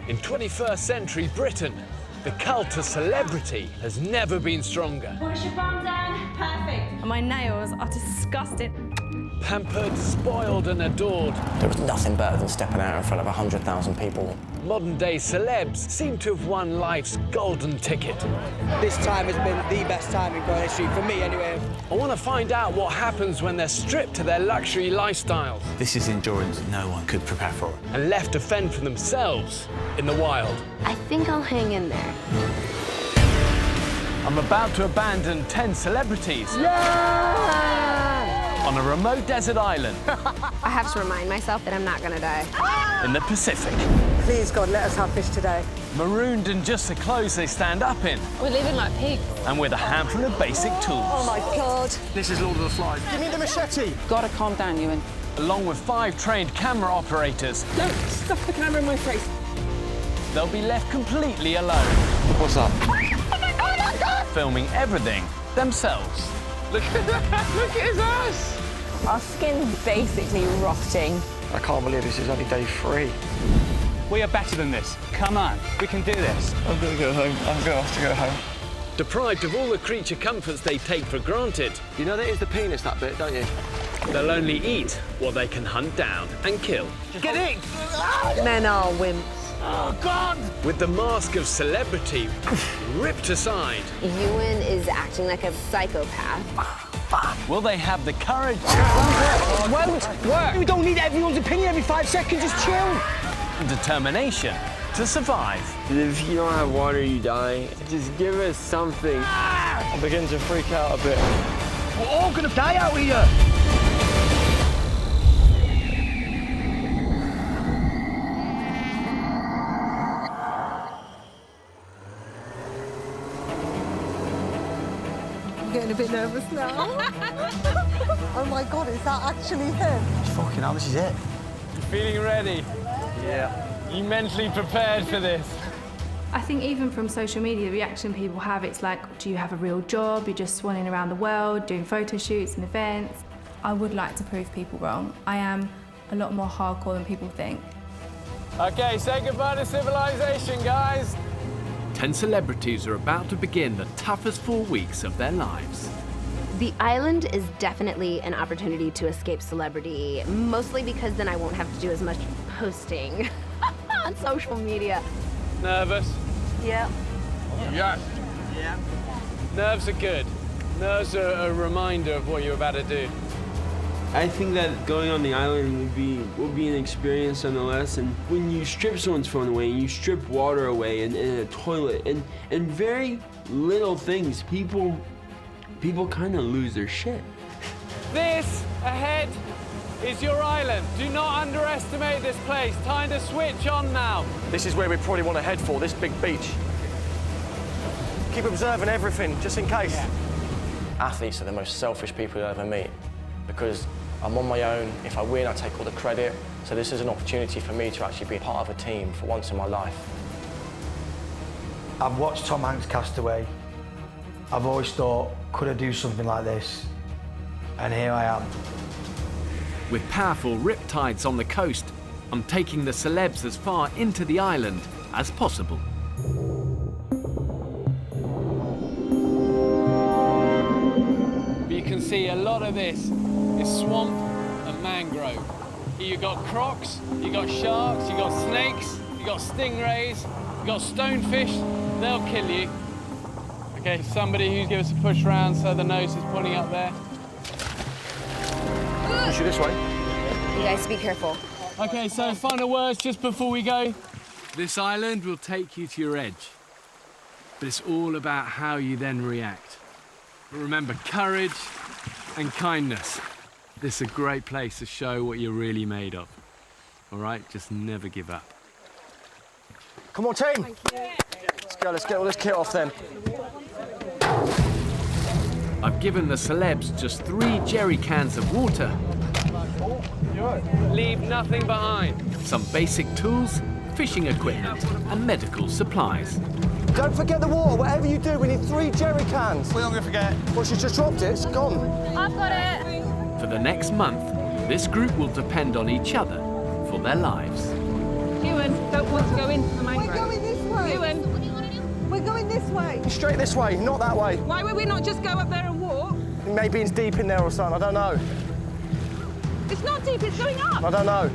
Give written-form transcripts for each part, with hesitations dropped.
In 21st century Britain, the cult of celebrity has never been stronger. Push your bum down. Perfect. And my nails are disgusting. Pampered, spoiled and adored, There was nothing better than stepping out in front of 100,000 people. modern-day celebs seem to have won life's golden ticket. This time has been the best time in Greenwich Street, for me anyway. I want to find out what happens when they're stripped to their luxury lifestyles This is endurance no one could prepare for. and left to fend for themselves in the wild. I think I'll hang in there. I'm about to abandon 10 celebrities on a remote desert island I have to remind myself that I'm not gonna die. in the Pacific. Please, God, let us have fish today. Marooned in just the clothes they stand up in We're living like pigs. and with a handful of basic tools. Oh, my God. This is Lord of the Flies. Give me the machete. Gotta calm down, Ewan. Along with 5 trained camera operators, Don't stuff the camera in my face. they'll be left completely alone, What's up? filming everything themselves. Look at that! Look at his ass! Our skin's basically rotting. I can't believe this is only day 3. We are better than this. Come on, we can do this. I'm gonna go home. I'm gonna have to go home. Deprived of all the creature comforts they take for granted, You know that is the penis, that bit, don't you? they'll only eat what they can hunt down and kill. Get in! Men are wimps. Oh, God! With the mask of celebrity ripped aside, Ewan is acting like a psychopath. will they have the courage It won't work. We don't need everyone's opinion every 5 seconds. Just chill. and determination to survive? If you don't have water, you die. Just give us something. I begin to freak out a bit. We're all gonna die out here. I'm getting a bit nervous now. Oh my God, is that actually him? Fucking hell, this is it. You feeling ready? Yeah. You mentally prepared for this? I think even from social media, the reaction people have, it's like, do you have a real job? You're just swanning around the world, doing photo shoots and events. I would like to prove people wrong. I am a lot more hardcore than people think. Okay, say goodbye to civilization, guys. 10 celebrities are about to begin the toughest 4 weeks of their lives. The island is definitely an opportunity to escape celebrity, mostly because then I won't have to do as much posting on social media. Nervous? Yeah. Yes. Yeah. Nerves are good. Nerves are a reminder of what you're about to do. I think that going on the island would be an experience nonetheless. And when you strip someone's phone away, and you strip water away, and a toilet, and very little things, people kind of lose their shit. This ahead is your island. Do not underestimate this place. Time to switch on now. This is where we probably want to head for, this big beach. Keep observing everything, just in case. Athletes are the most selfish people you'll ever meet because I'm on my own. If I win, I take all the credit. So this is an opportunity for me to actually be part of a team for once in my life. I've watched Tom Hanks cast away. I've always thought, could I do something like this? And here I am. With powerful riptides on the coast, I'm taking the celebs as far into the island as possible. But you can see a lot of this is swamp and mangrove. You got crocs, you got sharks, you got snakes, you got stingrays, you got stonefish. They'll kill you. Okay, somebody who gives us a push round so the nose is pointing up there. Push you this way. You guys be careful. Okay, so final words just before we go. This island will take you to your edge, but it's all about how you then react. But remember, courage and kindness. This is a great place to show what you're really made of. All right, just never give up. Come on, team. Let's go, let's get all this kit off then. I've given the celebs just 3 jerry cans of water. Leave nothing behind. Some basic tools, fishing equipment, and medical supplies. Don't forget the water, whatever you do, we need 3 jerry cans. We're not gonna forget. Well, she just dropped it, it's gone. I've got it. For the next month, this group will depend on each other for their lives. Ewan, don't don't want to go into the mangrove. We're going this way. Ewan. What do you want to do? We're going this way. Straight this way, not that way. Why would we not just go up there and walk? Maybe it's deep in there or something, I don't know. It's not deep, it's going up. I don't know.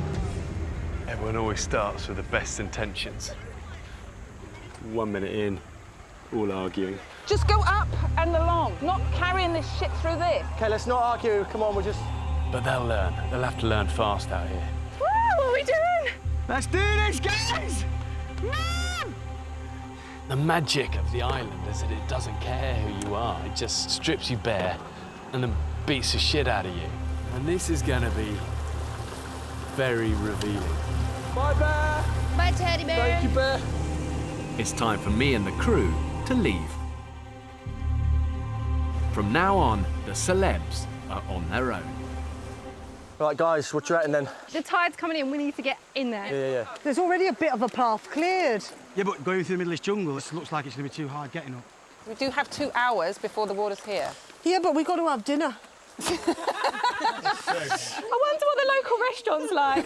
Everyone always starts with the best intentions. 1 minute in, all arguing. Just go up and along, not carrying this shit through this. Okay, let's not argue. Come on, we'll just... But they'll learn. They'll have to learn fast out here. Woo, what are we doing? Let's do this, guys! The magic of the island is that it doesn't care who you are. It just strips you bare and then beats the shit out of you. And this is going to be very revealing. Bye, Bear! Bye, Teddy Bear. Thank you, Bear. It's time for me and the crew to leave. From now on, the celebs are on their own. Right, guys, what you reckon then? The tide's coming in, we need to get in there. Yeah. There's already a bit of a path cleared. Yeah, but going through the middle of this jungle, it looks like it's going to be too hard getting up. We do have 2 hours before the water's here. Yeah, but we've got to have dinner. I wonder what the local restaurant's like.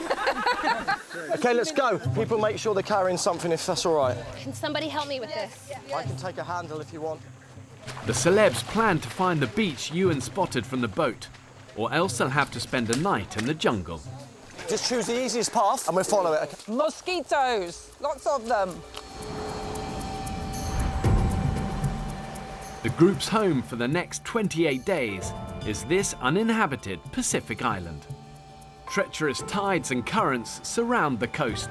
Okay, let's go. People make sure they're carrying something if that's all right. Can somebody help me with this? I can take a handle if you want. The celebs plan to find the beach Ewan spotted from the boat, or else they'll have to spend a night in the jungle. Just choose the easiest path and we'll follow it. Okay? Mosquitoes, lots of them. The group's home for the next 28 days is this uninhabited Pacific island. Treacherous tides and currents surround the coast,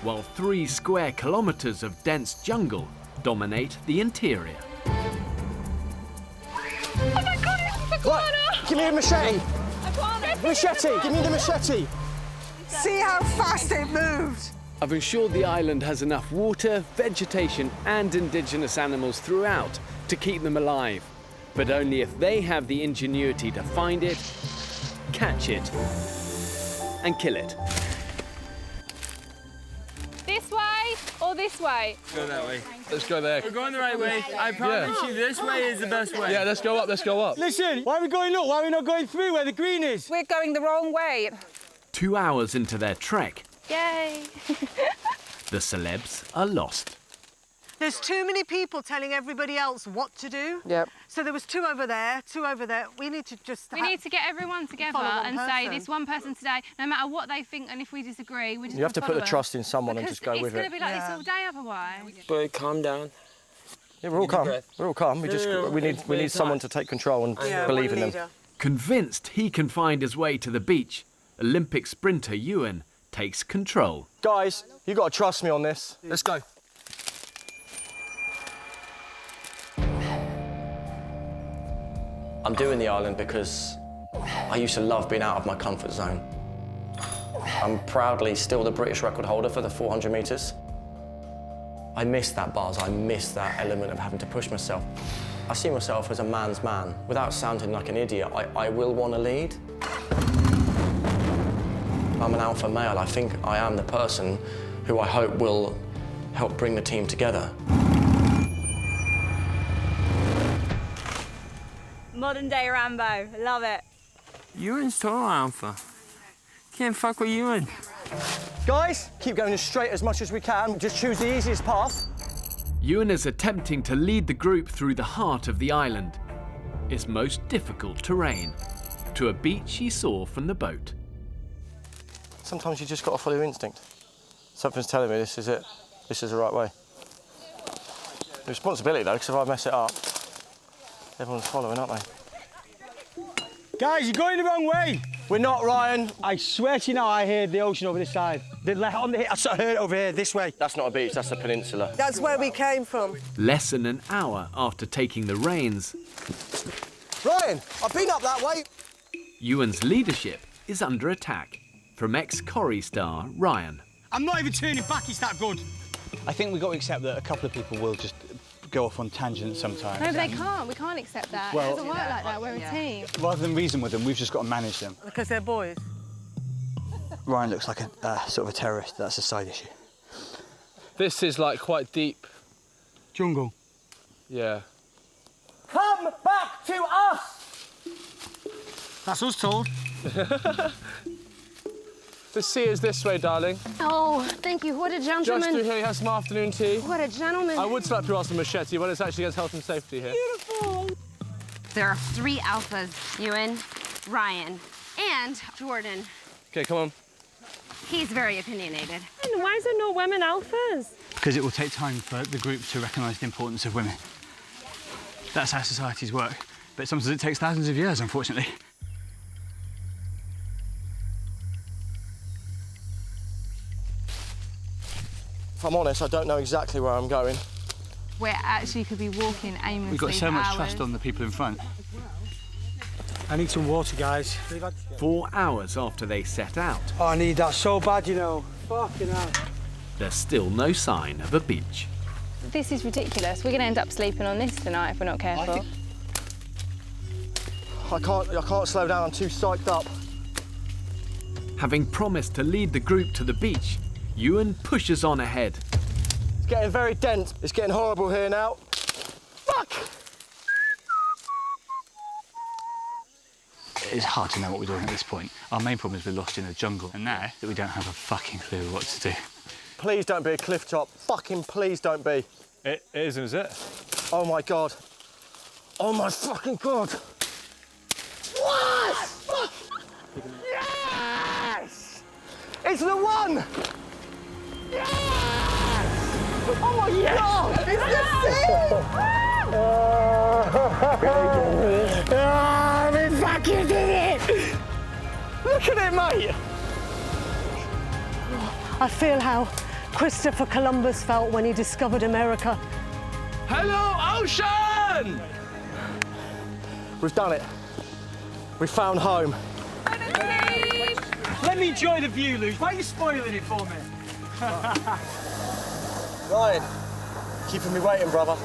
while 3 square kilometers of dense jungle dominate the interior. Oh my God, it's a iguana! Right, give me a machete. Machete, give me the machete. See how fast it moved. I've ensured the island has enough water, vegetation and indigenous animals throughout to keep them alive, but only if they have the ingenuity to find it, catch it and kill it. This way or this way? Go that way. Let's go there. We're going the right way. I promise you, this way is the best way. Yeah, let's go up, let's go up. Listen, why are we going up? Why are we not going through where the green is? We're going the wrong way. 2 hours into their trek, Yay! the celebs are lost. There's too many people telling everybody else what to do. Yep. So there was 2 over there, 2 over there. We need to just... We need to get everyone together follow one and say person. this one person today, no matter what they think and if we disagree, we just You have to put follow the them. trust in someone and Because just go with it's going it. to be like this all day otherwise. But calm down. Yeah, we're all calm. We're all calm. We need someone to take control and believe in them. Convinced he can find his way to the beach, Olympic sprinter Ewan takes control. Guys, you got to trust me on this. Let's go. I'm doing the island because I used to love being out of my comfort zone. I'm proudly still the British record holder for the 400 metres. I miss that buzz, I miss that element of having to push myself. I see myself as a man's man. Without sounding like an idiot, I will want to lead. I'm an alpha male. I think I am the person who I hope will help bring the team together. Modern day Rambo. Love it. Ewan's total alpha. Can't fuck with Ewan. Guys, keep going as straight as much as we can. Just choose the easiest path. Ewan is attempting to lead the group through the heart of the island, its most difficult terrain, to a beach he saw from the boat. Sometimes you just got to follow your instinct. Something's telling me this is it. This is the right way. The responsibility, though, because if I mess it up, everyone's following, aren't they? Guys, you're going the wrong way. We're not, Ryan. I swear to you now, I heard the ocean over this side. I sort of heard it over here, this way. That's not a beach, that's a peninsula. That's where we came from. Less than an hour after taking the reins, Ryan, I've been up that way. Ewan's leadership is under attack from ex-Corrie star Ryan. I'm not even turning back, it's that good. I think we've got to accept that a couple of people will just go off on tangents sometimes. No, but they can't. We can't accept that. Well, it doesn't work like that. We're a team. Rather than reason with them, we've just got to manage them. Because they're boys. Ryan looks like a sort of a terrorist. That's a side issue. This is like quite deep. Jungle. Yeah. Come back to us! That's us told. The sea is this way, darling. Oh, thank you. What a gentleman. Just through here, you have some afternoon tea. What a gentleman. I would slap your ass with a machete, but it's actually against health and safety here. Beautiful. There are 3 alphas, Ewan, Ryan, and Jordan. Okay, come on. He's very opinionated. And why is there no women alphas? Because it will take time for the group to recognise the importance of women. That's how societies work. But sometimes it takes thousands of years, unfortunately. If I'm honest, I don't know exactly where I'm going. We actually could be walking aimlessly. We've got so for much hours. trust on the people in front. I need some water, guys. 4 hours after they set out, Oh, I need that so bad, you know. Fucking hell. there's still no sign of a beach. This is ridiculous. We're going to end up sleeping on this tonight if we're not careful. I can't slow down, I'm too psyched up. Having promised to lead the group to the beach, Ewan pushes on ahead. It's getting very dense. It's getting horrible here now. Fuck! It's hard to know what we're doing at this point. Our main problem is we're lost in the jungle, and now that we don't have a fucking clue what to do. Please don't be a cliff top. Fucking please don't be. It isn't, is it? Oh my God. Oh my fucking God. What? Fuck! Yes! It's the one! Yes! Oh my God! It's the sea! We fucking did it! Look at it, mate! I feel how Christopher Columbus felt when he discovered America. Hello, ocean! We've done it. We found home. Let me enjoy the view, Luke. Why are you spoiling it for me? Ryan, keeping me waiting, brother.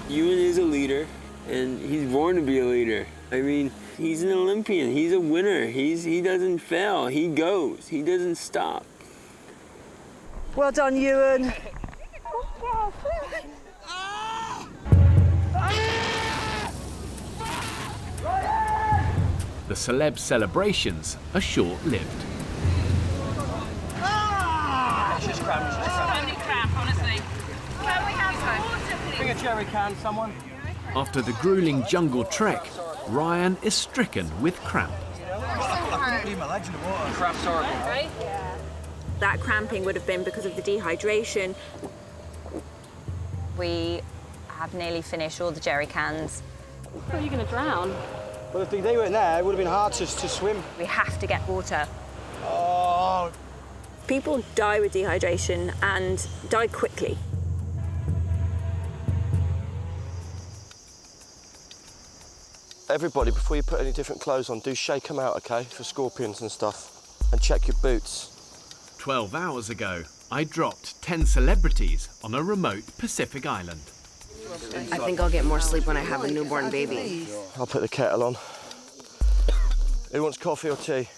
Ewan is a leader, and he's born to be a leader. I mean, he's an Olympian. He's a winner. He doesn't fail. He goes. He doesn't stop. Well done, Ewan. The celeb celebrations are short-lived. It's just cramp, Only cramp, honestly. Can we have some water, please? Bring a jerry can, someone. After the grueling jungle trek, Ryan is stricken with cramp. Cramp's horrible. That cramping would have been because of the dehydration. We have nearly finished all the jerry cans. Are you going to drown? Well, if they weren't there, it would have been hard to swim. We have to get water. Oh. People die with dehydration and die quickly. Everybody, before you put any different clothes on, do shake them out, OK, for scorpions and stuff. And check your boots. 12 hours ago, I dropped 10 celebrities on a remote Pacific island. I think I'll get more sleep when I have a newborn baby. I'll put the kettle on. Who wants coffee or tea?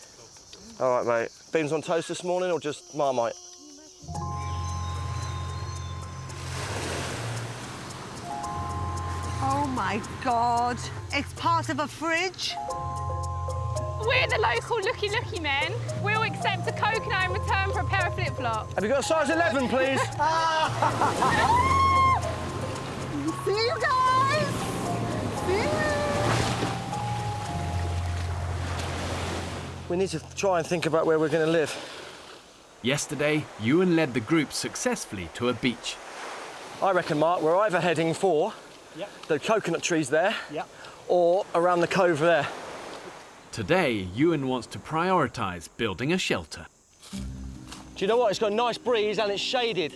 All right, mate. Beans on toast this morning or just Marmite? Oh my God. It's part of a fridge. We're the local looky men. We'll accept a coconut in return for a pair of flip-flops. Have you got a size 11, please? See you guys. See you. We need to try and think about where we're going to live. Yesterday, Ewan led the group successfully to a beach. I reckon, Mark, we're either heading for the coconut trees there or around the cove there. Today, Ewan wants to prioritise building a shelter. Do you know what? It's got a nice breeze and it's shaded.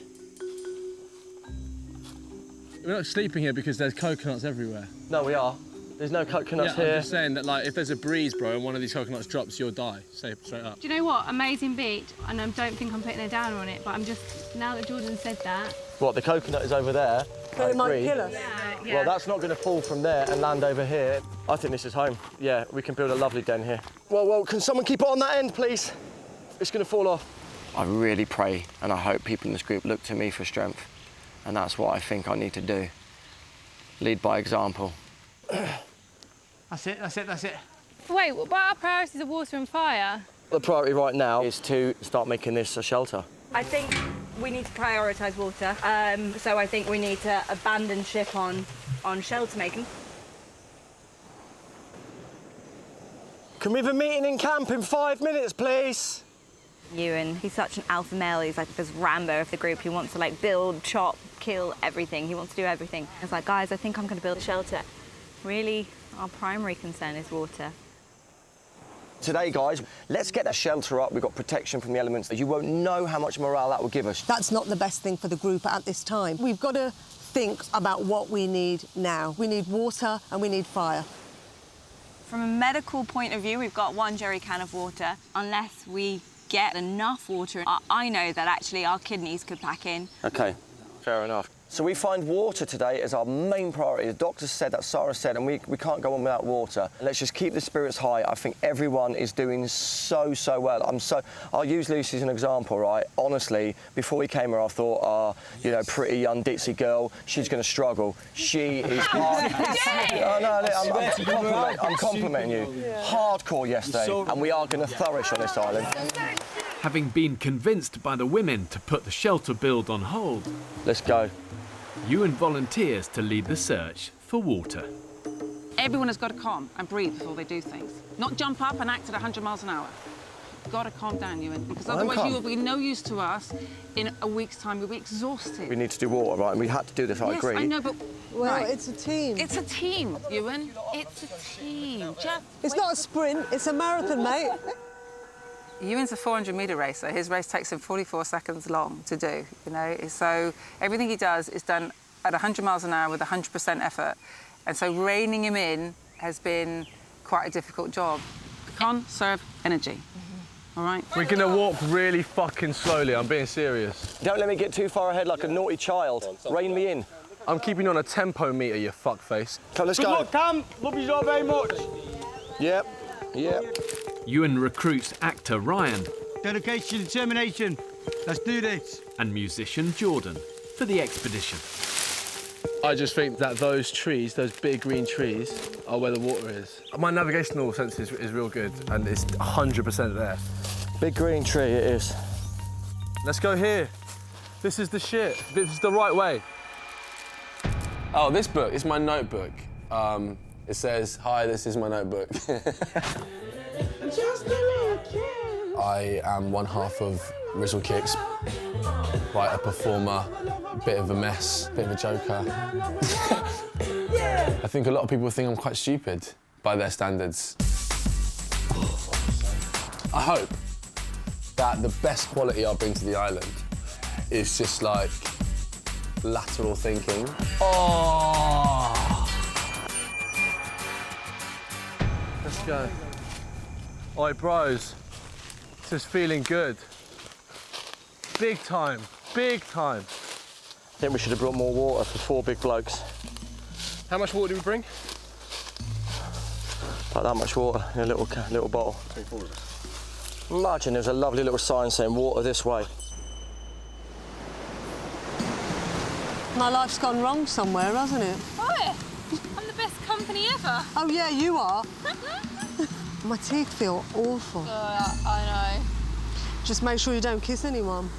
We're not sleeping here because there's coconuts everywhere. No, we are. There's no coconuts here. I'm just saying that, like, if there's a breeze, bro, and one of these coconuts drops, you'll die. Say straight up. Do you know what? Amazing beach, and I don't think I'm putting it down on it, but I'm just, now that Jordan said that. What, the coconut is over there? So it might kill us. Yeah. Well, that's not going to fall from there and land over here. I think this is home. Yeah, we can build a lovely den here. Well, can someone keep it on that end, please? It's going to fall off. I really pray and I hope people in this group look to me for strength. And that's what I think I need to do. Lead by example. That's it, that's it, that's it. Wait, what about our priorities of water and fire? The priority right now is to start making this a shelter. I think we need to prioritise water. So I think we need to abandon ship on shelter making. Can we have a meeting in camp in 5 minutes, please? Ewan, he's such an alpha male. He's like this Rambo of the group. He wants to like build, chop, kill everything. He wants to do everything. It's like, guys, I think I'm going to build a shelter. Really, our primary concern is water. Today, guys, let's get that shelter up. We've got protection from the elements. You won't know how much morale that will give us. That's not the best thing for the group at this time. We've got to think about what we need now. We need water and we need fire. From a medical point of view, we've got 1 jerry can of water. Unless we get enough water, I know that actually our kidneys could pack in. OK, fair enough. So we find water today as our main priority. The doctor said that, Sarah said, and we can't go on without water. Let's just keep the spirits high. I think everyone is doing so well. I'll use Lucy as an example, right? Honestly, before we came here, I thought, you know, pretty young ditzy girl, she's going to struggle. She is I'm complimenting you. Hardcore yesterday, and we are going to flourish on this island. Having been convinced by the women to put the shelter build on hold, let's go. Ewan volunteers to lead the search for water. Everyone has got to calm and breathe before they do things. Not jump up and act at 100 miles an hour. You've got to calm down, Ewan, because otherwise you will be no use to us in a week's time. You'll be exhausted. We need to do water, right? And we had to do this, I agree. Yes, I know, but... Well, right. it's a team. It's a team, Ewan. It's a team. It's not a sprint, it's a marathon, mate. Ewan's a 400-metre racer. His race takes him 44 seconds long to do, you know. So everything he does is done at 100 miles an hour with 100% effort. And so reining him in has been quite a difficult job. Conserve energy, all right? We're gonna walk really fucking slowly, I'm being serious. Don't let me get too far ahead like a naughty child. Rein me in. I'm keeping you on a tempo meter, you fuckface. Come, let's go. Good luck, Cam. Love you all very much. Yep. Ewan recruits actor Ryan. Dedication, determination. Let's do this. And musician Jordan for the expedition. I just think that those trees, those big green trees, are where the water is. My navigational sense is real good, and it's 100% there. Big green tree it is. Let's go here. This is the shit. This is the right way. Oh, this book is my notebook. It says, "Hi, this is my notebook." I am one half of Rizzle Kicks, quite a performer, bit of a mess, bit of a joker. I think a lot of people think I'm quite stupid by their standards. I hope that the best quality I bring to the island is just like lateral thinking. Oh! Let's go. Oi, bros. This is feeling good. Big time, big time. I think we should have brought more water for 4 big blokes. How much water do we bring? Like that much water in a little bottle. Imagine there's a lovely little sign saying water this way. My life's gone wrong somewhere, hasn't it? Oh, I'm the best company ever. Oh, yeah, you are. My teeth feel awful. I know. Just make sure you don't kiss anyone.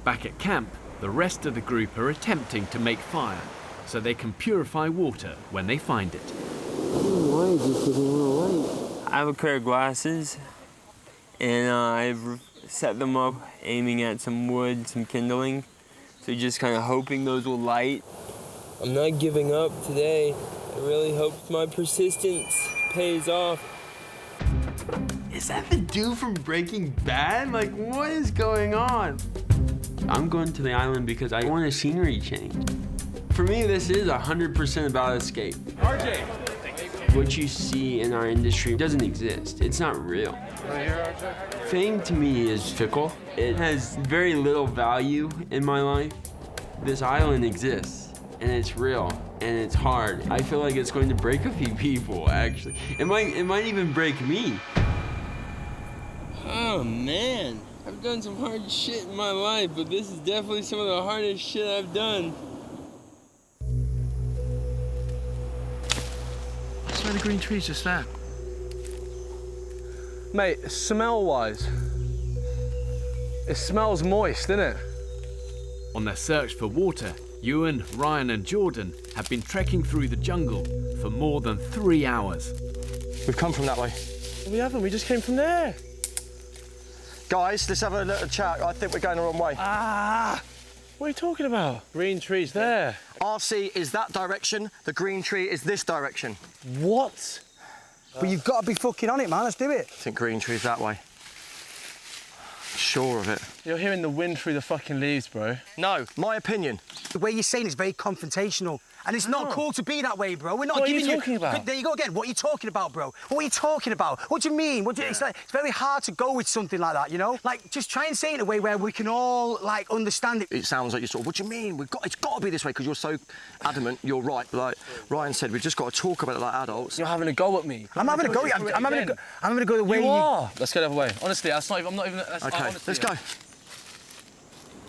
Back at camp, the rest of the group are attempting to make fire so they can purify water when they find it. I have a pair of glasses, and I've set them up aiming at some wood, some kindling. So just kind of hoping those will light. I'm not giving up today. I really hope my persistence pays off. Is that the dude from Breaking Bad? Like, what is going on? I'm going to the island because I want a scenery change. For me, this is 100% about escape. RJ! What you see in our industry doesn't exist. It's not real. Fame to me is fickle. It has very little value in my life. This island exists, and it's real, and it's hard. I feel like it's going to break a few people, actually. It might even break me. Oh man, I've done some hard shit in my life, but this is definitely some of the hardest shit I've done. Where are the green trees just there? Mate, smell-wise, it smells moist, innit? On their search for water, Ewan, Ryan and Jordan have been trekking through the jungle for more than 3 hours. We've come from that way. We haven't, we just came from there. Guys, let's have a little chat. I think we're going the wrong way. Ah! What are you talking about? Green trees there. RC is that direction, the green tree is this direction. What? But you've got to be fucking on it, man. Let's do it. I think green tree's that way. Sure of it. You're hearing the wind through the fucking leaves, bro. No, my opinion. The way you're saying is very confrontational. And it's not cool to be that way, bro. We're not What giving are you talking about? There you go again. What are you talking about, bro? What are you talking about? What do you mean? It's very hard to go with something like that, you know? Like, just try and say it in a way where we can all, like, understand it. It sounds like you're sort of, what do you mean? It's got to be this way, because you're so adamant. You're right. Like Ryan said, we've just got to talk about it like adults. You're having a go at me. I'm having a go. I'm having a go the way you are. Let's go the other way. Honestly, I'm not even... OK, let's go.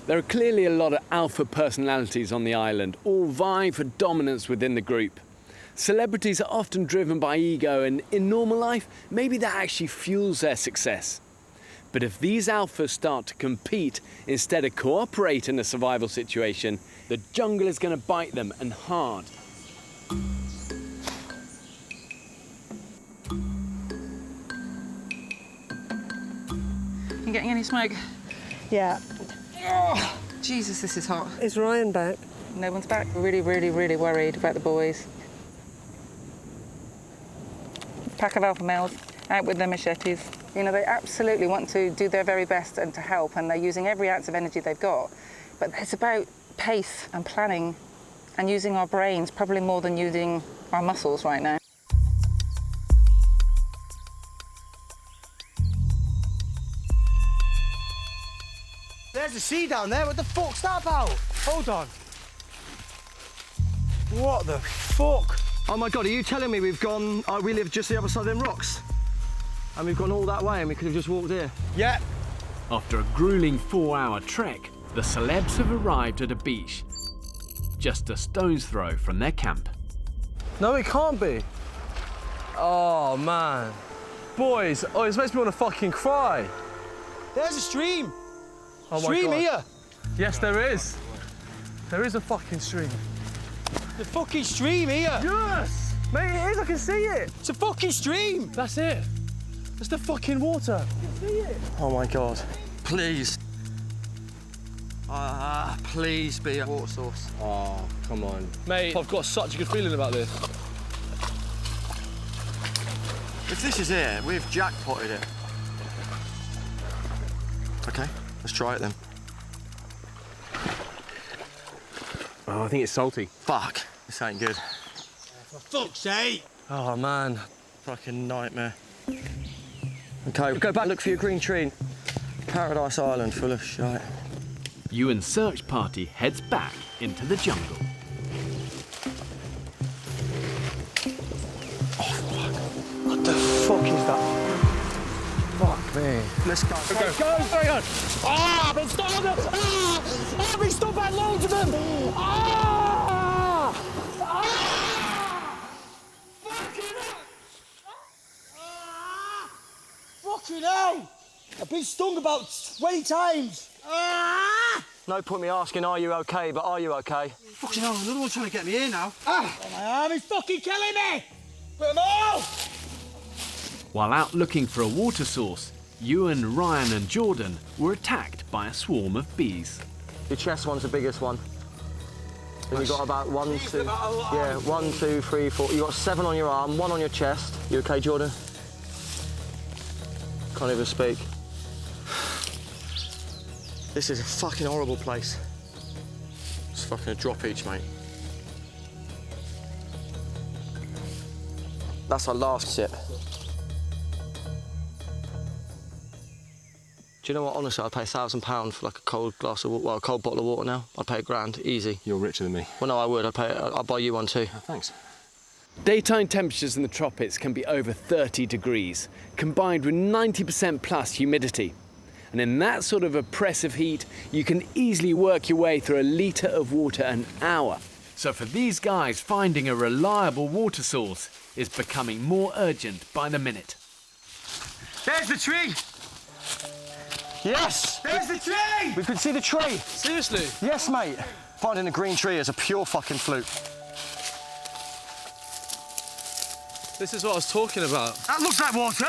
There are clearly a lot of alpha personalities on the island, all vying for dominance within the group. Celebrities are often driven by ego, and in normal life, maybe that actually fuels their success. But if these alphas start to compete instead of cooperate in a survival situation, the jungle is going to bite them, and hard. You getting any smoke? Yeah. Oh, Jesus, this is hot. Is Ryan back? No one's back. We're really, really, really worried about the boys. Pack of alpha males out with their machetes. You know, they absolutely want to do their very best and to help, and they're using every ounce of energy they've got. But it's about pace and planning and using our brains probably more than using our muscles right now. There's the sea down there. What the fuck's that about? Hold on. What the fuck? Oh my God, are you telling me we've gone... we live just the other side of them rocks? And we've gone all that way and we could have just walked here? Yeah. After a grueling 4-hour trek, the celebs have arrived at a beach, just a stone's throw from their camp. No, it can't be. Oh, man. Boys, this makes me want to fucking cry. There's a stream. Oh, Stream here. Yes, there is. There is a fucking stream. The fucking stream here. Yes! Mate, it is, I can see it. It's a fucking stream. That's it. It's the fucking water. I can see it. Oh my God. Please. Please be a water source. Oh, come on. Mate, I've got such a good feeling about this. If this is it, we've jackpotted it. OK, let's try it then. Oh, I think it's salty. Fuck, this ain't good. For fuck's sake. Oh, man. Fucking nightmare. OK, go back, look for your green tree. Paradise Island full of shite. Ewan's search party heads back into the jungle. Oh, fuck. What the fuck is that? Fuck me. Let's go. Go, hang on. Ah, I've been stuck on them. Ah, I've been stuck by loads of them. Ah! Ah! Fucking hell. Ah! Fucking hell. I've been stung about 20 times. Ah! No point me asking, are you OK, but are you OK? Fucking hell, another one's trying to get me here now. Ah! My arm is fucking killing me. Put them all. While out looking for a water source, Ewan, Ryan and Jordan were attacked by a swarm of bees. Your chest one's the biggest one. Then you've got about 1, 2... Yeah, 1, 2, 3, 4... You've got 7 on your arm, 1 on your chest. You OK, Jordan? Can't even speak. This is a fucking horrible place. It's fucking a drop each, mate. That's our last sip. Do you know what? Honestly, I'd pay £1,000 for like a cold glass of water, well, a cold bottle of water now. I'd pay £1,000, easy. You're richer than me. Well, no, I would. I'd buy you one too. Oh, thanks. Daytime temperatures in the tropics can be over 30 degrees, combined with 90% plus humidity. And in that sort of oppressive heat, you can easily work your way through a litre of water an hour. So for these guys, finding a reliable water source is becoming more urgent by the minute. There's the tree! Yes! There's the tree! We can see the tree! Seriously? Yes, mate. Finding a green tree is a pure fucking fluke. This is what I was talking about. That looks like water.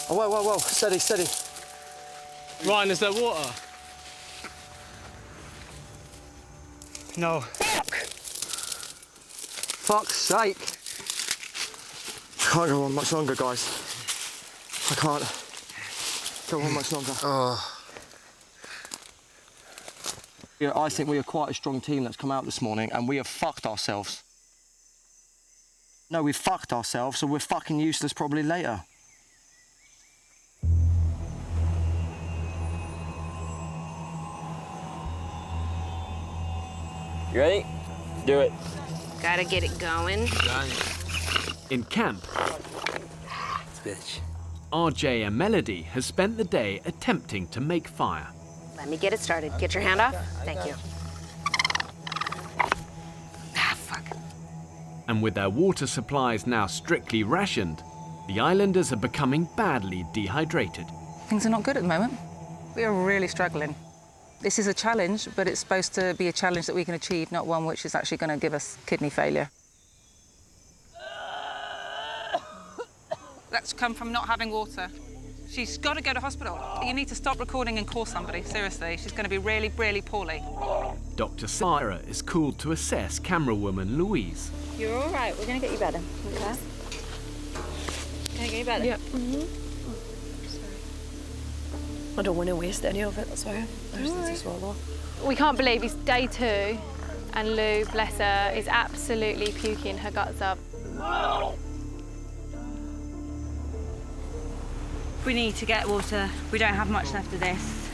Oh, whoa, whoa, whoa. Steady, steady. Ryan, is there water? No. Fuck! Fuck's sake. I can't go on much longer, guys. I can't go on much longer. Yeah, I think we are quite a strong team that's come out this morning, and we have fucked ourselves. No, we've fucked ourselves, so we're fucking useless probably later. You ready? Do it. Gotta get it going. In camp, Bitch. RJ and Melody has spent the day attempting to make fire. Let me get it started. Get your hand off. Thank you. And with their water supplies now strictly rationed, the islanders are becoming badly dehydrated. Things are not good at the moment. We are really struggling. This is a challenge, but it's supposed to be a challenge that we can achieve, not one which is actually going to give us kidney failure. That's come from not having water. She's got to go to hospital. You need to stop recording and call somebody, seriously. She's going to be really, really poorly. Dr. Sarah is called to assess camerawoman Louise. You're all right. We're going to get you better. Okay? Can I get you better? Yeah. I don't want to waste any of it, that's why I just need to swallow. We can't believe it's day 2 and Lou, bless her, is absolutely puking her guts up. We need to get water. We don't have much left of this.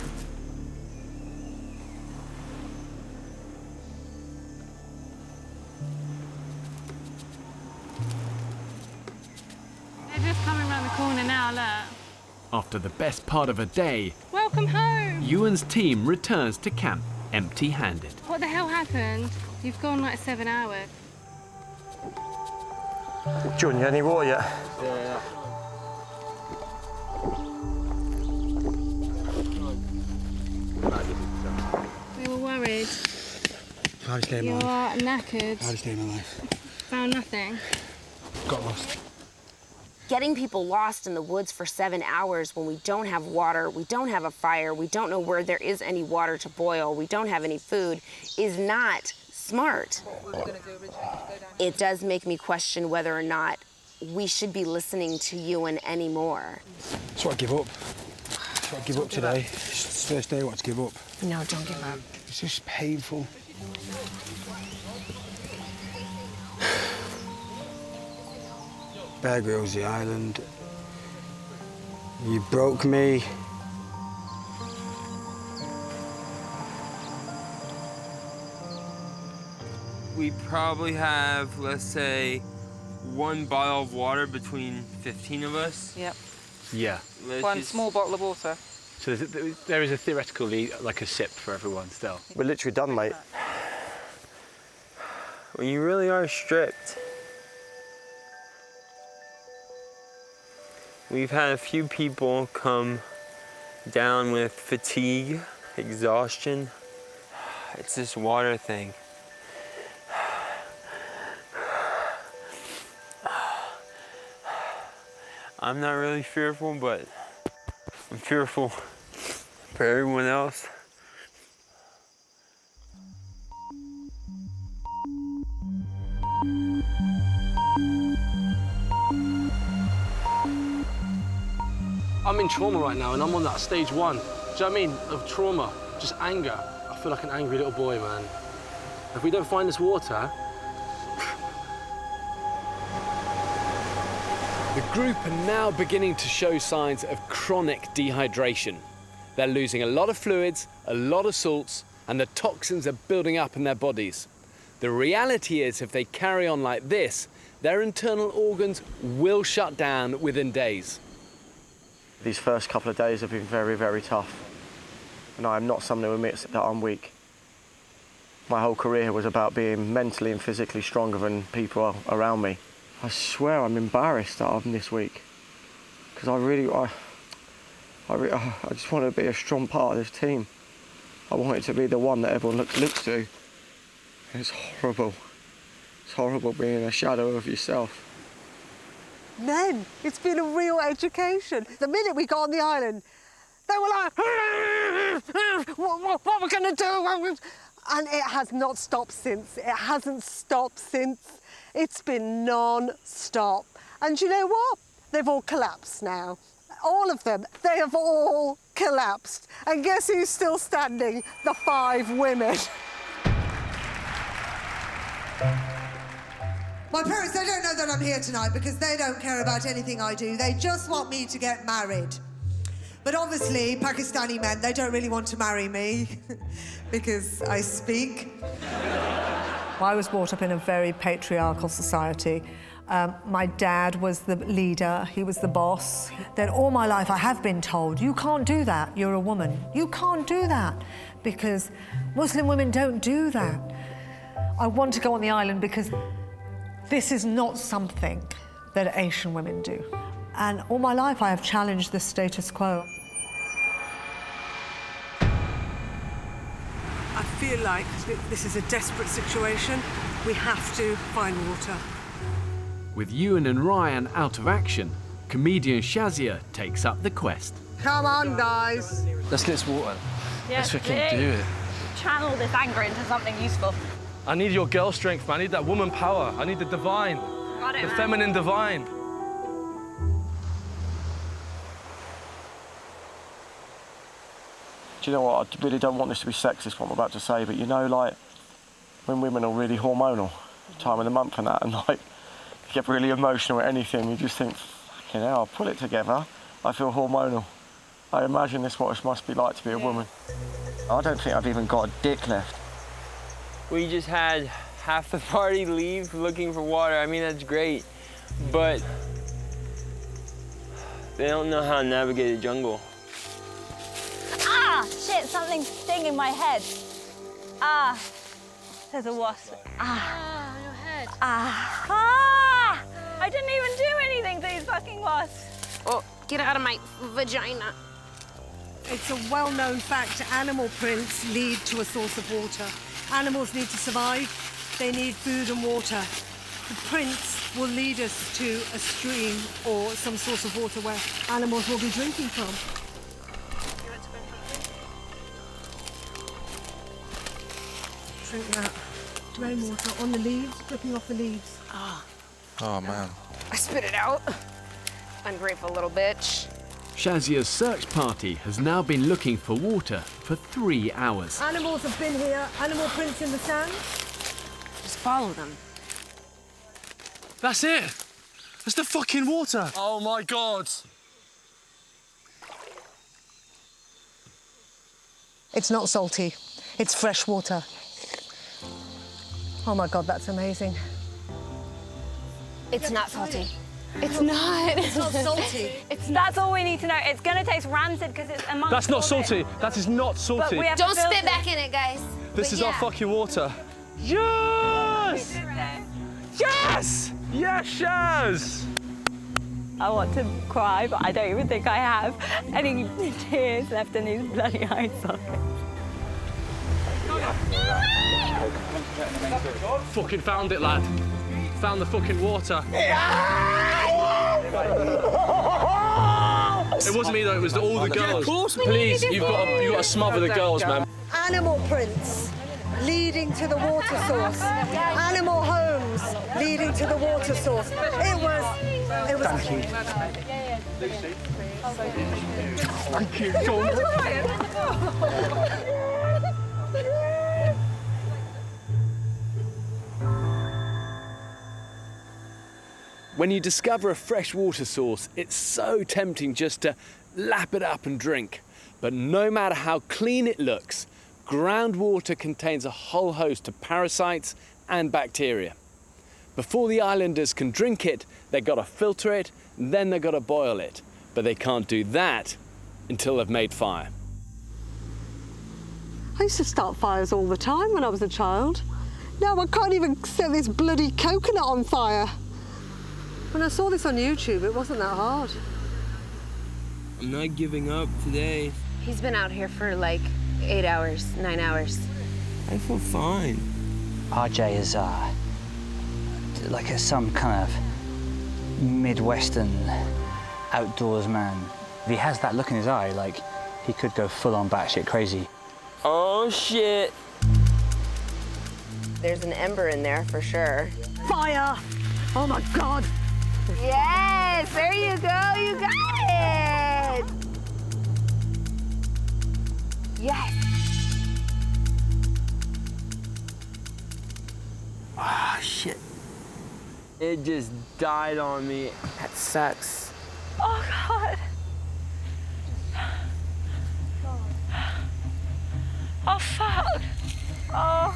They're just coming around the corner now, look. After the best part of a day, Welcome home. Ewan's team returns to camp empty-handed. What the hell happened? You've gone like 7 hours. Jordan, you had any water yet? Yeah. We were worried. Hardest day of You my life. are knackered. Hardest day of my life. Found nothing. Got lost. Getting people lost in the woods for 7 hours when we don't have water, we don't have a fire, we don't know where there is any water to boil, we don't have any food, is not smart. It does make me question whether or not we should be listening to Ewan anymore. That's what I give up. That's what I give up today. It's the first day I want to give up. No, don't give up. It's just painful. Bear Grylls, the island. You broke me. We probably have, let's say, 1 bottle of water between 15 of us. Yep. Yeah. One small bottle of water. So there is a theoretically like a sip for everyone still. We're literally done, mate. Well, you really are stripped. We've had a few people come down with fatigue, exhaustion. It's this water thing. I'm not really fearful, but I'm fearful for everyone else. I'm in trauma right now, and I'm on that stage 1. Do you know what I mean? Of trauma, just anger. I feel like an angry little boy, man. If we don't find this water... The group are now beginning to show signs of chronic dehydration. They're losing a lot of fluids, a lot of salts, and the toxins are building up in their bodies. The reality is, if they carry on like this, their internal organs will shut down within days. These first couple of days have been very, very tough. And I am not someone who admits that I'm weak. My whole career was about being mentally and physically stronger than people around me. I swear I'm embarrassed that I'm this weak, because I just want to be a strong part of this team. I want it to be the one that everyone looks to. It's horrible. It's horrible being a shadow of yourself. Men, it's been a real education. The minute we got on the island, they were like, what are we going to do? And it has not stopped since. It hasn't stopped since. It's been non-stop. And you know what? They've all collapsed now. All of them, they have all collapsed. And guess who's still standing? The 5 women. My parents, they don't know that I'm here tonight because they don't care about anything I do. They just want me to get married. But obviously, Pakistani men, they don't really want to marry me because I speak. I was brought up in a very patriarchal society. My dad was the leader, he was the boss. Then all my life I have been told, you can't do that, you're a woman. You can't do that, because Muslim women don't do that. I want to go on the island because this is not something that Asian women do. And all my life I have challenged the status quo. I feel like this is a desperate situation. We have to find water. With Ewan and Ryan out of action, comedian Shazia takes up the quest. Come on, guys. Let's get this water. Yes, Let's fucking do it. Channel this anger into something useful. I need your girl strength, man. I need that woman power. I need the divine. Got it, the man. feminine divine. Do you know what? I really don't want this to be sexist, what I'm about to say, but you know, like, when women are really hormonal, time of the month and that, and like, you get really emotional at anything, you just think, fucking hell, I'll pull it together. I feel hormonal. I imagine this what it must be like to be a woman. I don't think I've even got a dick left. We just had half the party leave looking for water. I mean, that's great, but they don't know how to navigate a jungle. Ah, shit, something's stinging my head. Ah, there's a wasp. Ah, your head. Ah, ah! I didn't even do anything to these fucking wasps. Oh, get out of my vagina. It's a well-known fact, animal prints lead to a source of water. Animals need to survive, they need food and water. The prints will lead us to a stream or some source of water where animals will be drinking from. Drink that. Rainwater on the leaves, dripping off the leaves. Oh, man. I spit it out. Ungrateful little bitch. Shazia's search party has now been looking for water for 3 hours. Animals have been here, animal prints in the sand. Just follow them. That's it. That's the fucking water. Oh my God. It's not salty, it's fresh water. Oh my God, that's amazing. It's not salty. It's not. It's not salty. That's all we need to know. It's gonna taste rancid because it's amongst That's not all salty. this. That is not salty. We have Don't to filter spit back in it, guys. This is our fucking water. Yes! Yes! Yes, Shaz! I want to cry, but I don't even think I have any tears left in these bloody eye sockets. Fucking found it, lad. Found the fucking water. It wasn't me though, it was all the girls. Please, you've got to smother the girls, man. Animal prints leading to the water source. Animal homes leading to the water source. It was. Thank you. Thank you. Go on. When you discover a fresh water source, it's so tempting just to lap it up and drink. But no matter how clean it looks, groundwater contains a whole host of parasites and bacteria. Before the islanders can drink it, they've got to filter it, then they've got to boil it. But they can't do that until they've made fire. I used to start fires all the time when I was a child. Now I can't even set this bloody coconut on fire. When I saw this on YouTube, it wasn't that hard. I'm not giving up today. He's been out here for like 8 hours, 9 hours. I feel fine. RJ is like some kind of Midwestern outdoors man. He has that look in his eye, like he could go full-on batshit crazy. Oh shit! There's an ember in there for sure. Fire! Oh my God! Yes, there you go, you got it! Yes! Ah, shit. It just died on me. That sucks. Oh, God. Oh, fuck. Oh.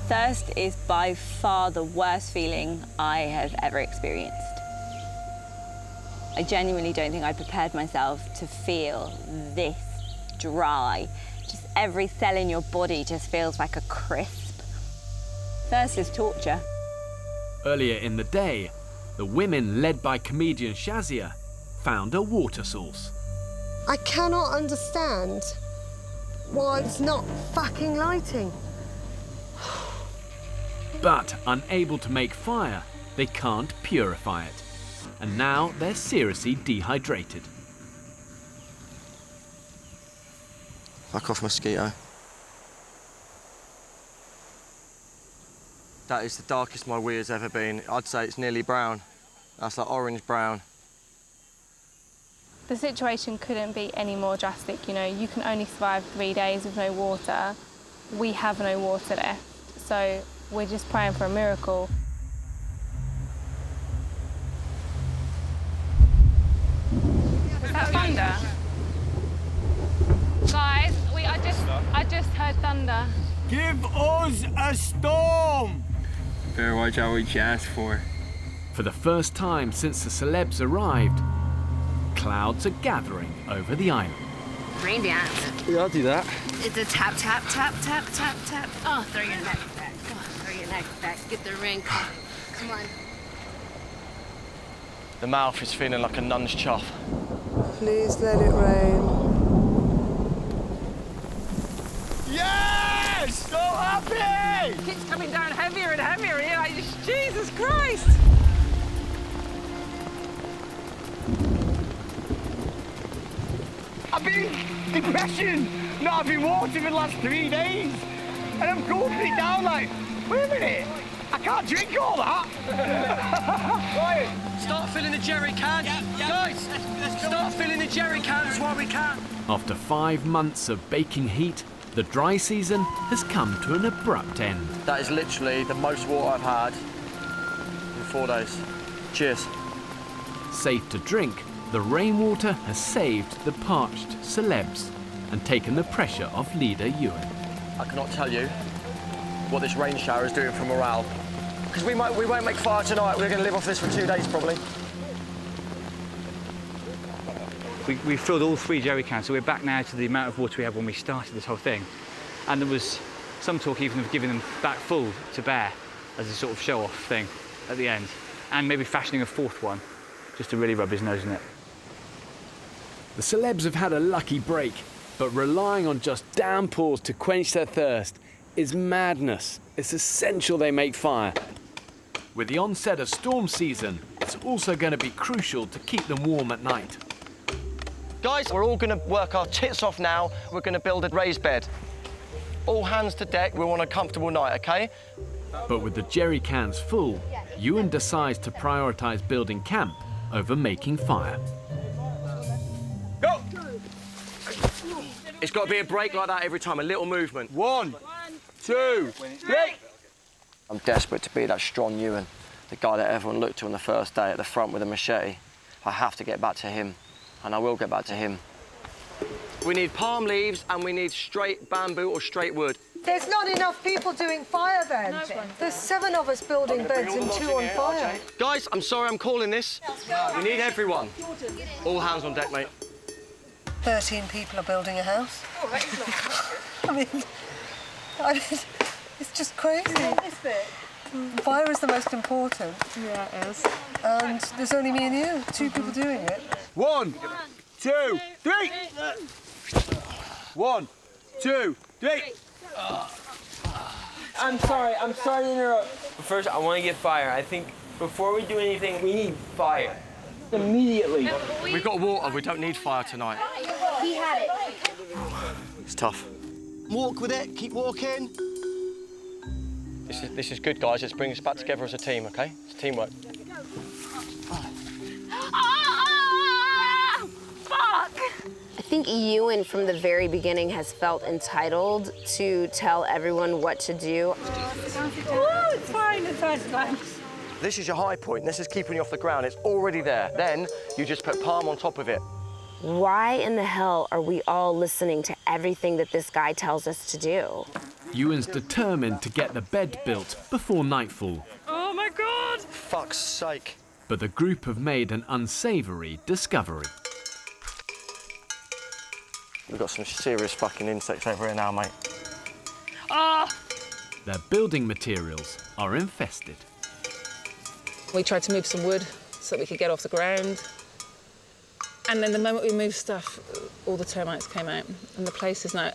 Thirst is by far the worst feeling I have ever experienced. I genuinely don't think I prepared myself to feel this dry. Just every cell in your body just feels like a crisp. Thirst is torture. Earlier in the day, the women led by comedian Shazia found a water source. I cannot understand why it's not fucking lighting. But unable to make fire, they can't purify it. And now they're seriously dehydrated. Fuck off, mosquito. That is the darkest my weir's ever been. I'd say it's nearly brown. That's like orange brown. The situation couldn't be any more drastic, you know. You can only survive 3 days with no water. We have no water left, so we're just praying for a miracle. Was that thunder? Guys, I just heard thunder. Give us a storm! Better watch out what you ask for. For the first time since the celebs arrived, clouds are gathering over the island. Rain dance. Yeah, I'll do that. It's a tap, tap, tap, tap, tap, tap. Oh, throw your neck back. Come on, throw your neck back. Get the ring. Come on. The mouth is feeling like a nun's chuff. Please let it rain. Yes! So happy! It keeps coming down heavier and heavier, and you're like, Jesus Christ! I've been in depression, not having water for the last 3 days. And I'm gulping it down like, wait a minute, I can't drink all that. Right, start filling the jerry cans. Guys, start filling the jerry cans while we can. After 5 months of baking heat, the dry season has come to an abrupt end. That is literally the most water I've had in 4 days. Cheers. Safe to drink, the rainwater has saved the parched celebs and taken the pressure off leader Ewan. I cannot tell you what this rain shower is doing for morale. Because we won't make fire tonight. We're going to live off this for 2 days probably. We filled all 3 jerry cans, so we're back now to the amount of water we had when we started this whole thing. And there was some talk even of giving them back full to Bear as a sort of show-off thing at the end. And maybe fashioning a 4th one, just to really rub his nose in it. The celebs have had a lucky break, but relying on just downpours to quench their thirst is madness. It's essential they make fire. With the onset of storm season, it's also going to be crucial to keep them warm at night. Guys, we're all going to work our tits off now. We're going to build a raised bed. All hands to deck. We want a comfortable night, okay? But with the jerry cans full, Ewan decides to prioritise building camp over making fire. Go! It's got to be a break like that every time, a little movement. 1, 2, 3! I'm desperate to be that strong Ewan, the guy that everyone looked to on the first day at the front with a machete. I have to get back to him, and I will get back to him. We need palm leaves and we need straight bamboo or straight wood. There's not enough people doing fire then. There's 7 of us building beds and 2 on fire. Guys, I'm sorry I'm calling this. We need everyone. All hands on deck, mate. 13 people are building a house. I mean, it's just crazy. Fire is the most important. Yeah, it is. And there's only me and you, 2 people doing it. 1, 2, 3. 1, 2, 3. I'm sorry to interrupt. But first, I want to get fire. I think before we do anything, we need fire. Immediately. We've got water, we don't need fire tonight. He had it. It's tough. Walk with it, keep walking. This is good, guys. Let's bring us back together as a team, okay? It's teamwork. Fuck! I think Ewan from the very beginning has felt entitled to tell everyone what to do. Oh, it's fine at first glance. This is your high point. This is keeping you off the ground. It's already there. Then you just put palm on top of it. Why in the hell are we all listening to everything that this guy tells us to do? Ewan's determined to get the bed built before nightfall. Oh my God! Fuck's sake. But the group have made an unsavoury discovery. We've got some serious fucking insects over here now, mate. Ah! Their building materials are infested. We tried to move some wood so that we could get off the ground. And then the moment we moved stuff, all the termites came out. And the place is now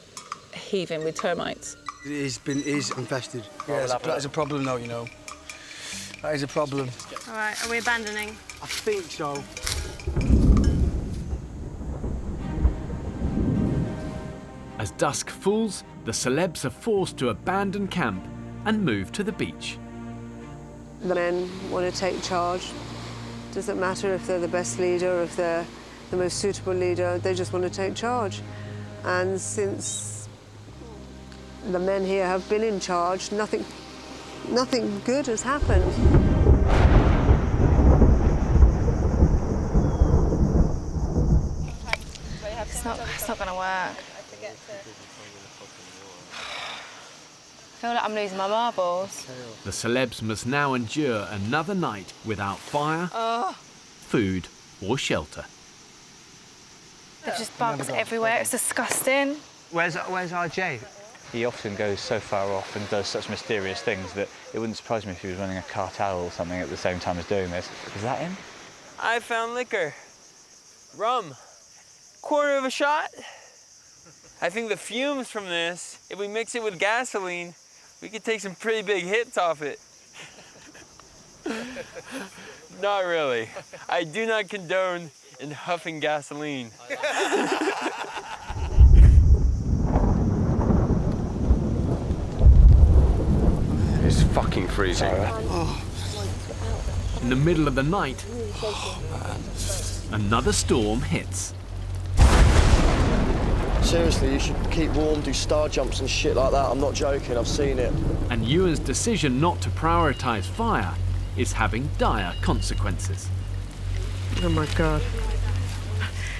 heaving with termites. It is infested. Yeah, that is a problem now, you know. That is a problem. All right, are we abandoning? I think so. As dusk falls, the celebs are forced to abandon camp and move to the beach. The men want to take charge. Doesn't matter if they're the best leader, if they're the most suitable leader, they just want to take charge. And since the men here have been in charge, nothing good has happened. It's not going to work. I feel like I'm losing my marbles. The celebs must now endure another night without fire, food or shelter. There's just bugs everywhere. It's disgusting. Where's RJ? He often goes so far off and does such mysterious things that it wouldn't surprise me if he was running a cartel or something at the same time as doing this. Is that him? I found liquor. Rum. Quarter of a shot. I think the fumes from this, if we mix it with gasoline, we could take some pretty big hits off it. Not really. I do not condone in huffing gasoline. It's fucking freezing. In the middle of the night, another storm hits. Seriously, you should keep warm, do star jumps and shit like that. I'm not joking, I've seen it. And Ewan's decision not to prioritise fire is having dire consequences. Oh my God.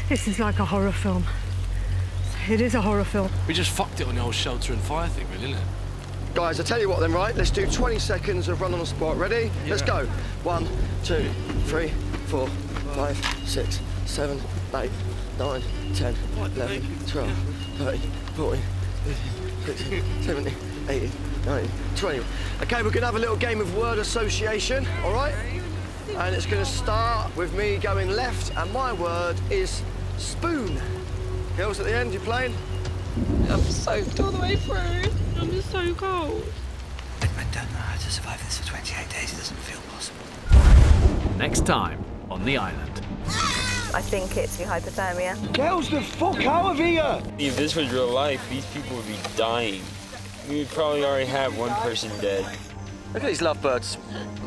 This is like a horror film. It is a horror film. We just fucked it on the old shelter and fire thing, really, isn't it? Guys, I tell you what then, right? Let's do 20 seconds of run on the spot. Ready? Yeah. Let's go. 1, 2, 3, 4, 5, 6, 7, 8, 9, 10, 11, 12, 13, 14, 15, 16, 17, 18, 19, 20. Okay, we're gonna have a little game of word association, all right? And it's gonna start with me going left, and my word is spoon. Girls at the end, you playing? I'm soaked all the way through. I'm just so cold. I don't know how to survive this for 28 days. It doesn't feel possible. Next time on the island. I think it's the hypothermia. Girls, the fuck out of here! If this was real life, these people would be dying. We would probably already have one person dead. Look at these lovebirds.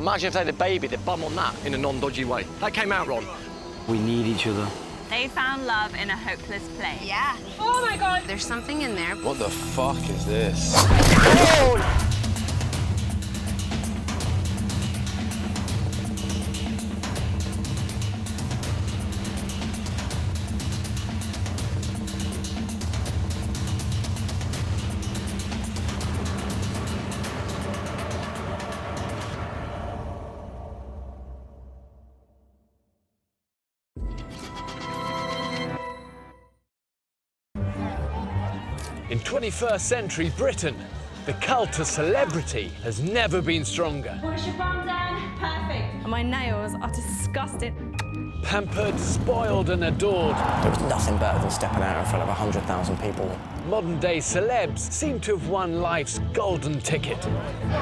Imagine if they had a baby, they'd bum on that in a non-dodgy way. That came out wrong. We need each other. They found love in a hopeless place. Yeah. Oh my God. There's something in there. What the fuck is this? In 21st century Britain, the cult of celebrity has never been stronger. Push your bum down. Perfect. And my nails are disgusting. Pampered, spoiled and adored. There was nothing better than stepping out in front of 100,000 people. Modern-day celebs seem to have won life's golden ticket.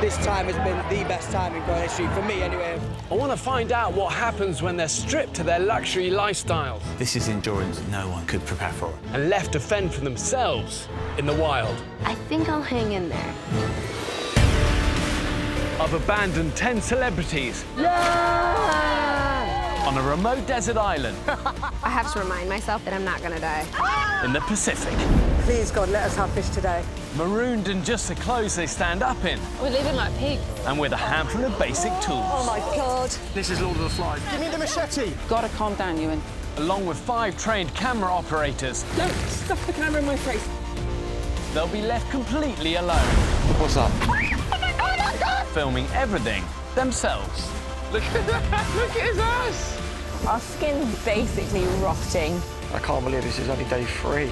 This time has been the best time in Greenwich Street, for me anyway. I want to find out what happens when they're stripped to their luxury lifestyles. This is endurance no one could prepare for. And left to fend for themselves in the wild. I think I'll hang in there. I've abandoned 10 celebrities. On a remote desert island. I have to remind myself that I'm not gonna die. In the Pacific. Please, God, let us have fish today. Marooned in just the clothes they stand up in. We're living like pigs. And with a handful of basic tools. Oh, my God. This is Lord of the Flies. Give me the machete. Gotta calm down, Ewan. Along with 5 trained camera operators. Don't stuff the camera in my face. They'll be left completely alone. What's up? Oh my God! Filming everything themselves. Look at that! Look at his ass! Our skin's basically rotting. I can't believe this is only day 3.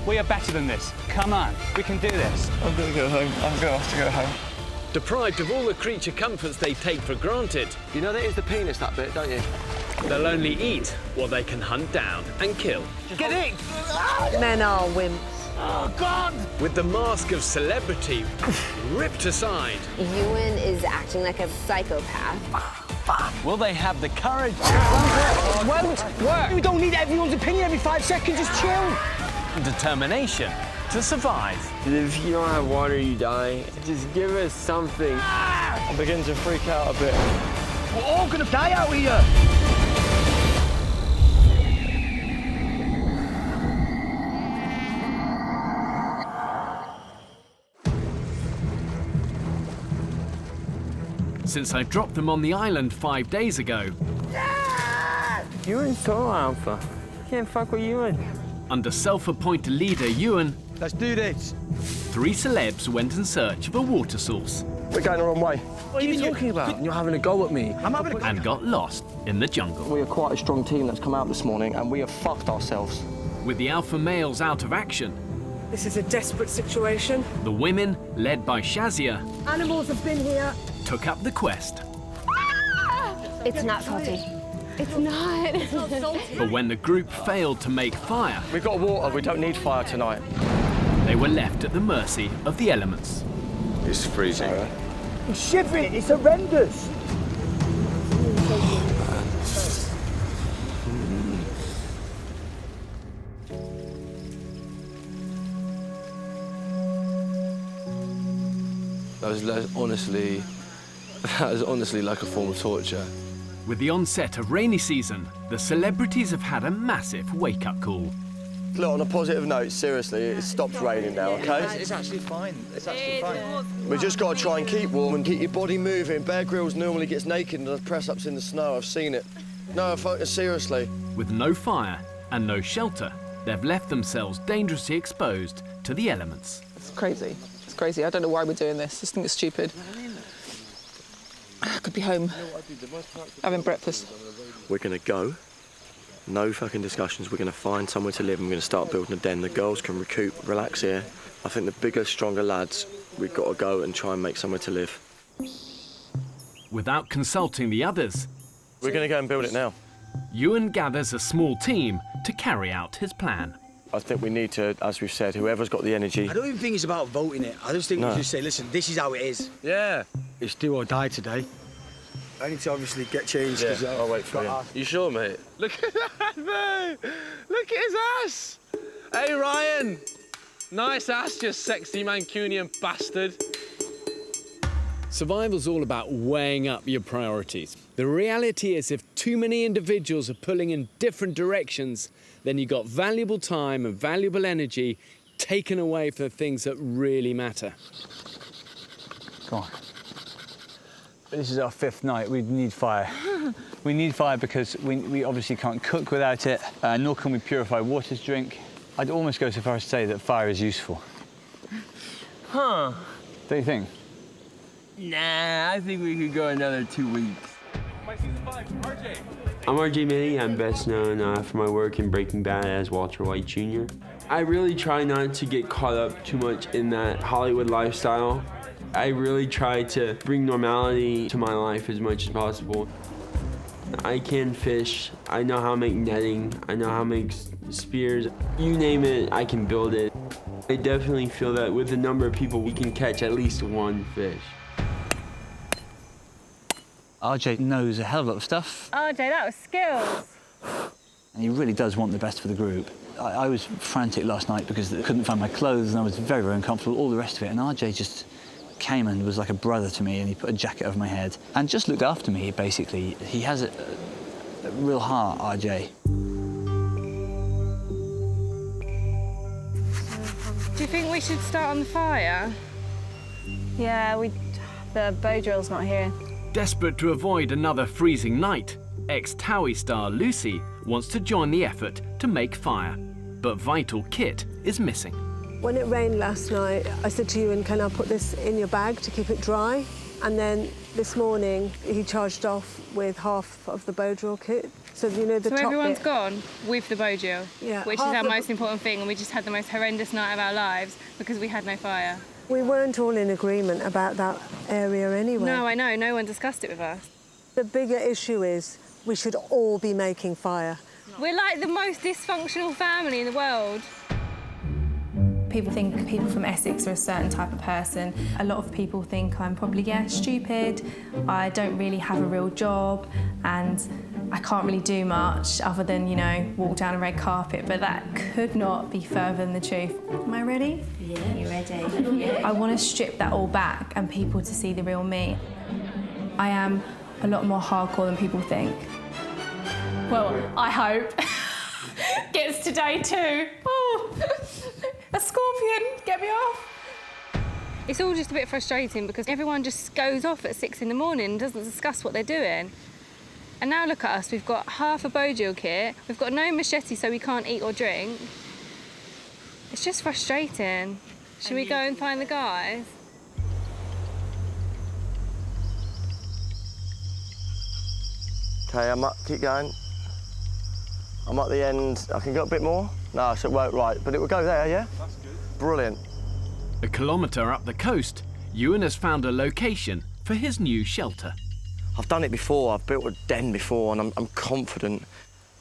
We are better than this. Come on, we can do this. I'm gonna go home. I'm gonna have to go home. Deprived of all the creature comforts they take for granted. You know that is the penis, that bit, don't you? They'll only eat what they can hunt down and kill. Get in! Men are wimps. Oh, God! With the mask of celebrity ripped aside. Ewan is acting like a psychopath. Will they have the courage? It won't work. You don't need everyone's opinion every 5 seconds. Just chill. And determination to survive. If you don't have water, you die. Just give us something. I begin to freak out a bit. We're all gonna die out here. Since I dropped them on the island 5 days ago. Ewan's so alpha. Can't fuck with Ewan. Under self-appointed leader Ewan, Let's do this. 3 celebs went in search of a water source. We're going the wrong way. What are you talking about? You're having a go at me. I'm having a... And got lost in the jungle. We are quite a strong team that's come out this morning, and we have fucked ourselves. With the alpha males out of action, This is a desperate situation. the women, led by Shazia, Animals have been here. took up the quest. It's not salty. It's not. It's not salty. But when the group failed to make fire, We've got water, we don't need fire tonight. they were left at the mercy of the elements. It's freezing. It's shivering. It's horrendous. That is honestly like a form of torture. With the onset of rainy season, the celebrities have had a massive wake-up call. Look, on a positive note, seriously, it stopped raining now, okay? It's actually fine. It's actually fine. We just got to try and keep warm and keep your body moving. Bear Grylls normally gets naked and does press-ups in the snow. I've seen it. No, seriously. With no fire and no shelter, they've left themselves dangerously exposed to the elements. It's crazy. It's crazy. I don't know why we're doing this. I just think it's stupid. I could be home having breakfast. We're going to go. No fucking discussions. We're going to find somewhere to live and we're going to start building a den. The girls can recoup, relax here. I think the bigger, stronger lads, we've got to go and try and make somewhere to live. Without consulting the others, We're going to go and build it now. Ewan gathers a small team to carry out his plan. I think we need to, as we've said, whoever's got the energy. I don't even think it's about voting it. I just think we should say, listen, this is how it is. Yeah. It's do or die today. I need to obviously get changed. Yeah, I'll wait for you. You sure, mate? Look at that, mate. Look at his ass. Hey, Ryan. Nice ass, you sexy Mancunian bastard. Survival's all about weighing up your priorities. The reality is if too many individuals are pulling in different directions, then you've got valuable time and valuable energy taken away for the things that really matter. Go on. This is our 5th night. We need fire. We need fire because we obviously can't cook without it, nor can we purify water to drink. I'd almost go so far as to say that fire is useful. Huh. Don't you think? Nah, I think we could go another 2 weeks. I'm RJ Millie. I'm best known for my work in Breaking Bad as Walter White Jr. I really try not to get caught up too much in that Hollywood lifestyle. I really try to bring normality to my life as much as possible. I can fish, I know how to make netting, I know how to make spears. You name it, I can build it. I definitely feel that with the number of people, we can catch at least one fish. RJ knows a hell of a lot of stuff, RJ, that was skills. and he really does want the best for the group. I was frantic last night because I couldn't find my clothes and I was very, very uncomfortable, all the rest of it, and RJ just came and was like a brother to me, and he put a jacket over my head and just looked after me, basically. He has a real heart, RJ. Do you think we should start on the fire? Yeah, the bow drill's not here. Desperate to avoid another freezing night, ex-Towie star Lucy wants to join the effort to make fire, but vital kit is missing. When it rained last night, I said to Ewan, can I put this in your bag to keep it dry? And then this morning, he charged off with half of the bow drill kit. So, you know, the So top everyone's bit. gone with the bow drill, Yeah, which is half our the- most important thing, and we just had the most horrendous night of our lives because we had no fire. We weren't all in agreement about that area anyway. No, I know, no one discussed it with us. The bigger issue is we should all be making fire. We're like the most dysfunctional family in the world. People think people from Essex are a certain type of person. A lot of people think I'm probably, stupid, I don't really have a real job, and I can't really do much other than, walk down a red carpet, but that could not be further than the truth. Am I ready? Yeah, you're ready. I want to strip that all back and people to see the real me. I am a lot more hardcore than people think. Well, I hope. Gets to day 2. Oh, a scorpion, get me off. It's all just a bit frustrating because everyone just goes off at 6 in the morning and doesn't discuss what they're doing. And now look at us, we've got half a bow drill kit, we've got no machete so we can't eat or drink. It's just frustrating. Should we go and find the guys? Okay, I'm up, keep going. I'm at the end, I can go a bit more? No, so it won't, right, but it will go there, yeah? That's good. Brilliant. A kilometre up the coast, Ewan has found a location for his new shelter. I've done it before, I've built a den before, and I'm confident.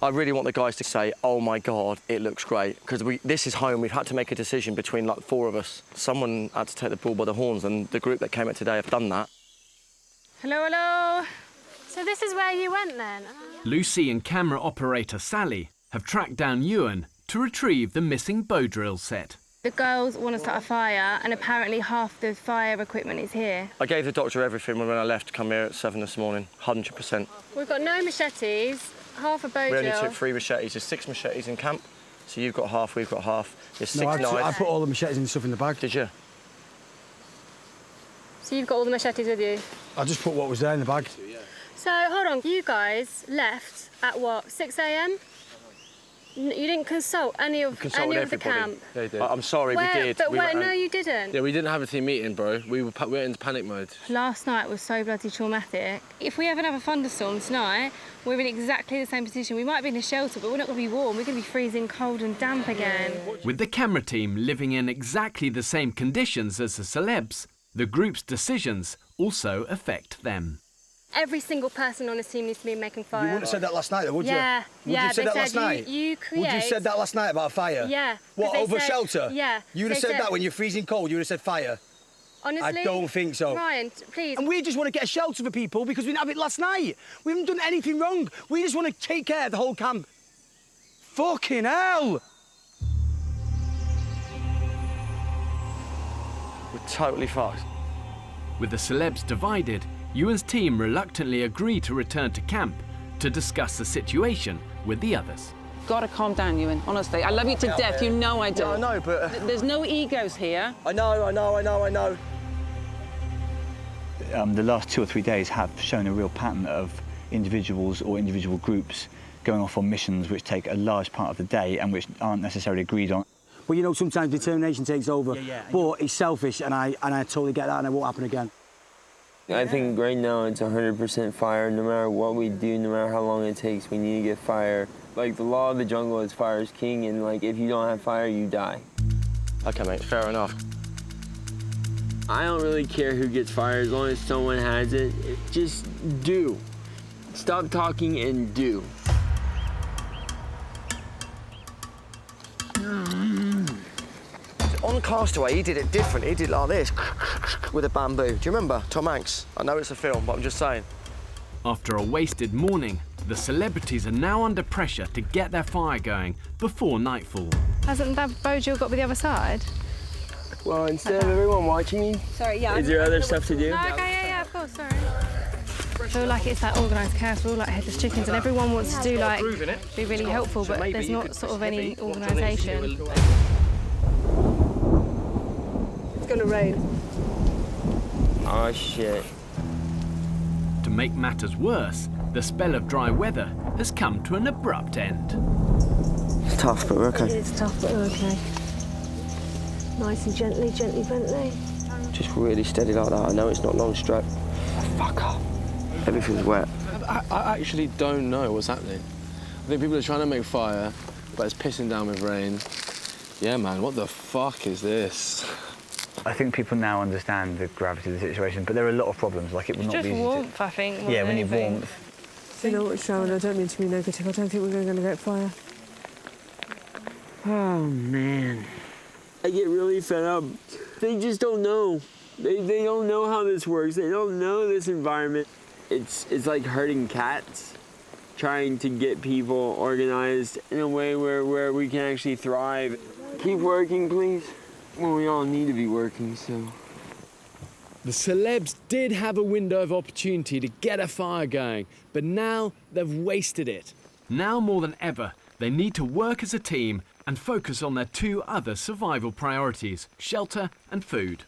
I really want the guys to say, oh my God, it looks great. Because this is home, we've had to make a decision between like 4 of us. Someone had to take the bull by the horns, and the group that came out today have done that. Hello, hello. So this is where you went then? Lucy and camera operator Sally have tracked down Ewan to retrieve the missing bow drill set. The girls want to start a fire, and apparently half the fire equipment is here. I gave the doctor everything when I left to come here at 7 this morning, 100%. We've got no machetes, half a bow We drill. only took 3 machetes, there's 6 machetes in camp. So you've got half, we've got half. There's 6 knives. I put all the machetes and stuff in the bag. Did you? So you've got all the machetes with you? I just put what was there in the bag. So, hold on, you guys left at what, 6 a.m? You didn't consult any of the camp? They did. I'm sorry, Where? we did. But no, you didn't. Yeah, we didn't have a team meeting, bro. We went into panic mode. Last night was so bloody traumatic. If we have another thunderstorm tonight, we're in exactly the same position. We might be in a shelter, but we're not going to be warm. We're going to be freezing cold and damp again. With the camera team living in exactly the same conditions as the celebs, the group's decisions also affect them. Every single person on this team needs to be making fire. You wouldn't have said that last night, though, would you? Yeah, Would you have said that last night? Would you Yeah. What, they over said, shelter? Yeah. You would have they said that when you're freezing cold, you would have said fire? Honestly? I don't think so. Ryan, please. And we just want to get a shelter for people because we didn't have it last night. We haven't done anything wrong. We just want to take care of the whole camp. Fucking hell! We're totally fucked. With the celebs divided, Ewan's team reluctantly agree to return to camp to discuss the situation with the others. Gotta calm down, Ewan, honestly. I love you to death, you know I do. Yeah, I know, but... There's no egos here. I know. The last 2 or 3 days have shown a real pattern of individuals or individual groups going off on missions which take a large part of the day and which aren't necessarily agreed on. Well, you know, sometimes determination takes over, but it's selfish, and I totally get that, and it won't happen again. I think right now it's 100% fire. No matter what we do, no matter how long it takes, we need to get fire. Like, the law of the jungle is fire is king, and like, if you don't have fire, you die. Okay, mate, fair enough. I don't really care who gets fire as long as someone has it. Just do. Stop talking and do. On Castaway, he did it different. He did it like this, with a bamboo. Do you remember Tom Hanks? I know it's a film, but I'm just saying. After a wasted morning, the celebrities are now under pressure to get their fire going before nightfall. Hasn't that Bojo got with the other side? Well, instead of everyone watching me, Sorry, yeah. is there other stuff to do? No, okay, yeah, of course, sorry. I feel like it's like organised chaos, we're all like headless chickens and everyone wants to do like, be really helpful, but there's not sort of any organisation. It's going to rain. Oh, shit. To make matters worse, the spell of dry weather has come to an abrupt end. It's tough, but we're okay. It's tough, but we're okay. Nice and gently, gently. Just really steady like that. I know it's not long stroke. Oh, fuck off. Everything's wet. I actually don't know what's happening. I think people are trying to make fire, but it's pissing down with rain. Yeah, man, what the fuck is this? I think people now understand the gravity of the situation, but there are a lot of problems. Like, it will not be easy. Just warmth, I think. Yeah, we need warmth. You know what, Sharon, I don't mean to be negative. I don't think we're going to get fire. Oh, man. I get really fed up. They just don't know. They don't know how this works. They don't know this environment. It's like herding cats, trying to get people organized in a way where we can actually thrive. Keep working, please. Well, we all need to be working, so. The celebs did have a window of opportunity to get a fire going, but now they've wasted it. Now more than ever, they need to work as a team and focus on their two other survival priorities, shelter and food.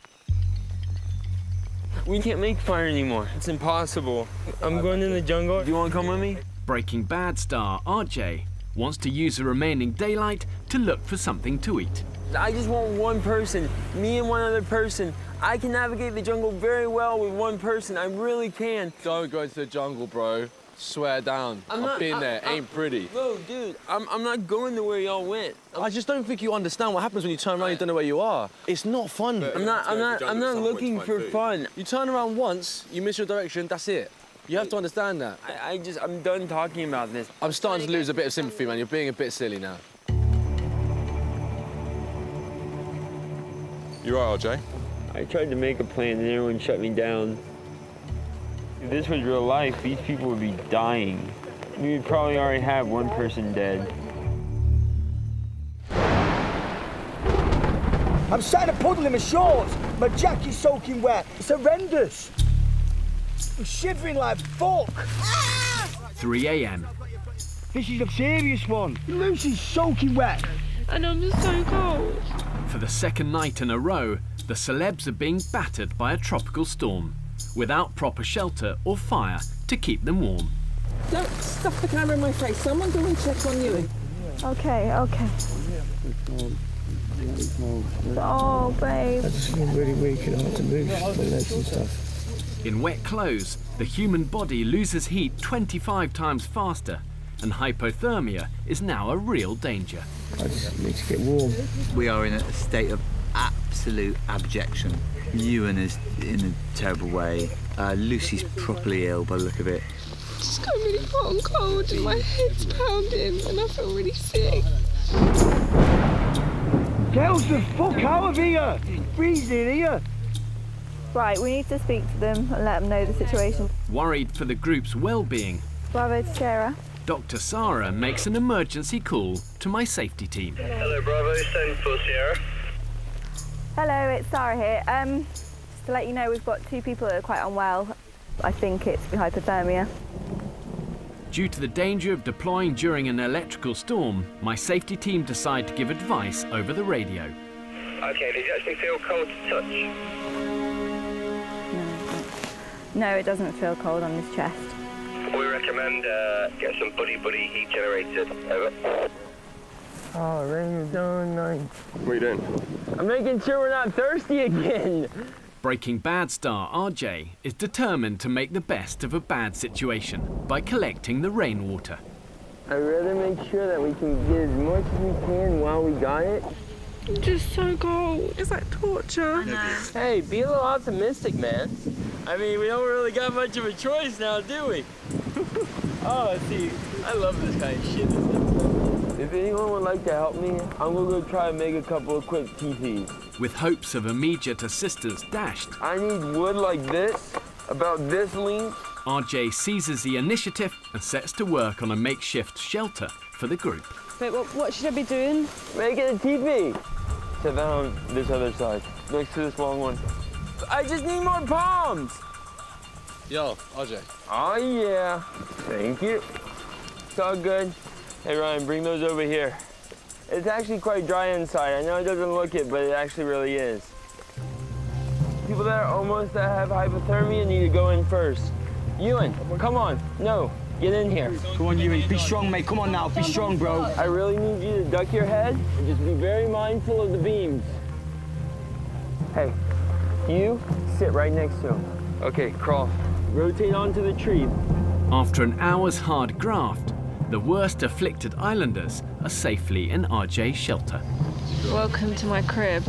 We can't make fire anymore. It's impossible. I'm going in the jungle. Do you want to come with me? Breaking Bad star RJ wants to use the remaining daylight to look for something to eat. I just want one person, me and one other person. I can navigate the jungle very well with one person. I really can. Don't go into the jungle, bro. Swear down. I've been there. Ain't pretty. No, dude, I'm not going to where y'all went. I just don't think you understand what happens when you turn around and you don't know where you are. It's not fun. I'm not looking for fun. You turn around once, you miss your direction, that's it. You have to understand that. I'm done talking about this. I'm starting to lose a bit of sympathy, man. You're being a bit silly now. You all right, RJ? I tried to make a plan and everyone shut me down. If this was real life, these people would be dying. We would probably already have one person dead. I'm sat in a puddle in my shorts. My jacket's soaking wet. It's horrendous. I'm shivering like fuck. 3 a.m. This is a serious one. Lucy's soaking wet. And I'm just so cold. For the second night in a row, the celebs are being battered by a tropical storm, without proper shelter or fire to keep them warm. Don't stuff the camera in my face. Someone go and check on you. Okay. Oh, babe. I just feel really weak and hard to move my legs and stuff. In wet clothes, the human body loses heat 25 times faster, and hypothermia is now a real danger. I just need to get warm. We are in a state of absolute abjection. Ewan is in a terrible way. Lucy's properly ill by the look of it. It's got really hot and cold and my head's pounding and I feel really sick. Get us the fuck out of here! It's freezing here! Right, we need to speak to them and let them know the situation. Worried for the group's well-being, Bravo to Sarah. Dr. Sarah makes an emergency call to my safety team. Hello, Bravo, send for Sierra. Hello, it's Sarah here. Just to let you know, we've got 2 people that are quite unwell. I think it's hypothermia. Due to the danger of deploying during an electrical storm, my safety team decide to give advice over the radio. Okay, did you actually feel cold to touch? No, it doesn't feel cold on his chest. We recommend get some buddy heat generated. Over. Oh, rain is so nice. What are you doing? I'm making sure we're not thirsty again. Breaking Bad star RJ is determined to make the best of a bad situation by collecting the rainwater. I'd rather make sure that we can get as much as we can while we got it. It's just so cold. It's like torture. I know. Hey, be a little optimistic, man. I mean, we don't really got much of a choice now, do we? Oh, see, I love this kind of shit. If anyone would like to help me, I'm gonna go try and make a couple of quick teepees. With hopes of immediate assistance dashed, I need wood like this, about this length. RJ seizes the initiative and sets to work on a makeshift shelter for the group. Wait, what should I be doing? Making a teepee. Set that on this other side, next to this long one. I just need more palms. Yo, RJ. Oh, yeah. Thank you. It's all good. Hey, Ryan, bring those over here. It's actually quite dry inside. I know it doesn't look it, but it actually really is. People that are almost that have hypothermia need to go in first. Ewan, come on. No, get in here. Come on, Ewan. Be strong, mate. Come on now. Be strong, bro. I really need you to duck your head and just be very mindful of the beams. Hey, you sit right next to him. Okay, crawl. Rotate onto the tree. After an hour's hard graft, the worst afflicted islanders are safely in RJ's shelter. Welcome to my crib.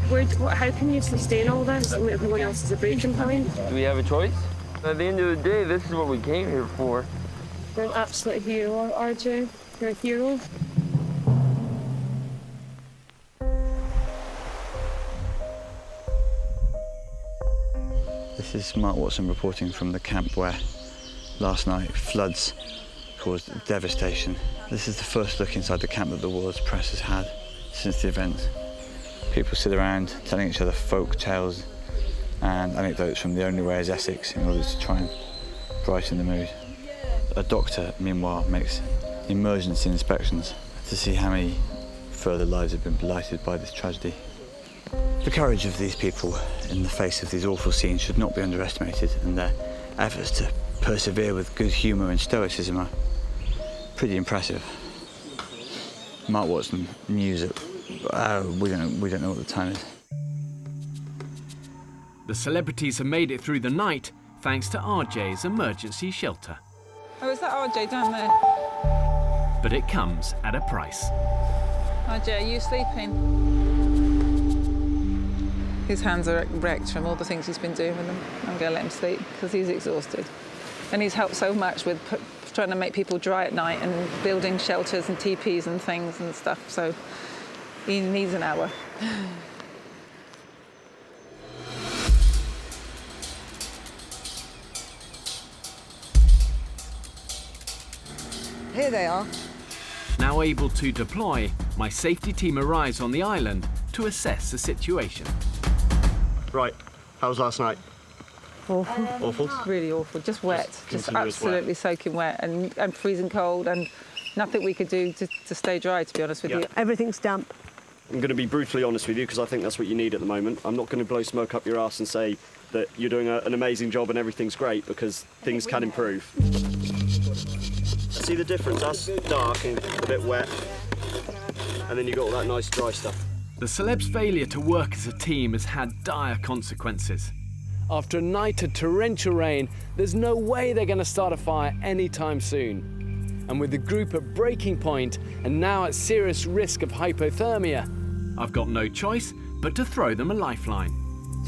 How can you sustain all this and everyone else is a breaking point? Do we have a choice? At the end of the day, this is what we came here for. You're an absolute hero, RJ. You're a hero. This is Mark Watson reporting from the camp where last night floods caused devastation. This is the first look inside the camp that the world's press has had since the event. People sit around telling each other folk tales and anecdotes from the only way is Essex in order to try and brighten the mood. A doctor, meanwhile, makes emergency inspections to see how many further lives have been blighted by this tragedy. The courage of these people in the face of these awful scenes should not be underestimated, and their efforts to persevere with good humour and stoicism are pretty impressive. Mark Watson, news at we don't know what the time is. The celebrities have made it through the night thanks to RJ's emergency shelter. Oh, is that RJ down there? But it comes at a price. RJ, are you sleeping? His hands are wrecked from all the things he's been doing with them. I'm going to let him sleep because he's exhausted. And he's helped so much with trying to make people dry at night and building shelters and teepees and things and stuff. So he needs an hour. Here they are. Now able to deploy, my safety team arrives on the island to assess the situation. Right, how was last night? Awful. Awful? Really awful, just wet, just absolutely wet. soaking wet and freezing cold, and nothing we could do to stay dry, to be honest with you. Everything's damp. I'm going to be brutally honest with you because I think that's what you need at the moment. I'm not going to blow smoke up your ass and say that you're doing an amazing job and everything's great, because things can improve. See the difference? That's dark and a bit wet, and then you've got all that nice dry stuff. The celebs' failure to work as a team has had dire consequences. After a night of torrential rain, there's no way they're going to start a fire anytime soon. And with the group at breaking point and now at serious risk of hypothermia, I've got no choice but to throw them a lifeline.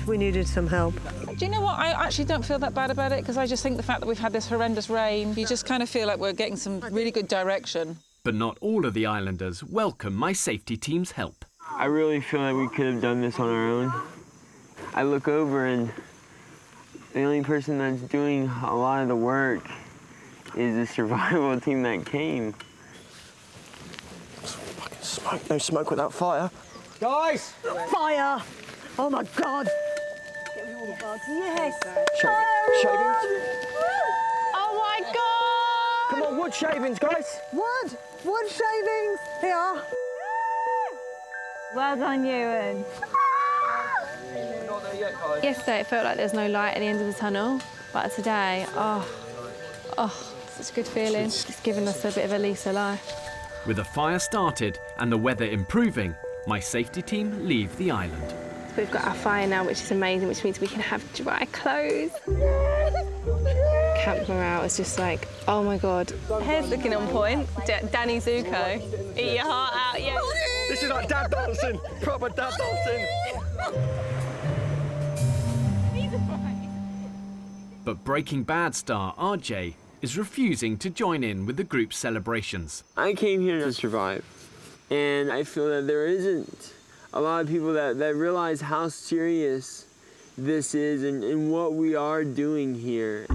We needed some help. Do you know what? I actually don't feel that bad about it, because I just think the fact that we've had this horrendous rain, you just kind of feel like we're getting some really good direction. But not all of the islanders welcome my safety team's help. I really feel like we could have done this on our own. I look over and the only person that's doing a lot of the work is the survival team that came. Fucking smoke. No smoke without fire. Guys! Fire! Oh my God! Yes! Shavings? Oh my God! Come on, wood shavings, guys! Wood! Wood shavings! Here! Well done, Ewan. Not there yet, guys. Yesterday it felt like there's no light at the end of the tunnel, but today, such a good feeling. It's given us a bit of a lease of life. With the fire started and the weather improving, my safety team leave the island. We've got our fire now, which is amazing, which means we can have dry clothes. camp morale is just like, oh my God. Hair's looking on point. Danny Zuko. Eat your heart out, yeah. This is like dad dancing, proper dad dancing. But Breaking Bad star RJ is refusing to join in with the group's celebrations. I came here to survive, and I feel that there isn't a lot of people that realize how serious this is and what we are doing here.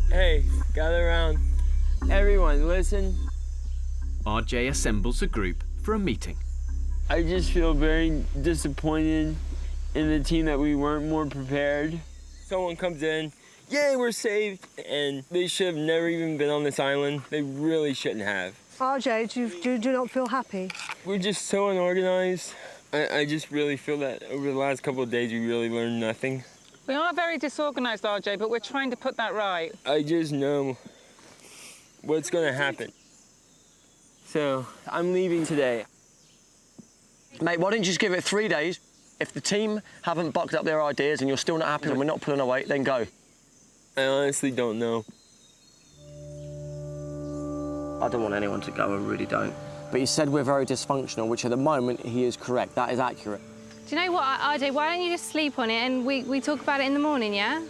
Hey, gather around. Everyone, listen. RJ assembles a group for a meeting. I just feel very disappointed in the team that we weren't more prepared. Someone comes in, yay, we're saved, and they should have never even been on this island. They really shouldn't have. RJ, do you not feel happy? We're just so unorganized. I just really feel that over the last couple of days we really learned nothing. We are very disorganised, RJ, but we're trying to put that right. I just know what's going to happen. So, I'm leaving today. Mate, why don't you just give it 3 days? If the team haven't bucked up their ideas and you're still not happy and we're not pulling our weight, then go. I honestly don't know. I don't want anyone to go, I really don't. But he said we're very dysfunctional, which at the moment he is correct. That is accurate. Do you know what, RJ, why don't you just sleep on it and we talk about it in the morning, yeah?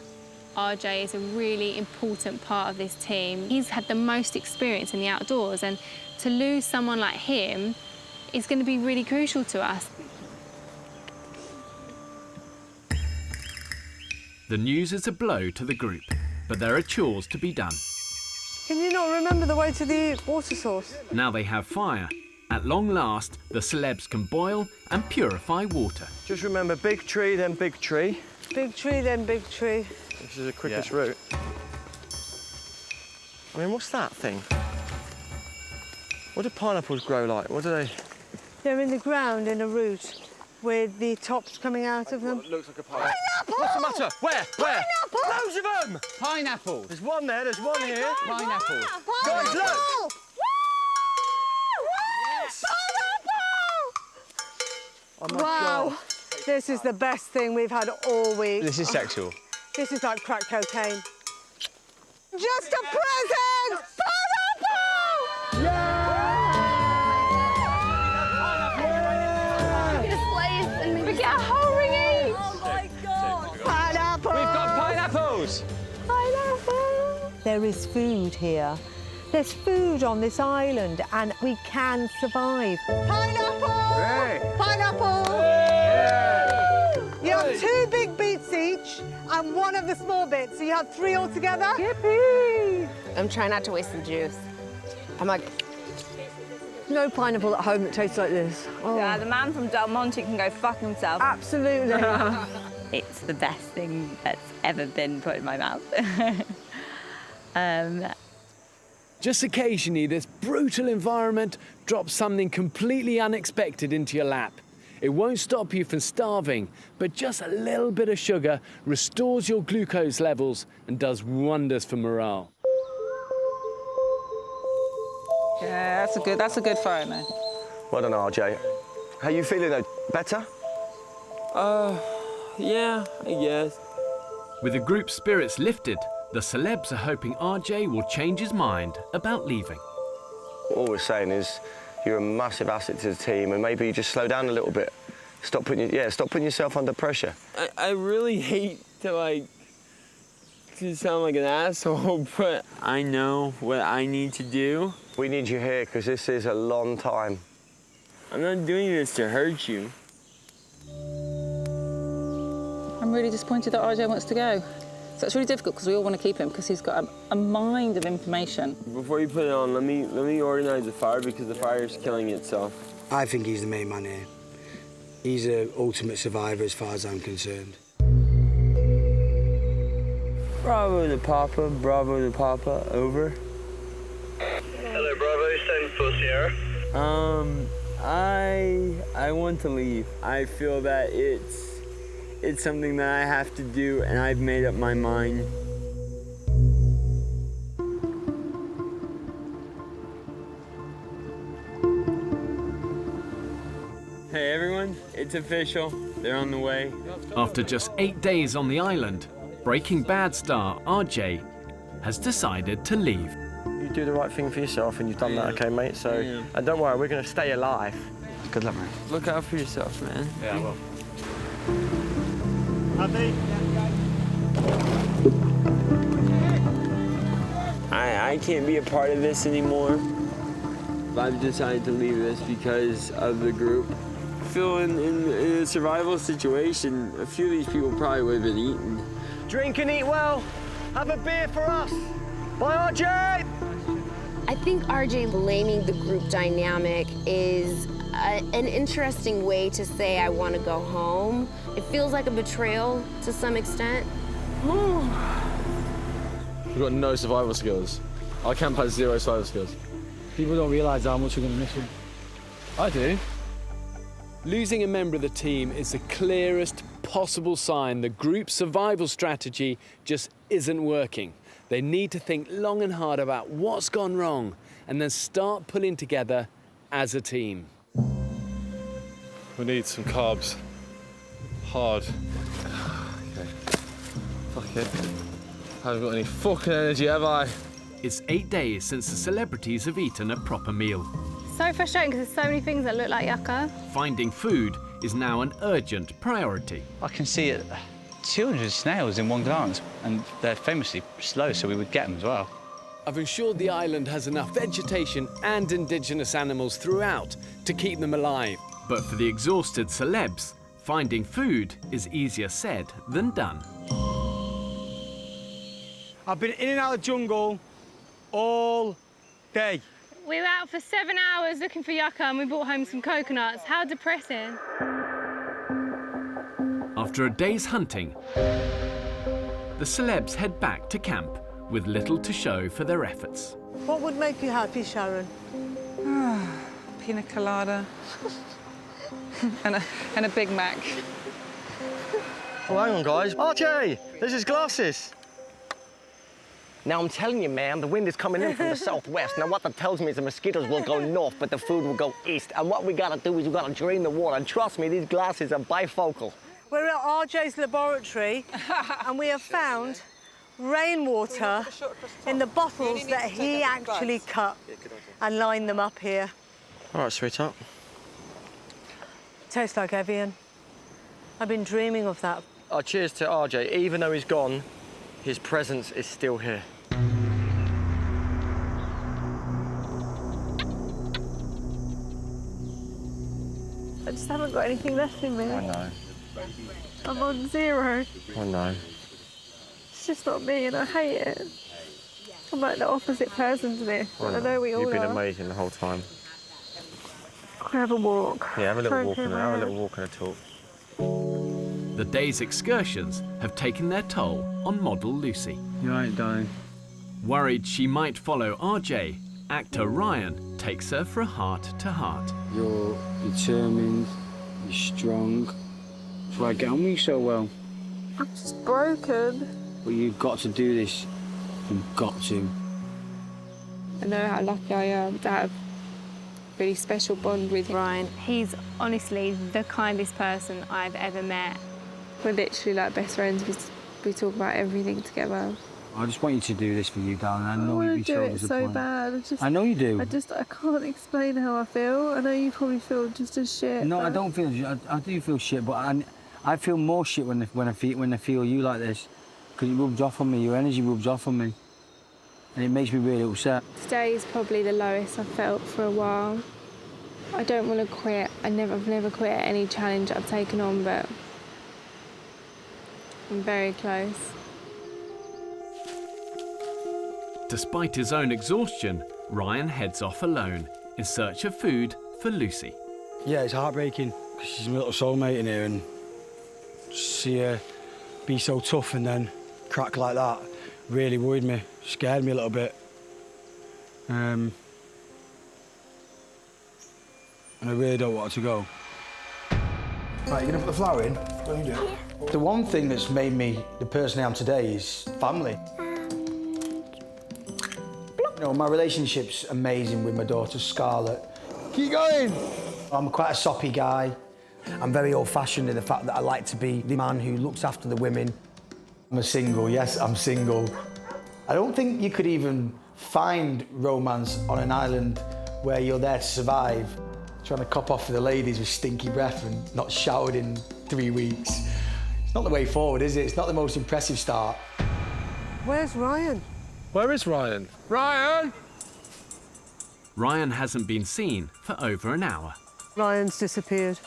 RJ is a really important part of this team. He's had the most experience in the outdoors, and to lose someone like him is going to be really crucial to us. The news is a blow to the group, but there are chores to be done. Can you not remember the way to the water source? Now they have fire. At long last, the celebs can boil and purify water. Just remember, big tree, then big tree. Big tree, then big tree. This is the quickest route. I mean, what's that thing? What do pineapples grow like? What do they... They're in the ground in a root with the tops coming out of them. It looks like a pineapple. What's the matter? Where? Pineapple! Loads of them! Pineapple. There's one there, there's one here. Pineapple. Guys, look! Oh my God. This is the best thing we've had all week. This is sexual. This is like crack cocaine. Just a present! Pineapple! We get a whole ring each! Oh my God! Pineapple! We've got pineapples! Pineapple! There is food here. There's food on this island and we can survive. Pineapple! Hey. Pineapple! Yeah. You have 2 big beets each and 1 of the small bits, so you have 3 altogether. Yippee! I'm trying not to waste the juice. I'm like, no pineapple at home that tastes like this. Oh. Yeah, the man from Del Monte can go fuck himself. Absolutely. It's the best thing that's ever been put in my mouth. Just occasionally, this brutal environment drops something completely unexpected into your lap. It won't stop you from starving, but just a little bit of sugar restores your glucose levels and does wonders for morale. Yeah, that's a good photo, man. Well done, RJ. How you feeling, though? Better? Yeah, I guess. With the group's spirits lifted, the celebs are hoping RJ will change his mind about leaving. All we're saying is you're a massive asset to the team, and maybe you just slow down a little bit. Stop putting yourself under pressure. I really hate to sound like an asshole, but I know what I need to do. We need you here because this is a long time. I'm not doing this to hurt you. I'm really disappointed that RJ wants to go. So it's really difficult because we all want to keep him because he's got a mind of information. Before you put it on, let me organize the fire because the fire is killing itself. I think he's the main man here. He's the ultimate survivor as far as I'm concerned. Bravo to Papa, over. Hello, Bravo, send for Sierra. I want to leave. I feel that it's something that I have to do, and I've made up my mind. Hey everyone, it's official. They're on the way. After just 8 days on the island, Breaking Bad star RJ has decided to leave. You do the right thing for yourself and you've done that, okay, mate? So, and don't worry, we're going to stay alive. Good luck, man. Look out for yourself, man. Yeah, I will. Happy? I can't be a part of this anymore. I've decided to leave this because of the group. I feel in a survival situation, a few of these people probably would have been eaten. Drink and eat well. Have a beer for us. Bye, RJ! I think RJ blaming the group dynamic is an interesting way to say I want to go home. It feels like a betrayal to some extent. We've got no survival skills. Our camp has 0 survival skills. People don't realise how much we're going to miss him. I do. Losing a member of the team is the clearest possible sign the group's survival strategy just isn't working. They need to think long and hard about what's gone wrong and then start pulling together as a team. We need some carbs. Hard. Okay. Fuck it. I haven't got any fucking energy, have I? It's 8 days since the celebrities have eaten a proper meal. So frustrating because there's so many things that look like yucca. Finding food is now an urgent priority. I can see it, 200 snails in one glance, and they're famously slow, so we would get them as well. I've ensured the island has enough vegetation and indigenous animals throughout to keep them alive. But for the exhausted celebs, finding food is easier said than done. I've been in and out of the jungle all day. We were out for 7 hours looking for yucca and we brought home some coconuts. How depressing. After a day's hunting, the celebs head back to camp with little to show for their efforts. What would make you happy, Sharon? Pina colada. and a Big Mac. Oh, hang on, guys. RJ, there's his glasses. Now, I'm telling you, man, the wind is coming in from the southwest. Now, what that tells me is the mosquitoes will go north, but the food will go east. And what we gotta do is we gotta drain the water. And trust me, these glasses are bifocal. We're at RJ's laboratory and we have found rainwater in the bottles that he actually cut and lined them up here. All right, sweetheart. Tastes like Evian. I've been dreaming of that. Oh, cheers to RJ. Even though he's gone, his presence is still here. I just haven't got anything left in me. I know. I'm on 0. I know. It's just not me and I hate it. I'm like the opposite person to this. I know we all You've been are. amazing the whole time. Can I have a walk? Yeah, have a little Try and walk clear and my have a head. little walk and a talk. The day's excursions have taken their toll on model Lucy. You all right, darling? Worried she might follow RJ, actor Ryan takes her for a heart-to-heart. You're determined, you're strong. That's why I get on with you so well. I'm just broken. But you've got to do this. You've got to. I know how lucky I am to have a really special bond with Ryan. He's honestly the kindest person I've ever met. We're literally like best friends. We talk about everything together. I just want you to do this for you, darling. I know I you'd want be to do so it so disappointed. bad. I know you do. I can't explain how I feel. I know you probably feel just as shit. No, I but- don't feel. I do feel shit, but I feel more shit when I feel you like this, because it rubs off on me. Your energy rubs off on me, and it makes me really upset. Today is probably the lowest I've felt for a while. I don't want to quit. I've never quit at any challenge I've taken on, but I'm very close. Despite his own exhaustion, Ryan heads off alone in search of food for Lucy. Yeah, it's heartbreaking, because she's my little soulmate in here, and to see her be so tough and then crack like that really worried me, scared me a little bit. And I really don't want her to go. Right, you're gonna put the flour in? What are you doing? Yeah. The one thing that's made me the person I am today is family. You know, my relationship's amazing with my daughter Scarlett. Keep going! I'm quite a soppy guy. I'm very old-fashioned in the fact that I like to be the man who looks after the women. I'm a single, yes, I'm single. I don't think you could even find romance on an island where you're there to survive, trying to cop off with the ladies with stinky breath and not showered in 3 weeks. It's not the way forward, is it? It's not the most impressive start. Where's Ryan? Where is Ryan? Ryan! Ryan hasn't been seen for over an hour. Ryan's disappeared.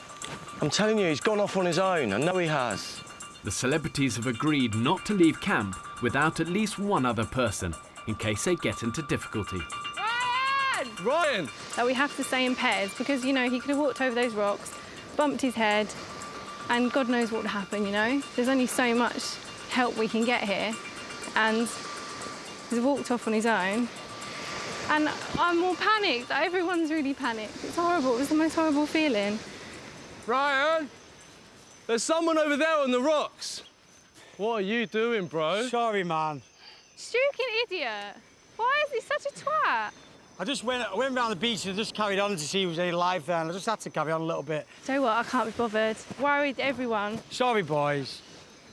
I'm telling you, he's gone off on his own. I know he has. The celebrities have agreed not to leave camp without at least one other person in case they get into difficulty. Ryan! That we have to stay in pairs because, you know, he could have walked over those rocks, bumped his head, and God knows what would happen, you know? There's only so much help we can get here, and he's walked off on his own. And I'm more panicked. Everyone's really panicked. It's horrible. It was the most horrible feeling. Ryan! There's someone over there on the rocks. What are you doing, bro? Sorry, man. Stupid idiot. Why is he such a twat? I went around the beach and just carried on to see if there was any life there, and I just had to carry on a little bit. Do you know what? I can't be bothered. Worried everyone. Sorry, boys.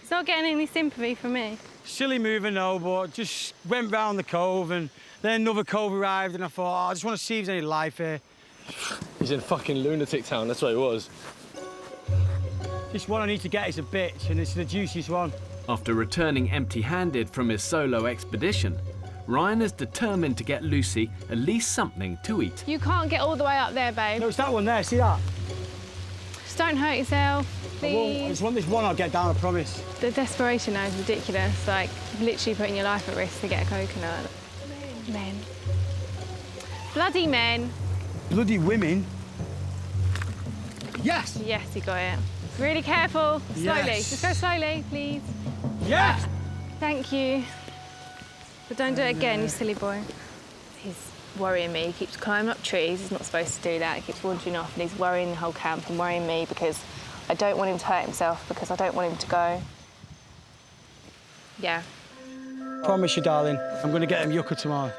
He's not getting any sympathy from me. Silly move, I know, but just went round the cove and then another cove arrived and I thought, oh, I just want to see if there's any life here. He's in fucking lunatic town, that's what he was. This one I need to get is a bitch, and it's the juiciest one. After returning empty-handed from his solo expedition, Ryan is determined to get Lucy at least something to eat. You can't get all the way up there, babe. No, it's that one there, see that? Just don't hurt yourself, please. I just want this one I'll get down, I promise. The desperation now is ridiculous. Like, literally putting your life at risk to get a coconut. Men. Bloody men. Bloody women. Yes! Yes, you got it. Really careful. Slowly. Yes. Just go slowly, please. Yes! Thank you. But don't do it again, you silly boy. He's worrying me. He keeps climbing up trees. He's not supposed to do that. He keeps wandering off, and he's worrying the whole camp and worrying me because I don't want him to hurt himself, because I don't want him to go. Yeah. Promise you, darling. I'm going to get him yucca tomorrow.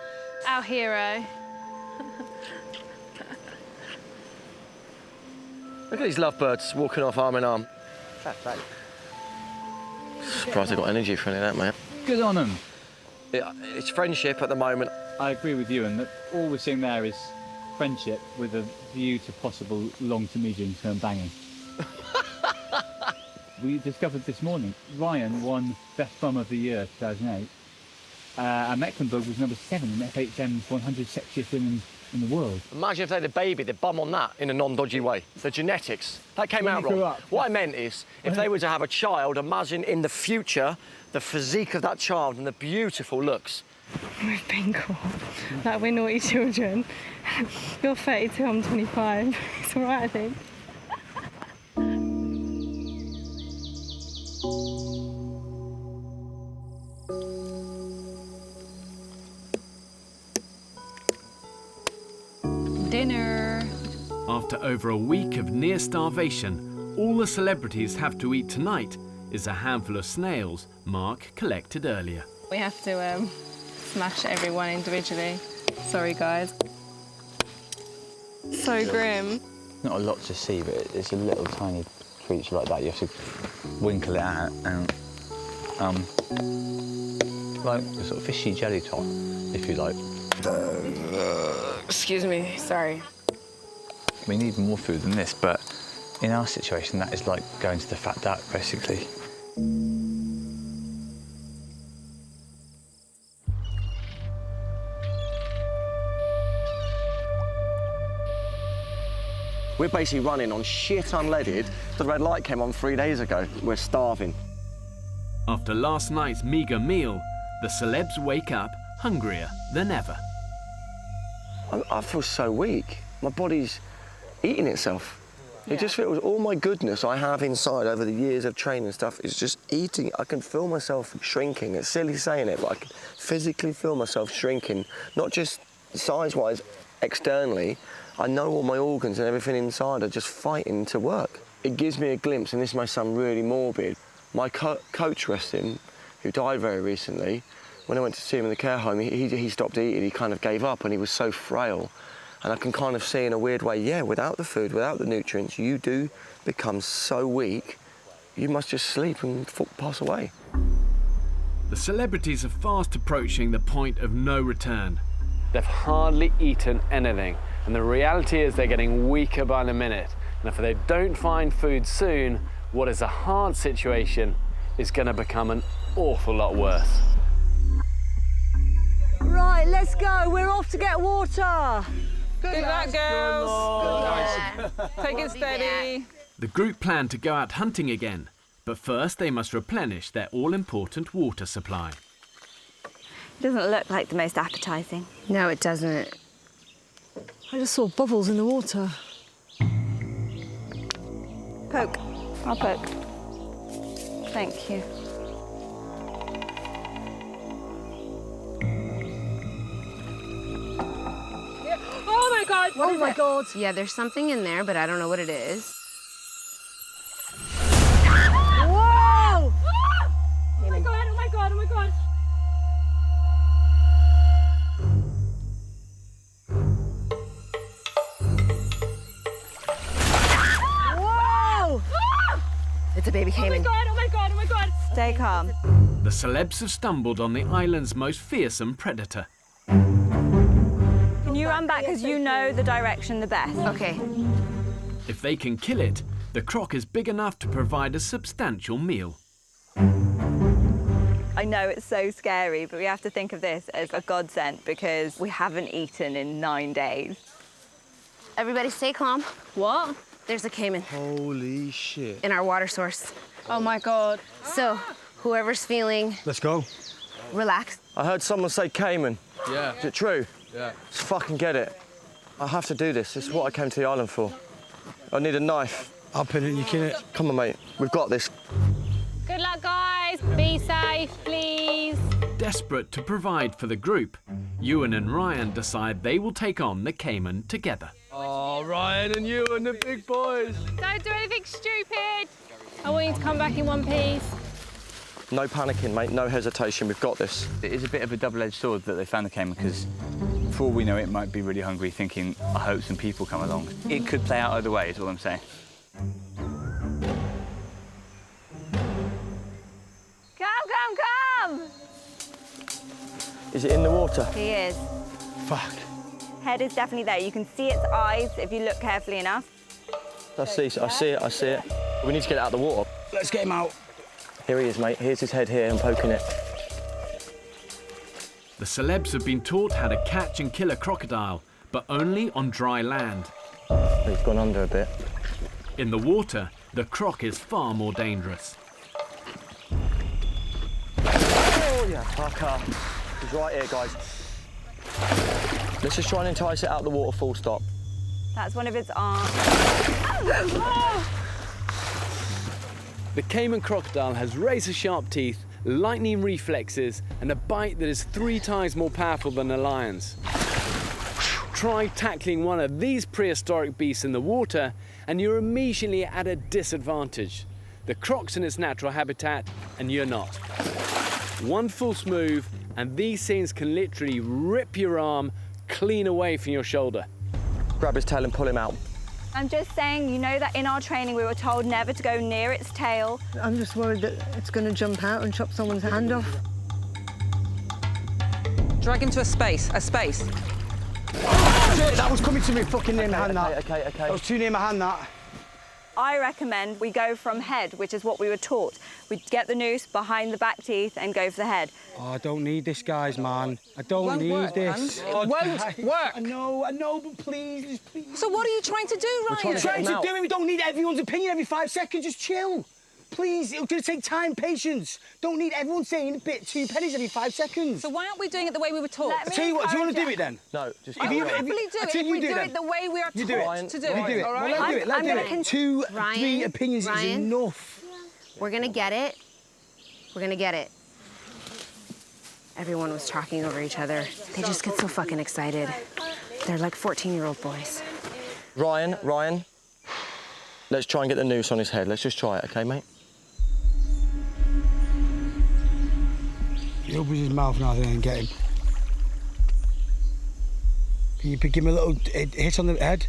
Our hero. Look at these lovebirds walking off arm in arm. Surprised they got energy for any of that, man. Good on them. It's friendship at the moment. I agree with you, and that all we're seeing there is friendship with a view to possible long to medium term banging. We discovered this morning Ryan won Best Bum of the Year 2008. And Mecklenburg was number 7 in FHM's 100 Sexiest Women in the World. Imagine if they had a baby, they'd bum on that in a non-dodgy way. The genetics, that came out wrong. What I meant is, if they were to have a child, imagine in the future, the physique of that child and the beautiful looks. We've been caught. Like, we're naughty children. You're 32, I'm 25. It's all right, I think. Dinner. After over a week of near starvation, all the celebrities have to eat tonight is a handful of snails Mark collected earlier. We have to smash everyone individually. Sorry, guys. So grim. Not a lot to see, but it's a little tiny creature like that. You have to winkle it out and, like a sort of fishy jelly tot, if you like. Excuse me, sorry. We need more food than this, but in our situation, that is like going to the fat duck, basically. We're basically running on shit unleaded. The red light came on 3 days ago. We're starving. After last night's meagre meal, the celebs wake up hungrier than ever. I feel so weak. My body's eating itself. It just feels all my goodness I have inside over the years of training and stuff is just eating. I can feel myself shrinking. It's silly saying it, but I can physically feel myself shrinking, not just size-wise, externally. I know all my organs and everything inside are just fighting to work. It gives me a glimpse, and this may sound really morbid. My coach wrestling, who died very recently, when I went to see him in the care home, he stopped eating, he kind of gave up, and he was so frail. And I can kind of see in a weird way, yeah, without the food, without the nutrients, you do become so weak, you must just sleep and pass away. The celebrities are fast approaching the point of no return. They've hardly eaten anything, and the reality is they're getting weaker by the minute. And if they don't find food soon, what is a hard situation is going to become an awful lot worse. Right, let's go. We're off to get water. Good luck, girls. Take it steady. The group plan to go out hunting again, but first they must replenish their all-important water supply. It doesn't look like the most appetising. No, it doesn't. I just saw bubbles in the water. Poke. I'll poke. Thank you. Oh my God! What is my it? God! Yeah, there's something in there, but I don't know what it is. Whoa! Oh my God! Oh my God! Oh my God! Whoa! It's a baby caiman. Oh my God! Oh my God! Oh my God! Stay calm. The celebs have stumbled on the island's most fearsome predator. Can you run back because you know the direction the best? Okay. If they can kill it, the croc is big enough to provide a substantial meal. I know it's so scary, but we have to think of this as a godsend because we haven't eaten in 9 days. Everybody stay calm. What? There's a caiman Holy shit. in our water source. Oh my God. So, whoever's feeling Let's go. relaxed. I heard someone say caiman. Yeah. Is it true? Yeah. Let's fucking get it. I have to do this. This is what I came to the island for. I need a knife. I'll pin it in your kinnet. Come on, mate. We've got this. Good luck, guys. Be safe, please. Desperate to provide for the group, Ewan and Ryan decide they will take on the caiman together. Oh, Ryan and you and the big boys. Don't do anything stupid. I want you to come back in one piece. No panicking, mate. No hesitation. We've got this. It is a bit of a double-edged sword that they found the caiman, because for all we know, it might be really hungry, thinking, I hope some people come along. It could play out either way, is all I'm saying. Come! Is it in the water? He is. Fuck. Head is definitely there. You can see its eyes if you look carefully enough. I see it. We need to get it out of the water. Let's get him out. Here he is, mate. Here's his head here. I'm poking it. The celebs have been taught how to catch and kill a crocodile, but only on dry land. He's gone under a bit. In the water, the croc is far more dangerous. Oh, yeah, fucker. He's right here, guys. Let's just try and entice it out of the water, full stop. That's one of its arms. The caiman crocodile has razor-sharp teeth, lightning reflexes, and a bite that is 3 times more powerful than a lion's. Try tackling one of these prehistoric beasts in the water, and you're immediately at a disadvantage. The croc's in its natural habitat, and you're not. One false move, and these things can literally rip your arm clean away from your shoulder. Grab his tail and pull him out. I'm just saying, you know that in our training we were told never to go near its tail. I'm just worried that it's going to jump out and chop someone's hand off. Drag him to a space. Shit, that was coming to me fucking near my hand, that. Okay. That was too near my hand, that. I recommend we go from head, which is what we were taught. We get the noose behind the back teeth and go for the head. Oh, I don't need this, guys, man. I don't need work, this. man. It won't work. I know, but please. So what are you trying to do, Ryan? I'm trying to do it. We don't need everyone's opinion every 5 seconds. Just chill. Please, it's going to take time, patience. Don't need everyone saying a bit 2 pennies every 5 seconds. So why aren't we doing it the way we were taught? I tell you what, do you want to do it then? No, just I will happily do it if we do it the way we are taught to do it. You do it. All right? Well, let's do it. 2, 3 opinions is enough. We're gonna get it. We're gonna get it. Everyone was talking over each other. They just get so fucking excited. They're like 14-year-old boys. Ryan. Let's try and get the noose on his head. Let's just try it, okay, mate? He opens his mouth now and get him. Can you give him a little hit on the head?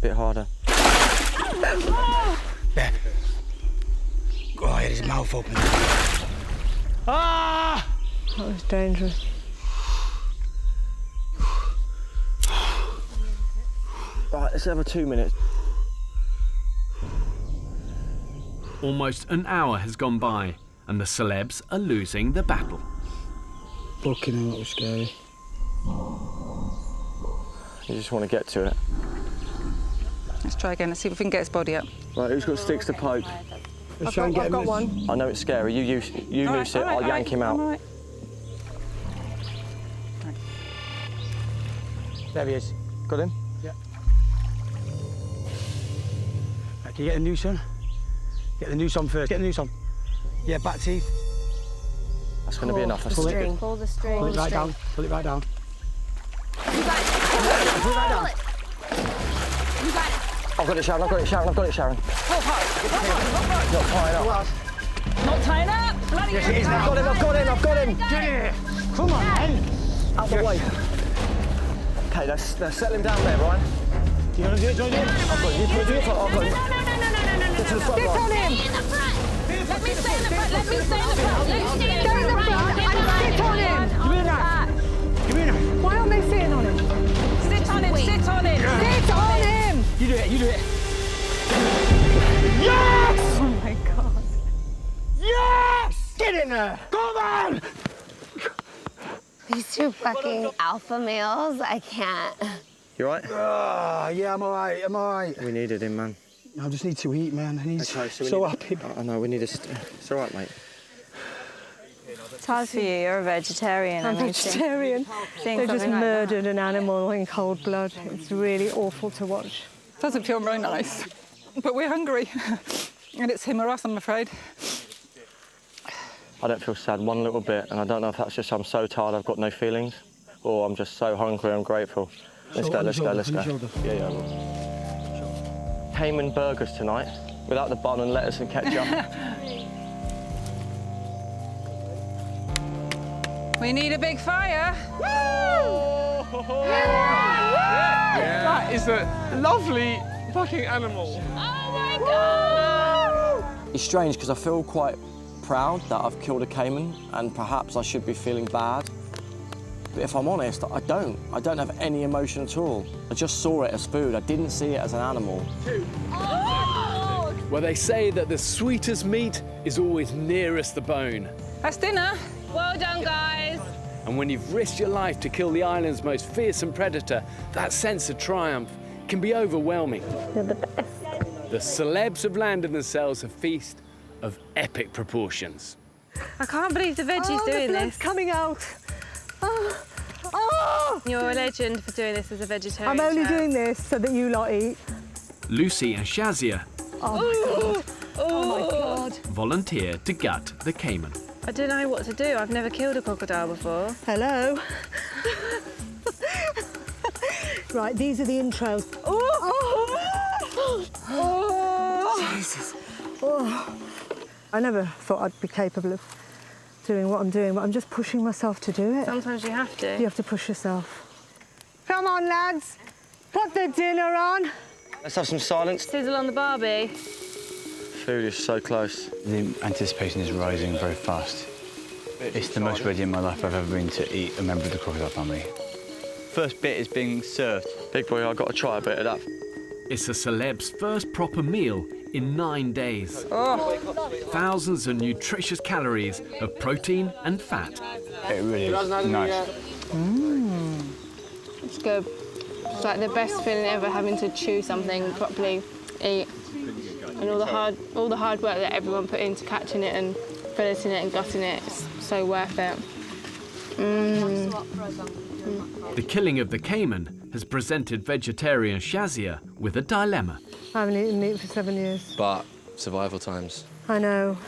Bit harder. There. Oh, he had his mouth open. Ah! That was dangerous. Right, let's have a 2 minutes. Almost an hour has gone by, and the celebs are losing the battle. Fucking hell, that was scary. You just want to get to it. Let's try again. Let's see if we can get his body up. Right, who's got sticks to poke? I've got one. I know it's scary. You noose it. I'll yank him out. All right. There he is. Got him? Yeah. Right, can you get the noose on? Get the noose on first. Get the noose on. Yeah, back teeth. That's going to be enough. That's Pull good. Pull the string. Pull it right down. Pull it right down. You got it. Pull it right down. You got it. I've got it, Sharon. I've got it, Sharon. I've got it, Sharon. Not tying up. Not tying up. Bloody Yes, it is. I've got him. I've got him. I've got him. Get here. Come on, then. Out the way. Okay, let's settle him down there, Ryan. Do you want to do it? Do you want to do it? I've got him. You do it for I've got him. Get to the front, Sit on Ryan. him. Let me stay in the front. Let me stay in the front. Stay in the front and sit on him. Give me that. Give me that. Why aren't they sitting on him? Sit on him. Sit on him. Sit on him! You do it. You do it. Yes! Oh my God. Yes! Get in there. Come on. These two fucking alpha males, I can't. You right? Yeah, I'm all right. I'm all right. We needed him, man. I just need to eat, man. He's Okay, so happy. I know, we need a... It's all right, mate. It's hard for you. You're a vegetarian. I'm I mean, vegetarian. seeing They just something like that. murdered an animal in cold blood. It's really awful to watch. Doesn't feel very nice. But we're hungry. And it's him or us, I'm afraid. I don't feel sad one little bit, and I don't know if that's just I'm so tired I've got no feelings, or I'm just so hungry I'm grateful. Let's go, let's go, let's go. Yeah, I will. Cayman burgers tonight, without the bun and lettuce and ketchup. We need a big fire. That is a lovely fucking animal. Oh my God! It's strange because I feel quite proud that I've killed a cayman, and perhaps I should be feeling bad. But if I'm honest, I don't have any emotion at all. I just saw it as food. I didn't see it as an animal. Well, they say that the sweetest meat is always nearest the bone. That's dinner. Well done, guys. And when you've risked your life to kill the island's most fearsome predator, that sense of triumph can be overwhelming. You're the best. The celebs have landed themselves a feast of epic proportions. I can't believe the veggie's doing the blood's this. coming out. Oh. Oh. You're a legend for doing this as a vegetarian. I'm only chef. doing this so that you lot eat. Lucy and Shazia Oh my God. Oh my God. volunteer to gut the cayman. I don't know what to do. I've never killed a crocodile before. Hello. Right, these are the intros. Oh. Jesus. Oh. I never thought I'd be capable of doing what I'm doing, but I'm just pushing myself to do it. Sometimes you have to. You have to push yourself. Come on, lads. Put the dinner on. Let's have some silence. Sizzle on the barbie. Food is so close. The anticipation is rising very fast. It's the most ready in my life I've ever been to eat a member of the crocodile family. First bit is being served. Big boy, I've got to try a bit of that. It's a celeb's first proper meal in 9 days. Thousands of nutritious calories of protein and fat. It really is nice. It's good. It's like the best feeling ever, having to chew something properly, eat, and all the hard work that everyone put into catching it and filleting it and gutting it. It's so worth it. The killing of the cayman has presented vegetarian Shazia with a dilemma. I haven't eaten meat for 7 years. But survival times. I know.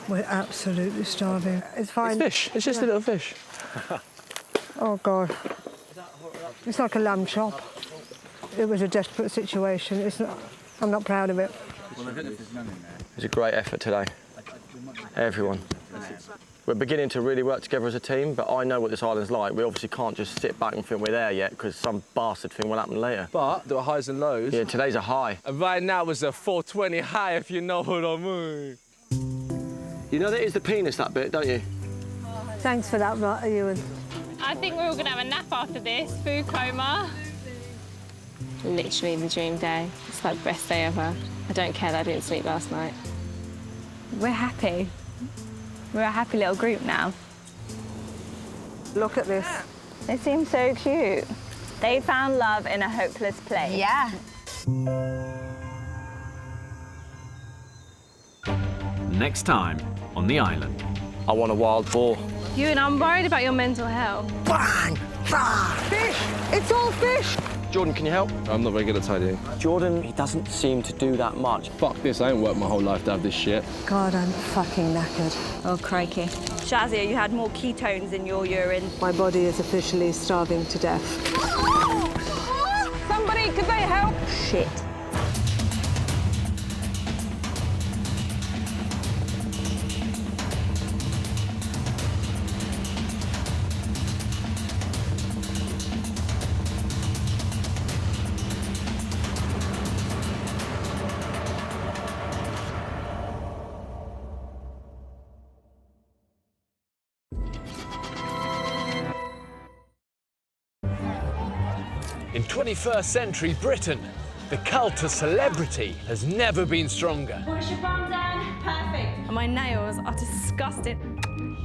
We're absolutely starving. It's fine. It's fish. It's just a little fish. Oh, God. It's like a lamb chop. It was a desperate situation. It's not, I'm not proud of it. It was a great effort today. Everyone. We're beginning to really work together as a team, but I know what this island's like. We obviously can't just sit back and think we're there yet, because some bastard thing will happen later. But there were highs and lows. Yeah, today's a high. And right now it's a 420 high, if you know what I mean. You know that is the penis, that bit, don't you? Thanks for that, Ewan. I think we're all going to have a nap after this. Food coma. Literally the dream day. It's like the best day ever. I don't care that I didn't sleep last night. We're happy. We're a happy little group now. Look at this. They seem so cute. They found love in a hopeless place. Yeah. Next time on the island. I want a wild boar. Ewan, I'm worried about your mental health. Bang! Fish! It's all fish! Jordan, can you help? I'm not very good at tidying. Jordan, he doesn't seem to do that much. Fuck this, I ain't worked my whole life to have this shit. God, I'm fucking knackered. Oh, crikey. Shazia, you had more ketones in your urine. My body is officially starving to death. Somebody, could they help? Shit. In 21st century Britain, the cult of celebrity has never been stronger. Push your bum down. Perfect. And my nails are disgusting.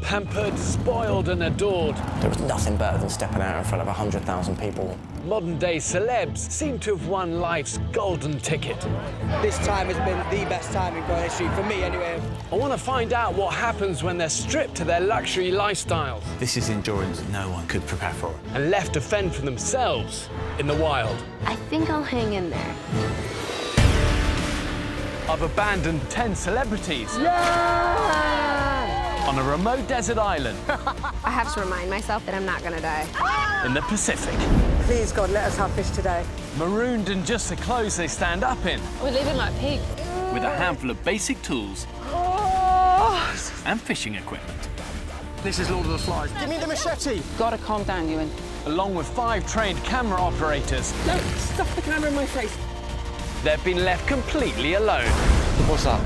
Pampered, spoiled and adored, There was nothing better than stepping out in front of 100,000 people. modern-day celebs seem to have won life's golden ticket. This time has been the best time in Coronation Street, for me anyway. I want to find out what happens when they're stripped to their luxury lifestyles This is endurance no one could prepare for. and left to fend for themselves in the wild. I think I'll hang in there. I've abandoned 10 celebrities on a remote desert island I have to remind myself that I'm not gonna die. in the Pacific. Please, God, let us have fish today. Marooned in just the clothes they stand up in, We're living like pigs. with a handful of basic tools and fishing equipment. This is Lord of the Flies. Give me the machete. Gotta calm down, Ewan. along with 5 trained camera operators. No, stuff the camera in my face. They've been left completely alone. What's that?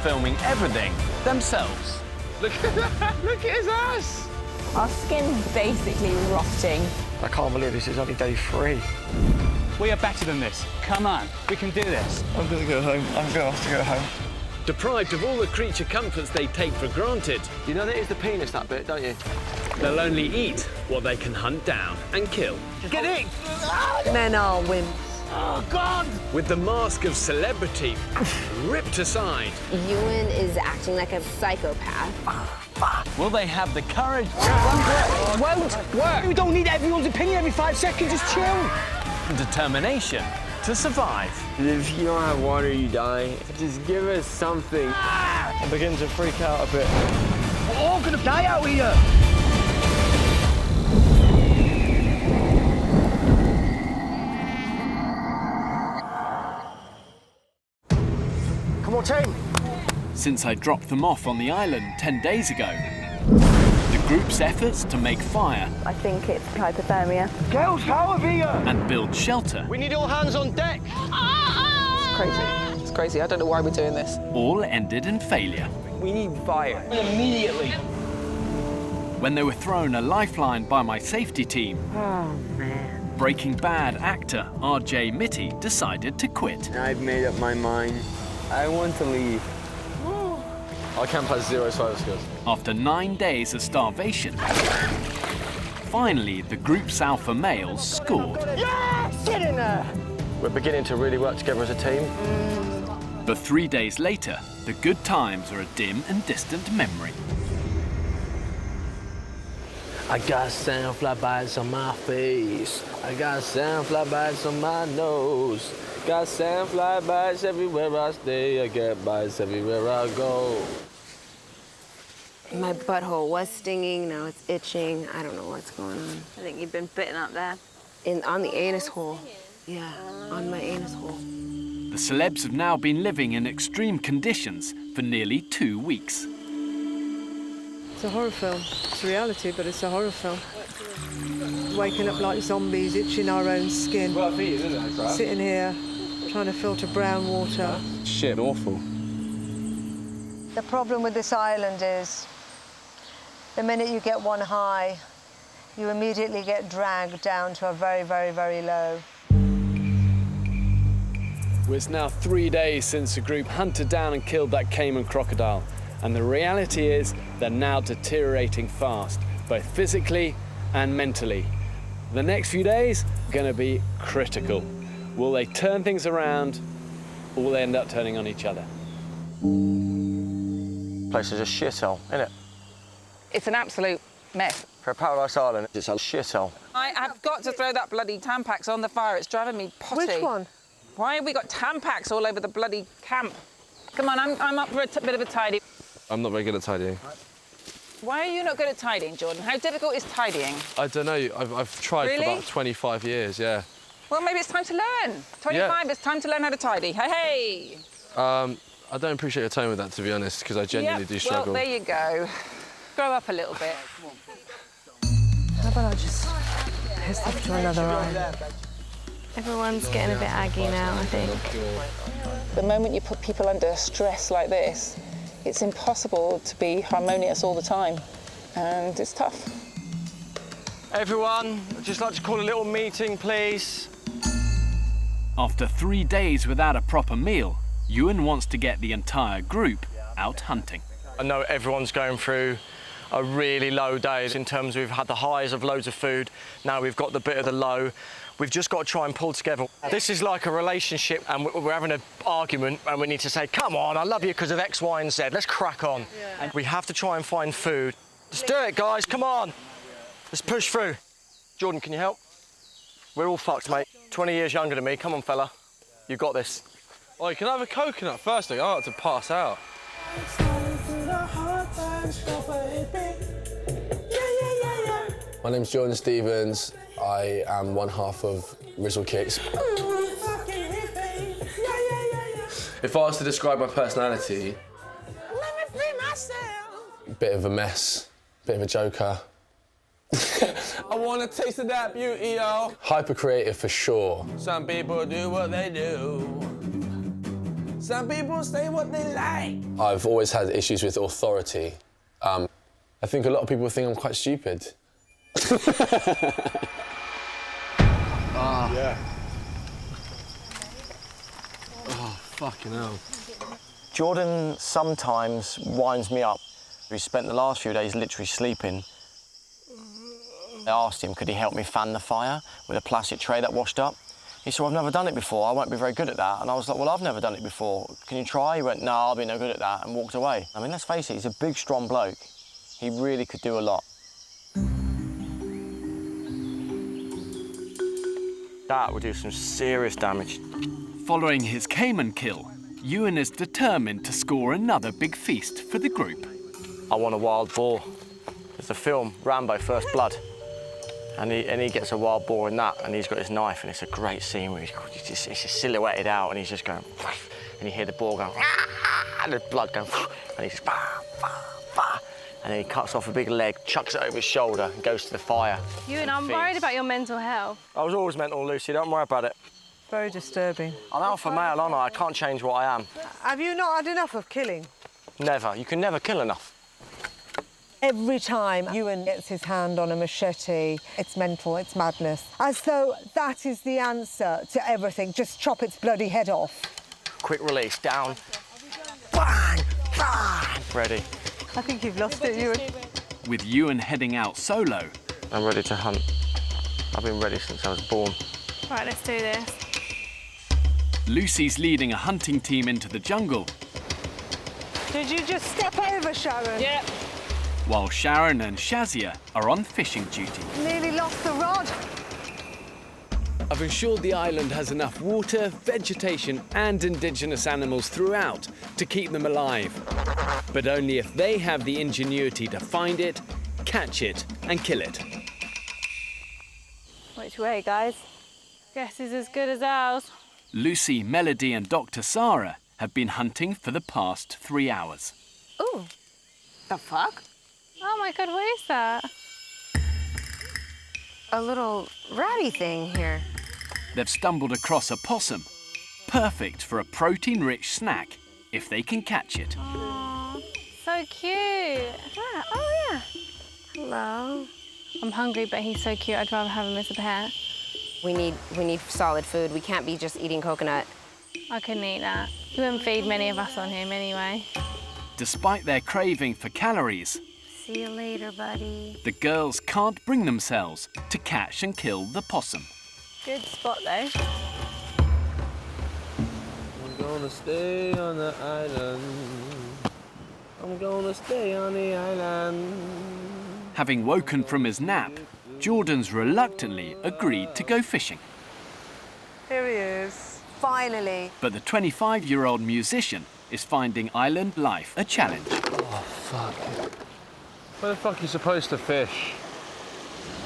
Filming everything themselves. Look at that. Look at his ass. Our skin's basically rotting. I can't believe this is only day 3. We are better than this. Come on, we can do this. I'm gonna go home. I'm gonna have to go home. Deprived of all the creature comforts they take for granted. You know that is the penis, that bit, don't you? They'll only eat what they can hunt down and kill. Get in. Men are wimps. Oh, God. With the mask of celebrity ripped aside, Ewan is acting like a psychopath. will they have the courage It won't work. We don't need everyone's opinion every 5 seconds. Just chill. and determination to survive? If you don't have water, you die. Just give us something. I'm beginning to freak out a bit. We're all gonna die out here. Come on, team. Since I dropped them off on the island 10 days ago, the group's efforts to make fire I think it's hypothermia. Girls, how are you? and build shelter We need all hands on deck. It's crazy. It's crazy. I don't know why we're doing this. all ended in failure. We need fire. Immediately. When they were thrown a lifeline by my safety team, Breaking Bad actor RJ Mitty decided to quit. I've made up my mind. I want to leave. I can't play 0 survival skills. After 9 days of starvation, finally the group's alpha males scored. Yes! Get in there. We're beginning to really work together as a team. But 3 days later, the good times are a dim and distant memory. I got sandfly bites on my face. I got sandfly bites on my nose. Got sandfly bites everywhere I stay. I get bites everywhere I go. My butthole was stinging, now it's itching. I don't know what's going on. I think you've been bitten up there. On the anus hole. Yeah, on my anus hole. The celebs have now been living in extreme conditions for nearly 2 weeks. It's a horror film. It's reality, but it's a horror film. Waking up like zombies, itching our own skin. Well, I think it is, isn't it, Brad? Sitting here, trying to filter brown water. Shit, awful. The problem with this island is The minute you get one high, you immediately get dragged down to a very, very, very low. Well, it's now 3 days since the group hunted down and killed that caiman crocodile. And the reality is they're now deteriorating fast, both physically and mentally. The next few days are going to be critical. Will they turn things around, or will they end up turning on each other? Place is a shithole, isn't it? It's an absolute mess. For a paradise island, it's a shithole. I have got to throw that bloody Tampax on the fire. It's driving me potty. Which one? Why have we got Tampax all over the bloody camp? Come on, I'm up for a bit of a tidy. I'm not very good at tidying. Why are you not good at tidying, Jordan? How difficult is tidying? I don't know. I've tried Really? for about 25 years, yeah. Well, maybe it's time to learn. 25, it's time to learn how to tidy. Hey, hey! I don't appreciate your tone with that, to be honest, because I genuinely do struggle. Well, there you go. Grow up a little bit. How about I just piss off to another island? Everyone's getting a bit aggy now, I think. The moment you put people under stress like this, it's impossible to be harmonious all the time, and it's tough. Everyone, I'd just like to call a little meeting, please. After 3 days without a proper meal, Ewan wants to get the entire group out hunting. I know everyone's going through a really low day in terms of we've had the highs of loads of food, now we've got the bit of the low. We've just got to try and pull together. This is like a relationship and we're having an argument and we need to say, come on, I love you because of X, Y and Z, let's crack on. Yeah. And we have to try and find food. Let's do it, guys, come on. Let's push through. Jordan, can you help? We're all fucked, mate. 20 years younger than me, come on, fella. You got this. Oh, you can have a coconut first, I like to pass out. My name's Jordan Stevens. I am one half of Rizzle Kicks. If I was to describe my personality, bit of a mess, bit of a joker. I want a taste of that beauty, yo. Hyper creative for sure. Some people do what they do. Some people say what they like. I've always had issues with authority. I think a lot of people think I'm quite stupid. Yeah. Oh, fucking hell. Jordan sometimes winds me up. We spent the last few days literally sleeping. I asked him, could he help me fan the fire with a plastic tray that washed up? He said, well, I've never done it before, I won't be very good at that. And I was like, well, I've never done it before. Can you try? He went, no, I'll be no good at that, and walked away. I mean, let's face it, he's a big, strong bloke. He really could do a lot. That would do some serious damage. Following his caiman kill, Ewan is determined to score another big feast for the group. I want a wild boar. There's a film, Rambo, First Blood. And he gets a wild boar in that, and he's got his knife, and it's a great scene where it's just silhouetted out, and he's just going, and you hear the boar going, and the blood going, and he's just, and then he cuts off a big leg, chucks it over his shoulder, and goes to the fire. Ewan, I'm worried about your mental health. I was always mental, Lucy, don't worry about it. Very disturbing. I'm alpha male, aren't I? I can't change what I am. Have you not had enough of killing? Never. You can never kill enough. Every time Ewan gets his hand on a machete, it's mental, it's madness. As though that is the answer to everything. Just chop its bloody head off. Quick release, down. Bang! Bang! Ready. I think you've lost it, Ewan. With Ewan heading out solo. I'm ready to hunt. I've been ready since I was born. Right, let's do this. Lucy's leading a hunting team into the jungle. Did you just step over, Sharon? Yeah. While Sharon and Shazia are on fishing duty. Nearly lost the rod. I've ensured the island has enough water, vegetation and indigenous animals throughout to keep them alive. But only if they have the ingenuity to find it, catch it and kill it. Which way, guys? Guess is as good as ours. Lucy, Melody and Dr. Sarah have been hunting for the past 3 hours. Ooh. The fuck? Oh my God, what is that? A little ratty thing here. They've stumbled across a possum, perfect for a protein-rich snack if they can catch it. Aww, so cute. Oh yeah. Hello. I'm hungry, but he's so cute, I'd rather have him as a pet. We need solid food. We can't be just eating coconut. I couldn't eat that. He wouldn't feed many of us on him anyway. Despite their craving for calories, See you later, buddy. the girls can't bring themselves to catch and kill the possum. Good spot, though. I'm gonna stay on the island. I'm gonna stay on the island. Having woken from his nap, Jordan's reluctantly agreed to go fishing. Here he is, finally. But the 25-year-old musician is finding island life a challenge. Oh, fuck. Where the fuck are you supposed to fish?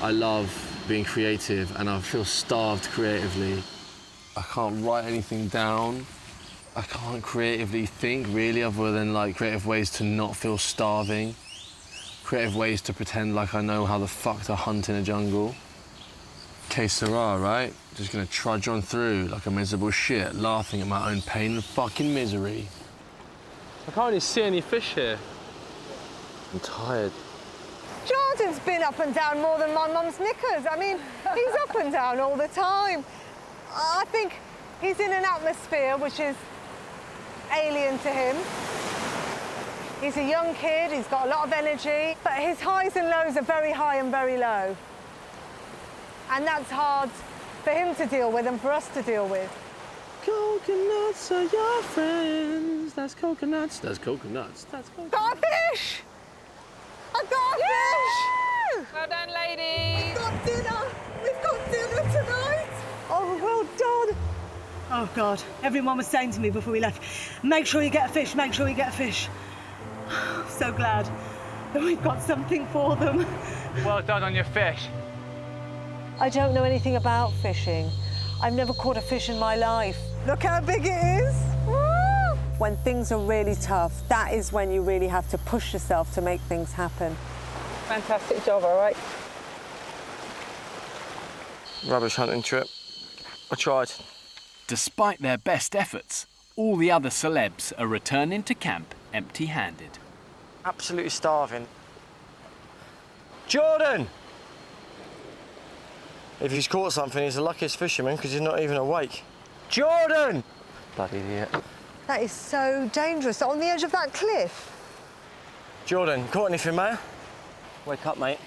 I love being creative and I feel starved creatively. I can't write anything down. I can't creatively think, really, other than like creative ways to not feel starving. Creative ways to pretend like I know how the fuck to hunt in a jungle. Que sera, right? Just gonna trudge on through like a miserable shit, laughing at my own pain and fucking misery. I can't really see any fish here. I'm tired. Jordan's been up and down more than my mum's knickers. I mean, he's up and down all the time. I think he's in an atmosphere which is alien to him. He's a young kid, he's got a lot of energy, but his highs and lows are very high and very low. And that's hard for him to deal with and for us to deal with. Coconuts are your friends. That's coconuts. That's coconuts. That's coconuts. Got a fish! I got a fish! Well done, ladies. We've got dinner! We've got dinner tonight! Oh, well done! Oh, God. Everyone was saying to me before we left, make sure you get a fish, make sure you get a fish. So glad that we've got something for them. Well done on your fish. I don't know anything about fishing. I've never caught a fish in my life. Look how big it is. Woo! When things are really tough, that is when you really have to push yourself to make things happen. Fantastic job, all right? Rubbish hunting trip. I tried. Despite their best efforts, all the other celebs are returning to camp empty-handed. Absolutely starving. Jordan! If he's caught something, he's the luckiest fisherman because he's not even awake. Jordan! Bloody idiot. That is so dangerous. On the edge of that cliff. Jordan, caught anything, mate? Wake up, mate.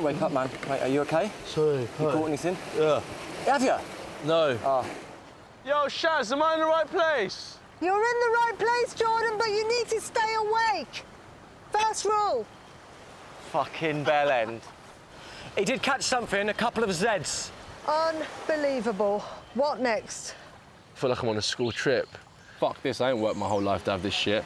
Wake up, man. Mate, are you okay? Sorry. You caught anything? Yeah. Have you? No. Oh. Yo, Shaz, am I in the right place? You're in the right place, Jordan, but you need to stay awake. First rule. Fucking bell end. He did catch something, a couple of Zeds. Unbelievable. What next? I feel like I'm on a school trip. Fuck this, I ain't worked my whole life to have this shit.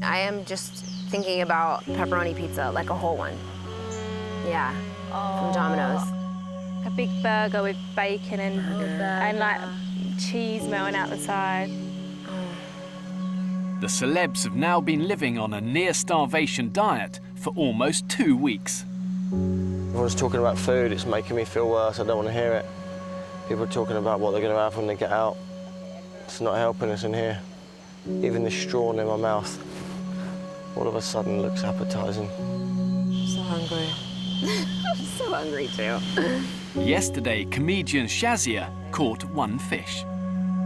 I am just thinking about pepperoni pizza, like a whole one. Yeah, from Domino's. A big burger with bacon and like cheese melting out the side. The celebs have now been living on a near-starvation diet for almost 2 weeks. Everyone's talking about food, it's making me feel worse, I don't want to hear it. People are talking about what they're going to have when they get out. It's not helping us in here. Even the straw in my mouth, all of a sudden looks appetising. I'm so hungry. I'm so hungry too. Yesterday, comedian Shazia caught 1 fish.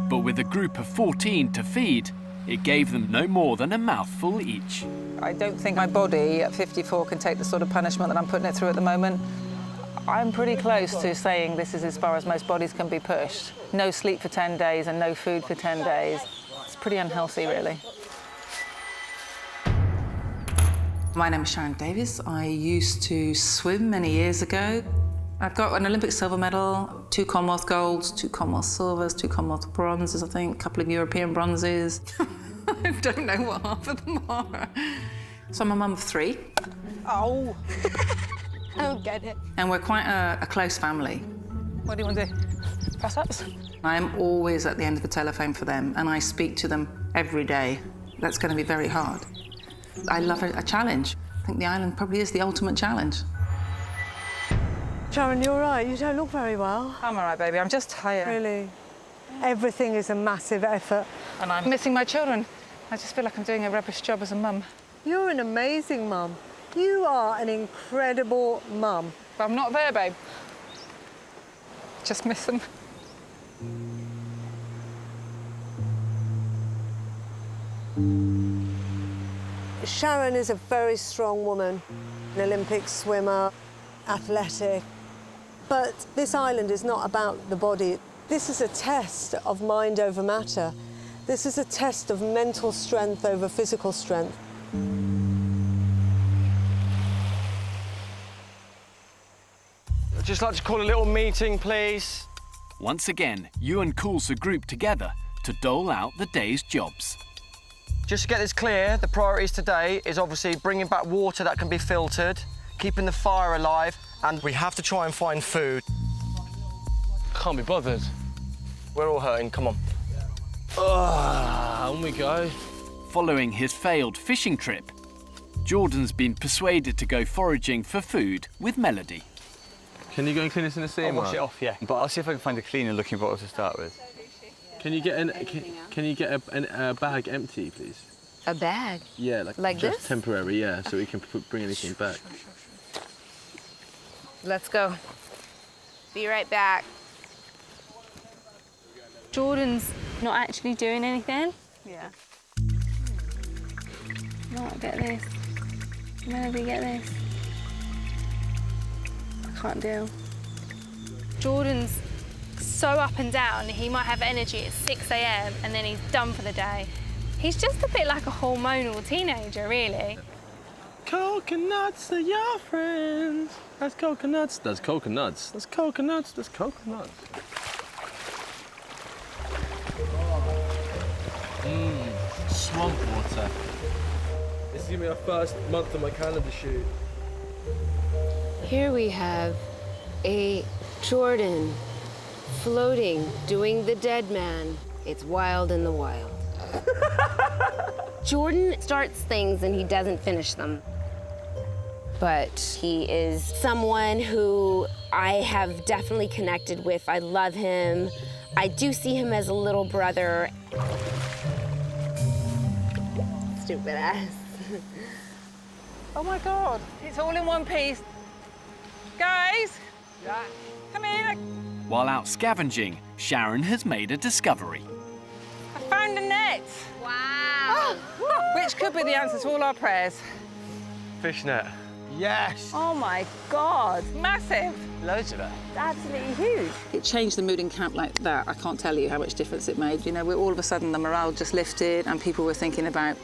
But with a group of 14 to feed, it gave them no more than a mouthful each. I don't think my body at 54 can take the sort of punishment that I'm putting it through at the moment. I'm pretty close to saying this is as far as most bodies can be pushed. No sleep for 10 days and no food for 10 days. It's pretty unhealthy, really. My name is Sharon Davis. I used to swim many years ago. I've got an Olympic silver medal, 2 Commonwealth golds, 2 Commonwealth silvers, 2 Commonwealth bronzes, I think, a couple of European bronzes. I don't know what half of them are. So I'm a mum of 3. Oh. I don't get it. And we're quite a close family. What do you want to do? Press-ups? I'm always at the end of the telephone for them, and I speak to them every day. That's going to be very hard. I love a challenge. I think the island probably is the ultimate challenge. Sharon, you're right. You don't look very well. I'm all right, baby. I'm just tired. Really? Everything is a massive effort. And I'm missing my children. I just feel like I'm doing a rubbish job as a mum. You're an amazing mum. You are an incredible mum. But I'm not there, babe. Just miss them. Sharon is a very strong woman, an Olympic swimmer, athletic. But this island is not about the body. This is a test of mind over matter. This is a test of mental strength over physical strength. I'd just like to call a little meeting, please. Once again, Ewan calls the group together to dole out the day's jobs. Just to get this clear, the priorities today is obviously bringing back water that can be filtered, keeping the fire alive, and we have to try and find food. Can't be bothered. We're all hurting, come on. On we go. Following his failed fishing trip, Jordan's been persuaded to go foraging for food with Melody. Can you go and clean this in the sea, I'll wash it off, yeah. But I'll see if I can find a cleaner-looking bottle to start with. Can you get a bag empty, please? A bag? Yeah, Like just this? temporary, yeah, so we can bring anything back. Let's go. Be right back. Jordan's not actually doing anything. Yeah. No, get this. Melody, get this. I can't deal. Jordan's so up and down, he might have energy at 6 a.m. and then he's done for the day. He's just a bit like a hormonal teenager, really. Coconuts are your friends. That's coconuts. That's coconuts. That's coconuts. That's coconuts. Swamp water. This is gonna be our first month of my calendar shoot. Here we have a Jordan floating, doing the dead man. It's wild in the wild. Jordan starts things and he doesn't finish them. But he is someone who I have definitely connected with. I love him. I do see him as a little brother. Stupid ass. Oh my God, it's all in one piece. Guys, come here. While out scavenging, Sharon has made a discovery. I found a net. Wow. Which could be the answer to all our prayers. Fishnet. Yes. Oh my God, massive. Loads of it. It's absolutely huge. It changed the mood in camp like that. I can't tell you how much difference it made. You know, all of a sudden the morale just lifted and people were thinking about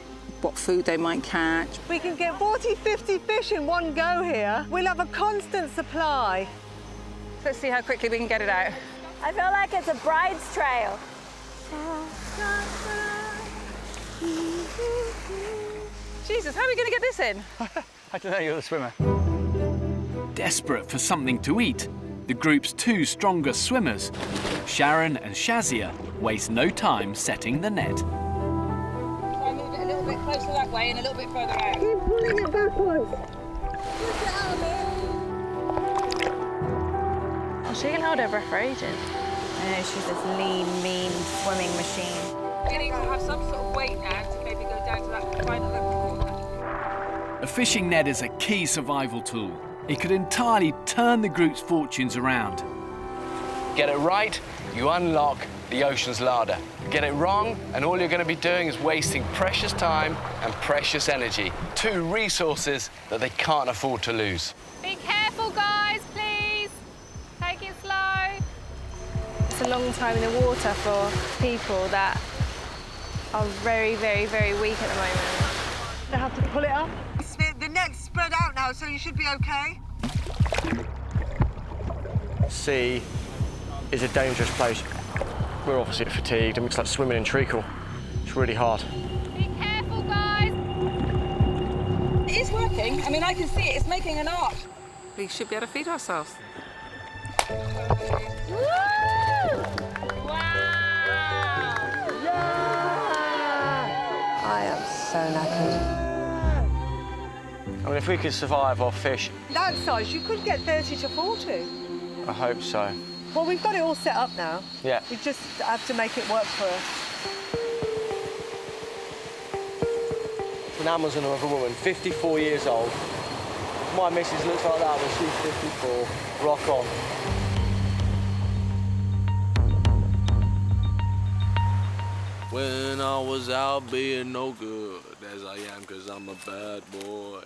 what food they might catch. We can get 40, 50 fish in one go here. We'll have a constant supply. Let's see how quickly we can get it out. I feel like it's a bride's trail. Jesus, how are we going to get this in? I don't know, you're the swimmer. Desperate for something to eat, the group's two strongest swimmers, Sharon and Shazia, waste no time setting the net. So I moved it a little bit closer that way and a little bit further out. Keep pulling it backwards. Oh, she can hold her breath for ages. I know, she's this lean, mean swimming machine. We need to have some sort of weight now to maybe go down to that final level of water. A fishing net is a key survival tool. It could entirely turn the group's fortunes around. Get it right, you unlock the ocean's larder. Get it wrong, and all you're going to be doing is wasting precious time and precious energy. Two resources that they can't afford to lose. Be careful, guys, please. Take it slow. It's a long time in the water for people that are very, very, very weak at the moment. They have to pull it up. The net's spread out now, so you should be okay. Sea is a dangerous place. We're obviously fatigued and it's like swimming in treacle. It's really hard. Be careful, guys. It is working. I mean, I can see it. It's making an arc. We should be able to feed ourselves. I am so knackered. I mean, if we could survive off fish, That size, you could get 30 to 40. I hope so. Well, we've got it all set up now. Yeah. We just have to make it work for us. An Amazon of a woman, 54 years old. My missus looks like that when she's 54. Rock on. When I was out being no good, as I am, 'cause I'm a bad boy.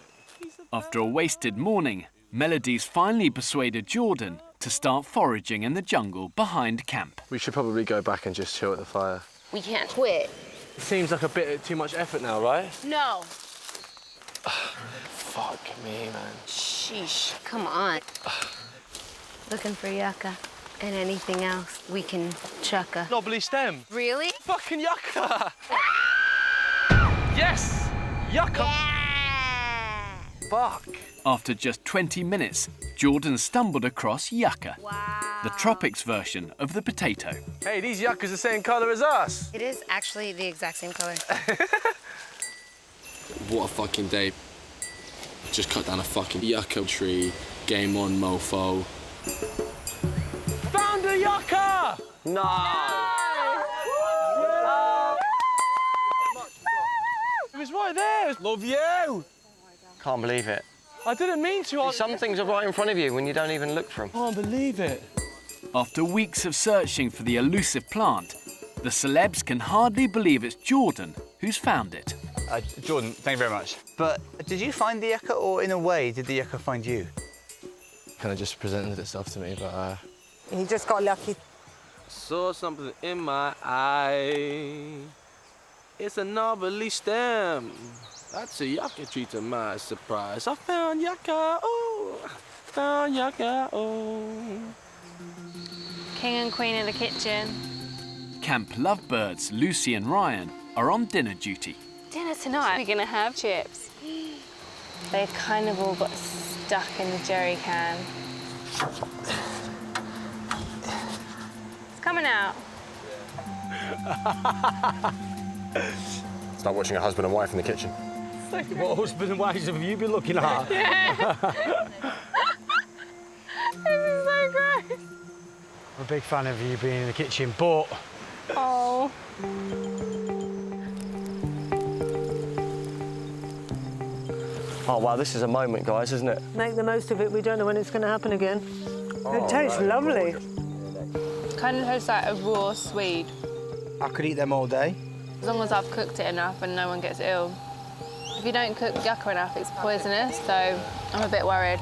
After a wasted morning, Melody's finally persuaded Jordan to start foraging in the jungle behind camp. We should probably go back and just chill at the fire. We can't quit. It seems like a bit too much effort now, right? No. Fuck me, man. Sheesh. Come on. Looking for yucca and anything else we can chucka. Knobbly stem. Really? Fucking yucca! Yes! Yucca! Yeah! Fuck. After just 20 minutes, Jordan stumbled across yucca, the tropics version of the potato. Hey, these yuccas are the same colour as us. It is actually the exact same color. What a fucking day. Just cut down a fucking yucca tree. Game on, mofo. Found a yucca! No! It was right there. Love you. Can't believe it. I didn't mean to. Some things are right in front of you when you don't even look for them. Can't believe it. After weeks of searching for the elusive plant, the celebs can hardly believe it's Jordan who's found it. Jordan, thank you very much. But did you find the yucca, or in a way, did the yucca find you? Kind of just presented itself to me, but He just got lucky. Saw something in my eye. It's a knobbly stem. That's a yucca tree to my surprise. I found yucca, oh, found yucca, oh. King and Queen in the kitchen. Camp lovebirds Lucy and Ryan are on dinner duty. Dinner tonight, we're gonna have chips. They kind of all got stuck in the jerry can. It's coming out. it's like watching a husband and wife in the kitchen. What husband and wives have you been looking at? Yeah. This is so gross. I'm a big fan of you being in the kitchen, but... Oh. Oh, wow, this is a moment, guys, isn't it? Make the most of it. We don't know when it's going to happen again. It tastes lovely. Kind of tastes like a raw swede. I could eat them all day. As long as I've cooked it enough and no one gets ill. If you don't cook yucca enough, it's poisonous, so I'm a bit worried.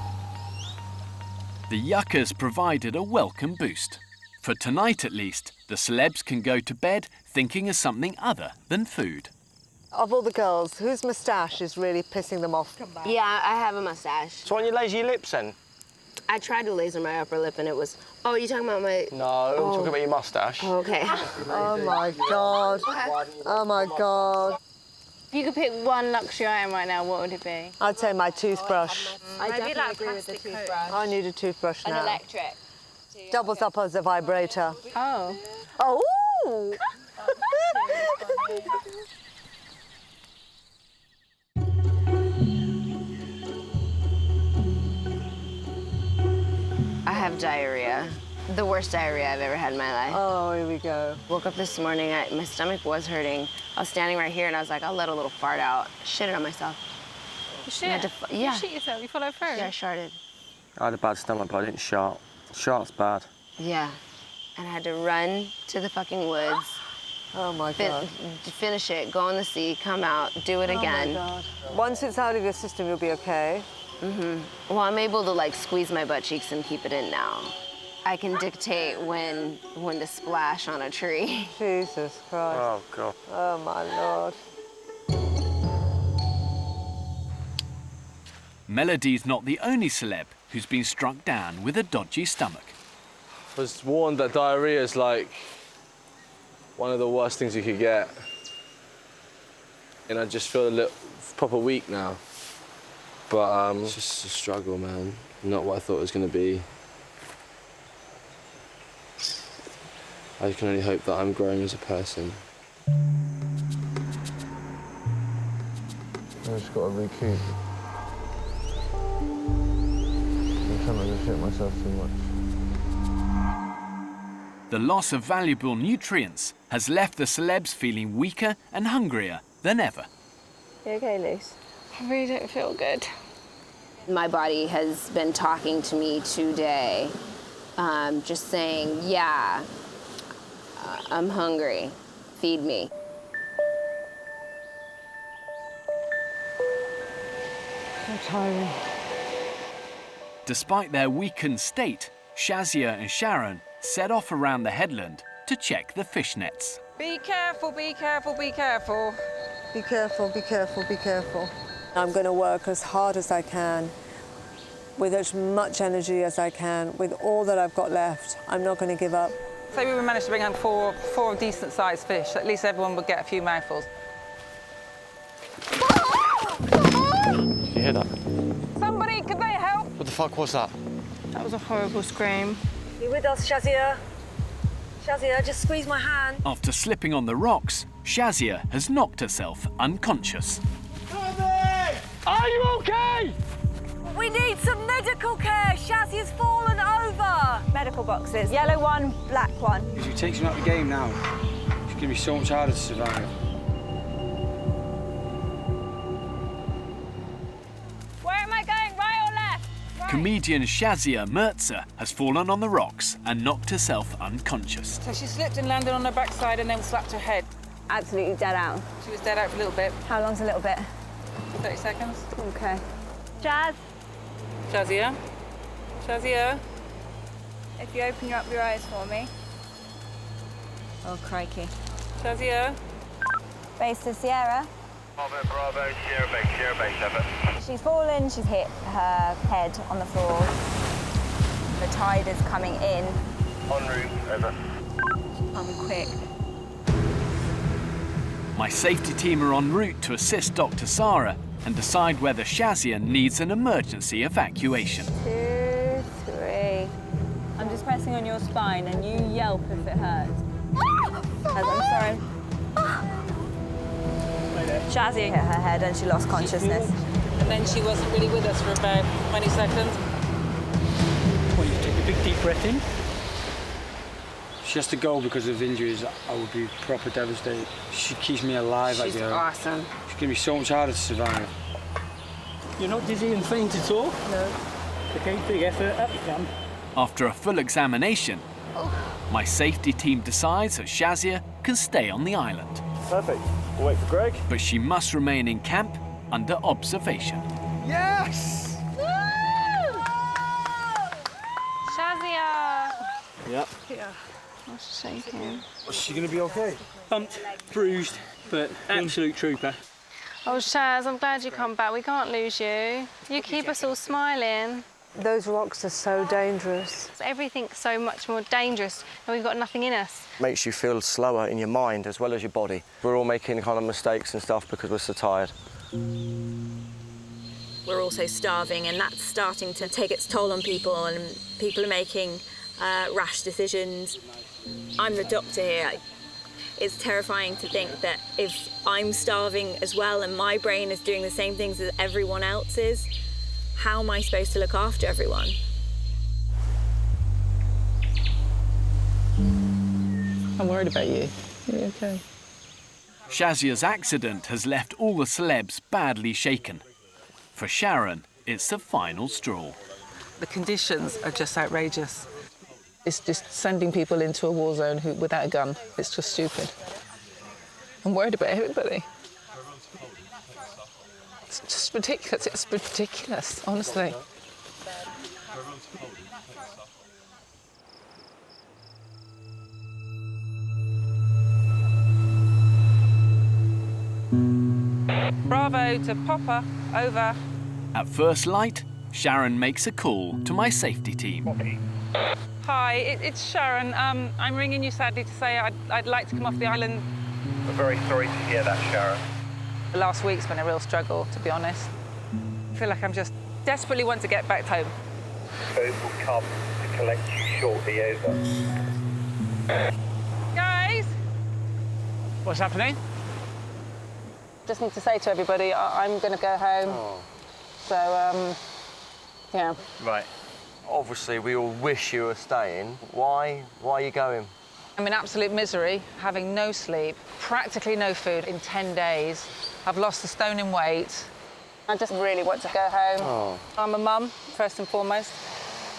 The yuccas provided a welcome boost. For tonight, at least, the celebs can go to bed thinking of something other than food. Of all the girls, whose moustache is really pissing them off? Yeah, I have a mustache. So on your lazy lips, then? I tried to laser my upper lip and it was... Oh, you talking about my... No, I'm talking about your mustache. Oh, okay. Oh, my God. Oh, my God. If you could pick one luxury item right now, what would it be? I'd say my toothbrush. I definitely agree with the toothbrush. I need a toothbrush now. An electric. Doubles up as a vibrator. Oh. Oh! I have diarrhea. The worst diarrhea I've ever had in my life. Oh, here we go. Woke up this morning, my stomach was hurting. I was standing right here and I was like, I'll let a little fart out. Shit it on myself. You shit? Yeah. You shit yourself? You followed through? Yeah, I sharted. I had a bad stomach, but I didn't shart. Shart's bad. Yeah. And I had to run to the fucking woods. Oh, my God. Finish it, go in the sea, come out, do it again. Oh, my God. Once it's out of your system, you'll be okay. Well, I'm able to, like, squeeze my butt cheeks and keep it in now. I can dictate when to splash on a tree. Jesus Christ. Oh, God. Oh, my Lord. Melody's not the only celeb who's been struck down with a dodgy stomach. I was warned that diarrhea is like one of the worst things you could get. And I just feel a little proper weak now. But it's just a struggle, man. Not what I thought it was going to be. I can only hope that I'm growing as a person. I just got to recoup. I'm trying not to shit myself too much. the loss of valuable nutrients has left the celebs feeling weaker and hungrier than ever. You okay, Luce? I really don't feel good. My body has been talking to me today, just saying, yeah, I'm hungry, feed me. So tiring. Despite their weakened state, Shazia and Sharon set off around the headland to check the fish nets. Be careful, be careful, be careful. Be careful, be careful, be careful. I'm going to work as hard as I can, with as much energy as I can, with all that I've got left. I'm not going to give up. Say we managed to bring home four decent-sized fish. At least everyone would get a few mouthfuls. Did you hear that? Somebody, could they help? What the fuck was that? That was a horrible scream. You with us, Shazia? Shazia, just squeeze my hand. After slipping on the rocks, Shazia has knocked herself unconscious. Are you okay? We need some medical care. Shazia's fallen over. Medical boxes. Yellow one, black one. If you take him out of the game now, it's going to be so much harder to survive. Where am I going, right or left? Right. Comedian Shazia Mirza has fallen on the rocks and knocked herself unconscious. So she slipped and landed on her backside and then slapped her head. Absolutely dead out. She was dead out for a little bit. How long's a little bit? 30 seconds. Okay. Jazz, Shazia? Shazia? if you open up your eyes for me. Oh, crikey. Shazia? Base to Sierra. Bravo, Sierra base, over. She's fallen, she's hit her head on the floor. The tide is coming in. En route, over. I'm quick. My safety team are en route to assist Dr. Sarah and decide whether Shazia needs an emergency evacuation. 2, 3. I'm just pressing on your spine and you yelp if it hurts. I'm sorry. Shazia hit her head and she lost consciousness. And then she wasn't really with us for about 20 seconds. Well, you take a big deep breath in. She has to go because of injuries. I would be proper devastated. She keeps me alive. She's awesome. It's going to be so much harder to survive. You're not dizzy and faint at all? No. Okay, big effort, up you come. After a full examination, my safety team decides that Shazia can stay on the island. Perfect. We'll wait for Greg. But she must remain in camp under observation. Yes! Shazia! Yep. Yeah. I was shaking. Is she going to be okay? Bumped, bruised, but absolute trooper. Oh, Shaz, I'm glad you come back. We can't lose you. You keep us all smiling. Those rocks are so dangerous. Everything's so much more dangerous and we've got nothing in us. Makes you feel slower in your mind as well as your body. We're all making kind of mistakes and stuff because we're so tired. We're also starving and that's starting to take its toll on people and people are making rash decisions. I'm the doctor here. It's terrifying to think that if I'm starving as well and my brain is doing the same things as everyone else is, how am I supposed to look after everyone? I'm worried about you. Are you okay? Shazia's accident has left all the celebs badly shaken. For Sharon, it's the final straw. The conditions are just outrageous. It's just sending people into a war zone without a gun. It's just stupid. I'm worried about everybody. It's just ridiculous. It's ridiculous, honestly. Bravo to Popper, over. At first light, Sharon makes a call to my safety team. Hi, it's Sharon. I'm ringing you sadly to say I'd like to come off the island. We're very sorry to hear that, Sharon. The last week's been a real struggle, to be honest. I feel like I'm just desperately want to get back home. Boat will come to collect you shortly, over. Guys! What's happening? Just need to say to everybody, I'm going to go home. Oh. So, yeah. Right. Obviously, we all wish you were staying. Why are you going? I'm in absolute misery, having no sleep, practically no food in 10 days. I've lost a stone in weight. I just really want to go home. Oh. I'm a mum, first and foremost,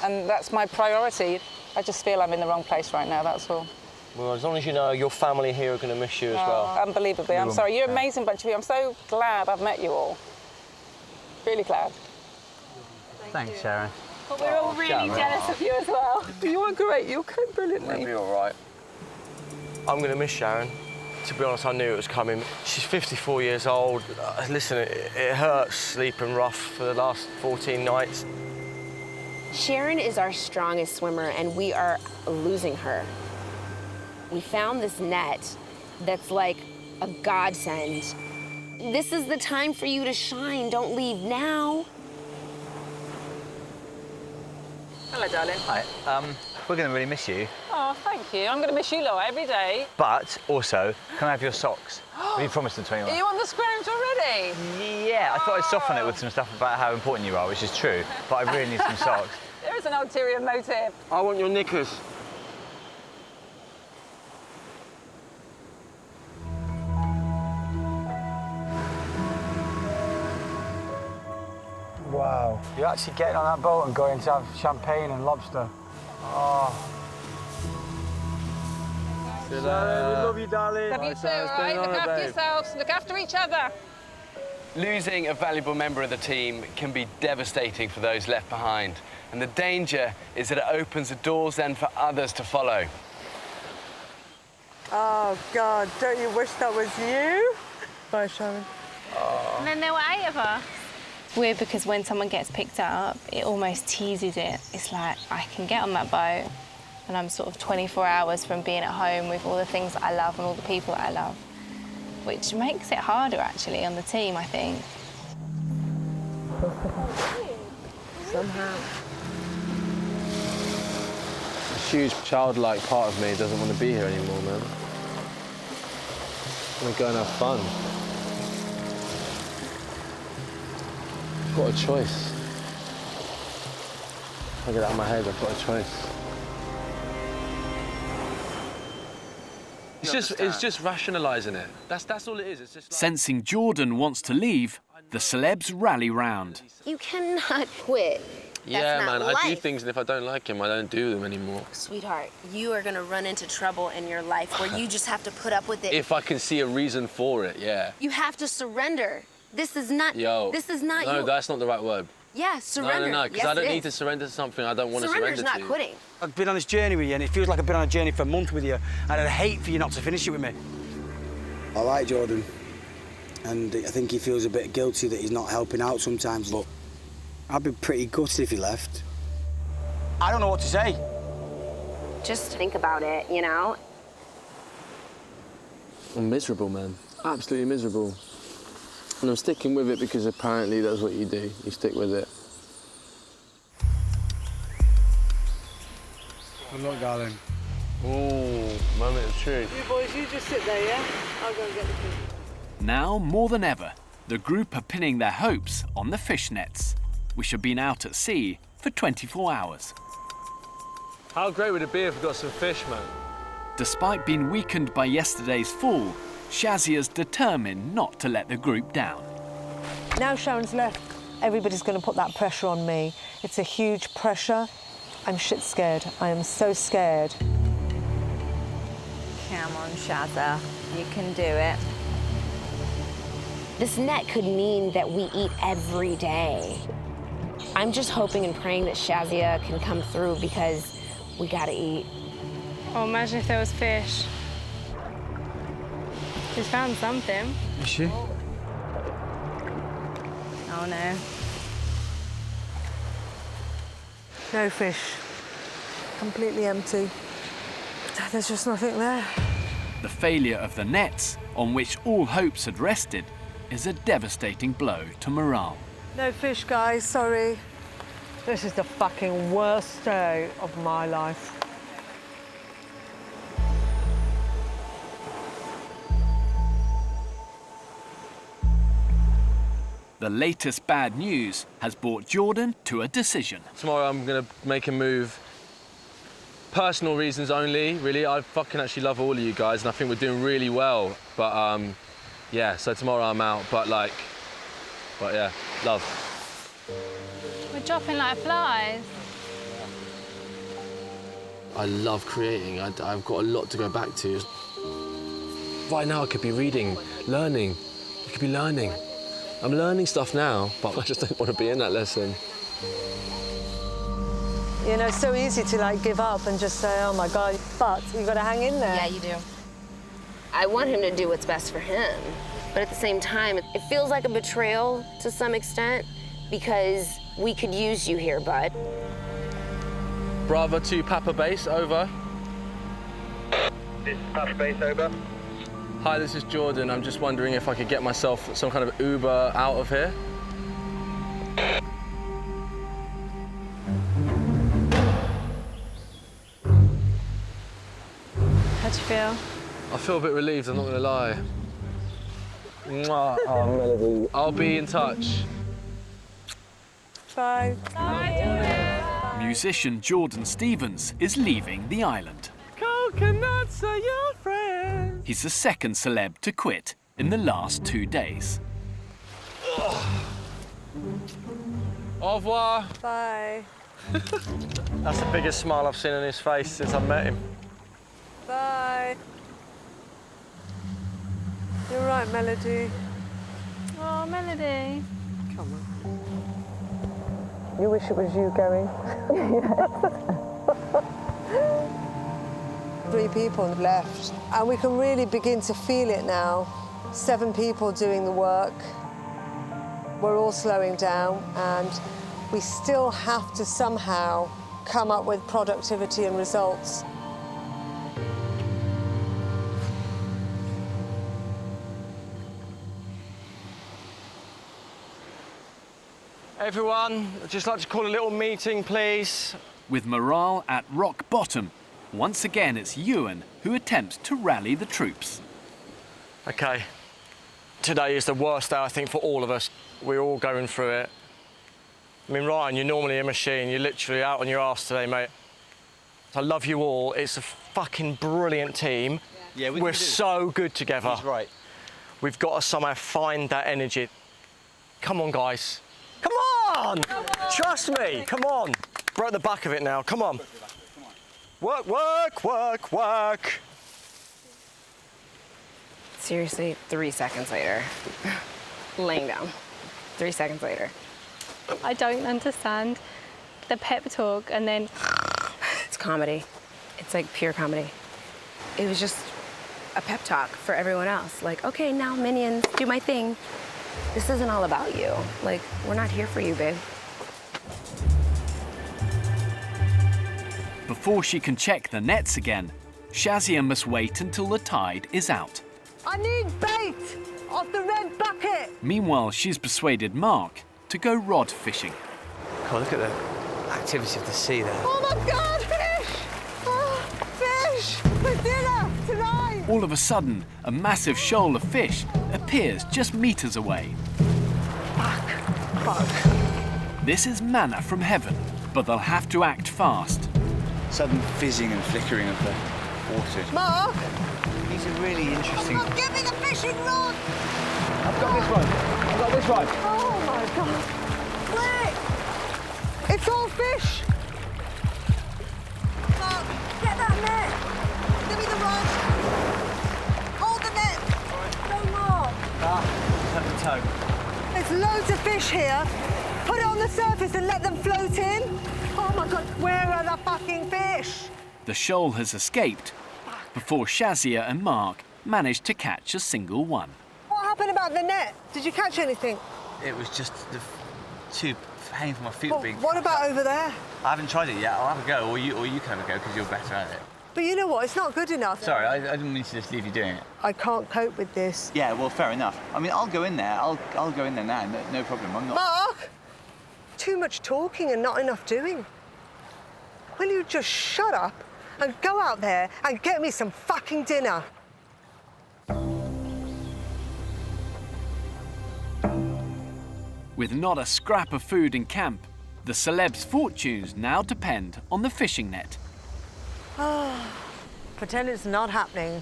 and that's my priority. I just feel I'm in the wrong place right now, that's all. Well, as long as you know your family here are going to miss you as well. Unbelievably. I'm sorry. You're an amazing bunch of people. I'm so glad I've met you all. Really glad. Thanks, Sharon. But we're all really jealous of you as well. You are great. You came brilliantly. You'll be all right. I'm going to miss Sharon. To be honest, I knew it was coming. She's 54 years old. Listen, it hurts sleeping rough for the last 14 nights. Sharon is our strongest swimmer, and we are losing her. We found this net that's like a godsend. This is the time for you to shine. Don't leave now. Hello, darling. Hi. We're going to really miss you. Oh, thank you. I'm going to miss you lot every day. But also, can I have your socks? You promised them to me. Are you on the scrounge already? Yeah, I thought I'd soften it with some stuff about how important you are, which is true. But I really need some socks. There is an ulterior motive. I want your knickers. Wow. You're actually getting on that boat and going to have champagne and lobster. Oh. See you We love you, darling. Love you too, all right? Look after yourselves. Look after each other. Losing a valuable member of the team can be devastating for those left behind. And the danger is that it opens the doors then for others to follow. Oh, God, don't you wish that was you? Bye, Sharon. And then there were 8 of us. It's weird because when someone gets picked up, it almost teases it. It's like, I can get on that boat and I'm sort of 24 hours from being at home with all the things that I love and all the people that I love, which makes it harder, actually, on the team, I think. Somehow. A huge childlike part of me doesn't want to be here anymore, man. I want to go and have fun. I've got a choice. I get out of my head, I've got a choice. It's just rationalising it. That's all it is. It's just like... Sensing Jordan wants to leave, the celebs rally round. You cannot quit. Yeah, That's not man, I do life. things, and if I don't like him, I don't do them anymore. Sweetheart, you are going to run into trouble in your life where you just have to put up with it. If I can see a reason for it, yeah. You have to surrender. This is not this is not No, you. that's not the right word. Yeah, surrender. No, because Yes, I don't it need is. to surrender to something I don't want to surrender Surrender's to. not quitting. I've been on this journey with you, and it feels like I've been on a journey for a month with you, and I'd hate for you not to finish it with me. I like Jordan, and I think he feels a bit guilty that he's not helping out sometimes, but I'd be pretty gutted if he left. I don't know what to say. Just think about it, you know? I'm miserable, man. Absolutely miserable. And I'm sticking with it because apparently that's what you do. You stick with it. Good luck, darling. Oh, moment of truth. You boys, you just sit there, yeah? I'll go and get the food. Now, more than ever, the group are pinning their hopes on the fish nets, which have been out at sea for 24 hours. How great would it be if we got some fish, man? Despite being weakened by yesterday's fall, Shazia's determined not to let the group down. Now Sharon's left, everybody's going to put that pressure on me. It's a huge pressure. I'm shit scared. I am so scared. Come on, Shazza. You can do it. This net could mean that we eat every day. I'm just hoping and praying that Shazia can come through because we gotta eat. Oh, imagine if there was fish. She's found something. Is she? Oh, no. No fish. Completely empty. There's just nothing there. The failure of the nets, on which all hopes had rested, is a devastating blow to morale. No fish, guys, sorry. This is the fucking worst day of my life. The latest bad news has brought Jordan to a decision. Tomorrow I'm going to make a move personal reasons only, really. I fucking actually love all of you guys, and I think we're doing really well. But yeah, so tomorrow I'm out. But yeah, love. We're dropping like flies. I love creating. I've got a lot to go back to. Right now I could be reading, learning. I could be learning. I'm learning stuff now, but I just don't want to be in that lesson. You know, it's so easy to like give up and just say, oh my God, but you've got to hang in there. Yeah, you do. I want him to do what's best for him, but at the same time, it feels like a betrayal to some extent because we could use you here, bud. Bravo to Papa Base, over. This is Papa Base, over. Hi, this is Jordan. I'm just wondering if I could get myself some kind of Uber out of here. How'd you feel? I feel a bit relieved, I'm not gonna lie. Mwah. Oh, Melody. I'll be in touch. Bye. Musician Jordan Stevens is leaving the island. Coconuts are your friends. He's the second celeb to quit in the last 2 days. Au revoir. Bye. That's the biggest smile I've seen on his face since I met him. Bye. You're right, Melody. Oh, Melody. Come on. You wish it was you going? 3 people left, and we can really begin to feel it now. 7 people doing the work. We're all slowing down, and we still have to somehow come up with productivity and results. Everyone, I'd just like to call a little meeting, please. With morale at rock bottom, once again it's Ewan who attempts to rally the troops. Okay, today is the worst day, I think, for all of us. We're all going through it. I mean, Ryan, you're normally a machine. You're literally out on your arse today, mate. I love you all. It's a fucking brilliant team. Yeah, we're so good together. He's right. We've got to somehow find that energy. Come on, guys. Come on! Trust me, come on. We're at the back of it now, come on. Work, work, work, work. Seriously, 3 seconds later. Laying down. 3 seconds later. I don't understand the pep talk and then... It's comedy. It's like pure comedy. It was just a pep talk for everyone else. Like, okay, now minions, do my thing. This isn't all about you. Like, we're not here for you, babe. Before she can check the nets again, Shazia must wait until the tide is out. I need bait off the red bucket. Meanwhile, she's persuaded Mark to go rod fishing. God, look at the activity of the sea there. Oh my God, fish! Oh, fish! For dinner tonight! All of a sudden, a massive shoal of fish appears just meters away. Fuck. This is manna from heaven, but they'll have to act fast. Sudden fizzing and flickering of the water. Mark! These are really interesting. Mark, give me the fishing rod! I've got this one. I've got this one. Oh my God. Quick! It's all fish! Mark, get that net! Give me the rod! Hold the net! No more! Have the toe. There's loads of fish here. Put it on the surface and let them float in. Oh my God, where are the fucking fish? The shoal has escaped before Shazia and Mark managed to catch a single one. What happened about the net? Did you catch anything? It was just the too painful for my feet Well, being. what about over there? I haven't tried it yet. I'll have a go, or you can have a go because you're better at it. But you know what? It's not good enough. Sorry, I didn't mean to just leave you doing it. I can't cope with this. Yeah, well, fair enough. I mean, I'll go in there. I'll go in there now. No problem. I'm not. Mark! Too much talking and not enough doing. Will you just shut up and go out there and get me some fucking dinner? With not a scrap of food in camp, the celebs' fortunes now depend on the fishing net. Pretend it's not happening.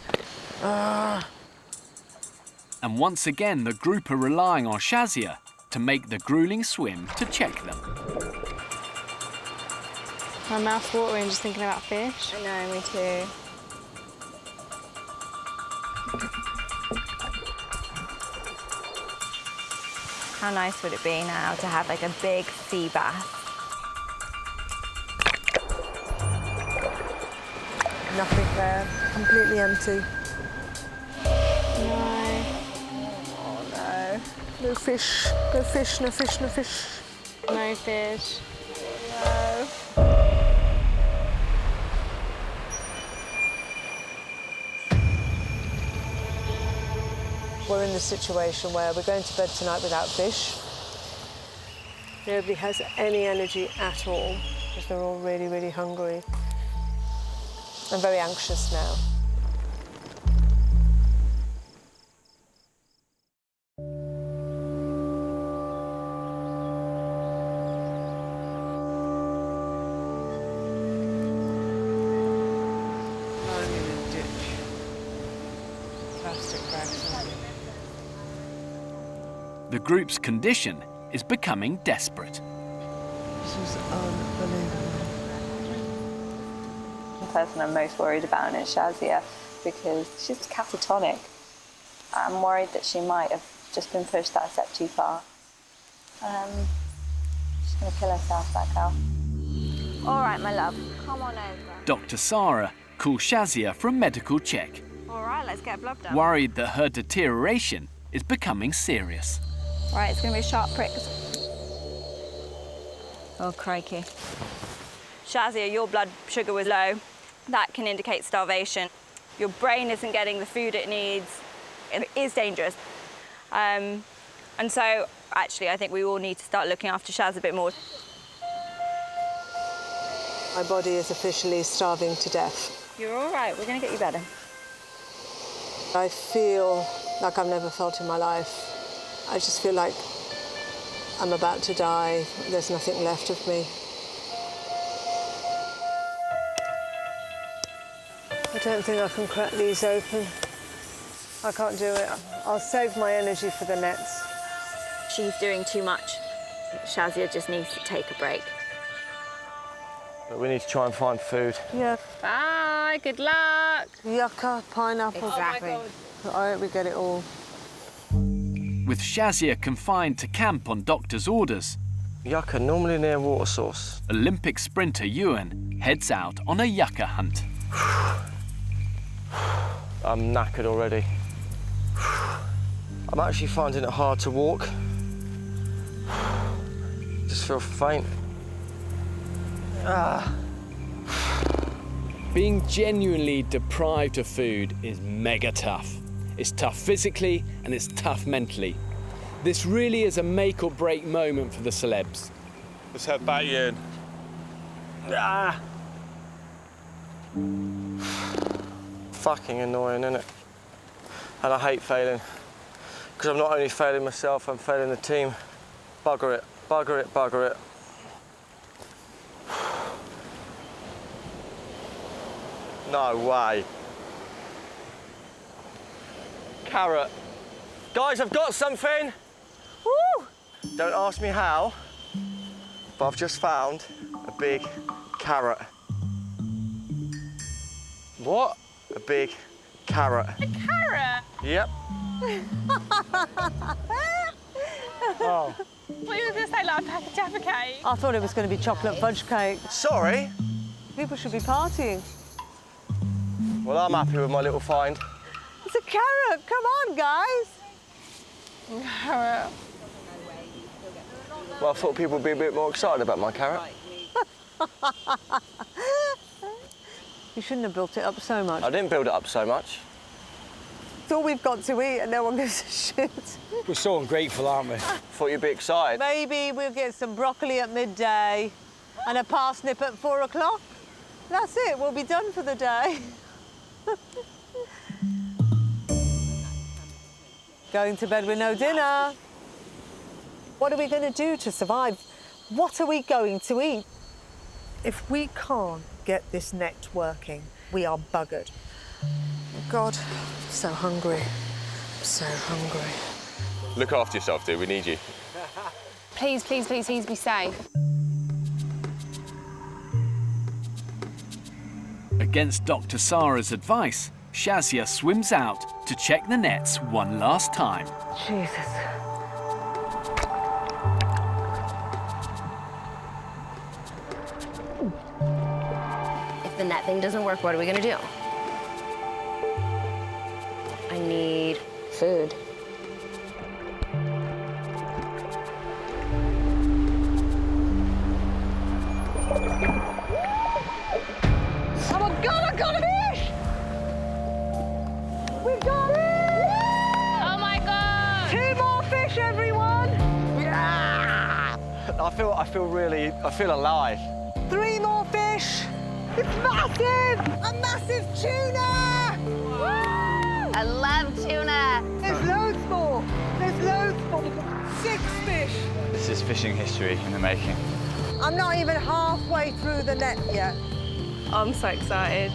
And once again, the group are relying on Shazia to make the grueling swim to check them. My mouth's watering just thinking about fish. I know, me too. How nice would it be now to have like a big sea bath? Nothing there, completely empty. No. Oh no. No fish, no fish, no fish, no fish. No fish. No. We're in the situation where we're going to bed tonight without fish. Nobody has any energy at all because they're all really, really hungry. I'm very anxious now. I'm in a ditch. Plastic bags. The group's condition is becoming desperate. This is unbelievable. The person I'm most worried about is Shazia because she's catatonic. I'm worried that she might have just been pushed that step too far. She's going to kill herself, that girl. All right, my love, come on over. Dr. Sarah calls Shazia for a medical check, All right, let's get blood done. worried that her deterioration is becoming serious. Right, it's going to be sharp pricks. Oh, crikey. Shazia, your blood sugar was low. That can indicate starvation. Your brain isn't getting the food it needs. It is dangerous. And so, actually, I think we all need to start looking after Shaz a bit more. My body is officially starving to death. You're all right. We're going to get you better. I feel like I've never felt in my life. I just feel like I'm about to die. There's nothing left of me. I don't think I can crack these open. I can't do it. I'll save my energy for the nets. She's doing too much. Shazia just needs to take a break. But we need to try and find food. Yeah. Bye, good luck. Yucca, pineapple. Exactly. I hope we get it all. With Shazia confined to camp on doctor's orders, Yucca, normally near water source. Olympic sprinter Ewan heads out on a yucca hunt. I'm knackered already. I'm actually finding it hard to walk. Just feel faint. Being genuinely deprived of food is mega tough. It's tough physically and it's tough mentally. This really is a make or break moment for the celebs. Let's head back in. Fucking annoying, isn't it? And I hate failing. Because I'm not only failing myself, I'm failing the team. Bugger it, bugger it, bugger it. No way. Carrot. Guys, I've got something. Woo! Don't ask me how, but I've just found a big carrot. What? A big carrot. A carrot? Yep. Oh. What you were going to say, like a pack of Jaffa cake? I thought it was going to be chocolate fudge cake. Sorry? People should be partying. Well, I'm happy with my little find. It's a carrot. Come on, guys. Carrot. Well, I thought people would be a bit more excited about my carrot. You shouldn't have built it up so much. I didn't build it up so much. It's all we've got to eat and no one gives a shit. We're so ungrateful, aren't we? Thought you'd be excited. Maybe we'll get some broccoli at midday and a parsnip at 4 o'clock. That's it, we'll be done for the day. Going to bed with no dinner. What are we going to do to survive? What are we going to eat? If we can't get this net working, we are buggered. God, I'm so hungry. I'm so hungry. Look after yourself, dude. We need you. Please, please, please, please be safe. Against Dr. Sarah's advice, Shazia swims out to check the nets one last time. Jesus. If the net thing doesn't work, what are we gonna do? I need food. Oh my God, I got a fish! We got it! Oh my God! 2 more fish, everyone! Yeah! I feel alive. 3 more fish! It's massive! A massive tuna! Woo! I love tuna! There's loads more! There's loads more! 6 fish! This is fishing history in the making. I'm not even halfway through the net yet. I'm so excited.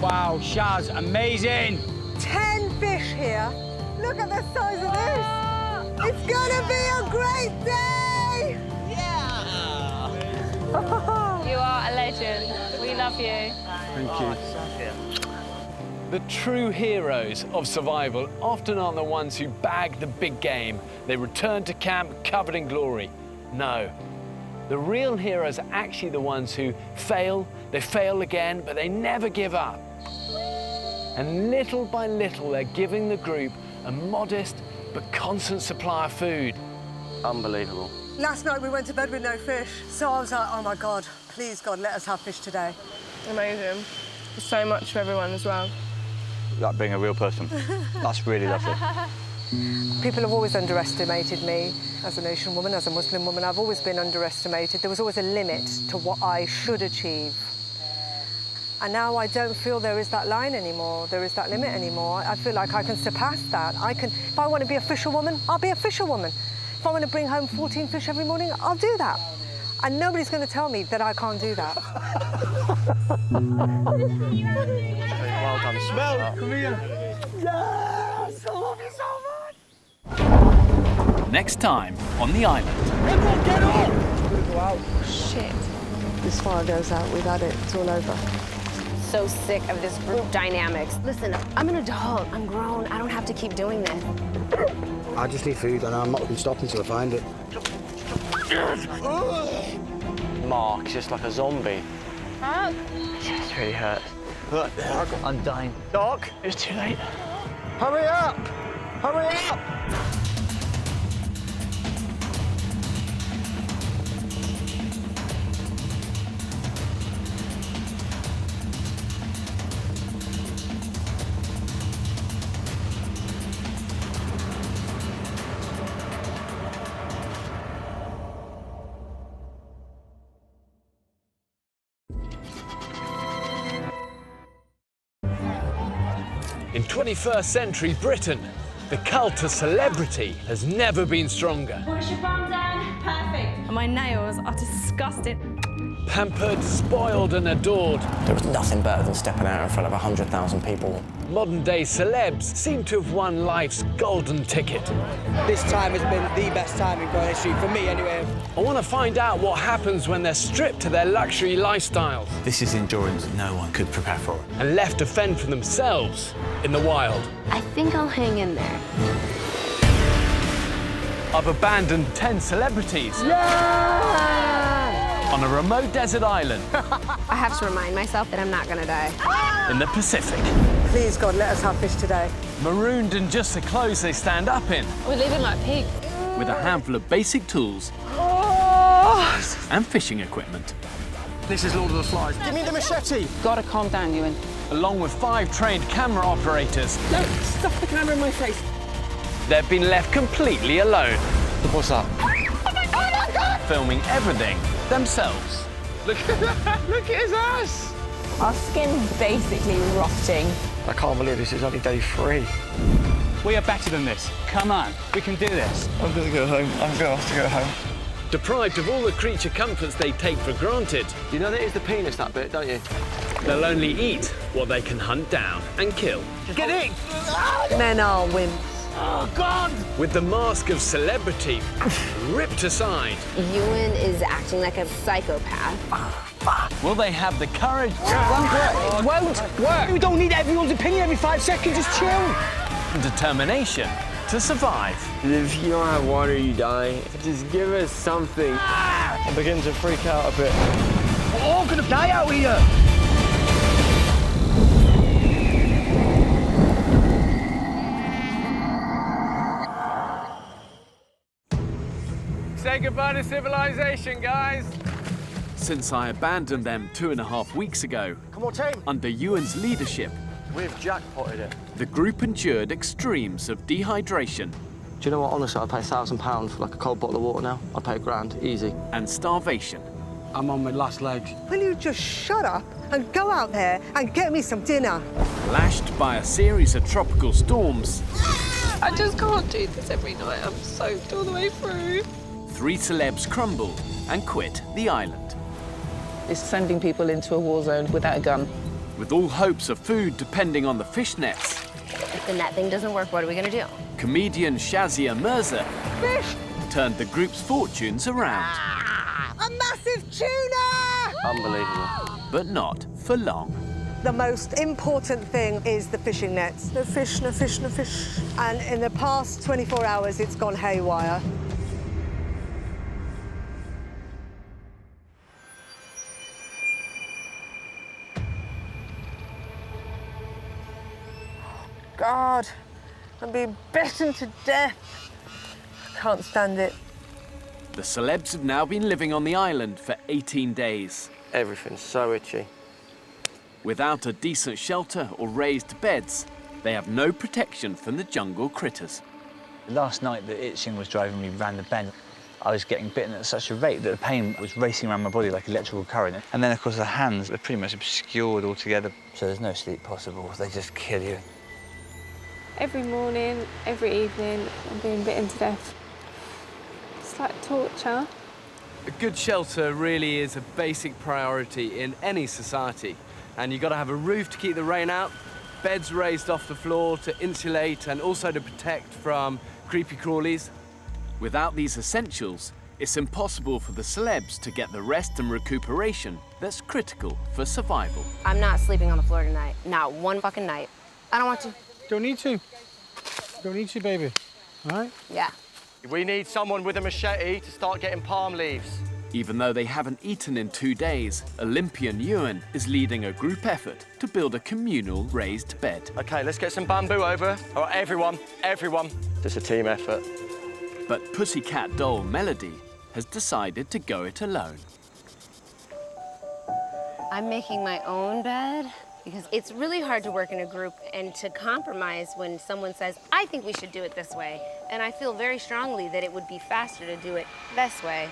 Wow, Shaz, amazing! 10 fish here. Look at the size of this. It's gonna be a great day! You are a legend. We love you. Thank you. The true heroes of survival often aren't the ones who bag the big game. They return to camp covered in glory. No. The real heroes are actually the ones who fail, they fail again, but they never give up. And little by little, they're giving the group a modest but constant supply of food. Unbelievable. Last night we went to bed with no fish, so I was like, oh my God, please God, let us have fish today. Amazing. So much for everyone as well. Like being a real person. That's really lovely. People have always underestimated me as an Asian woman, as a Muslim woman. I've always been underestimated. There was always a limit to what I should achieve. And now I don't feel there is that line anymore, there is that limit anymore. I feel like I can surpass that. If I want to be a fisherwoman, I'll be a fisherwoman. If I want to bring home 14 fish every morning, I'll do that. And nobody's going to tell me that I can't do that. Well done. Smell, come here. Yes! I love you so much! Next time on the island. Everyone get off! Go out. Shit. This fire goes out, we've had it, it's all over. So sick of this group dynamics. Listen, I'm an adult, I'm grown, I don't have to keep doing this. I just need food and I'm not going to stop until I find it. Mark's just like a zombie. It really hurts. Look, I'm dying. Doc, it's too late. Hurry up! Hurry up! In 21st century Britain, the cult of celebrity has never been stronger. Push your bum down. Perfect. And my nails are disgusting. Pampered, spoiled and adored. There was nothing better than stepping out in front of 100,000 people. Modern-day celebs seem to have won life's golden ticket. This time has been the best time in growing history, for me anyway. I want to find out what happens when they're stripped to their luxury lifestyles. This is endurance no one could prepare for. And left to fend for themselves in the wild. I think I'll hang in there. I've abandoned 10 celebrities. On a remote desert island. I have to remind myself that I'm not gonna die. In the Pacific. Please, God, let us have fish today. Marooned in just the clothes they stand up in. We're living like pigs. With a handful of basic tools and fishing equipment. This is Lord of the Flies. Give me the machete. Gotta calm down, Ewan. Along with 5 trained camera operators. No, stop the camera in my face. They've been left completely alone. What's that? Filming everything themselves. Look at that. Look at his ass. Our skin's basically rotting. I can't believe this is only day 3. We are better than this. Come on, we can do this. I'm going to go home. I'm going to have to go home. Deprived of all the creature comforts they take for granted. You know that is the penis, that bit, don't you? They'll only eat what they can hunt down and kill. Get in! Men are wimps. Oh, God! With the mask of celebrity ripped aside. Ewan is acting like a psychopath. Will they have the courage? It won't work. We don't need everyone's opinion every 5 seconds. Just chill. And determination to survive. If you don't have water, you die. Just give us something. I begin to freak out a bit. We're all gonna die out here. Say goodbye to civilization, guys. Since I abandoned them 2.5 weeks ago, Come on, team. under Ewan's leadership, We've jackpotted it. the group endured extremes of dehydration. Do you know what? Honestly, I'd pay £1,000 for like a cold bottle of water now. I'd pay £1,000, easy. And starvation. I'm on my last legs. Will you just shut up and go out there and get me some dinner? Lashed by a series of tropical storms, I just can't do this every night. I'm soaked all the way through. 3 celebs crumbled and quit the island. It's sending people into a war zone without a gun. With all hopes of food depending on the fish nets, If the net thing doesn't work, what are we gonna do? comedian Shazia Mirza turned the group's fortunes around. A massive tuna! Unbelievable. But not for long. The most important thing is the fishing nets. No fish, no fish, no fish. And in the past 24 hours, it's gone haywire. God, I'm being bitten to death. I can't stand it. The celebs have now been living on the island for 18 days. Everything's so itchy. Without a decent shelter or raised beds, they have no protection from the jungle critters. Last night, the itching was driving me round the bend. I was getting bitten at such a rate that the pain was racing around my body like electrical current. And then, of course, the hands were pretty much obscured altogether. So there's no sleep possible. They just kill you. Every morning, every evening, I'm being bitten to death. It's like torture. A good shelter really is a basic priority in any society. And you've got to have a roof to keep the rain out, beds raised off the floor to insulate and also to protect from creepy crawlies. Without these essentials, it's impossible for the celebs to get the rest and recuperation that's critical for survival. I'm not sleeping on the floor tonight. Not one fucking night. I don't want to. Don't need to. Don't need to, baby. All right? Yeah. We need someone with a machete to start getting palm leaves. Even though they haven't eaten in 2 days, Olympian Ewan is leading a group effort to build a communal raised bed. OK, let's get some bamboo over. All right, everyone. Just a team effort. But pussycat doll Melody has decided to go it alone. I'm making my own bed because it's really hard to work in a group and to compromise when someone says, I think we should do it this way. And I feel very strongly that it would be faster to do it this way.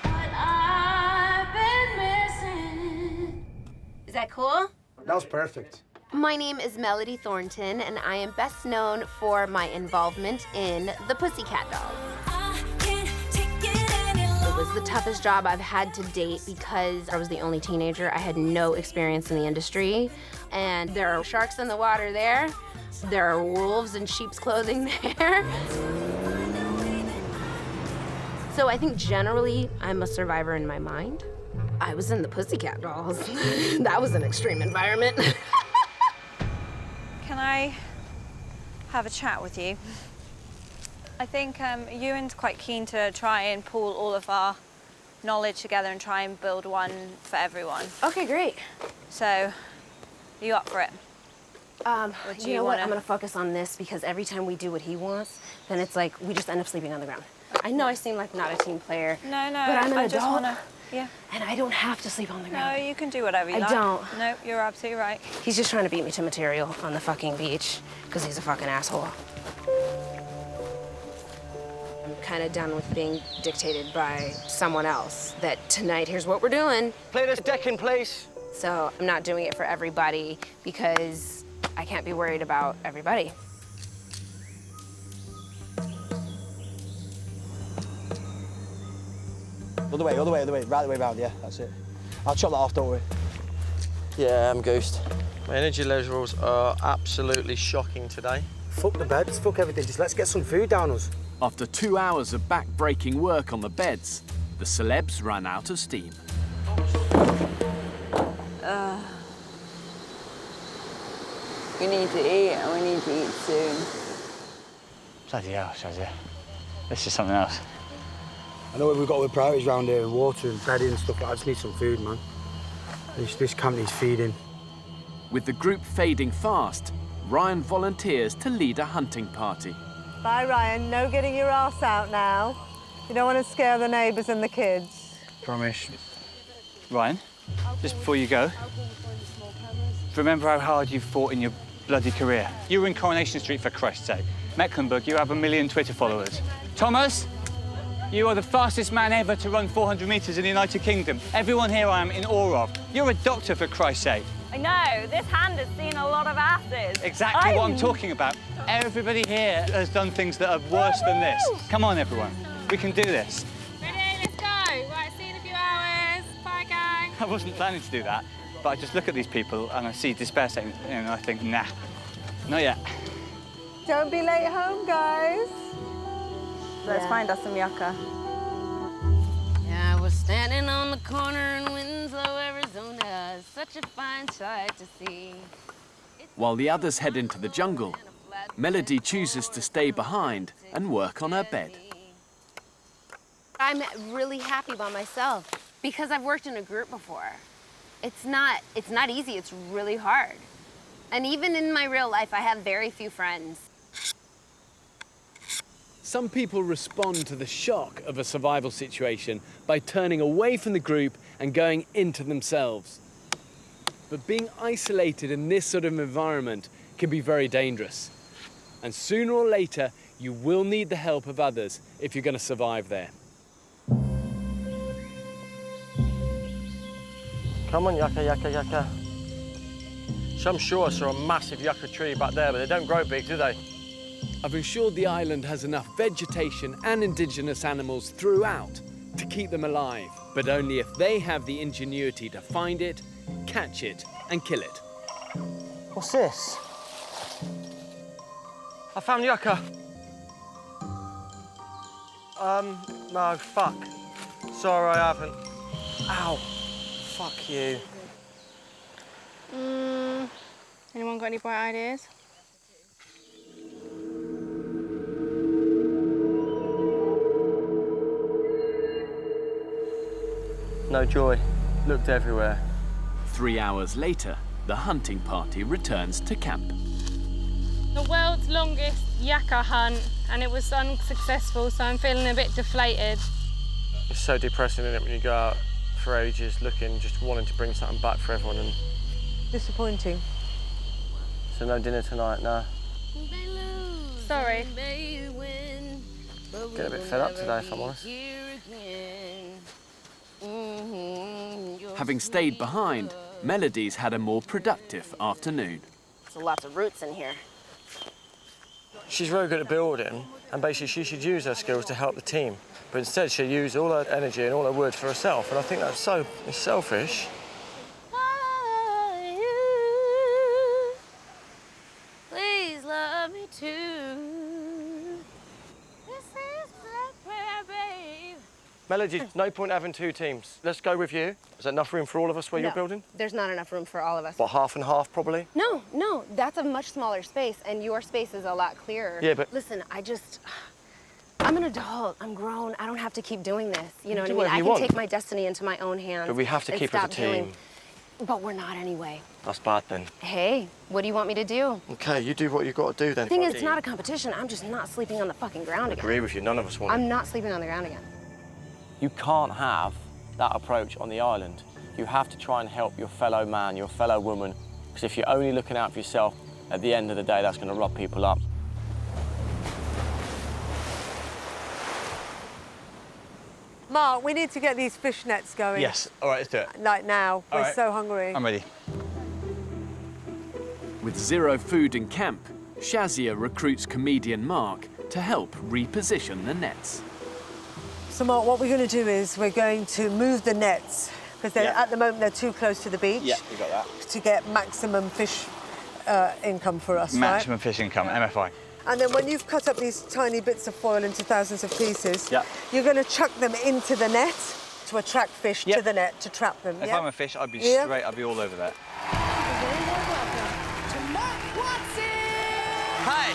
Is that cool? That was perfect. My name is Melody Thornton, and I am best known for my involvement in the Pussycat Dolls. It was the toughest job I've had to date because I was the only teenager. I had no experience in the industry. And there are sharks in the water there. There are wolves in sheep's clothing there. So I think generally I'm a survivor in my mind. I was in the Pussycat Dolls. That was an extreme environment. Can I have a chat with you? I think Ewan's quite keen to try and pull all of our knowledge together and try and build one for everyone. Okay, great. So, are you up for it? You know what? I'm gonna focus on this because every time we do what he wants, then it's like we just end up sleeping on the ground. I know I seem like not a team player. No, but I'm an I adult. just wanna, yeah. And I don't have to sleep on the ground. No, you can do whatever you like. I don't. No, you're absolutely right. He's just trying to beat me to material on the fucking beach because he's a fucking asshole. I'm kind of done with being dictated by someone else. That tonight, here's what we're doing. Play this decking, please. So I'm not doing it for everybody because I can't be worried about everybody. Other way, right the way round, yeah, that's it. I'll chop that off, don't worry. Yeah, I'm goosed. My energy levels are absolutely shocking today. Fuck the beds, fuck everything, just let's get some food down us. After 2 hours of back-breaking work on the beds, the celebs ran out of steam. We need to eat, and we need to eat soon. Bloody hell, Shazia. This is something else. I know what we've got with priorities around here, and water and bedding and stuff, but I just need some food, man. This camp needs feeding. With the group fading fast, Ryan volunteers to lead a hunting party. Bye, Ryan. No getting your ass out now. You don't want to scare the neighbours and the kids. Promise. Ryan, just before you go, remember how hard you've fought in your bloody career? You were in Coronation Street, for Christ's sake. Mecklenburg, you have 1 million Twitter followers. Thomas, you are the fastest man ever to run 400 metres in the United Kingdom. Everyone here I am in awe of. You're a doctor, for Christ's sake. I know, this hand has seen a lot of asses. Exactly what I'm talking about. Everybody here has done things that are worse than this. Come on, everyone. We can do this. Ready, let's go. Right, see you in a few hours. Bye, gang. I wasn't planning to do that, but I just look at these people and I see despair saying, and I think, nah, not yet. Don't be late home, guys. Let's find us some yucca. Yeah, we're standing on the corner in Winslow, Arizona. Such a fine sight to see. While the others head into the jungle, Melody chooses to stay behind and work on her bed. I'm really happy by myself because I've worked in a group before. It's not easy, it's really hard. And even in my real life, I have very few friends. Some people respond to the shock of a survival situation by turning away from the group and going into themselves. But being isolated in this sort of environment can be very dangerous. And sooner or later, you will need the help of others if you're going to survive there. Come on, yucca, yucca, yucca. So I'm sure I saw a massive yucca tree back there, but they don't grow big, do they? I've ensured the island has enough vegetation and indigenous animals throughout to keep them alive, but only if they have the ingenuity to find it, catch it, and kill it. What's this? I found yucca. No, fuck. Sorry, I haven't. Ow. Fuck you. Anyone got any bright ideas? No joy. Looked everywhere. 3 hours later, the hunting party returns to camp. The world's longest yucca hunt, and it was unsuccessful, so I'm feeling a bit deflated. It's so depressing, isn't it, when you go out for ages looking, just wanting to bring something back for everyone, and... Disappointing. So no dinner tonight, no? Sorry. Get a bit fed up today, if I'm honest. Having stayed behind, Melody's had a more productive afternoon. There's lots of roots in here. She's very good at building, and basically she should use her skills to help the team. But instead she'll use all her energy and all her wood for herself, and I think that's it's selfish. Please love me too. This is my prayer, babe. Melody, no point having two teams. Let's go with you. Is there enough room for all of us where you're building? There's not enough room for all of us. What, half and half, probably? No, that's a much smaller space, and your space is a lot clearer. Yeah, but... Listen, I'm an adult, I'm grown, I don't have to keep doing this. You know what I mean? I can take my destiny into my own hands. But we have to keep as a team. But we're not anyway. That's bad then. Hey, what do you want me to do? Okay, you do what you've got to do then. The thing is, it's not a competition. I'm just not sleeping on the fucking ground again. I agree with you, none of us want it. I'm not sleeping on the ground again. You can't have that approach on the island. You have to try and help your fellow man, your fellow woman, because if you're only looking out for yourself, at the end of the day, that's going to rub people up. Mark, we need to get these fish nets going. Yes, all right, let's do it. Like now. We're so hungry. I'm ready. With zero food in camp, Shazia recruits comedian Mark to help reposition the nets. So So, Mark, what we're going to do is we're going to move the nets, because at the moment they're too close to the beach. Yeah, we got that. To get maximum fish income for us, Maximum right? fish income, MFI. And then when you've cut up these tiny bits of foil into thousands of pieces, you're going to chuck them into the net to attract fish to the net, to trap them. If I'm a fish, I'd be straight, I'd be all over that. Hi!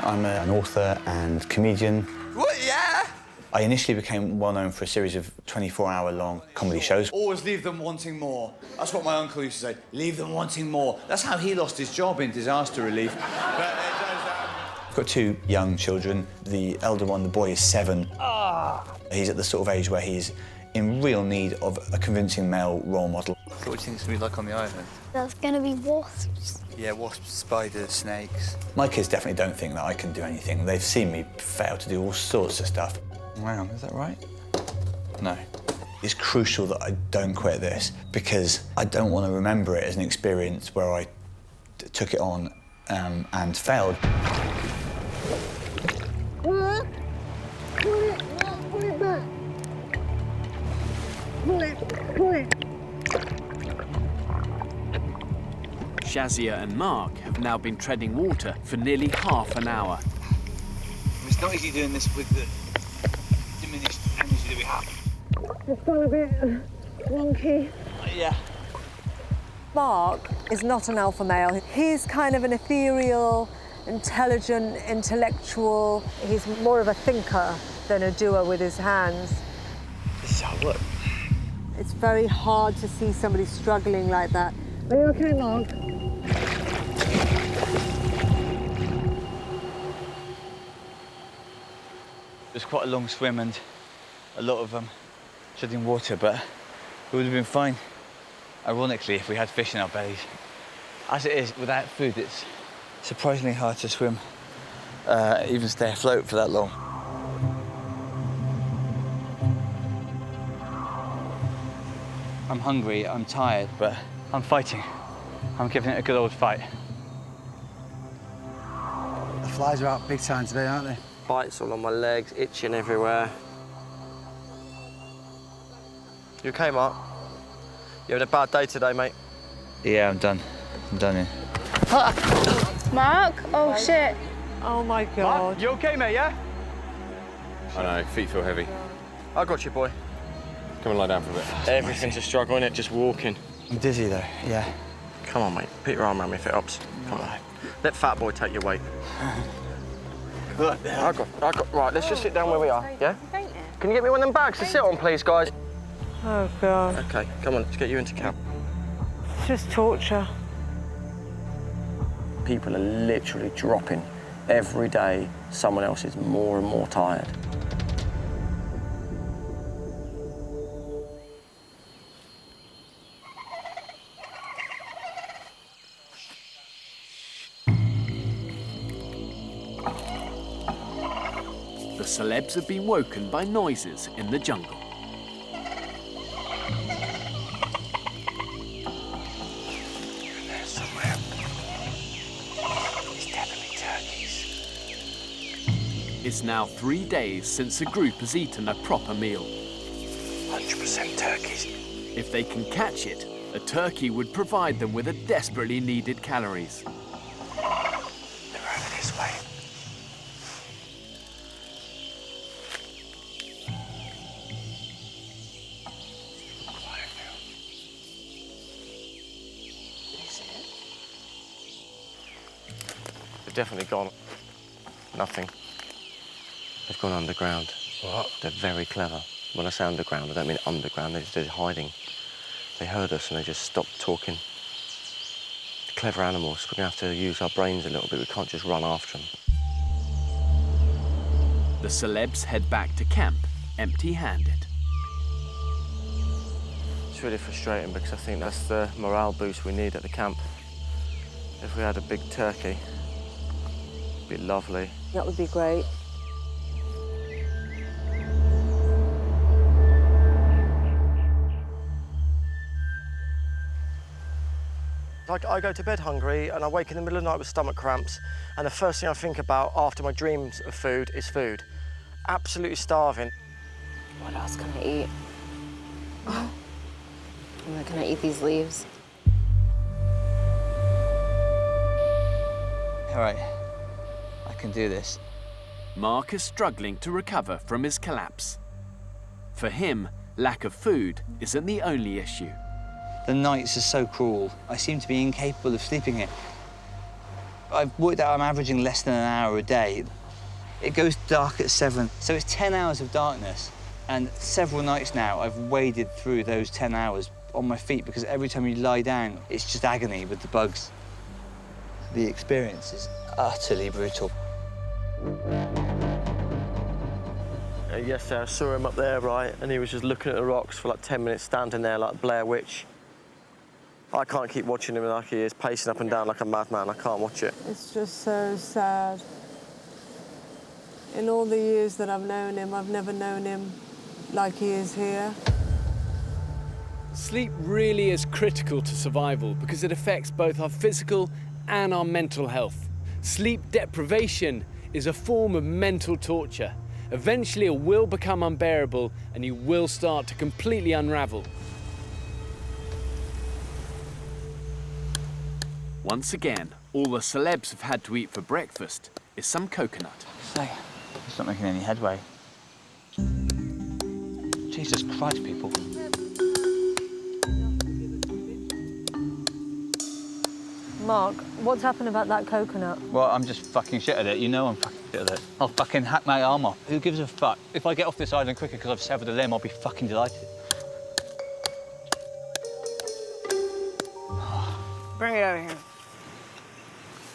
I'm an author and comedian. What? Yeah! I initially became well known for a series of 24-hour-long comedy shows. Always leave them wanting more. That's what my uncle used to say. Leave them wanting more. That's how he lost his job in disaster relief. I've got 2 young children. The elder one, the boy, is 7. He's at the sort of age where he's in real need of a convincing male role model. What do you think it's going to be like on the island? There's going to be wasps. Yeah, wasps, spiders, snakes. My kids definitely don't think that I can do anything. They've seen me fail to do all sorts of stuff. Wow, is that right? No. It's crucial that I don't quit this, because I don't want to remember it as an experience where I took it on and failed. Shazia and Mark have now been treading water for nearly half an hour. It's not easy doing this with the diminished energy that we have. It's gone a bit wonky. Yeah. Mark is not an alpha male. He's kind of an ethereal, intelligent, intellectual. He's more of a thinker than a doer with his hands. This is hard work. It's very hard to see somebody struggling like that. Are you okay, Mark? It was quite a long swim and a lot of treading water, but it would have been fine, ironically, if we had fish in our bellies. As it is, without food, it's surprisingly hard to swim, even stay afloat for that long. I'm hungry, I'm tired, but I'm fighting. I'm giving it a good old fight. The flies are out big time today, aren't they? Bites all on my legs, itching everywhere. You okay, Mark? You having a bad day today, mate? Yeah, I'm done. I'm done here. Mark? Oh, shit. Oh, my God. Mark, you okay, mate, yeah? I know, feet feel heavy. I got you, boy. Come and lie down for a bit. Everything's a struggle, innit? Just walking. I'm dizzy, though, yeah. Come on, mate. Put your arm around me if it helps. Come on. Let fat boy take your weight. Right, let's just sit down where we are, yeah? Can you get me one of them bags to sit on, please, guys? Oh, God. OK, come on, let's get you into camp. It's just torture. People are literally dropping. Every day, someone else is more and more tired. The celebs have been woken by noises in the jungle. There's somewhere. It's definitely turkeys. It's now 3 days since the group has eaten a proper meal. 100% turkeys. If they can catch it, a turkey would provide them with a desperately needed calories. They're over this way. They've definitely gone. Nothing. They've gone underground. What? They're very clever. When I say underground, I don't mean underground, they're hiding. They heard us and they just stopped talking. Clever animals. We're going to have to use our brains a little bit. We can't just run after them. The celebs head back to camp, empty-handed. It's really frustrating because I think that's the morale boost we need at the camp. If we had a big turkey, it'd be lovely. That would be great. I go to bed hungry and I wake in the middle of the night with stomach cramps, and the first thing I think about after my dreams of food is food. Absolutely starving. What else can I eat? Can I eat these leaves? All right, I can do this. Mark is struggling to recover from his collapse. For him, lack of food isn't the only issue. The nights are so cruel. I seem to be incapable of sleeping here. I've worked out I'm averaging less than an hour a day. It goes dark at 7, so it's 10 hours of darkness. And several nights now, I've waded through those 10 hours on my feet because every time you lie down, it's just agony with the bugs. The experience is utterly brutal. Yesterday I saw him up there, right, and he was just looking at the rocks for like 10 minutes, standing there like Blair Witch. I can't keep watching him like he is, pacing up and down like a madman. I can't watch it. It's just so sad. In all the years that I've known him, I've never known him like he is here. Sleep really is critical to survival because it affects both our physical and our mental health. Sleep deprivation is a form of mental torture. Eventually it will become unbearable and you will start to completely unravel. Once again, all the celebs have had to eat for breakfast is some coconut. So, it's not making any headway. Jesus Christ, people. Mark, what's happened about that coconut? Well, I'm just fucking shit at it. You know I'm fucking shit at it. I'll fucking hack my arm off. Who gives a fuck? If I get off this island quicker because I've severed a limb, I'll be fucking delighted. Bring it over here.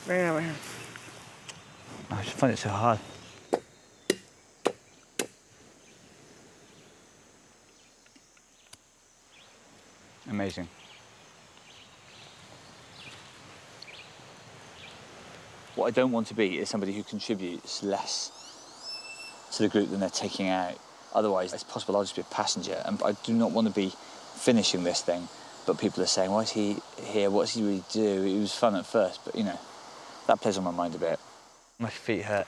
Bring it over here. I just find it so hard. Amazing. What I don't want to be is somebody who contributes less to the group than they're taking out. Otherwise, it's possible I'll just be a passenger, and I do not want to be finishing this thing. But people are saying, why is he here? What does he really do? It was fun at first, but, you know, that plays on my mind a bit. My feet hurt.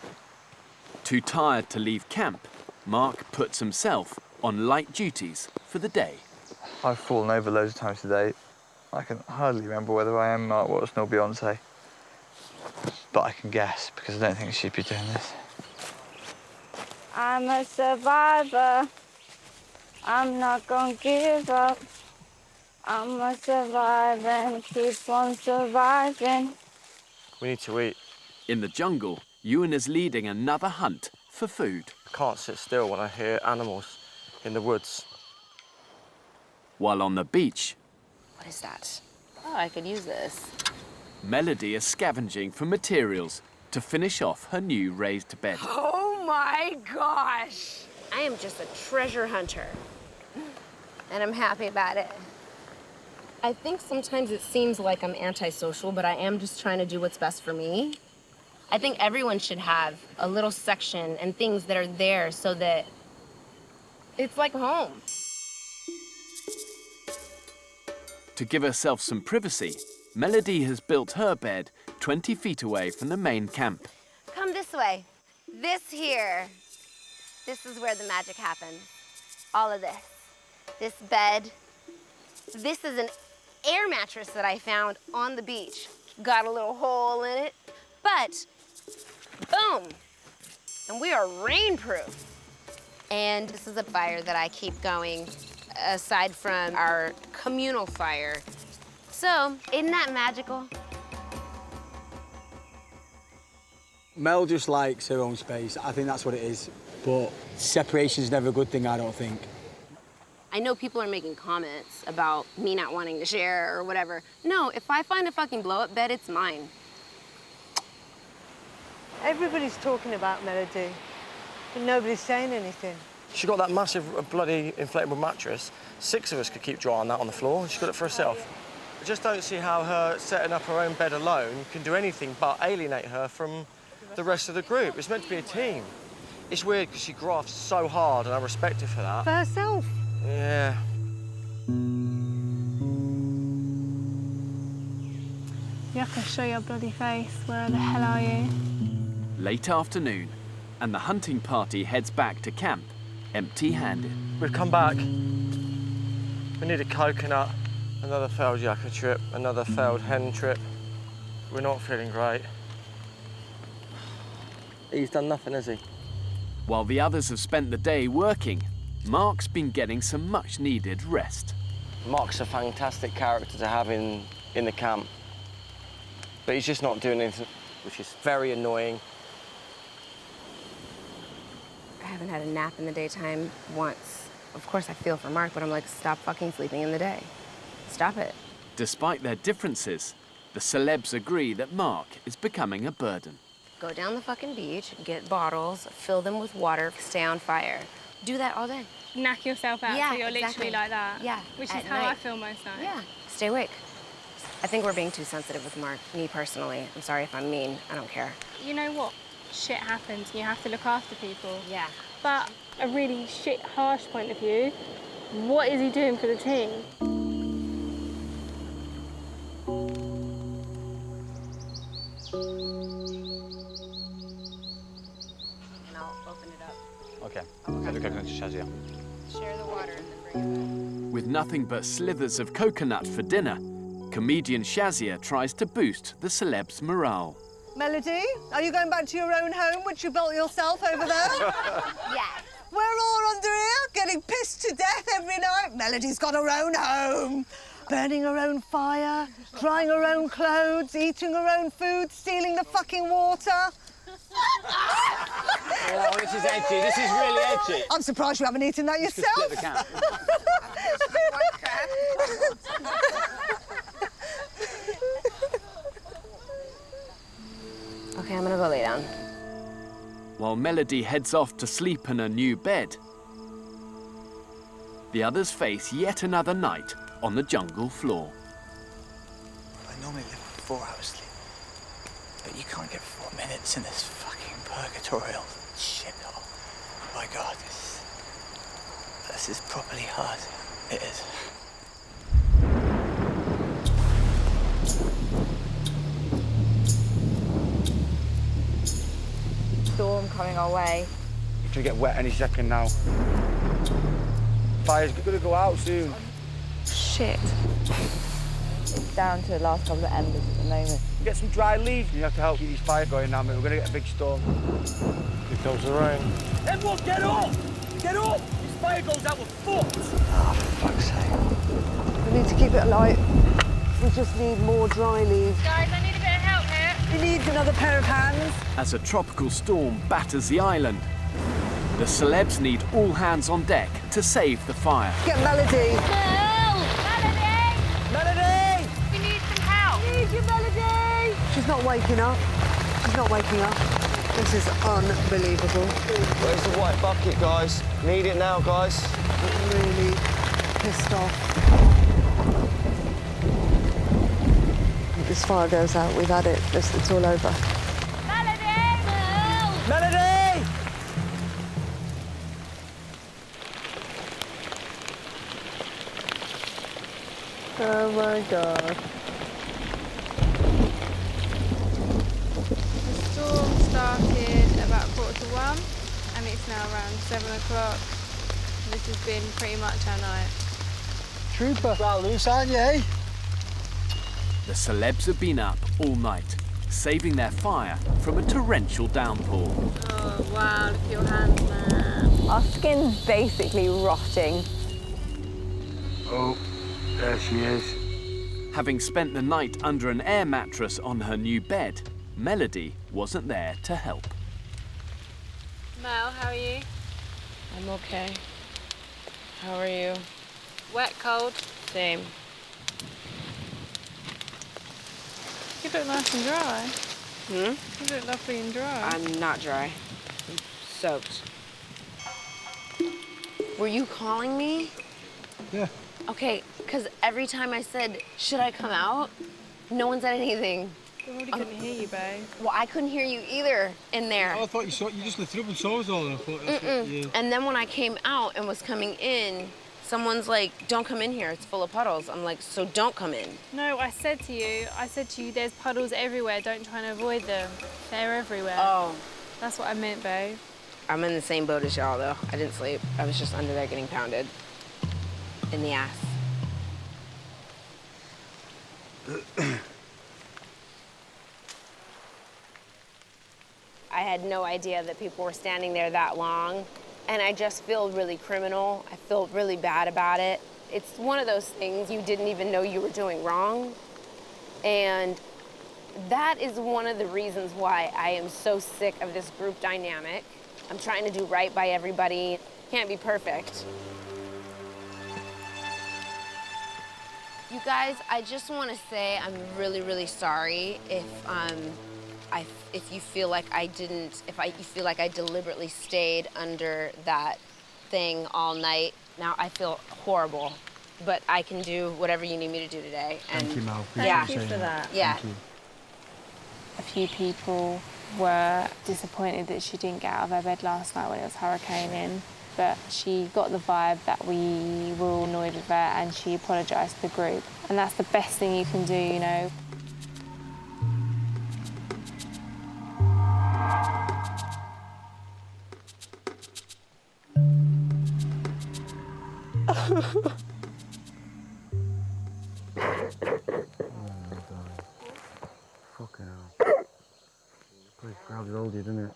Too tired to leave camp, Mark puts himself on light duties for the day. I've fallen over loads of times today. I can hardly remember whether I am Mark Watson or Beyonce. But I can guess, because I don't think she'd be doing this. I'm a survivor. I'm not gonna give up. I'm a survivor and keep on surviving. We need to eat. In the jungle, Ewan is leading another hunt for food. I can't sit still when I hear animals in the woods. While on the beach, What is that? Oh, I could use this. Melody is scavenging for materials to finish off her new raised bed. Oh my gosh! I am just a treasure hunter. And I'm happy about it. I think sometimes it seems like I'm antisocial, but I am just trying to do what's best for me. I think everyone should have a little section and things that are there so that it's like home. To give herself some privacy, Melody has built her bed 20 feet away from the main camp. Come this way. This here. This is where the magic happens. All of this. This bed. This is an air mattress that I found on the beach. Got a little hole in it, but boom. And we are rainproof. And this is a fire that I keep going aside from our communal fire. So, isn't that magical? Mel just likes her own space. I think that's what it is. But separation's never a good thing, I don't think. I know people are making comments about me not wanting to share or whatever. No, if I find a fucking blow-up bed, it's mine. Everybody's talking about Melody, but nobody's saying anything. She got that massive bloody inflatable mattress. 6 of us could keep dry on that on the floor. She got it for herself. I just don't see how her setting up her own bed alone can do anything but alienate her from the rest of the group. It's meant to be a team. It's weird because she grafts so hard and I respect her for that. For herself. Yeah. You have to show your bloody face. Where the hell are you? Late afternoon, and the hunting party heads back to camp, empty-handed. We've come back. We need a coconut. Another failed yakka trip, another failed hen trip. We're not feeling great. He's done nothing, has he? While the others have spent the day working, Mark's been getting some much-needed rest. Mark's a fantastic character to have in the camp, but he's just not doing anything, which is very annoying. I haven't had a nap in the daytime once. Of course, I feel for Mark, but I'm like, stop fucking sleeping in the day. Stop it. Despite their differences, the celebs agree that Mark is becoming a burden. Go down the fucking beach, get bottles, fill them with water, stay on fire. Do that all day. Knock yourself out, Yeah, so you're exactly. literally like that. Yeah, Which is at how I night. feel most nights. Yeah, stay awake. I think we're being too sensitive with Mark, me personally. I'm sorry if I'm mean, I don't care. You know what? Shit happens and you have to look after people. Yeah. But a really shit, harsh point of view, what is he doing for the team? And I'll open it up. Okay. So the coconut to Shazia. Share the water and then bring it back. With nothing but slithers of coconut for dinner, comedian Shazia tries to boost the celebs' morale. Melody, are you going back to your own home, which you built yourself over there? Yeah. We're all under here, getting pissed to death every night. Melody's got her own home, burning her own fire, drying her own clothes, eating her own food, stealing the fucking water. Oh, this is edgy. This is really edgy. I'm surprised you haven't eaten that yourself. Split the cat. Okay, I'm gonna go lay down. While Melody heads off to sleep in her new bed, the others face yet another night on the jungle floor. I normally live 4 hours sleep, but you can't get 4 minutes in this fucking purgatorial shithole. Oh my God, this is properly hard. It is. Storm coming our way. It's gonna get wet any second now. Fire's gonna go out soon. Shit. It's down to the last couple of embers at the moment. Get some dry leaves. You have to help keep these fires going now, mate. We're gonna get a big storm. Here comes the rain. Everyone, get up! Get up! This fire goes out, we're fucked! Oh, for fuck's sake. We need to keep it light. We just need more dry leaves. Guys, I need a bit of help here. He needs another pair of hands. As a tropical storm batters the island, the celebs need all hands on deck to save the fire. Get Melody. No! Melody! Melody! We need some help. Need you, Melody! She's not waking up. She's not waking up. This is unbelievable. Where's the white bucket, guys? Need it now, guys. I'm really pissed off. If this fire goes out, we've had it. It's all over. Melody! No! Melody! Oh my God. The storm started about 1:45 and it's now around 7 o'clock. This has been pretty much our night. Trooper. Well, loose, aren't you? The celebs have been up all night, saving their fire from a torrential downpour. Oh, wow, look at your hands, man. Our skin's basically rotting. Oh, there she is. Having spent the night under an air mattress on her new bed, Melody wasn't there to help. Mel, how are you? I'm okay. How are you? Wet, cold? Same. You look nice and dry. Hmm? You look lovely and dry. I'm not dry. I'm soaked. Were you calling me? Yeah. Okay, because every time I said, should I come out? No one said anything. I really couldn't hear you, babe. Well, I couldn't hear you either in there. I thought you just lifted up and saw us all, and I thought that's what you... And then when I came out and was coming in, someone's like, don't come in here, it's full of puddles. I'm like, so don't come in. No, I said to you, there's puddles everywhere, don't try and avoid them. They're everywhere. Oh. That's what I meant, babe. I'm in the same boat as y'all, though. I didn't sleep. I was just under there getting pounded in the ass. I had no idea that people were standing there that long, and I just feel really criminal. I feel really bad about it. It's one of those things you didn't even know you were doing wrong, and that is one of the reasons why I am so sick of this group dynamic. I'm trying to do right by everybody. Can't be perfect. You guys, I just want to say I'm really, really sorry if you feel like you feel like I deliberately stayed under that thing all night. Now I feel horrible, but I can do whatever you need me to do today. And Thank you, Mel. Yeah. Appreciate you saying that. Yeah. Thank you. A few people were disappointed that she didn't get out of her bed last night when it was hurricaning, but she got the vibe that we were all annoyed with her and she apologised to the group. And that's the best thing you can do, you know. Fucking hell. Place grabs hold of you, doesn't it?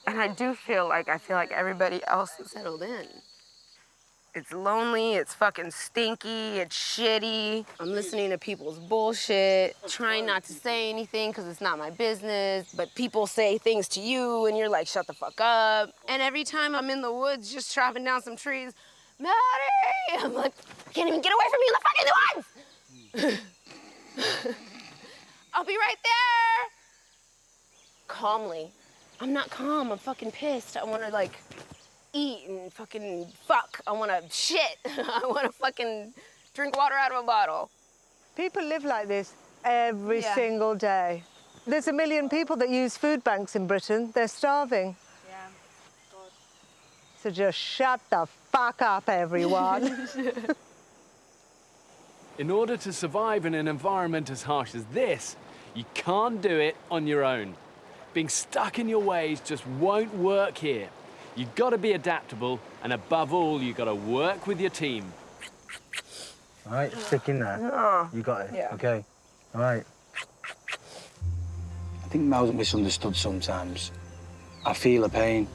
And I feel like everybody else is settled in. It's lonely, it's fucking stinky, it's shitty. I'm listening to people's bullshit, trying not to say anything because it's not my business, but people say things to you and you're like, shut the fuck up. And every time I'm in the woods just chopping down some trees, Maddie! I'm like, I can't even get away from you in the fucking woods! I'll be right there! Calmly. I'm not calm, I'm fucking pissed. I wanna like eat and fucking fuck. I wanna shit. I wanna fucking drink water out of a bottle. People live like this every single day. There's 1 million people that use food banks in Britain. They're starving. Yeah, God. So just shut the fuck up, everyone. In order to survive in an environment as harsh as this, you can't do it on your own. Being stuck in your ways just won't work here. You've got to be adaptable, and above all, you've got to work with your team. All right, stick in there. Yeah. You got it? Yeah. Okay. All right. I think Mel's misunderstood sometimes. I feel her pain.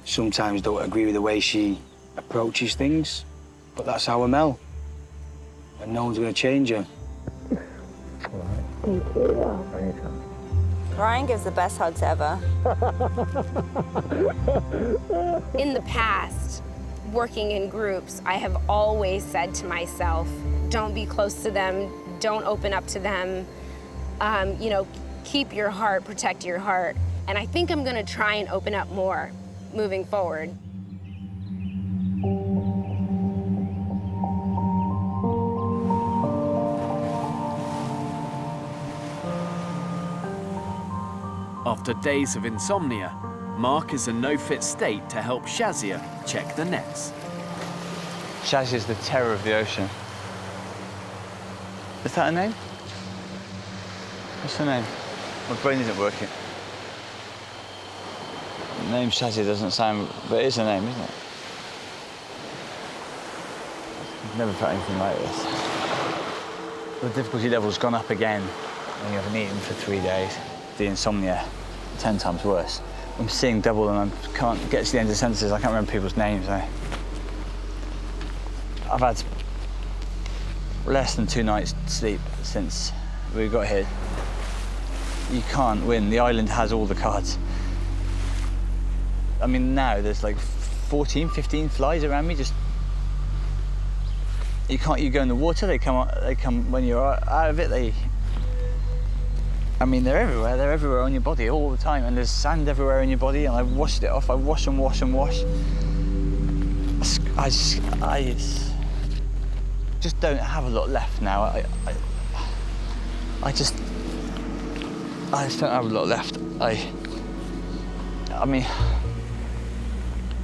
Sometimes don't agree with the way she approaches things, but that's our Mel. And no one's going to change her. All right. Thank you. Anytime. Ryan gives the best hugs ever. In the past, working in groups, I have always said to myself, don't be close to them, don't open up to them, you know, keep your heart, protect your heart. And I think I'm gonna try and open up more moving forward. After days of insomnia, Mark is in no fit state to help Shazia check the nets. Shaz is the terror of the ocean. Is that her name? What's her name? My brain isn't working. The name Shazia doesn't sound, but it is her name, isn't it? I've never felt anything like this. The difficulty level's gone up again when you haven't eaten for 3 days. The insomnia, 10 times worse. I'm seeing double and I can't get to the end of the sentences. I can't remember people's names. I've had less than 2 nights sleep since we got here. You can't win. The island has all the cards. I mean, now there's like 14, 15 flies around me. Just you go in the water. They come when you're out of it. I mean, they're everywhere. They're everywhere on your body all the time, and there's sand everywhere in your body. And I've washed it off. I wash and wash and wash. I just don't have a lot left now. I just don't have a lot left. I mean,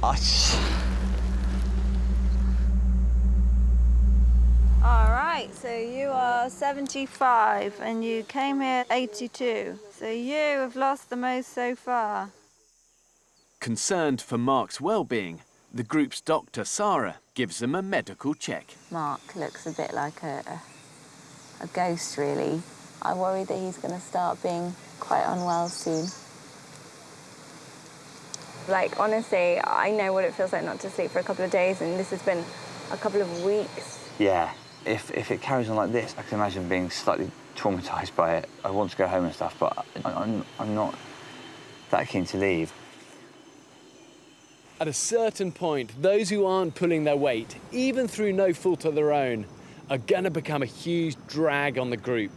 I just. All right. Right, so you are 75 and you came here 82. So you have lost the most so far. Concerned for Mark's well-being, the group's doctor, Sarah, gives him a medical check. Mark looks a bit like a ghost, really. I worry that he's going to start being quite unwell soon. Like, honestly, I know what it feels like not to sleep for a couple of days, and this has been a couple of weeks. Yeah, if it carries on like this, I can imagine being slightly traumatised by it. I want to go home and stuff, but I'm not that keen to leave. At a certain point, those who aren't pulling their weight, even through no fault of their own, are going to become a huge drag on the group.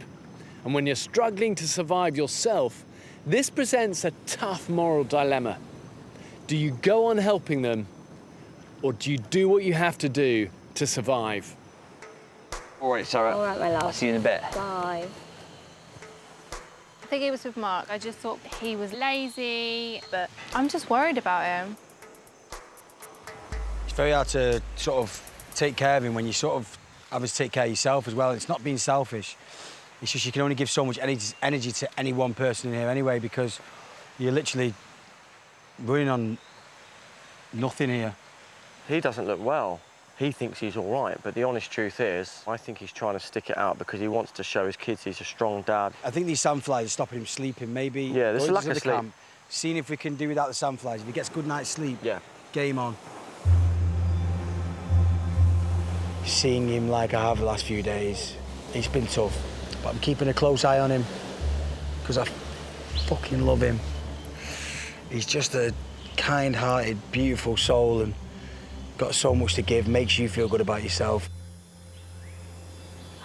And when you're struggling to survive yourself, this presents a tough moral dilemma. Do you go on helping them, or do you do what you have to do to survive? All right, Sarah. All right, my love. I'll see you in a bit. Bye. I think it was with Mark. I just thought he was lazy, but I'm just worried about him. It's very hard to sort of take care of him when you sort of having to take care of yourself as well. It's not being selfish. It's just you can only give so much energy to any one person in here anyway, because you're literally running on nothing here. He doesn't look well. He thinks he's all right, but the honest truth is, I think he's trying to stick it out because he wants to show his kids he's a strong dad. I think these sandflies are stopping him sleeping. Maybe Yeah, there's a lack of sleep. Camp, seeing if we can do without the sandflies. If he gets good night's sleep, yeah, game on. Seeing him like I have the last few days, it's been tough. But I'm keeping a close eye on him because I fucking love him. He's just a kind-hearted, beautiful soul and got so much to give, makes you feel good about yourself.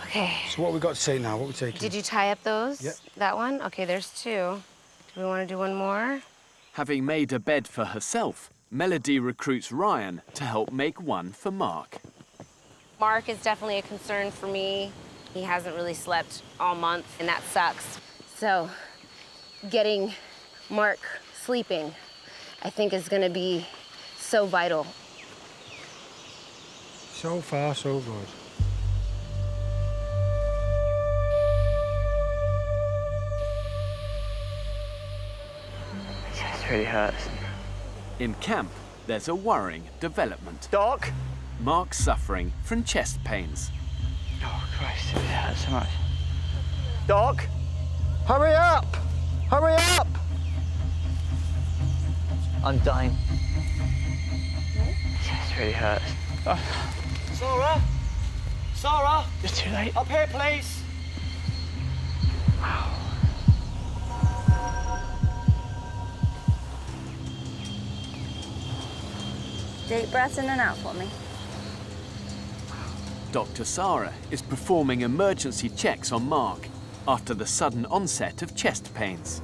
Okay. So what have we got to take now? What are we taking? Did you tie up those? Yep. That one? Okay, there's two. Do we want to do one more? Having made a bed for herself, Melody recruits Ryan to help make one for Mark. Mark is definitely a concern for me. He hasn't really slept all month, and that sucks. So getting Mark sleeping, I think, is going to be so vital. So far, so good. My chest really hurts. In camp, there's a worrying development. Doc? Mark's suffering from chest pains. Oh, Christ, it hurts so much. Doc? Hurry up! Hurry up! I'm dying. My chest really hurts. Oh. Sarah? Sarah? It's too late. Up here, please. Wow. Deep breaths in and out for me. Dr. Sarah is performing emergency checks on Mark after the sudden onset of chest pains.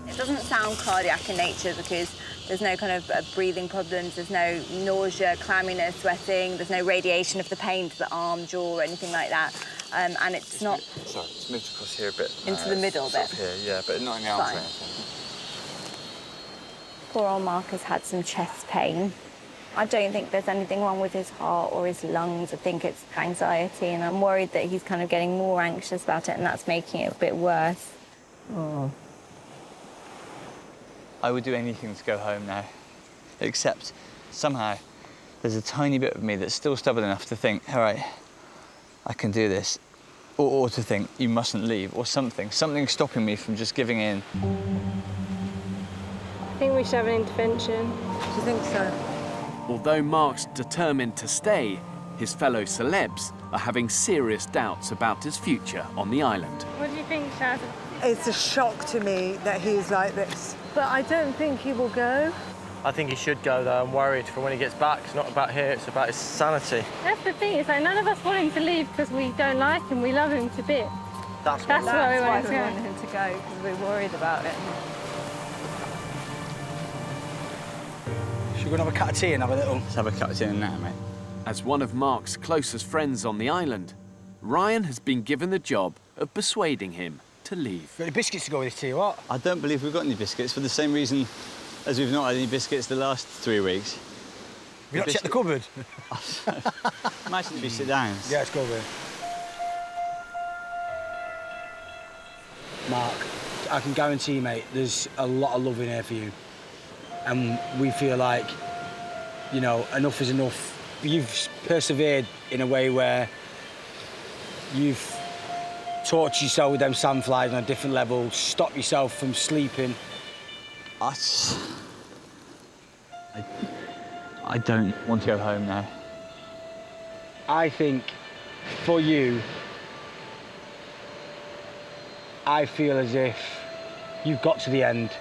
It doesn't sound cardiac in nature because there's no kind of breathing problems, there's no nausea, clamminess, sweating, there's no radiation of the pain to the arm, jaw, or anything like that. And it's not... Sorry, it's moved across here a bit. Into the middle sort bit. of here, yeah, but not in the arms or anything. Poor old Mark has had some chest pain. I don't think there's anything wrong with his heart or his lungs. I think it's anxiety, and I'm worried that he's kind of getting more anxious about it, and that's making it a bit worse. Oh. I would do anything to go home now, except somehow there's a tiny bit of me that's still stubborn enough to think, all right, I can do this, or to think you mustn't leave, or something stopping me from just giving in. I think we should have an intervention. Do you think so? Although Mark's determined to stay, his fellow celebs are having serious doubts about his future on the island. What do you think, Shaz? It's a shock to me that he's like this. But I don't think he will go. I think he should go, though. I'm worried for when he gets back. It's not about here, it's about his sanity. That's the thing, it's like none of us want him to leave because we don't like him, we love him to bits. That's why we want him to go, because we're worried about it. Should we go and have a cup of tea and have a little... Let's have a cup of tea and that, mate. As one of Mark's closest friends on the island, Ryan has been given the job of persuading him to leave. Got any biscuits to go with this tea, or what? I don't believe we've got any biscuits for the same reason as we've not had any biscuits the last 3 weeks. Have you not checked the cupboard? Imagine if you sit down. Yeah, let's go over here. Mark, I can guarantee, mate, there's a lot of love in here for you. And we feel like, you know, enough is enough. You've persevered in a way where you've tortured yourself with them sandflies on a different level, stopped yourself from sleeping. I don't want to go home now. I think, for you, I feel as if you've got to the end.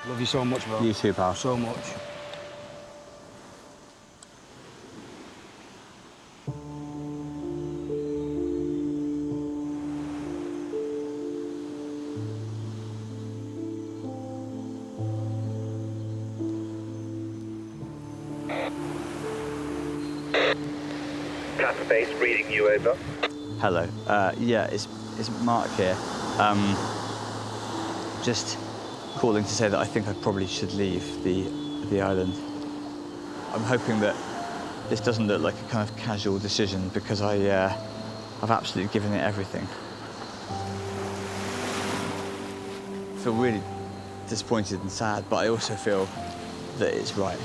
Love you so much, bro. You too, pal. So much. Kappa base reading you over. Hello. Yeah, it's Mark here. Just calling to say that I think I probably should leave the island. I'm hoping that this doesn't look like a kind of casual decision because I've absolutely given it everything. I feel really disappointed and sad, but I also feel that it's right.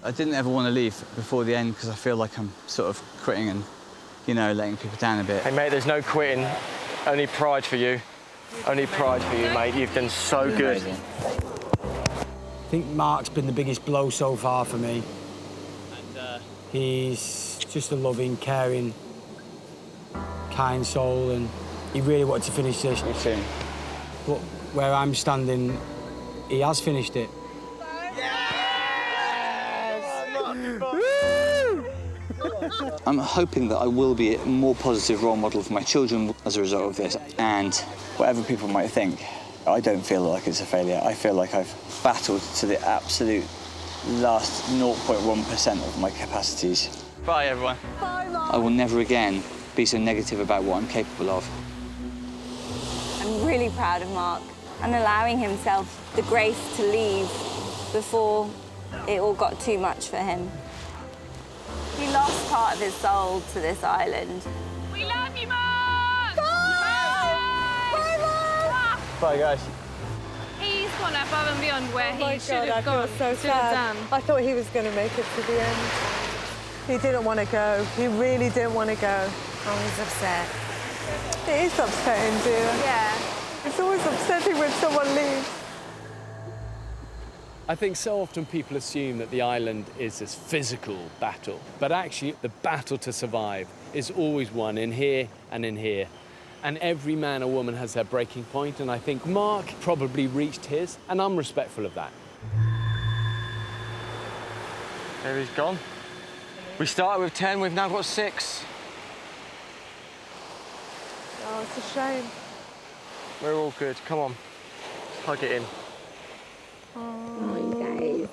I didn't ever want to leave before the end because I feel like I'm sort of quitting and, you know, letting people down a bit. Hey, mate, there's no quitting. Only pride for you. Only pride for you, mate. You've done so good. I think Mark's been the biggest blow so far for me. And he's just a loving, caring, kind soul, and he really wanted to finish this. But where I'm standing, he has finished it. I'm hoping that I will be a more positive role model for my children as a result of this. And whatever people might think, I don't feel like it's a failure. I feel like I've battled to the absolute last 0.1% of my capacities. Bye, everyone. Bye, Mark. I will never again be so negative about what I'm capable of. I'm really proud of Mark and allowing himself the grace to leave before it all got too much for him. He lost part of his soul to this island. We love you, Mark! Bye! Bye, Mark! Bye, guys. He's gone above and beyond where he should have gone. So should have done. I thought he was going to make it to the end. He didn't want to go. He really didn't want to go. I was upset. It is upsetting, dear. Yeah. It's always upsetting when someone leaves. I think so often people assume that the island is this physical battle, but actually the battle to survive is always won in here and in here. And every man or woman has their breaking point, and I think Mark probably reached his, and I'm respectful of that. There he's gone. We started with 10, we've now got 6. Oh, it's a shame. We're all good. Come on, hug it in. Oh, you guys.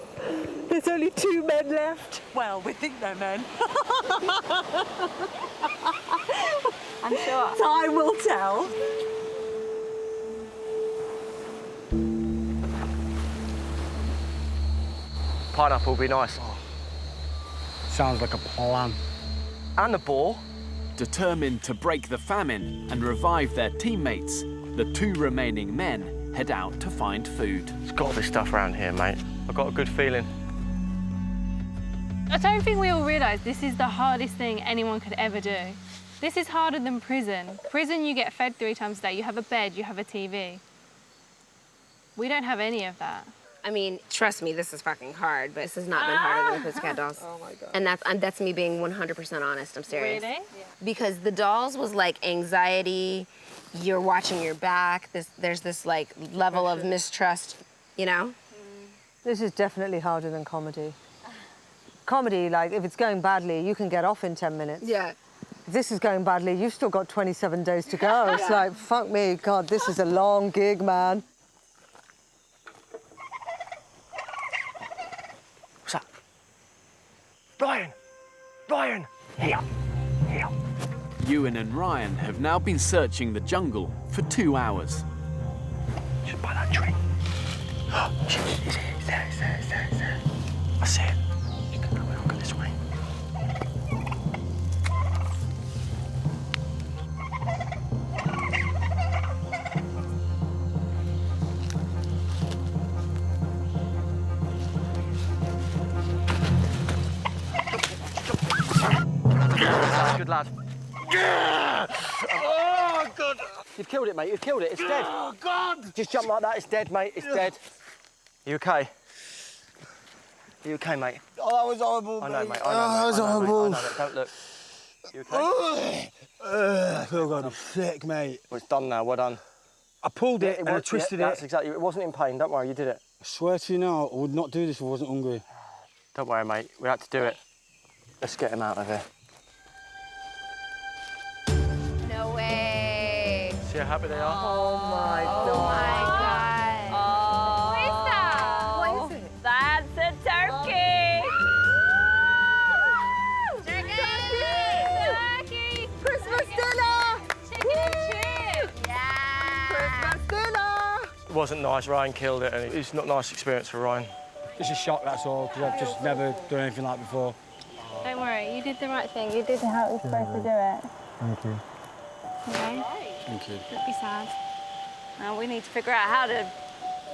There's only 2 men left. Well, we think they're men. I'm sure. Time will tell. Pineapple would be nice. Sounds like a plan. And the boar. Determined to break the famine and revive their teammates, the 2 remaining men head out to find food. There's got to be stuff around here, mate. I've got a good feeling. I don't think we all realise this is the hardest thing anyone could ever do. This is harder than prison. Prison, you get fed 3 times a day. You have a bed, you have a TV. We don't have any of that. I mean, trust me, this is fucking hard, but this has not been harder than the Pussycat Dolls. Oh, my God. And that's me being 100% honest. I'm serious. Really? Yeah. Because the Dolls was like anxiety, you're watching your back, there's this like level of mistrust, you know? This is definitely harder than comedy. Comedy, like, if it's going badly, you can get off in 10 minutes. Yeah. If this is going badly, you've still got 27 days to go. It's like, fuck me, God, this is a long gig, man. What's that? Ryan! Ryan! Here. Here. Ewan and Ryan have now been searching the jungle for 2 hours. Just by that tree. It's there. I see it. You can have a look this way. lad. Oh, God. You've killed it, mate. You've killed it. It's dead. Oh, God. Just jump like that. It's dead, mate. It's dead. You okay? You okay, mate? Oh, that was horrible, I know, mate. I know, that was I know, horrible. mate. I know, mate. Don't look. You okay? I feel God, I'm sick, mate. Well, it's done now. Well done. I pulled it and I twisted That's exactly. It wasn't in pain. Don't worry. You did it. I swear to you now, I would not do this if I wasn't hungry. Don't worry, mate. We had to do it. Let's get him out of here. No way. See how happy they are? Oh my God. Oh my God. Oh. What is that? What is it? That's a turkey. Turkey! Christmas dinner! Chicken and chips! Yeah! Christmas dinner! It wasn't nice. Ryan killed it, and it's not a nice experience for Ryan. It's a shock, that's all, because I've just never done anything like before. Don't worry, you did the right thing. You did how it was supposed to do it. Thank you. Okay? Thank you. Don't be sad. Now we need to figure out how to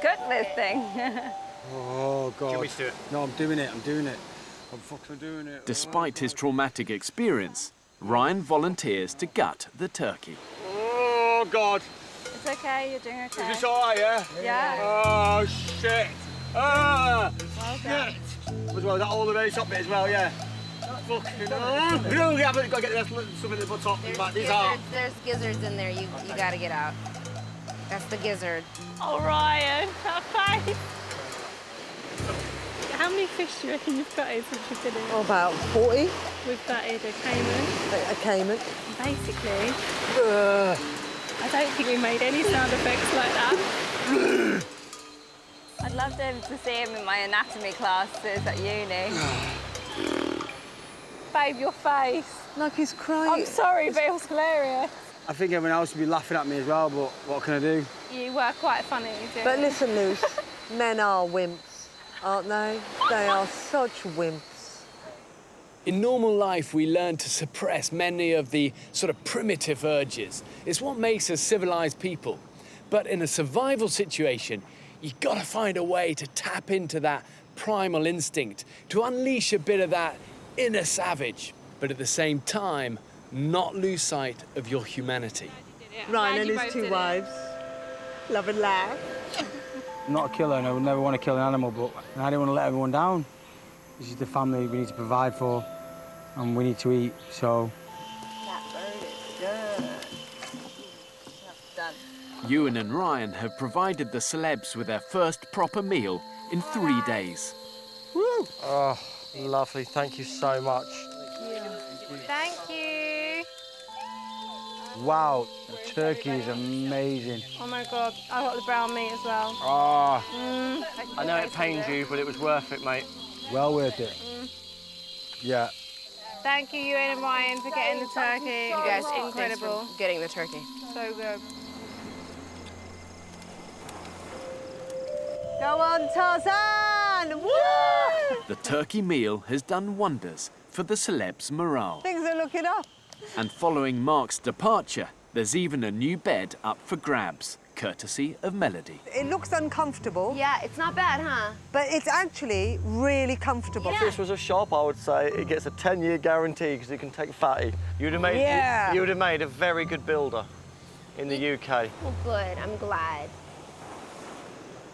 cook this thing. Oh, God. Can we do it? No, I'm doing it. I'm fucking doing it. Despite his traumatic experience, Ryan volunteers to gut the turkey. Oh, God. It's okay, you're doing okay. Is this all right, yeah? Yeah. Oh, shit. Ah, Well done. shit. Was well, that all the very top bit as well, yeah? Fucking hell. No, we haven't got to get the rest of stuff in the top. There's gizzards in there you gotta get out. That's the gizzard. Oh, Ryan, that face. How many fish do you reckon you've gutted since you've been here? About 40. We've gutted a caiman. A caiman. Basically, I don't think we made any sound effects like that. I'd love to see him in my anatomy classes at uni. Babe, your face. Like he's crying. I'm sorry, but it was hilarious. I think everyone else would be laughing at me as well, but what can I do? You were quite funny, didn't But you? listen, Luce, men are wimps, aren't they? They are such wimps. In normal life, we learn to suppress many of the sort of primitive urges. It's what makes us civilized people. But in a survival situation, you've got to find a way to tap into that primal instinct, to unleash a bit of that inner savage, but at the same time, not lose sight of your humanity. Ryan and his 2 wives. Love and laugh. I'm not a killer and I would never want to kill an animal, but I don't want to let everyone down. This is the family we need to provide for and we need to eat, so... That bird is good. Done. Ewan and Ryan have provided the celebs with their first proper meal in 3 days. Woo! Oh, lovely. Thank you so much. Thank you. Wow, the turkey is amazing. Oh my God, I got the brown meat as well. Ah, Mm. I know it pained you, but it was worth it, mate. Well worth it. Mm. Yeah. Thank you, Ewan and Ryan, for getting the turkey. You guys, incredible. thanks for getting the turkey. So good. Go on, Tarzan! Woo! The turkey meal has done wonders for the celebs' morale. Things are looking up. And following Mark's departure, there's even a new bed up for grabs, courtesy of Melody. It looks uncomfortable. Yeah, it's not bad, huh? But it's actually really comfortable. If this was a shop, I would say it gets a 10-year guarantee because it can take fatty. You'd have made, Yeah. you would have made a very good builder in the UK. Well, good. I'm glad.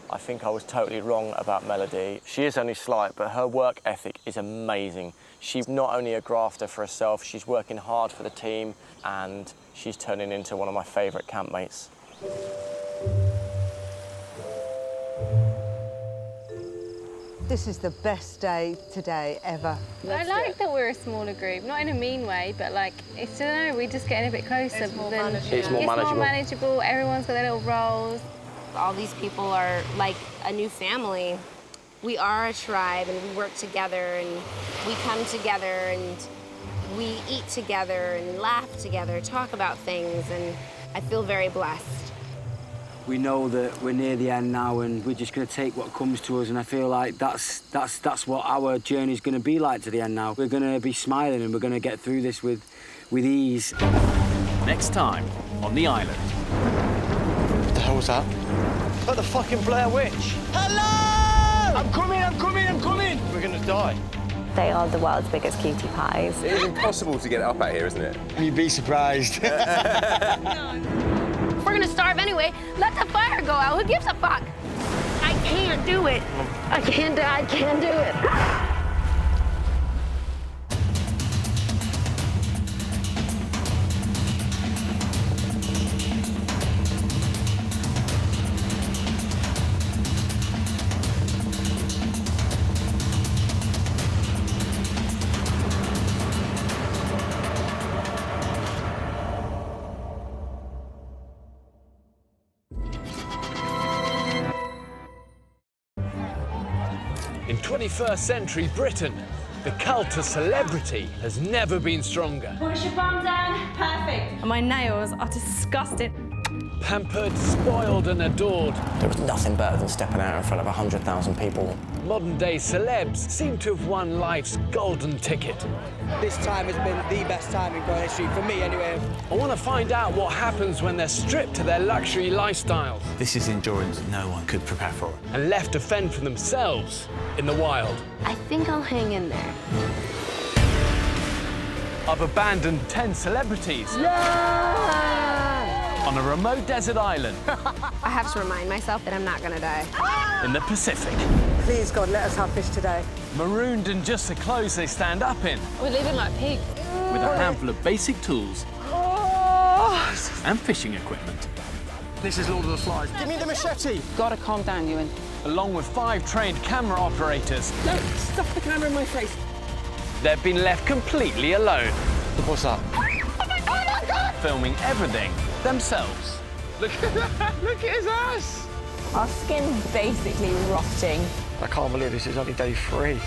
I think I was totally wrong about Melody. She is only slight, but her work ethic is amazing. She's not only a grafter for herself, she's working hard for the team, and she's turning into one of my favourite campmates. This is the best day today ever. I like that we're a smaller group, not in a mean way, but like, it's, I don't know, we're just getting a bit closer. It's more than- manageable. It's more manageable. More manageable, everyone's got their little roles. All these people are like a new family. We are a tribe and we work together and we come together and we eat together and laugh together, talk about things, and I feel very blessed. We know that we're near the end now and we're just going to take what comes to us, and I feel like that's what our journey's going to be like to the end now. We're going to be smiling and we're going to get through this with ease. Next time on the island. What the hell was that? But the fucking Blair Witch! Hello! I'm coming! We're gonna die. They are the world's biggest cutie pies. It is impossible to get it up out here, isn't it? You'd be surprised. If we're gonna starve anyway, let the fire go out. Who gives a fuck? I can't do it. I can't do it. In 21st century Britain, the cult of celebrity has never been stronger. Push your bum down. Perfect. And my nails are disgusting. Pampered, spoiled and adored. There was nothing better than stepping out in front of 100,000 people. Modern-day celebs seem to have won life's golden ticket. This time has been the best time in Greenwich Street, for me anyway. I want to find out what happens when they're stripped to their luxury lifestyles. This is endurance no one could prepare for. And left to fend for themselves in the wild. I think I'll hang in there. I've abandoned 10 celebrities. On a remote desert island. I have to remind myself that I'm not gonna die. In the Pacific. Please, God, let us have fish today. Marooned in just the clothes they stand up in. We're living like pigs. With a handful of basic tools and fishing equipment. This is Lord of the Flies. Give me the machete. Gotta calm down, Ewan. Along with 5 trained camera operators. No, stop the camera in my face. They've been left completely alone. What's that? Filming everything themselves. Look at that! Look at his ass! Our skin's basically rotting. I can't believe this is only day 3.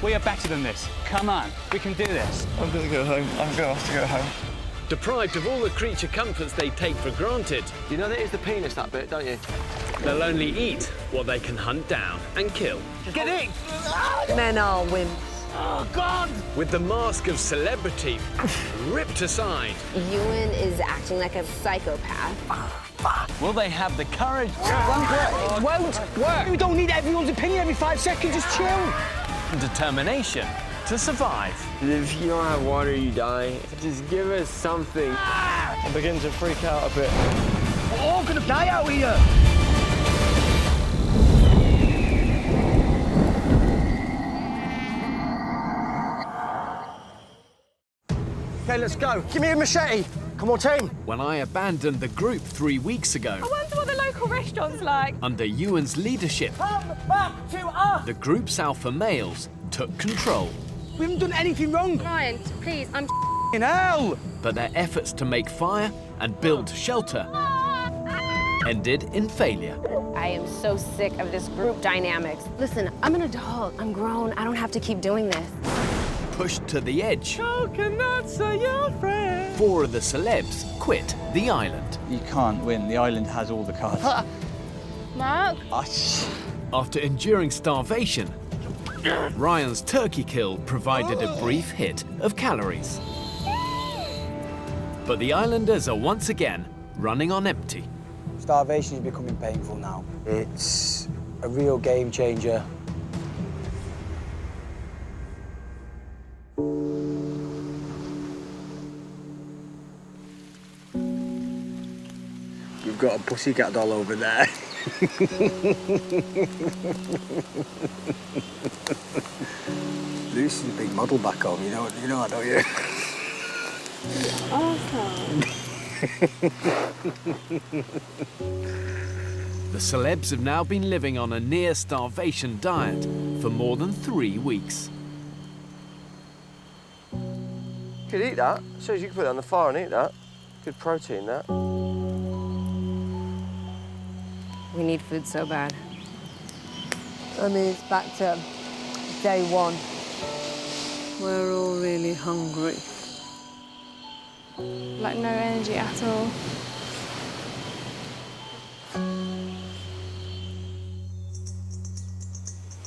We are better than this. Come on, we can do this. I'm gonna go home. I'm gonna have to go home. Deprived of all the creature comforts they take for granted. You know that is the penis, that bit, don't you? They'll only eat what they can hunt down and kill. Get in! Men are wimps. Oh, God! With the mask of celebrity ripped aside. Ewan is acting like a psychopath. Will they have the courage? It won't work. You don't need everyone's opinion every 5 seconds. Just chill. And determination to survive. If you don't have water, you die. Just give us something. I begin to freak out a bit. We're all gonna die out here. Okay, let's go. Give me a machete. Come on, team. When I abandoned the group 3 weeks ago, I wonder what the local restaurant's like. under Ewan's leadership, Come back to us. the group's alpha males took control. We haven't done anything wrong. Ryan, please, I'm In hell. But their efforts to make fire and build shelter ended in failure. I am so sick of this group dynamics. Listen, I'm an adult. I'm grown. I don't have to keep doing this. Pushed to the edge, Coconuts are your friend. 4 of the celebs quit the island. You can't win. The island has all the cards. Mark? After enduring starvation, Ryan's turkey kill provided a brief hit of calories. But the islanders are once again running on empty. Starvation is becoming painful now. It's a real game changer. We've got a pussycat doll over there. Lucy's a big model back home, you know that, don't you? Awesome. The celebs have now been living on a near starvation diet for more than 3 weeks. You could eat that. So you could put it on the fire and eat that. Good protein, that. We need food so bad. I mean, it's back to day 1. We're all really hungry. Like no energy at all.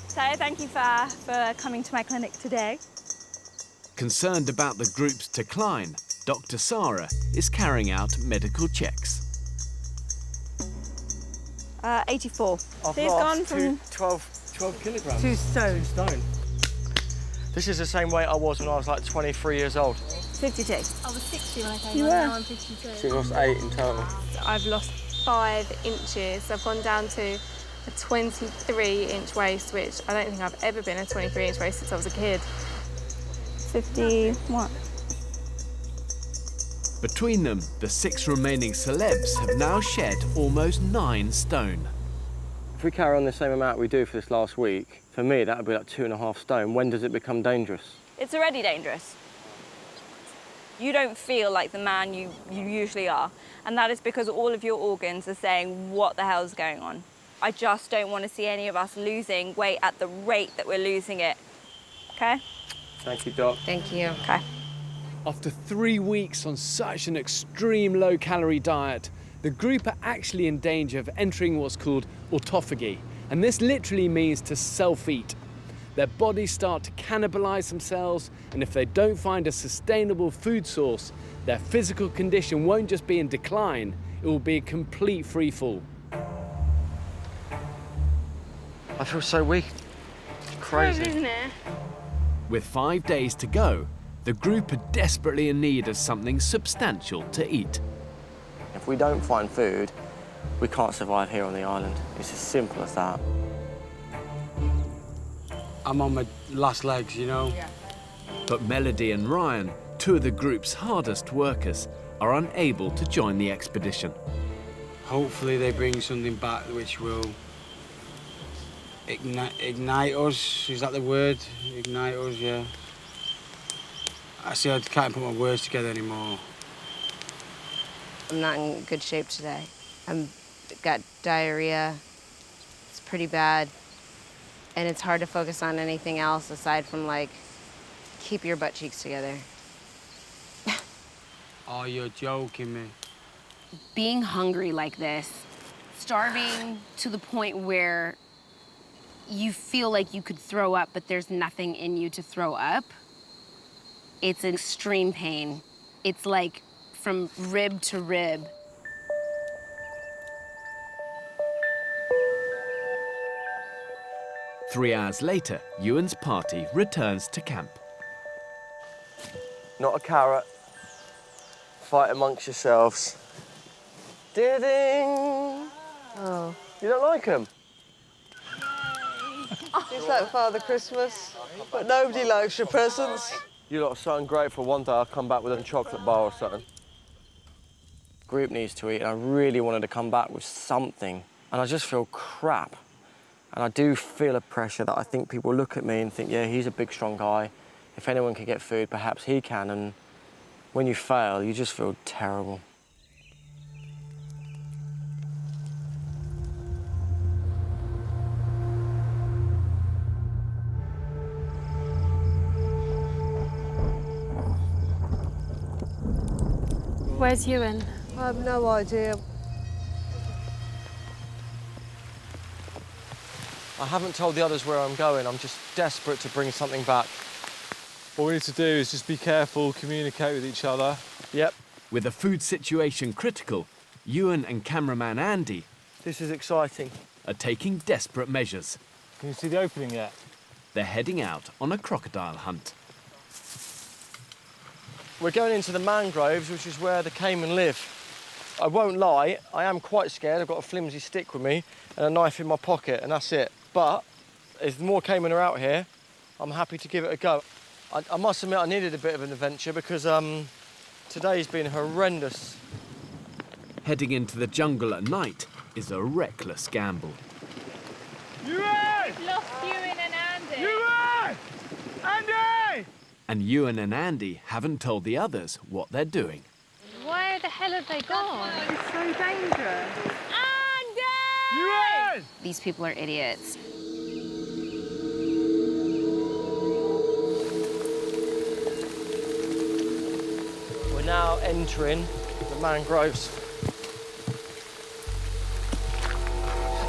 So thank you for coming to my clinic today. Concerned about the group's decline, Dr. Sarah is carrying out medical checks. 84. I've So he's lost gone from 12 kilograms. 2 stone. 2 stone. This is the same weight I was when I was like 23 years old. 52. I was 60 when I came You on, were. now I'm 52. So you lost 8 in total. I've lost 5 inches. I've gone down to a 23-inch waist, which I don't think I've ever been a 23-inch waist since I was a kid. 51. Between them, the 6 remaining celebs have now shed almost 9 stone. If we carry on the same amount we do for this last week, for me that would be like 2.5 stone. When does it become dangerous? It's already dangerous. You don't feel like the man you usually are. And that is because all of your organs are saying, what the hell's going on? I just don't want to see any of us losing weight at the rate that we're losing it. Okay? Thank you, Doc. Thank you. Okay. After 3 weeks on such an extreme low-calorie diet, the group are actually in danger of entering what's called autophagy, and this literally means to self-eat. Their bodies start to cannibalize themselves, and if they don't find a sustainable food source, their physical condition won't just be in decline, it will be a complete free-fall. I feel so weak. It's crazy. Isn't it? With 5 days to go, the group are desperately in need of something substantial to eat. If we don't find food, we can't survive here on the island. It's as simple as that. I'm on my last legs, you know? But Melody and Ryan, 2 of the group's hardest workers, are unable to join the expedition. Hopefully they bring something back which will ignite us. Is that the word? Ignite us, yeah. I can't put my words together anymore. I'm not in good shape today. I've got diarrhea. It's pretty bad. And it's hard to focus on anything else aside from, like, keep your butt cheeks together. Oh, you're joking me. Being hungry like this, starving to the point where you feel like you could throw up, but there's nothing in you to throw up, it's an extreme pain. It's like from rib to rib. Three hours later, Ewan's party returns to camp. Not a carrot. Fight amongst yourselves. Ding! Oh. You don't like them? It's like Father Christmas, but nobody likes your presents. You lot are so ungrateful. One day I'll come back with a chocolate bar or something. Group needs to eat, and I really wanted to come back with something, and I just feel crap. And I do feel a pressure that I think people look at me and think, yeah, he's a big, strong guy. If anyone can get food, perhaps he can. And when you fail, you just feel terrible. Where's Ewan? I have no idea. I haven't told the others where I'm going. I'm just desperate to bring something back. What we need to do is just be careful, communicate with each other. Yep. With the food situation critical, Ewan and cameraman Andy This is exciting. are taking desperate measures. Can you see the opening yet? They're heading out on a crocodile hunt. We're going into the mangroves, which is where the caiman live. I won't lie, I am quite scared. I've got a flimsy stick with me and a knife in my pocket, and that's it. But if more caiman are out here, I'm happy to give it a go. I must admit I needed a bit of an adventure because today's been horrendous. Heading into the jungle at night is a reckless gamble. Lost Ewan and Andy. Ewan! Andy! And Ewan and Andy haven't told the others what they're doing. Where the hell have they gone? It's so dangerous. Ewan! These people are idiots. We're now entering the mangroves.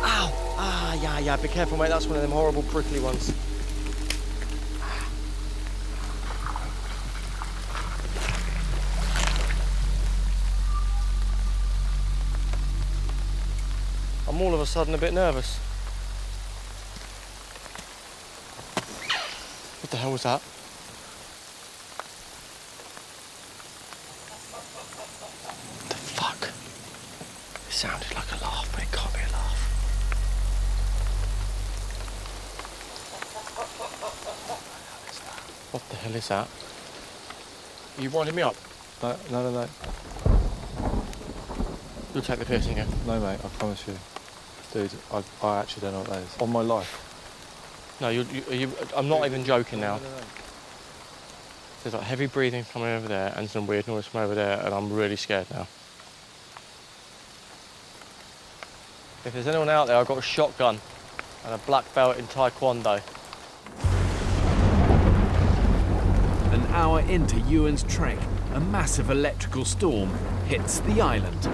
Ow! Ah, yeah, be careful, mate. That's one of them horrible prickly ones. I'm all of a sudden a bit nervous. What the hell was that? What the fuck? It sounded like a laugh, but it can't be a laugh. What the hell is that? Are you winding me up? No, no, no, no. You'll take the piercing again. No, mate, I promise you. Dude, I actually don't know what that is. On my life. No, I'm not even joking now. No. There's like heavy breathing coming over there and some weird noise from over there, and I'm really scared now. If there's anyone out there, I've got a shotgun and a black belt in Taekwondo. An hour into Ewan's trek, a massive electrical storm hits the island.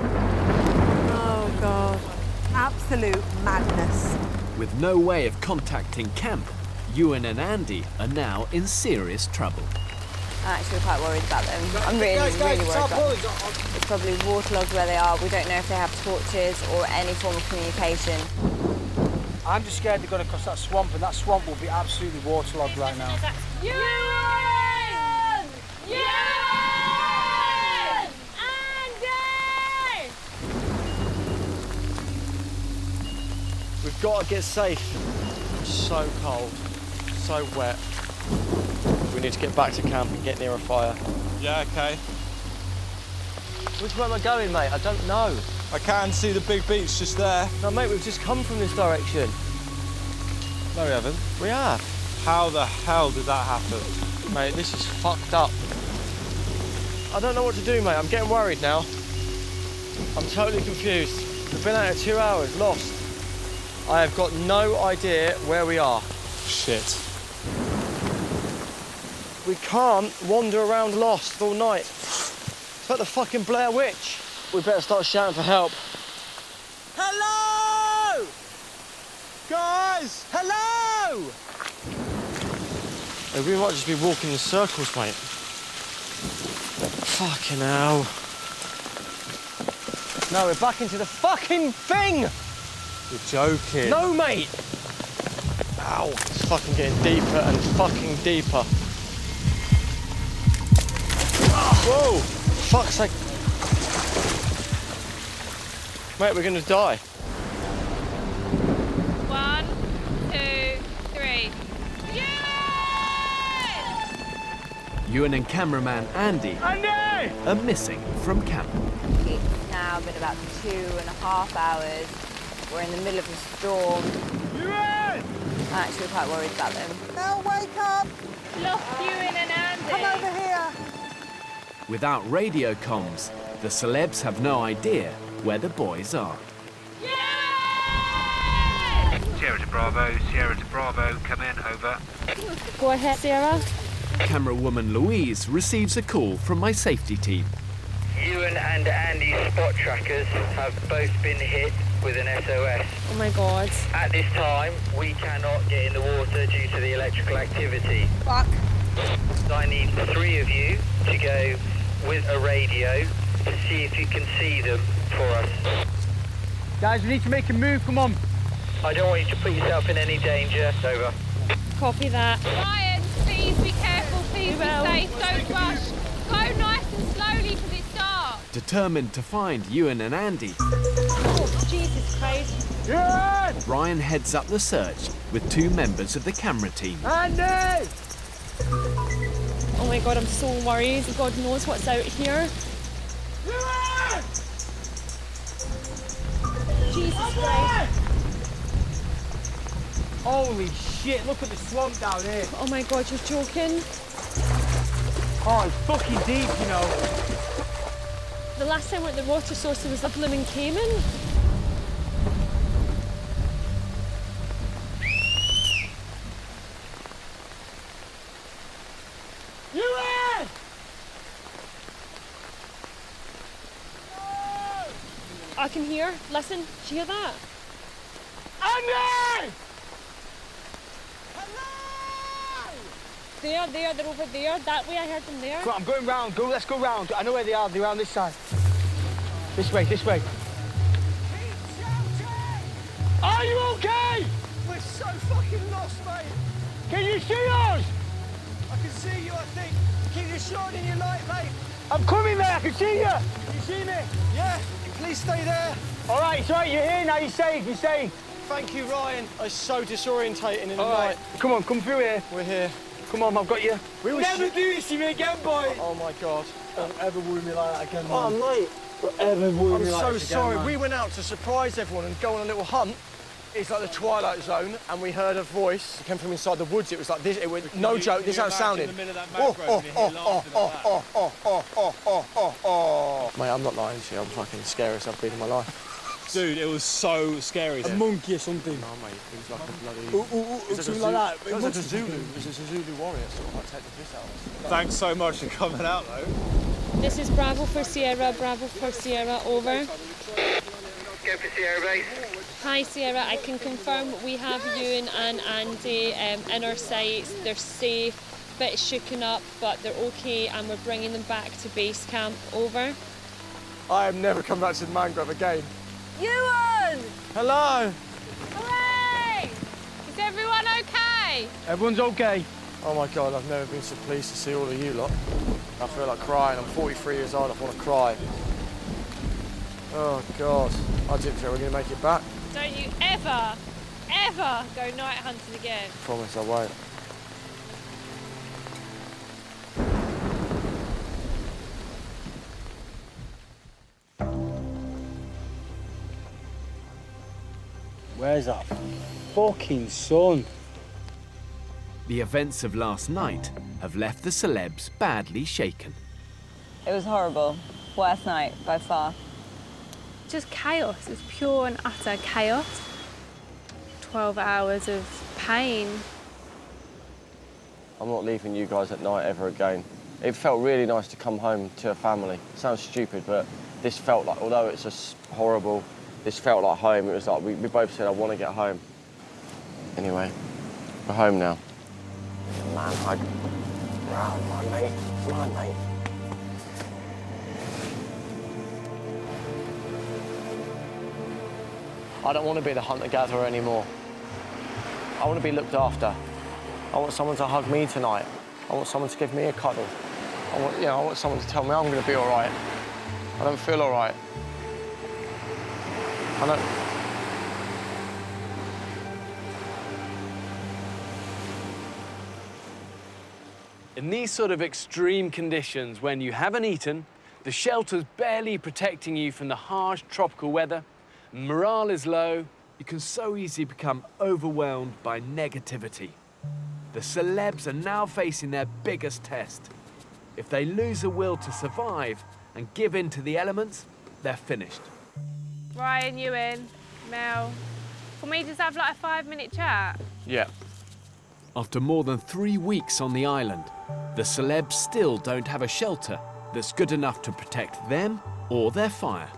Oh, God. Absolute madness. With no way of contacting camp, Ewan and Andy are now in serious trouble. I'm actually quite worried about them. I'm really worried about them. It's probably waterlogged where they are. We don't know if they have torches or any form of communication. I'm just scared they're going to cross that swamp, and that swamp will be absolutely waterlogged right now. Ewan! Ewan! Andy! We've got to get safe. It's so cold, so wet. We need to get back to camp and get near a fire. Yeah, okay. Which way am I going, mate? I don't know. I can see the big beach just there. No, mate, we've just come from this direction. No, we haven't. We have. How the hell did that happen? Mate, this is fucked up. I don't know what to do, mate. I'm getting worried now. I'm totally confused. We've been out here 2 hours, lost. I have got no idea where we are. Shit. We can't wander around lost all night. It's like the fucking Blair Witch. We better start shouting for help. Hello! Guys! Hello! We might just be walking in circles, mate. Fucking hell. No, we're back into the fucking thing! You're joking. No, mate! Ow. It's fucking getting deeper and fucking deeper. Whoa! Fuck's sake. Mate, we're gonna die. 1, 2, 3. Ewan and cameraman Andy are missing from camp. It's now been about 2.5 hours. We're in the middle of a storm. I'm actually quite worried about them. Now wake up! Lost Ewan and Andy. Come over here! Without radio comms, the celebs have no idea where the boys are. Sierra to Bravo, come in, over. Go ahead, Sarah. Camera woman Louise receives a call from my safety team. Ewan and Andy's spot trackers have both been hit with an SOS. Oh my God. At this time, we cannot get in the water due to the electrical activity. Fuck. I need 3 of you to go with a radio to see if you can see them for us. Guys, we need to make a move, come on. I don't want you to put yourself in any danger. Over. Copy that. Ryan, please be careful, please be safe, don't rush. Go nice and slowly because it's dark. Determined to find Ewan and Andy, Oh, Jesus Christ. Ewan! Ryan heads up the search with 2 members of the camera team. Andy! Oh my God, I'm so worried. God knows what's out here. Ewan! Jesus Christ. Holy shit, look at the swamp down here. Oh my God, you're joking. Oh, it's fucking deep, you know. The last time I went to the water source, there was a blooming caiman. Ewan! I can hear. Listen, did you hear that? Andy! They're over there. That way, I heard them there. Come on, I'm going round. Let's go round. I know where they are. They're around this side. This way, this way. Are you okay? We're so fucking lost, mate. Can you see us? I can see you, I think. Keep your shining your light, mate. I'm coming, mate. I can see you. Can you see me? Yeah. Please stay there. All right, it's all right. You're here now. You're safe. You're safe. Thank you, Ryan. It's so disorientating in the All night. right. Come on, come through here. We're here. Come on, I've got you. We will never do this to me again, boy. Oh, my God. Don't ever worry me like that again, man. Oh, mate. Don't ever worry I'm me like so this again, sorry. man. We went out to surprise everyone and go on a little hunt. It's like the Twilight Zone, and we heard a voice. It came from inside the woods. It was like this. It was no joke. This is how it sounded. Mate, I'm not lying to you. I'm fucking scariest I've been in my life. Dude, it was so scary. A monkey or something. No, mate, it was like a bloody... Something like that. It was like a Zulu. It was a Zulu warrior, sort of like take the piss out of us. Thanks so much for coming out, though. This is Bravo for Sierra, over. Go for Sierra Base. Hi Sierra, I can confirm we have Ewan and Andy in our sights. They're safe, a bit shooken up, but they're okay, and we're bringing them back to base camp, over. I am never coming back to the mangrove again. Ewan! Hello! Hooray! Is everyone okay? Everyone's okay. Oh my God, I've never been so pleased to see all of you lot. I feel like crying. I'm 43 years old, I want to cry. Oh God, I didn't think we were going to make it back. Don't you ever go night hunting again. Promise I won't. Where's that fucking sun? The events of last night have left the celebs badly shaken. It was horrible. Worst night by far. Just chaos. It was pure and utter chaos. 12 hours of pain. I'm not leaving you guys at night ever again. It felt really nice to come home to a family. Sounds stupid, but this felt like, although it's just horrible, this felt like home. It was like, we both said, I want to get home. Anyway, we're home now. Man, come on, mate. Come on, mate. I don't want to be the hunter-gatherer anymore. I want to be looked after. I want someone to hug me tonight. I want someone to give me a cuddle. I want someone to tell me I'm going to be all right. I don't feel all right. I don't... In these sort of extreme conditions, when you haven't eaten, the shelter's barely protecting you from the harsh tropical weather, morale is low, you can so easily become overwhelmed by negativity. The celebs are now facing their biggest test. If they lose the will to survive and give in to the elements, they're finished. Ryan, Ewan, Mel, can we just have like a 5-minute chat? Yeah. After more than 3 weeks on the island, the celebs still don't have a shelter that's good enough to protect them or their fire.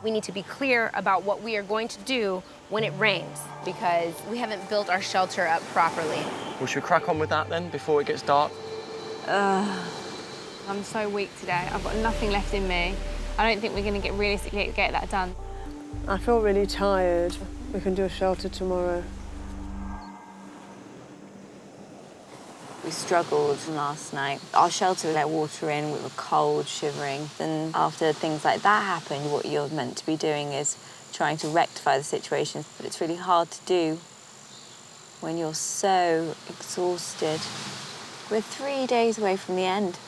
We need to be clear about what we are going to do when it rains, because we haven't built our shelter up properly. Well, should we crack on with that then, before it gets dark? I'm so weak today. I've got nothing left in me. I don't think we're going to realistically get that done. I feel really tired. We can do a shelter tomorrow. We struggled last night. Our shelter let water in, we were cold, shivering. And after things like that happen, what you're meant to be doing is trying to rectify the situation. But it's really hard to do when you're so exhausted. We're 3 days away from the end.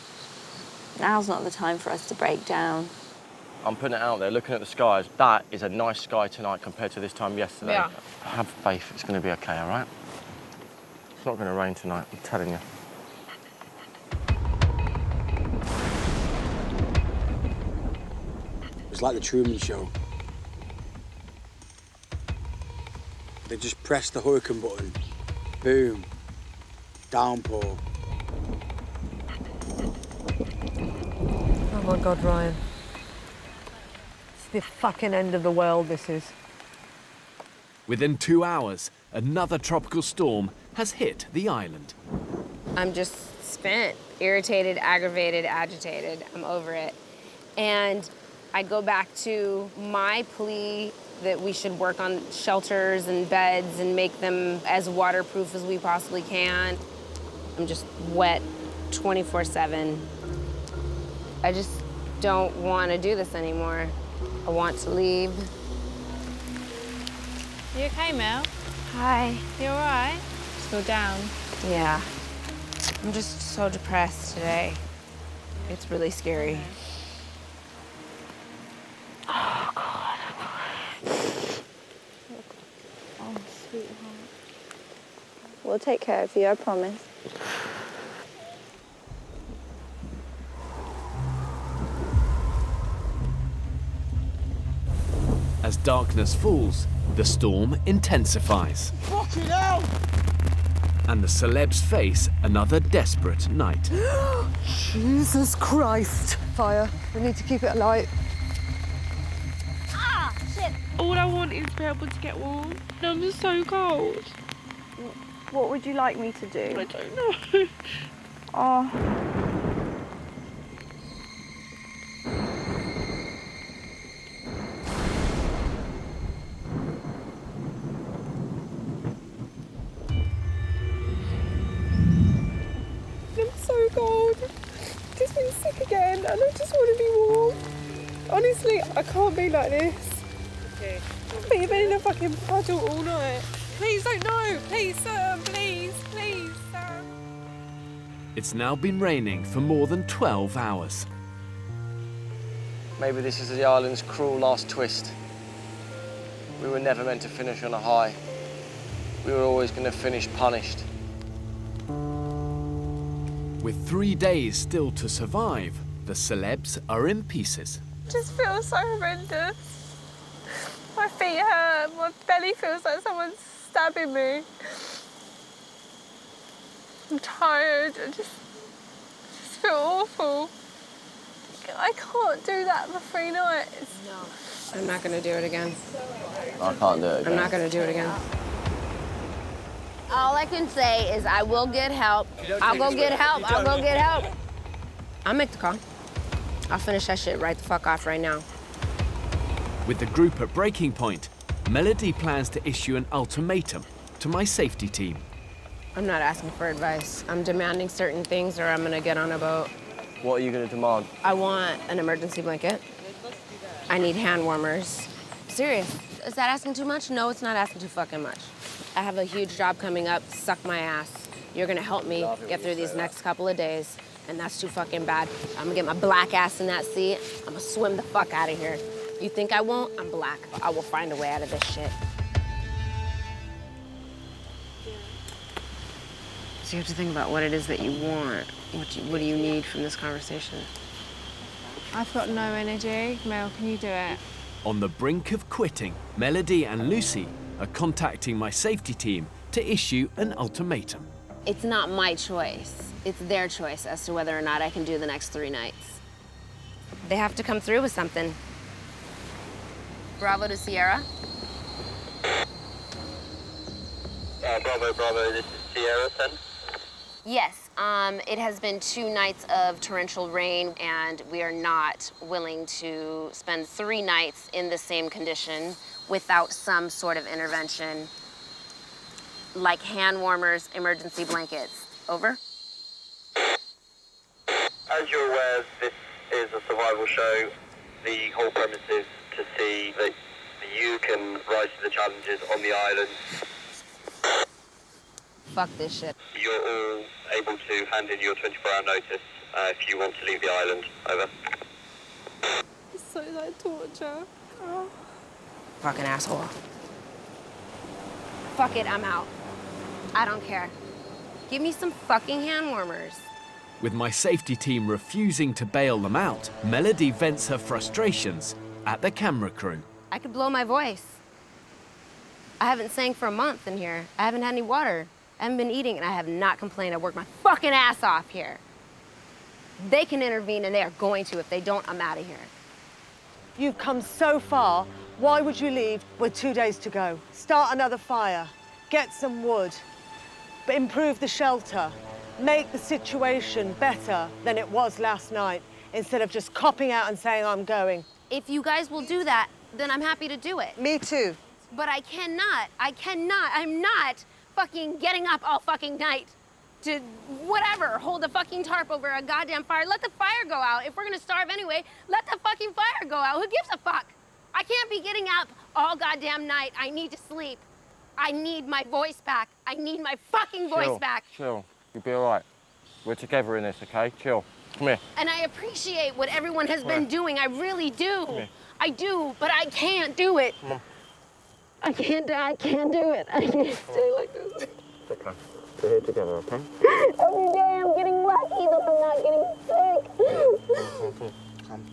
Now's not the time for us to break down. I'm putting it out there, looking at the skies. That is a nice sky tonight compared to this time yesterday. Yeah. Have faith, it's going to be okay, all right? It's not going to rain tonight, I'm telling you. It's like the Truman Show. They just press the hurricane button. Boom. Downpour. Oh my God, Ryan. It's the fucking end of the world, this is. Within 2 hours, another tropical storm has hit the island. I'm just spent, irritated, aggravated, agitated. I'm over it. And I go back to my plea that we should work on shelters and beds and make them as waterproof as we possibly can. I'm just wet 24/7. I just don't want to do this anymore. I want to leave. You okay, Mel? Hi. You all right? Still down? Yeah. I'm just so depressed today. It's really scary. Oh, God. Oh, sweetheart. We'll take care of you, I promise. As darkness falls, the storm intensifies. Fucking hell! And the celebs face another desperate night. Jesus Christ. Fire. We need to keep it alight. Ah, shit. All I want is to be able to get warm. I'm just so cold. What would you like me to do? I don't know. Oh. I'm so cold. Just been sick again and I just want to be warm. Honestly, I can't be like this. Okay. But you've been in a fucking puddle all night. Please don't know. Please, Sam. Please, please, Sam. It's now been raining for more than 12 hours. Maybe this is the island's cruel last twist. We were never meant to finish on a high. We were always going to finish punished. With 3 days still to survive, the celebs are in pieces. It just feels so horrendous. My feet hurt. My belly feels like someone's stabbing me. I'm tired. I just feel awful. I can't do that for 3 nights. No. I'm not going to do it again. I can't do it again. I'm not going to do it again. All I can say is I will get help. I'll go get help. I'll go get help. I'll make the call. I'll finish that shit right the fuck off right now. With the group at breaking point, Melody plans to issue an ultimatum to my safety team. I'm not asking for advice. I'm demanding certain things or I'm gonna get on a boat. What are you going to demand? I want an emergency blanket. I need hand warmers. Serious. Is that asking too much? No, it's not asking too fucking much. I have a huge job coming up. Suck my ass. You're gonna help me get through these next couple of days, and that's too fucking bad. I'm gonna get my black ass in that sea. I'm gonna swim the fuck out of here. You think I won't? I'm black. I will find a way out of this shit. So you have to think about what it is that you want. What do you need from this conversation? I've got no energy. Mel, can you do it? On the brink of quitting, Melody and Lucy are contacting my safety team to issue an ultimatum. It's not my choice. It's their choice as to whether or not I can do the next 3 nights. They have to come through with something. Bravo to Sierra. Bravo, this is Sierra, then. Yes, it has been 2 nights of torrential rain, and we are not willing to spend 3 nights in the same condition without some sort of intervention, like hand warmers, emergency blankets. Over? As you're aware, this is a survival show. The whole premise is to see that you can rise to the challenges on the island. Fuck this shit. You're all able to hand in your 24-hour notice if you want to leave the island. Over. It's so like torture. Oh. Fucking asshole. Fuck it, I'm out. I don't care. Give me some fucking hand warmers. With my safety team refusing to bail them out, Melody vents her frustrations at the camera crew. I could blow my voice. I haven't sang for a month in here. I haven't had any water. I haven't been eating, and I have not complained. I worked my fucking ass off here. They can intervene, and they are going to. If they don't, I'm out of here. You've come so far. Why would you leave with 2 days to go? Start another fire. Get some wood. But improve the shelter. Make the situation better than it was last night, instead of just copping out and saying, I'm going. If you guys will do that, then I'm happy to do it. Me too. But I cannot. I'm not fucking getting up all fucking night. to whatever, hold a fucking tarp over a goddamn fire. Let the fire go out. If we're gonna starve anyway, let the fucking fire go out. Who gives a fuck? I can't be getting up all goddamn night. I need to sleep. I need my voice back. I need my fucking voice back. Chill. You'll be all right. We're together in this, okay? Chill. Come here. And I appreciate what everyone has been doing. I really do. Come here. I do, but I can't do it. Come on. I can't do it. I can't stay like this. Okay. We're here together, okay? Every day I'm getting lucky that I'm not getting sick.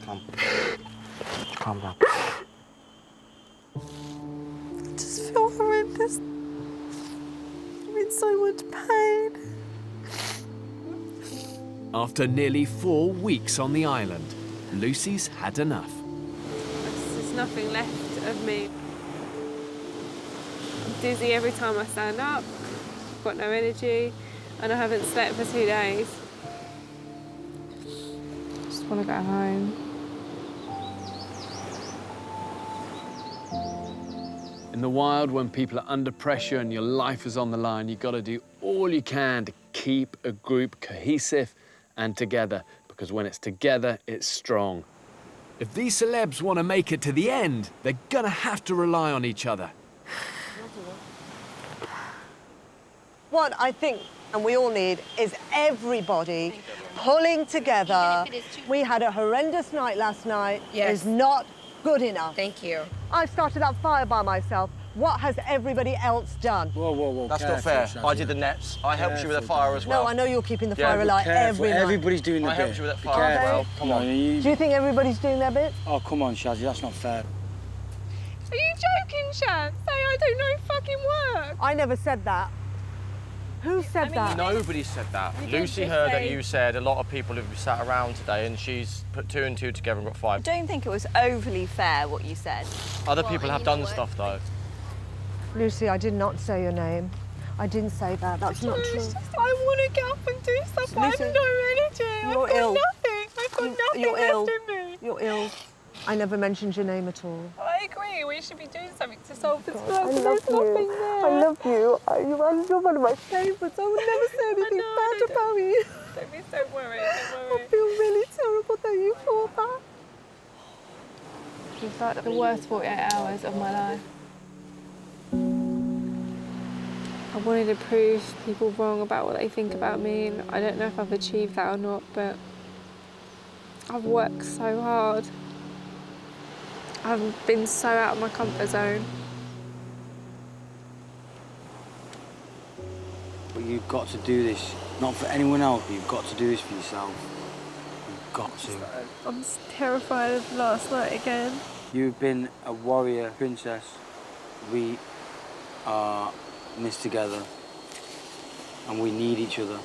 Come. Calm down. I just feel horrendous. I'm in so much pain. After nearly 4 weeks on the island, Lucy's had enough. There's nothing left of me. I'm dizzy every time I stand up. I've got no energy, and I haven't slept for 2 days. I just want to go home. In the wild, when people are under pressure and your life is on the line, you've got to do all you can to keep a group cohesive and together, because when it's together, it's strong. If these celebs want to make it to the end, they're gonna have to rely on each other. What I think, and we all need, is everybody pulling together. We had a horrendous night last night. Yes. It's not good enough. Thank you. I started that fire by myself. What has everybody else done? Whoa. That's not fair. I did the nets. I helped you with the fire as well. No, I know you're keeping the fire alight every night. Everybody's doing the bit. I helped you with that fire as well. Come on. Do you think everybody's doing their bit? Oh, come on, Shazzy, that's not fair. Are you joking, Shaz? Say I do no fucking work. I never said that. Who said that? Nobody said that. Lucy heard that you said a lot of people have sat around today, and she's put 2 and 2 together and got 5. I don't think it was overly fair what you said. Other people have done stuff, though. Lucy, I did not say your name. I didn't say that. That's not true. It's just I want to get up and do stuff, but I have no energy. You're ill. Nothing. I've got nothing You're ill. left in me. You're ill. I never mentioned your name at all. I agree. We should be doing something to solve this God, problem. I love There's nothing you. there. I love you. You're one of my favourites. I would never say anything bad about you. Don't worry. I feel really terrible that you thought that. It was like the worst 48 hours of my life. I wanted to prove people wrong about what they think about me, and I don't know if I've achieved that or not, but I've worked so hard. I've been so out of my comfort zone. But you've got to do this, not for anyone else, but you've got to do this for yourself. You've got to. I'm terrified of last night again. You've been a warrior princess. We are in this together, and we need each other.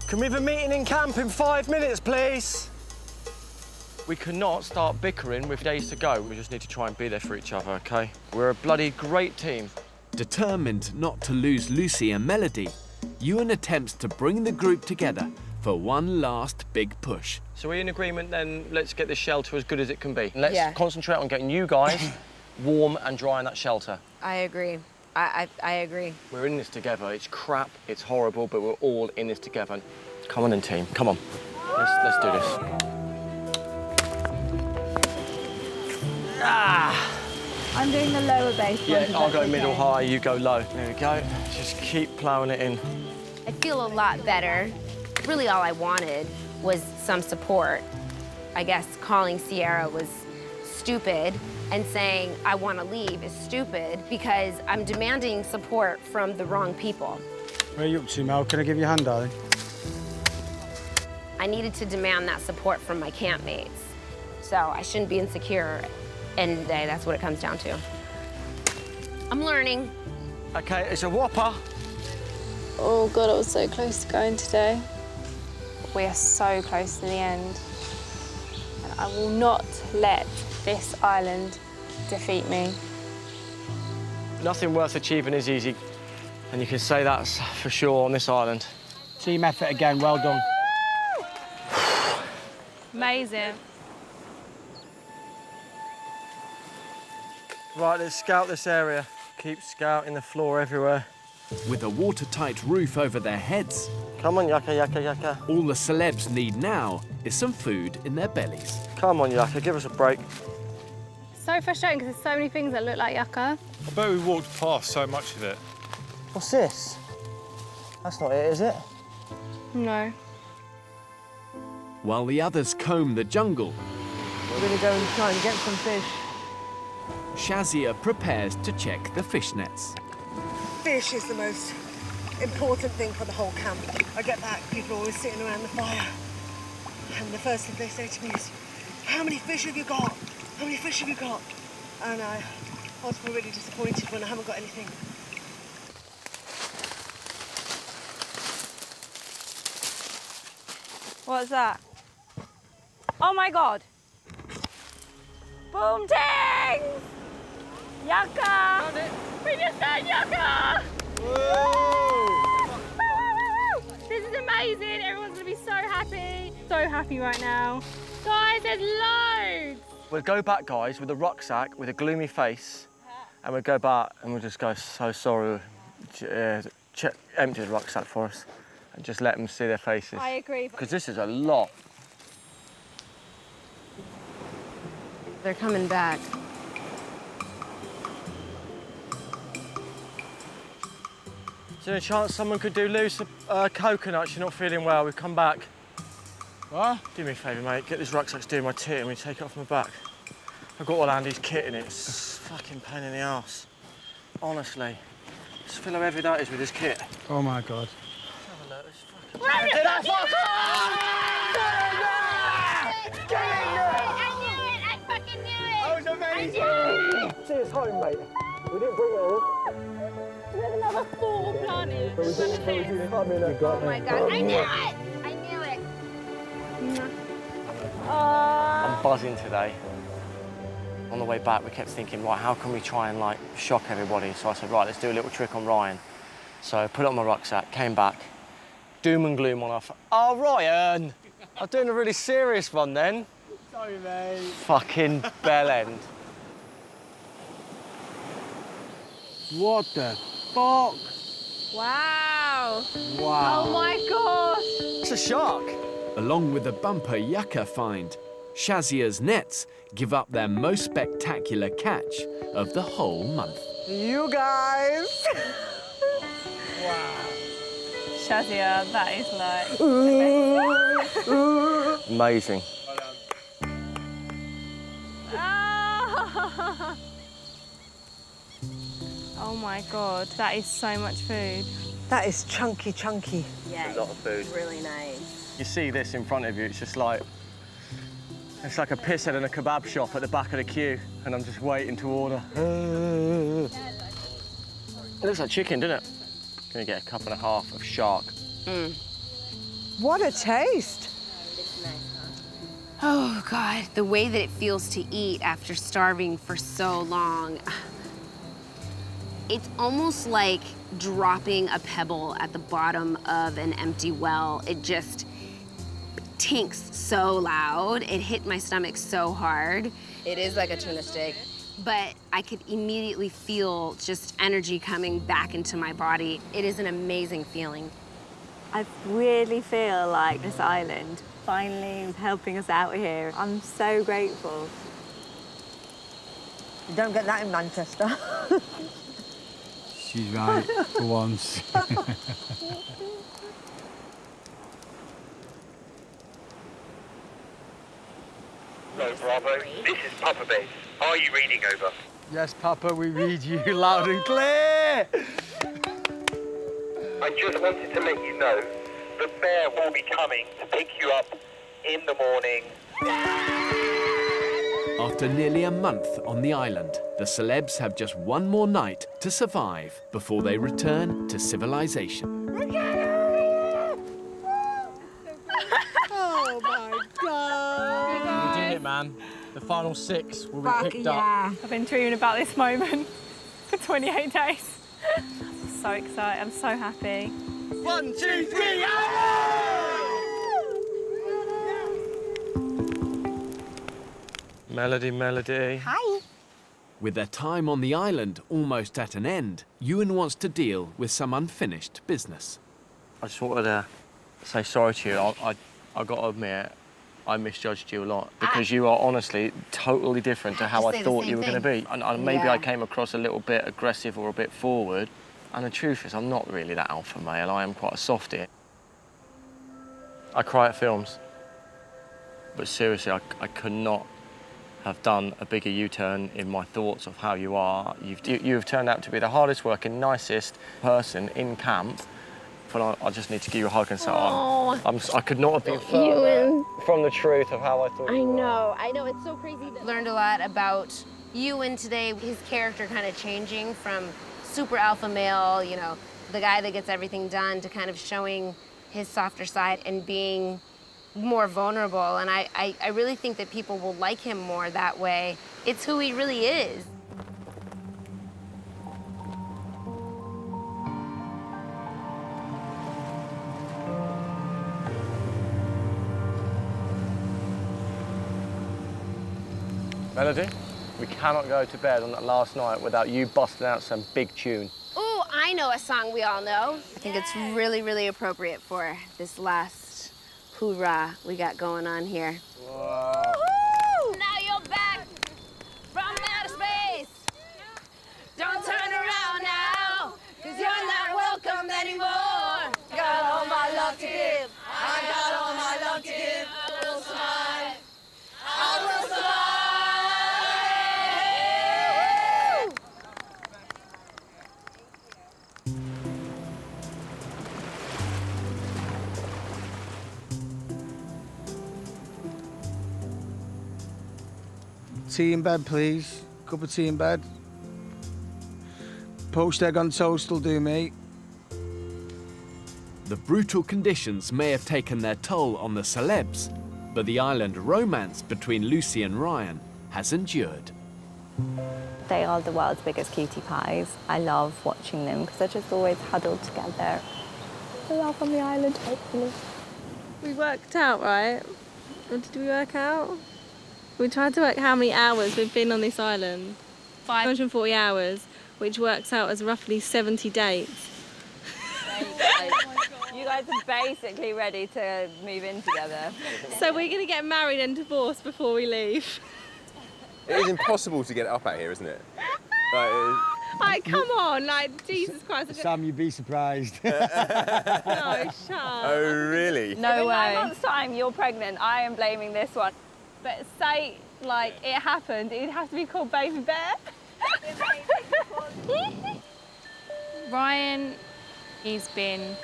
Can we have a meeting in camp in 5 minutes, please? We cannot start bickering with days to go. We just need to try and be there for each other, OK? We're a bloody great team. Determined not to lose Lucy and Melody, Ewan attempts to bring the group together for one last big push. So we're in agreement then, let's get this shelter as good as it can be. Let's Yeah. concentrate on getting you guys warm and dry in that shelter. I agree. I agree. We're in this together. It's crap, it's horrible, but we're all in this together. Come on then, team, come on. Let's do this. I'm doing the lower base. Yeah, I'll go middle high, you go low. There we go. Just keep ploughing it in. I feel a lot better. Really all I wanted was some support. I guess calling Sierra was stupid, and saying I want to leave is stupid because I'm demanding support from the wrong people. Where are you up to, Mel? Can I give you a hand, darling? I needed to demand that support from my campmates. So I shouldn't be insecure. End of the day, that's what it comes down to. I'm learning. Okay, it's a whopper. Oh God, I was so close to going today. We are so close to the end. And I will not let this island defeat me. Nothing worth achieving is easy, and you can say that's for sure on this island. Team effort again, well done. Amazing. Right, let's scout this area. Keep scouting the floor everywhere. With a watertight roof over their heads, Come on, Yaka, Yaka, Yaka. all the celebs need now is some food in their bellies. Come on, Yaka, give us a break. So frustrating because there's so many things that look like yucca. I bet we walked past so much of it. What's this? That's not it, is it? No. While the others comb the jungle, We're going to go and try and get some fish. Shazia prepares to check the fish nets. Fish is the most important thing for the whole camp. I get back, people are always sitting around the fire, and the first thing they say to me is, how many fish have you got? How many fish have you got? And I always feel really disappointed when I haven't got anything. What's that? Oh my God. Boom tings! Yucca! We just got yucca! This is amazing. Everyone's going to be so happy. So happy right now. Guys, there's loads. We'll go back, guys, with a rucksack, with a gloomy face, and we'll go back and we'll just go, so sorry. Empty the rucksack for us and just let them see their faces. I agree. Because this is a lot. They're coming back. Is there a chance someone could do loose coconuts? You're not feeling well. We've come back. What? Do me a favour, mate. Get this rucksack doing my tit and we take it off my back. I've got all Andy's kit in it. It's a fucking pain in the arse. Honestly. Just feel how heavy that is with his kit. Oh my God. Get that fuck I fucking knew it! That was amazing! See us home, mate. We didn't bring it all. There's another 4 planted. Oh my God, I knew it! I knew it! I'm buzzing today. On the way back, we kept thinking, right, how can we try and, like, shock everybody? So I said, right, let's do a little trick on Ryan. So I put it on my rucksack, came back, doom and gloom on our... Oh, Ryan! I was doing a really serious one then. Sorry, mate. Fucking bell end. What the fuck? Wow. Wow. Oh my gosh. It's a shark. Along with the bumper yucca find, Shazia's nets give up their most spectacular catch of the whole month. You guys! Shazia, that is like... Amazing. Oh my God, that is so much food. That is chunky, chunky. Yeah, A lot of food. Really nice. You see this in front of you, it's just like... It's like a pisshead in a kebab shop at the back of the queue, and I'm just waiting to order. It looks like chicken, doesn't it? Gonna get a cup and a half of shark. What a taste. Oh, God, the way that it feels to eat after starving for so long. It's almost like dropping a pebble at the bottom of an empty well. It just tinks so loud. It hit my stomach so hard. It is like a tuna steak. But I could immediately feel just energy coming back into my body. It is an amazing feeling. I really feel like this island finally helping us out here. I'm so grateful. You don't get that in Manchester. She's right, for once. Hello, Bravo. This is Papa Bear. Are you reading over? Yes, Papa, we read you loud and clear. I just wanted to let you know the bear will be coming to pick you up in the morning. After nearly a month on the island, the celebs have just one more night to survive before they return to civilization. Oh my God. We did it, man. The final 6 will be picked up. I've been dreaming about this moment for 28 days. I'm so excited, I'm so happy. 1, 2, 3, Melody. Hi. With their time on the island almost at an end, Ewan wants to deal with some unfinished business. I just wanted to say sorry to you. I got to admit, I misjudged you a lot because you are honestly totally different to how I thought you were going to be. And maybe I came across a little bit aggressive or a bit forward. And the truth is, I'm not really that alpha male. I am quite a softie. I cry at films. But seriously, I could not have done a bigger U-turn in my thoughts of how you are. You've turned out to be the hardest working, nicest person in camp. But I just need to give you a hug and say, I could not have been further from the truth of how I thought you were. I know, it's so crazy. Learned a lot about Ewan today, his character kind of changing from super alpha male, you know, the guy that gets everything done, to kind of showing his softer side and being more vulnerable. And I really think that people will like him more that way. It's who he really is. Melody, we cannot go to bed on that last night without you busting out some big tune. Ooh, I know a song we all know. I think it's really, really appropriate for this last hoorah we got going on here. Wow. Now you're back from outer space. Don't turn around now, 'cause you're not welcome anymore. Got all my love to give. I got all my love to give. I will survive. I will survive. Tea in bed, please. Cup of tea in bed. Poached egg on toast will do, mate. The brutal conditions may have taken their toll on the celebs, but the island romance between Lucy and Ryan has endured. They are the world's biggest cutie pies. I love watching them because they're just always huddled together. Love on the island, hopefully. We worked out, right? Or did we work out? We tried to work how many hours we've been on this island. 540 hours, which works out as roughly 70 dates. You guys are basically ready to move in together. So we're going to get married and divorced before we leave. It is impossible to get it up out here, isn't it? Like, come on, like, Jesus Christ. Sam, you'd be surprised. No, shut Oh, really? No way. In 9 months' time, you're pregnant. I am blaming this one. But say, like, it happened, it'd have to be called Baby Bear. Ryan, he's been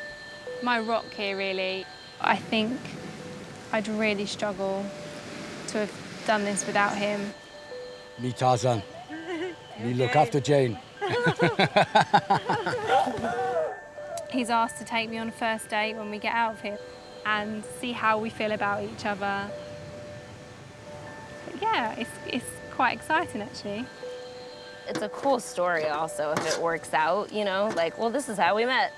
my rock here, really. I think I'd really struggle to have done this without him. Me Tarzan. Me look after Jane. He's asked to take me on a first date when we get out of here and see how we feel about each other. But yeah, it's quite exciting, actually. It's a cool story also if it works out, you know? Like, well, this is how we met.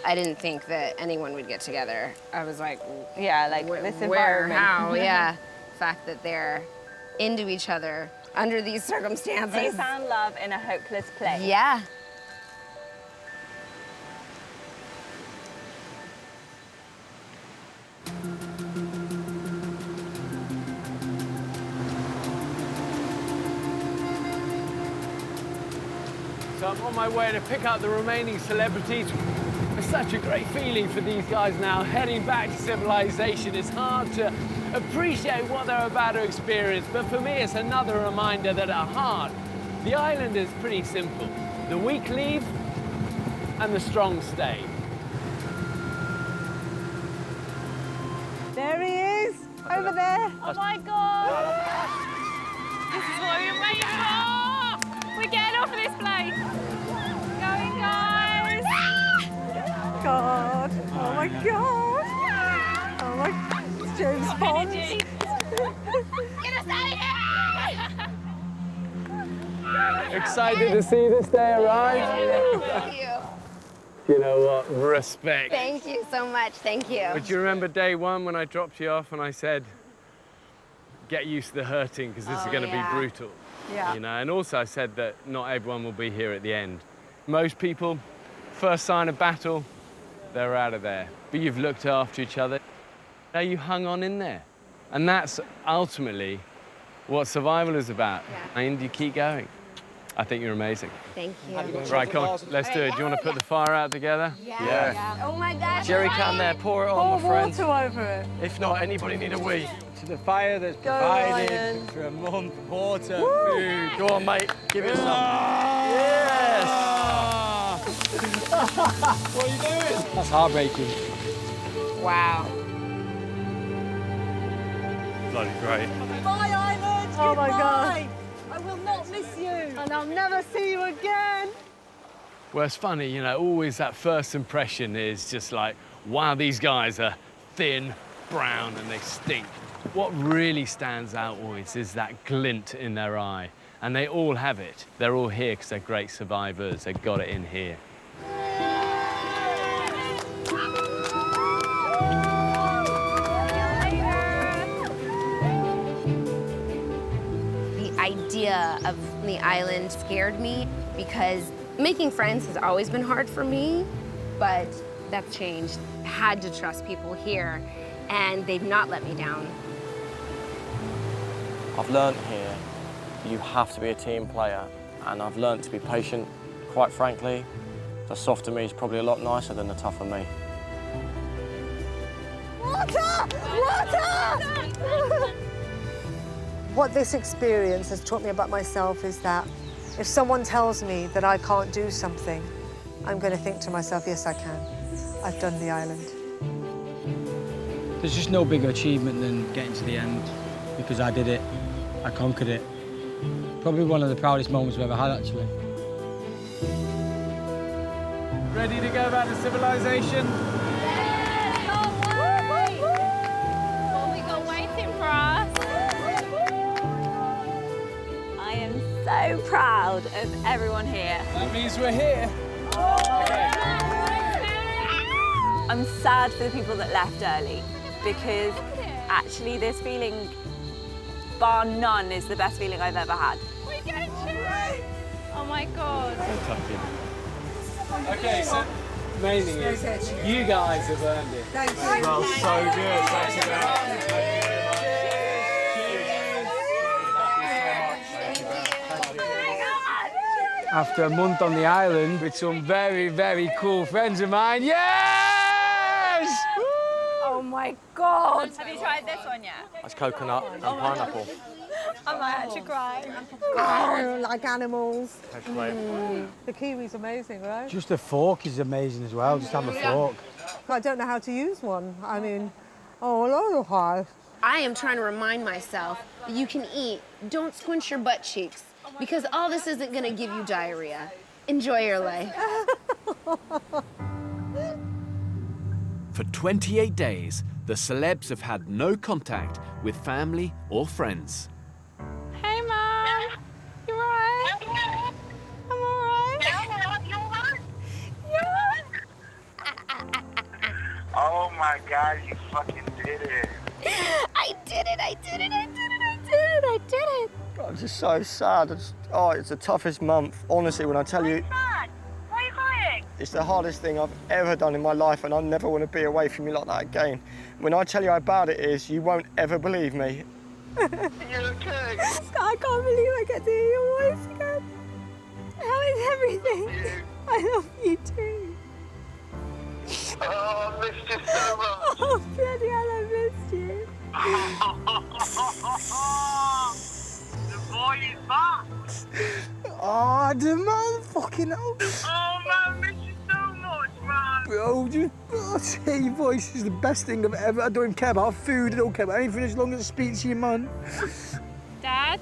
I didn't think that anyone would get together. I was like, yeah, like this environment. How, yeah. The fact that they're into each other under these circumstances. They found love in a hopeless place. Yeah. So I'm on my way to pick up the remaining celebrities. It's such a great feeling for these guys now, heading back to civilization. It's hard to appreciate what they're about to experience, but for me it's another reminder that at heart, the island is pretty simple. The weak leave and the strong stay. There he is, over there. Oh my God! This is what we're waiting for! We're getting off of this place! Going, guys! God, oh my God. Oh my God, it's James Bond. Get us out of here! Excited to see this day arrive? Thank you. You know what? Respect. Thank you so much, thank you. But do you remember day one when I dropped you off and I said, get used to the hurting because this is going to be brutal. Yeah. You know, and also I said that not everyone will be here at the end. Most people, first sign of battle, they're out of there. But you've looked after each other. Now you hung on in there. And that's ultimately what survival is about. And you keep going. I think you're amazing. Thank you. Right, come on, let's do it. Do you want to put the fire out together? Yeah. Oh my gosh. Jerry can there, pour it on, my friend. Pour water over it. If not, anybody need a wee? To the fire that's Go, provided Ryan. for a month, water, food. Go on, mate, give it some. Yes! What are you doing? That's heartbreaking. Wow. Bloody great. Bye, Island. Oh my God. I will not miss you. And I'll never see you again. Well, it's funny, you know, always that first impression is just like, wow, these guys are thin, brown, and they stink. What really stands out always is that glint in their eye. And they all have it. They're all here because they're great survivors. They've got it in here. The idea of the island scared me because making friends has always been hard for me, but that's changed. I had to trust people here, and they've not let me down. I've learnt here you have to be a team player, and I've learnt to be patient. Quite frankly, the softer me is probably a lot nicer than the tougher me. Water! Water! What this experience has taught me about myself is that if someone tells me that I can't do something, I'm going to think to myself, yes, I can. I've done the island. There's just no bigger achievement than getting to the end, because I did it, I conquered it. Probably one of the proudest moments we've ever had, actually. Ready to go back to civilization? What we got waiting for us? I am so proud of everyone here. That means we're here. I'm sad for the people that left early because actually this feeling, bar none, is the best feeling I've ever had. We get you! Oh my God. Okay, so main thing is you guys have earned it. Thank you. Smells so good. Thank you very much. After a month on the island with some very, very cool friends of mine, yes! Oh my God. Have you tried this one yet? That's coconut and pineapple. I might actually cry. Like animals. Excellent. The kiwi's amazing, right? Just a fork is amazing as well, just have a fork. I don't know how to use one. I mean, oh, hello, hi. I am trying to remind myself that you can eat. Don't squinch your butt cheeks, because all this isn't going to give you diarrhea. Enjoy your life. For 28 days, the celebs have had no contact with family or friends. Hey, Mum. You all right? I'm all right. Oh my God, you fucking did it. I did it, I did it, I did it, I did it, I did it. I'm just so sad. It's the toughest month. Honestly, when I tell you, Why are you crying? it's the hardest thing I've ever done in my life, and I never want to be away from you like that again. When I tell you how bad it is, you won't ever believe me. You're okay. I can't believe I get to hear your voice again. How is everything? I love you too. Oh, I missed you so much. Oh, bloody hell, I missed you. The boy is back. Oh, the man, fucking hell. Oh, man, I miss you so much, man. Bro, just hear your voice is the best thing I've ever. I don't even care about food, I don't care about anything as long as I speak to your man. Dad?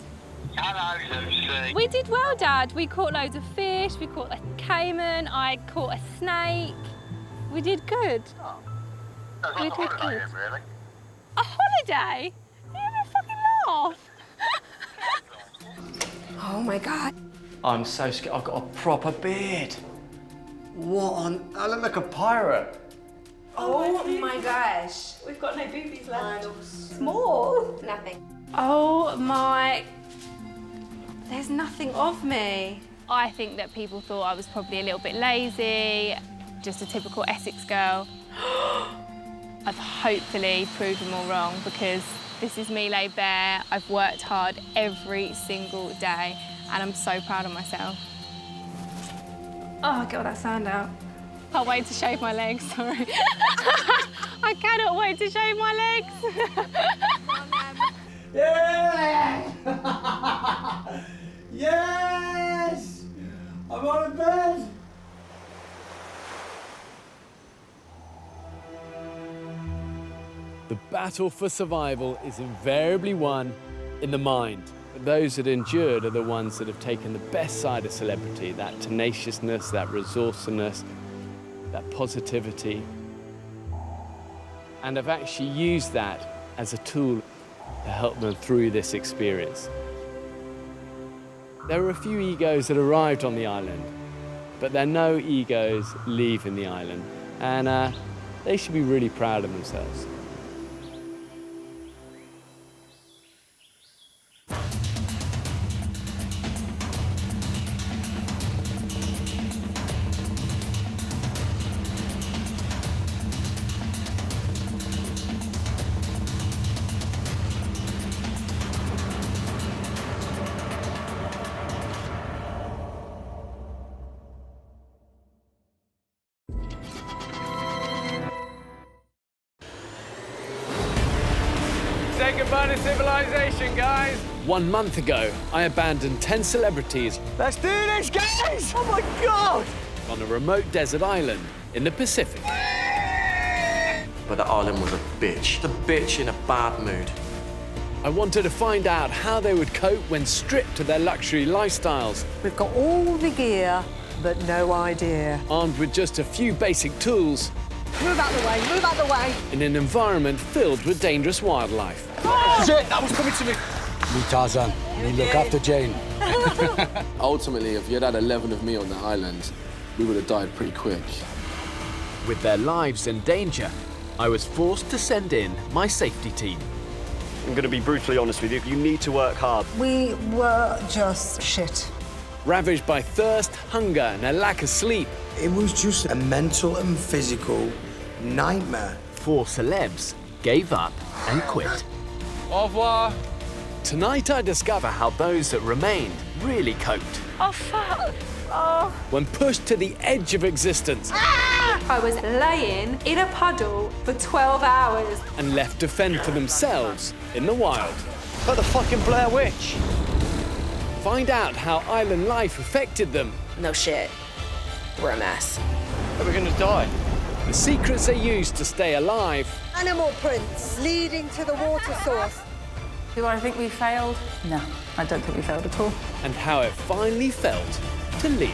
Hello, Lucy. We did well, Dad. We caught loads of fish, we caught a caiman, I caught a snake. We did good. That's We like did a holiday, good. really. A holiday? You having a fucking laugh? Oh my God. I'm so scared. I've got a proper beard. What on? I look like a pirate. Oh my gosh. We've got no boobies left. Small. Nothing. Oh my... There's nothing of me. I think that people thought I was probably a little bit lazy, just a typical Essex girl. I've hopefully proved them all wrong because this is me laid bare. I've worked hard every single day and I'm so proud of myself. Oh, get all that sand out. Can't wait to shave my legs, sorry. I cannot wait to shave my legs. Yeah! Yes! I'm on a bed! The battle for survival is invariably won in the mind. But those that endured are the ones that have taken the best side of celebrity, that tenaciousness, that resourcefulness, that positivity, and have actually used that as a tool to help them through this experience. There are a few egos that arrived on the island, but there are no egos leaving the island, and they should be really proud of themselves. Say goodbye to civilization, guys. 1 month ago, I abandoned 10 celebrities. Let's do this, guys! Oh my God! On a remote desert island in the Pacific. But the island was a bitch in a bad mood. I wanted to find out how they would cope when stripped of their luxury lifestyles. We've got all the gear, but no idea. Armed with just a few basic tools. Move out the way, move out the way. In an environment filled with dangerous wildlife. That's it, that was coming to me. Me Tarzan, me look after Jane. Ultimately, if you had 11 of me on the island, we would have died pretty quick. With their lives in danger, I was forced to send in my safety team. I'm going to be brutally honest with you. You need to work hard. We were just shit. Ravaged by thirst, hunger, and a lack of sleep. It was just a mental and physical nightmare. 4 celebs gave up and quit. Au revoir. Tonight I discover how those that remained really coped. Oh, fuck. Oh. When pushed to the edge of existence. I was laying in a puddle for 12 hours. And left to fend for themselves in the wild. Like the fucking Blair Witch. Find out how island life affected them. No shit. We're a mess. Are we going to die? The secrets they used to stay alive. Animal prints leading to the water source. Do I think we failed? No, I don't think we failed at all. And how it finally felt to leave.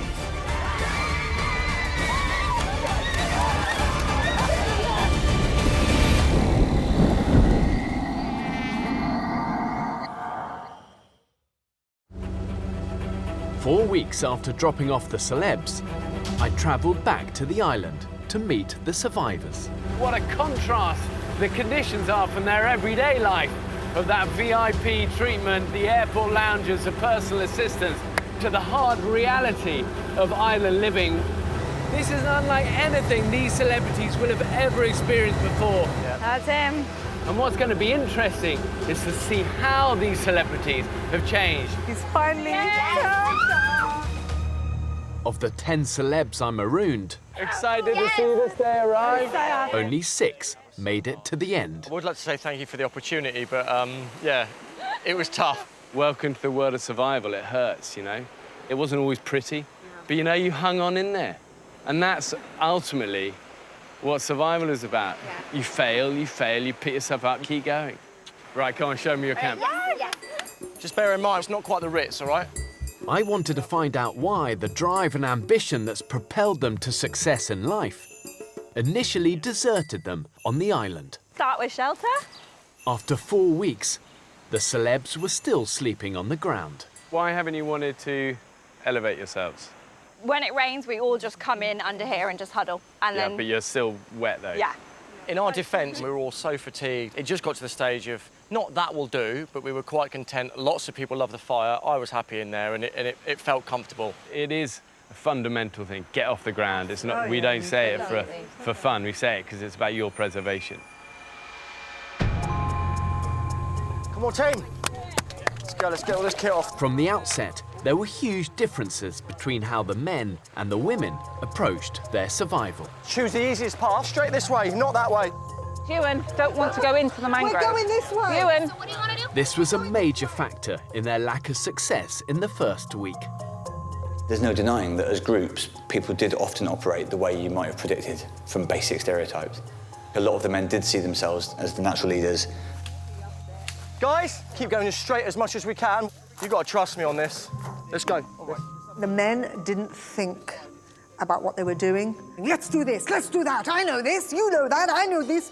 Four weeks after dropping off the celebs, I travelled back to the island to meet the survivors. What a contrast the conditions are from their everyday life, of that VIP treatment, the airport lounges, the personal assistants, to the hard reality of island living. This is unlike anything these celebrities will have ever experienced before. That's him. And what's going to be interesting is to see how these celebrities have changed. He's finally Of the 10 celebs I marooned, Excited to see this day arrive. only 6 made it to the end. I would like to say thank you for the opportunity, but yeah, it was tough. Welcome to the world of survival. It hurts, you know. It wasn't always pretty, but you know, you hung on in there. And that's ultimately what survival is about. You fail, you pick yourself up, keep going. Right, come on, show me your camp. Just bear in mind, it's not quite the Ritz, all right? I wanted to find out why the drive and ambition that's propelled them to success in life initially deserted them on the island. Start with shelter. After 4 weeks, the celebs were still sleeping on the ground. Why haven't you wanted to elevate yourselves? When it rains, we all just come in under here and just huddle. And Yeah, then, but you're still wet though. yeah. In our defence, we were all so fatigued. It just got to the stage of, not that will do, but we were quite content. Lots of people loved the fire. I was happy in there, and it felt comfortable. It is a fundamental thing. Get off the ground. It's not. We don't say it for fun. We say it because it's about your preservation. Come on, team. Let's go. Let's get all this kit off. From the outset, there were huge differences between how the men and the women approached their survival. Choose the easiest path. Straight this way, not that way. Ewan, don't want to go into the mangrove. We're going this way. Ewan. This was a major factor in their lack of success in the first week. There's no denying that as groups, people did often operate the way you might have predicted from basic stereotypes. A lot of the men did see themselves as the natural leaders. Guys, keep going as straight as much as we can. You've got to trust me on this. Let's go. The men didn't think about what they were doing. Let's do this, let's do that. I know this, you know that, I know this.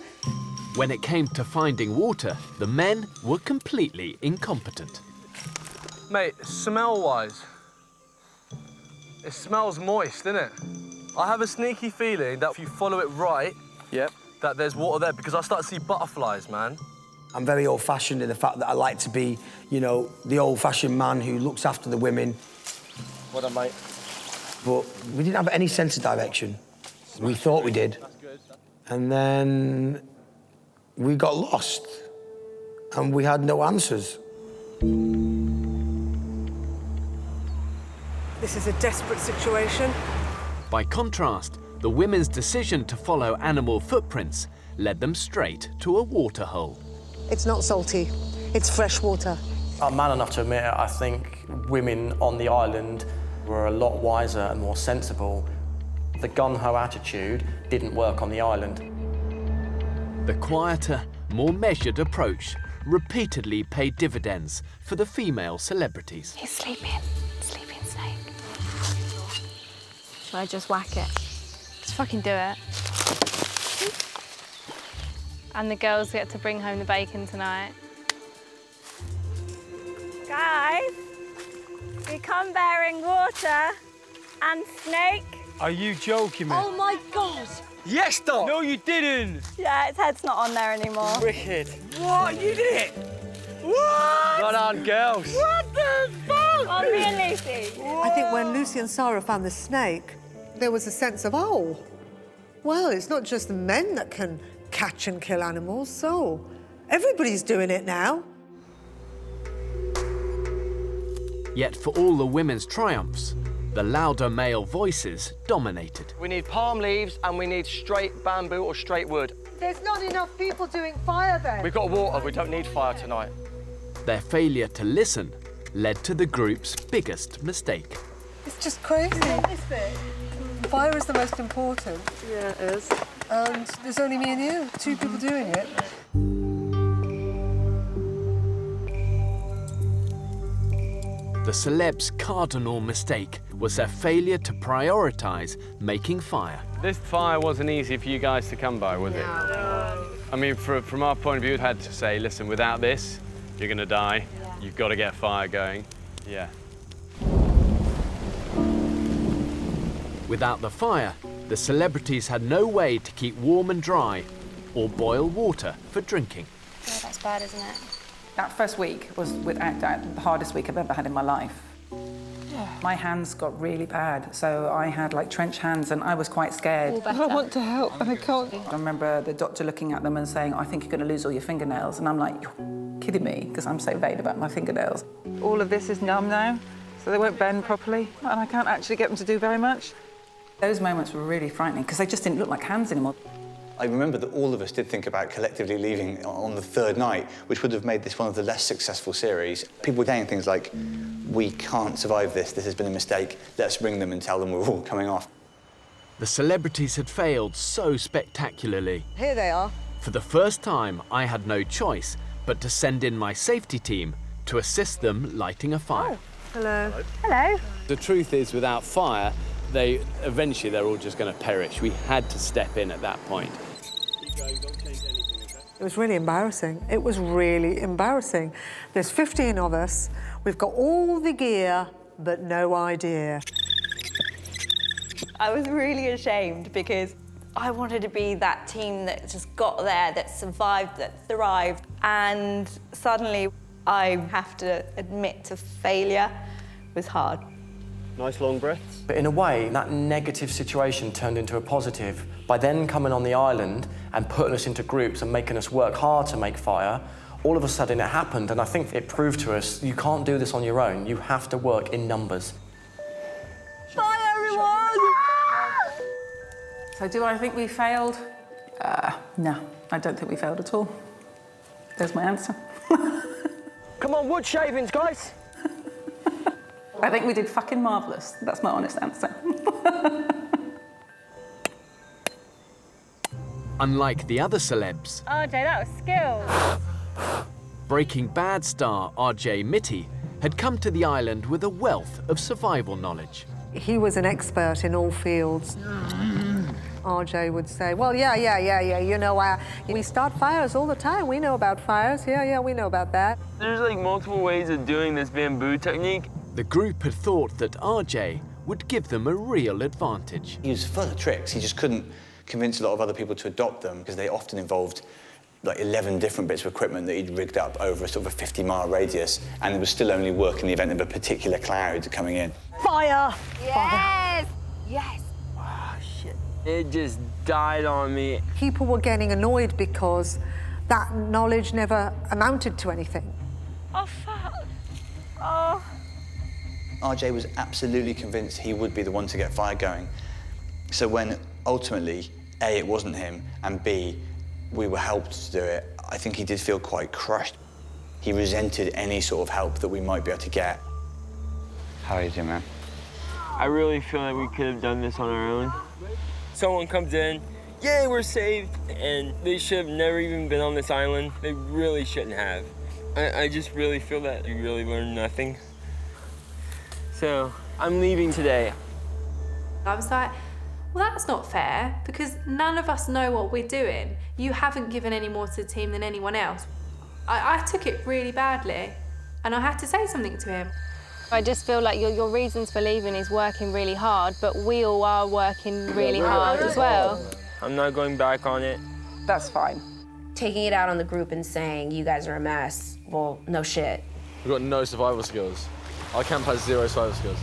When it came to finding water, the men were completely incompetent. Mate, smell-wise, it smells moist, innit? I have a sneaky feeling that if you follow it right, that there's water there, because I start to see butterflies, man. I'm very old-fashioned in the fact that I like to be, you know, the old-fashioned man who looks after the women. Well done, mate. But we didn't have any sense of direction. We thought we did. And then we got lost, and we had no answers. This is a desperate situation. By contrast, the women's decision to follow animal footprints led them straight to a water hole. It's not salty, it's fresh water. I'm man enough to admit it. I think women on the island were a lot wiser and more sensible. The gun-ho attitude didn't work on the island. The quieter, more measured approach repeatedly paid dividends for the female celebrities. He's sleeping. Sleeping snake. Should I just whack it? Just fucking do it. And the girls get to bring home the bacon tonight. Guys, we come bearing water and snake. Are you joking me? Oh my God. Yes, Doc! No, you didn't! Yeah, its head's not on there anymore. Wicked. What? You did it? What? Well done, girls. What the fuck? Oh, me and Lucy. I think when Lucy and Sarah found the snake, there was a sense of, oh, well, it's not just the men that can catch and kill animals, so everybody's doing it now. Yet for all the women's triumphs, the louder male voices dominated. We need palm leaves and we need straight bamboo or straight wood. There's not enough people doing fire then. We've got water, we don't need fire tonight. Their failure to listen led to the group's biggest mistake. It's just crazy. This bit. Fire is the most important. Yeah, it is. And there's only me and you, 2 people doing it. The celebs' cardinal mistake was their failure to prioritise making fire. This fire wasn't easy for you guys to come by, was it? I mean, from our point of view, we had to say, listen, without this, you're going to die. You've got to get fire going. Yeah. Without the fire, the celebrities had no way to keep warm and dry or boil water for drinking. Oh, that's bad, isn't it? That first week was without doubt the hardest week I've ever had in my life. My hands got really bad, so I had like trench hands and I was quite scared. I want to help and I can't. I remember the doctor looking at them and saying, I think you're going to lose all your fingernails. And I'm like, you're kidding me, because I'm so vain about my fingernails. All of this is numb now, so they won't bend properly, and I can't actually get them to do very much. Those moments were really frightening because they just didn't look like hands anymore. I remember that all of us did think about collectively leaving on the 3rd night, which would have made this one of the less successful series. People were saying things like, we can't survive this has been a mistake, let's ring them and tell them we're all coming off. The celebrities had failed so spectacularly. Here they are. For the first time, I had no choice but to send in my safety team to assist them lighting a fire. Hello. Hello. The truth is, without fire, eventually they're all just going to perish. We had to step in at that point. It was really embarrassing. It was really embarrassing. There's 15 of us. We've got all the gear, but no idea. I was really ashamed because I wanted to be that team that just got there, that survived, that thrived. And suddenly I have to admit to failure was hard. Nice long breaths. But in a way, that negative situation turned into a positive. By then coming on the island and putting us into groups and making us work hard to make fire, all of a sudden it happened, and I think it proved to us you can't do this on your own. You have to work in numbers. Bye, everyone! So do I think we failed? No, I don't think we failed at all. There's my answer. Come on, wood shavings, guys! I think we did fucking marvellous. That's my honest answer. Unlike the other celebs, RJ, that was skills. Breaking Bad star RJ Mitty had come to the island with a wealth of survival knowledge. He was an expert in all fields. RJ would say, well, yeah, you know, we start fires all the time. We know about fires. Yeah, we know about that. There's like multiple ways of doing this bamboo technique. The group had thought that RJ would give them a real advantage. He was full of tricks. He just couldn't convince a lot of other people to adopt them because they often involved like 11 different bits of equipment that he'd rigged up over a sort of a 50-mile radius, and it was still only work in the event of a particular cloud coming in. Fire! Yes! Yes! Oh, shit. It just died on me. People were getting annoyed because that knowledge never amounted to anything. Oh, fuck. Oh. RJ was absolutely convinced he would be the one to get fire going. So when ultimately, A, it wasn't him, and B, we were helped to do it, I think he did feel quite crushed. He resented any sort of help that we might be able to get. How are you doing, man? I really feel like we could have done this on our own. Someone comes in, yay, we're saved, and they should have never even been on this island. They really shouldn't have. I just really feel that you really learned nothing. So, I'm leaving today. I was like, well, that's not fair, because none of us know what we're doing. You haven't given any more to the team than anyone else. I took it really badly, and I had to say something to him. I just feel like your reasons for leaving is working really hard, but we all are working really hard as well. I'm not going back on it. That's fine. Taking it out on the group and saying, you guys are a mess, well, no shit. We've got no survival skills. Our camp has 0 survival skills.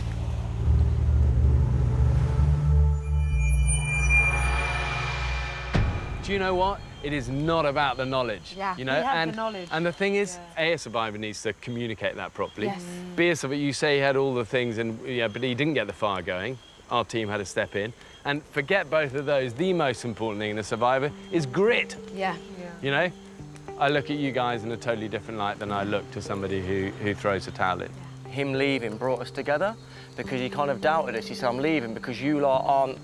Do you know what? It is not about the knowledge. Yeah, you know, we have the knowledge. And the thing is, A, a survivor needs to communicate that properly. Yes. B, a survivor, you say he had all the things, and yeah, but he didn't get the fire going. Our team had to step in. And forget both of those. The most important thing in a survivor is grit. Yeah. You know, I look at you guys in a totally different light than I look to somebody who throws a towel in. Him leaving brought us together because he kind of doubted us. He said, I'm leaving because you lot aren't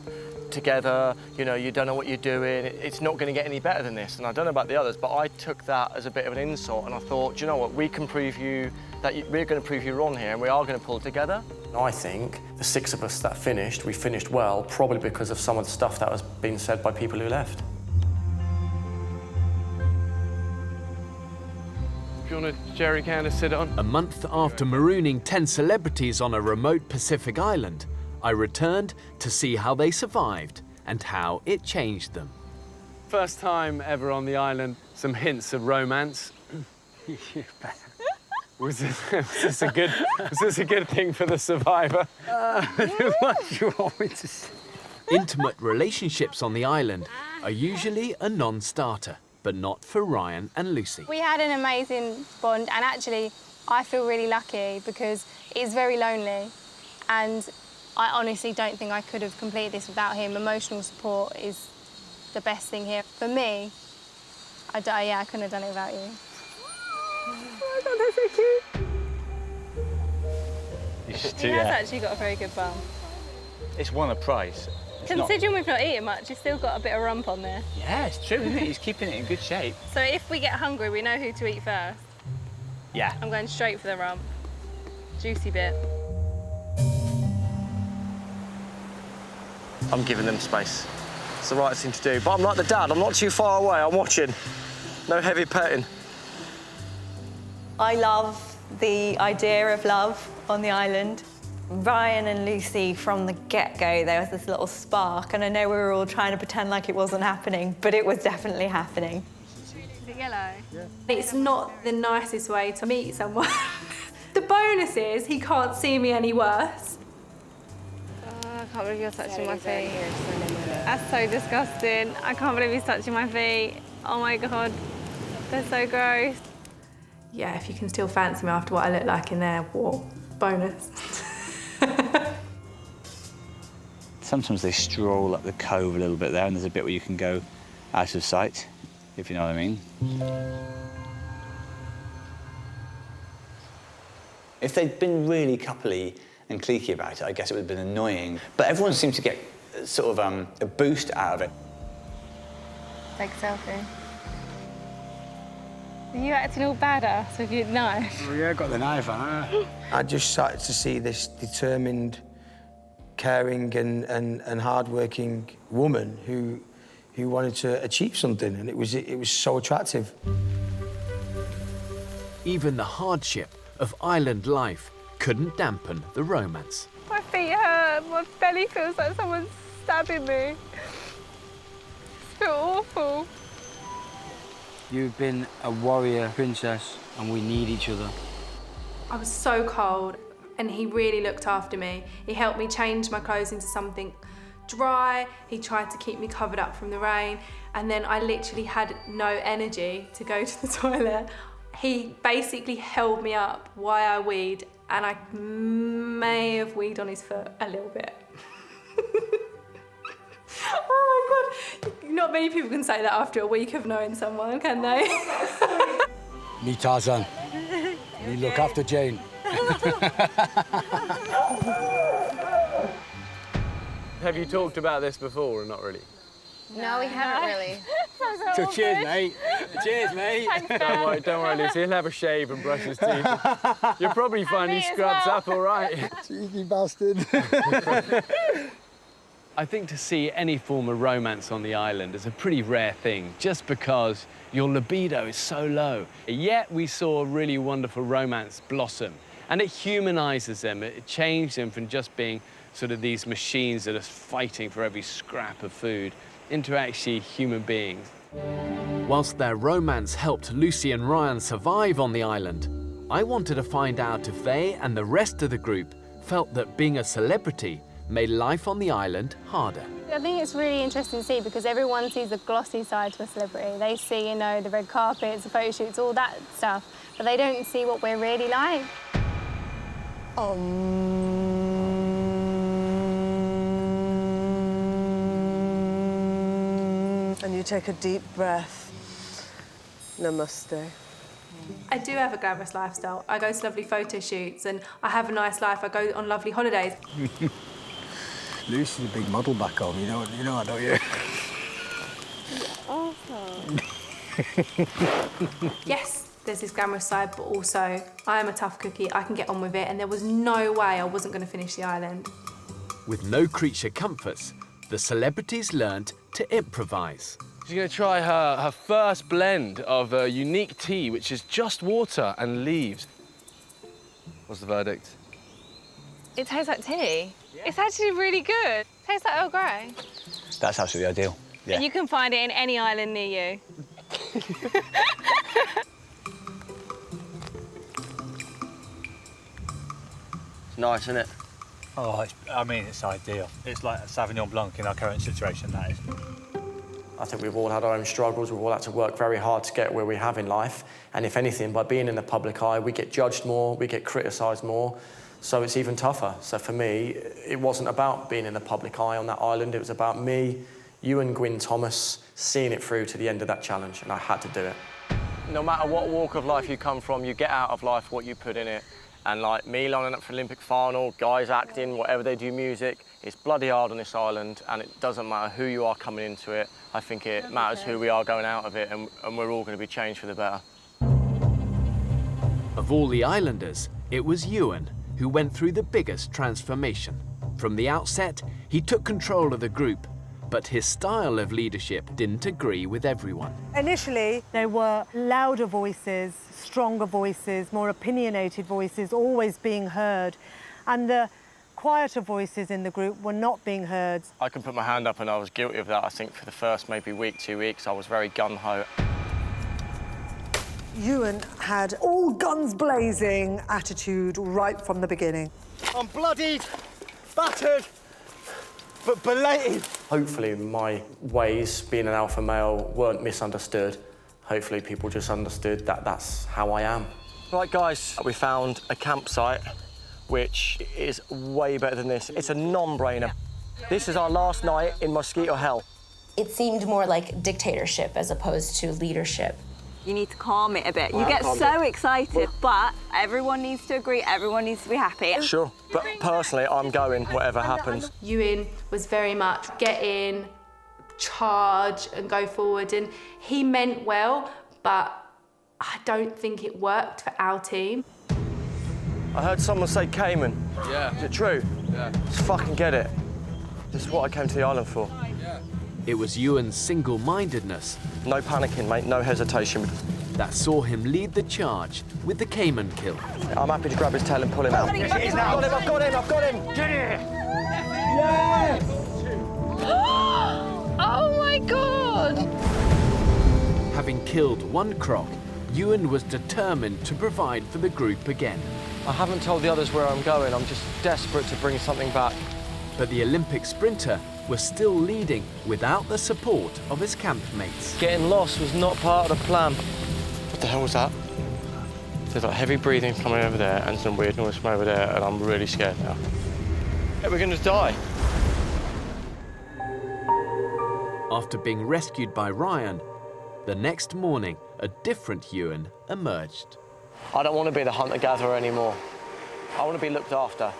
together, you know, you don't know what you're doing, it's not going to get any better than this. And I don't know about the others, but I took that as a bit of an insult, and I thought, do you know what, we can prove you that we're going to prove you wrong here, and we are going to pull together. I think the 6 of us that finished, we finished well, probably because of some of the stuff that was being said by people who left. Do you want a jerry can to sit on? A month after marooning 10 celebrities on a remote Pacific island, I returned to see how they survived and how it changed them. First time ever on the island, some hints of romance. Was this a good thing for the survivor? What do you want me to say? Intimate relationships on the island are usually a non-starter, but not for Ryan and Lucy. We had an amazing bond, and actually, I feel really lucky because it's very lonely, and I honestly don't think I could have completed this without him. Emotional support is the best thing here. For me, I couldn't have done it without you. Oh my God, that's so cute. He has actually got a very good bum. It's won a prize. Considering we've not eaten much, he's still got a bit of rump on there. Yeah, it's true, isn't it? He's keeping it in good shape. So if we get hungry, we know who to eat first. Yeah. I'm going straight for the rump. Juicy bit. I'm giving them space. It's the right thing to do. But I'm like the dad, I'm not too far away, I'm watching. No heavy petting. I love the idea of love on the island. Ryan and Lucy, from the get-go, there was this little spark, and I know we were all trying to pretend like it wasn't happening, but it was definitely happening. Is it yellow? Yeah. It's not the nicest way to meet someone. The bonus is he can't see me any worse. Oh, I can't believe you're touching my feet. That's so disgusting. I can't believe he's touching my feet. Oh my God, they're so gross. Yeah, if you can still fancy me after what I look like in there, what? Bonus. Sometimes they stroll up the cove a little bit there, and there's a bit where you can go out of sight, if you know what I mean. If they'd been really coupley and cliquey about it, I guess it would have been annoying. But everyone seemed to get sort of a boost out of it. Take a selfie. Are you acting all badass with your knife? Oh, yeah, I got the knife on her. I just started to see this determined, caring and hard-working woman who wanted to achieve something, and it was so attractive. Even the hardship of island life couldn't dampen the romance. My feet hurt. My belly feels like someone's stabbing me. I feel awful. You've been a warrior princess, and we need each other. I was so cold, and he really looked after me. He helped me change my clothes into something dry. He tried to keep me covered up from the rain, and then I literally had no energy to go to the toilet. He basically held me up while I weed, and I may have weed on his foot a little bit. Oh my God. Not many people can say that after a week of knowing someone, can they? Me Tarzan. Me look after Jane. Have you talked about this before or not really? No, we haven't really. So cheers, mate. Cheers, mate. Thanks, Don't worry, Lucy. He'll have a shave and brush his teeth. You'll probably find he scrubs up all right. Cheeky bastard. I think to see any form of romance on the island is a pretty rare thing, just because your libido is so low. Yet we saw a really wonderful romance blossom, and it humanises them. It changed them from just being sort of these machines that are fighting for every scrap of food into actually human beings. Whilst their romance helped Lucy and Ryan survive on the island, I wanted to find out if they and the rest of the group felt that being a celebrity made life on the island harder. I think it's really interesting to see because everyone sees the glossy side to a celebrity. They see, you know, the red carpets, the photo shoots, all that stuff, but they don't see what we're really like. And you take a deep breath. Namaste. I do have a glamorous lifestyle. I go to lovely photo shoots and I have a nice life. I go on lovely holidays. Lucy's a big model back home, you know that, don't you? Awesome. Yes, there's this glamorous side, but also I am a tough cookie. I can get on with it, and there was no way I wasn't going to finish the island. With no creature comforts, the celebrities learned to improvise. She's going to try her first blend of a unique tea, which is just water and leaves. What's the verdict? It tastes like tea. Yeah. It's actually really good. It tastes like Earl Grey. That's absolutely ideal. Yeah. And you can find it in any island near you. It's nice, isn't it? Oh, I mean, it's ideal. It's like a Sauvignon Blanc in our current situation, that is. I think we've all had our own struggles. We've all had to work very hard to get where we have in life. And if anything, by being in the public eye, we get judged more, we get criticised more. So it's even tougher. So for me, it wasn't about being in the public eye on that island. It was about me, you and Gwyn Thomas seeing it through to the end of that challenge, and I had to do it. No matter what walk of life you come from, you get out of life what you put in it. And like me lining up for Olympic final, guys acting, whatever they do music, it's bloody hard on this island, and it doesn't matter who you are coming into it. I think it matters who we are going out of it, and we're all going to be changed for the better. Of all the islanders, it was Ewan who went through the biggest transformation. From the outset, he took control of the group, but his style of leadership didn't agree with everyone. Initially, there were louder voices, stronger voices, more opinionated voices, always being heard. And the quieter voices in the group were not being heard. I can put my hand up and I was guilty of that. I think for the first maybe week, 2 weeks, I was very gun-ho. Ewan had all guns blazing attitude right from the beginning. I'm bloodied, battered, but belated. Hopefully my ways, being an alpha male, weren't misunderstood. Hopefully people just understood that that's how I am. Right, guys, we found a campsite which is way better than this. It's a non-brainer. This is our last night in mosquito hell. It seemed more like dictatorship as opposed to leadership. You need to calm it a bit. You get so excited, but everyone needs to agree, everyone needs to be happy. Sure, but personally, I'm going whatever happens. Ewan was very much get in, charge and go forward, and he meant well, but I don't think it worked for our team. I heard someone say Cayman. Yeah. Is it true? Yeah. Let's fucking get it. This is what I came to the island for. It was Ewan's single-mindedness. No panicking, mate, no hesitation. That saw him lead the charge with the Cayman kill. I'm happy to grab his tail and pull him out. Yes, it is now. I've got him, I've got him! Get here! Yes! Oh my God! Having killed one croc, Ewan was determined to provide for the group again. I haven't told the others where I'm going. I'm just desperate to bring something back. But the Olympic sprinter was still leading without the support of his campmates. Getting lost was not part of the plan. What the hell was that? There's like heavy breathing coming over there and some weird noise from over there, and I'm really scared now. Yeah, we're gonna die. After being rescued by Ryan, the next morning, a different Ewan emerged. I don't want to be the hunter-gatherer anymore. I want to be looked after.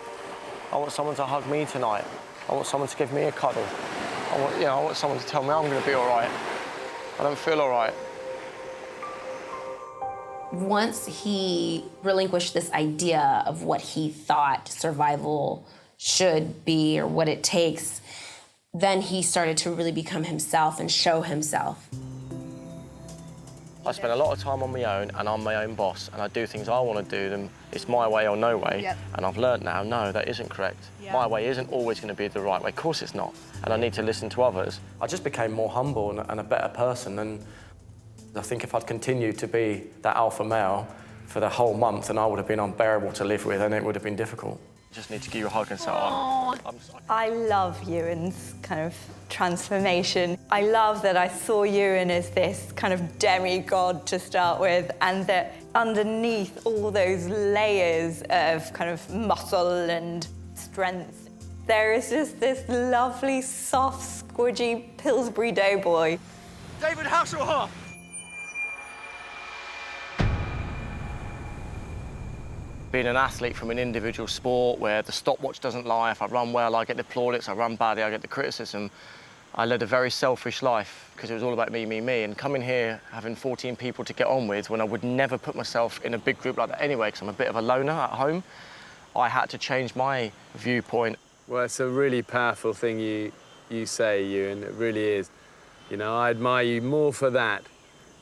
I want someone to hug me tonight. I want someone to give me a cuddle. I want someone to tell me I'm going to be all right. I don't feel all right. Once he relinquished this idea of what he thought survival should be or what it takes, then he started to really become himself and show himself. I spend a lot of time on my own, and I'm my own boss, and I do things I want to do them. It's my way or no way. Yep. And I've learned now, no, that isn't correct. Yep. My way isn't always going to be the right way. Of course it's not. And I need to listen to others. I just became more humble and a better person. And I think if I'd continued to be that alpha male for the whole month, then I would have been unbearable to live with, and it would have been difficult. I just need to give you a hug and say, I love Ewan's kind of transformation. I love that I saw Ewan as this kind of demigod to start with, and that underneath all those layers of kind of muscle and strength, there is just this lovely, soft, squidgy Pillsbury Doughboy. David Hasselhoff! Being an athlete from an individual sport where the stopwatch doesn't lie, if I run well, I get the plaudits, I run badly, I get the criticism. I led a very selfish life because it was all about me, me, me. And coming here, having 14 people to get on with, when I would never put myself in a big group like that anyway, because I'm a bit of a loner at home, I had to change my viewpoint. Well, it's a really powerful thing you say, Ewan, it really is. You know, I admire you more for that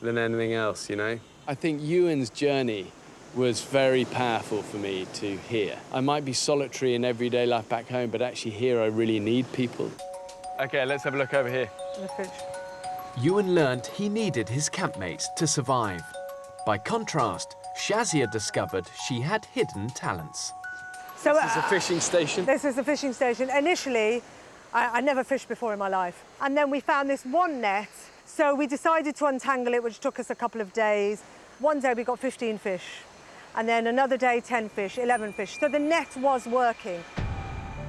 than anything else, you know? I think Ewan's journey was very powerful for me to hear. I might be solitary in everyday life back home, but actually here I really need people. OK, let's have a look over here. Ewan learned he needed his campmates to survive. By contrast, Shazia discovered she had hidden talents. So, This is a fishing station. This is the fishing station. Initially, I never fished before in my life. And then we found this one net, so we decided to untangle it, which took us a couple of days. One day we got 15 fish. And then another day, 10 fish, 11 fish. So the net was working.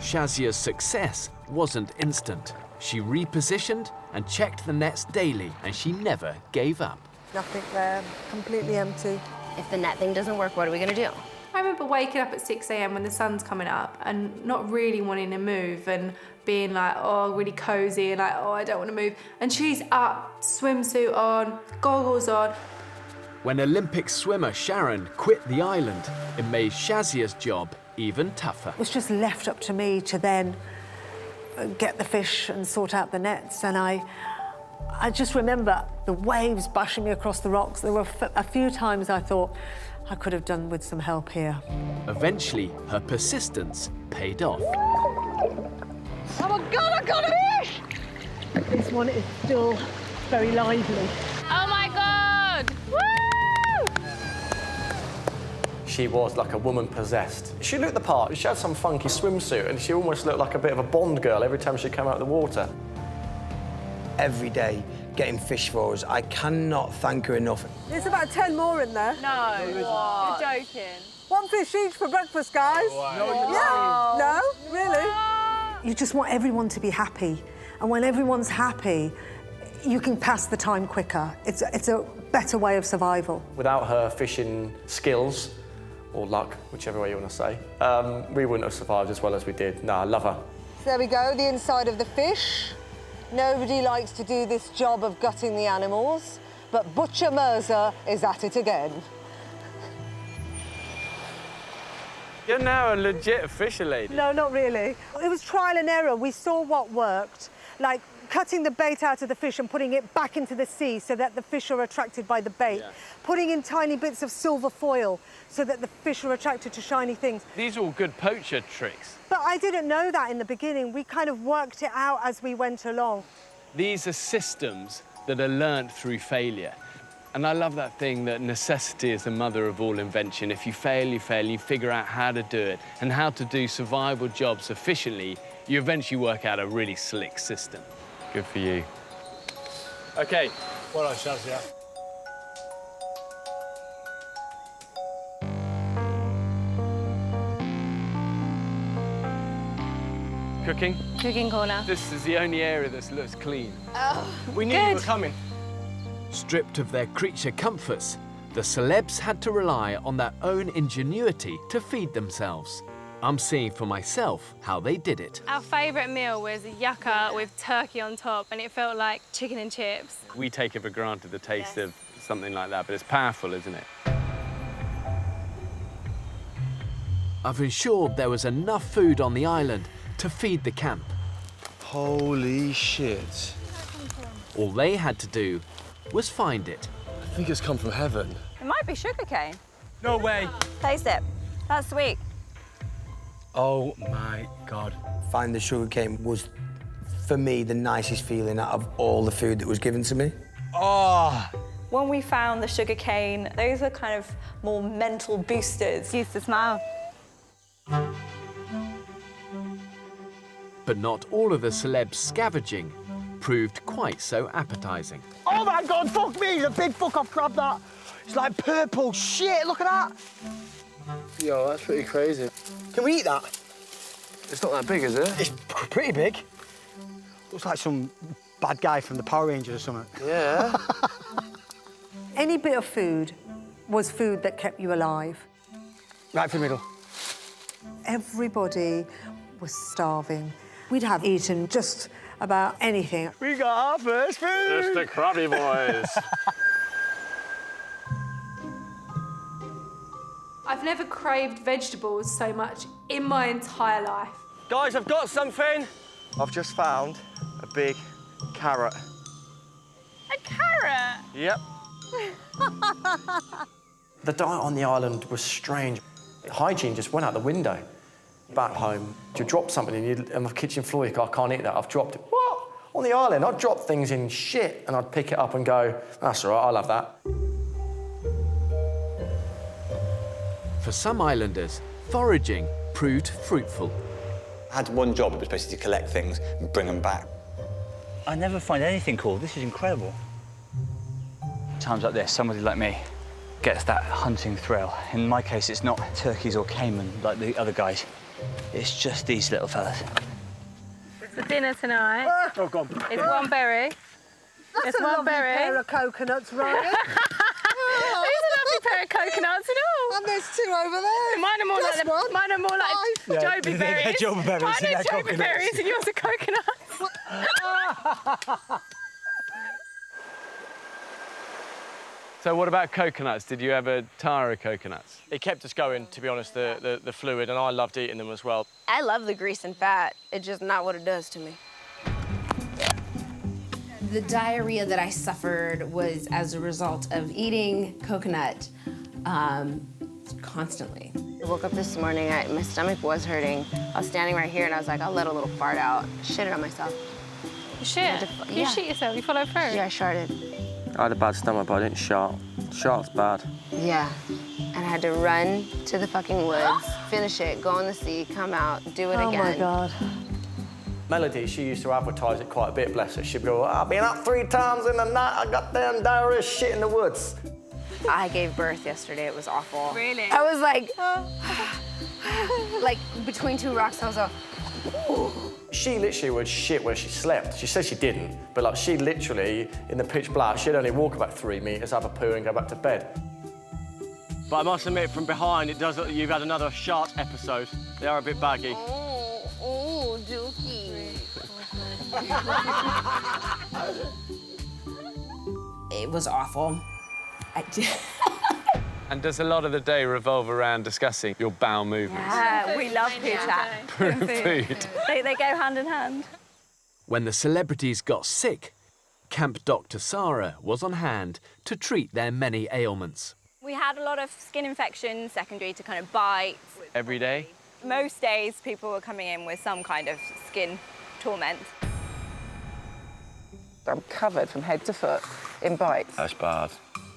Shazia's success wasn't instant. She repositioned and checked the nets daily, and she never gave up. Nothing there, completely empty. If the net thing doesn't work, what are we going to do? I remember waking up at 6 a.m. when the sun's coming up and not really wanting to move and being like, oh, really cozy and like, oh, I don't want to move. And she's up, swimsuit on, goggles on. When Olympic swimmer Sharon quit the island, it made Shazia's job even tougher. It was just left up to me to then get the fish and sort out the nets. And I just remember the waves bashing me across the rocks. There were a few times I thought, I could have done with some help here. Eventually, her persistence paid off. Oh my God, I got a fish! This one is still very lively. Oh my God! Woo! She was like a woman possessed. She looked the part. She had some funky swimsuit and she almost looked like a bit of a Bond girl every time she came out of the water. Every day, getting fish for us, I cannot thank her enough. There's about 10 more in there. No, you're joking. One fish each for breakfast, guys. No, really? You just want everyone to be happy. And when everyone's happy, you can pass the time quicker. It's a better way of survival. Without her fishing skills, or luck, whichever way you want to say, we wouldn't have survived as well as we did. No, I love her. So there we go, the inside of the fish. Nobody likes to do this job of gutting the animals, but Butcher Mirza is at it again. You're now a legit fisher lady. No, not really. It was trial and error. We saw what worked, like cutting the bait out of the fish and putting it back into the sea so that the fish are attracted by the bait. Yeah. Putting in tiny bits of silver foil so that the fish are attracted to shiny things. These are all good poacher tricks. But I didn't know that in the beginning. We kind of worked it out as we went along. These are systems that are learnt through failure. And I love that thing that necessity is the mother of all invention. If you fail, you figure out how to do it and how to do survival jobs efficiently, you eventually work out a really slick system. Good for you. OK. Well done, Shazia. Cooking? Cooking corner. This is the only area that looks clean. Oh, we knew you were coming. Stripped of their creature comforts, the celebs had to rely on their own ingenuity to feed themselves. I'm seeing for myself how they did it. Our favourite meal was yucca with turkey on top, and it felt like chicken and chips. We take it for granted, the taste of something like that, but it's powerful, isn't it? I've ensured there was enough food on the island to feed the camp. Holy shit. All they had to do was find it. I think it's come from heaven. It might be sugarcane. No way. Taste it. That's sweet. Oh my God. Finding the sugarcane was, for me, the nicest feeling out of all the food that was given to me. Oh! When we found the sugarcane, those are kind of more mental boosters. Used to smile. But not all of the celebs scavenging proved quite so appetizing. Oh my God, fuck me, the big fuck off crab that. It's like purple shit, look at that. Yo, that's pretty crazy. Can we eat that? It's not that big, is it? It's pretty big. Looks like some bad guy from the Power Rangers or something. Yeah. Any bit of food was food that kept you alive. Right for the middle. Everybody was starving. We'd have eaten just about anything. We got our first food! It's the Krabby Boys. I've never craved vegetables so much in my entire life. Guys, I've got something. I've just found a big carrot. A carrot? Yep. The diet on the island was strange. Hygiene just went out the window. Back home, you drop something on the kitchen floor, you go, I can't eat that, I've dropped it. What? On the island, I'd drop things in shit and I'd pick it up and go, that's all right, I'll have that. For some islanders, foraging proved fruitful. I had one job, it was basically to collect things and bring them back. I never find anything cool. This is incredible. Times like this, somebody like me gets that hunting thrill. In my case, it's not turkeys or caiman like the other guys. It's just these little fellas. For dinner tonight, Oh, God. it's one berry. That's It's a one lovely berry. pair of coconuts, Ryan. It's a lovely pair of coconuts and all. And there's two over there. Mine are more Plus like one. mine are more like Yeah, Joby they're berries. Joby berries Mine and are they're Joby coconuts. berries and yours are coconuts. So what about coconuts? Did you ever tire of coconuts? It kept us going, to be honest, the fluid, and I loved eating them as well. I love the grease and fat. It's just not what it does to me. The diarrhea that I suffered was as a result of eating coconut constantly. I woke up this morning, my stomach was hurting. I was standing right here and I was like, I'll let a little fart out. Shit it on myself. You shit? You shit yourself? You follow through? Yeah, I sharted. I had a bad stomach, but I didn't shart. Shart's bad. Yeah. And I had to run to the fucking woods, finish it, go in the sea, come out, do it again. Oh my God. Melody, she used to advertise it quite a bit, bless her. She'd go, I've been up 3 times in the night, I got damn diarrhea shit in the woods. I gave birth yesterday, it was awful. Really? I was like between 2 rocks, I was like, ooh. She literally would shit where she slept. She said she didn't, but like she literally, in the pitch black, she'd only walk about 3 meters, have a poo and go back to bed. But I must admit, from behind, it does look like you've had another shark episode. They are a bit baggy. Oh, Dookie. It was awful. And does a lot of the day revolve around discussing your bowel movements? Yeah, we love poo chat. Food. They go hand in hand. When the celebrities got sick, Camp Dr. Sarah was on hand to treat their many ailments. We had a lot of skin infections secondary to kind of bites. Every day? Most days, people were coming in with some kind of skin torment. I'm covered from head to foot in bites. That's bad.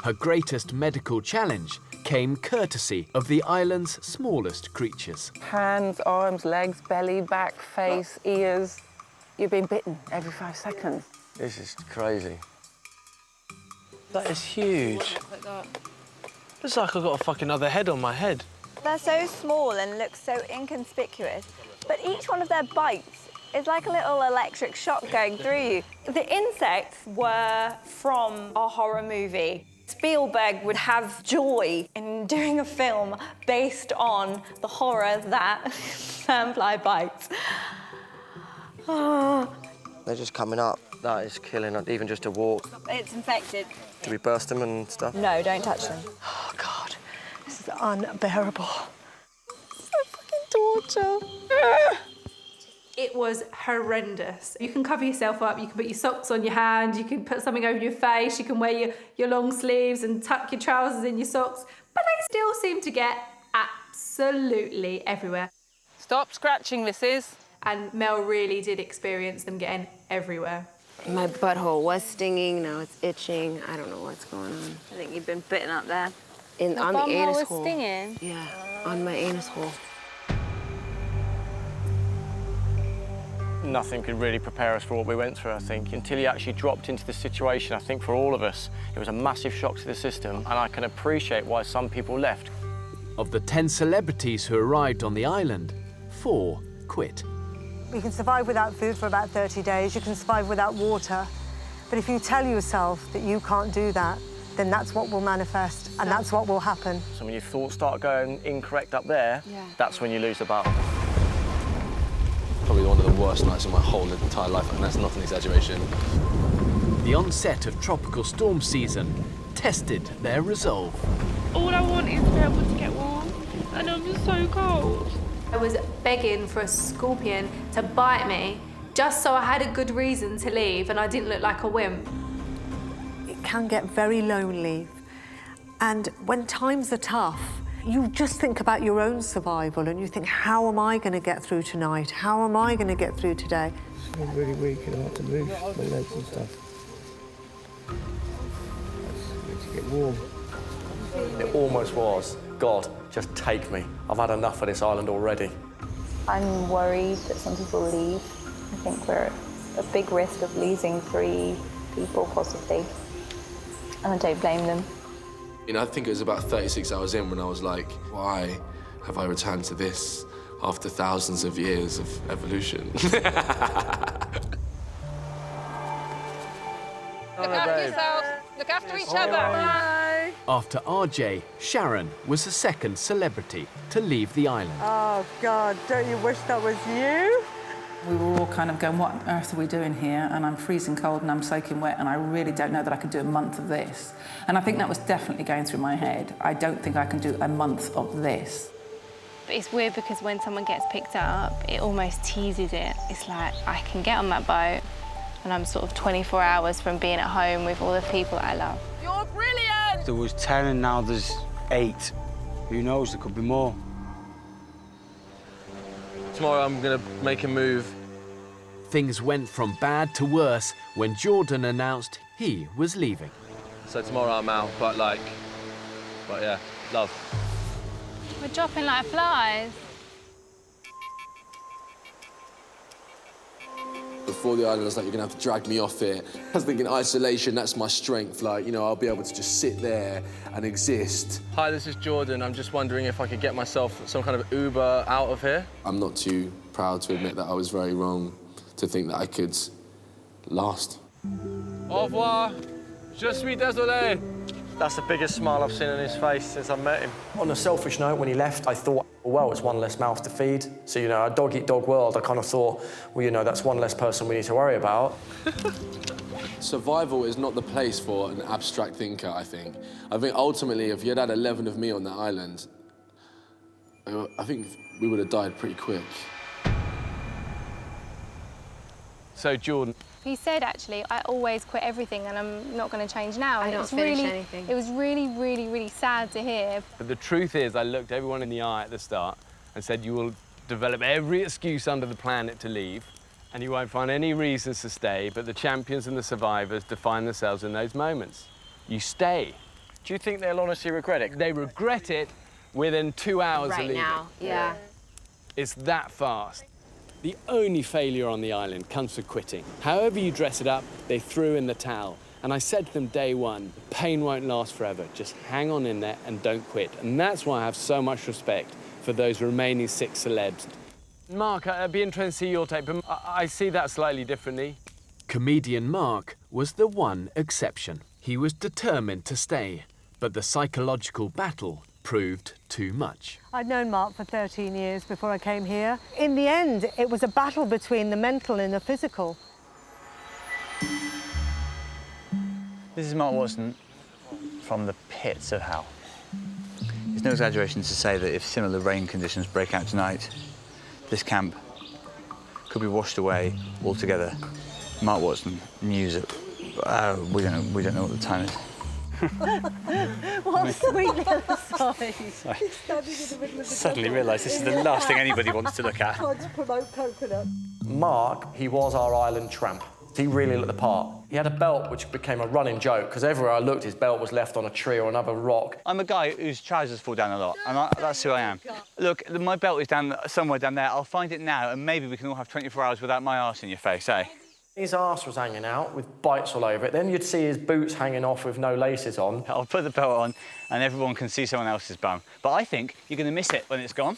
Her greatest medical challenge came courtesy of the island's smallest creatures. Hands, arms, legs, belly, back, face, ears. You're being bitten every 5 seconds. This is crazy. That is huge. Looks like I've got a fucking other head on my head. They're so small and look so inconspicuous, but each one of their bites is like a little electric shock going through you. The insects were from a horror movie. Spielberg would have joy in doing a film based on the horror that sandfly bites. Oh. They're just coming up. That is killing, even just to walk. It's infected. Do we burst them and stuff? No, don't touch them. Oh God, this is unbearable. So fucking torture. It was horrendous. You can cover yourself up, you can put your socks on your hand, you can put something over your face, you can wear your long sleeves and tuck your trousers in your socks, but they still seem to get absolutely everywhere. Stop scratching, Mrs. And Mel really did experience them getting everywhere. My butthole was stinging, now it's itching. I don't know what's going on. I think you've been bitten up there. On the anus was hole. stinging? Yeah, on my anus hole. Nothing could really prepare us for what we went through, I think. Until you actually dropped into the situation, I think for all of us, it was a massive shock to the system, and I can appreciate why some people left. Of the 10 celebrities who arrived on the island, 4 quit. You can survive without food for about 30 days, you can survive without water. But if you tell yourself that you can't do that, then that's what will manifest and that's what will happen. So when your thoughts start going incorrect up there, that's when you lose the battle. Probably one of the worst nights of my whole entire life, and that's not an exaggeration. The onset of tropical storm season tested their resolve. All I want is to be able to get warm, and I'm just so cold. I was begging for a scorpion to bite me just so I had a good reason to leave and I didn't look like a wimp. It can get very lonely. And when times are tough, you just think about your own survival and you think, how am I going to get through tonight? How am I going to get through today? I feel really weak and hard to move my legs and stuff. I need to get warm. It almost was, God, just take me. I've had enough of this island already. I'm worried that some people leave. I think we're at a big risk of losing 3 people, possibly. And I don't blame them. You know, I think it was about 36 hours in when I was like, why have I returned to this after thousands of years of evolution? Look after yourselves. Look after each other. Bye. After RJ, Sharon was the second celebrity to leave the island. Oh, God, don't you wish that was you? We were all kind of going, what on earth are we doing here? And I'm freezing cold and I'm soaking wet and I really don't know that I could do a month of this. And I think that was definitely going through my head. I don't think I can do a month of this. But it's weird because when someone gets picked up, it almost teases it. It's like, I can get on that boat and I'm sort of 24 hours from being at home with all the people that I love. You're brilliant! There was 10 and now there's 8. Who knows, there could be more. Tomorrow I'm going to make a move. Things went from bad to worse when Jordan announced he was leaving. So tomorrow I'm out, but yeah, love. We're dropping like flies. Before the island, I was like, you're gonna have to drag me off it. I was thinking isolation, that's my strength. Like, you know, I'll be able to just sit there and exist. Hi, this is Jordan. I'm just wondering if I could get myself some kind of Uber out of here. I'm not too proud to admit that I was very wrong to think that I could last. Au revoir. Je suis désolé. That's the biggest smile I've seen on his face since I met him. On a selfish note, when he left, I thought, well, it's one less mouth to feed. So, you know, a dog-eat-dog world, I kind of thought, well, you know, that's one less person we need to worry about. Survival is not the place for an abstract thinker, I think. I think ultimately, if you had 11 of me on that island, I think we would have died pretty quick. So, Jordan. He said, actually, I always quit everything and I'm not going to change now. And I don't finish anything. It was really, really, really sad to hear. But the truth is, I looked everyone in the eye at the start and said, you will develop every excuse under the planet to leave, and you won't find any reasons to stay, but the champions and the survivors define themselves in those moments. You stay. Do you think they'll honestly regret it? They regret it within 2 hours of Right leaving. now, yeah. It's that fast. The only failure on the island comes for quitting. However you dress it up, they threw in the towel. And I said to them day one, pain won't last forever. Just hang on in there and don't quit. And that's why I have so much respect for those remaining 6 celebs. Mark, I'd be interested to see your take, but I see that slightly differently. Comedian Mark was the one exception. He was determined to stay, but the psychological battle proved too much. I'd known Mark for 13 years before I came here. In the end, it was a battle between the mental and the physical. This is Mark Watson from the pits of hell. It's no exaggeration to say that if similar rain conditions break out tonight, this camp could be washed away altogether. Mark Watson knew that we don't know what the time is. What a sweet little size. Suddenly realised this is the last thing anybody wants to look at. To promote coconut. Mark, he was our island tramp. He really looked the part. He had a belt which became a running joke, because everywhere I looked, his belt was left on a tree or another rock. I'm a guy whose trousers fall down a lot, and that's who I am. Look, my belt is down somewhere down there. I'll find it now, and maybe we can all have 24 hours without my arse in your face, eh? His arse was hanging out with bites all over it. Then you'd see his boots hanging off with no laces on. I'll put the belt on, and everyone can see someone else's bum. But I think you're going to miss it when it's gone.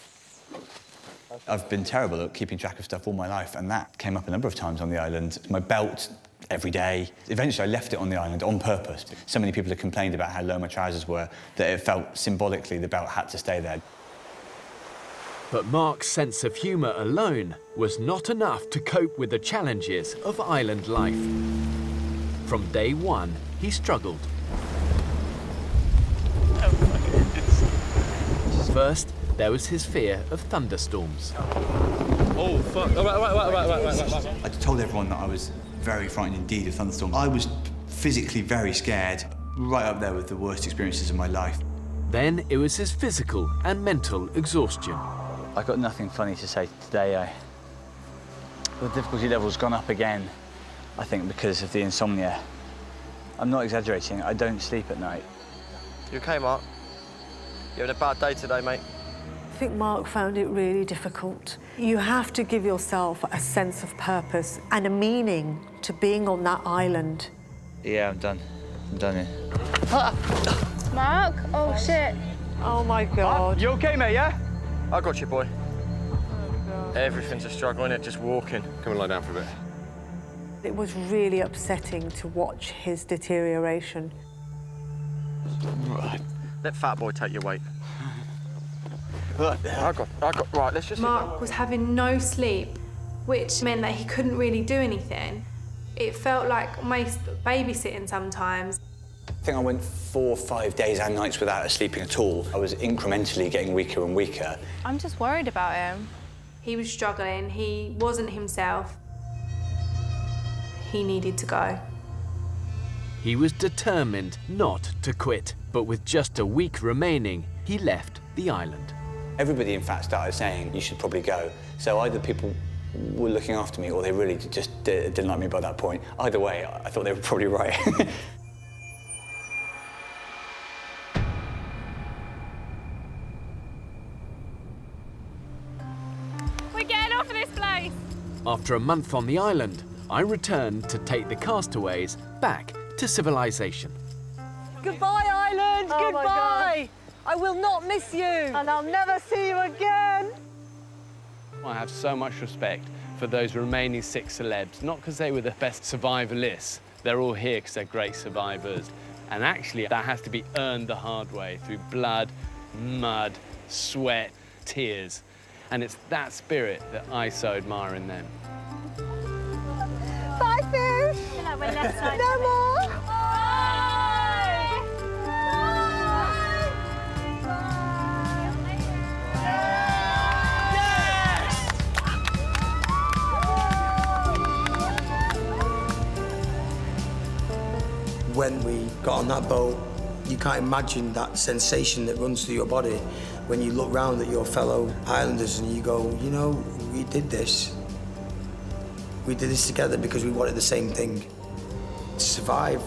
I've been terrible at keeping track of stuff all my life, and that came up a number of times on the island. My belt, every day. Eventually, I left it on the island on purpose. So many people had complained about how low my trousers were that it felt symbolically the belt had to stay there. But Mark's sense of humour alone was not enough to cope with the challenges of island life. From day one, he struggled. First, there was his fear of thunderstorms. Oh, fuck. Oh, right. I told everyone that I was very frightened indeed of thunderstorms. I was physically very scared, right up there with the worst experiences of my life. Then it was his physical and mental exhaustion. I've got nothing funny to say today. The difficulty level's gone up again, I think, because of the insomnia. I'm not exaggerating, I don't sleep at night. You okay, Mark? You having a bad day today, mate? I think Mark found it really difficult. You have to give yourself a sense of purpose and a meaning to being on that island. Yeah, I'm done. I'm done here. Mark? Oh, shit. Oh, my God. You okay, mate, yeah? I got you, boy. Everything's a struggle, innit? Just walking. Come and lie down for a bit. It was really upsetting to watch his deterioration. Right. Let Fat Boy take your weight. I got, right, let's just... Mark was having no sleep, which meant that he couldn't really do anything. It felt like almost babysitting sometimes. I think I went 4 or 5 days and nights without sleeping at all. I was incrementally getting weaker and weaker. I'm just worried about him. He was struggling, he wasn't himself. He needed to go. He was determined not to quit. But with just a week remaining, he left the island. Everybody, in fact, started saying, you should probably go. So either people were looking after me or they really just didn't like me by that point. Either way, I thought they were probably right. We're getting off of this place. After a month on the island, I returned to take the castaways back to civilization. Goodbye, island. Oh, my Goodbye. I will not miss you. And I'll never see you again. I have so much respect for those remaining 6 celebs, not because they were the best survivalists. They're all here because they're great survivors. And actually, that has to be earned the hard way through blood, mud, sweat, tears. And it's that spirit that I so admire in them. Bye, fish. No more. When we got on that boat, you can't imagine that sensation that runs through your body when you look round at your fellow islanders and you go, you know, we did this. We did this together because we wanted the same thing, to survive.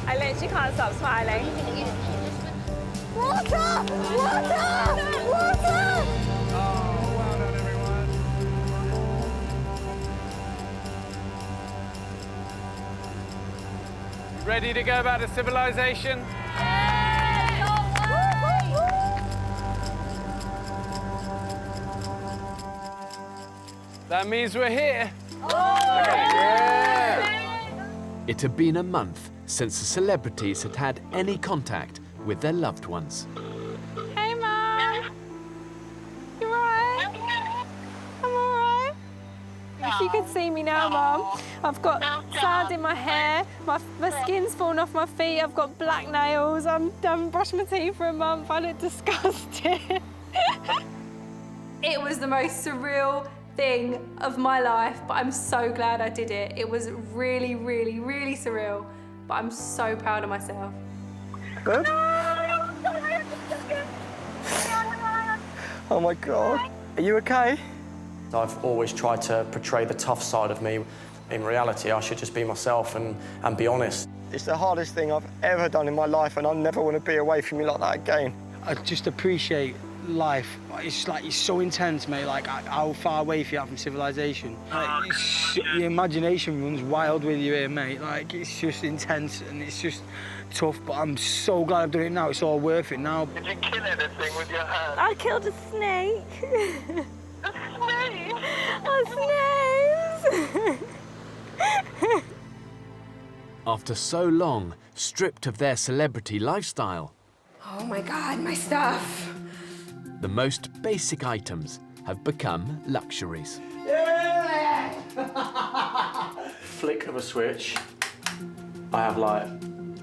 I literally can't stop smiling. Water! Water! Water! Ready to go back to civilization? That means we're here. It had been a month since the celebrities had had any contact with their loved ones. Hey, Mum. You all right? I'm all right. If you could see me now, Mum, I've got sand in my hair, my skin's fallen off my feet, I've got black nails, I haven't brushed my teeth for a month, I look disgusting. It was the most surreal thing of my life, but I'm so glad I did it. It was really, really, really surreal, but I'm so proud of myself. Good? Oh my God. Are you okay? I've always tried to portray the tough side of me. In reality, I should just be myself and be honest. It's the hardest thing I've ever done in my life, and I never want to be away from you like that again. I just appreciate life. It's like, it's so intense, mate, like how far away you are from civilization. Like, the imagination runs wild with you here, mate. Like, it's just intense and it's just tough, but I'm so glad I've done it now. It's all worth it now. Did you kill anything with your hand? I killed a snake. A snake? Oh, snakes! After so long, stripped of their celebrity lifestyle, Oh my God, my stuff. the most basic items have become luxuries. Flick of a switch, I have like...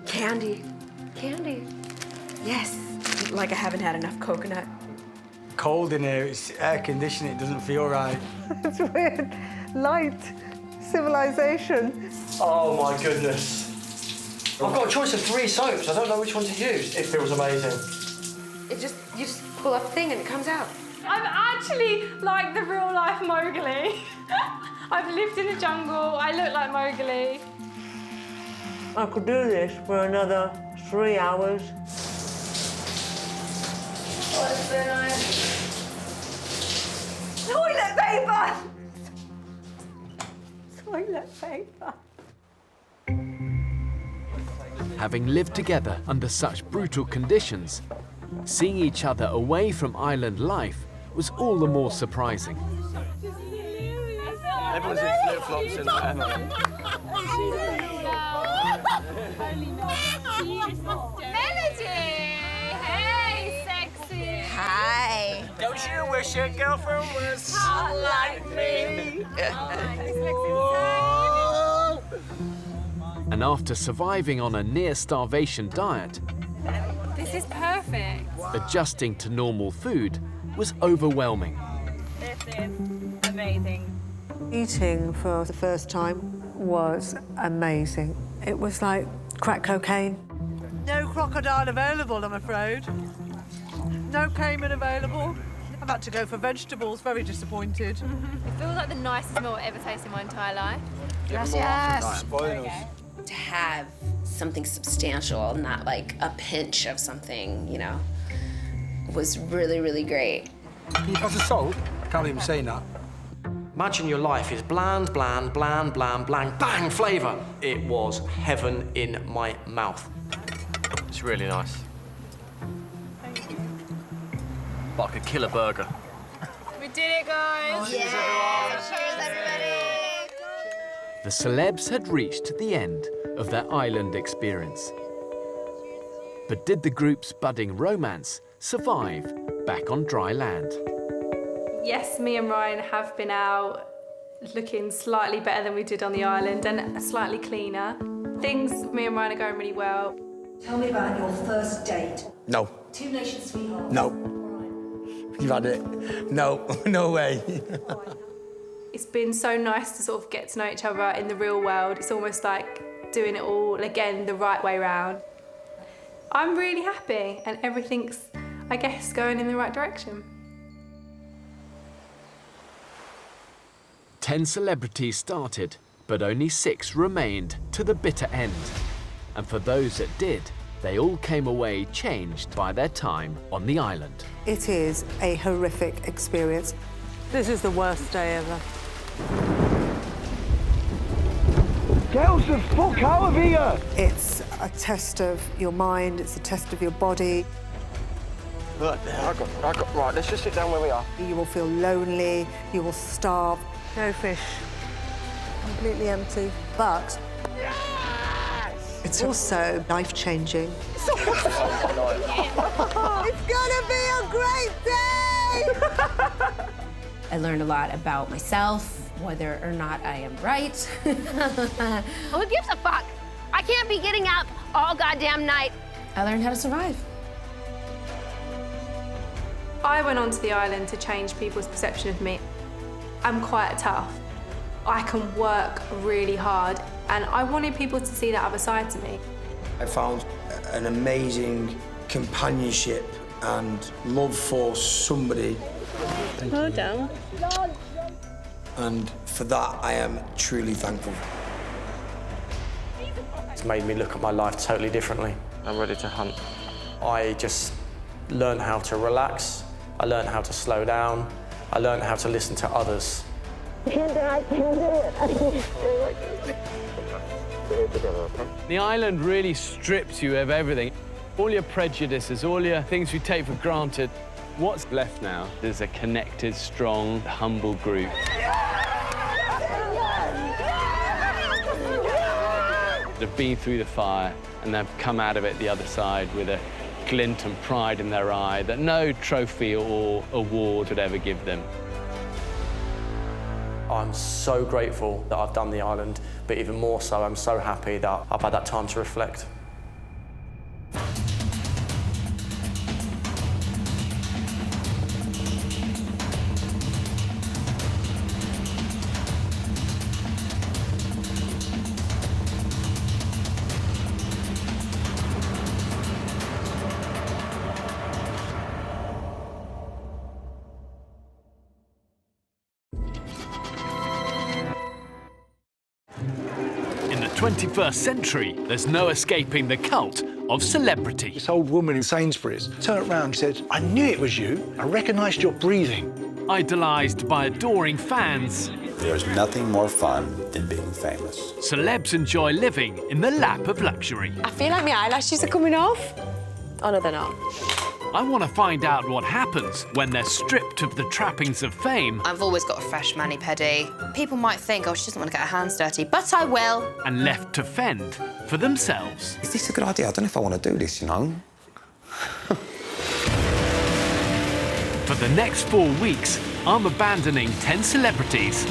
Candy. Candy. Yes. Like I haven't had enough coconut. Cold in here, it's air conditioning, it doesn't feel right. It's weird. Light. Civilization. Oh my goodness. I've got a choice of 3 soaps. I don't know which one to use. It feels amazing. You just pull up a thing and it comes out. I'm actually like the real life Mowgli. I've lived in the jungle, I look like Mowgli. I could do this for another 3 hours. What's in it? Toilet paper! Toilet paper. Having lived together under such brutal conditions, seeing each other away from island life was all the more surprising. Everyone's in flip-flops in there. Melody! Hey, sexy! Hi. Don't you wish your girlfriend was hot like me? And after surviving on a near-starvation diet, This is perfect. adjusting to normal food was overwhelming. This is amazing. Eating for the first time was amazing. It was like crack cocaine. No crocodile available, I'm afraid. No caiman available. I've had to go for vegetables, very disappointed. It feels like the nicest meal I've ever tasted in my entire life. Gracias. To have something substantial, not like a pinch of something, you know, was really, really great. Can you pass the salt? I can't even say that. Imagine your life is bland, bland, bland, bland, bland, bang, flavour. It was heaven in my mouth. It's really nice. But I could kill a burger. We did it, guys! Cheers, everybody! The celebs had reached the end of their island experience. But did the group's budding romance survive back on dry land? Yes, me and Ryan have been out looking slightly better than we did on the island and slightly cleaner. Things, me and Ryan are going really well. Tell me about your first date. No. Two nations sweethearts. No. You've had it. No, no way. It's been so nice to sort of get to know each other in the real world. It's almost like doing it all again the right way round. I'm really happy and everything's, I guess, going in the right direction. 10 celebrities started, but only 6 remained to the bitter end. And for those that did, they all came away changed by their time on the island. It is a horrific experience. This is the worst day ever. Get us the fuck out of here! It's a test of your mind, it's a test of your body. Look, right, let's just sit down where we are. You will feel lonely, you will starve. No fish. Completely empty. But it's also life-changing. It's gonna be a great day! I learned a lot about myself, whether or not I am right. Who gives a fuck? I can't be getting up all goddamn night. I learned how to survive. I went onto the island to change people's perception of me. I'm quite tough. I can work really hard, and I wanted people to see that other side to me. I found an amazing companionship and love for somebody. Hold down. And for that, I am truly thankful. It's made me look at my life totally differently. I'm ready to hunt. I just learned how to relax. I learned how to slow down. I learned how to listen to others. I can't do it. The island really strips you of everything. All your prejudices, all your things you take for granted. What's left now is a connected, strong, humble group. They've been through the fire and they've come out of it the other side with a glint and pride in their eye that no trophy or award would ever give them. I'm so grateful that I've done the island, but even more so, I'm so happy that I've had that time to reflect. In the 21st century, there's no escaping the cult of celebrity. This old woman in Sainsbury's turned around and said, I knew it was you. I recognised your breathing. Idolised by adoring fans, There's nothing more fun than being famous. celebs enjoy living in the lap of luxury. I feel like my eyelashes are coming off. Oh, no, they're not. I want to find out what happens when they're stripped of the trappings of fame I've always got a fresh mani-pedi. People might think, oh, she doesn't want to get her hands dirty, but I will. and left to fend for themselves. Is this a good idea? I don't know if I want to do this, you know. For the next 4 weeks, I'm abandoning 10 celebrities,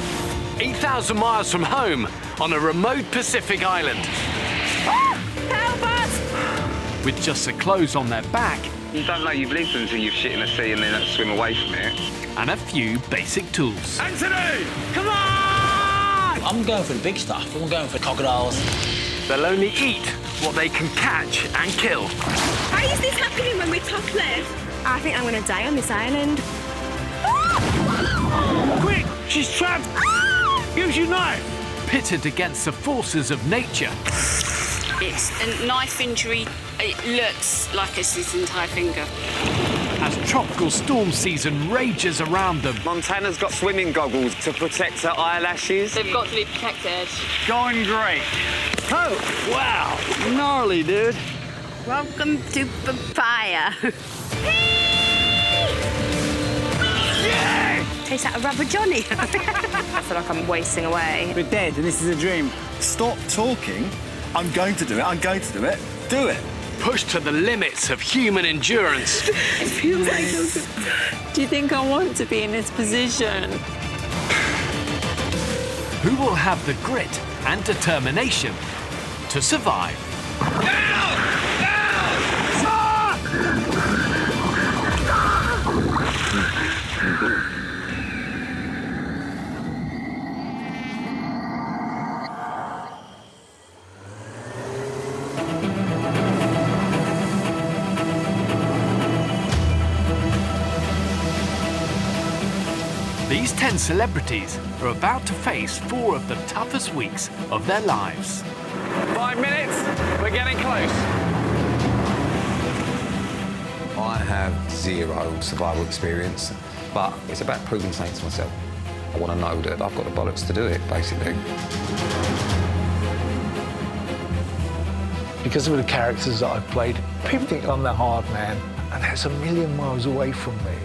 8,000 miles from home, on a remote Pacific island. Help us! With just the clothes on their back You don't know you've lived until you've shit in the sea and then swim away from it. and a few basic tools. Anthony! Come on! I'm going for the big stuff. I'm going for crocodiles. They'll only eat what they can catch and kill. Why is this happening when we're topless? I think I'm going to die on this island. Quick! She's trapped! Use your knife! Pitted against the forces of nature. It's a knife injury. It looks like it's his entire finger. As tropical storm season rages around them. Montana's got swimming goggles to protect her eyelashes. They've got to be protected. Going great. Oh, wow. Gnarly, dude. Welcome to papaya. Tastes like a rubber Johnny. I feel like I'm wasting away. We're dead and this is a dream. Stop talking. I'm going to do it. I'm going to do it. Do it. Pushed to the limits of human endurance. It feels like... Do you think I want to be in this position? Who will have the grit and determination to survive? These 10 celebrities are about to face 4 of the toughest weeks of their lives. 5 minutes, we're getting close. I have 0 survival experience, but it's about proving something to myself. I want to know that I've got the bollocks to do it, basically. Because of the characters that I've played, people think I'm the hard man, and that's a million miles away from me.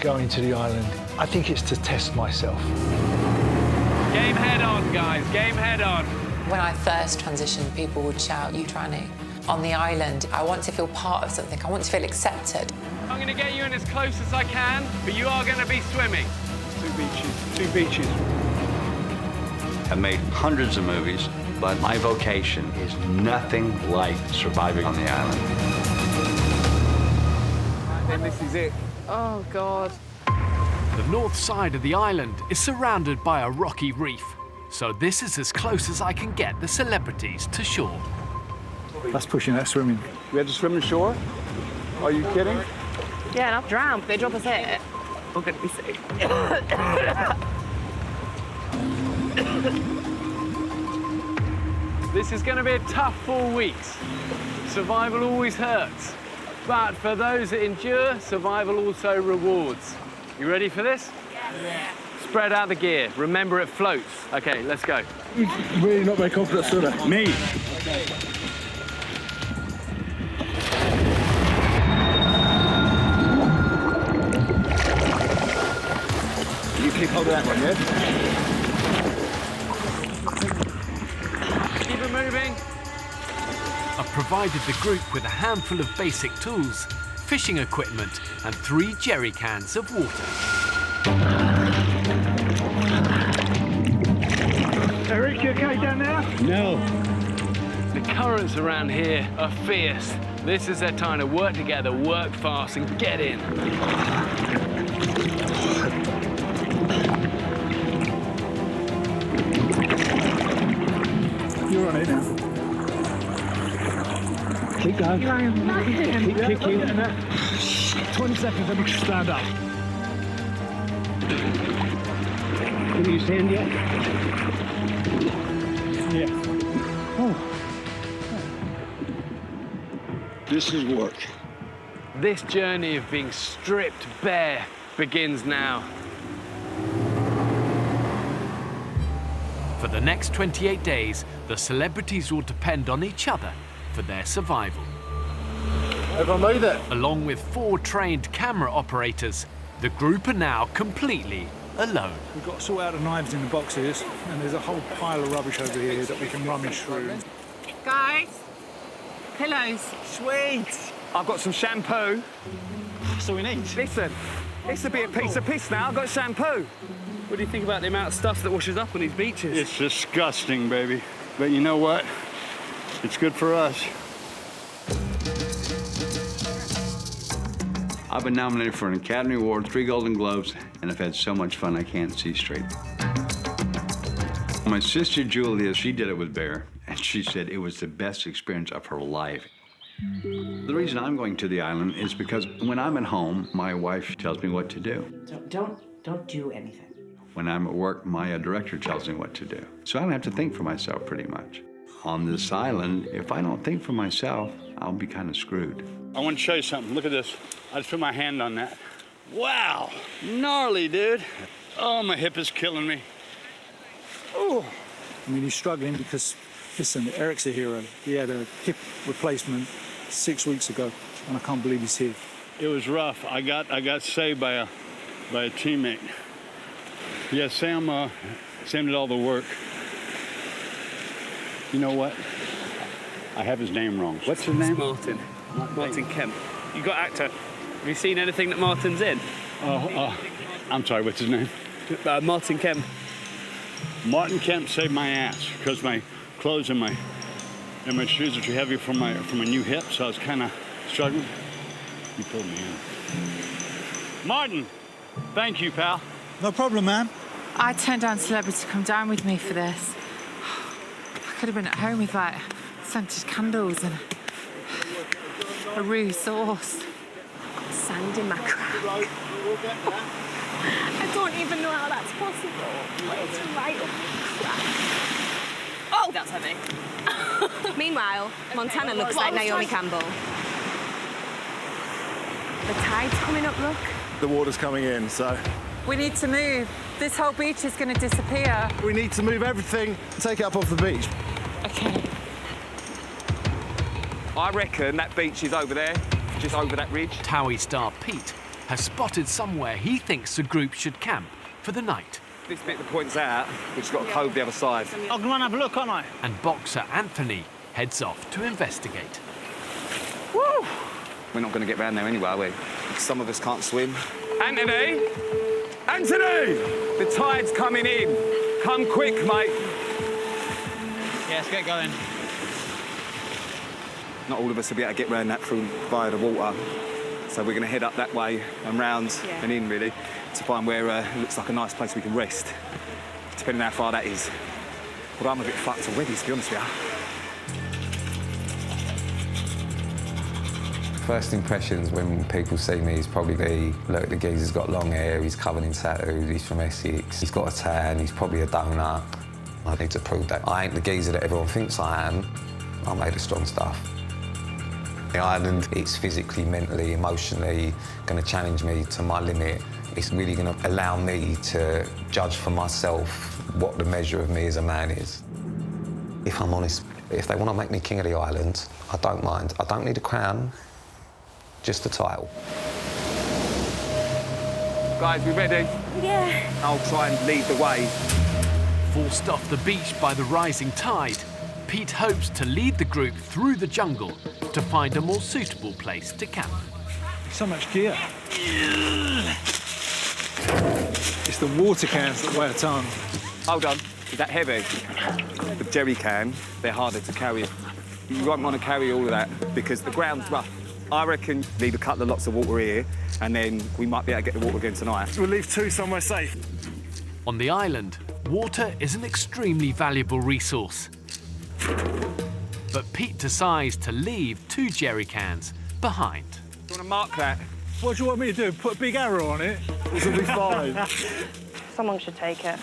Going to the island, I think it's to test myself. Game head on, guys, game head on. When I first transitioned, people would shout, "You tranny." On the island, I want to feel part of something. I want to feel accepted. I'm going to get you in as close as I can, but you are going to be swimming. 2 beaches. I've made hundreds of movies, but my vocation is nothing like surviving on the island. And this is it. Oh, God. The north side of the island is surrounded by a rocky reef, so this is as close as I can get the celebrities to shore. That's pushing that swimming. We had to swim ashore? Are you kidding? Yeah, and I've drowned. They drop us here. We're going to be sick. This is going to be a tough 4 weeks. Survival always hurts. But for those that endure, survival also rewards. You ready for this? Yeah. Spread out the gear. Remember, it floats. Okay, let's go. Really not very confident swimmer. Me. You keep hold of that one, yeah? Keep it moving. I've provided the group with a handful of basic tools, fishing equipment, and 3 jerry cans of water. Eric, you okay down there? No. The currents around here are fierce. This is their time to work together, work fast, and get in. You're on it now. Keep going. Keep kicking. 20 seconds, then we can stand up. Can you stand yet? Yeah. Oh. This is work. This journey of being stripped bare begins now. For the next 28 days, the celebrities will depend on each other for their survival. Everyone made it. Along with 4 trained camera operators, the group are now completely alone. We've got to sort out the knives in the boxes, and there's a whole pile of rubbish over here that we can rummage through. Guys, pillows. Sweet. I've got some shampoo. That's all we need. Listen, this will be a piece of piss now. I've got shampoo. What do you think about the amount of stuff that washes up on these beaches? It's disgusting, baby. But you know what? It's good for us. I've been nominated for an Academy Award, 3 Golden Globes, and I've had so much fun I can't see straight. My sister Julia, she did it with Bear, and she said it was the best experience of her life. The reason I'm going to the island is because when I'm at home, my wife tells me what to do. Don't do anything. When I'm at work, my director tells me what to do. So I don't have to think for myself pretty much. On this island, if I don't think for myself, I'll be kind of screwed. I want to show you something. Look at this. I just put my hand on that. Wow, gnarly, dude. Oh, my hip is killing me. Oh. I mean, he's struggling because, listen, Eric's a hero. He had a hip replacement 6 weeks ago, and I can't believe he's here. It was rough. I got saved by a teammate. Yeah, Sam did all the work. You know what? I have his name wrong. What's his name? Martin. Martin Kemp. You got actor. Have you seen anything that Martin's in? I'm sorry, what's his name? Martin Kemp. Martin Kemp saved my ass because my clothes and my shoes are too heavy for my new hip, so I was kind of struggling. He pulled me in. Martin, thank you, pal. No problem, man. I turned down celebrity to come down with me for this. I could have been at home with like scented candles and a roux sauce. Got sand in my crack. I don't even know how that's possible, but it's right up my crack. Oh, that's heavy. Meanwhile, Montana looks like Naomi Campbell. The tide's coming up, look. The water's coming in, so... We need to move. This whole beach is going to disappear. We need to move everything, take it up off the beach. Okay. I reckon that beach is over there, just over that ridge. Towie star Pete has spotted somewhere he thinks the group should camp for the night. This bit that points out, we've got a cove the other side. I can run and have a look, can't I? And boxer Anthony heads off to investigate. Woo! We're not going to get round there anyway, are we? Some of us can't swim. Anthony! Anthony! The tide's coming in. Come quick, mate. Yeah, let's get going. Not all of us will be able to get round that through via the water. So we're going to head up that way and round and in, really, to find where it looks like a nice place we can rest, depending on how far that is. But I'm a bit fucked already, to be honest with you. First impressions when people see me is probably look, the geezer's got long hair, he's covered in tattoos, he's from Essex, he's got a tan, he's probably a donut. I need to prove that I ain't the geezer that everyone thinks I am. I'm made of strong stuff. The island, it's physically, mentally, emotionally going to challenge me to my limit. It's really going to allow me to judge for myself what the measure of me as a man is. If I'm honest, if they want to make me king of the island, I don't mind. I don't need a crown. Just the title. Guys, we ready? Yeah. I'll try and lead the way. Forced off the beach by the rising tide, Pete hopes to lead the group through the jungle to find a more suitable place to camp. So much gear. It's the water cans that weigh a ton. Hold on. Is that heavy? The jerry can, they're harder to carry. You won't want to carry all of that because the ground's rough. I reckon leave a couple of lots of water here and then we might be able to get the water again tonight. We'll leave 2 somewhere safe. On the island, water is an extremely valuable resource. But Pete decides to leave 2 jerry cans behind. You want to mark that? What do you want me to do? Put a big arrow on it? This will be fine. Someone should take it.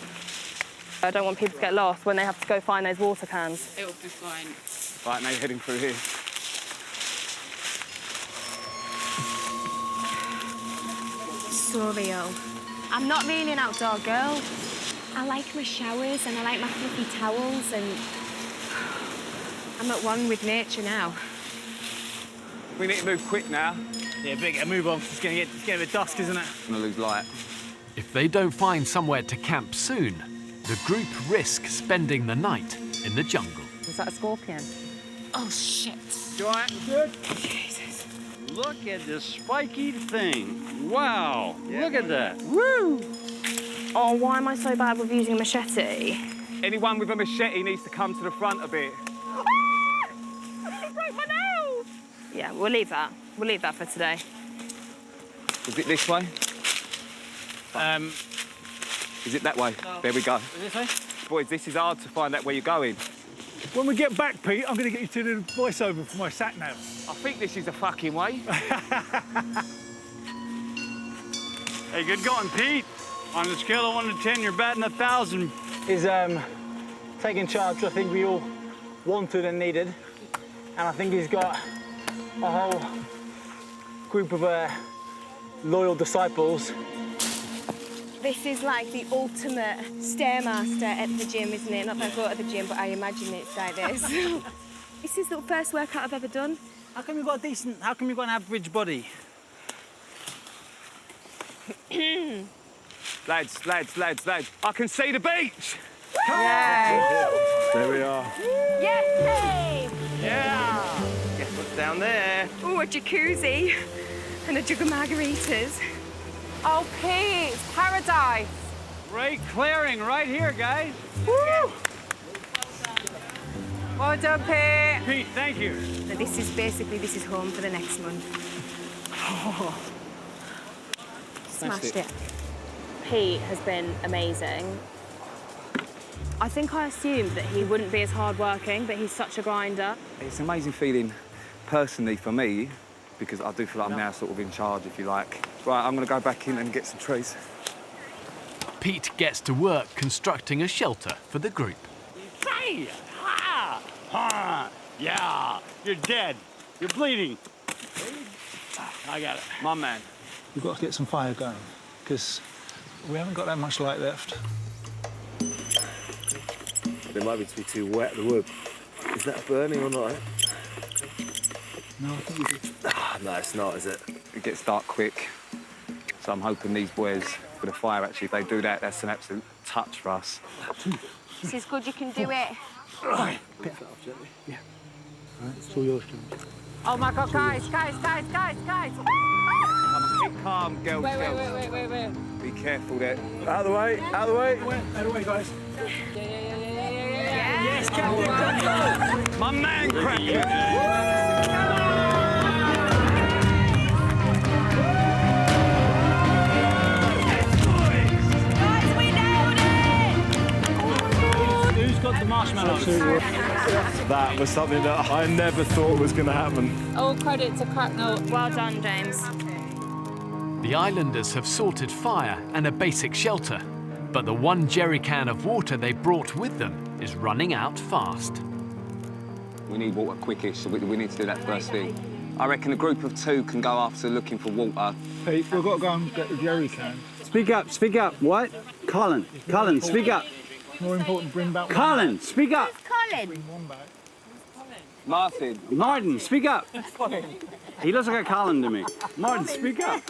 I don't want people to get lost when they have to go find those water cans. It'll be fine. Right, now you're heading through here. Surreal. I'm not really an outdoor girl. I like my showers and I like my fluffy towels and I'm at one with nature now. We need to move quick now. Yeah, big, move on. It's getting a bit dusk, isn't it? I'm gonna lose light. If they don't find somewhere to camp soon, the group risk spending the night in the jungle. Is that a scorpion? Oh, shit. You all right? Good? Jesus. Look at this spiky thing. Wow. Look at that. Woo! Oh, why am I so bad with using a machete? Anyone with a machete needs to come to the front a bit. I broke my nail! Yeah, we'll leave that. We'll leave that for today. Is it this way? Is it that way? No. There we go. This way? Boys, this is hard to find out where you're going. When we get back, Pete, I'm going to get you to do the voiceover for my sat-nav. I think this is the fucking way. Hey, good going, Pete. On a scale of 1 to 10, you're batting 1,000. He's taking charge, which I think we all wanted and needed. And I think he's got a whole group of loyal disciples. This is like the ultimate stairmaster at the gym, isn't it? Not that I go to the gym, but I imagine it's like this. This is the first workout I've ever done. How come you've got an average body? Lads, I can see the beach! Yay! There we are. Yes, babe! Yeah! Guess what's down there? Ooh, a jacuzzi and a jug of margaritas. Oh, Pete, it's paradise. Great clearing right here, guys. Woo! Well done, Pete. Pete, thank you. So this is home for the next month. Oh. Smashed it. Pete has been amazing. I think I assumed that he wouldn't be as hard-working, but he's such a grinder. It's an amazing feeling, personally, for me, because I do feel like I'm now sort of in charge, if you like. Right, I'm going to go back in and get some trees. Pete gets to work constructing a shelter for the group. Hey! Ha! Ha! Yeah! You're dead. You're bleeding. I got it. My man. We've got to get some fire going, because we haven't got that much light left. It might be too wet, the wood. Is that burning or not? No, I think we did. No, it's not, is it? It gets dark quick, so I'm hoping these boys, with the fire, actually, if they do that, that's an absolute touch for us. This is good, you can do it. Right. Bit gently. Yeah. All right, it's all yours, Jimmy. Oh my God, guys. Keep calm, girls. Wait. Be careful there. Out of the way, Out of the way, guys. Yes, Captain. My man, Cracker. Who's got the marshmallows? That was something that I never thought was going to happen. All credit to Cracknell. Well done, James. The islanders have sorted fire and a basic shelter, but the one jerry can of water they brought with them is running out fast. We need water quickish, so we need to do that first thing. I reckon a group of 2 can go after looking for water. Pete, we've got to go and get the jerry can. Speak up. What? Colin, speak up. More important, bring back Colin, speak up. Colin. Bring one back. Martin, speak up. He looks like a Colin to me. Martin, speak up.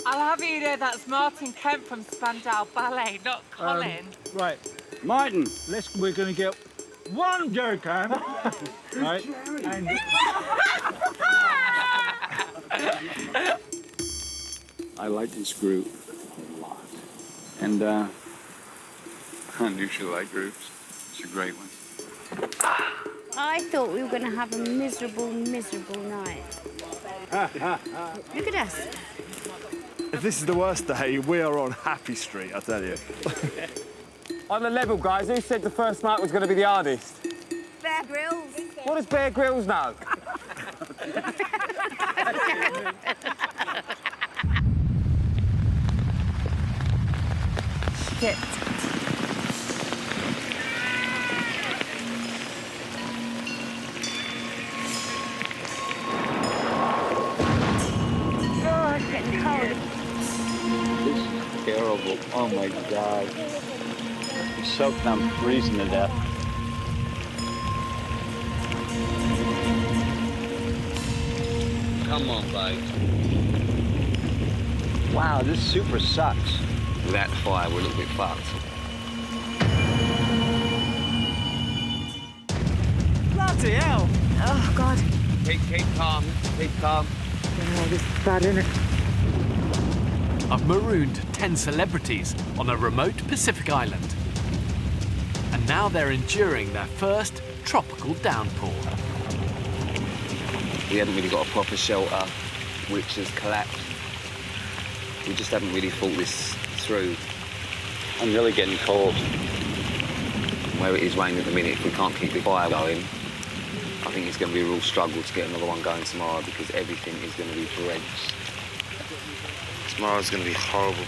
I'll have you know that's Martin Kemp from Spandau Ballet, not Colin. Right. Martin. We're going to get one jerry can. Right. And... I like this group a lot. And I usually like groups. It's a great one. I thought we were going to have a miserable night. Look at us. If this is the worst day, we are on Happy Street, I tell you. On the level, guys, who said the first night was going to be the hardest? Bear Grylls. What does Bear Grylls know? Shit. Oh, it's getting cold. This is terrible. Oh my God. I'm soaked, I'm freezing to death. Come on, babe. Wow, this super sucks. Without the fire, we're a little bit fucked. Bloody hell! Oh, God. Keep calm, keep calm. Oh, this is bad, isn't it? I've marooned 10 celebrities on a remote Pacific island. And now they're enduring their first tropical downpour. We haven't really got a proper shelter, which has collapsed. We just haven't really thought this through. I'm really getting cold. Where it is raining at the minute, if we can't keep the fire going, I think it's going to be a real struggle to get another one going tomorrow because everything is going to be drenched. Tomorrow's going to be horrible.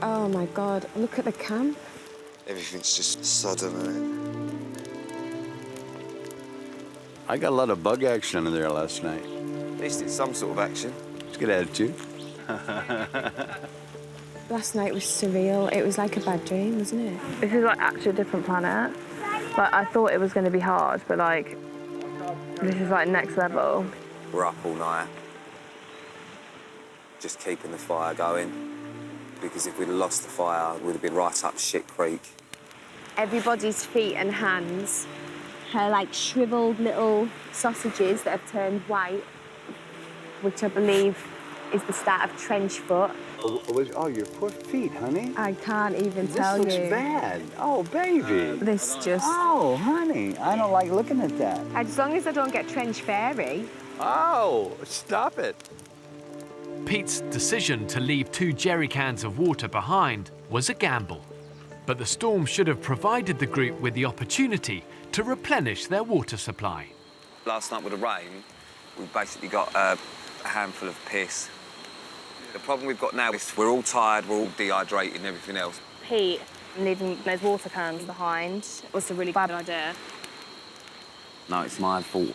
Oh my God, look at the camp. Everything's just sodden, isn't I got a lot of bug action under there last night. it? At least it's some sort of action. It's a good attitude. Last night was surreal. It was like a bad dream, wasn't it? This is like actually a different planet. Like I thought it was going to be hard, but like this is like next level. We're up all night, just keeping the fire going. Because if we'd have lost the fire, we'd have been right up shit creek. Everybody's feet and hands are like shriveled little sausages that have turned white, which I believe is the start of trench foot. Oh, your poor feet, honey. I can't even tell This you. looks bad. Oh, baby. This just... Oh, honey, I don't like looking at that. As long as I don't get trench fairy. Oh, stop it. Pete's decision to leave 2 jerry cans of water behind was a gamble. But the storm should have provided the group with the opportunity to replenish their water supply. Last night with the rain, we basically got a handful of piss. The problem we've got now is we're all tired, we're all dehydrated and everything else. Pete leaving those water cans behind was a really bad idea. No, it's my fault.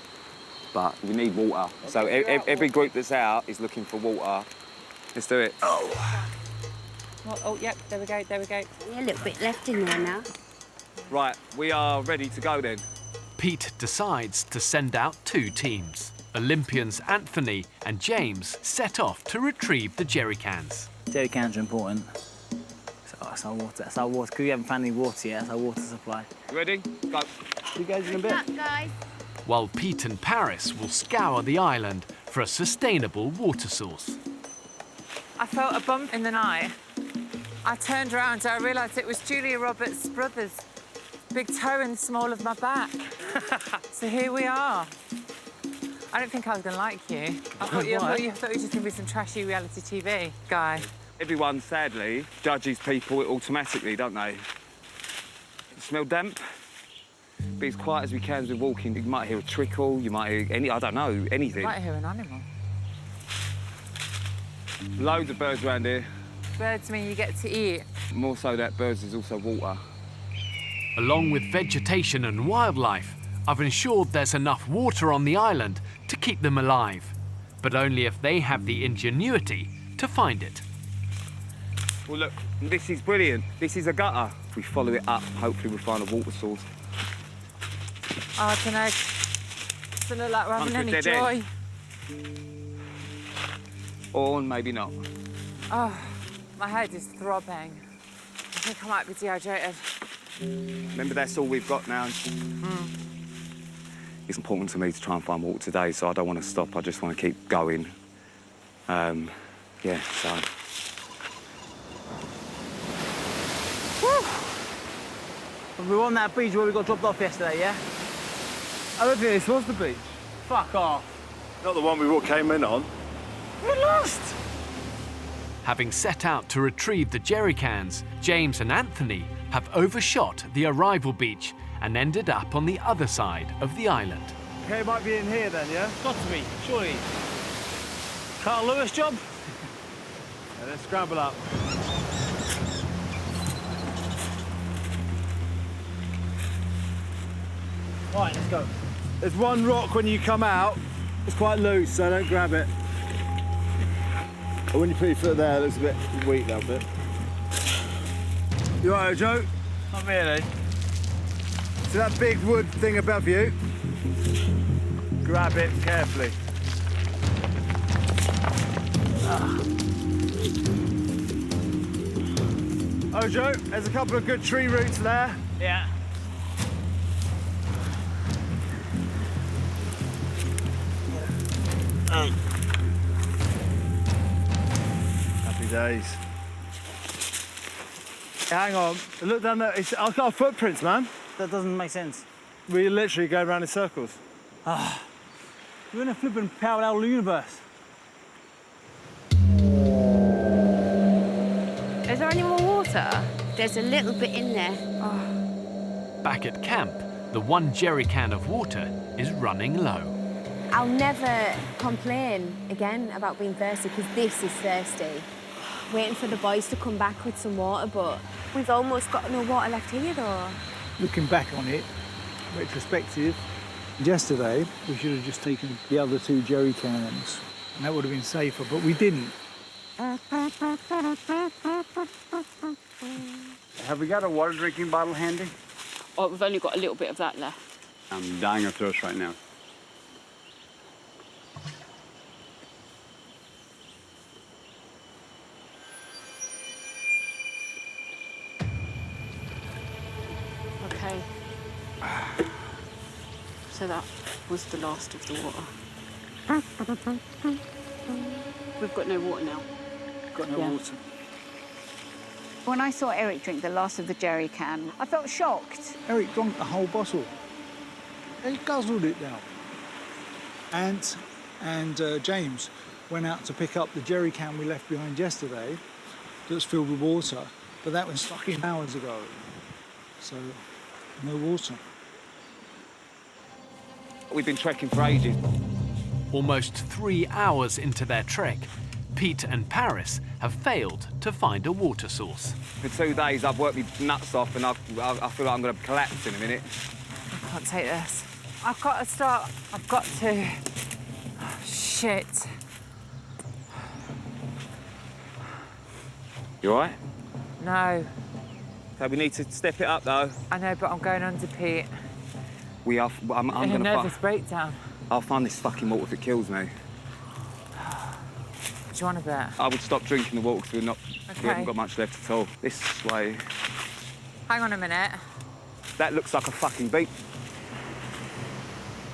But we need water. So every group that's out is looking for water. Let's do it. Oh. Oh, yep, there we go, there we go. Yeah, a little bit left in there now. Right, we are ready to go then. Pete decides to send out 2 teams. Olympians Anthony and James set off to retrieve the jerry cans. Jerry cans are important. That's our water. That's our water. Because we haven't found any water yet. That's our water supply. You ready? Go. See you guys in a bit. Up, guys. While Pete and Paris will scour the island for a sustainable water source. I felt a bump in the night. I turned around and I realised it was Julia Roberts' brother's big toe in the small of my back. So here we are. I don't think I was going to like you. I thought you were just going to be some trashy reality TV guy. Everyone, sadly, judges people automatically, don't they? Smell damp? Be as quiet as we can as we're walking. You might hear a trickle, you might hear I don't know, anything. You might hear an animal. Loads of birds around here. Birds mean you get to eat. More so that birds is also water. Along with vegetation and wildlife, I've ensured there's enough water on the island to keep them alive, but only if they have the ingenuity to find it. Well, look, this is brilliant. This is a gutter. If we follow it up, hopefully we'll find a water source. Oh, I don't know. Doesn't look like we're having any joy. Or maybe not. Oh, my head is throbbing. I think I might be dehydrated. Remember, that's all we've got now. It's important to me to try and find water today, so I don't want to stop. I just want to keep going. Yeah, so... We were on that beach where we got dropped off yesterday, yeah? I don't think this was the beach. Fuck off. Not the one we all came in on. We're lost! Having set out to retrieve the jerry cans, James and Anthony have overshot the arrival beach and ended up on the other side of the island. Okay, it might be in here then, yeah? Got to be, surely. Carl Lewis job? Yeah, let's scramble up. Right, let's go. There's one rock when you come out. It's quite loose, so don't grab it. But when you put your foot there, it looks a bit weak, that bit. You all right, Joe? Not really. See that big wood thing above you? Grab it carefully. Oh, Joe, there's a couple of good tree roots there. Yeah. Happy days. Hang on, look down there. I've got footprints, man. That doesn't make sense. We literally go around in circles. We're in a flippin' parallel universe. Is there any more water? There's a little bit in there. Back at camp, the one jerry can of water is running low. I'll never complain again about being thirsty, because this is thirsty. Waiting for the boys to come back with some water, but we've almost got no water left here, though. Looking back on it, retrospective, yesterday we should have just taken the other 2 jerry cans, and that would have been safer, but we didn't. Have we got a water drinking bottle handy? Oh, we've only got a little bit of that left. I'm dying of thirst right now. Okay. So that was the last of the water. We've got no water now. Got no water. When I saw Eric drink the last of the jerry can, I felt shocked. Eric drank the whole bottle. He guzzled it down. And James went out to pick up the jerry can we left behind yesterday that was filled with water, but that was stuck in hours ago. So, no water. We've been trekking for ages. Almost 3 hours into their trek, Pete and Paris have failed to find a water source. For 2 days, I've worked my nuts off, and I feel like I'm going to collapse in a minute. I can't take this. I've got to start. I've got to. Oh, shit. You all right? No. So we need to step it up, though. I know, but I'm going under Pete. We are. I'm In a going nervous to. breakdown. I'll find this fucking water if it kills me. Do you want a bit? I would stop drinking the water because we Okay. haven't got much left at all. This way. Hang on a minute. That looks like a fucking beach.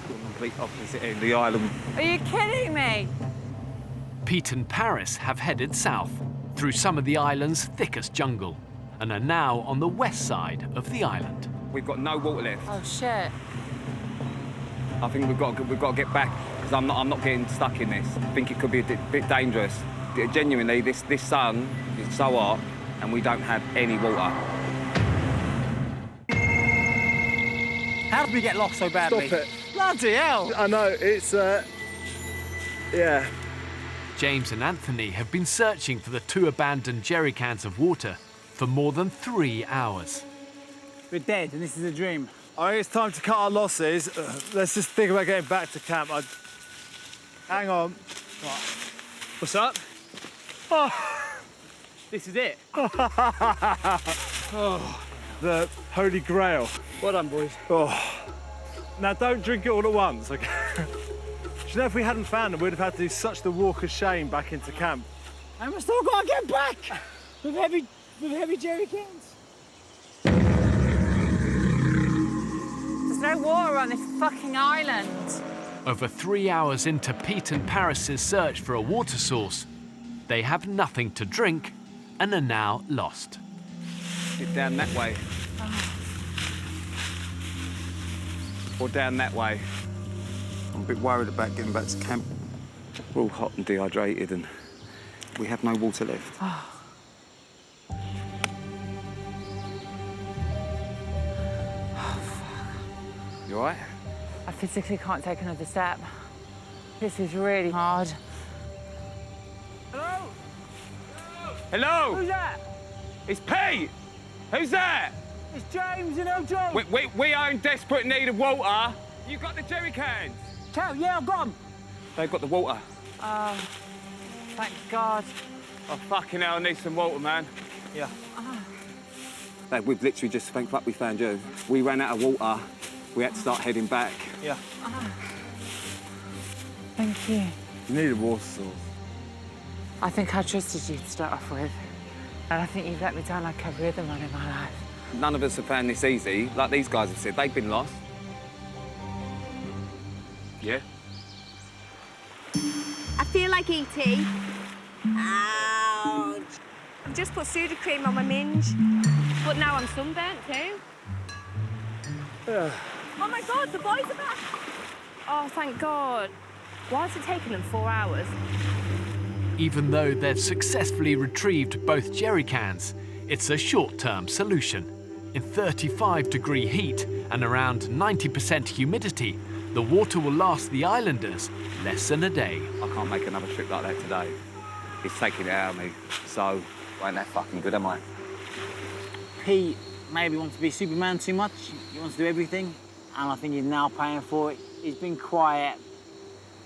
Complete opposite end of the island. Are you kidding me? Pete and Paris have headed south through some of the island's thickest jungle and are now on the west side of the island. We've got no water left. Oh shit. I think we've got to get back because I'm not getting stuck in this. I think it could be a bit dangerous. Genuinely, this sun is so hot and we don't have any water. How did we get lost so badly? Stop it. Bloody hell! I know, it's, yeah. James and Anthony have been searching for the 2 abandoned jerry cans of water for more than 3 hours. We're dead, and this is a dream. I think it's time to cut our losses. Let's just think about getting back to camp. Hang on. Right. What's up? Oh, this is it. Oh, the Holy Grail. Well done, boys. Oh. Now, don't drink it all at once, OK? Do you know if we hadn't found them, we'd have had to do such the walk of shame back into camp. And we've still got to get back with heavy jerry cans. There's no water on this fucking island. Over 3 hours into Pete and Paris's search for a water source, they have nothing to drink and are now lost. Get down that way. Or down that way. I'm a bit worried about getting back to camp. We're all hot and dehydrated and we have no water left. You all right? I physically can't take another step. This is really hard. Hello? Hello? Who's that? It's Pete! Who's that? It's James and Joe. We are in desperate need of water. You got the jerry cans? Chow, yeah, I've got them. They've got the water. Oh, thank God. Oh, fucking hell, I need some water, man. Yeah. Like, we've literally just, thank fuck we found you. We ran out of water. We had to start heading back. Yeah. Thank you. You need a water source. I think I trusted you to start off with. And I think you've let me down like every other man in my life. None of us have found this easy. Like these guys have said, they've been lost. Yeah? I feel like eating. Ouch. I've just put Sudocrem on my minge, but now I'm sunburnt too. Oh my God, the boys are back. Oh, thank God. Why has it taken them 4 hours? Even though they've successfully retrieved both jerry cans, it's a short-term solution. In 35-degree heat and around 90% humidity, the water will last the islanders less than a day. I can't make another trip like that today. It's taking it out of me, so I ain't that fucking good, am I? Pete maybe wants to be Superman too much. He wants to do everything, and I think he's now paying for it. He's been quiet.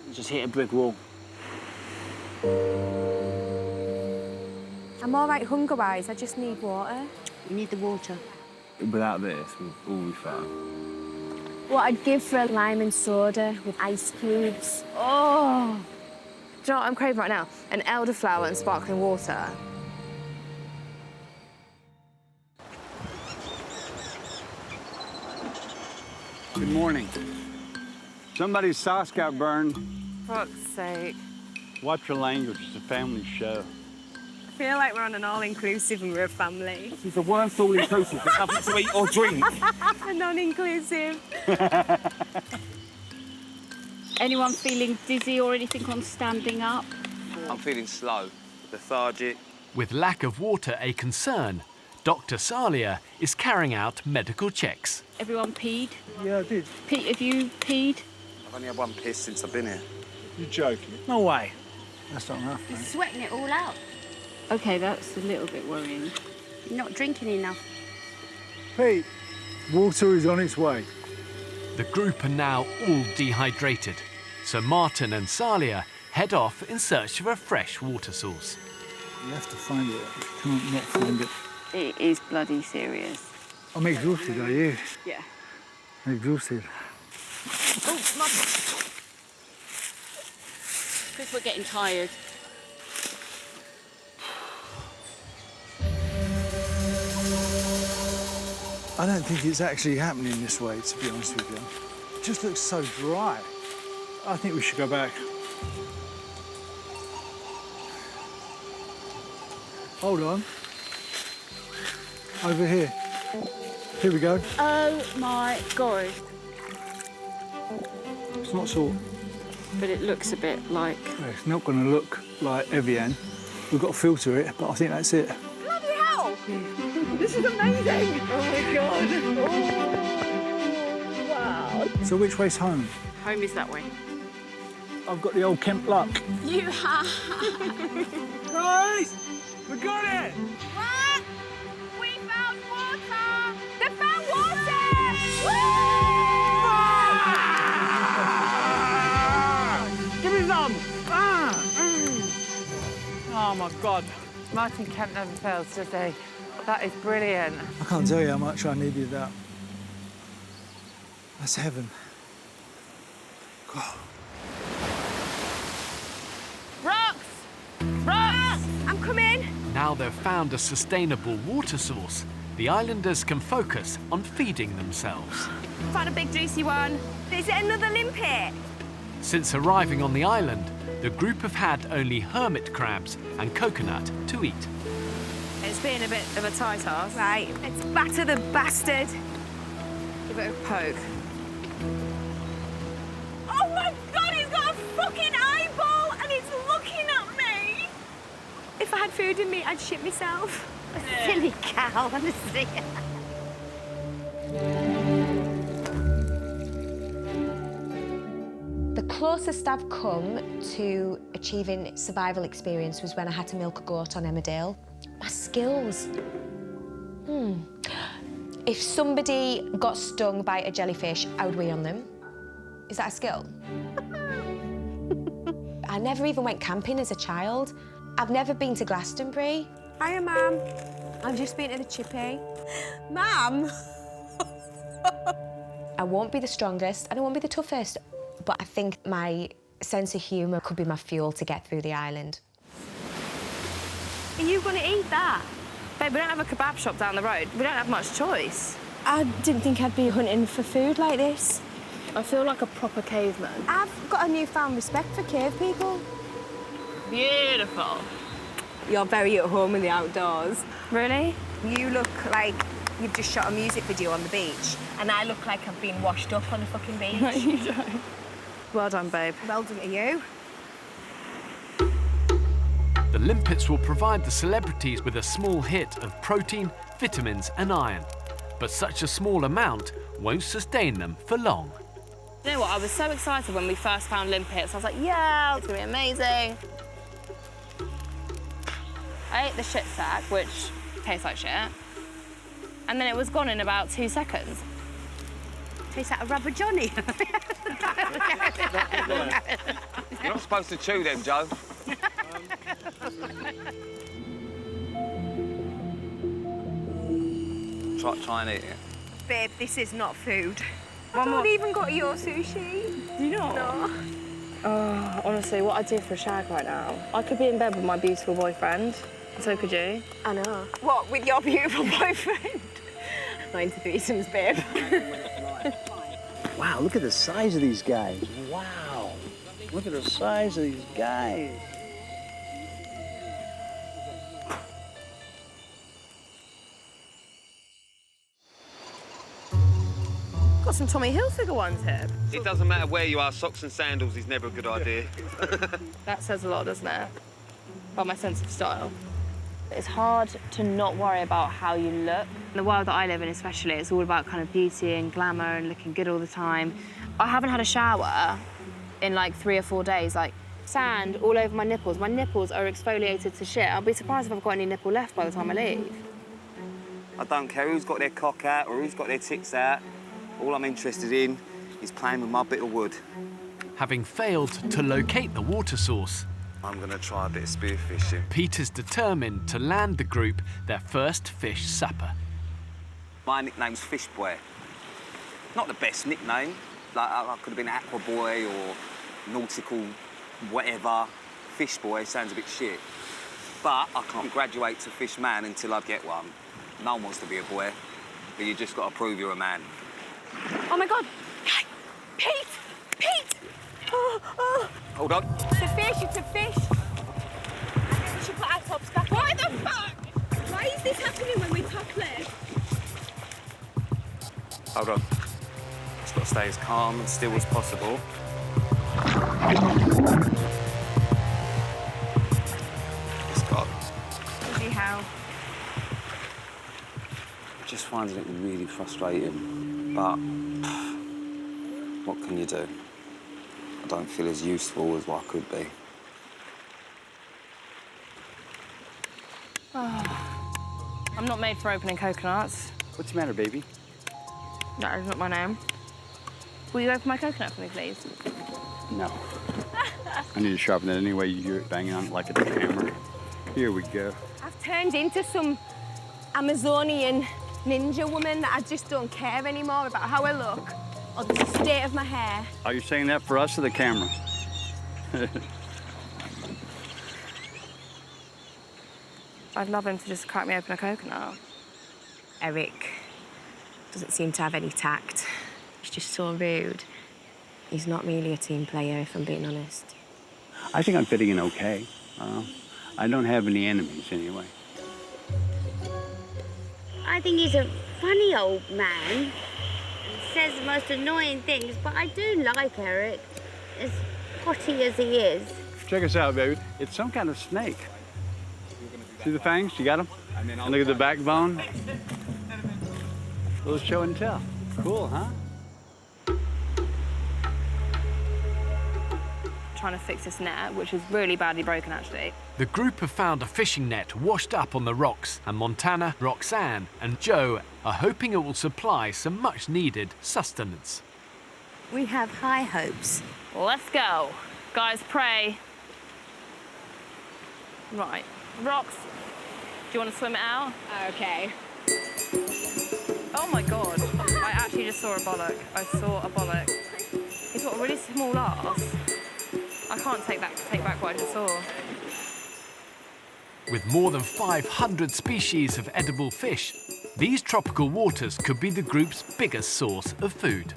He's just hit a brick wall. I'm all right hunger-wise, I just need water. You need the water. Without this, we'll all be fine. What I'd give for a lime and soda with ice cubes. Oh! Do you know what I'm craving right now? An elderflower and sparkling water. Good morning. Somebody's sauce got burned. For fuck's sake. Watch your language, it's a family show. I feel like we're on an all-inclusive and we're a family. This is the worst all-inclusive. There's nothing to eat or drink. A non-inclusive. Anyone feeling dizzy or anything on standing up? I'm feeling slow, lethargic. With lack of water a concern, Dr. Salia is carrying out medical checks. Everyone peed? Yeah, I did. Pete, have you peed? I've only had one piss since I've been here. You're joking. No way. That's not enough, He's mate. sweating it all out. OK, that's a little bit worrying. You're not drinking enough. Pete, water is on its way. The group are now all dehydrated, so Martin and Salia head off in search of a fresh water source. You have to find it. You can't not find it. It is bloody serious. I'm exhausted, are you? Yeah. I'm exhausted. Oh, Mum. Because we're getting tired. I don't think it's actually happening this way, to be honest with you. It just looks so dry. I think we should go back. Hold on. Over here. Here we go. Oh my God. It's not salt. But it looks a bit like... It's not going to look like Evian. We've got to filter it, but I think that's it. Bloody hell! This is amazing! Oh my God! Oh, wow. So which way's home? Home is that way. I've got the old Kemp luck. You have. Guys, we got it! What? We found water! They found water! Give me some! Oh my God. Martin Kemp never fails, does he? That is brilliant. I can't tell you how much I needed that. That's heaven. God. Rocks! Rocks! I'm coming. Now they've found a sustainable water source, the islanders can focus on feeding themselves. Found a big juicy one. Is it another limpet? Since arriving on the island, the group have had only hermit crabs and coconut to eat. It's been a bit of a tight ass. Right, let's batter the bastard. Give it a poke. Oh my God, he's got a fucking eyeball and it's looking at me. If I had food in me, I'd shit myself. Silly cow, honestly. The closest I've come to achieving survival experience was when I had to milk a goat on Emmerdale. My skills. If somebody got stung by a jellyfish, I would wee on them. Is that a skill? I never even went camping as a child. I've never been to Glastonbury. Hiya, Mum. I've just been to the chippy. Mum! I won't be the strongest and I won't be the toughest, but I think my sense of humour could be my fuel to get through the island. Are you going to eat that? Babe, we don't have a kebab shop down the road. We don't have much choice. I didn't think I'd be hunting for food like this. I feel like a proper caveman. I've got a newfound respect for cave people. Beautiful. You're very at home in the outdoors. Really? You look like you've just shot a music video on the beach, and I look like I've been washed up on a fucking beach. No, you don't. Well done, babe. Well done to you. The limpets will provide the celebrities with a small hit of protein, vitamins and iron. But such a small amount won't sustain them for long. You know what, I was so excited when we first found limpets. I was like, yeah, it's gonna be amazing. I ate the shit sack, which tastes like shit. And then it was gone in about 2 seconds. Tastes like a rubber Johnny. You're not supposed to chew them, Joe. Try and eat it. Babe, this is not food. One I more. haven't even got your sushi. Do you not? No. Oh, honestly, what I'd do for a shag right now, I could be in bed with my beautiful boyfriend. So could you. I know. What, with your beautiful boyfriend? Not into threesomes, babe. Wow, look at the size of these guys. Wow. Look at the size of these guys. Got some Tommy Hilfiger ones here. It doesn't matter where you are, socks and sandals is never a good idea. That says a lot, doesn't it? About my sense of style. It's hard to not worry about how you look. The world that I live in especially, it's all about kind of beauty and glamour and looking good all the time. I haven't had a shower in like 3 or 4 days, like sand all over my nipples. My nipples are exfoliated to shit. I'll be surprised if I've got any nipple left by the time I leave. I don't care who's got their cock out or who's got their tits out. All I'm interested in is playing with my bit of wood. Having failed to locate the water source, I'm gonna try a bit of spearfishing. Peter's determined to land the group their first fish supper. My nickname's Fish Boy. Not the best nickname. Like, I could have been Aqua Boy or Nautical whatever. Fish Boy sounds a bit shit. But I can't graduate to Fish Man until I get one. No one wants to be a boy, but you just got to prove you're a man. Oh, my God. Pete! Pete! Oh. Hold on. It's a fish, it's a fish. I think we should put our tops back. Why the fuck? Why is this happening when we're topless? Hold on. Just got to stay as calm and still as possible. It's got. See how? Just finding it really frustrating, but what can you do? I don't feel as useful as what I could be. Oh. I'm not made for opening coconuts. What's the matter, baby? That is not my name. Will you open my coconut for me, please? No. I need to sharpen it anyway. You're banging on it like a hammer. Here we go. I've turned into some Amazonian ninja woman that I just don't care anymore about how I look or the state of my hair. Are you saying that for us or the camera? I'd love him to just crack me open a coconut. Eric doesn't seem to have any tact. He's just so rude. He's not really a team player, if I'm being honest. I think I'm fitting in okay. I don't have any enemies anyway. I think he's a funny old man. He says the most annoying things, but I do like Eric, as potty as he is. Check us out, baby. It's some kind of snake. See the fangs? You got them? And look at the backbone. A little show and tell. Cool, huh? Trying to fix this net, which is really badly broken, actually. The group have found a fishing net washed up on the rocks, and Montana, Roxanne and Joe are hoping it will supply some much-needed sustenance. We have high hopes. Let's go. Guys, pray. Right. Rox, do you want to swim it out? Okay. Oh my God. I actually just saw a bollock. I saw a bollock. He's got a really small arse. I can't take back what I just saw. With more than 500 species of edible fish, these tropical waters could be the group's biggest source of food.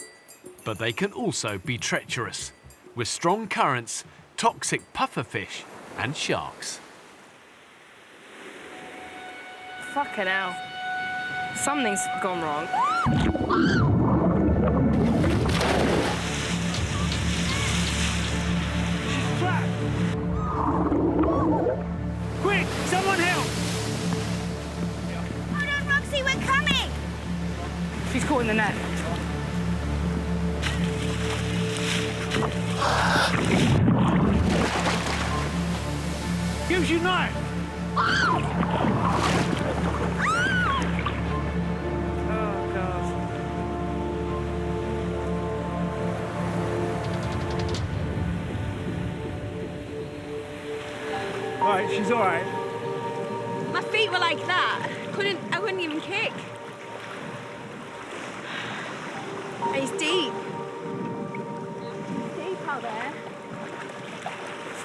But they can also be treacherous, with strong currents, toxic pufferfish and sharks. Fucking hell. Something's gone wrong. She's caught in the net. Gives you night. Oh, God. Right, she's all right. My feet were like that. I couldn't even kick. And it's deep. It's deep out there.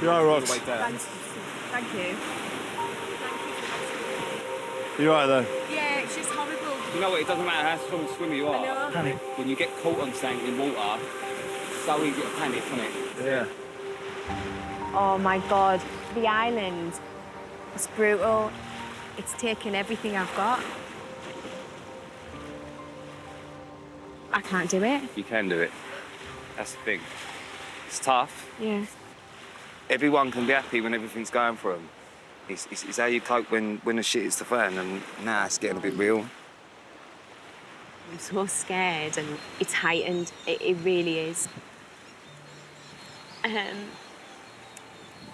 You're all right, Rox. Thank you. You're right, though. Yeah, it's just horrible. You know what? It doesn't matter how strong a swimmer you I are. know. Panic. When you get caught on stagnant water, it's so easy to panic, isn't it? Yeah. Oh my God, the island. It's brutal. It's taken everything I've got. I can't do it. You can do it. That's the thing. It's tough. Yeah. Everyone can be happy when everything's going for them. It's how you cope when the shit hits the fan, and now it's getting a bit real. I'm so scared, and it's heightened. It really is. I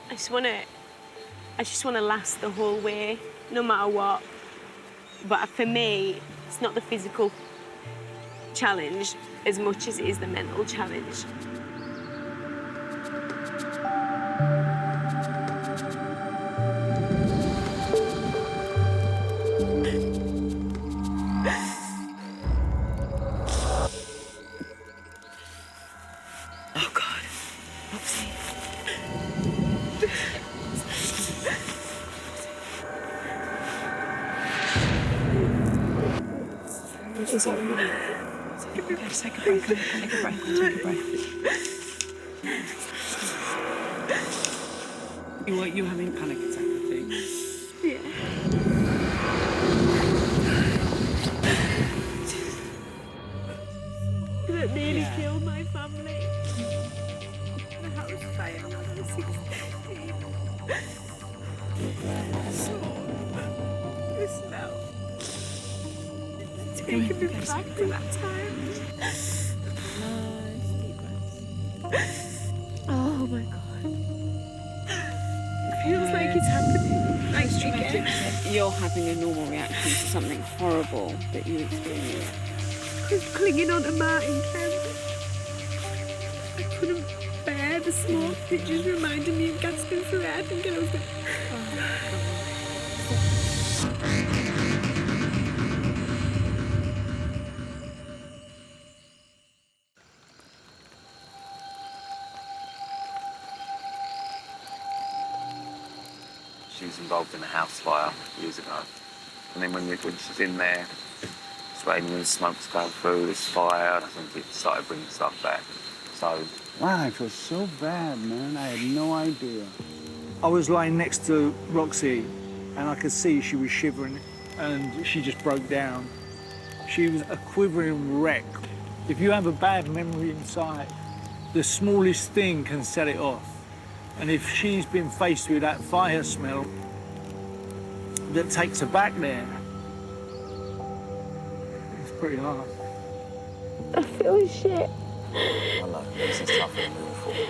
just want to last the whole way, no matter what. But for me, it's not the physical challenge as much as it is the mental challenge. Oh, God. Roxy. Is it really? Okay, just take a breath. Take a breath. Take a breath. You having a panic attack, I think? Yeah. That nearly killed my family. The house fire when I was 16. The smell. Taking me back to that time. Oh my God. It feels like it's happening. It's traumatic that you're having a normal reaction to something horrible that you experienced. I was clinging on to Martin Kemp. I couldn't bear the smoke. It just reminded me of gasping for air, thinking I was going She was involved in a house fire years ago. And then when she's in there, it's raining and smoke's going through, this fire, I think it started bringing stuff back. So... Wow, I feel so bad, man. I had no idea. I was lying next to Roxy, and I could see she was shivering, and she just broke down. She was a quivering wreck. If you have a bad memory inside, the smallest thing can set it off. And if she's been faced with that fire smell that takes her back there, it's pretty hard. I feel shit. I know, this is tougher than moving forward.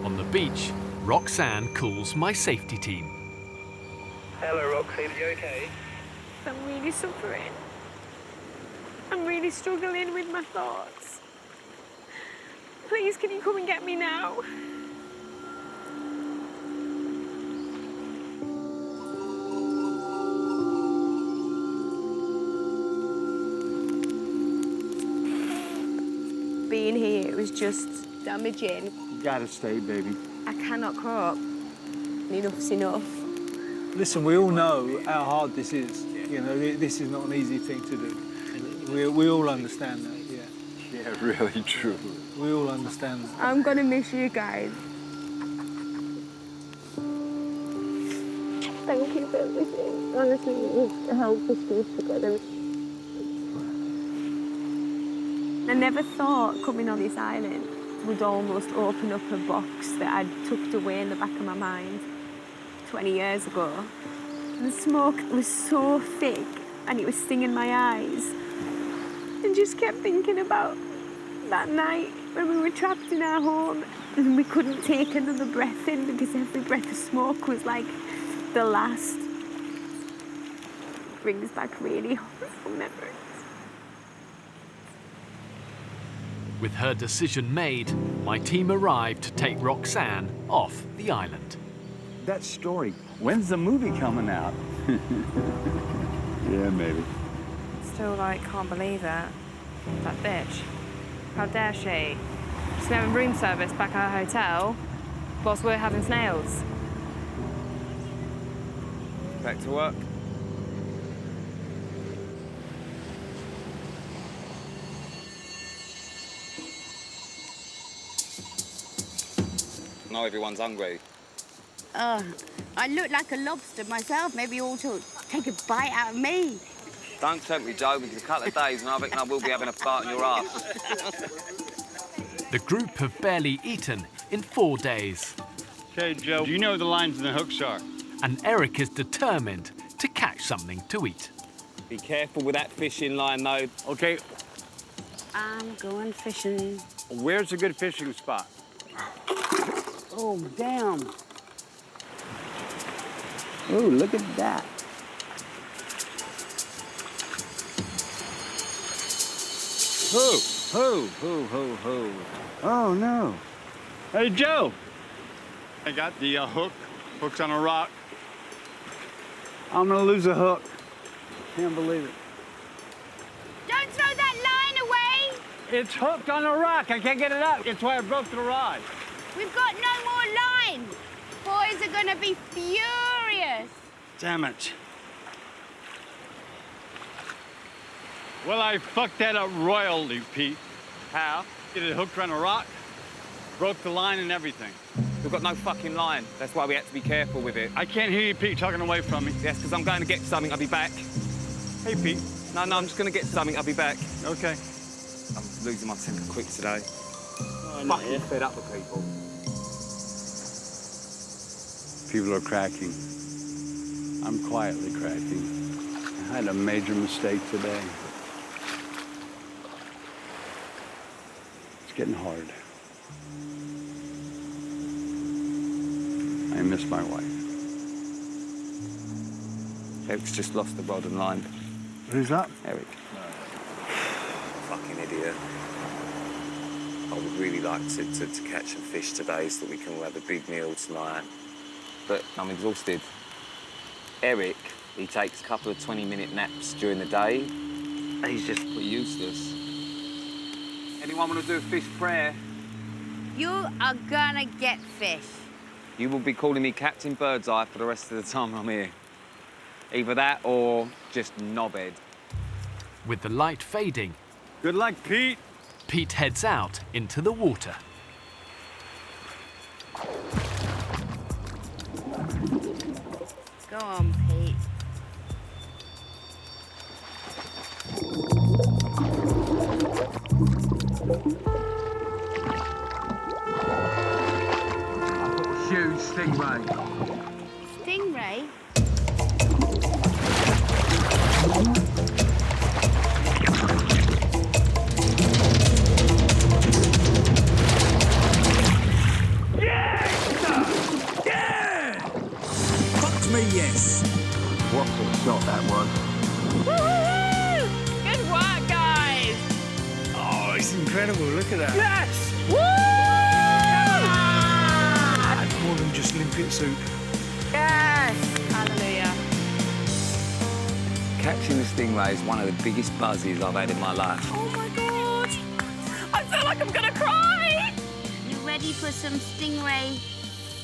On the beach, Roxanne calls my safety team. Hello, Roxanne, are you okay? I'm really suffering. I'm really struggling with my thoughts. Please, can you come and get me now? Being here was just damaging. You gotta stay, baby. I cannot cope. Enough's enough. Listen, we all know how hard this is. You know, this is not an easy thing to do. We all understand that, yeah. Yeah, really true. We all understand that. I'm gonna miss you guys. Thank you for everything. Honestly, it helped us keep together. I never thought coming on this island would almost open up a box that I'd tucked away in the back of my mind. 20 years ago. The smoke was so thick and it was stinging my eyes. And just kept thinking about that night when we were trapped in our home and we couldn't take another breath in because every breath of smoke was like the last. It brings back really horrible memories. With her decision made, my team arrived to take Roxanne off the island. That story, when's the movie coming out? Yeah, maybe. Still, like, can't believe it. That bitch. How dare she? She's having room service back at her hotel whilst we're having snails. Back to work. Now everyone's hungry. I look like a lobster myself. Maybe you ought to take a bite out of me. Don't tempt me, Joe, because a couple of days and I reckon I will be having a fart in your ass. The group have barely eaten in 4 days. Okay, Joe, do you know where the lines and the hooks are? And Eric is determined to catch something to eat. Be careful with that fishing line, though. Okay, I'm going fishing. where's a good fishing spot? Oh, damn. Oh, look at that. Who? Oh, no. Hey, Joe. I got the hook's on a rock. I'm gonna lose a hook. Can't believe it. Don't throw that line away. It's hooked on a rock. I can't get it out. It's why I broke the rod. We've got no more line. Boys are gonna be furious. Damn it. Well, I fucked that up royally, Pete. How? Get it hooked on a rock, broke the line and everything. We've got no fucking line. That's why we had to be careful with it. I can't hear you, Pete, talking away from me. Yes, because I'm going to get something. I'll be back. Hey, Pete. No, I'm just going to get something. I'll be back. Okay. I'm losing my temper quick today. Oh, Fucking fed up with people. People are cracking. I'm quietly cracking. I had a major mistake today. It's getting hard. I miss my wife. Eric's just lost the rod and line. Who's that? Eric. Fucking idiot. I would really like to catch some fish today so that we can all have a big meal tonight. But I'm exhausted. Eric, he takes a couple of 20-minute naps during the day. He's just useless. Anyone want to do a fish prayer? You are gonna get fish. You will be calling me Captain Birdseye for the rest of the time I'm here. Either that or just knobhead. With the light fading, good luck, Pete. Pete heads out into the water. Go on, Pete. Huge stingray. Stingray? Fuck me, yes. What a shot that was. Woo! Good work, guys. Oh, it's incredible. Look at that. Yes! Woo! That's more than just limpet soup. Yes! Hallelujah. Catching the stingray is one of the biggest buzzes I've had in my life. Oh my God! I feel like I'm gonna cry! You ready for some stingray?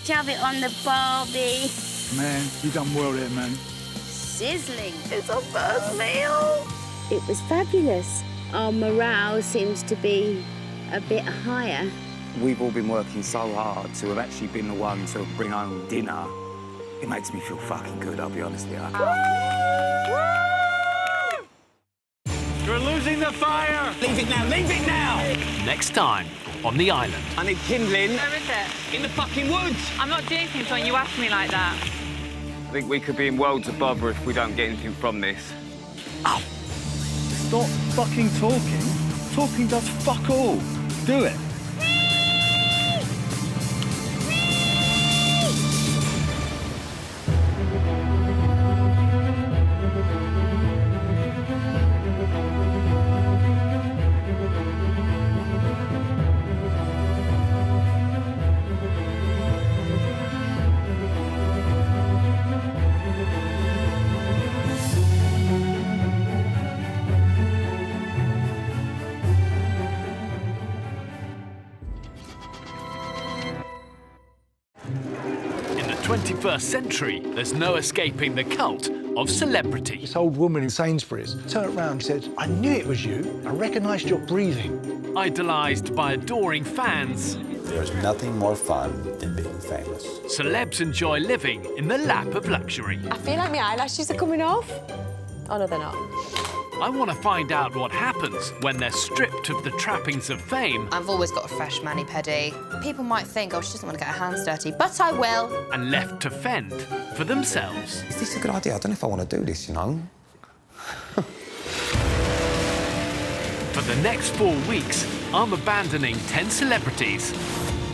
Shove it on the barbie. Man, you done well there, man. Sizzling. It's our first meal. It was fabulous. Our morale seems to be a bit higher. We've all been working so hard to have actually been the one to bring home dinner. It makes me feel fucking good, I'll be honest with you. You're losing the fire. Leave it now, leave it now! Next time on the island. I need kindling Where is it? in the fucking woods. I'm not joking, John. You asked me like that. think we could be in worlds of bother if we don't get anything from this. Stop fucking talking. Talking does fuck all. Do it. In the 21st century, there's no escaping the cult of celebrity. This old woman in Sainsbury's turned around and said, I knew it was you. I recognised your breathing. Idolised by adoring fans, There's nothing more fun than being famous. celebs enjoy living in the lap of luxury. I feel like my eyelashes are coming off. Oh, no, they're not. I want to find out what happens when they're stripped of the trappings of fame I've always got a fresh mani-pedi. People might think, oh, she doesn't want to get her hands dirty, but I will. and left to fend for themselves. Is this a good idea? I don't know if I want to do this, you know. For the next 4 weeks, I'm abandoning 10 celebrities,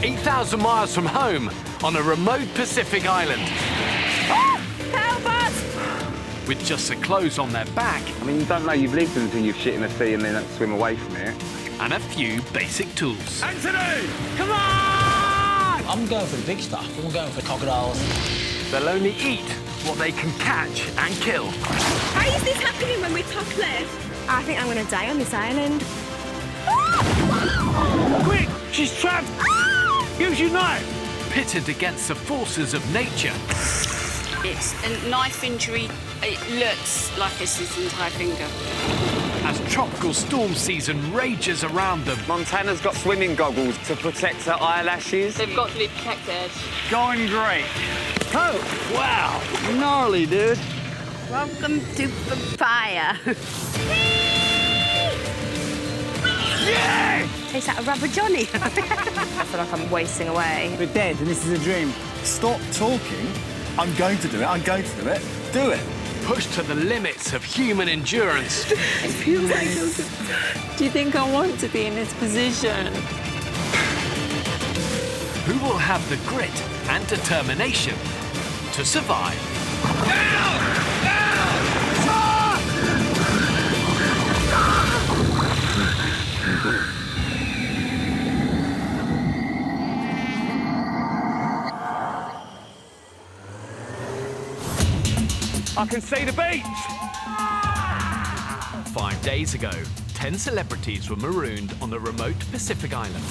8,000 miles from home, on a remote Pacific island. Help us! With just the clothes on their back. I mean, you don't know you've lived until you've shit in the sea and then swim away from it. And a few basic tools. Anthony! Come on! I'm going for the big stuff. I'm going for crocodiles. They'll only eat what they can catch and kill. Why is this happening when we're topless? I think I'm going to die on this island. Quick! She's trapped! Use your knife! Pitted against the forces of nature. It's a knife injury. It looks like it's his entire finger. As tropical storm season rages around them. Montana's got swimming goggles to protect her eyelashes. They've got to be protected. Going great. Oh, wow. Gnarly, dude. Welcome to Papaya. Yay! Tastes like a rubber Johnny. I feel like I'm wasting away. We're dead and this is a dream. Stop talking. I'm going to do it. I'm going to do it. Do it. Pushed to the limits of human endurance. It feels like do you think I want to be in this position? Who will have the grit and determination to survive? I can see the beach! 5 days ago, 10 celebrities were marooned on a remote Pacific island.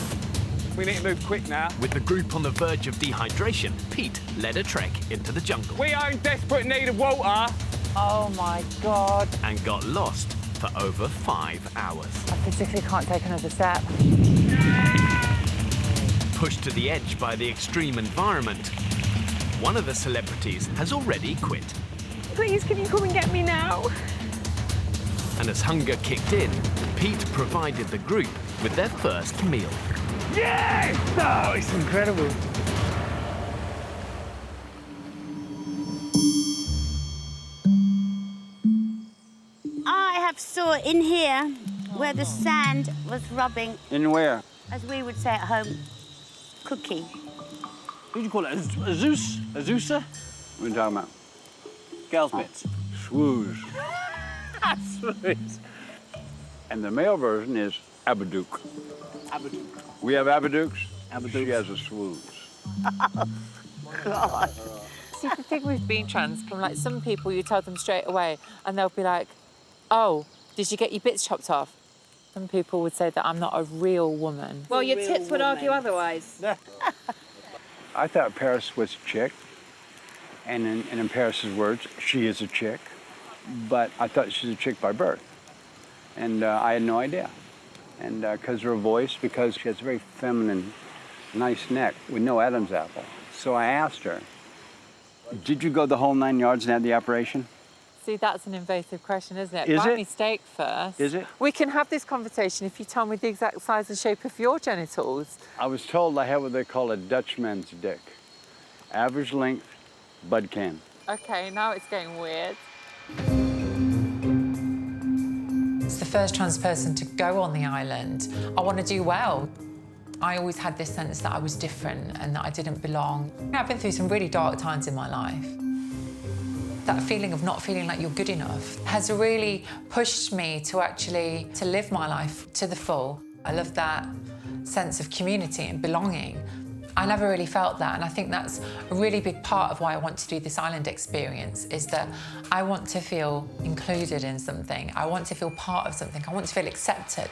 We need to move quick now. With the group on the verge of dehydration, Pete led a trek into the jungle. We are in desperate need of water. Oh my God. And got lost for over 5 hours. I physically can't take another step. Pushed to the edge by the extreme environment, one of the celebrities has already quit. Please, can you come and get me now? And as hunger kicked in, Pete provided the group with their first meal. Yes! Oh, it's incredible. I have saw in here where the sand was rubbing, In where? as we would say at home, cookie. What do you call it? A Zeus? A Zeusa? What are you talking about? Gal's bits. Swoosh. Swoosh. And the male version is Abadook. Abadook. We have Abadooks. Abadook. She has a swoosh. God. See, the thing with being trans, from like some people, you tell them straight away, and they'll be like, "Oh, did you get your bits chopped off?" Some people would say that I'm not a real woman. Well, your tits would argue otherwise. I thought Paris was a chick. And in Paris's words, she is a chick. But I thought she's a chick by birth. And I had no idea. And because of her voice, because she has a very feminine, nice neck with no Adam's apple. So I asked her, did you go the whole 9 yards and have the operation? See, that's an invasive question, isn't it? Is Buy it? me steak first. Is it? We can have this conversation if you tell me the exact size and shape of your genitals. I was told I have what they call a Dutchman's dick. Average length, bud can. OK, now it's getting weird. As the first trans person to go on the island, I want to do well. I always had this sense that I was different and that I didn't belong. I've been through some really dark times in my life. That feeling of not feeling like you're good enough has really pushed me to actually live my life to the full. I love that sense of community and belonging. I never really felt that, and I think that's a really big part of why I want to do this island experience, is that I want to feel included in something. I want to feel part of something. I want to feel accepted.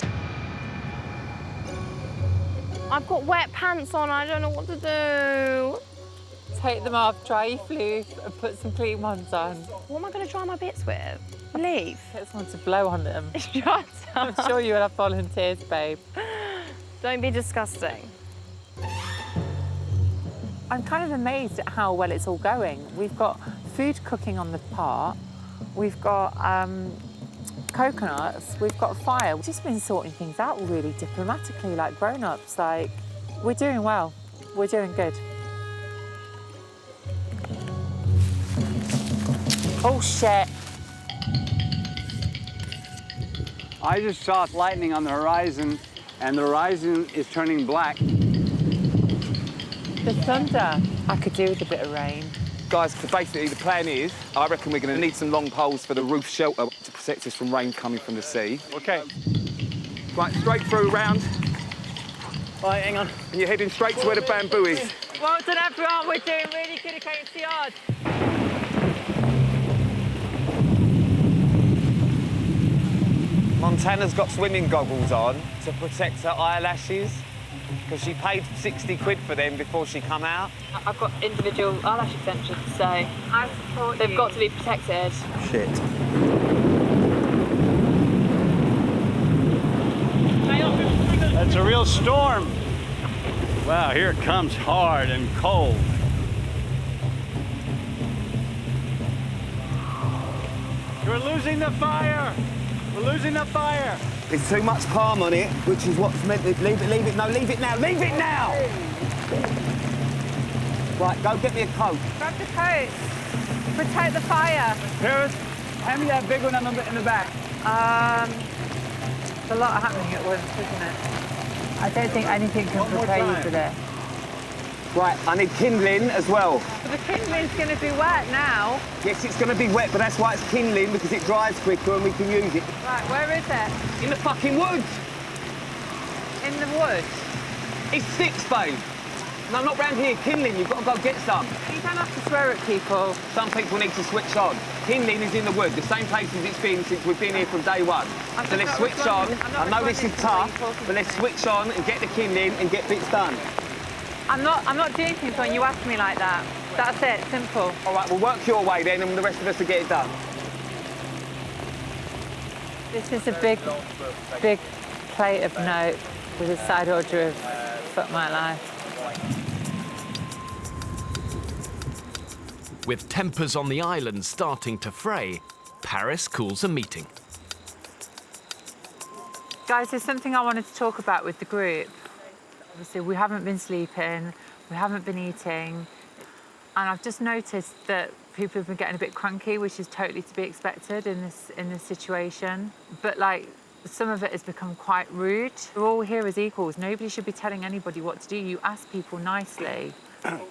I've got wet pants on, I don't know what to do. Take them off, dry your floof, and put some clean ones on. What am I going to dry my bits with? Leaf? Get someone to blow on them. Shut up. I'm sure you will have volunteers, babe. Don't be disgusting. I'm kind of amazed at how well it's all going. We've got food cooking on the part. We've got coconuts. We've got fire. We've just been sorting things out really diplomatically, like grown-ups. Like, we're doing well. We're doing good. Oh, shit. I just saw lightning on the horizon, and the horizon is turning black. The thunder. I could do with a bit of rain. Guys, basically the plan is, I reckon we're going to need some long poles for the roof shelter to protect us from rain coming from the sea. OK. Right, straight through, round. Right, hang on. And you're heading straight to where the bamboo is. Well done, everyone. We're doing really good against the odds. Montana's got swimming goggles on to protect her eyelashes, because she paid 60 quid for them before she come out. I've got individual eyelash extensions, so I support they've got to be protected. Shit. That's a real storm. Wow, here it comes hard and cold. We're losing the fire. We're losing the fire. There's too much palm on it, which is what's meant to... Leave it, no, leave it now, leave it now! Right, go get me a coat. Grab the coat. Protect the fire. Paris, hand me that big one in the back. There's a lot happening at once, isn't it? I don't think anything can prepare you for this. Right, I need kindling as well. But the kindling's going to be wet now. Yes, it's going to be wet, but that's why it's kindling, because it dries quicker and we can use it. Right, where is it? In the fucking woods. In the woods? It's sticks, babe. No, not round here. Kindling, you've got to go get some. You don't have to swear at people. Some people need to switch on. Kindling is in the wood, the same place as it's been since we've been here from day one. So let's switch on. I know this is tough, but let's switch on and get the kindling and get bits done. I'm not doing things when you ask me like that. That's it, simple. All right, we'll work your way then, and the rest of us will get it done. This is a big plate of note with a side order of "fuck my life." With tempers on the island starting to fray, Paris calls a meeting. Guys, there's something I wanted to talk about with the group. Obviously, we haven't been sleeping, we haven't been eating, and I've just noticed that people have been getting a bit cranky, which is totally to be expected in this situation. But like, some of it has become quite rude. We're all here as equals. Nobody should be telling anybody what to do. You ask people nicely.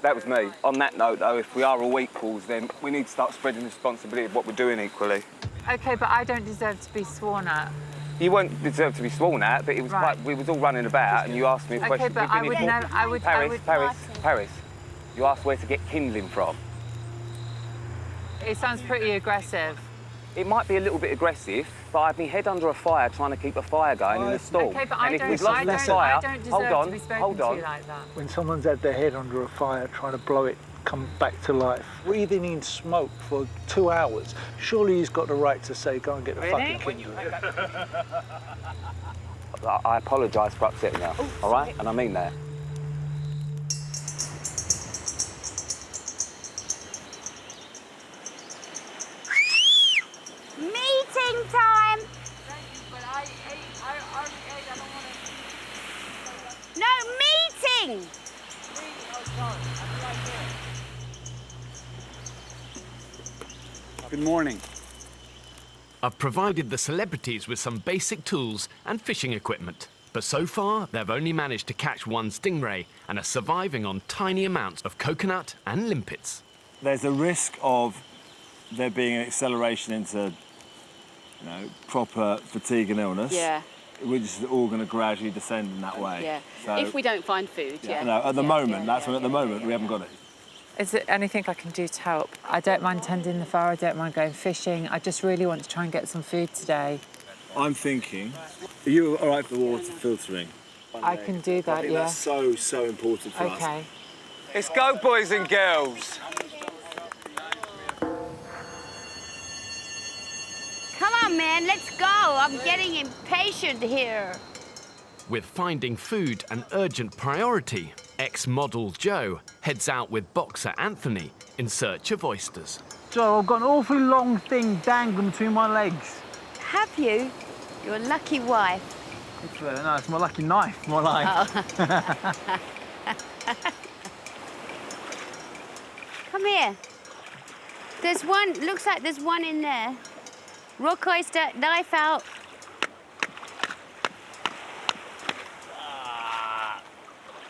That was me. On that note, though, if we are all equals, then we need to start spreading the responsibility of what we're doing equally. OK, but I don't deserve to be sworn at. You won't deserve to be sworn at, but it was Right. like we was all running about, and you asked me a question. OK, but I would never... Paris, you asked where to get kindling from. It sounds pretty aggressive. It might be a little bit aggressive, but I had my head under a fire trying to keep a fire going in the storm. OK, but and if we've lost the fire, I don't deserve to be spoken to like that. When someone's had their head under a fire trying to blow it come back to life, breathing in smoke for 2 hours, surely he's got the right to say, go and get the fucking kindling. I apologise for upsetting you, all right? And I mean that. Meeting time! No, meeting! Good morning. I've provided the celebrities with some basic tools and fishing equipment. But so far, they've only managed to catch one stingray and are surviving on tiny amounts of coconut and limpets. There's a risk of there being an acceleration into, proper fatigue and illness. Yeah. We're just all going to gradually descend in that way. Yeah. So, If we don't find food, yeah. No, at the moment, we haven't got it. Is there anything I can do to help? I don't mind tending the fire, I don't mind going fishing. I just really want to try and get some food today. I'm thinking, are you all right for the water filtering? I can do that, I think that's so important for us. Okay. Let's go, boys and girls. Come on, man, let's go. I'm getting impatient here. With finding food an urgent priority, ex-model Joe heads out with boxer Anthony in search of oysters. Joe, I've got an awfully long thing dangling between my legs. Have you? You're a lucky wife. No, it's my lucky knife, more like. Oh. Come here. There's one, looks like there's one in there. Rock oyster, knife out.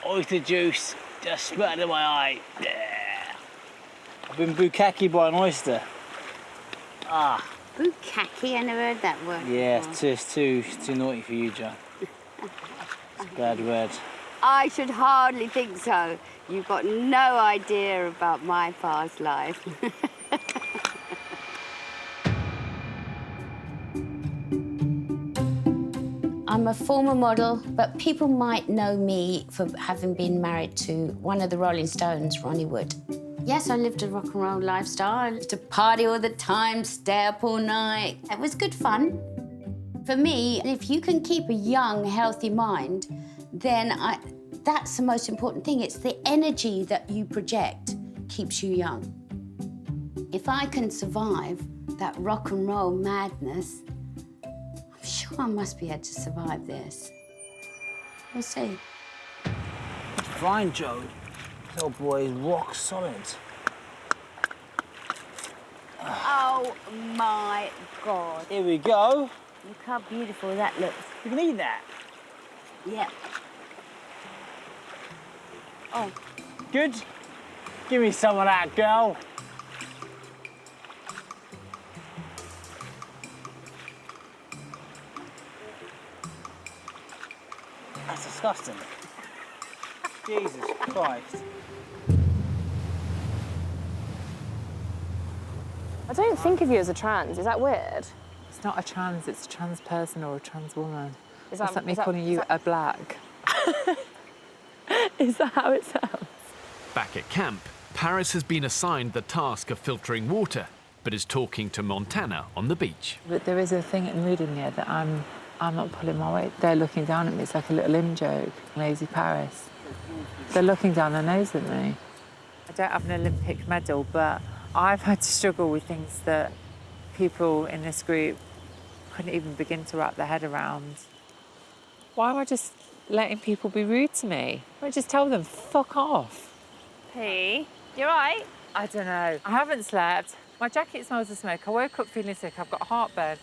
Oyster juice just spurted in my eye. Yeah. I've been bukkake by an oyster. Bukkake, I never heard that word. Yeah, before. it's too naughty for you, John. It's a bad word. I should hardly think so. You've got no idea about my past life. I'm a former model, but people might know me for having been married to one of the Rolling Stones, Ronnie Wood. Yes, I lived a rock and roll lifestyle. I used to party all the time, stay up all night. It was good fun. For me, if you can keep a young, healthy mind, then that's the most important thing. It's the energy that you project keeps you young. If I can survive that rock and roll madness, I'm sure I must be able to survive this. We'll see. Fine, Joe. This old boy is rock solid. Oh my God. Here we go. Look how beautiful that looks. You can eat that. Yeah. Oh. Good. Give me some of that, girl. That's disgusting. Jesus Christ. I don't think of you as a trans. Is that weird? It's not a trans, it's a trans person or a trans woman. Is That's like me calling you a black. Is that how it sounds? Back at camp, Paris has been assigned the task of filtering water, but is talking to Montana on the beach. But there is a thing in reading here that I'm not pulling my weight. They're looking down at me. It's like a little in-joke. Lazy Paris. They're looking down their nose at me. I don't have an Olympic medal, but I've had to struggle with things that people in this group couldn't even begin to wrap their head around. Why am I just letting people be rude to me? Why don't I just tell them, fuck off? P, you all right? I don't know. I haven't slept. My jacket smells of smoke. I woke up feeling sick. I've got heartburn.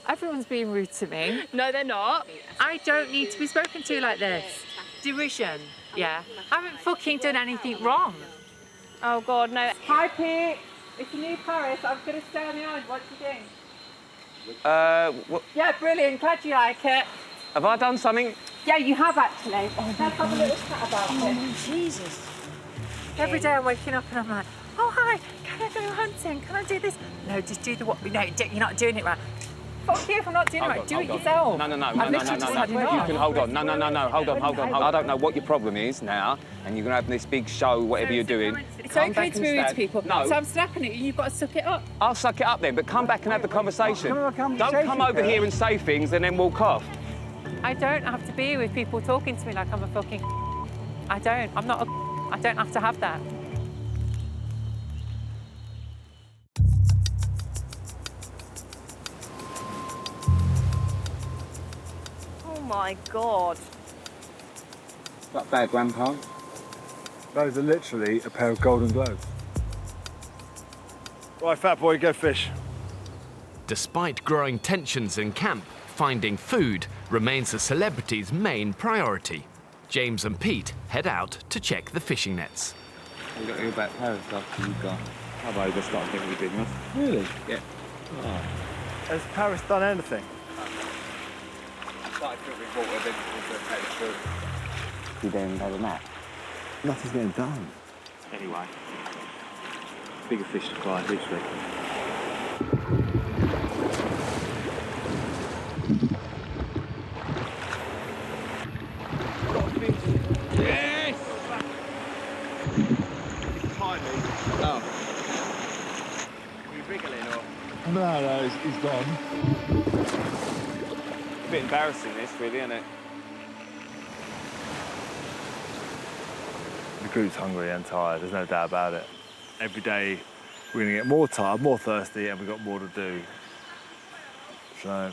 Everyone's being rude to me. No, they're not. I don't need to be spoken to like this. Derision, yeah. I haven't fucking done anything wrong. Oh, God, no. Hi, Pete. It's a new Paris. I'm going to stay on the island. What do you think? What, Yeah, brilliant. Glad you like it. have I done something? Yeah, you have actually. Let's have a little chat about it. Jesus. Every day I'm waking up and I'm like, oh, hi, can I go hunting? Can I do this? No, just do the what? No, you're not doing it right. Fuck you if I'm not doing it right. Do it yourself. No. I've literally just had You enough. can hold on. No. Hold on. I don't know what your problem is now, and you're going to have this big show, whatever you're doing. It's Come okay back to and be rude to stand. people. No. So I'm snapping at you. You've got to suck it up. I'll suck it up then, but come back and have the conversation. Come on, Don't come over here and say things and then walk off. I don't have to be with people talking to me like I'm a fucking. I don't. I'm not. I don't have to have that. Oh, my God. Not bad, Grandpa. Those are literally a pair of golden globes. Right, fat boy, go fish. Despite growing tensions in camp, finding food remains the celebrities' main priority. James and Pete head out to check the fishing nets. We've got to go back Paris after you've gone. I've over started getting ridiculous. Really? Yeah. Oh. Has Paris done anything? Started filtering water, then we'll take it through. You don't have a map? Nothing's getting done. Anyway, bigger fish to fry this week. Yes! Tiny. Oh. Are you wriggling or? No, he's gone. A bit embarrassing this, really, isn't it? The group's hungry and tired, there's no doubt about it. Every day we're going to get more tired, more thirsty, and we've got more to do. So...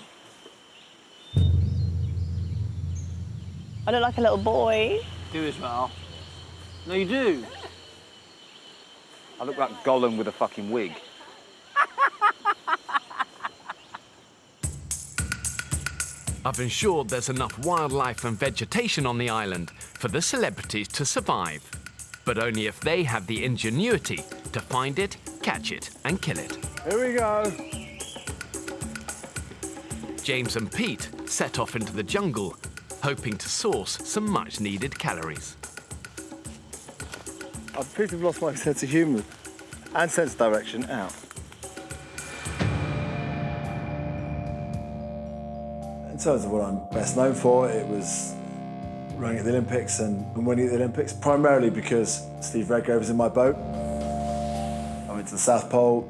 I look like a little boy. Do as well. No, you do. I look like Gollum with a fucking wig. I've ensured there's enough wildlife and vegetation on the island for the celebrities to survive, but only if they have the ingenuity to find it, catch it, and kill it. Here we go. James and Pete set off into the jungle, hoping to source some much-needed calories. I appear to have lost my sense of humour and sense of direction out. In terms of what I'm best known for, it was running at the Olympics and winning at the Olympics, primarily because Steve Redgrave was in my boat. I went to the South Pole,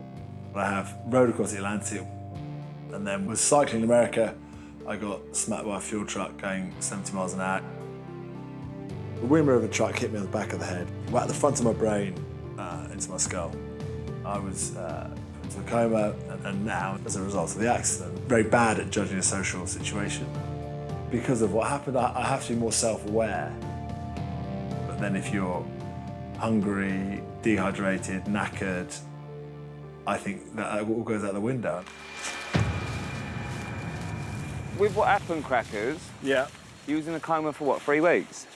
I have rowed across the Atlantic, and then was cycling in America. I got smacked by a fuel truck going 70 miles an hour. The wind of a truck hit me on the back of the head, right at the front of my brain, into my skull. I was put into a coma, and now, as a result of the accident, very bad at judging a social situation. Because of what happened, I have to be more self-aware. But then if you're hungry, dehydrated, knackered, I think that all goes out the window. With what happened, Crackers? Yeah. You was in a coma for what, 3 weeks?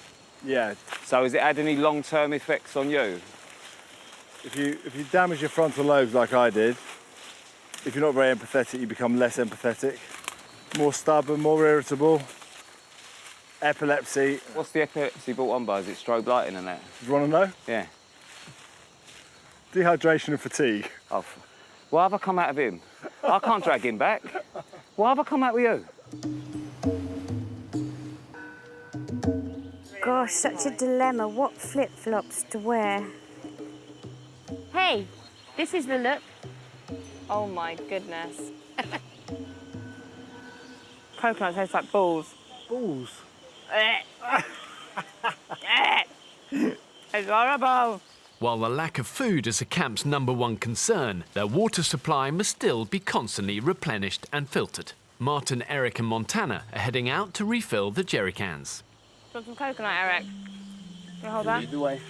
Yeah. So has it had any long-term effects on you? If you damage your frontal lobes like I did, if you're not very empathetic, you become less empathetic, more stubborn, more irritable, epilepsy. What's the epilepsy brought on by? Is it strobe lighting and that? Do you want to know? Yeah. Dehydration and fatigue. Oh, why have I come out of him? I can't drag him back. Why have I come out with you? Gosh, such a dilemma. What flip-flops to wear? Hey, this is the look. Oh my goodness. Coconut tastes like balls. Balls? It's horrible. While the lack of food is the camp's #1 concern, their water supply must still be constantly replenished and filtered. Martin, Eric and Montana are heading out to refill the jerry cans. Do you want some coconut, Eric? Can you hold that? Lead the way.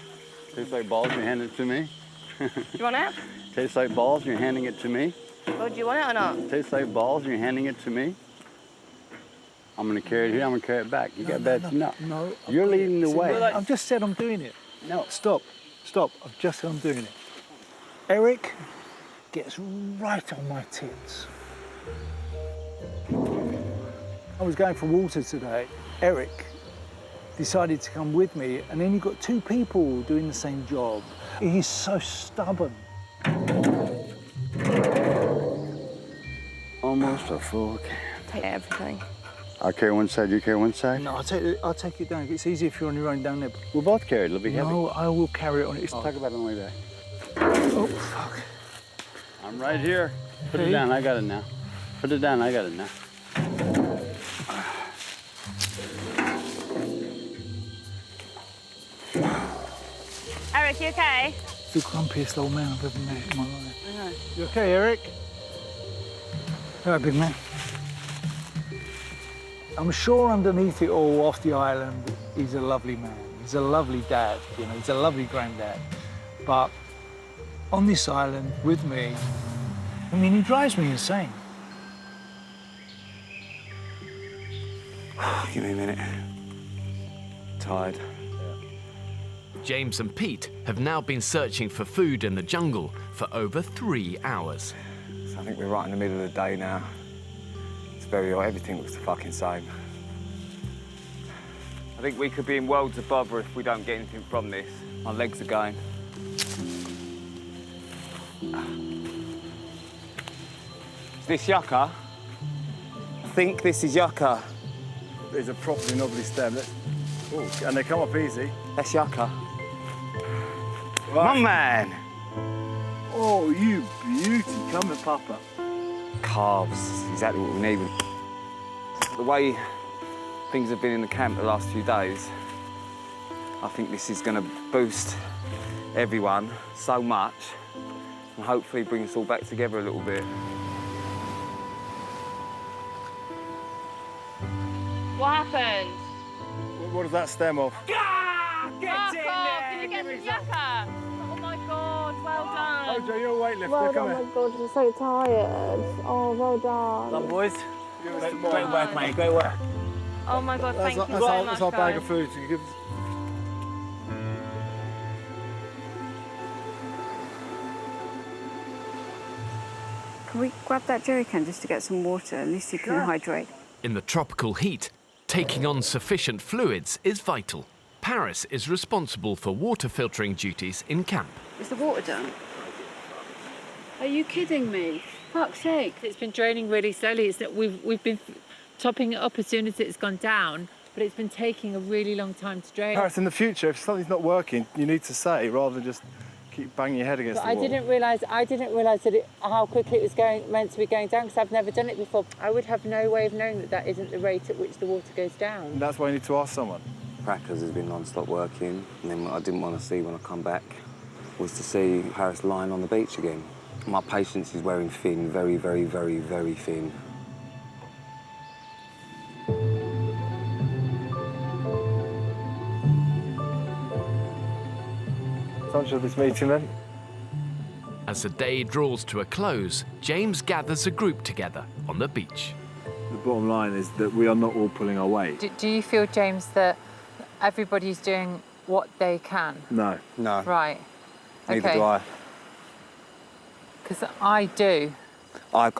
Tastes like balls, you hand it to me. Do you want it? Tastes like balls, you're handing it to me. Oh, do you want it or not? Tastes like balls, you're handing it to me. I'm gonna carry it here, I'm gonna carry it back. You got bad? No. You're leading the way. I've just said I'm doing it. No. Stop. I've just said I'm doing it. Eric gets right on my tits. I was going for water today. Eric decided to come with me, and then you've got 2 people doing the same job. He's so stubborn. Almost a full can. Take everything. I'll carry one side, you carry one side? No, I'll take it down. It's easier if you're on your own down there. We'll both carry it, it'll be heavy. No, I will carry it on. Let's talk about it on the way back. Oh, fuck. I'm right here. Put it down, I got it now. Put it down, I got it now. Eric, you okay? The grumpiest old man I've ever met in my life. You okay, Eric? All right, big man. I'm sure underneath it all, off the island, he's a lovely man. He's a lovely dad, you know, he's a lovely granddad. But on this island with me, I mean, he drives me insane. Give me a minute. Tired. James and Pete have now been searching for food in the jungle for over 3 hours. So I think we're right in the middle of the day now. It's very hot, everything looks the fucking same. I think we could be in worlds of bother if we don't get anything from this. My legs are going. Is this yucca? I think this is yucca. It's a properly knobbly stem. Ooh, and they come up easy. That's yucca. Right. My man! Oh, you beauty. Come and papa. Calves, exactly what we need. The way things have been in the camp the last few days, I think this is going to boost everyone so much and hopefully bring us all back together a little bit. What happened? What does that stem off? Get in there! Did you get some yucca? Oh my God, well done. Oh, Joe, you're a weightlifter. Well Come done, here. my God, I'm so tired. Oh, well done. Done, boys. Great work, mate. Great work. Oh my God, thank you so much, That's our bag guys. of food. So you give us... Can we grab that jerry can just to get some water? At least you can hydrate. In the tropical heat, taking on sufficient fluids is vital. Paris is responsible for water filtering duties in camp. Is the water done? Are you kidding me? Fuck's sake. It's been draining really slowly. It's that we've been topping it up as soon as it's gone down, but it's been taking a really long time to drain. Paris, in the future, if something's not working, you need to say rather than just keep banging your head against But the wall. I didn't realise that how quickly it was meant to be going down, because I've never done it before. I would have no way of knowing that that isn't the rate at which the water goes down. And that's why you need to ask someone. Crackers has been non-stop working, and then what I didn't want to see when I come back was to see Paris lying on the beach again. My patience is wearing thin, very, very, very, very thin. Much of this meeting then? As the day draws to a close, James gathers a group together on the beach. The bottom line is that we are not all pulling our weight. Do you feel, James, that everybody's doing what they can? No. No. Right. Neither Okay. do I. Because I do. I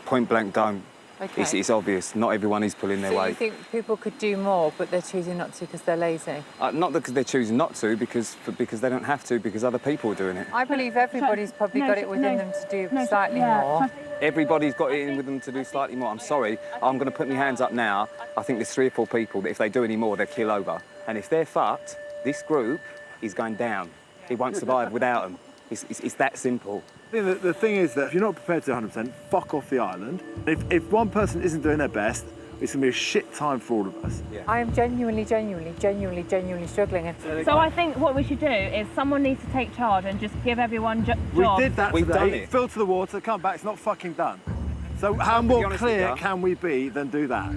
point blank don't. Okay. It's obvious. Not everyone is pulling their So you weight. think people could do more, but they're choosing not to because they're lazy? Not because they're choosing not to, because they don't have to, because other people are doing it. I believe everybody's probably got it within them to do slightly more. Everybody's got it in with them to do slightly more. I'm sorry, I'm going to put my hands up now. I think there's 3 or 4 people that if they do any more, they'll kill over. And if they're fucked, this group is going down. It won't survive without them. It's that simple. The thing is that if you're not prepared to 100%, fuck off the island. If one person isn't doing their best, it's going to be a shit time for all of us. Yeah. I am genuinely struggling. So I think what we should do is someone needs to take charge and just give everyone jobs. We did that We've today. done it. Filter the water, come back, it's not fucking done. So how be more honest with clear you. can we be than do that?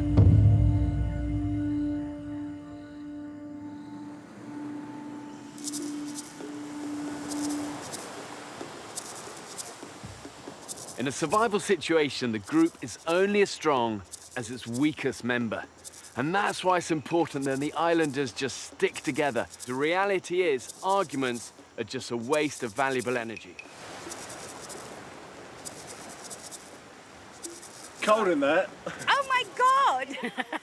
In a survival situation, the group is only as strong as its weakest member. And that's why it's important that the islanders just stick together. The reality is, arguments are just a waste of valuable energy. Cold in there. Oh my God!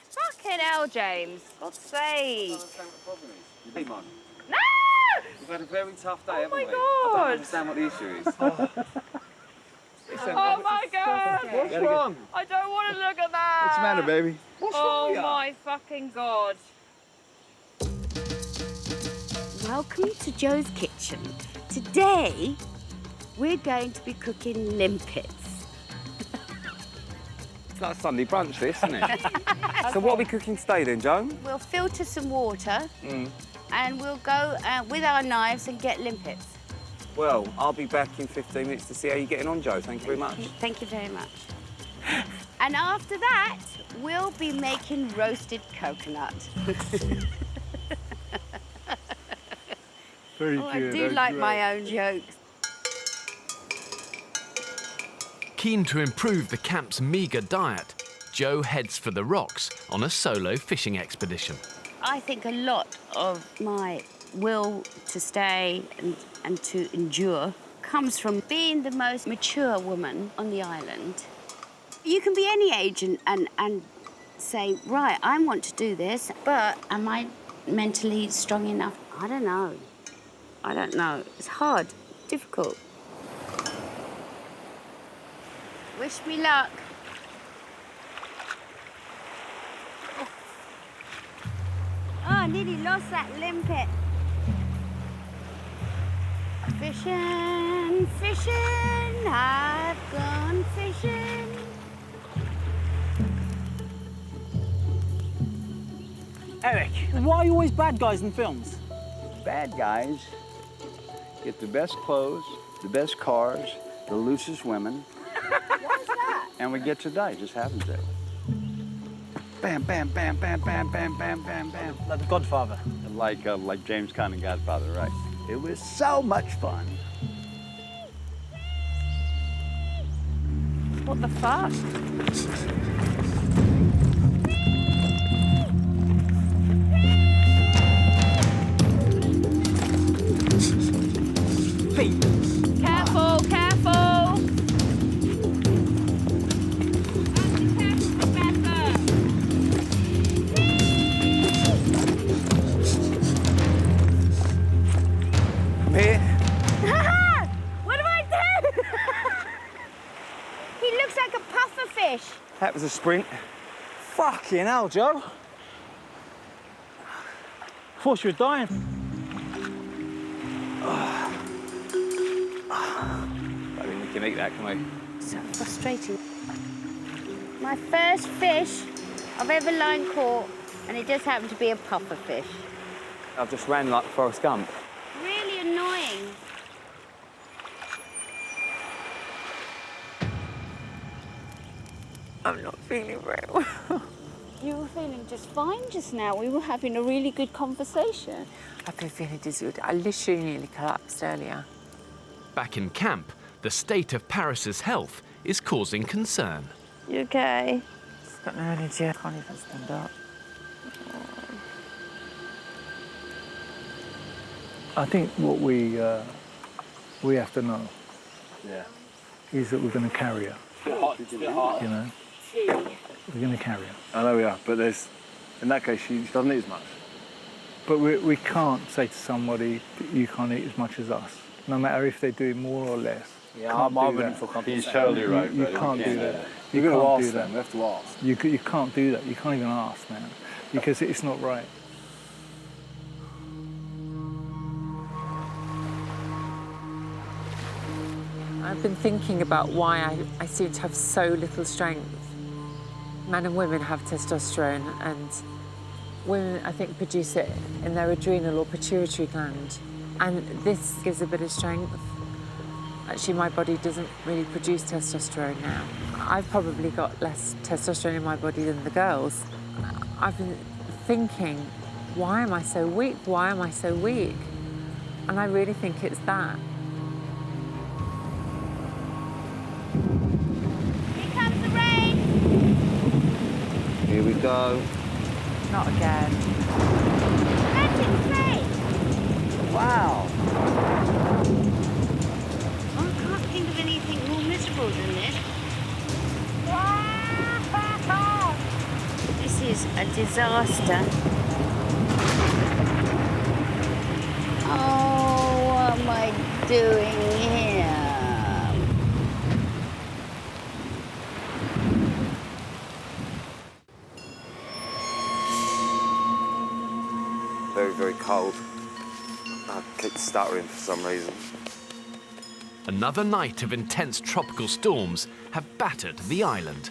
Fucking hell, James. God's sake. No! No! We've had a very tough day, haven't my we? God. I don't understand what the issue is. Oh my God! What's wrong? I don't want to look at that. What's the matter, baby? What's wrong with Oh you? my fucking God. Welcome to Joe's kitchen. Today, we're going to be cooking limpets. It's like Sunday brunch, this, isn't it? So what are we cooking today then, Joe? We'll filter some water and we'll go with our knives and get limpets. Well, I'll be back in 15 minutes to see how you're getting on, Joe. Thank you very much. Thank you very much. And after that, we'll be making roasted coconut. Very good. I do like my own jokes. Keen to improve the camp's meagre diet, Jo heads for the rocks on a solo fishing expedition. I think a lot of my will to stay and to endure comes from being the most mature woman on the island. You can be any age and say, right, I want to do this, but am I mentally strong enough? I don't know. I don't know. It's hard, difficult. Wish me luck. Oh, I nearly lost that limpet. Fishing, fishing, I've gone fishing. Eric, why are you always bad guys in films? Bad guys get the best clothes, the best cars, the loosest women. What's that? And we get to die, just happens to. Bam, bam, bam, bam, bam, bam, bam, bam, bam. Like The Godfather. Like James Caan in Godfather, right. It was so much fun. What the fuck? Careful, careful. Here. What do I do? He looks like a pufferfish. That was a sprint. Fucking hell, Joe. Thought you were dying. I mean, we can eat that, can we? So frustrating. My first fish I've ever line caught, and it just happened to be a pufferfish. I've just ran like Forrest Gump. Really annoying. I'm not feeling very well. You were feeling just fine just now. We were having a really good conversation. I've been feeling dizzy. I literally nearly collapsed earlier. Back in camp, the state of Paris's health is causing concern. You okay? I've got no energy. I can't even stand up. I think what we have to know is that we're going to carry her. You know, we're going to carry her. I know we are, but in that case, she doesn't eat as much. But we can't say to somebody that you can't eat as much as us, no matter if they're doing more or less. Yeah, I'm wouldn't feel comfortable. He's totally right. You buddy. can't do that. You're You going to can't ask do them. that. We have to ask. You can't do that. You can't even ask, man, because it's not right. I've been thinking about why I seem to have so little strength. Men and women have testosterone, and women, I think, produce it in their adrenal or pituitary gland. And this gives a bit of strength. Actually, my body doesn't really produce testosterone now. I've probably got less testosterone in my body than the girls. I've been thinking, why am I so weak? Why am I so weak? And I really think it's that. Here comes the rain. Here we go. Not again. That's insane. Wow. I can't think of anything more miserable than this. This is a disaster. Oh, what am I doing here? Very, very cold. I keep stuttering for some reason. Another night of intense tropical storms have battered the island.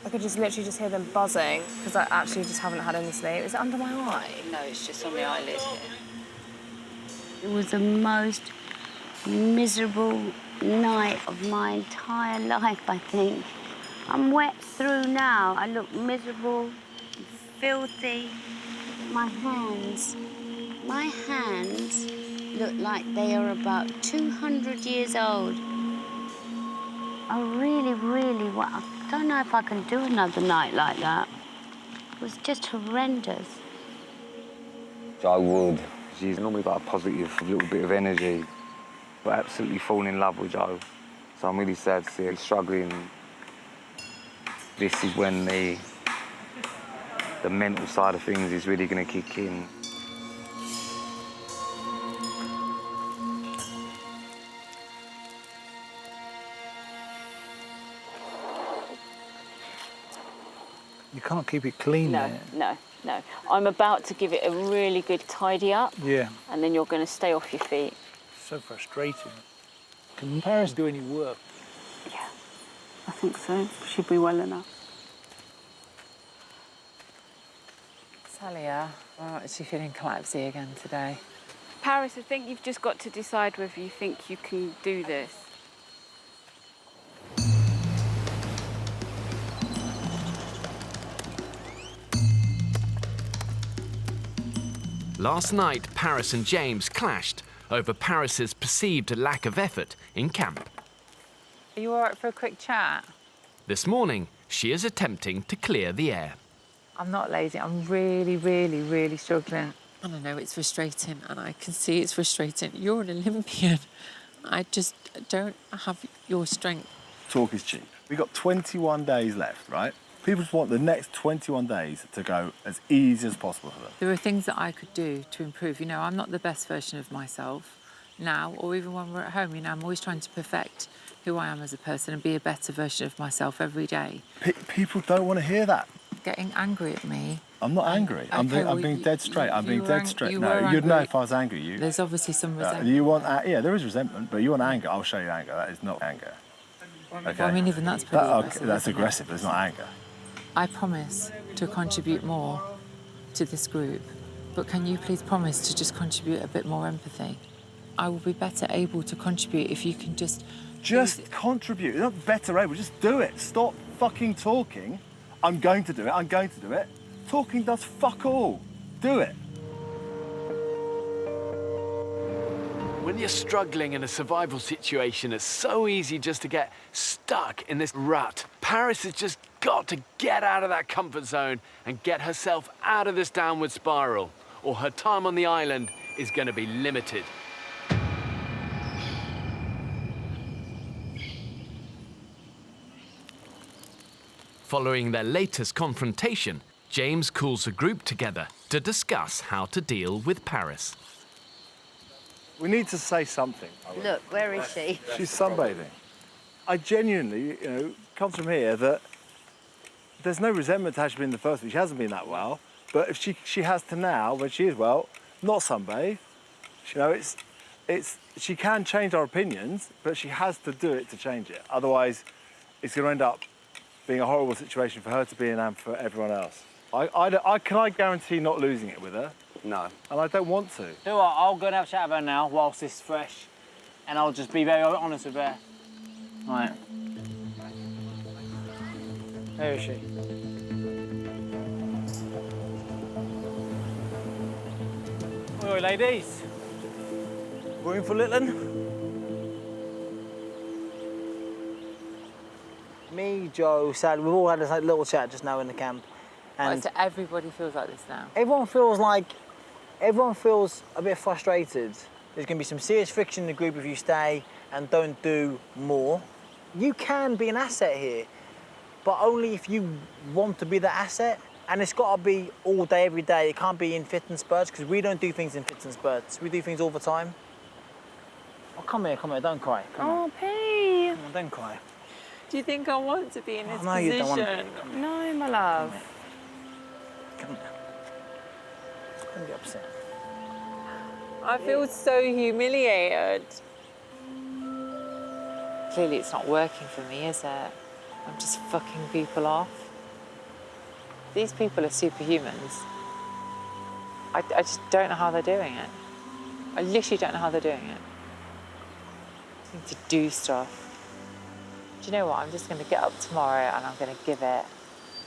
I could just literally just hear them buzzing because I actually just haven't had any sleep. Is it under my eye? No, it's just on the eyelid here. It was the most miserable night of my entire life, I think. I'm wet through now. I look miserable, filthy. My hands look like they are about 200 years old. I really, really want... I don't know if I can do another night like that. It was just horrendous. I would. She's normally got a positive little bit of energy. But absolutely fallen in love with Joe. So I'm really sad to see her struggling. This is when the mental side of things is really going to kick in. You can't keep it clean No, there. no, no. I'm about to give it a really good tidy up. Yeah. And then you're going to stay off your feet. So frustrating. Can Paris do any work? Yeah, I think so. She'll be well enough. Talia, is she feeling collapsy again today? Paris, I think you've just got to decide whether you think you can do this. Last night, Paris and James clashed over Paris's perceived lack of effort in camp. Are you all right for a quick chat? This morning, she is attempting to clear the air. I'm not lazy. I'm really, really, really struggling. I don't know, it's frustrating, and I can see it's frustrating. You're an Olympian. I just don't have your strength. Talk is cheap. We've got 21 days left, right? People just want the next 21 days to go as easy as possible for them. There are things that I could do to improve. You know, I'm not the best version of myself now, or even when we're at home. You know, I'm always trying to perfect who I am as a person and be a better version of myself every day. People don't want to hear that. Getting angry at me. I'm not angry. I'm being dead straight. I'm being dead straight. No, you'd know if I was angry. There's obviously some resentment. You want, yeah, there is resentment, but you want anger. I'll show you anger. That is not anger. Okay. Well, I mean, even that's pretty aggressive. That's aggressive, but it's not anger. I promise to contribute more to this group, but can you please promise to just contribute a bit more empathy? I will be better able to contribute if you can just... Just contribute. You're not better able. Just do it. Stop fucking talking. I'm going to do it. I'm going to do it. Talking does fuck all. Do it. When you're struggling in a survival situation, it's so easy just to get stuck in this rut. Paris has just got to get out of that comfort zone and get herself out of this downward spiral, or her time on the island is going to be limited. Following their latest confrontation, James calls the group together to discuss how to deal with Paris. We need to say something. Look, where is she? She's sunbathing. I genuinely, come from here that there's no resentment to how she's been in the first week. She hasn't been that well, but if she has to now, when she is well, not sunbathe. She can change our opinions, but she has to do it to change it. Otherwise, it's going to end up being a horrible situation for her to be in and for everyone else. Can I guarantee not losing it with her? No. And I don't want to. Do what? I'll go and have a chat with her now whilst this is fresh, and I'll just be very honest with her. Right. Where is she? Oi, ladies. Room for Litland? Me, Joe, Sally, we've all had a little chat just now in the camp. And So everybody feels like this now? everyone feels a bit frustrated. There's going to be some serious friction in the group if you stay and don't do more. You can be an asset here, but only if you want to be the asset. And it's got to be all day, every day. It can't be in fits and spurts, because we don't do things in fits and spurts. We do things all the time. Oh, come here, don't cry. Come on. P. Come on, don't cry. Do you think I want to be in this no, position? you don't want No, my love. Come here. Don't get upset. I feel so humiliated. Clearly it's not working for me, is it? I'm just fucking people off. These people are superhumans. I just don't know how they're doing it. I literally don't know how they're doing it. I need to do stuff. Do you know what? I'm just going to get up tomorrow and I'm going to give it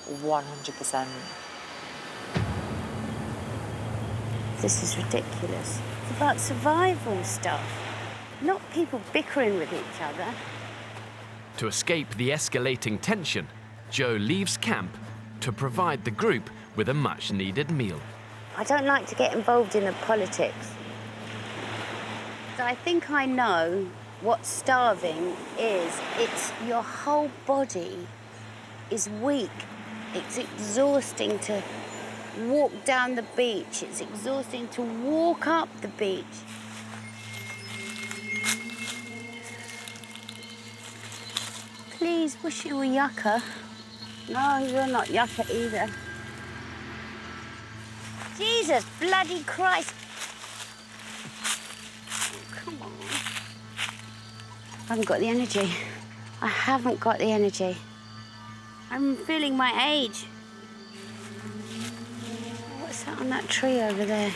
100%. This is ridiculous. It's about survival stuff, not people bickering with each other. To escape the escalating tension, Joe leaves camp to provide the group with a much-needed meal. I don't like to get involved in the politics. So I think I know what starving is. It's your whole body is weak. It's exhausting to walk down the beach. It's exhausting to walk up the beach. Please, wish you were yucca. No, you're not yucca either. Jesus bloody Christ. Come on. I haven't got the energy. I haven't got the energy. I'm feeling my age. What's that on that tree over there?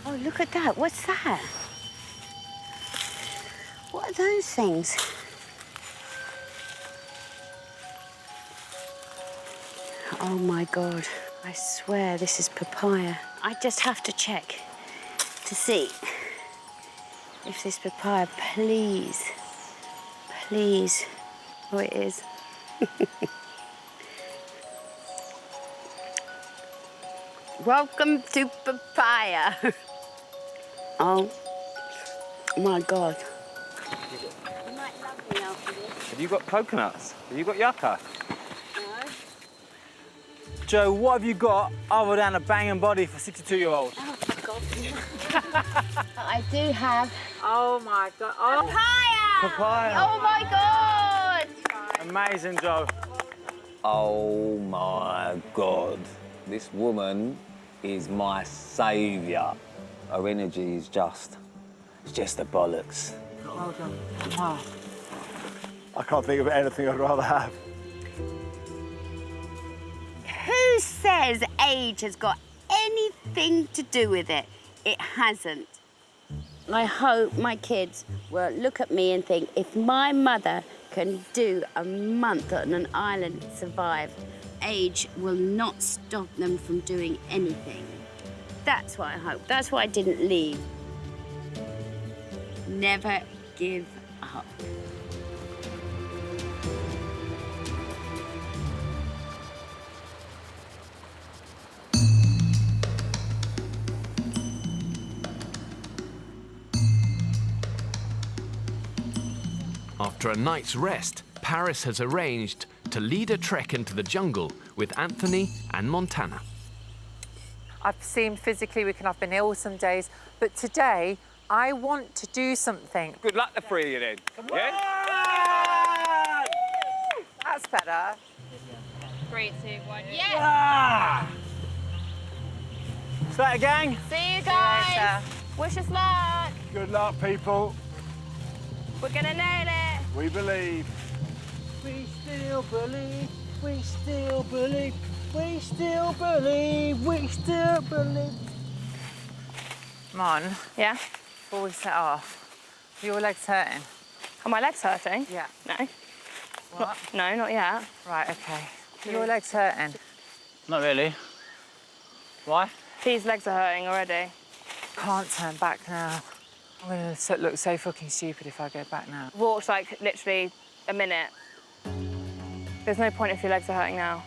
Oh, look at that. What's that? What are those things? Oh, my God. I swear this is papaya. I just have to check to see if this papaya, please, please. Oh, it is. Welcome to papaya. Oh, my God. You might love me after this. Have you got coconuts? Have you got yucca? Joe, what have you got other than a banging body for 62-year-olds? Oh, God. I do have... Oh, my God. Oh. Papaya. Oh, my God. Amazing, Joe. Oh my God. This woman is my saviour. Her energy is just, it's just the bollocks. Well done. Wow. I can't think of anything I'd rather have. Who says age has got anything to do with it? It hasn't. I hope my kids will look at me and think, if my mother can do a month on an island and survive, age will not stop them from doing anything. That's what I hope. That's why I didn't leave. Never give up. After a night's rest, Paris has arranged to lead a trek into the jungle with Anthony and Montana. I've seen physically we can have been ill some days, but today I want to do something. Good luck, the three of you then. Yeah? That's better. 3, 2, 1, Yeah! Is that a gang? See you guys. Wish us luck. Good luck, people. We're gonna nail it. We believe. We still believe. We still believe. We still believe. We still believe. Mon. Yeah? Before we set off, are your legs hurting? Are my legs hurting? Yeah. No. What? No, not yet. Right, OK. Are your legs hurting? Not really. Why? These legs are hurting already. Can't turn back now. I'm going to look so fucking stupid if I go back now. Walked like literally a minute. There's no point if your legs are hurting now.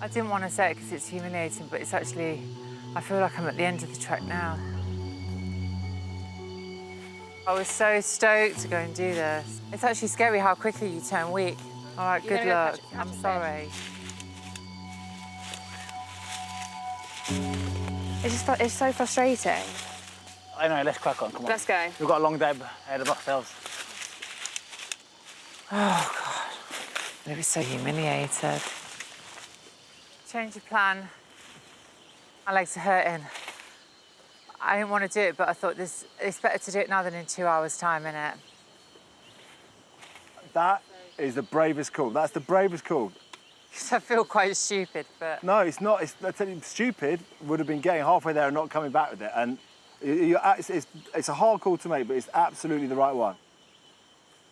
I didn't want to say it because it's humiliating, but it's actually, I feel like I'm at the end of the trek now. I was so stoked to go and do this. It's actually scary how quickly you turn weak. All right, good luck. I'm sorry. It's so frustrating. I know, let's crack on, come on. Let's go. We've got a long day ahead of ourselves. Oh, God. I'm going to be so humiliated. Change of plan. My legs are hurting. I didn't want to do it, but I thought it's better to do it now than in 2 hours' time, innit? That is the bravest call. That's the bravest call. I feel quite stupid, but... No, it's not. I tell you, stupid would have been getting halfway there and not coming back with it. And it's a hard call to make, but it's absolutely the right one.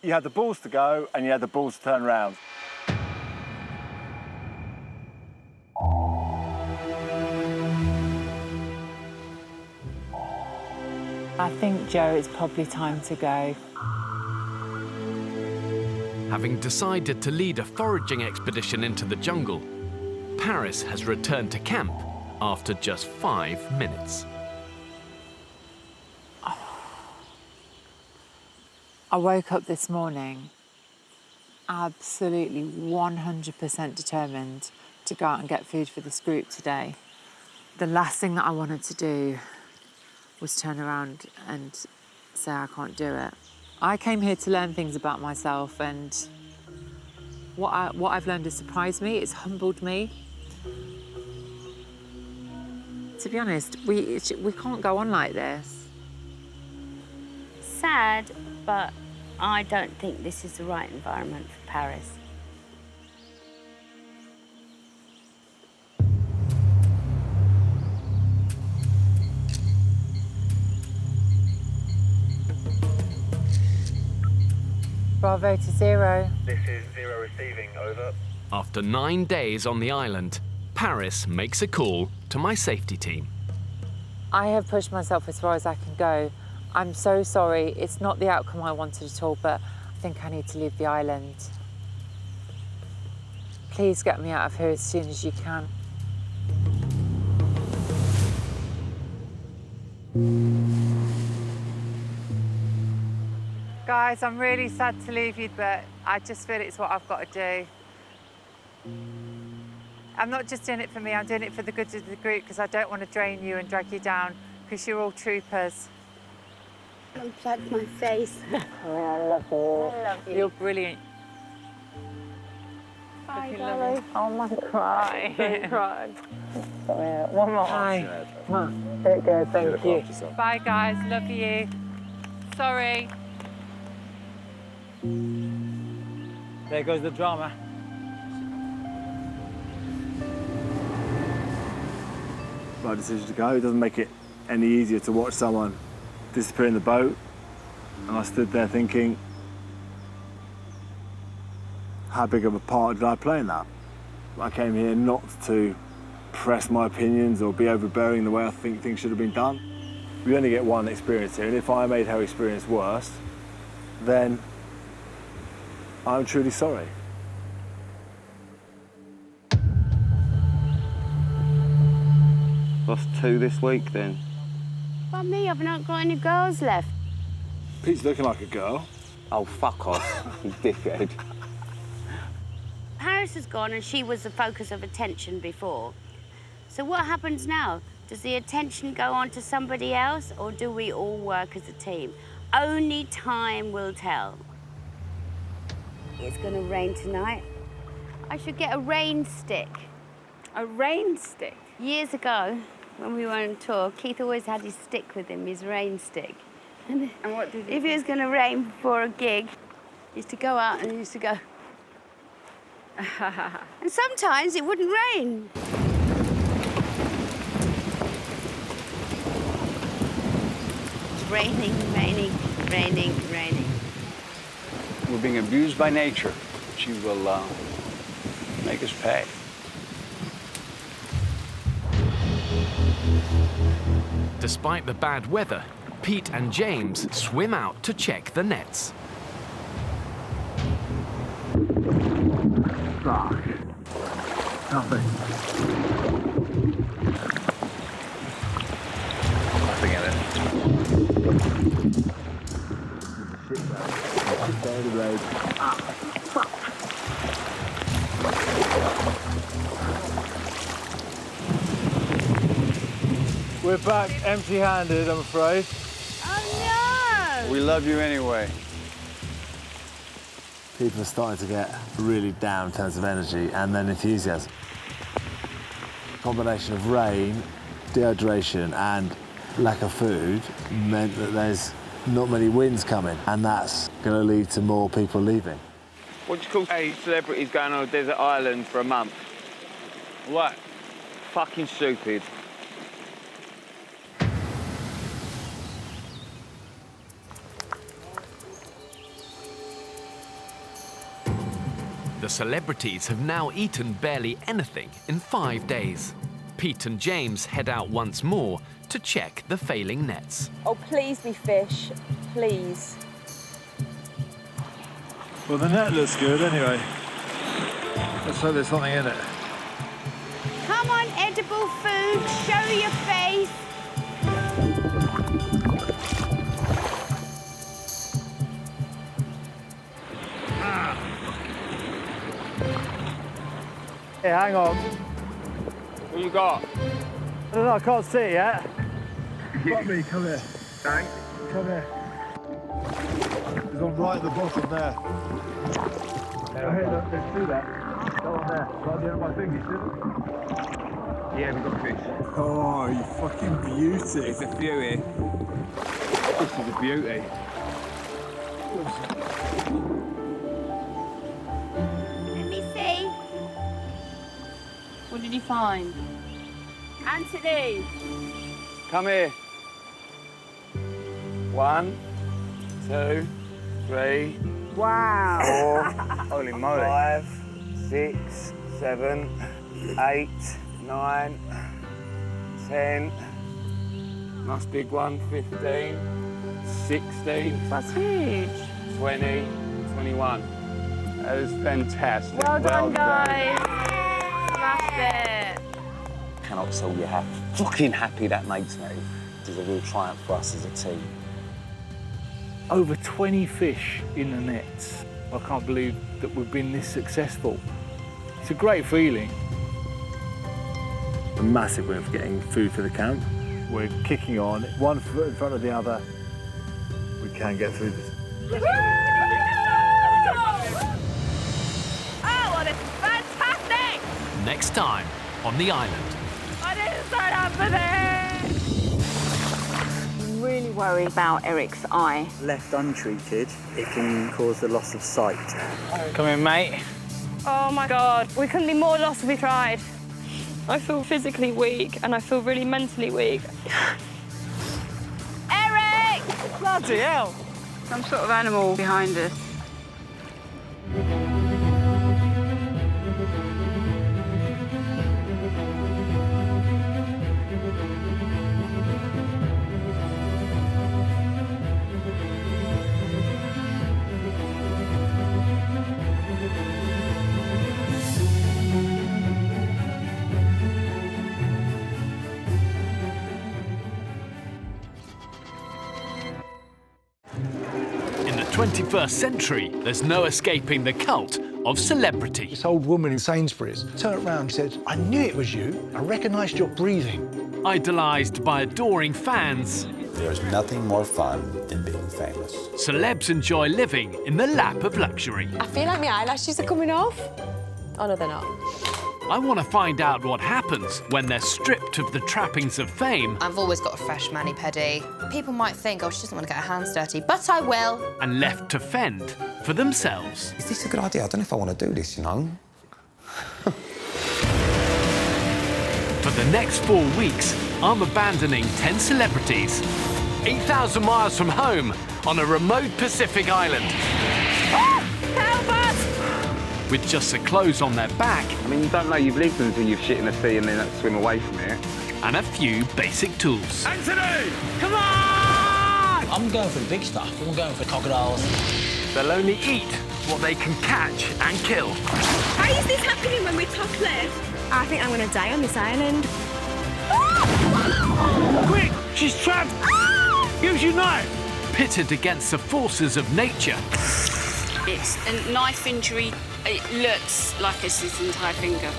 You had the balls to go and you had the balls to turn around. I think, Joe, it's probably time to go. Having decided to lead a foraging expedition into the jungle, Paris has returned to camp after just 5 minutes. I woke up this morning absolutely 100% determined to go out and get food for this group today. The last thing that I wanted to do was turn around and say I can't do it. I came here to learn things about myself, and what I've learned has surprised me, it's humbled me. To be honest, we can't go on like this. Sad, but I don't think this is the right environment for Paris. Bravo to 0. This is 0 receiving, over. After 9 days on the island, Paris makes a call to my safety team. I have pushed myself as far as I can go. I'm so sorry. It's not the outcome I wanted at all, but I think I need to leave the island. Please get me out of here as soon as you can. Guys, I'm really sad to leave you, but I just feel it's what I've got to do. I'm not just doing it for me, I'm doing it for the good of the group, because I don't want to drain you and drag you down, because you're all troopers. Unplug my face. I love you. I love you. You're brilliant. Bye, darling. Oh, my cry. Don't cry. One more. Hi. Take care, thank you. Bye, guys. Love you. Sorry. There goes the drama. My decision to go. It doesn't make it any easier to watch someone disappear in the boat. And I stood there thinking, how big of a part did I play in that? I came here not to press my opinions or be overbearing the way I think things should have been done. We only get one experience here, and if I made her experience worse, then I'm truly sorry. Lost 2 this week then. Well, me, I've not got any girls left. Pete's looking like a girl. Oh, fuck off, you dickhead. Paris has gone and she was the focus of attention before. So what happens now? Does the attention go on to somebody else, or do we all work as a team? Only time will tell. It's gonna rain tonight. I should get a rain stick. A rain stick? Years ago, when we were on tour, Keith always had his stick with him, his rain stick. And what did he if it was gonna rain before a gig, he used to go out and he used to go. And sometimes it wouldn't rain. It's raining, raining, raining, raining. We're being abused by nature. She will make us pay. Despite the bad weather, Pete and James swim out to check the nets. Fuck. Nothing. Nothing in it. We're back empty-handed, I'm afraid. Oh, no! We love you anyway. People are starting to get really down in terms of energy and then enthusiasm. A combination of rain, dehydration and lack of food meant that there's not many winds coming, and that's going to lead to more people leaving. What do you call a celebrities going on a desert island for a month? What? Fucking stupid. The celebrities have now eaten barely anything in 5 days. Pete and James head out once more to check the failing nets. Oh, please be fish, please. Well, the net looks good anyway. Let's hope there's something in it. Come on, edible food, show your face. Hey, hang on. What you got? I don't know, I can't see it yet. Fuck me, come here. Thanks. Come here. There's one right at the bottom there. Hey, look, let's do that. Go on there. Right at the end of my fingers, didn't it? Yeah, we've got fish. Oh, you fucking beauty. It's a few here. This is a beauty. Let me see. What did you find? Anthony. Come here. 1, 2, 3. Wow. 4. Holy moly. 5, 6, 7, 8, 9, 10. Nice big one. 15, 16. That's huge. 20, 21. That is fantastic. Well done, guys. Smashed it. Cannot tell you how fucking happy that makes me. It is a real triumph for us as a team. Over 20 fish in the nets. I can't believe that we've been this successful. It's a great feeling. A massive win for getting food for the camp. We're kicking on, one foot in front of the other. We can get through this. Oh, well, it's fantastic! Next time on the island. I didn't sign up for this! I'm really worried about Eric's eye. Left untreated, it can cause the loss of sight. Come in, mate. Oh my God, we couldn't be more lost if we tried. I feel physically weak and I feel really mentally weak. Eric! Bloody hell! Some sort of animal behind us. In the 21st century, there's no escaping the cult of celebrity. This old woman in Sainsbury's turned around and said, I knew it was you. I recognised your breathing. Idolised by adoring fans, There's nothing more fun than being famous. celebs enjoy living in the lap of luxury. I feel like my eyelashes are coming off. Oh, no, they're not. I want to find out what happens when they're stripped of the trappings of fame I've always got a fresh mani-pedi. People might think, oh, she doesn't want to get her hands dirty, but I will. and left to fend for themselves. Is this a good idea? I don't know if I want to do this, you know. For the next 4 weeks, I'm abandoning 10 celebrities, 8,000 miles from home, on a remote Pacific island. Help us! With just the clothes on their back I mean, you don't know you've lived until you've shit in the sea and then swim away from it. and a few basic tools. Anthony! Come on! I'm going for the big stuff. I'm going for crocodiles. They'll only eat what they can catch and kill. How is this happening when we're topless? I think I'm going to die on this island. Quick! She's trapped! Use your knife! Pitted against the forces of nature. It's a knife injury. It looks like it's his entire finger.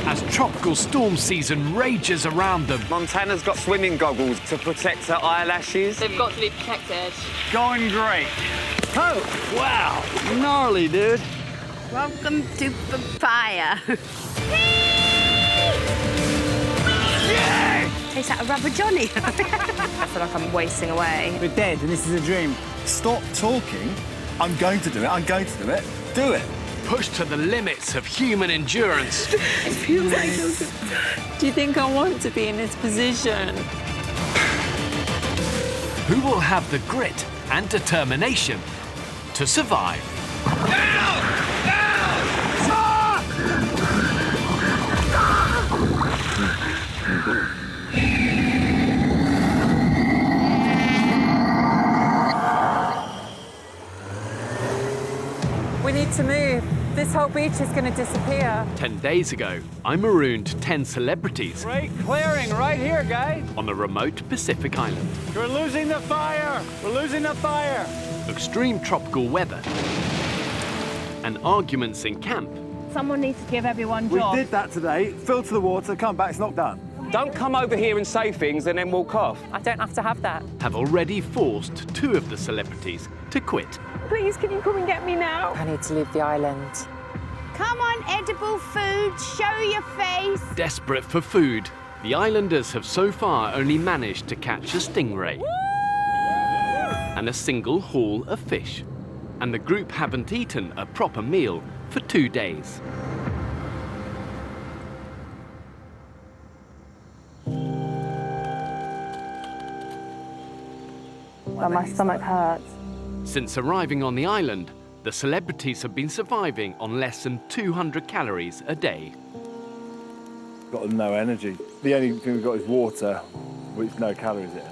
As tropical storm season rages around them. Montana's got swimming goggles to protect her eyelashes. They've got to be protected. Going great. Oh, wow. Gnarly, dude. Welcome to Papaya. Tastes like a rubber Johnny. I feel like I'm wasting away. We're dead and this is a dream. Stop talking. I'm going to do it. I'm going to do it. Do it. Pushed to the limits of human endurance. It feels like do you think I want to be in this position? Who will have the grit and determination to survive? We need to move. This whole beach is going to disappear. 10 days ago, I marooned 10 celebrities Great clearing right here, guys. on a remote Pacific island. We're losing the fire. We're losing the fire. Extreme tropical weather and arguments in camp Someone needs to give everyone We jobs. did that today. Filter the water, come back, it's not done. Don't come over here and say things and then walk off. I don't have to have that. have already forced 2 of the celebrities to quit. Please, can you come and get me now? I need to leave the island. Come on, edible food, show your face. Desperate for food, the islanders have so far only managed to catch a stingray and a single haul of fish. And the group haven't eaten a proper meal for 2 days. Well, my stomach hurts. Since arriving on the island, the celebrities have been surviving on less than 200 calories a day. Got no energy. The only thing we've got is water, with no calories in,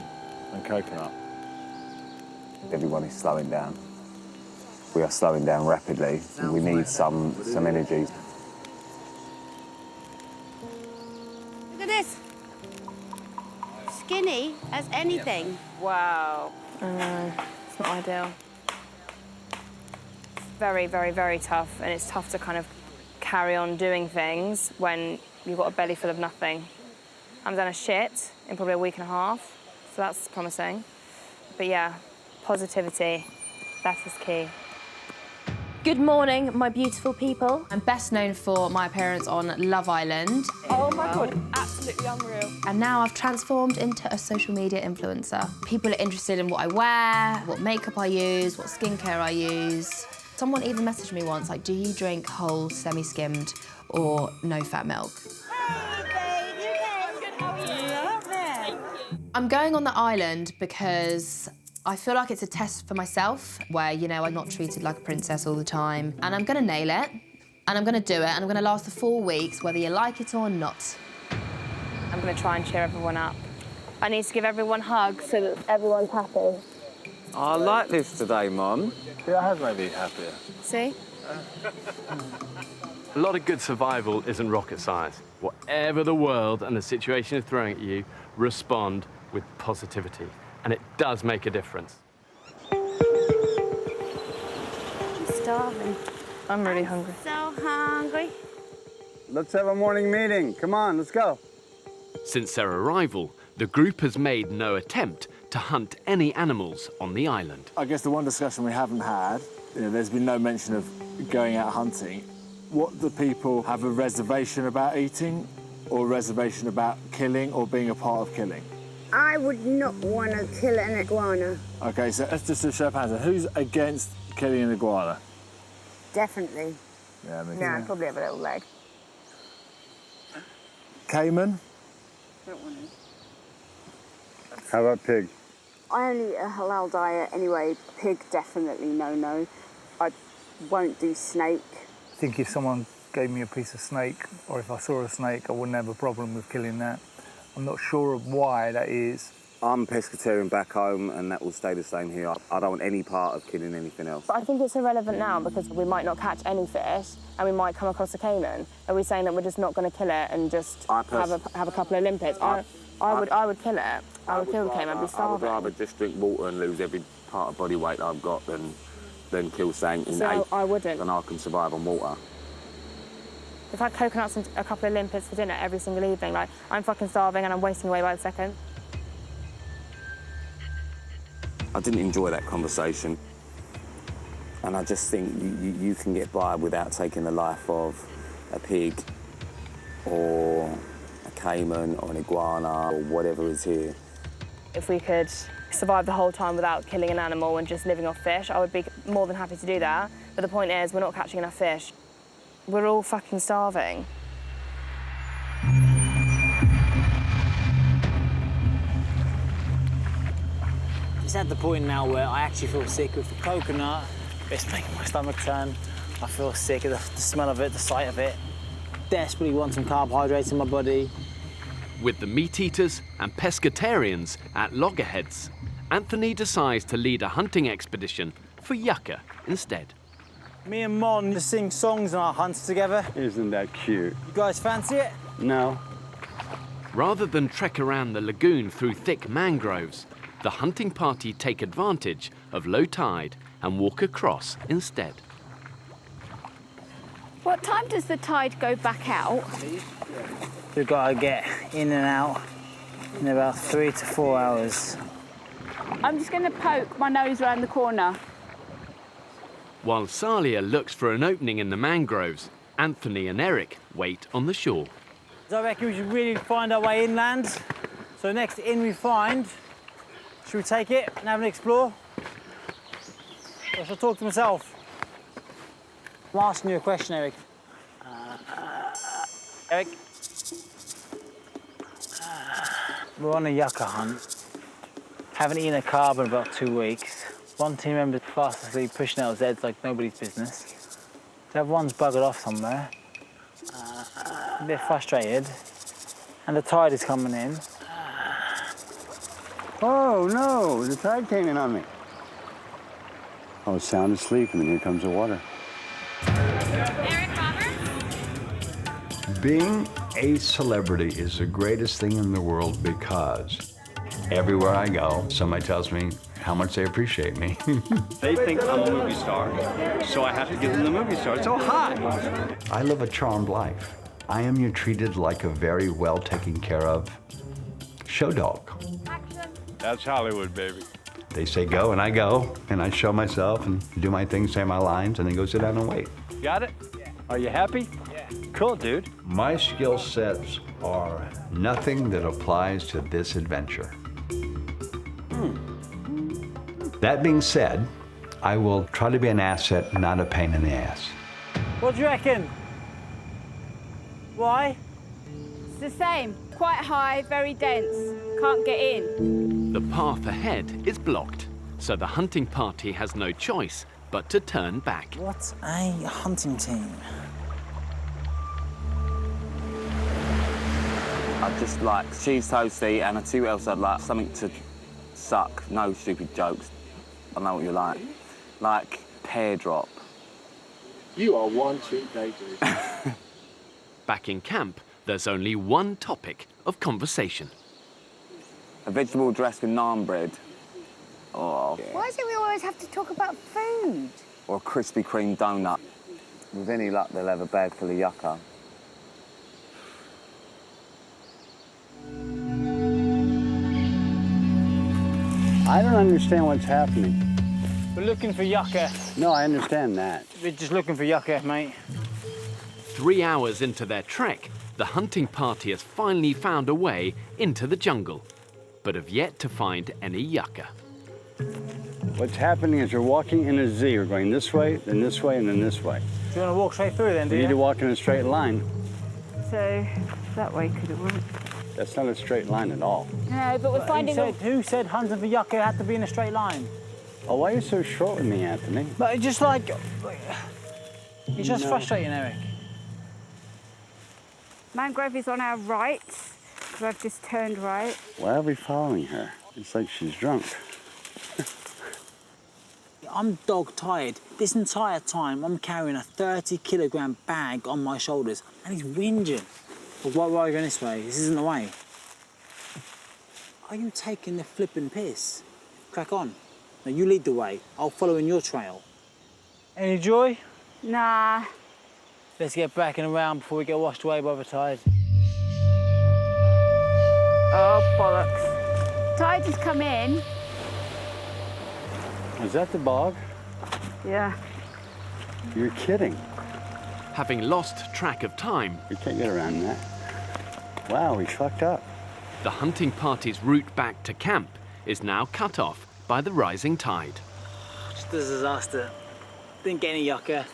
and coconut. Everyone is slowing down. We are slowing down rapidly, and we need some energy. Look at this. Skinny as anything. Wow. I know. It's not ideal. Very, very, very tough, and it's tough to kind of carry on doing things when you've got a belly full of nothing. I haven't done a shit in probably a week and a half, so that's promising. But yeah, positivity, that is key. Good morning, my beautiful people. I'm best known for my appearance on Love Island. Oh my God, absolutely unreal. And now I've transformed into a social media influencer. People are interested in what I wear, what makeup I use, what skincare I use. Someone even messaged me once, like, do you drink whole, semi-skimmed or no-fat milk? I'm going on the island because I feel like it's a test for myself where, you know, I'm not treated like a princess all the time. And I'm gonna nail it, and I'm gonna do it, and I'm gonna last the 4 weeks, whether you like it or not. I'm gonna try and cheer everyone up. I need to give everyone hugs so that everyone's happy. I like this today, Mum. Yeah, it has made me happier. See? A lot of good survival isn't rocket science. Whatever the world and the situation is throwing at you, respond with positivity. And it does make a difference. I'm starving. I'm really hungry. So hungry. Let's have a morning meeting. Come on, let's go. Since their arrival, the group has made no attempt to hunt any animals on the island. I guess the one discussion we haven't had, you know, there's been no mention of going out hunting. What do people have a reservation about eating, or a reservation about killing, or being a part of killing? I would not want to kill an iguana. Okay, so let's just do a show of hands. Who's against killing an iguana? Definitely. Yeah, No, I'd probably have a little leg. Cayman? Don't want to. How about pig? I only eat a halal diet anyway. Pig, definitely no. I won't do snake. I think if someone gave me a piece of snake, or if I saw a snake, I wouldn't have a problem with killing that. I'm not sure of why that is. I'm pescatarian back home, and that will stay the same here. I don't want any part of killing anything else. But I think it's irrelevant now because we might not catch any fish and we might come across a caiman. Are we saying that we're just not going to kill it and just have a couple of limpets? I would kill it. I would kill the caiman. I'd be starving. I would rather just drink water and lose every part of body weight that I've got than kill something in I wouldn't. and I can survive on water. If I had coconuts and a couple of limpets for dinner every single evening, like, I'm fucking starving and I'm wasting away by the second. I didn't enjoy that conversation. And I just think you can get by without taking the life of a pig or a caiman or an iguana or whatever is here. If we could survive the whole time without killing an animal and just living off fish, I would be more than happy to do that. But the point is, we're not catching enough fish. We're all fucking starving. It's at the point now where I actually feel sick with the coconut. It's making my stomach turn. I feel sick of the smell of it, the sight of it. Desperately want some carbohydrates in my body. With the meat eaters and pescatarians at loggerheads, Anthony decides to lead a hunting expedition for yucca instead. Me and Mon just sing songs on our hunts together. Isn't that cute? You guys fancy it? No. Rather than trek around the lagoon through thick mangroves, the hunting party take advantage of low tide and walk across instead. What time does the tide go back out? We've got to get in and out in about 3 to 4 hours. I'm just going to poke my nose around the corner. While Salia looks for an opening in the mangroves, Anthony and Eric wait on the shore. I reckon we should really find our way inland. So next inn we find, should we take it and have an explore? Or should I talk to myself? I'm asking you a question, Eric. Eric? We're on a yucca hunt. Haven't eaten a carb in about 2 weeks. One team member's fast asleep pushing out his heads like nobody's business. So everyone's buggered off somewhere. A bit frustrated. And the tide is coming in. Oh, no, the tide came in on me. I was sound asleep, and then here comes the water. Eric Roberts? Being a celebrity is the greatest thing in the world because everywhere I go, somebody tells me how much they appreciate me. They think I'm a movie star, so I have to give them the movie star. So hi! I live a charmed life. I am treated like a very well taken care of show dog. That's Hollywood, baby. They say go, and I go, and I show myself and do my thing, say my lines, and then go sit down and wait. Got it? Yeah. Are you happy? Yeah. Cool, dude. My skill sets are nothing that applies to this adventure. That being said, I will try to be an asset, not a pain in the ass. What do you reckon? Why? It's the same. Quite high, very dense. Can't get in. The path ahead is blocked, so the hunting party has no choice but to turn back. What a hunting team. I'd just like cheese toasty, and I tell you what else I'd like, something to suck. No stupid jokes. I know what you like. Like pear drop. You are one cheap day, dude. Back in camp, there's only one topic of conversation. A vegetable dressed with naan bread. Oh. Why is it we always have to talk about food? Or a Krispy Kreme donut. With any luck, they'll have a bag full of yucca. I don't understand what's happening. We're looking for yucca. No, I understand that. We're just looking for yucca, mate. 3 hours into their trek, the hunting party has finally found a way into the jungle, but have yet to find any yucca. What's happening is you're walking in a Z. You're going this way, then this way, and then this way. Do you want to walk straight through then, do You you? need to walk in a straight line. So, that way could it work? That's not a straight line at all. No, but we're finding... Who said hunting for yucca had to be in a straight line? Oh, why are you so short with me, Anthony? But it's just like... It's just frustrating, Eric. Mangrove is on our right, because I've just turned right. Why are we following her? It's like she's drunk. I'm dog tired. This entire time, I'm carrying a 30-kilogram bag on my shoulders, and he's whinging. But why are you going this way? This isn't the way. Are you taking the flipping piss? Crack on. Now, you lead the way. I'll follow in your trail. Any joy? Nah. Let's get back and around before we get washed away by the tide. Oh, bollocks. Tide has come in. Is that the bog? Yeah. You're kidding. Having lost track of time, We can't get around that. Wow, we fucked up. the hunting party's route back to camp is now cut off by the rising tide. Just a disaster. Didn't get any yucca.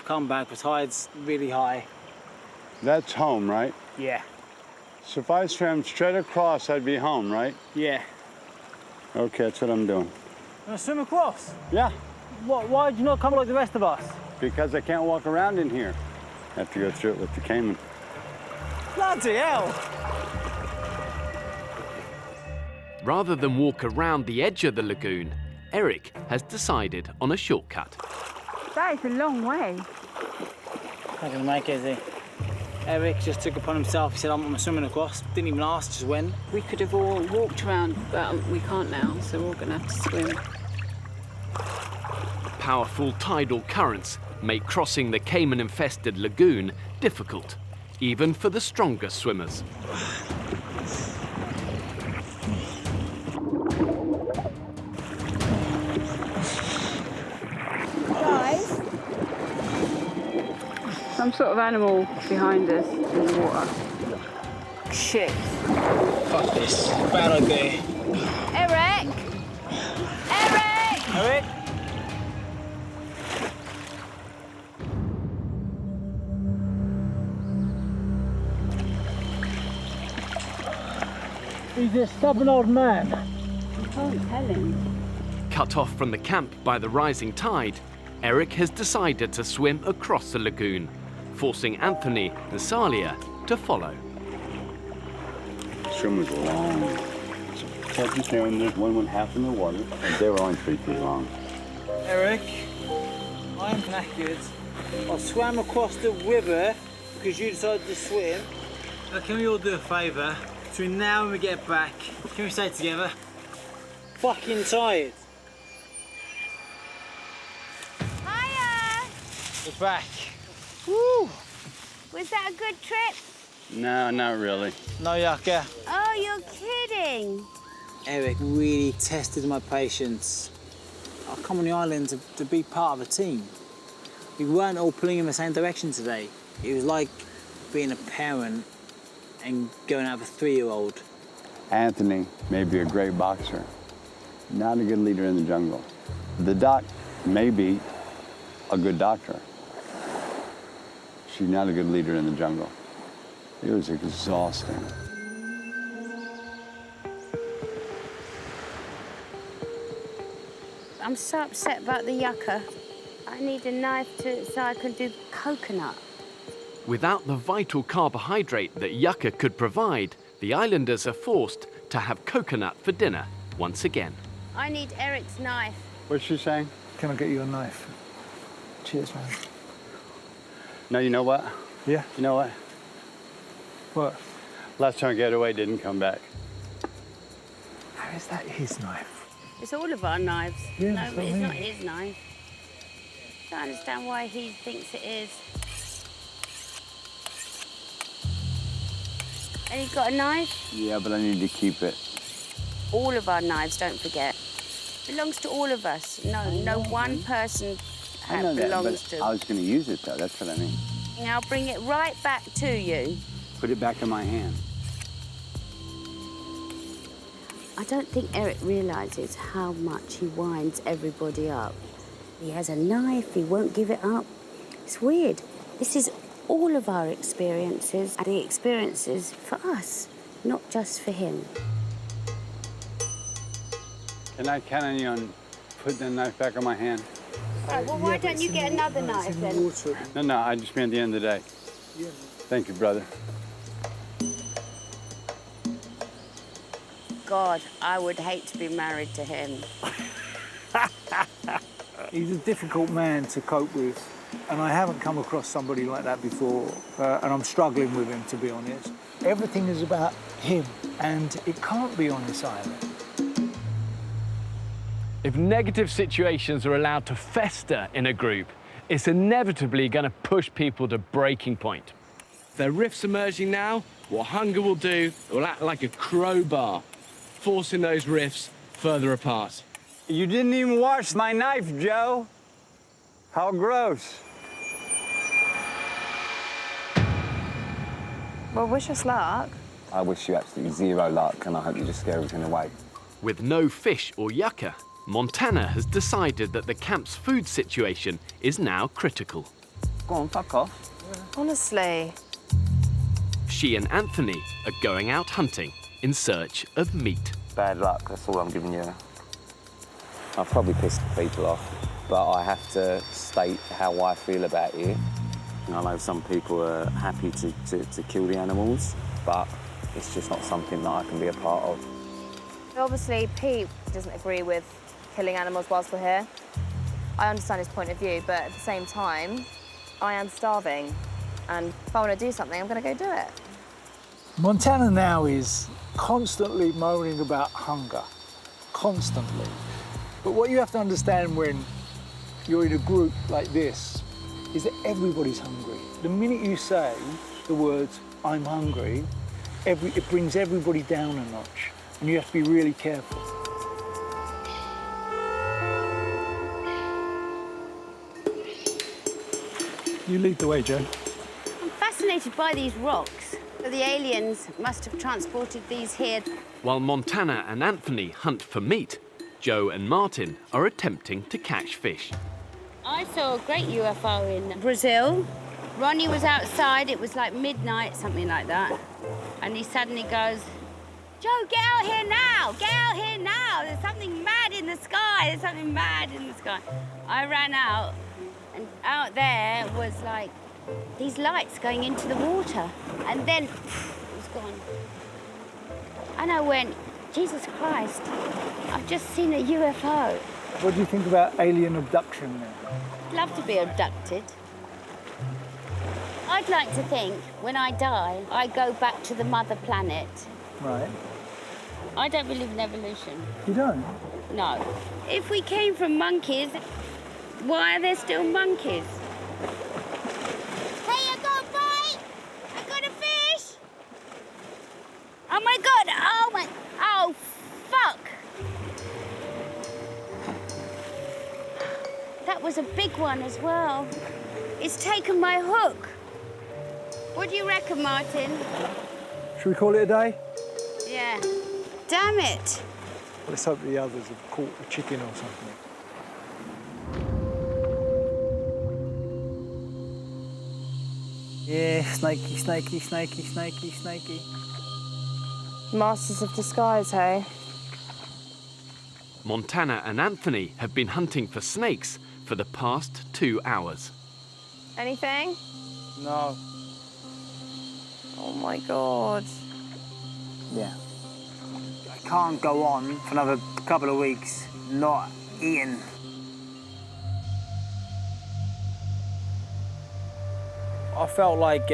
Come back, the tide's really high. That's home, right? Yeah. So if I swam straight across, I'd be home, right? Yeah. Okay, that's what I'm doing. You want to swim across? Yeah. Why'd you not come like the rest of us? Because I can't walk around in here. I have to go through it with the caiman. Bloody hell! Rather than walk around the edge of the lagoon, Eric has decided on a shortcut. That is a long way. Not gonna make it, is he? Eric just took upon himself. He said, I'm swimming across. Didn't even ask, just went. We could have all walked around, but we can't now, so we're all going to have to swim. Powerful tidal currents make crossing the caiman-infested lagoon difficult, even for the stronger swimmers. Guys, some sort of animal behind us in the water. Shit. Fuck this. Bad idea. Eric! Eric! Eric? He's a stubborn old man. You can't tell him. Cut off from the camp by the rising tide, Eric has decided to swim across the lagoon, forcing Anthony and Salia to follow. Swim was long. Catching here and there's one went half in the water, and they were only 3 feet long. Eric, I'm knackered. I swam across the river because you decided to swim. Now, can we all do a favour? Between now and we get back, can we stay together? Fucking tired. Hiya! We're back. Woo! Was that a good trip? No, not really. No yucca. Oh, you're kidding. Eric really tested my patience. I've come on the island to be part of a team. We weren't all pulling in the same direction today. It was like being a parent and going out with a 3-year-old. Anthony may be a great boxer, not a good leader in the jungle. The doc may be a good doctor. She's not a good leader in the jungle. It was exhausting. I'm so upset about the yucca. I need a knife so I can do coconut. Without the vital carbohydrate that yucca could provide, the islanders are forced to have coconut for dinner once again. I need Eric's knife. What's she saying? Can I get you a knife? Cheers, man. No, you know what? Yeah? You know what? What? Last time I got away, didn't come back. How is that his knife? It's all of our knives. Yeah, No, that's but what I it's mean. not his knife. I don't understand why he thinks it is. And you've got a knife? Yeah, but I need to keep it. All of our knives, don't forget. Belongs to all of us. No one person I know that, belongs but to. I was going to use it, though. That's what I mean. Now bring it right back to you. Put it back in my hand. I don't think Eric realises how much he winds everybody up. He has a knife, he won't give it up. It's weird. This is all of our experiences, and the experiences for us, not just for him. Can I count on you on putting the knife back in my hand? Right, well, why don't you get another knife then? No, I just mean at the end of the day. Yeah. Thank you, brother. God, I would hate to be married to him. He's a difficult man to cope with, and I haven't come across somebody like that before, and I'm struggling with him, to be honest. Everything is about him, and it can't be on this island. If negative situations are allowed to fester in a group, it's inevitably going to push people to breaking point. If there are rifts emerging now, what hunger will do, it will act like a crowbar, forcing those rifts further apart. You didn't even wash my knife, Joe. How gross. Well, wish us luck. I wish you absolutely zero luck, and I hope you just scare everything away. With no fish or yucca, Montana has decided that the camp's food situation is now critical. Go on, fuck off. Honestly. She and Anthony are going out hunting in search of meat. Bad luck, that's all I'm giving you. I've probably pissed people off, but I have to state how I feel about you. I know some people are happy to kill the animals, but it's just not something that I can be a part of. Obviously, Pete doesn't agree with killing animals whilst we're here. I understand his point of view, but at the same time, I am starving. And if I want to do something, I'm going to go do it. Montana now is constantly moaning about hunger, constantly. But what you have to understand when you're in a group like this is that everybody's hungry. The minute you say the words, I'm hungry, it brings everybody down a notch, and you have to be really careful. You lead the way, Joe. I'm fascinated by these rocks. The aliens must have transported these here. While Montana and Anthony hunt for meat, Joe and Martin are attempting to catch fish. I saw a great UFO in Brazil. Ronnie was outside, it was like midnight, something like that. And he suddenly goes, Joe, get out here now! Get out here now! There's something mad in the sky! There's something mad in the sky. I ran out, and out there was like these lights going into the water. And then it was gone. And I went, Jesus Christ, I've just seen a UFO. What do you think about alien abduction then? I'd love to be abducted. I'd like to think when I die, I go back to the mother planet. Right. I don't believe in evolution. You don't? No. If we came from monkeys, why are there still monkeys? Hey, I got a bite! I got a fish! Oh my God! Oh my... Oh, fuck! That was a big one as well. It's taken my hook. What do you reckon, Martin? Should we call it a day? Yeah. Damn it. Let's hope the others have caught a chicken or something. Yeah, snaky, snaky, snaky, snaky, snaky. Masters of disguise, hey? Montana and Anthony have been hunting for snakes for the past 2 hours. Anything? No. Oh my God. Yeah. I can't go on for another couple of weeks not eating. I felt like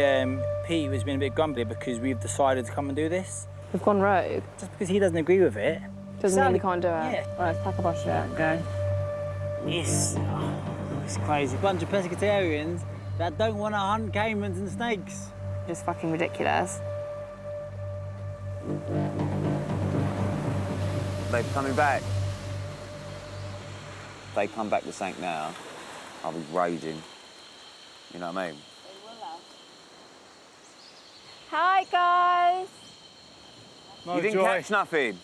Pete was being a bit grumpy because we've decided to come and do this. We've gone rogue. Just because he doesn't agree with it. Doesn't mean we can't do it. Yeah. All right, let's pack up our shit and go. It's crazy. Bunch of pescatarians that don't want to hunt caimans and snakes. Just fucking ridiculous. They're coming back. If they come back to something now, I'll be raging. You know what I mean? Hi, guys. You didn't catch nothing?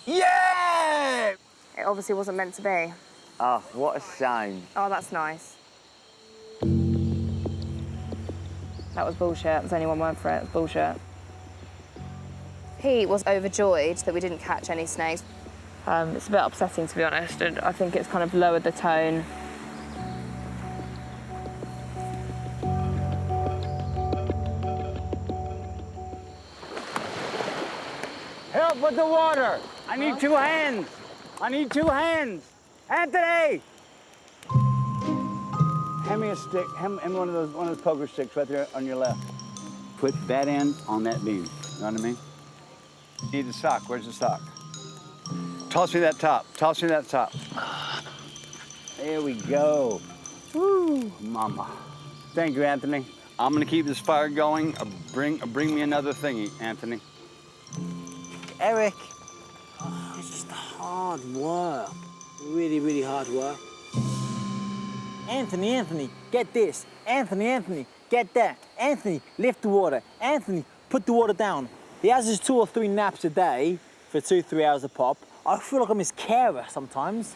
Yeah! It obviously wasn't meant to be. Oh, what a shame. Oh, that's nice. That was bullshit. There's only one word for it. It was bullshit. Pete was overjoyed that we didn't catch any snakes. It's a bit upsetting, to be honest, and I think it's kind of lowered the tone. Help with the water. I need 2 hands. I need 2 hands. Anthony! Hand me a stick. Hand me one of those poker sticks right there on your left. Put that end on that beam. You know what I mean? Need the sock. Where's the sock? Toss me that top. Toss me that top. There we go. Woo, mama. Thank you, Anthony. I'm gonna keep this fire going. Bring me another thingy, Anthony. Eric, it's just hard work. Really, really hard work. Anthony, get this. Anthony, get that. Anthony, lift the water. Anthony, put the water down. He has his 2 or 3 naps a day for 2-3 hours a pop. I feel like I'm his carer sometimes.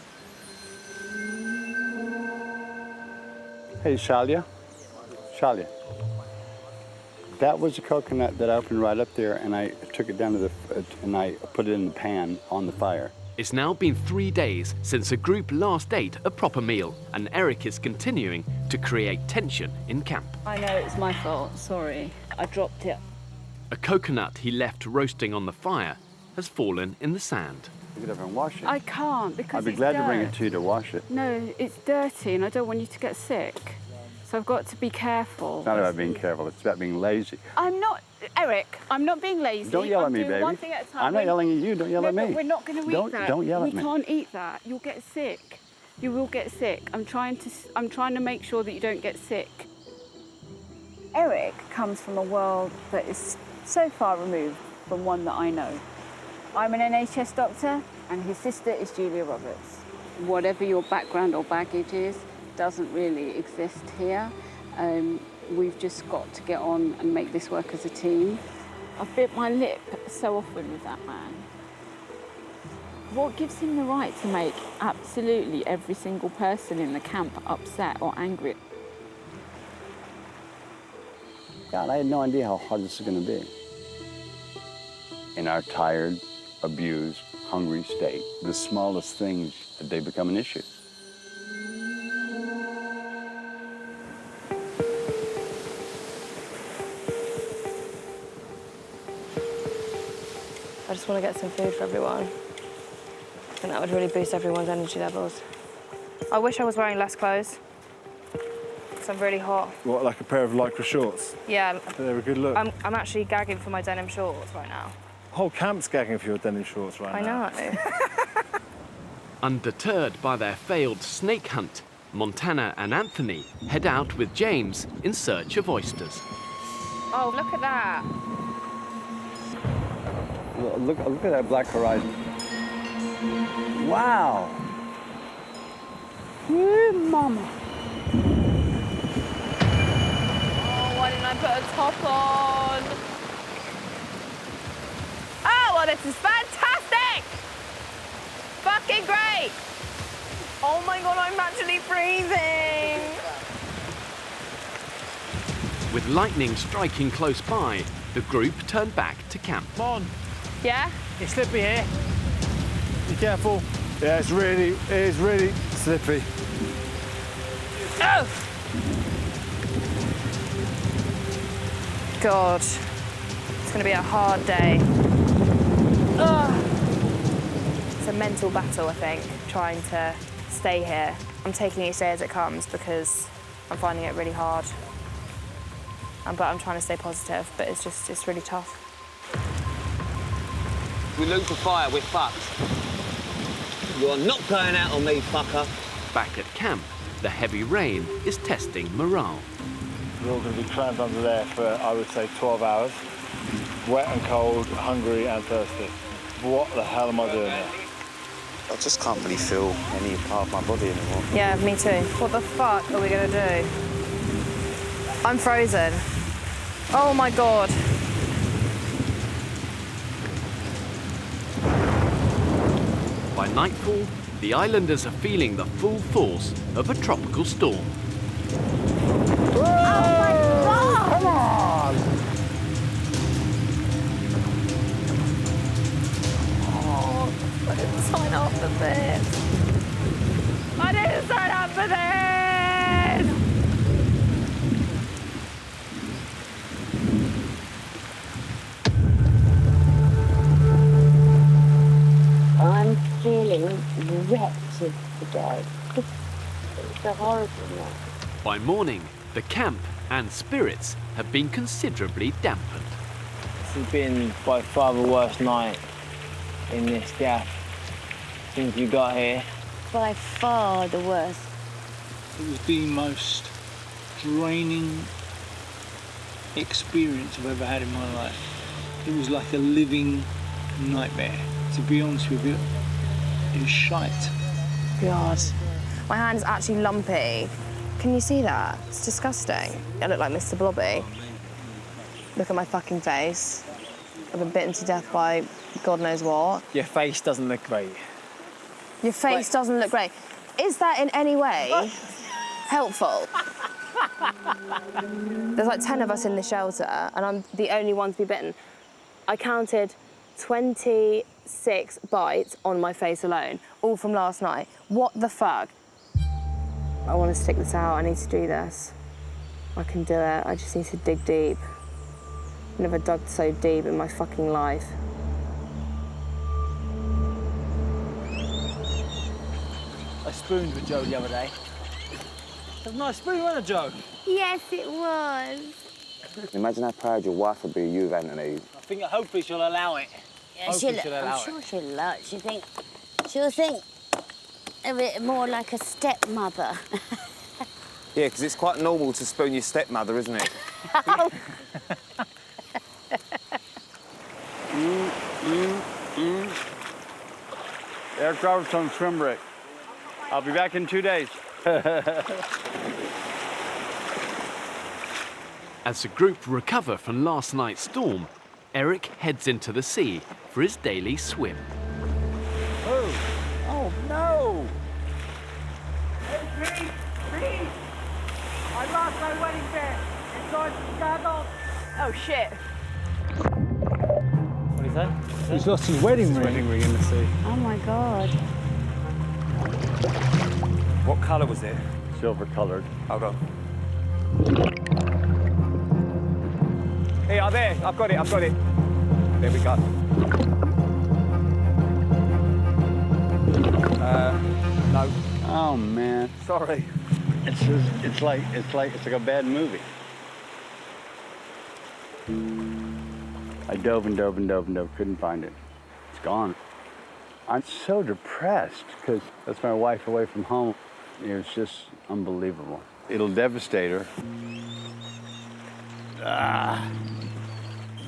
Hey, Shalia. That was a coconut that I opened right up there, and I took it down to and I put it in the pan on the fire. It's now been 3 days since the group last ate a proper meal, and Eric is continuing to create tension in camp. I know it's my fault, sorry. I dropped it. A coconut he left roasting on the fire has fallen in the sand. Pick it up and wash it. I can't because I'd be it's glad to bring dirt. it to you to wash it. No, it's dirty and I don't want you to get sick. So I've got to be careful. It's not about being careful, it's about being lazy. I'm not, Eric, I'm not being lazy. Don't yell at I'm me, doing baby. one thing at a time. I'm not yelling at you, don't yell at me. But we're not going to eat that. Don't yell at me. We can't eat that. You'll get sick. You will get sick. I'm trying to make sure that you don't get sick. Eric comes from a world that is so far removed from one that I know. I'm an NHS doctor and his sister is Julia Roberts. Whatever your background or baggage is, doesn't really exist here. We've just got to get on and make this work as a team. I've bit my lip so often with that man. What gives him the right to make absolutely every single person in the camp upset or angry? God, I had no idea how hard this is going to be. In our tired, abused, hungry state, the smallest things, they become an issue. I just want to get some food for everyone. I think that would really boost everyone's energy levels. I wish I was wearing less clothes, because I'm really hot. What, like a pair of Lycra shorts? Yeah. They're a good look. I'm actually gagging for my denim shorts right now. The whole camp's gagging for your denim shorts right now. I know. Undeterred by their failed snake hunt, Montana and Anthony head out with James in search of oysters. Oh, look at that. Look at that black horizon. Wow. Woo, mama. Oh, why didn't I put a top on? Oh, well, this is fantastic! Fucking great! Oh my God, I'm actually freezing! With lightning striking close by, the group turn back to camp. Come on. Yeah? It's slippy here. Be careful. Yeah, it is really slippy. Oh! God, it's gonna be a hard day. Ugh. It's a mental battle, I think, trying to stay here. I'm taking each day as it comes because I'm finding it really hard. But I'm trying to stay positive, but it's really tough. We look for fire, we're fucked. You're not going out on me, fucker. Back at camp, the heavy rain is testing morale. We're all going to be crammed under there for, I would say, 12 hours. Wet and cold, hungry and thirsty. What the hell am I doing there? I just can't really feel any part of my body anymore. Yeah, me too. What the fuck are we gonna do? I'm frozen. Oh my God. By nightfall, the islanders are feeling the full force of a tropical storm. Come on! Oh, I didn't sign up for this. I didn't sign up for this! I'm feeling wretched today. It's a horrible night. By morning, the camp and spirits have been considerably dampened. This has been by far the worst night in this gaff since you got here. By far the worst. It was the most draining experience I've ever had in my life. It was like a living nightmare. To be honest with you, it was shite. God. My hand is actually lumpy. Can you see that? It's disgusting. I look like Mr. Blobby. Look at my fucking face. I've been bitten to death by God knows what. Your face doesn't look great. Your face doesn't look great. Is that in any way helpful? There's like 10 of us in the shelter, and I'm the only one to be bitten. I counted 26 bites on my face alone, all from last night. What the fuck? I want to stick this out. I need to do this. I can do it. I just need to dig deep. I've never dug so deep in my fucking life. spoons with Joe the other day. It was a nice spoon, wasn't it, Joe? Yes, it was. Imagine how proud your wife would be of you, Anthony. I think hopefully she'll allow it. Yeah, I'm sure she'll love it. She'll think of it more like a stepmother. Yeah, because it's quite normal to spoon your stepmother, isn't it? Eric Roberts on swim break. I'll be back in 2 days. As the group recover from last night's storm, Eric heads into the sea for his daily swim. Oh, no! Hey, Pete! I lost my wedding band. It's on goggles. Oh, shit. What is that? He's lost his wedding ring. Wedding ring in the sea. Oh, my God. What colour was it? Silver colored. Hold on. Here, there. I've got it. There we go. No. Oh man. Sorry. It's like a bad movie. I dove and dove and dove and dove, couldn't find it. It's gone. I'm so depressed because that's my wife away from home. It's just unbelievable. It'll devastate her.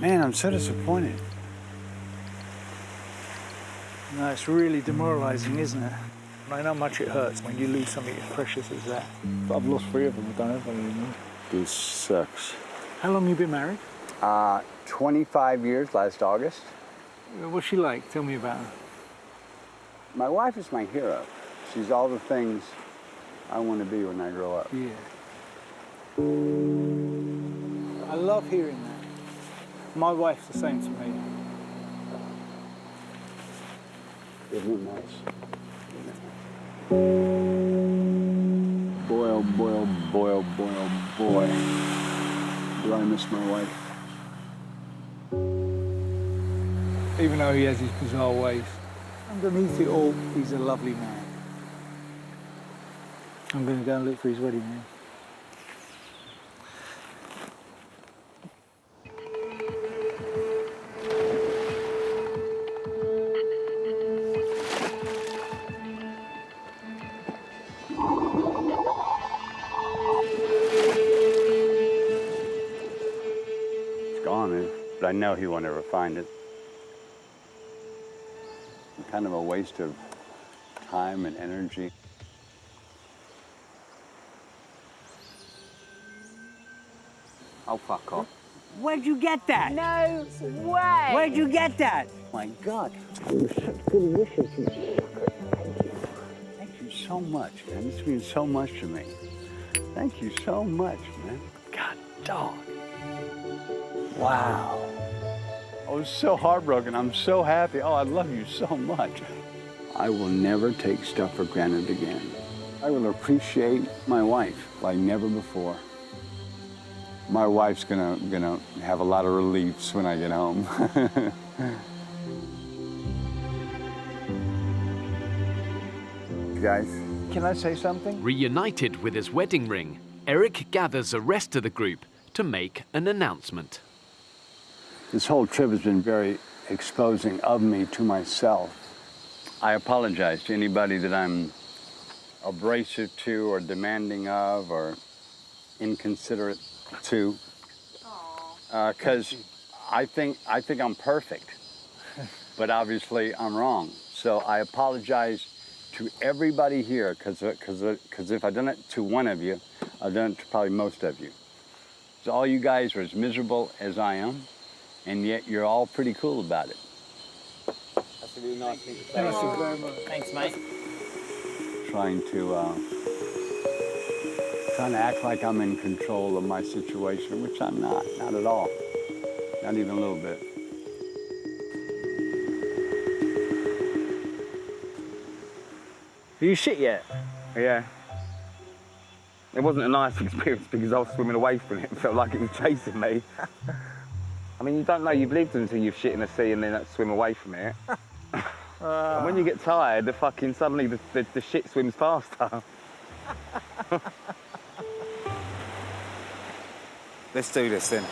Man, I'm so disappointed. No, it's really demoralising, isn't it? I know how much it hurts when you lose something as precious as that. But I've lost 3 of them, I don't have any anymore. This sucks. How long have you been married? 25 years last August. What's she like? Tell me about her. My wife is my hero. She's all the things I want to be when I grow up. Yeah. I love hearing that. My wife's the same to me. Isn't it nice? Boy, oh boy, oh boy, oh boy, oh boy. Do I miss my wife? Even though he has his bizarre ways, underneath it all, he's a lovely man. I'm going to go and look for his wedding ring. It's gone, but I know he won't ever find it. Kind of a waste of time and energy. Oh, fuck off. Where'd you get that? No way. Where'd you get that? My God, you're such good wishes. Thank you so much, man. This means so much to me. Thank you so much, man. God, dog. Wow. I was so heartbroken. I'm so happy. Oh, I love you so much. I will never take stuff for granted again. I will appreciate my wife like never before. My wife's gonna have a lot of reliefs when I get home. Guys, can I say something? Reunited with his wedding ring, Eric gathers the rest of the group to make an announcement. This whole trip has been very exposing of me to myself. I apologize to anybody that I'm abrasive to or demanding of or inconsiderate to, because I think I'm perfect, but obviously I'm wrong. So I apologize to everybody here, because if I've done it to one of you, I've done it to probably most of you. So all you guys are as miserable as I am, and yet you're all pretty cool about it. That's a really nice thing to say. Thank you very much. Thanks, mate. Trying to act like I'm in control of my situation, which I'm not at all. Not even a little bit. Are you shit yet? Yeah. It wasn't a nice experience because I was swimming away from it. It felt like it was chasing me. I mean, you don't know you've lived until you've shit in the sea and then swim away from it. And when you get tired, suddenly the shit swims faster. Let's do this then.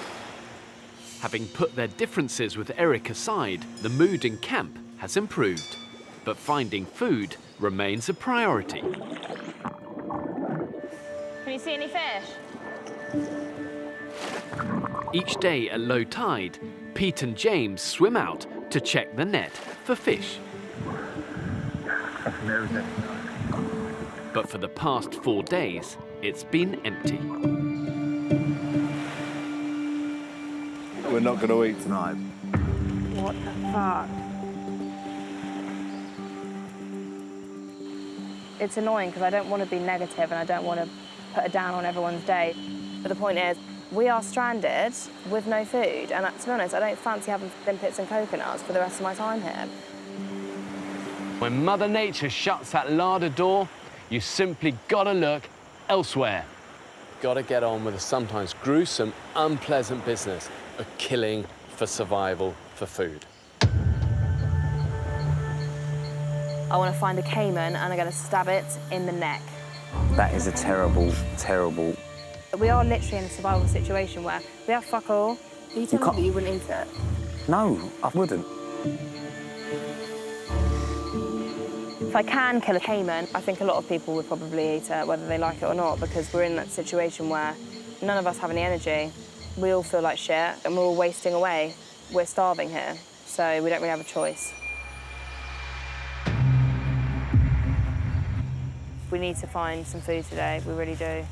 Having put their differences with Eric aside, the mood in camp has improved. But finding food remains a priority. Can you see any fish? Each day at low tide, Pete and James swim out to check the net for fish. But for the past 4 days, it's been empty. We're not going to eat tonight. What the fuck? It's annoying because I don't want to be negative and I don't want to put a down on everyone's day. But the point is, we are stranded with no food, and to be honest, I don't fancy having limpets and coconuts for the rest of my time here. When Mother Nature shuts that larder door, you simply gotta look elsewhere. Gotta get on with the sometimes gruesome, unpleasant business of killing for survival for food. I want to find a caiman and I'm going to stab it in the neck. That is a terrible, terrible... We are literally in a survival situation where we have fuck all. Are you telling me that you wouldn't eat it? No, I wouldn't. If I can kill a caiman, I think a lot of people would probably eat it, whether they like it or not, because we're in that situation where none of us have any energy. We all feel like shit and we're all wasting away. We're starving here, so we don't really have a choice. We need to find some food today, we really do.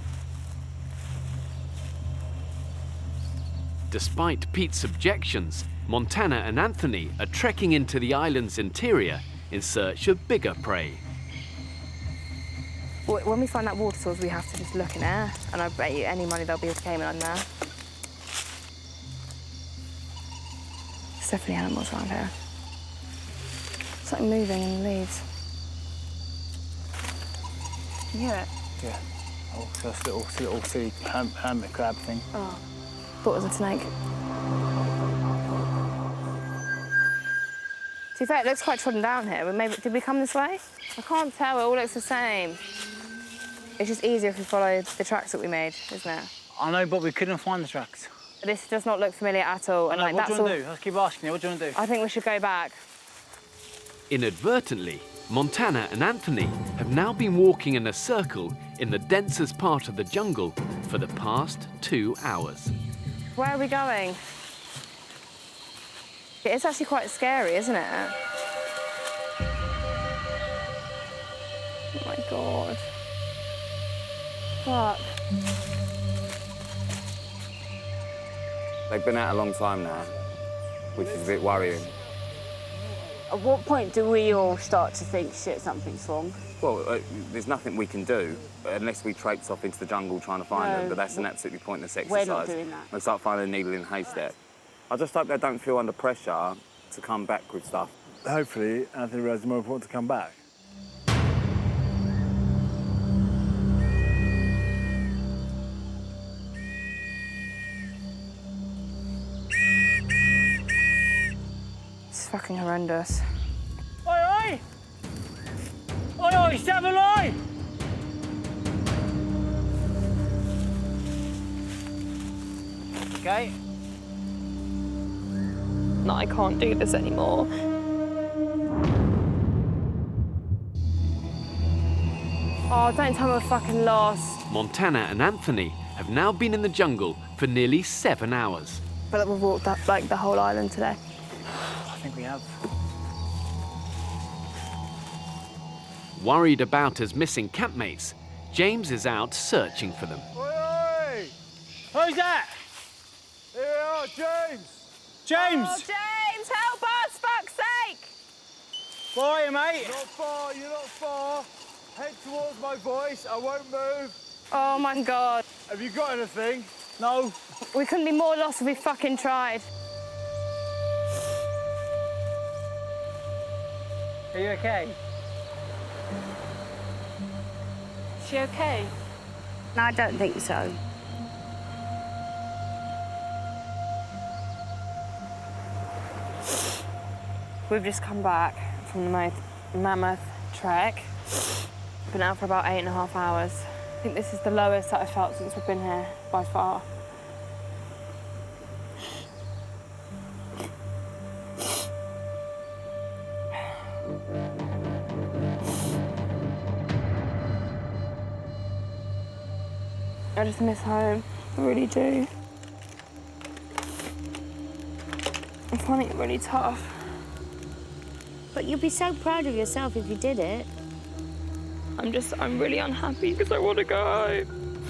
Despite Pete's objections, Montana and Anthony are trekking into the island's interior in search of bigger prey. When we find that water source, we have to just look in there, and I bet you any money there'll be a caiman in there. There's definitely animals around here. Something moving in the leaves. Can you hear it? Yeah. Oh, so it's a little silly hermit crab thing. Oh, thought it was a snake. To be fair, it looks quite trodden down here. Did we come this way? I can't tell, it all looks the same. It's just easier if we follow the tracks that we made, isn't it? I know, but we couldn't find the tracks. This does not look familiar at all. And what do you want to do? I'll keep asking you, what do you want to do? I think we should go back. Inadvertently, Montana and Anthony have now been walking in a circle in the densest part of the jungle for the past 2 hours. Where are we going? It's actually quite scary, isn't it? Oh my God. Fuck. They've been out a long time now, which is a bit worrying. At what point do we all start to think, shit, something's wrong? Well, there's nothing we can do unless we traipse off into the jungle trying to find them, but that's an absolutely pointless exercise. We're not doing that. It's like finding a needle in a haystack. I just hope they don't feel under pressure to come back with stuff. Hopefully, Anthony realises it's more important to come back. It's fucking horrendous. Oi, oi! Oi, oi, Samurai! Okay. No, I can't do this anymore. Oh, don't tell me we're fucking lost. Montana and Anthony have now been in the jungle for nearly 7 hours. I feel like we've walked up like the whole island today. I think we have. Worried about his missing campmates, James is out searching for them. Oi! Who's that? Here we are, James! James! Oh, James, help us, fuck's sake! Where are you, mate? You're not far, you're not far. Head towards my voice, I won't move. Oh my God. Have you got anything? No. We couldn't be more lost if we fucking tried. Are you okay? Is she okay? No, I don't think so. We've just come back from the most mammoth trek. Been out for about 8.5 hours. I think this is the lowest that I've felt since we've been here, by far. I just miss home, I really do. I'm finding it really tough. But you'll be so proud of yourself if you did it. I'm really unhappy because I want to go home.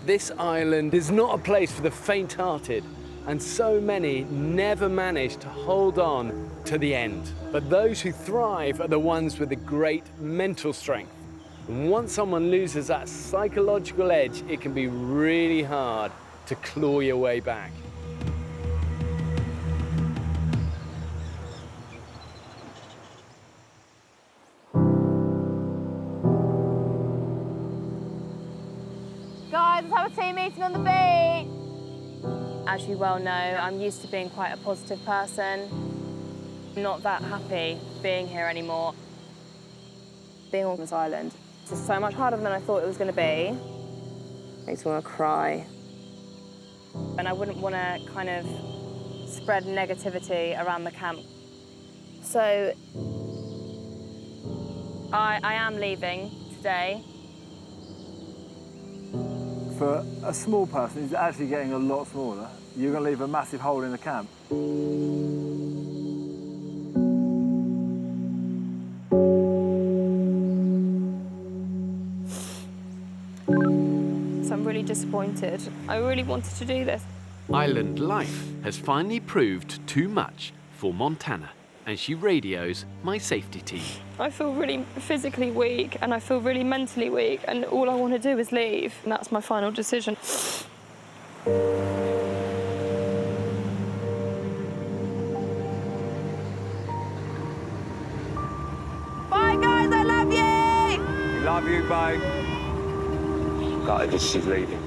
This island is not a place for the faint-hearted, and so many never manage to hold on to the end. But those who thrive are the ones with the great mental strength. And once someone loses that psychological edge, it can be really hard to claw your way back. Guys, let's have a team meeting on the beach. As you well know, I'm used to being quite a positive person. I'm not that happy being here anymore. Being on this island is just so much harder than I thought it was going to be. Makes me want to cry. And I wouldn't want to kind of spread negativity around the camp. So I am leaving today. For a small person, it's actually getting a lot smaller. You're going to leave a massive hole in the camp. So I'm really disappointed. I really wanted to do this. Island life has finally proved too much for Montana, and she radios my safety team. I feel really physically weak and I feel really mentally weak, and all I want to do is leave. And that's my final decision. Bye, guys, I love you! We love you, babe. God, she's leaving.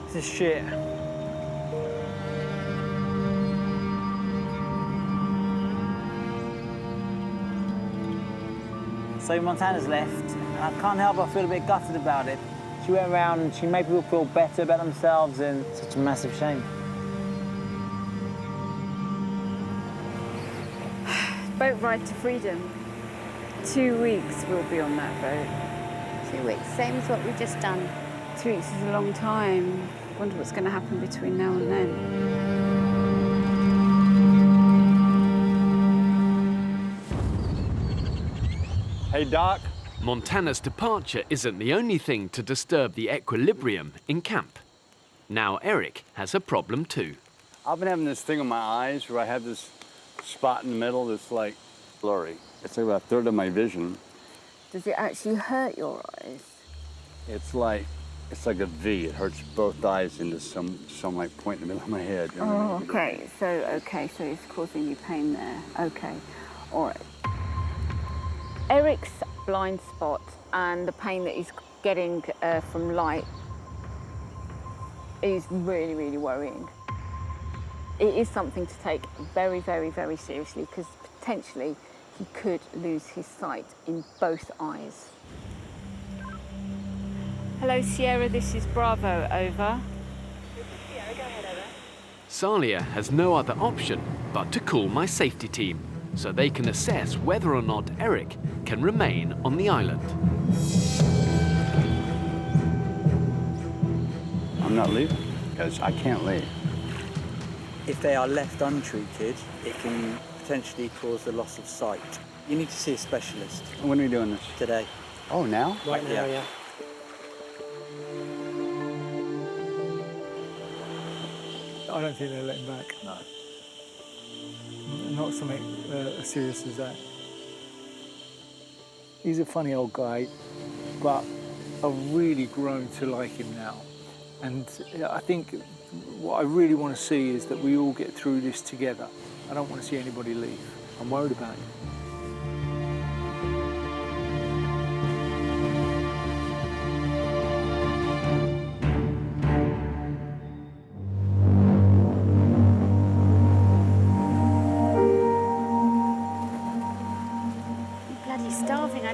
This is shit. So Montana's left, and I can't help but feel a bit gutted about it. She went around and she made people feel better about themselves, and it's such a massive shame. Boat ride to freedom. 2 weeks we'll be on that boat. 2 weeks, same as what we've just done. 2 weeks is a long time. Wonder what's going to happen between now and then. Hey, Doc. Montana's departure isn't the only thing to disturb the equilibrium in camp. Now Eric has a problem too. I've been having this thing on my eyes where I have this spot in the middle that's like blurry. It's like about a third of my vision. Does it actually hurt your eyes? It's like a V. It hurts both eyes into some like point in the middle of my head. Oh, okay. So it's causing you pain there. Okay, all right. Eric's blind spot and the pain that he's getting from light is really, really worrying. It is something to take very, very, very seriously, because potentially he could lose his sight in both eyes. Hello, Sierra, this is Bravo, over. Sierra, go ahead, over. Salia has no other option but to call my safety team so they can assess whether or not Eric can remain on the island. I'm not leaving because I can't leave. If they are left untreated, it can potentially cause the loss of sight. You need to see a specialist. When are we doing this? Today. Oh, now? Right now, yeah. I don't think they'll let him back. No. Not something as serious as that. He's a funny old guy, but I've really grown to like him now. And I think what I really want to see is that we all get through this together. I don't want to see anybody leave. I'm worried about him.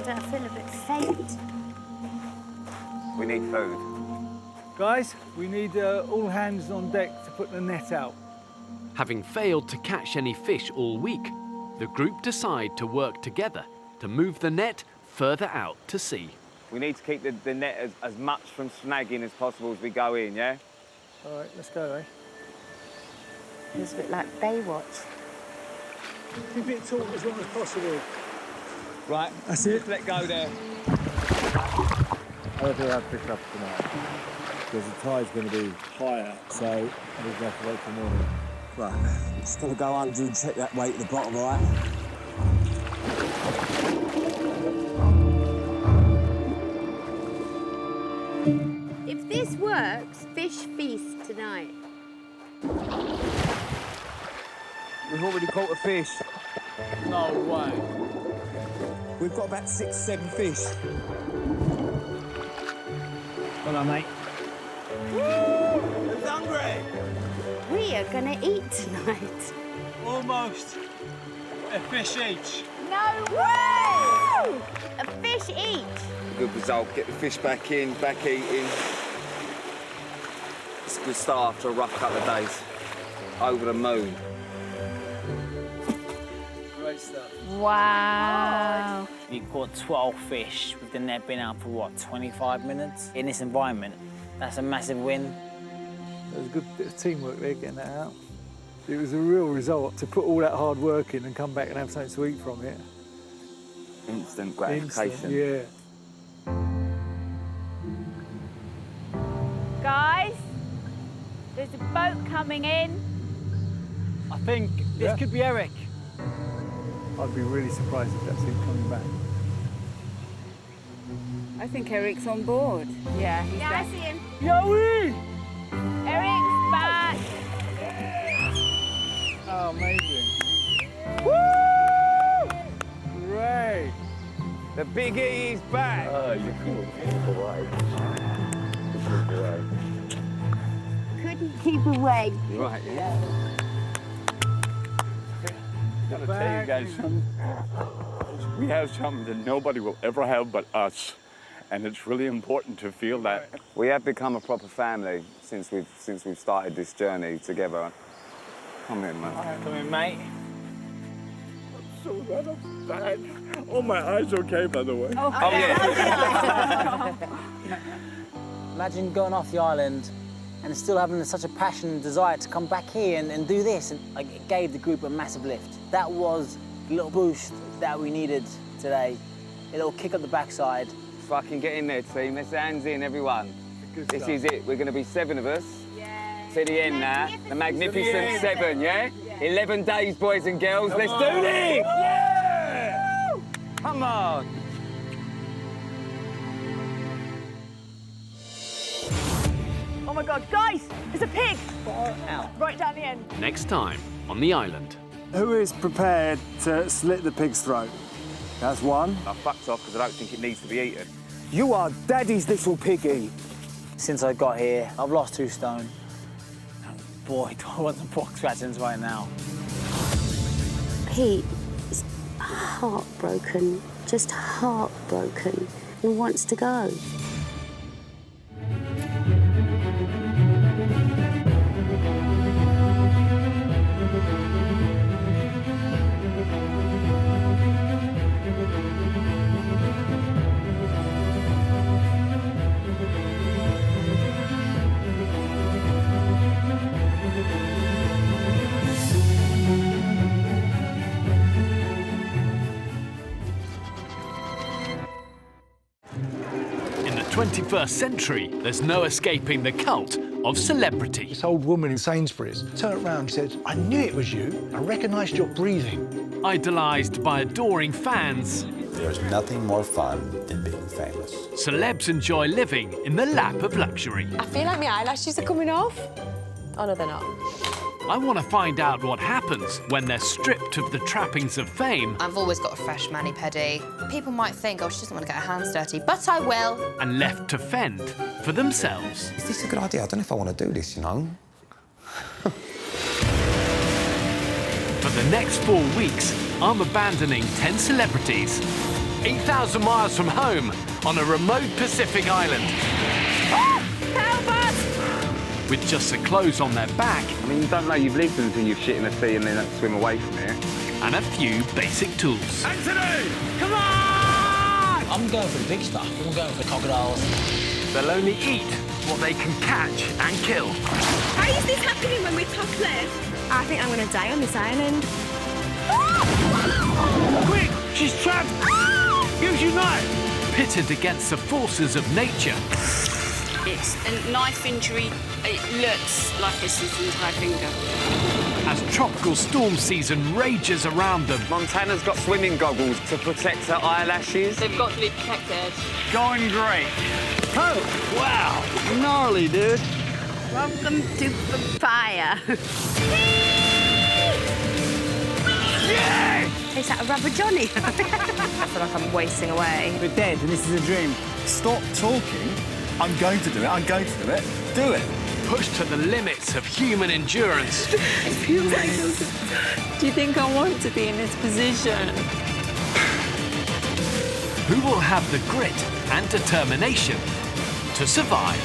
I feel a bit faint. We need food. Guys, we need all hands on deck to put the net out. Having failed to catch any fish all week, the group decide to work together to move the net further out to sea. We need to keep the net as much from snagging as possible as we go in, yeah? All right, let's go, eh? It's a bit like Baywatch. Keep it taut as long as possible. Right, that's it. Just let go there. I don't think I'll pick up tonight because the tide's going to be higher, so we're going to have to wait till morning. Right, just got to go under and check that weight at the bottom, right? If this works, fish feast tonight. We've already caught a fish. No way. We've got about 6, 7 fish. Well done, mate. Who's hungry? We are gonna eat tonight. Almost. A fish each. No way! A fish each. Good result. Get the fish back in, back eating. It's a good start after a rough couple of days. Over the moon. Great stuff. Wow. We caught 12 fish with the net being out for what, 25 minutes? In this environment, that's a massive win. There was a good bit of teamwork there getting that out. It was a real result to put all that hard work in and come back and have something to eat from it. Instant gratification. Instant, yeah. Guys, there's a boat coming in. I think this could be Eric. I'd be really surprised if that's him coming back. I think Eric's on board. Yeah, he's Yeah, I back. see him. Yowie! Eric's back. Oh, amazing. Woo! Great. The Big E is back. Oh, you're cool. Couldn't keep away. You're right, yeah. I'm gonna tell you guys something. We have something that nobody will ever have but us. And it's really important to feel that. We have become a proper family since we've started this journey together. Come in, man. Come in, mate. So bad. Oh, my eye's okay, by the way. Oh, yeah. Imagine going off the island and still having such a passion and desire to come back here and do this. And like, it gave the group a massive lift. That was the little boost that we needed today. A little kick up the backside. Fucking get in there, team. Let's hands in, everyone. This is it. We're going to be 7 of us. Yeah. To the end now. The magnificent 7, yeah? 11 days, boys and girls. Let's do this! Yeah! Come on. Oh my God, guys, there's a pig! Out. Right down the end. Next time on the island. Who is prepared to slit the pig's throat? That's one. I fucked off because I don't think it needs to be eaten. You are Daddy's little piggy. Since I got here, I've lost 2 stone. And boy, do I want some pork scratchings right now. Pete is heartbroken, just heartbroken, and wants to go. In the 21st century, there's no escaping the cult of celebrity. This old woman in Sainsbury's turned around and said, I knew it was you. I recognised your breathing. Idolised by adoring fans, There's nothing more fun than being famous. celebs enjoy living in the lap of luxury. I feel like my eyelashes are coming off. Oh, no, they're not. I want to find out what happens when they're stripped of the trappings of fame I've always got a fresh mani-pedi. People might think, oh, she doesn't want to get her hands dirty, but I will. and left to fend for themselves. Is this a good idea? I don't know if I want to do this, you know. For the next 4 weeks, I'm abandoning 10 celebrities, 8,000 miles from home on a remote Pacific island. Help us! With just the clothes on their back. I mean, you don't know you've lived until you've shit in the sea and then swim away from it. And a few basic tools. Anthony! Come on! I'm going for the big stuff. I'm going for crocodiles. They'll only eat what they can catch and kill. How is this happening when we're topless? I think I'm going to die on this island. Quick! She's trapped! Use your knife! Pitted against the forces of nature. It's a knife injury. It looks like a slit entire finger. As tropical storm season rages around them. Montana's got swimming goggles to protect her eyelashes. They've got to be protected. Going great. Oh, wow. Gnarly, dude. Welcome to the fire. Yay! Is that a rubber Johnny? I feel like I'm wasting away. We're dead and this is a dream. Stop talking. I'm going to do it. I'm going to do it. Do it. Pushed to the limits of human endurance. I feel like do you think I want to be in this position? Who will have the grit and determination to survive?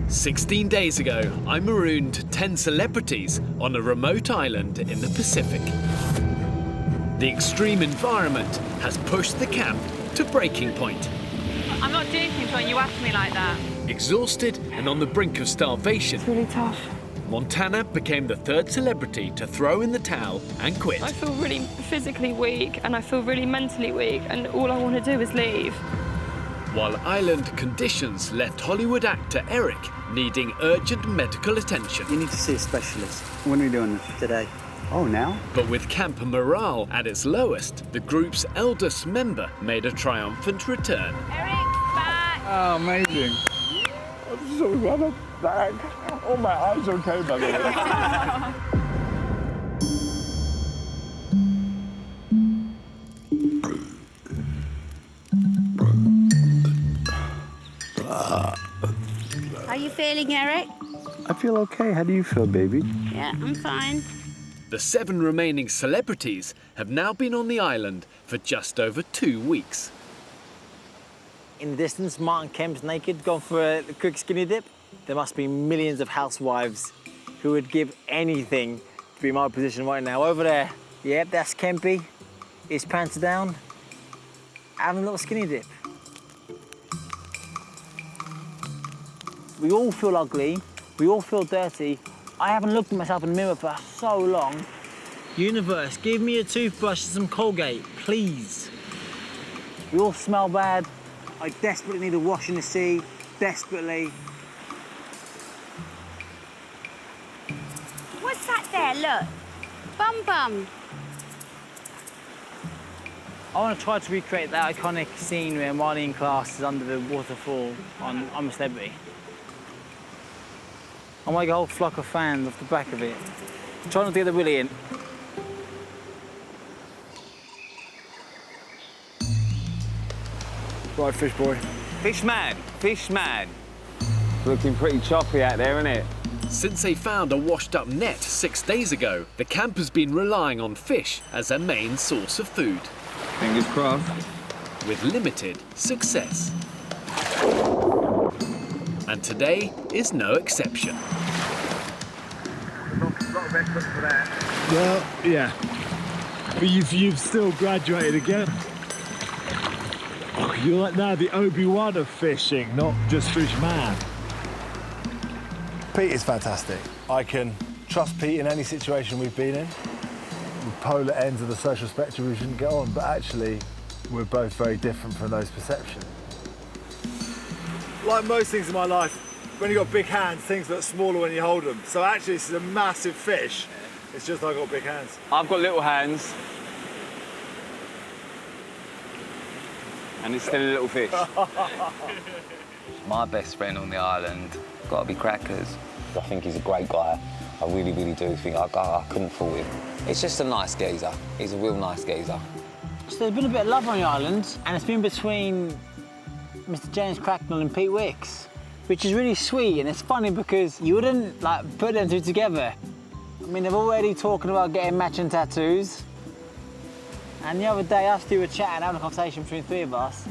16 days ago, I marooned 10 celebrities on a remote island in the Pacific. The extreme environment has pushed the camp to breaking point. I'm not joking when you ask me like that. Exhausted and on the brink of starvation, It's really tough. Montana became the third celebrity to throw in the towel and quit. I feel really physically weak and I feel really mentally weak and all I want to do is leave. While island conditions left Hollywood actor Eric needing urgent medical attention. You need to see a specialist. When are we doing this? Today. Oh, now? But with camp morale at its lowest, the group's eldest member made a triumphant return. Eric's back! Oh, amazing. I'm so glad I'm back. Oh, my eyes are okay, by the way. How are you feeling, Eric? I feel okay. How do you feel, baby? Yeah, I'm fine. The 7 remaining celebrities have now been on the island for just over 2 weeks. In the distance, Martin Kemp's naked, gone for a quick skinny dip. There must be millions of housewives who would give anything to be in my position right now. Over there, yep, that's Kempy. His pants are down, having a little skinny dip. We all feel ugly, we all feel dirty. I haven't looked at myself in the mirror for so long. Universe, give me a toothbrush and some Colgate, please. We all smell bad. I desperately need a wash in the sea, desperately. What's that there? Look. Bum bum. I want to try to recreate that iconic scene where Marnie in class is under the waterfall on I'm a Celebrity. I'll make a whole flock of fans off the back of it. Try not to get the willy in. Right, fish boy. Fishman, fishman. Looking pretty choppy out there, isn't it? Since they found a washed-up net 6 days ago, the camp has been relying on fish as their main source of food. Fingers crossed. With limited success. And today is no exception. A lot of effort for that. Well, yeah. But you've still graduated again. You're like now the Obi-Wan of fishing, not just fish man. Pete is fantastic. I can trust Pete in any situation we've been in. The polar ends of the social spectrum we shouldn't get on, but actually we're both very different from those perceptions. Like most things in my life, when you've got big hands, things look smaller when you hold them. So actually this is a massive fish. It's just I've got big hands. I've got little hands. And it's still a little fish. My best friend on the island, got to be Crackers. I think he's a great guy. I really, really do think I couldn't fault him. He's just a nice geezer. He's a real nice geezer. So there's been a bit of love on the island, and it's been between Mr. James Cracknell and Pete Wicks, which is really sweet, and it's funny because you wouldn't like put them two together. I mean, they're already talking about getting matching tattoos. And the other day, us two were chatting, having a conversation between three of us,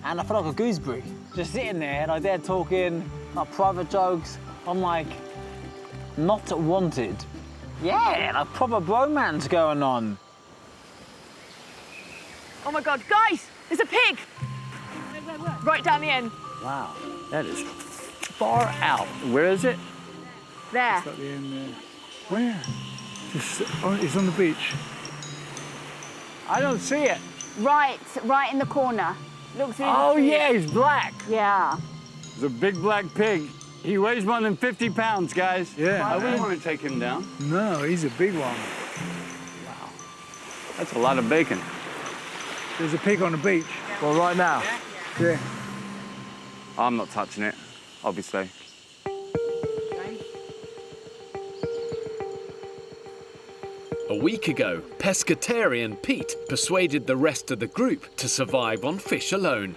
and I felt like a gooseberry, just sitting there, like they're talking, like private jokes. I'm like, not wanted. Yeah, like proper bromance going on. Oh my God, guys, there's a pig! Right down the end. Wow, that is far out. Where is it? There. It's at the end there. Where? It's on the beach. I don't see it. Right in the corner. Looks really Oh, cute. yeah, he's black. Yeah. It's a big black pig. He weighs more than 50 pounds, guys. Yeah. I wouldn't want to take him down. No, he's a big one. Wow. That's a lot of bacon. There's a pig on the beach. Well, right now? Yeah. I'm not touching it, obviously. A week ago, pescatarian Pete persuaded the rest of the group to survive on fish alone.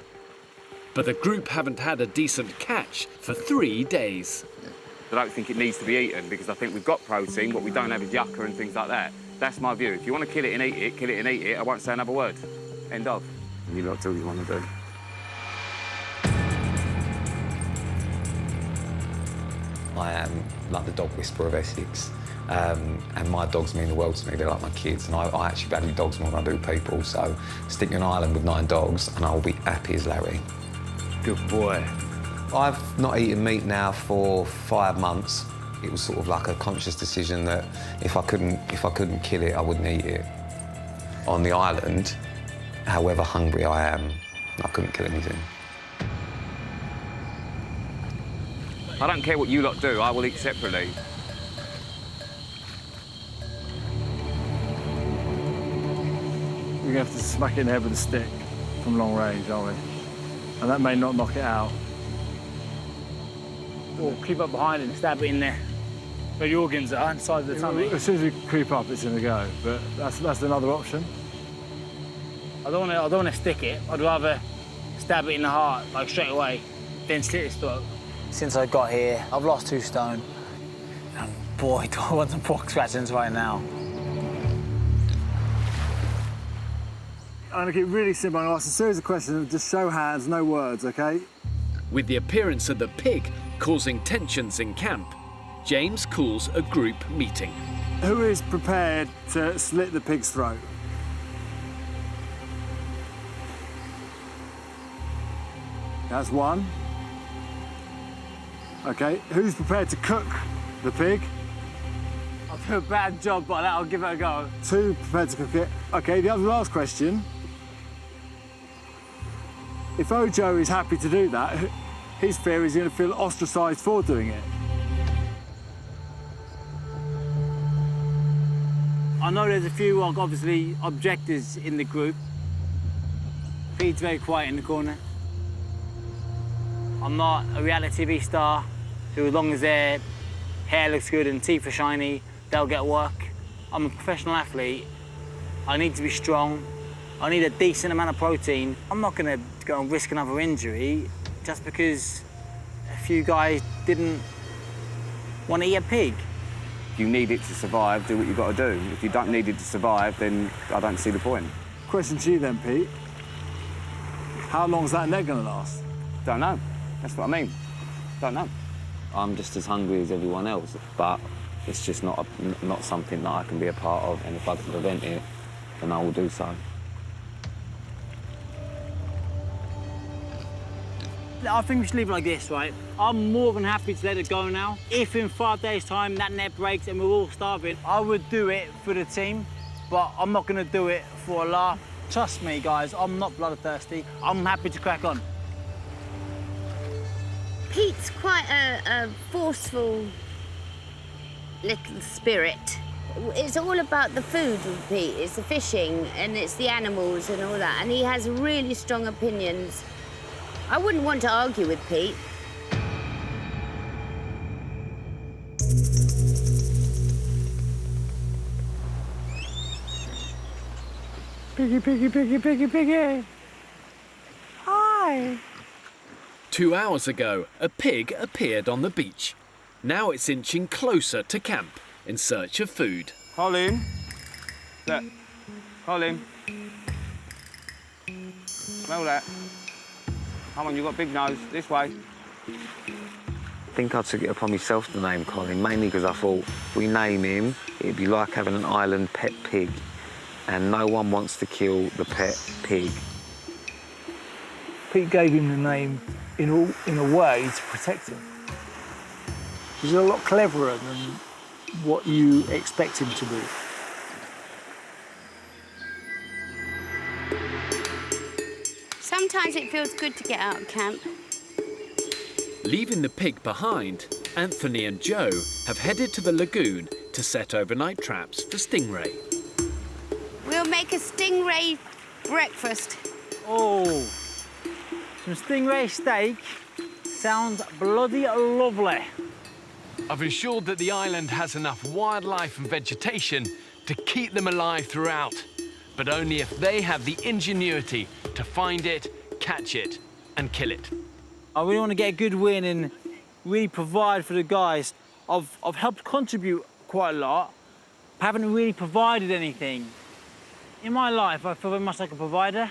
But the group haven't had a decent catch for 3 days. I don't think it needs to be eaten because I think we've got protein, what we don't have is yucca and things like that. That's my view. If you want to kill it and eat it, kill it and eat it. I won't say another word. End of. You lot do what you want to do. I am like the dog whisperer of Essex. And my dogs mean the world to me. They're like my kids, and I actually value dogs more than I do people. So stick me on an island with 9 dogs, and I'll be happy as Larry. Good boy. I've not eaten meat now for 5 months. It was sort of like a conscious decision that if I couldn't kill it, I wouldn't eat it. On the island, however hungry I am, I couldn't kill anything. I don't care what you lot do, I will eat separately. We're going to have to smack it in the head with a stick from long range, aren't we? And that may not knock it out. Or creep up behind it and stab it in there where the organs are, inside the tummy. As soon as we creep up, it's going to go. But that's another option. I don't want to stick it. I'd rather stab it in the heart, like straight away, then slit its throat. Since I got here, I've lost 2 stone. And boy, do I want some pork scratchings right now. I'm going to keep it really simple. I'm going to ask a series of questions, just show hands, no words, OK? With the appearance of the pig causing tensions in camp, James calls a group meeting. Who is prepared to slit the pig's throat? That's 1. OK, who's prepared to cook the pig? I'll do a bad job, but I'll give it a go. 2 prepared to cook it. OK, the other last question. If Ojo is happy to do that, his fear is he's going to feel ostracised for doing it. I know there's a few, obviously, objectors in the group. Pete's very quiet in the corner. I'm not a reality TV star who, as long as their hair looks good and teeth are shiny, they'll get work. I'm a professional athlete. I need to be strong. I need a decent amount of protein. I'm not going to go and risk another injury just because a few guys didn't want to eat a pig. If you need it to survive, do what you've got to do. If you don't need it to survive, then I don't see the point. Question to you then, Pete. How long's that neck going to last? Don't know. That's what I mean. Don't know. I'm just as hungry as everyone else, but it's just not something that I can be a part of, and if I can prevent it, then I will do so. I think we should leave it like this, right? I'm more than happy to let it go now. If in 5 days' time that net breaks and we're all starving, I would do it for the team, but I'm not going to do it for a laugh. Trust me, guys, I'm not bloodthirsty. I'm happy to crack on. Pete's quite a forceful little spirit. It's all about the food with Pete. It's the fishing and it's the animals and all that. And he has really strong opinions. I wouldn't want to argue with Pete. Piggy, piggy, piggy, piggy, piggy. Hi. 2 hours ago, a pig appeared on the beach. Now it's inching closer to camp in search of food. Colin. Look. Colin. Smell that. Come on, you've got a big nose. This way. I think I took it upon myself to name Colin, mainly because I thought if we name him, it'd be like having an island pet pig, and no one wants to kill the pet pig. Pete gave him the name in a way to protect him. He's a lot cleverer than what you expect him to be. Sometimes it feels good to get out of camp. Leaving the pig behind, Anthony and Joe have headed to the lagoon to set overnight traps for stingray. We'll make a stingray breakfast. Oh, some stingray steak sounds bloody lovely. I've ensured that the island has enough wildlife and vegetation to keep them alive throughout, but only if they have the ingenuity to find it, catch it, and kill it. I really want to get a good win and really provide for the guys. I've helped contribute quite a lot. I haven't really provided anything. In my life, I feel very much like a provider.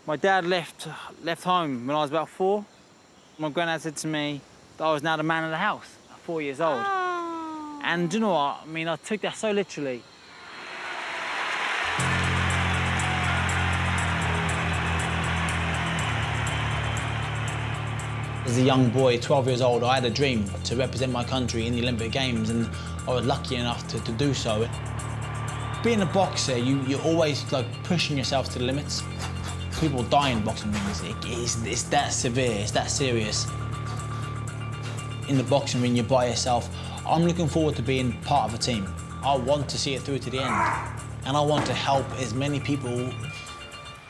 My dad left home when I was about 4. My granddad said to me that I was now the man of the house at 4 years old. Oh. And do you know what? I mean, I took that so literally. As a young boy, 12 years old, I had a dream to represent my country in the Olympic Games, and I was lucky enough to do so. Being a boxer, you're always like pushing yourself to the limits. People die in boxing rings. It's that severe, it's that serious. In the boxing ring, you're by yourself. I'm looking forward to being part of a team. I want to see it through to the end, and I want to help as many people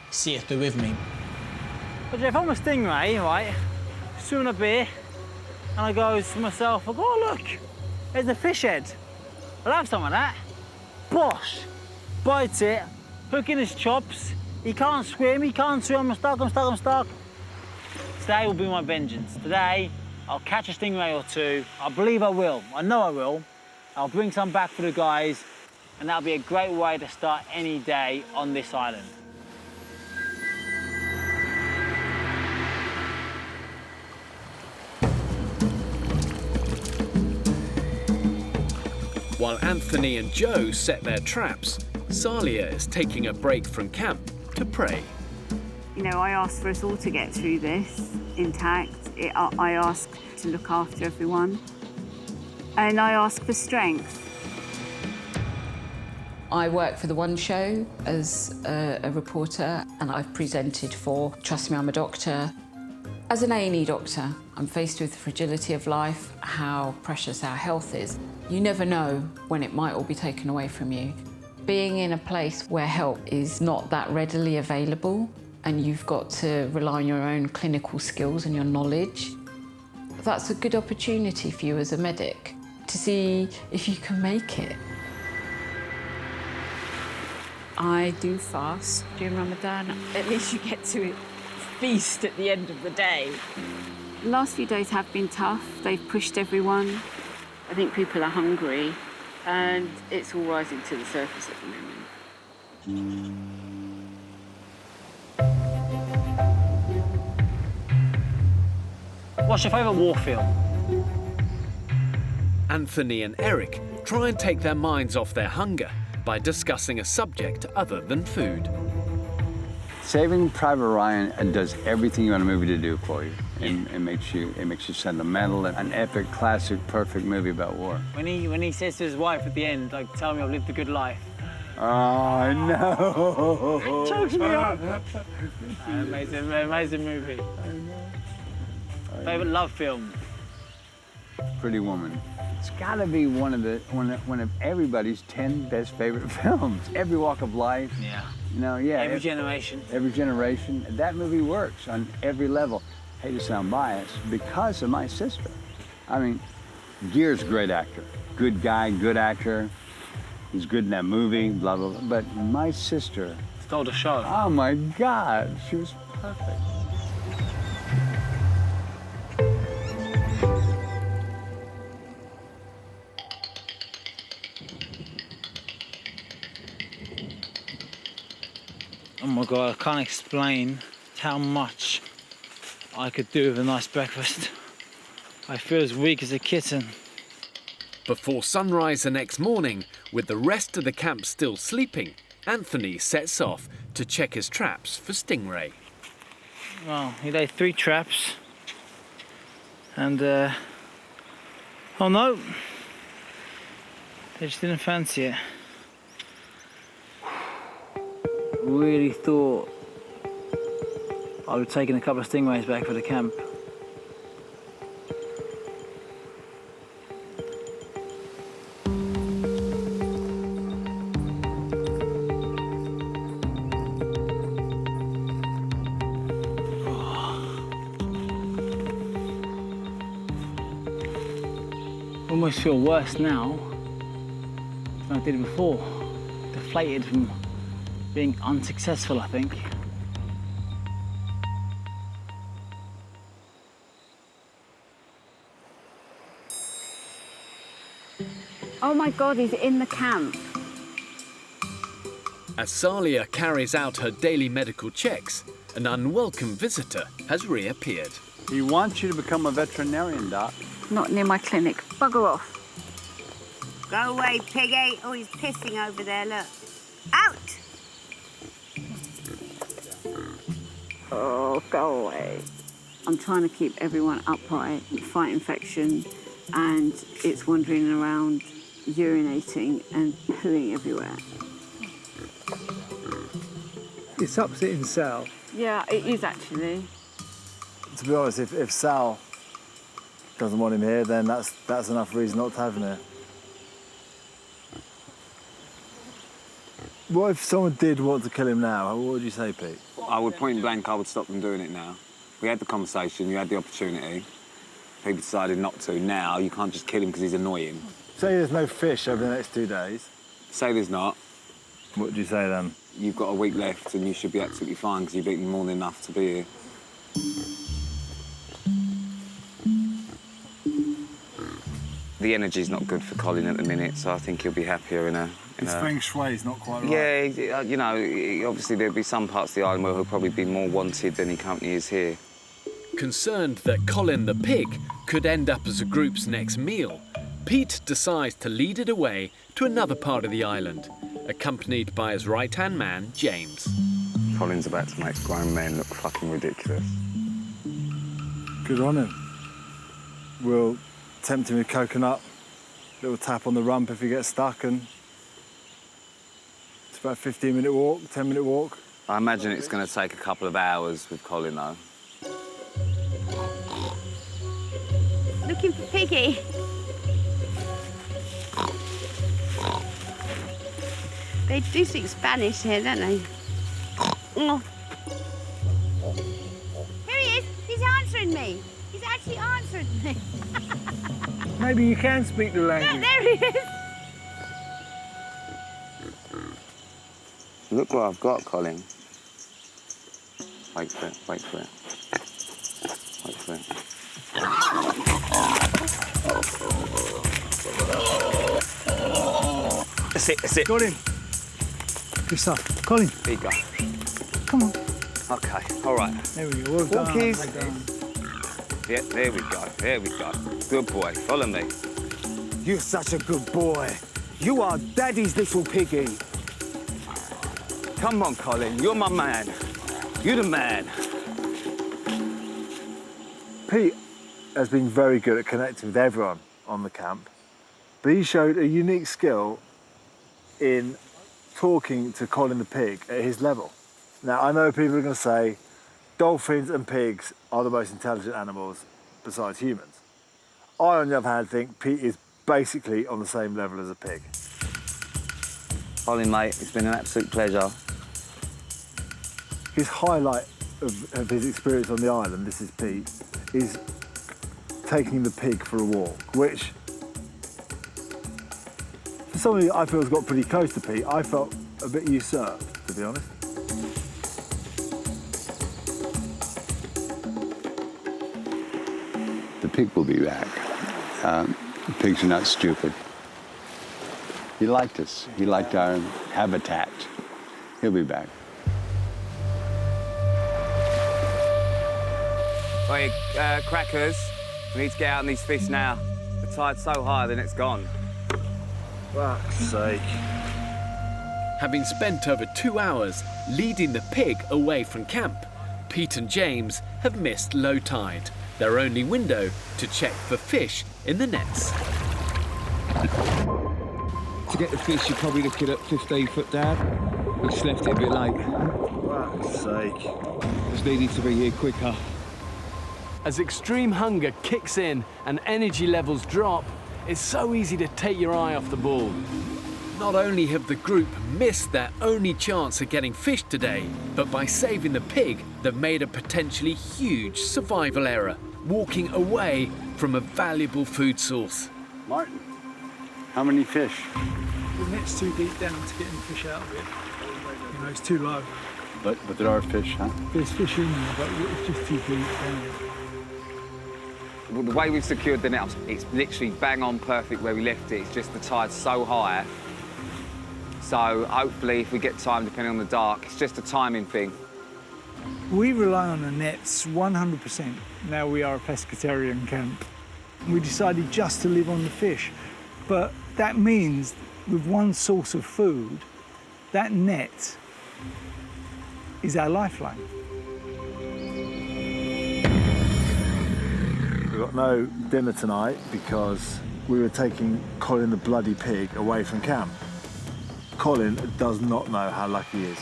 see it through with me. But if I'm a stingray, right, swimming up here, and I go to myself, I go, oh, look, there's a fish head. I'll have some of that. Bosh, bites it, hook in his chops. He can't swim, I'm stuck. Today will be my vengeance. Today, I'll catch a stingray or two. I believe I will, I know I will. I'll bring some back for the guys, and that'll be a great way to start any day on this island. While Anthony and Joe set their traps, Salia is taking a break from camp to pray. You know, I asked for us all to get through this intact. I asked to look after everyone. And I asked for strength. I work for The One Show as a reporter, and I've presented for Trust Me, I'm a Doctor. As an A&E doctor, I'm faced with the fragility of life, how precious our health is. You never know when it might all be taken away from you. Being in a place where help is not that readily available, and you've got to rely on your own clinical skills and your knowledge, that's a good opportunity for you as a medic to see if you can make it. I do fast during Ramadan. At least you get to feast at the end of the day. The last few days have been tough. They've pushed everyone. I think people are hungry, and it's all rising to the surface at the moment. What's your favourite war film? Anthony and Eric try and take their minds off their hunger by discussing a subject other than food. Saving Private Ryan does everything you want a movie to do for you. It makes you sentimental, an epic, classic, perfect movie about war. When he says to his wife at the end, like, tell me I've lived a good life. Oh, no. Chokes me up. Amazing movie. Favourite love film? Pretty Woman. It's got to be one of everybody's 10 best favorite films. Every walk of life. Yeah. You know, yeah. Every generation. Every generation. That movie works on every level. I hate to sound biased, because of my sister. I mean, Gere's a great actor. Good guy, good actor. He's good in that movie, blah, blah, blah. But my sister stole the show. Oh my God, she was perfect. Oh my God, I can't explain how much I could do with a nice breakfast. I feel as weak as a kitten. Before sunrise the next morning, with the rest of the camp still sleeping, Anthony sets off to check his traps for stingray. Well, he laid 3 traps. And, oh no, they just didn't fancy it. Really thought I would have taken a couple of stingrays back for the camp. I almost feel worse now than I did before. Deflated from being unsuccessful, I think. Oh my God, he's in the camp. As Salia carries out her daily medical checks, an unwelcome visitor has reappeared. He wants you to become a veterinarian, Doc. Not near my clinic. Bugger off. Go away, piggy. Oh, he's pissing over there, look. Out! Oh, go away. I'm trying to keep everyone upright, fight infection, and it's wandering around, urinating and pooing everywhere. It's upsetting Sal. Yeah, it is actually. To be honest, if Sal doesn't want him here, then that's enough reason not to have him here. What if someone did want to kill him now? What would you say, Pete? I would point blank, I would stop them doing it now. We had the conversation, you had the opportunity. People decided not to. Now, you can't just kill him because he's annoying. Say there's no fish over the next 2 days. Say there's not. What would you say then? You've got a week left and you should be absolutely fine because you've eaten more than enough to be here. The energy's not good for Colin at the minute, so I think he'll be happier in a... His feng shui's not quite right. Yeah, you know, obviously there'll be some parts of the island where he'll probably be more wanted than he currently is here. Concerned that Colin the pig could end up as a group's next meal, Pete decides to lead it away to another part of the island, accompanied by his right-hand man, James. Colin's about to make grown men look fucking ridiculous. Good on him. We'll tempt him with coconut, little tap on the rump if he gets stuck, and it's about a 15-minute walk, 10-minute walk. I imagine it's going to take a couple of hours with Colin, though. Looking for Piggy. They do speak Spanish here, don't they? Oh. Here he is. He's answering me. He's actually answered me. Maybe you can speak the language. There he is. Look what I've got, Colin. Wait for it, wait for it. Wait for it. That's it, that's it. Got him. Good stuff. Colin. There you go. Come on. Okay, all right. There we go. Well done. Walkies. Well done. Yeah, there we go, there we go. Good boy, follow me. You're such a good boy. You are Daddy's little piggy. Come on, Colin, you're my man. You're the man. Pete has been very good at connecting with everyone on the camp, but he showed a unique skill in talking to Colin the pig at his level. Now, I know people are going to say dolphins and pigs are the most intelligent animals besides humans. I, on the other hand, think Pete is basically on the same level as a pig. Colin, mate, it's been an absolute pleasure. His highlight of his experience on the island, this is Pete, is taking the pig for a walk, which, for somebody I feel has got pretty close to Pete, I felt a bit usurped, to be honest. The pig will be back. Pigs are not stupid. He liked us. He liked our habitat. He'll be back. Wait, crackers, we need to get out on these fish now. The tide's so high, then it's gone. Fuck's sake. Having spent over 2 hours leading the pig away from camp, Pete and James have missed low tide, their only window to check for fish in the nets. To get the fish, you're probably looking at 15 foot down. We just left it a bit late. Fuck's sake. Just needed to be here quicker. As extreme hunger kicks in and energy levels drop, it's so easy to take your eye off the ball. Not only have the group missed their only chance of getting fish today, but by saving the pig, they've made a potentially huge survival error, walking away from a valuable food source. Martin, how many fish? The net's too deep down to get any fish out of it. You know, it's too low. But there are fish, huh? There's fish in there, but it's just too deep down. Well, the way we've secured the net, it's literally bang on perfect where we left it. It's just the tide's so high. So hopefully if we get time, depending on the dark, it's just a timing thing. We rely on the nets 100%. Now we are a pescatarian camp. We decided just to live on the fish. But that means with one source of food, that net is our lifeline. We've got no dinner tonight because we were taking Colin the bloody pig away from camp. Colin does not know how lucky he is.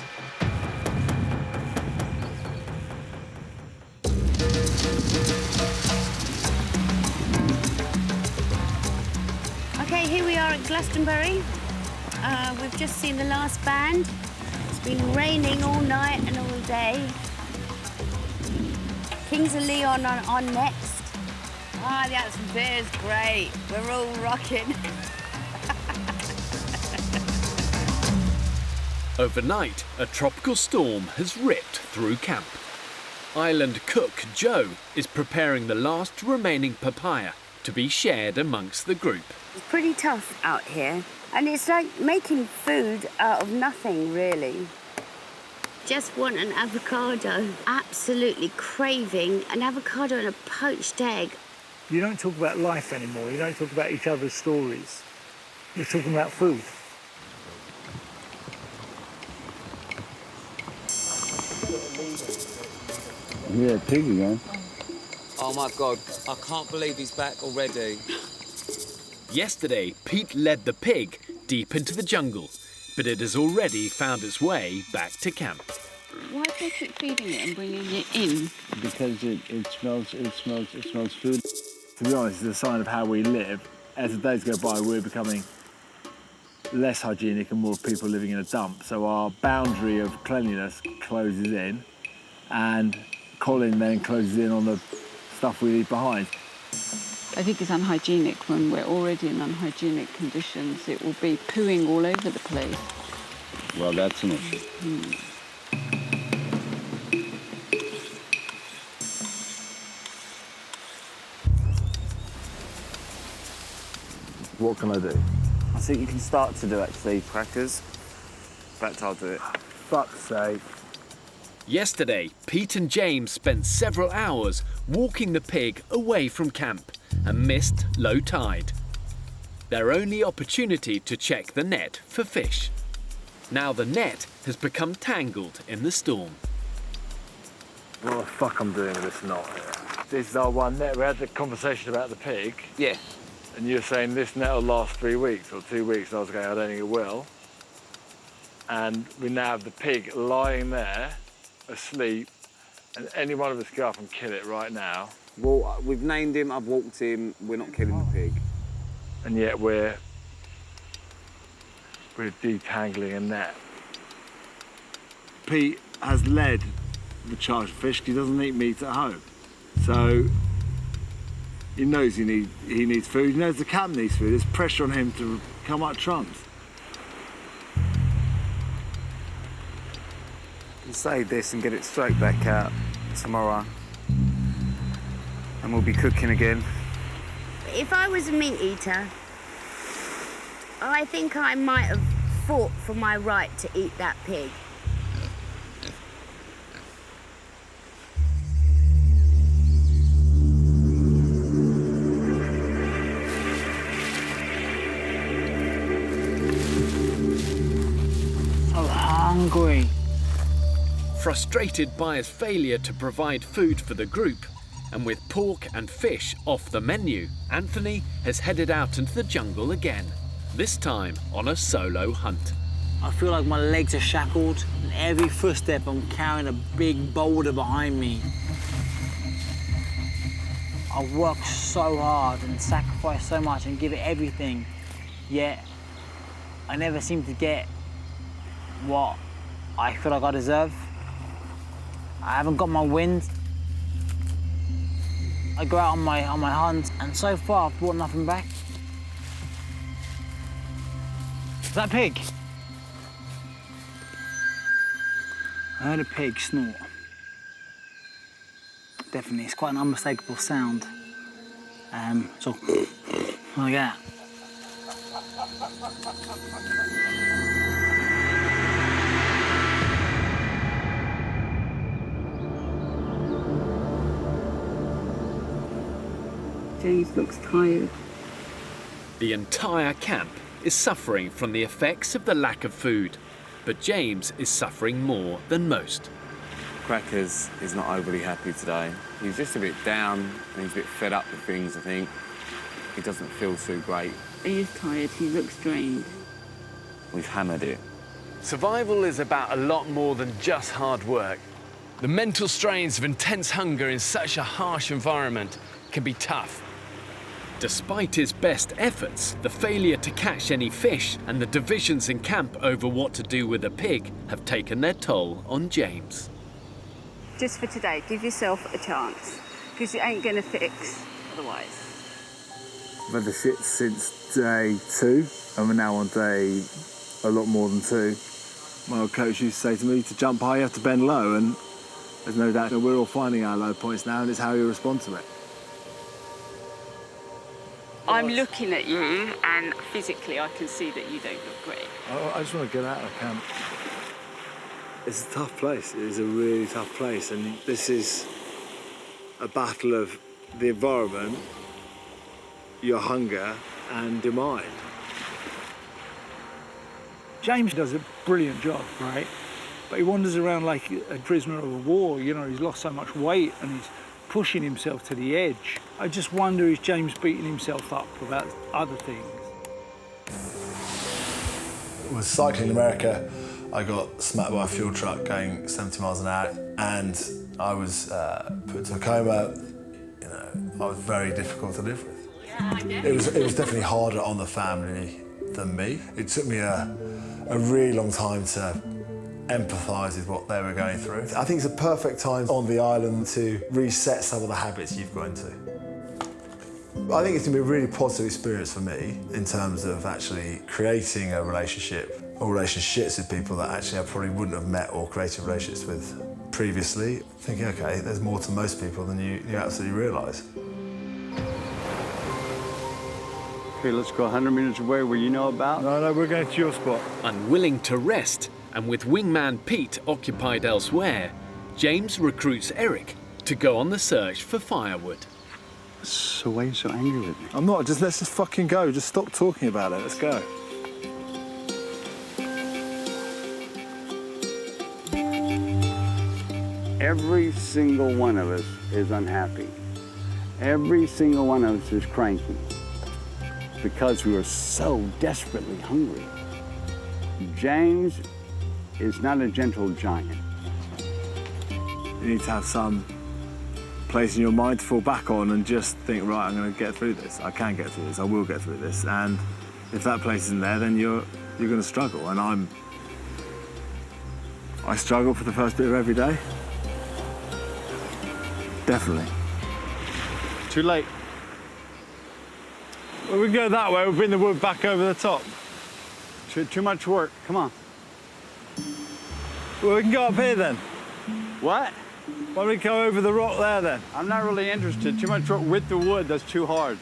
Okay, here we are at Glastonbury. We've just seen the last band. It's been raining all night and all day. Kings of Leon on next. Ah, the atmosphere is great. We're all rocking. Overnight, a tropical storm has ripped through camp. Island cook Joe is preparing the last remaining papaya to be shared amongst the group. It's pretty tough out here, and it's like making food out of nothing, really. Just want an avocado. Absolutely craving an avocado and a poached egg. You don't talk about life anymore. You don't talk about each other's stories. You're talking about food. Yeah, pig again. Oh my God, I can't believe he's back already. Yesterday, Pete led the pig deep into the jungle, but it has already found its way back to camp. Why do they keep feeding it and bringing it in? Because it smells food. To be honest, it's a sign of how we live. As the days go by, we're becoming less hygienic and more people living in a dump. So our boundary of cleanliness closes in, and Colin then closes in on the stuff we leave behind. I think it's unhygienic when we're already in unhygienic conditions. It will be pooing all over the place. Well, that's an issue. What can I do? I think you can start to do actually crackers. In fact, I'll do it. Fuck's sake. Yesterday, Pete and James spent several hours walking the pig away from camp and missed low tide. Their only opportunity to check the net for fish. Now the net has become tangled in the storm. What the fuck I'm doing with this knot here? This is our one net. We had the conversation about the pig. Yeah. And you were saying this net will last 3 weeks or 2 weeks. I was going, I don't think it will. And we now have the pig lying there, asleep, and any one of us go up and kill it right now. Well, we've named him, I've walked him, we're not killing the pig. And yet we're detangling a net. Pete has led the charge of fish because he doesn't eat meat at home. So he knows he needs food. He knows the camp needs food. There's pressure on him to come up trumps. We'll save this and get it straight back out tomorrow. and we'll be cooking again. If I was a meat eater, I think I might have fought for my right to eat that pig. So hungry. Frustrated by his failure to provide food for the group, and with pork and fish off the menu, Anthony has headed out into the jungle again, this time on a solo hunt. I feel like my legs are shackled, and every footstep I'm carrying a big boulder behind me. I've worked so hard and sacrificed so much and give it everything, yet I never seem to get what I feel like I deserve. I haven't got my wind. I go out on my hunt, and so far I've brought nothing back. Is that a pig? I heard a pig snort. Definitely, it's quite an unmistakable sound. So, like that. James looks tired. The entire camp is suffering from the effects of the lack of food, but James is suffering more than most. Crackers is not overly happy today. He's just a bit down and he's a bit fed up with things, I think. He doesn't feel too great. He is tired, he looks drained. We've hammered it. Survival is about a lot more than just hard work. The mental strains of intense hunger in such a harsh environment can be tough. Despite his best efforts, the failure to catch any fish and the divisions in camp over what to do with a pig have taken their toll on James. Just for today, give yourself a chance, because you ain't gonna fix otherwise. I've had the shit since day 2, and we're now on day a lot more than 2. My old coach used to say to me, to jump high, you have to bend low, and there's no doubt that we're all finding our low points now, and it's how you respond to it. I'm looking at you, and physically I can see that you don't look great. I just want to get out of camp. It's a tough place. It is a really tough place, and this is a battle of the environment, your hunger, and your mind. James does a brilliant job, right? But he wanders around like a prisoner of war. You know, he's lost so much weight and he's pushing himself to the edge. I just wonder, is James beating himself up about other things? I was cycling in America. I got smacked by a fuel truck going 70 miles an hour, and I was put into a coma. You know, I was very difficult to live with. It was definitely harder on the family than me. It took me a really long time to empathise with what they were going through. I think it's a perfect time on the island to reset some of the habits you've got into. I think it's going to be a really positive experience for me in terms of actually creating a relationship or relationships with people that actually I probably wouldn't have met or created relationships with previously. Thinking, okay, there's more to most people than you absolutely realise. Okay, let's go 100 meters away where you know about. No, we're going to your spot. Unwilling to rest, and with wingman Pete occupied elsewhere, James recruits Eric to go on the search for firewood. So why are you so angry with me? I'm not, let's just fucking go. Just stop talking about it, let's go. Every single one of us is unhappy. Every single one of us is cranky because we are so desperately hungry. James is not a gentle giant. You need to have some place in your mind to fall back on and just think, right, I'm going to get through this. I can get through this. I will get through this. And if that place isn't there, then you're going to struggle. And I struggle for the first bit of every day. Definitely. Too late. Well, we can go that way. We'll bring the wood back over the top. Too much work. Come on. Well, we can go up here then. What? Why don't we go over the rock there then? I'm not really interested. Too much with the wood, that's too hard.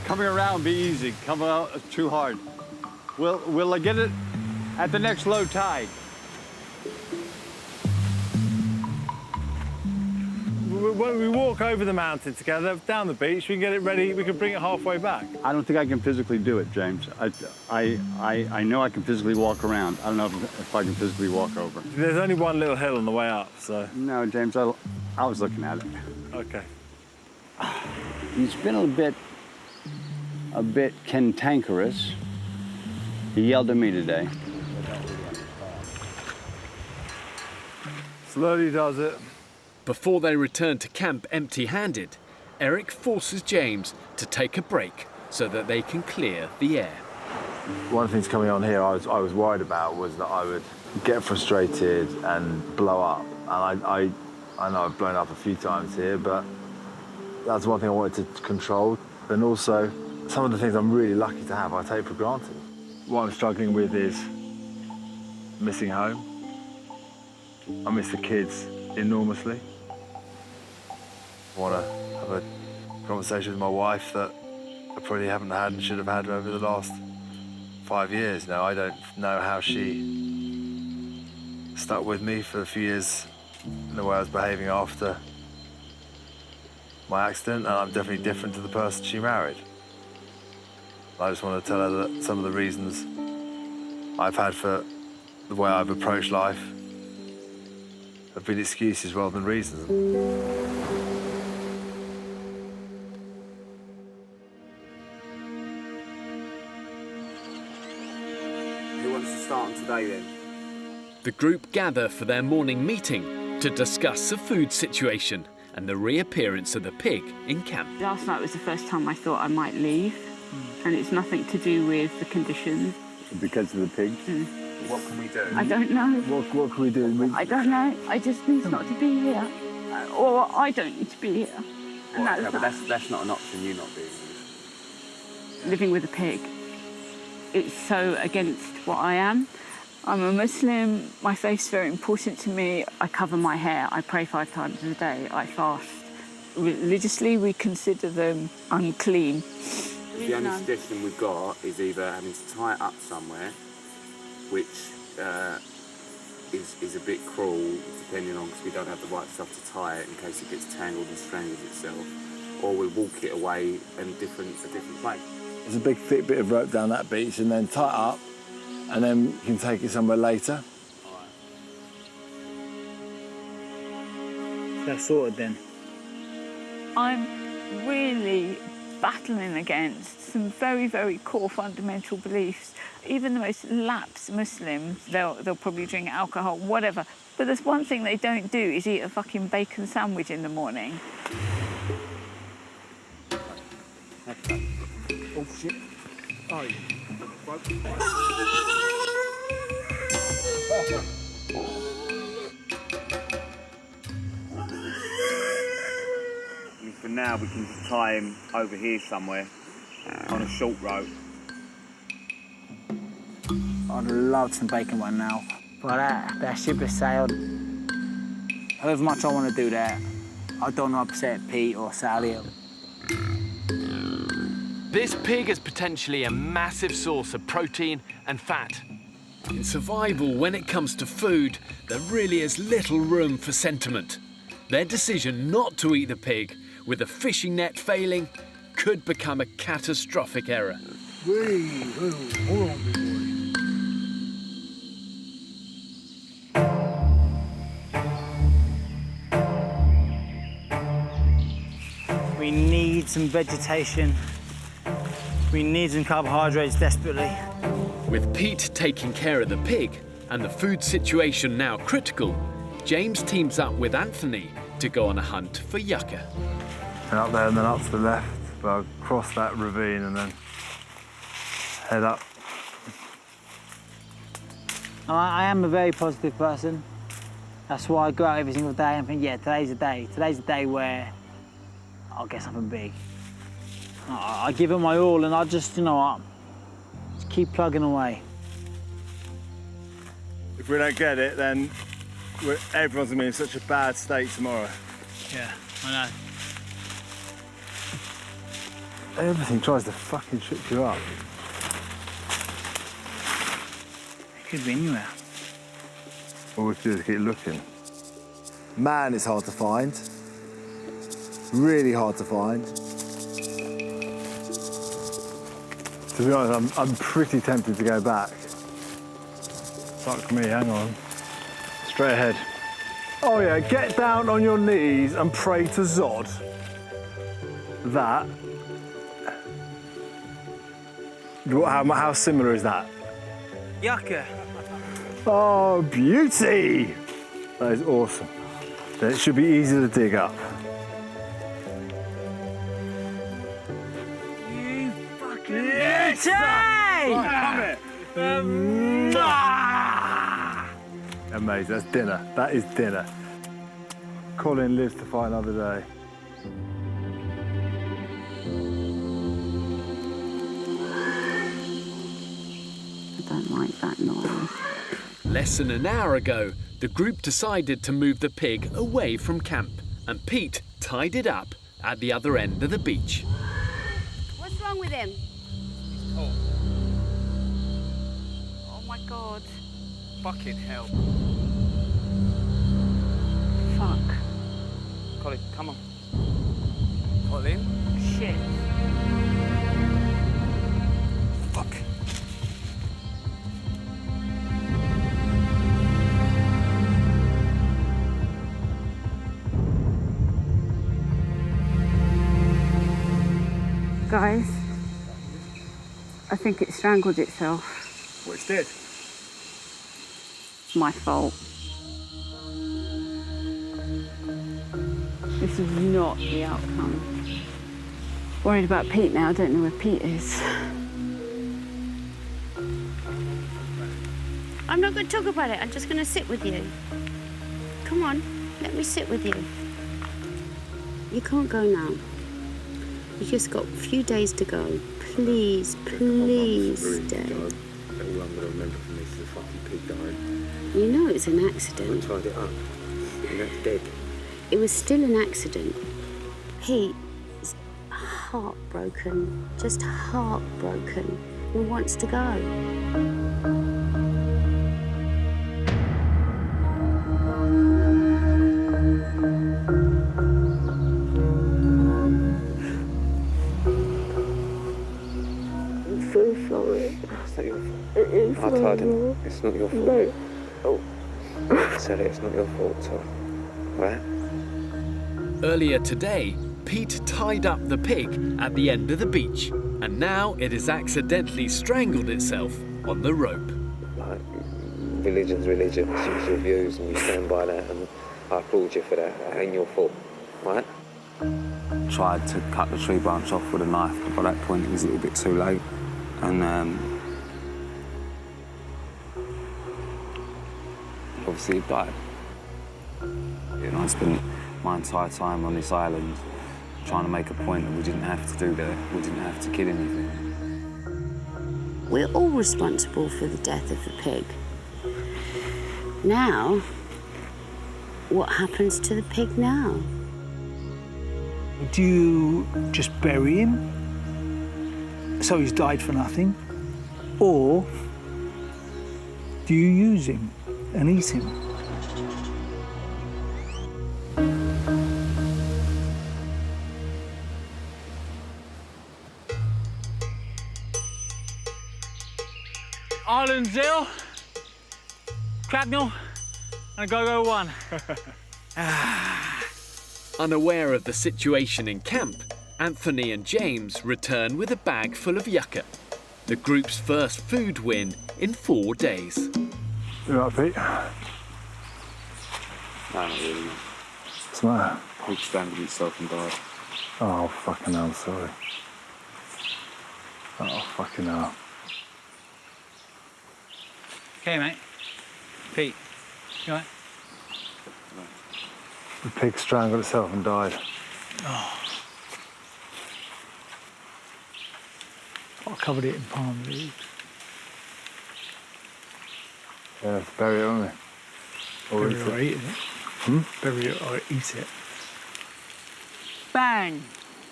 Coming around be easy. Coming out is too hard. Will I get it at the next low tide? When we walk over the mountain together, down the beach, we can get it ready, we can bring it halfway back. I don't think I can physically do it, James. I know I can physically walk around. I don't know if I can physically walk over. There's only one little hill on the way up, so... No, James, I was looking at it. Okay. He's been a bit cantankerous. He yelled at me today. Slowly does it. Before they return to camp empty-handed, Eric forces James to take a break so that they can clear the air. One of the things coming on here I was worried about was that I would get frustrated and blow up. And I know I've blown up a few times here, but that's one thing I wanted to control. And also, some of the things I'm really lucky to have, I take for granted. What I'm struggling with is missing home. I miss the kids enormously. I want to have a conversation with my wife that I probably haven't had and should have had over the last 5 years. Now, I don't know how she stuck with me for a few years in the way I was behaving after my accident, and I'm definitely different to the person she married. I just want to tell her that some of the reasons I've had for the way I've approached life have been excuses rather than reasons. Who wants to start on today then? The group gather for their morning meeting to discuss the food situation and the reappearance of the pig in camp. Last night was the first time I thought I might leave, and it's nothing to do with the conditions. Because of the pigs? What can we do? I don't know. What can we do? I don't know. I just need not to be here. Or I don't need to be here. And Well, but that's not an option, you not being here. living with a pig. It's so against what I am. I'm a Muslim, my faith's very important to me. I cover my hair, I pray 5 times a day, I fast. Religiously, we consider them unclean. The only suggestion we've got is either having to tie it up somewhere, which is a bit cruel, depending on, because we don't have the right stuff to tie it in case it gets tangled and strangles itself, or we walk it away in a different place. There's a big thick bit of rope down that beach, and then tie it up, and then you can take it somewhere later. That's sorted then. I'm really battling against some very, very core fundamental beliefs. Even the most lapsed Muslims, they'll probably drink alcohol, whatever. But there's one thing they don't do is eat a fucking bacon sandwich in the morning. Oh, shit. Oh, For now, we can just tie him over here somewhere on a short rope. I'd love some bacon right now. But that ship has sailed. However much I want to do that, I don't want to upset Pete or Sally. This pig is potentially a massive source of protein and fat. In survival, when it comes to food, there really is little room for sentiment. Their decision not to eat the pig, with a fishing net failing, could become a catastrophic error. hold on, big boy. We need some vegetation. We need some carbohydrates desperately. With Pete taking care of the pig and the food situation now critical, James teams up with Anthony to go on a hunt for yucca. And up there and then up to the left, but I'll cross that ravine and then head up. I am a very positive person. That's why I go out every single day and think, yeah, today's the day. Today's the day where I'll get something big. I give it my all and I just, you know what, just keep plugging away. If we don't get it, then Everyone's gonna be in such a bad state tomorrow. Yeah, I know. Everything tries to fucking trip you up. It could be anywhere. All we have to do is keep looking. Man is hard to find. Really hard to find. To be honest, I'm pretty tempted to go back. Fuck me, hang on. Straight ahead. Oh yeah, get down on your knees and pray to Zod. That. How similar is that? Yucca. Oh, beauty! That is awesome. It should be easy to dig up. You fucking Yes! Right, come here. Amazing, that's dinner. That is dinner. Colin lives to fight another day. I don't like that noise. Less than an hour ago, the group decided to move the pig away from camp, and Pete tied it up at the other end of the beach. What's wrong with him? Oh. Oh my God. Fucking hell. Fuck. Colin, come on. Colin? Shit. Fuck. Guys, I think it strangled itself. Well, it's dead. It's my fault. This is not the outcome. Worried about Pete now. I don't know where Pete is. I'm not going to talk about it. I'm just going to sit with you. Come on, let me sit with you. You can't go now. You've just got a few days to go. Please, please stay. All I'm going to remember from this is the fucking pig died. You know it's an accident. I tied it up, and that's dead. It was still an accident. Pete is heartbroken, just heartbroken. He wants to go. I'm so sorry. It's not your fault. It is I tied him. It's not your fault. No. Oh. Sally, it's not your fault, so. Right? Earlier today, Pete tied up the pig at the end of the beach, and now it has accidentally strangled itself on the rope. Like, religion's religion. Choose your views and you stand by that, and I applaud you for that. That ain't your fault, right? Tried to cut the tree branch off with a knife, but by that point it was a little bit too late. And obviously it died. You know, I spent my entire time on this island trying to make a point that we didn't have to do that. We didn't have to kill anything. We're all responsible for the death of the pig. Now, what happens to the pig now? Do you just bury him so he's died for nothing? Or do you use him and eat him? Islandsdale, Cracknell, and Go-Go 1. Unaware of the situation in camp, Anthony and James return with a bag full of yucca, the group's first food win in 4 days. You all right, Pete? No, not really. What's the matter? Pig strangled himself and died. Oh, fucking hell, sorry. Oh, fucking hell. Okay, mate. Pete, you all right? The pig strangled itself and died. Oh. I covered it in palm leaves. Yeah, let's bury it, won't we? Or Bury it or eat it. Bury it or eat it. Bang!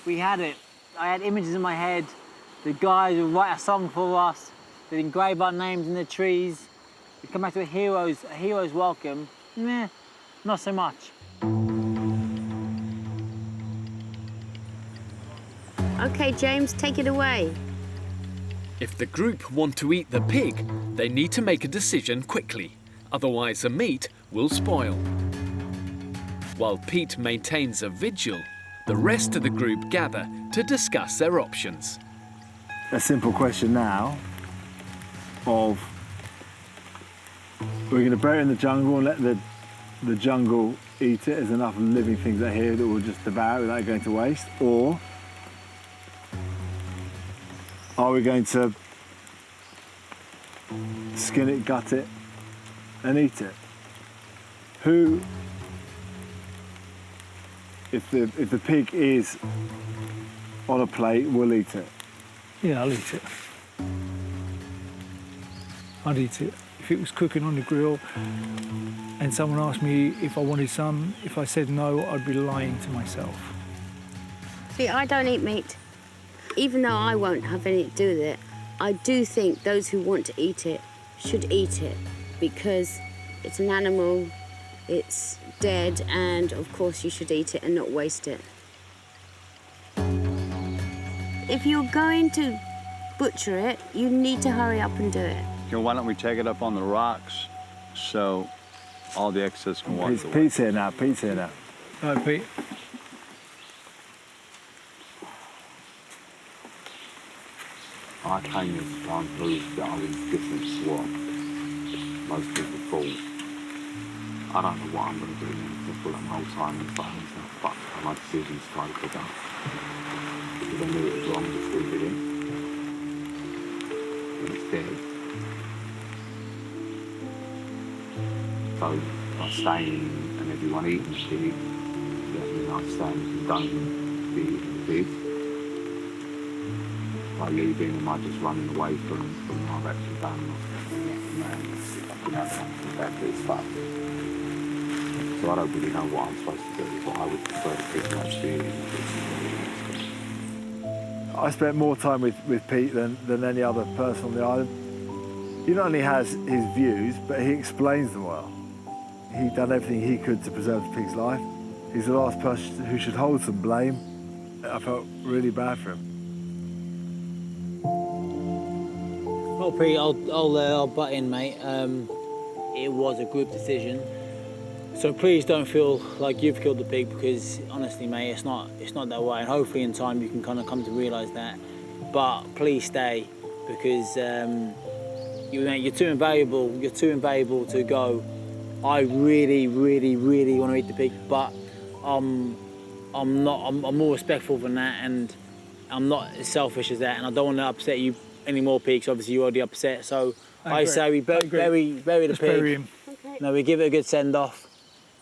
We had it. I had images in my head. The guys would write a song for us. They'd engrave our names in the trees. We'd come back to a hero's welcome. Meh, not so much. OK, James, take it away. If the group want to eat the pig, they need to make a decision quickly, otherwise the meat will spoil. While Pete maintains a vigil, the rest of the group gather to discuss their options. A simple question now of, we're going to bury it in the jungle and let the jungle eat it. There's enough living things out here that will just devour it without going to waste. Or are we going to skin it, gut it, and eat it? Who, if the pig is on a plate, will eat it? Yeah, I'll eat it. I'd eat it. If it was cooking on the grill and someone asked me if I wanted some, if I said no, I'd be lying to myself. See, I don't eat meat. Even though I won't have anything to do with it, I do think those who want to eat it should eat it because it's an animal, it's dead, and of course you should eat it and not waste it. If you're going to butcher it, you need to hurry up and do it. Why don't we take it up on the rocks so all the excess can wash away? Pete's here now, Pete's here now. All right, Pete. I came here to try and prove that I was different to what most people thought. I don't know what I'm going to do now. I feel like my whole time in front of myself, but my decisions try to pick up. Because I knew it was wrong to leave it in. And it's dead. So by staying and everyone eating the pig, that means I stand and don't be eating the pig. By leaving, am I just running away from what I've actually done? It's fucked. So I don't really know what I'm supposed to do, but I would prefer to keep my experience. I spent more time with Pete than any other person on the island. He not only has his views, but he explains them well. He'd done everything he could to preserve the pig's life. He's the last person who should hold some blame. I felt really bad for him. Well, Pete, I'll butt in, mate. It was a group decision, so please don't feel like you've killed the pig because honestly, mate, it's not that way. And hopefully, in time, you can kind of come to realise that. But please stay because you're too invaluable. You're too invaluable to go. I really, really, really want to eat the pig, but I'm more respectful than that, and I'm not as selfish as that, and I don't want to upset you any more pigs. Obviously, you're already upset, so I say we bury the pig. Bury him. Okay. No, we give it a good send off.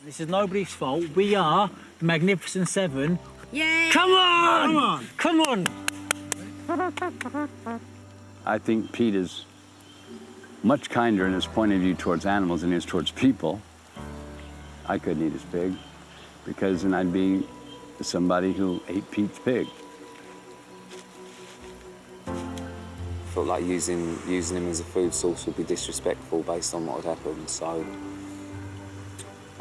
This is nobody's fault. We are the Magnificent Seven. Yay! Come on! Come on! I think Pete is much kinder in his point of view towards animals than he is towards people. I couldn't eat his pig because then I'd be somebody who ate Pete's pig. I felt like using him as a food source would be disrespectful based on what had happened, so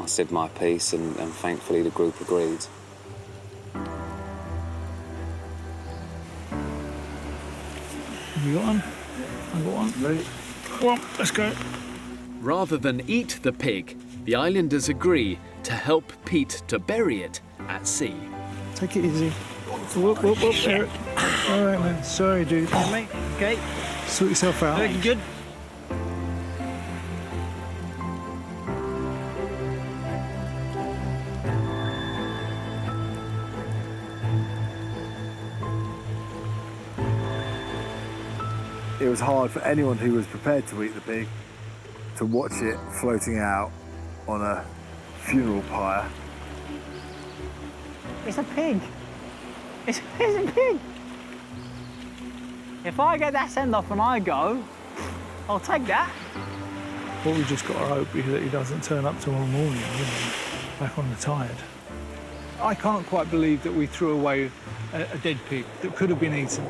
I said my piece and thankfully the group agreed. You got one? I got one. Ready? Come on, let's go. Rather than eat the pig, the islanders agree to help Pete to bury it at sea. Take it easy. Whoop, whoop, whoop, Eric. All right, man. Sorry, dude. Yeah, mate. Okay. Sort yourself out. Looking good. It was hard for anyone who was prepared to eat the pig to watch it floating out on a funeral pyre. It's a pig. It's a pig. If I get that send off and I go, I'll take that. But we just got to hope that he doesn't turn up tomorrow morning, you know, back on the tide. I can't quite believe that we threw away a dead pig that could have been eaten.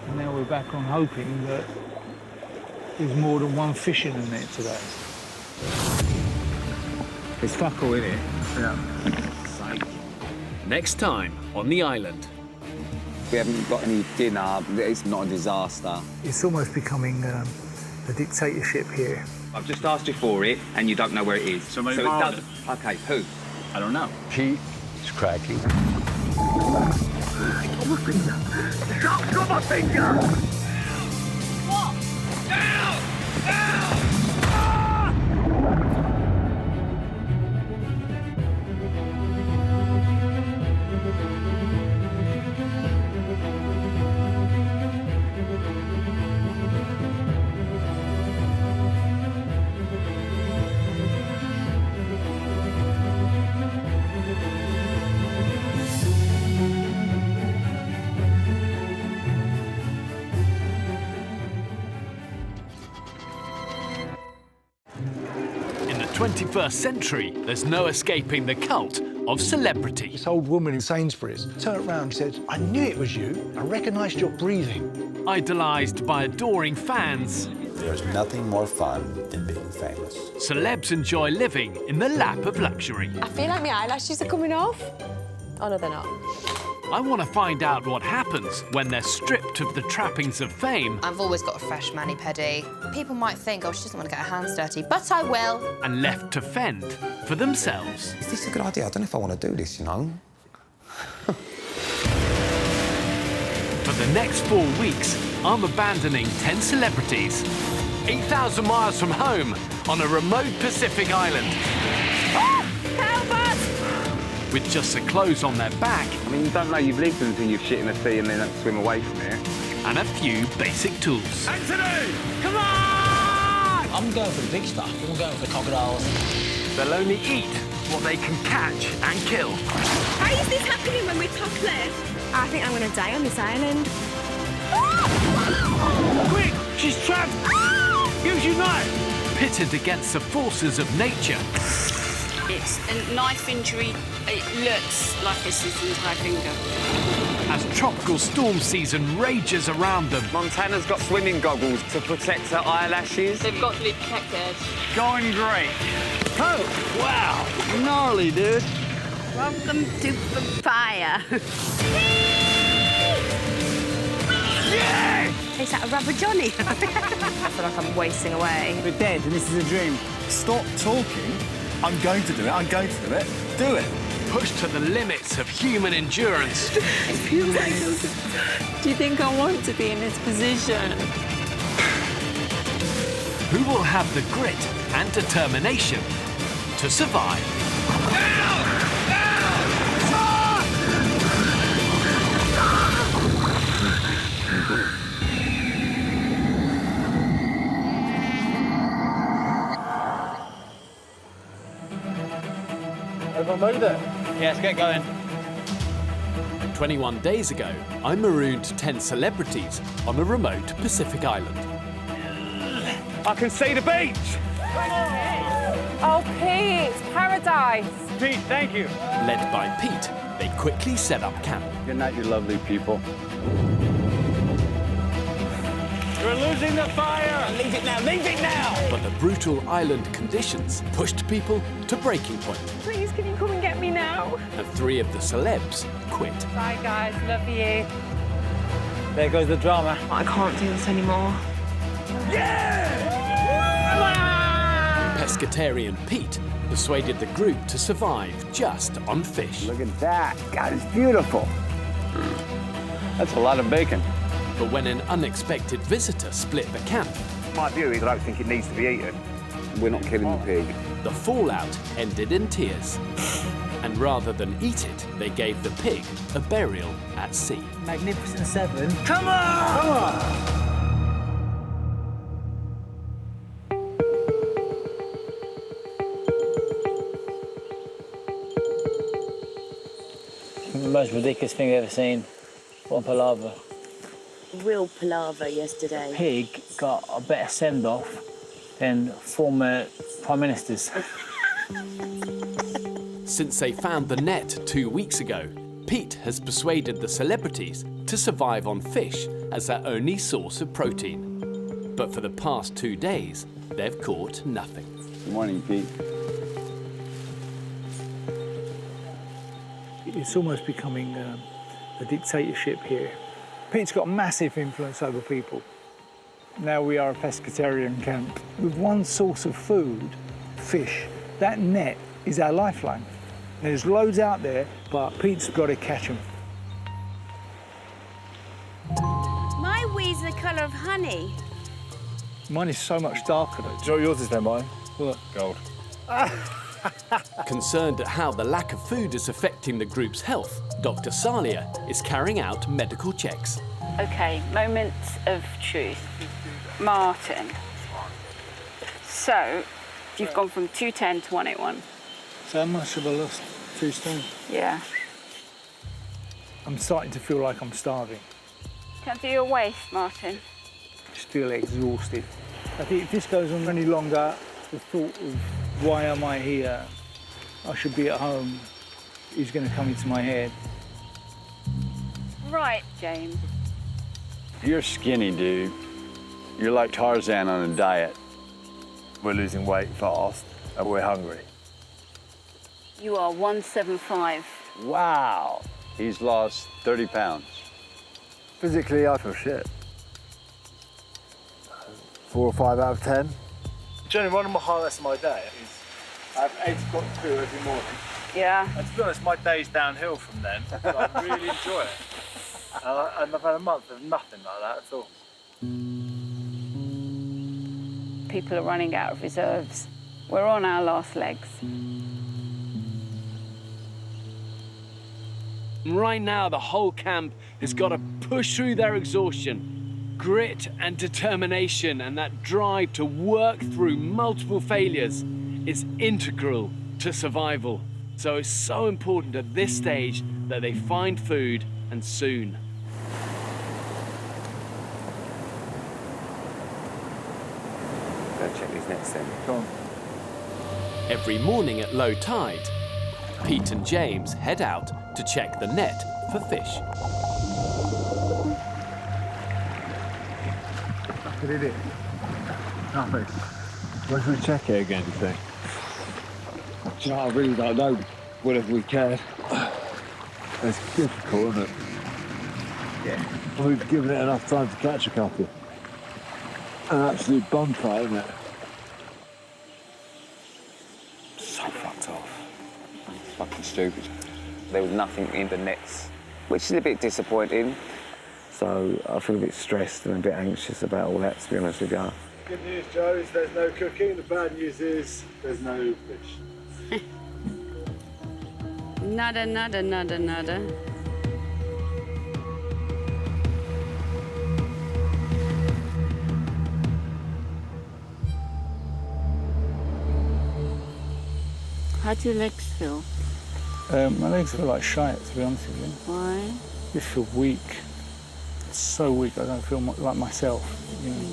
And now we're back on hoping that there's more than one fish in the net today. There's fuck all in it. Yeah. Next time on the island. We haven't got any dinner. It's not a disaster. It's almost becoming a dictatorship here. I've just asked you for it, and you don't know where it is. Somebody so it borrowed doesn't. Okay, who? I don't know. Pete is cracking. Oh, my finger! Got my finger! What? Down! In the 21st century, there's no escaping the cult of celebrity. This old woman in Sainsbury's turned around and said, "I knew it was you. I recognised your breathing." Idolised by adoring fans, There's nothing more fun than being famous. celebs enjoy living in the lap of luxury. I feel like my eyelashes are coming off. Oh, no, they're not. I want to find out what happens when they're stripped of the trappings of fame I've always got a fresh mani-pedi. People might think, oh, she doesn't want to get her hands dirty, but I will. and left to fend for themselves. Is this a good idea? I don't know if I want to do this, you know. For the next 4 weeks, I'm abandoning 10 celebrities, 8,000 miles from home, on a remote Pacific island. Help us! With just the clothes on their back. I mean, you don't know you've lived until you've shit in the sea and then swim away from it. And a few basic tools. Anthony! Come on! I'm going for the big stuff. I'm going for the crocodiles. They'll only eat what they can catch and kill. Why is this happening when we're topless? I think I'm going to die on this island. Quick! She's trapped! Use your knife! Pitted against the forces of nature. It's a knife injury. It looks like a scissors tie finger. As tropical storm season rages around them. Montana's got swimming goggles to protect her eyelashes. They've got to be protected. Going great. Oh, wow. Gnarly, dude. Welcome to the fire. Yeah! Is that a rubber Johnny? I feel like I'm wasting away. We're dead and this is a dream. Stop talking. I'm going to do it. I'm going to do it. Do it. Pushed to the limits of human endurance. It feels like do you think I want to be in this position? Who will have the grit and determination to survive? Everyone ready there? Yeah, let's get going. 21 days ago, I marooned 10 celebrities on a remote Pacific island. I can see the beach! Oh, Pete, paradise. Pete, thank you. Led by Pete, they quickly set up camp. Good night, you lovely people. We're losing the fire! Leave it now, leave it now! But the brutal island conditions pushed people to breaking point, Please, can you come and get me now? and 3 of the celebs quit. Bye, guys. Love you. There goes the drama. I can't do this anymore. Pescatarian Pete persuaded the group to survive just on fish. Look at that. God, it's beautiful. That's a lot of bacon. But when an unexpected visitor split the camp, My view is I don't think it needs to be eaten. We're not killing the pig. the fallout ended in tears. And rather than eat it, they gave the pig a burial at sea. Magnificent Seven. Come on! Come on! The most ridiculous thing I've ever seen. What palaver. Real palaver yesterday. Pig got a better send-off than former prime ministers. Since they found the net 2 weeks ago, Pete has persuaded the celebrities to survive on fish as their only source of protein. But for the past 2 days, they've caught nothing. Good morning, Pete. It's almost becoming a dictatorship here. Pete's got a massive influence over people. Now we are a pescatarian camp. With one source of food, fish, that net is our lifeline. There's loads out there, but Pete's got to catch them. My wee's the colour of honey. Mine is so much darker though. Do you know what yours is then, mine? What? Gold. Concerned at how the lack of food is affecting the group's health, Dr. Salia is carrying out medical checks. Okay, moment of truth. Martin. So, you've gone from 210 to 181. So how much have I lost? 2 stone? Yeah. I'm starting to feel like I'm starving. Can't do your waist, Martin. Just feel exhausted. I think if this goes on any longer, the thought of why am I here? I should be at home is going to come into my head. Right, James. You're skinny, dude. You're like Tarzan on a diet. We're losing weight fast and we're hungry. You are 175. Wow. He's lost 30 pounds. Physically, I feel shit. 4 or 5 out of 10. Generally, one of my highlights of my day is I have 8 o'clock crew every morning. Yeah. And to be honest, my day's downhill from then, so I really enjoy it. And I've had a month of nothing like that at all. People are running out of reserves. We're on our last legs. Right now, the whole camp has got to push through their exhaustion. Grit and determination and that drive to work through multiple failures is integral to survival. So it's so important at this stage that they find food, and soon. Go check these nets then. Go on. Every morning at low tide, Pete and James head out to check the net for fish. What did it? Nothing. When should we check it again, do you think? Do you know, I really don't know whether we can. It's difficult, isn't it? Yeah. We've given it enough time to catch a couple. An absolute bum fight, isn't it? So fucked off. It's fucking stupid. There was nothing in the nets, which is a bit disappointing. So I feel a bit stressed and a bit anxious about all that, to be honest with you. Good news, Joe, is there's no cooking. The bad news is there's no fish. Nada, nada, nada, nada. How do your legs feel? My legs feel like shite, to be honest with you. Why? I just feel weak. So weak, I don't feel like myself. You know.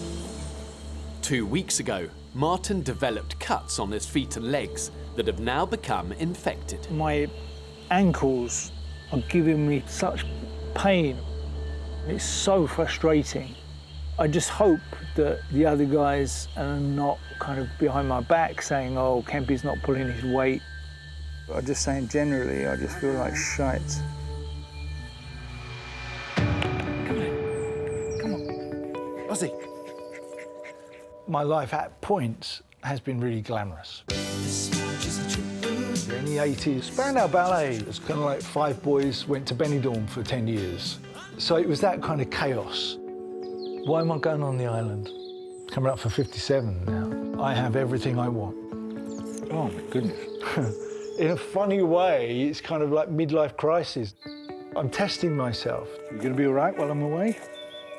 2 weeks ago, Martin developed cuts on his feet and legs that have now become infected. My ankles are giving me such pain. It's so frustrating. I just hope that the other guys are not kind of behind my back saying, oh, Kempy's not pulling his weight. I'm just saying generally, I just feel like shite. Ozzy. My life at points has been really glamorous. In the 80s, Spandau Ballet was kind of like 5 boys went to Benidorm for 10 years. So it was that kind of chaos. Why am I going on the island? Coming up for 57 now. I have everything I want. Oh, my goodness. In a funny way, it's kind of like midlife crisis. I'm testing myself. You gonna be all right while I'm away?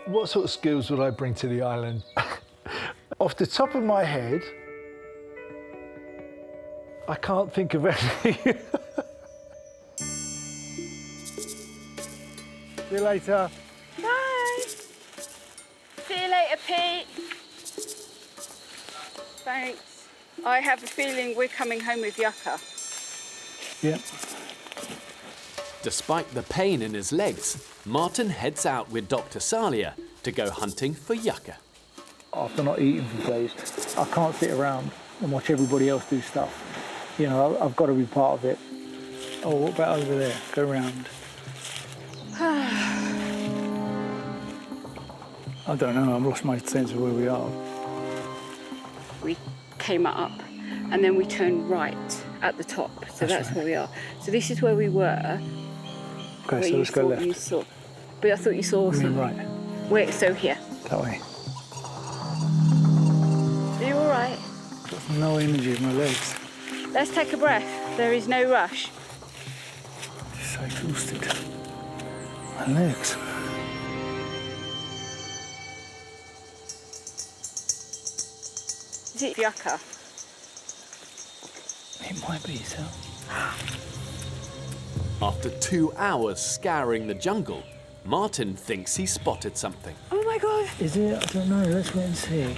What sort of skills would I bring to the island? Off the top of my head, I can't think of anything. See you later. Bye. See you later, Pete. Thanks. I have a feeling we're coming home with yucca. Yeah. Despite the pain in his legs, Martin heads out with Dr. Salia to go hunting for yucca. After not eating for days, I can't sit around and watch everybody else do stuff. You know, I've got to be part of it. Oh, what about over there? Go round. I don't know, I've lost my sense of where we are. We came up and then we turned right at the top, so that's where we are. So this is where we were. Okay, so let's go left. You saw, but I thought you saw You mean some. right? Wait, so here. That way. Are you all right? Got no energy in my legs. Let's take a breath. There is no rush. Just so exhausted. My legs. Is it yucca? It might be, so. After 2 hours scouring the jungle, Martin thinks he spotted something. Oh my God! Is it? I don't know. Let's wait and see.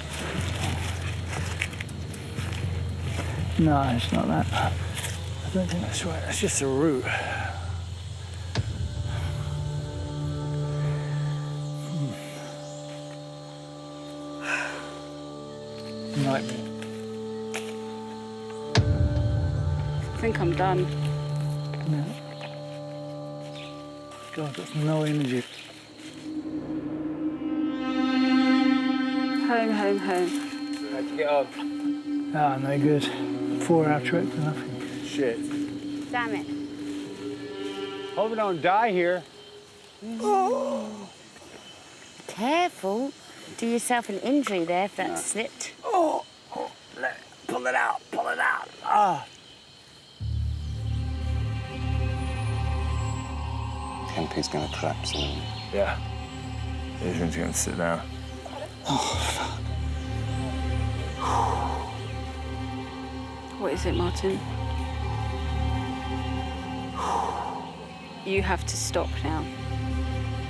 No, it's not that. I don't think that's right. That's just a root. Nightmare. I think I'm done. Yeah. God, that's no energy. Home, home, home. How'd you get on? Ah, no good. 4-hour trek for nothing. Shit. Damn it. Hope we don't die here. Careful. Do yourself an injury there if that slipped. Oh, pull it out, pull it out. Ah. Kempy's going to collapse in a minute. Yeah. Adrian's going to sit down. Oh, What is it, Martin? You have to stop now.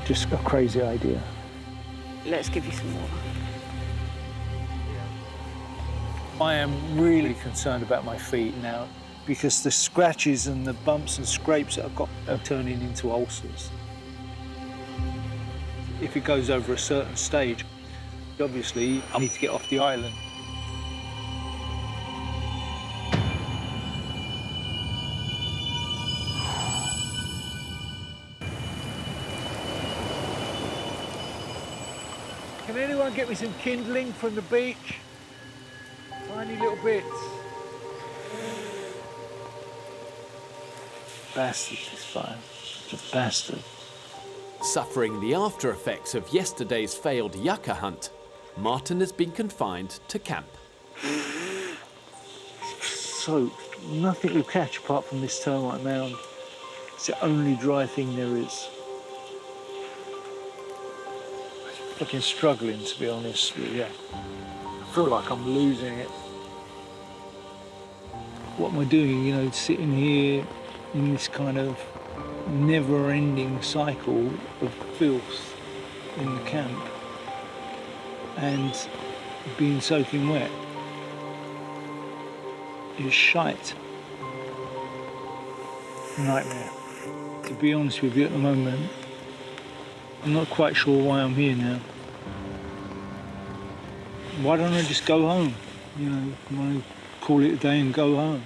Just a crazy idea. Let's give you some water. I am really concerned about my feet now because the scratches and the bumps and scrapes that I've got are turning into ulcers. If it goes over a certain stage, obviously I need to get off the island. Can anyone get me some kindling from the beach? Tiny little bits. Bastard, she's fine. Just a bastard. Suffering the after effects of yesterday's failed yucca hunt, Martin has been confined to camp. Soaked. Nothing will catch apart from this termite mound. It's the only dry thing there is. I'm fucking struggling, to be honest, but yeah. I feel like I'm losing it. What am I doing, you know, sitting here in this kind of never-ending cycle of filth in the camp and being soaking wet? It's shite. Nightmare. To be honest with you, at the moment, I'm not quite sure why I'm here now. Why don't I just go home? You know, I want to call it a day and go home.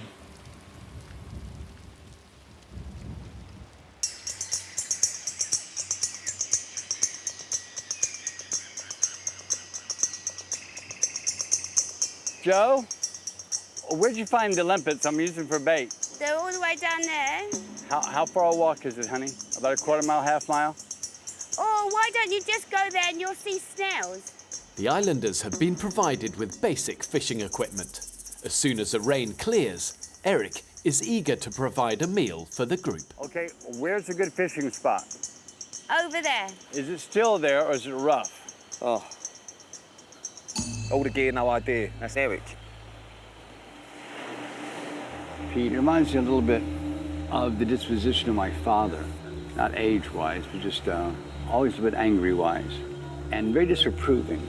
Joe, where'd you find the limpets I'm using for bait? They're all the way down there. How far a walk is it, honey? About a quarter mile, half mile? Oh, why don't you just go there and you'll see snails? The islanders have been provided with basic fishing equipment. As soon as the rain clears, Eric is eager to provide a meal for the group. Okay, where's a good fishing spot? Over there. Is it still there or is it rough? Oh. All the gear, no idea. That's Eric. Pete, it reminds me a little bit of the disposition of my father. Not age-wise, but just always a bit angry-wise. And very disapproving.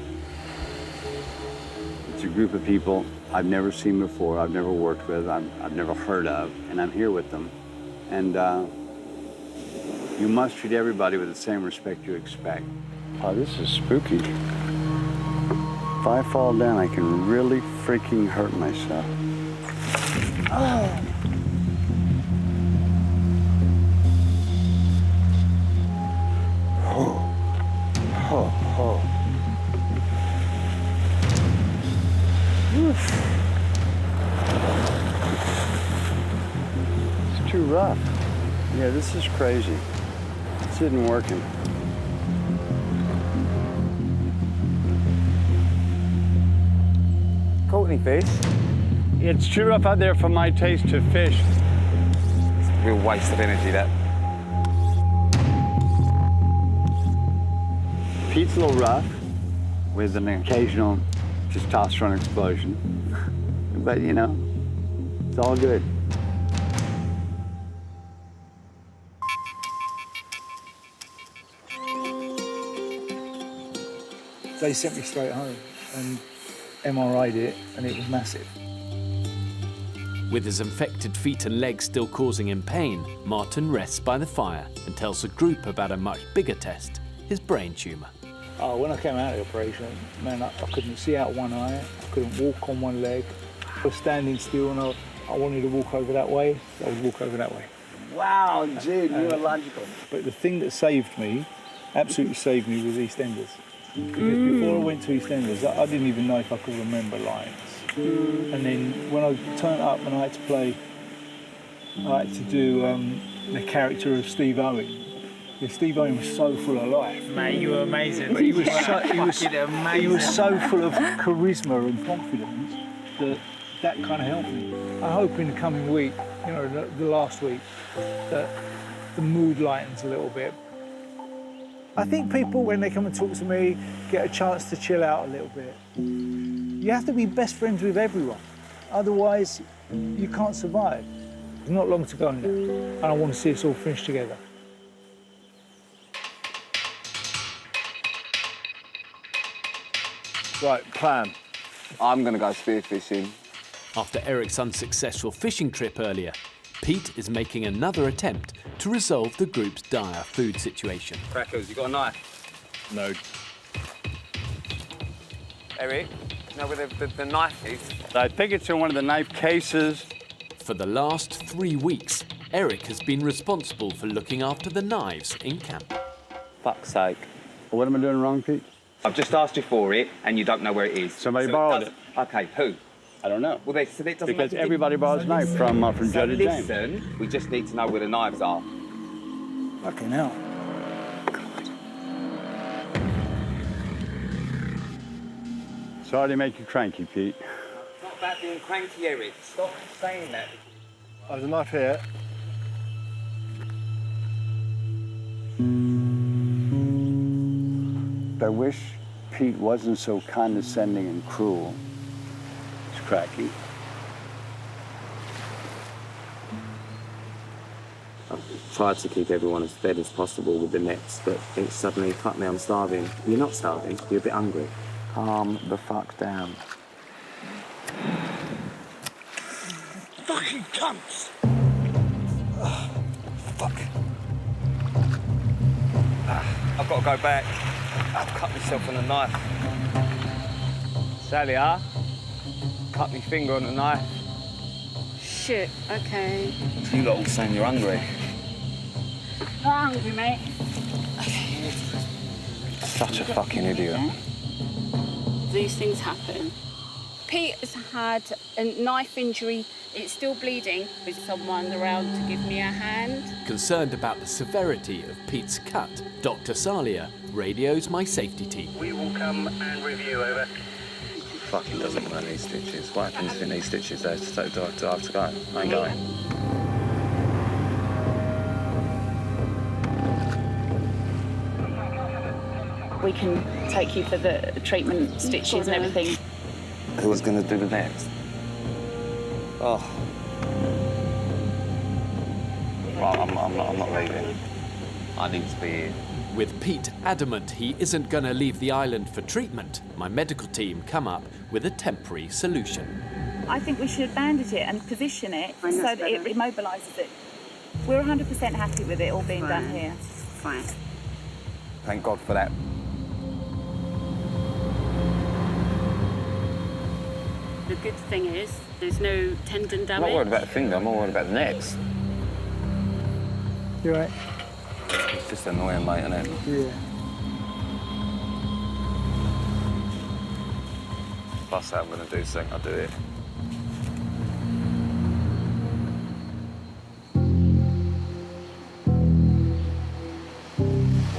It's a group of people I've never seen before, I've never worked with, I've never heard of, and I'm here with them. And you must treat everybody with the same respect you expect. Oh, this is spooky. If I fall down, I can really freaking hurt myself. Oh. Oh. Oh, oh. Oof. It's too rough. Yeah, this is crazy. This isn't working. Caught any fish? It's too rough out there for my taste to fish. It's a real waste of energy, that. Pete's a little rough with an occasional testosterone explosion. But, you know, it's all good. They sent me straight home and MRI'd it, and it was massive. With his infected feet and legs still causing him pain, Martin rests by the fire and tells the group about a much bigger test, his brain tumour. Oh, when I came out of the operation, man, I couldn't see out one eye, I couldn't walk on one leg. I was standing still and I wanted to walk over that way, I would walk over that way. Wow, dude, neurological. But the thing that saved me, absolutely saved me, was EastEnders. Because before I went to EastEnders, I didn't even know if I could remember lines. And then when I turned up and I had to play, I had to do the character of Steve Owen. Yeah, Steve Owen was so full of life. Mate, you were amazing. But he was so full of charisma and confidence that kind of helped me. I hope in the coming week, you know, the last week, that the mood lightens a little bit. I think people, when they come and talk to me, get a chance to chill out a little bit. You have to be best friends with everyone. Otherwise, you can't survive. There's not long to go now, and I want to see us all finish together. Right, plan. I'm going to go spearfishing. After Eric's unsuccessful fishing trip earlier, Pete is making another attempt to resolve the group's dire food situation. Crackers, you got a knife? No. Eric, you know where the knife is? I think it's in one of the knife cases. For the last 3 weeks, Eric has been responsible for looking after the knives in camp. Fuck's sake. What am I doing wrong, Pete? I've just asked you for it, and you don't know where it is. Somebody borrowed it. Okay, who? I don't know. Well, so it doesn't because make a everybody borrows a knife from Joe to James. Listen, we just need to know where the knives are. Fucking hell. Sorry to make you cranky, Pete. It's not about being cranky, Eric. Stop saying that. There's a knife here. I wish Pete wasn't so condescending and cruel. It's cracky. I've tried to keep everyone as fed as possible with the nets, but it's suddenly, fuck me, I'm starving. You're not starving, you're a bit hungry. Calm the fuck down. Fucking cunts! Fuck. I've got to go back. I've cut myself on a knife. Sally, cut my finger on the knife. Shit, okay. You lot all saying you're hungry. I'm hungry, mate. Such a fucking idiot. These things happen. Pete has had a knife injury. It's still bleeding. Is someone around to give me a hand? Concerned about the severity of Pete's cut, Dr. Salia radios my safety team. We will come and review, over. Fucking doesn't want these stitches. What happens if in these stitches do I have to go? I ain't going. We can take you for the treatment, stitches and everything. Who was going to do the next? Oh. Well, I'm not leaving. I need to be here. With Pete adamant he isn't going to leave the island for treatment, my medical team come up with a temporary solution. I think we should bandage it and position it so that it immobilises it. We're 100% happy with it all being done here. Fine. Thank God for that. The good thing is there's no tendon damage. I'm not worried about the finger, I'm more worried about the necks. You right? It's just annoying, mate, isn't it? Yeah. If I say I'm going to do something, I'll do it.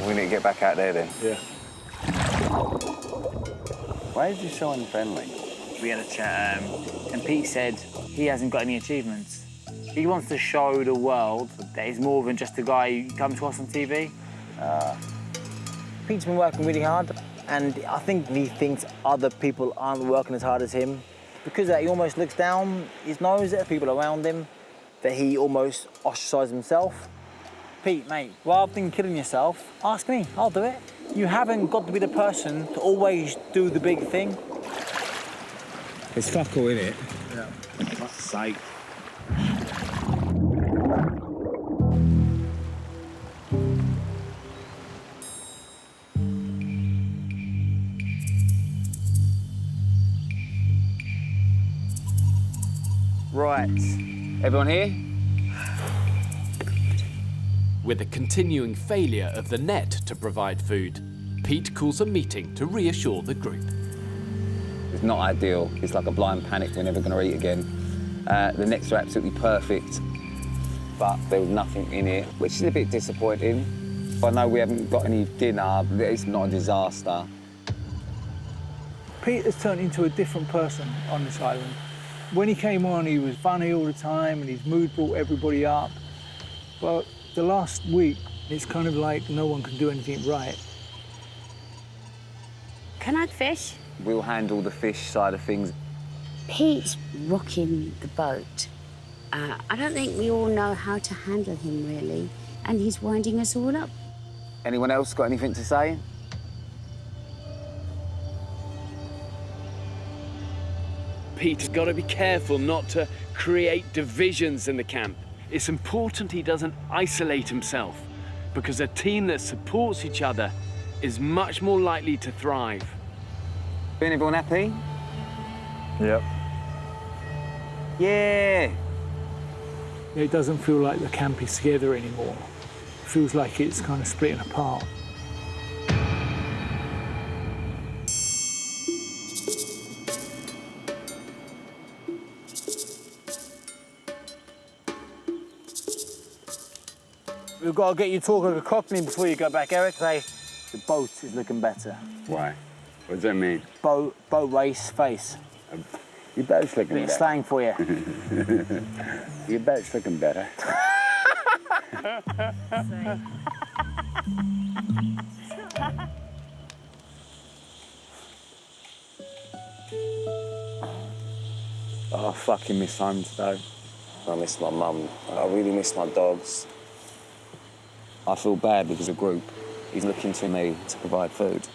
We need to get back out there then. Yeah. Why is he so unfriendly? We had a chat, and Pete said he hasn't got any achievements. He wants to show the world that he's more than just a guy who comes to us on TV. Pete's been working really hard, and I think he thinks other people aren't working as hard as him. Because of that, he almost looks down his nose at people around him, that he almost ostracises himself. Pete, mate, rather than killing yourself, ask me, I'll do it. You haven't got to be the person to always do the big thing. It's fuck all, innit? Yeah. Fuck's sake. Right. Everyone here? With a continuing failure of the net to provide food, Pete calls a meeting to reassure the group. It's not ideal. It's like a blind panic. We're never going to eat again. The nets are absolutely perfect, but there was nothing in it, which is a bit disappointing. I know we haven't got any dinner, but it's not a disaster. Pete has turned into a different person on this island. When he came on, he was funny all the time, and his mood brought everybody up. But the last week, it's kind of like no one can do anything right. Can I fish? We'll handle the fish side of things. Pete's rocking the boat. I don't think we all know how to handle him, really. And he's winding us all up. Anyone else got anything to say? Pete's got to be careful not to create divisions in the camp. It's important he doesn't isolate himself, because a team that supports each other is much more likely to thrive. Been everyone happy? Yep. Yeah. It doesn't feel like the camp is together anymore. It feels like it's kind of splitting apart. We've got to get you talking to Cockney before you go back, Eric. Say, the boat is looking better. Why? What does that mean? Boat race face. Your boat's looking Bit of better. slang for you. Your boat's looking better. Oh, I fucking miss home today. I miss my mum. I really miss my dogs. I feel bad because the group is looking to me to provide food.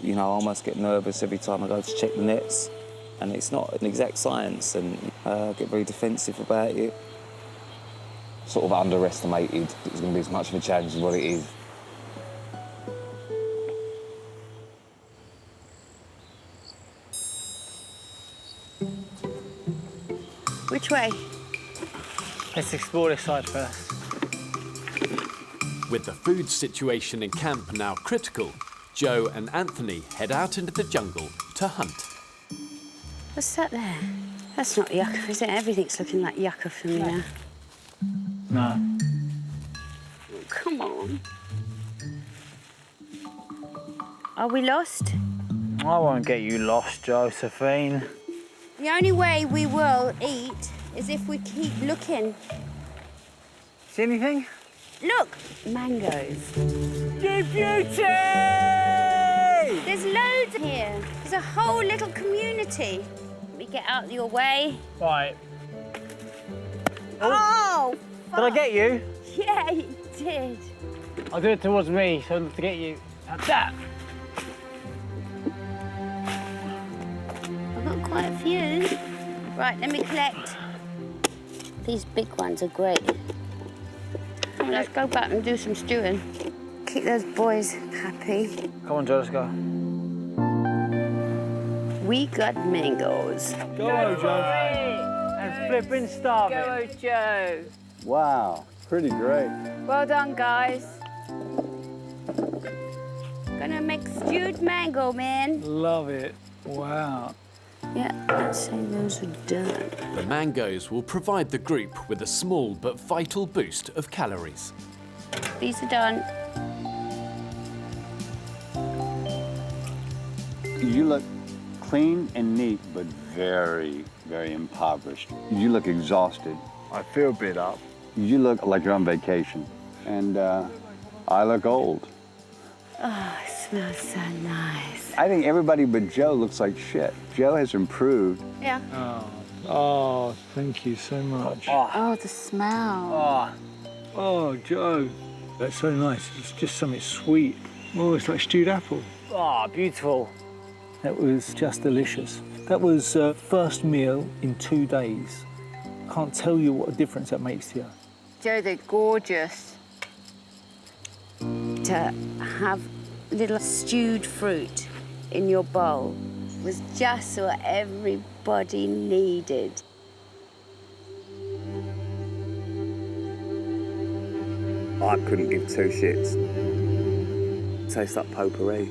You know, I almost get nervous every time I go to check the nets, and it's not an exact science, and I get very defensive about it. Sort of underestimated it was going to be as much of a challenge as what it is. Which way? Let's explore this side first. With the food situation in camp now critical, Joe and Anthony head out into the jungle to hunt. What's that there? That's not yucca, is it? Everything's looking like yucca for me now. No. Come on. Are we lost? I won't get you lost, Josephine. The only way we will eat is if we keep looking. See anything? Look! Mangoes. You beauty! There's loads here. There's a whole little community. Let me get out of your way. Right. Oh! Did I get you? Yeah, you did. I'll do it towards me, so to get you. Like that. I've got quite a few. Right, let me collect. These big ones are great. Come on, let's go back and do some stewing. Keep those boys happy. Come on, Joe, let's go. We got mangoes. Go, Joe. And flipping starving. Go, Joe. Wow, pretty great. Well done, guys. Gonna make stewed mango, man. Love it. Wow. Yeah, I'd say those are done. The mangoes will provide the group with a small but vital boost of calories. These are done. You look clean and neat, but very, very impoverished. You look exhausted. I feel beat up. You look like you're on vacation. And I look old. Oh, it smells so nice. I think everybody but Joe looks like shit. Joe has improved. Yeah. Oh, thank you so much. Oh, the smell. Oh, Joe. That's so nice. It's just something sweet. Oh, it's like stewed apple. Oh, beautiful. That was just delicious. That was first meal in 2 days. Can't tell you what a difference that makes to you. Joe, they're gorgeous. To have little stewed fruit in your bowl was just what everybody needed. I couldn't give two shits. Tastes like potpourri.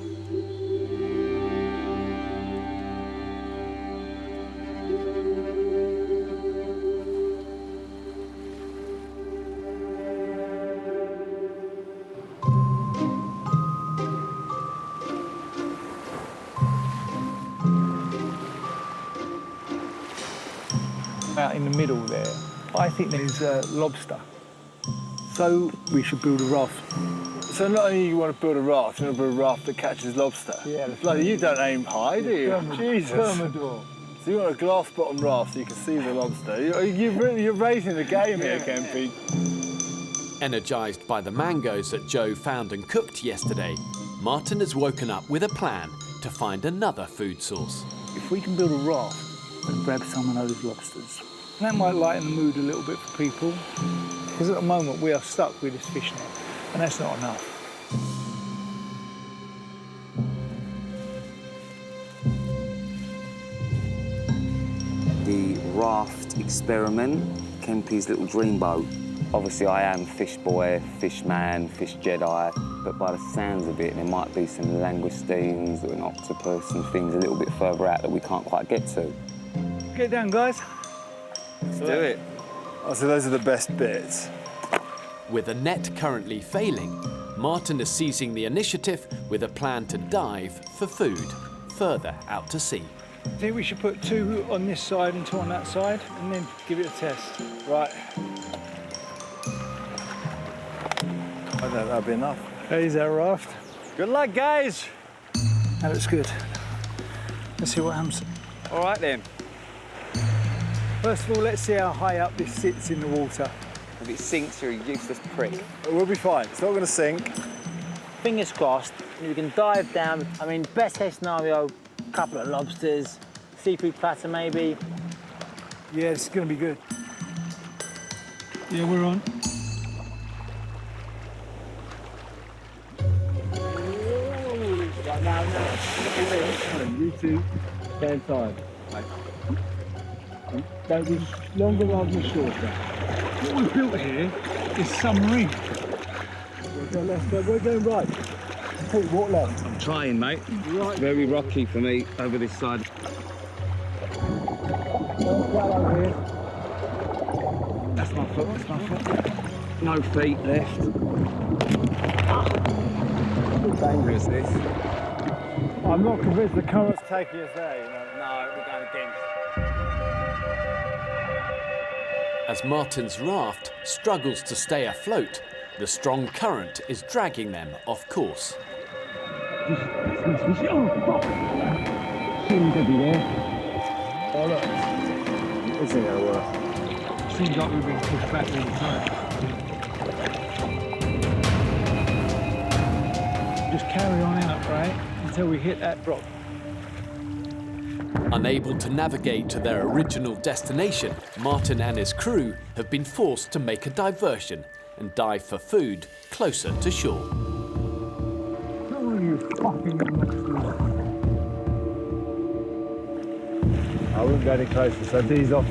Out in the middle there, I think there's lobster. So we should build a raft. So not only you want to build a raft, you want to build a raft that catches lobster. Yeah. Bloody, you don't aim high, do you? Jesus. Thermidor. So you want a glass bottom raft so you can see the lobster. You're raising the game here, Kempy. Energised by the mangoes that Joe found and cooked yesterday, Martin has woken up with a plan to find another food source. If we can build a raft and grab some of those lobsters, that might lighten the mood a little bit for people. Because at the moment we are stuck with this fish net, and that's not enough. The raft experiment, Kempy's little dreamboat. Obviously I am fish boy, fish man, fish Jedi, but by the sounds of it, there might be some langoustines or an octopus and things a little bit further out that we can't quite get to. Get down, guys. Let's do it. Oh, so those are the best bits. With the net currently failing, Martin is seizing the initiative with a plan to dive for food further out to sea. I think we should put 2 on this side and 2 on that side, and then give it a test. Right. I don't know, that'll be enough. There's our raft. Good luck, guys. That looks good. Let's see what happens. All right, then. First of all, let's see how high up this sits in the water. If it sinks, you're a useless prick. We'll be fine. It's not going to sink. Fingers crossed. You can dive down. I mean, best case scenario, a couple of lobsters, seafood platter maybe. Yeah, it's going to be good. Yeah, we're on. You two, stand time. Don't be longer rather than shorter. What we've built here is submarine. We're going right. Hey, walk left. I'm trying, mate. Right. Very rocky for me over this side. Over here. That's my foot, that's my foot. No feet left. Dangerous, this. I'm not convinced the current's taking us there, you know. No, we're going against. As Martin's raft struggles to stay afloat, the strong current is dragging them off course. Shouldn't be there. Oh, look. This ain't gonna work. Seems like we've been pushed back all the time. just carry on out, right, until we hit that rock. Unable to navigate to their original destination, Martin and his crew have been forced to make a diversion and dive for food closer to shore. Come on, you fucking I wouldn't go any closer, so D's off.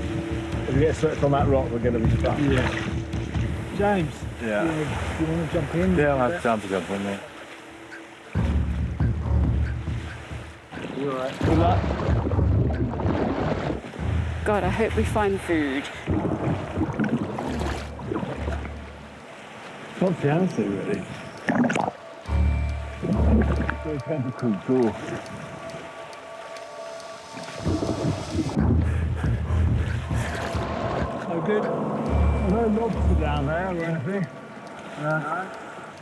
If we get swept on that rock, we're going to be stuck. Yeah. James, Yeah. do you want to jump in? Yeah, I'll have time to jump in there. You all right? Good luck. God, I hope we find food. What's the answer, really? Very tentacle door. Oh, good. No lobster down there or anything.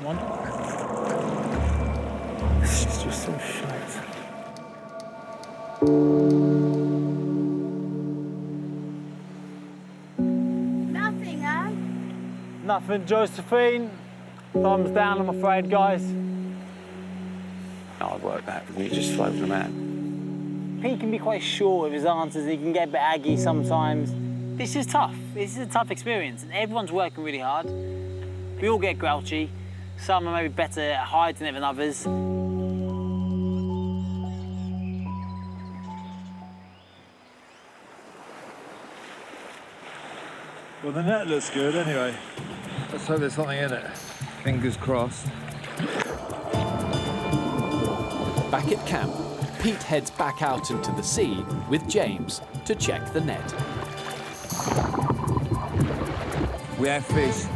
One. This is just so shite. Nothing, eh? Nothing, Josephine. Thumbs down, I'm afraid, guys. Hard work that, because you just float them out. Pete can be quite short with his answers. He can get a bit aggy sometimes. This is tough. This is a tough experience, and everyone's working really hard. We all get grouchy. Some are maybe better at hiding it than others. Well, the net looks good anyway. Let's hope there's something in it. Fingers crossed. Back at camp, Pete heads back out into the sea with James to check the net. We have fish.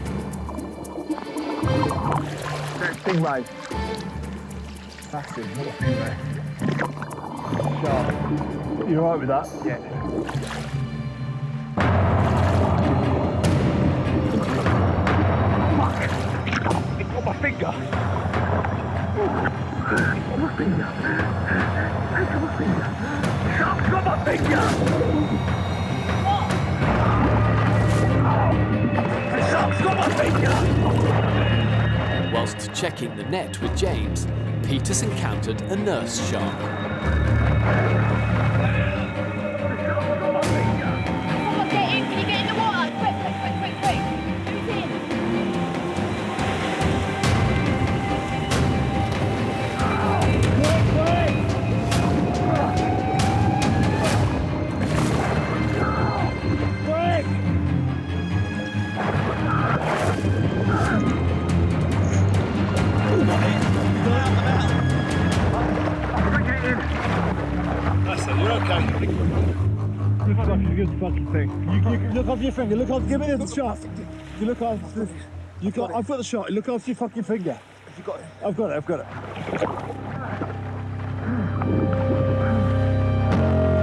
Stingray. Massive, not a stingray. Shark. You all right with that? Yeah. It's got my finger. It's got my finger. It's got my finger. Shark's got my finger. The shark's got my finger. Whilst checking the net with James, Pete has encountered a nurse shark. Come on, get in. Can you get in the water? Quick, quick, quick, quick, quick. Who's in? That's it, you're okay. Look after your good fucking thing. You look after your finger, look after, give me the shot. You look after this. I've got the shot, look after your fucking finger. Have you got it? I've got it, I've got it.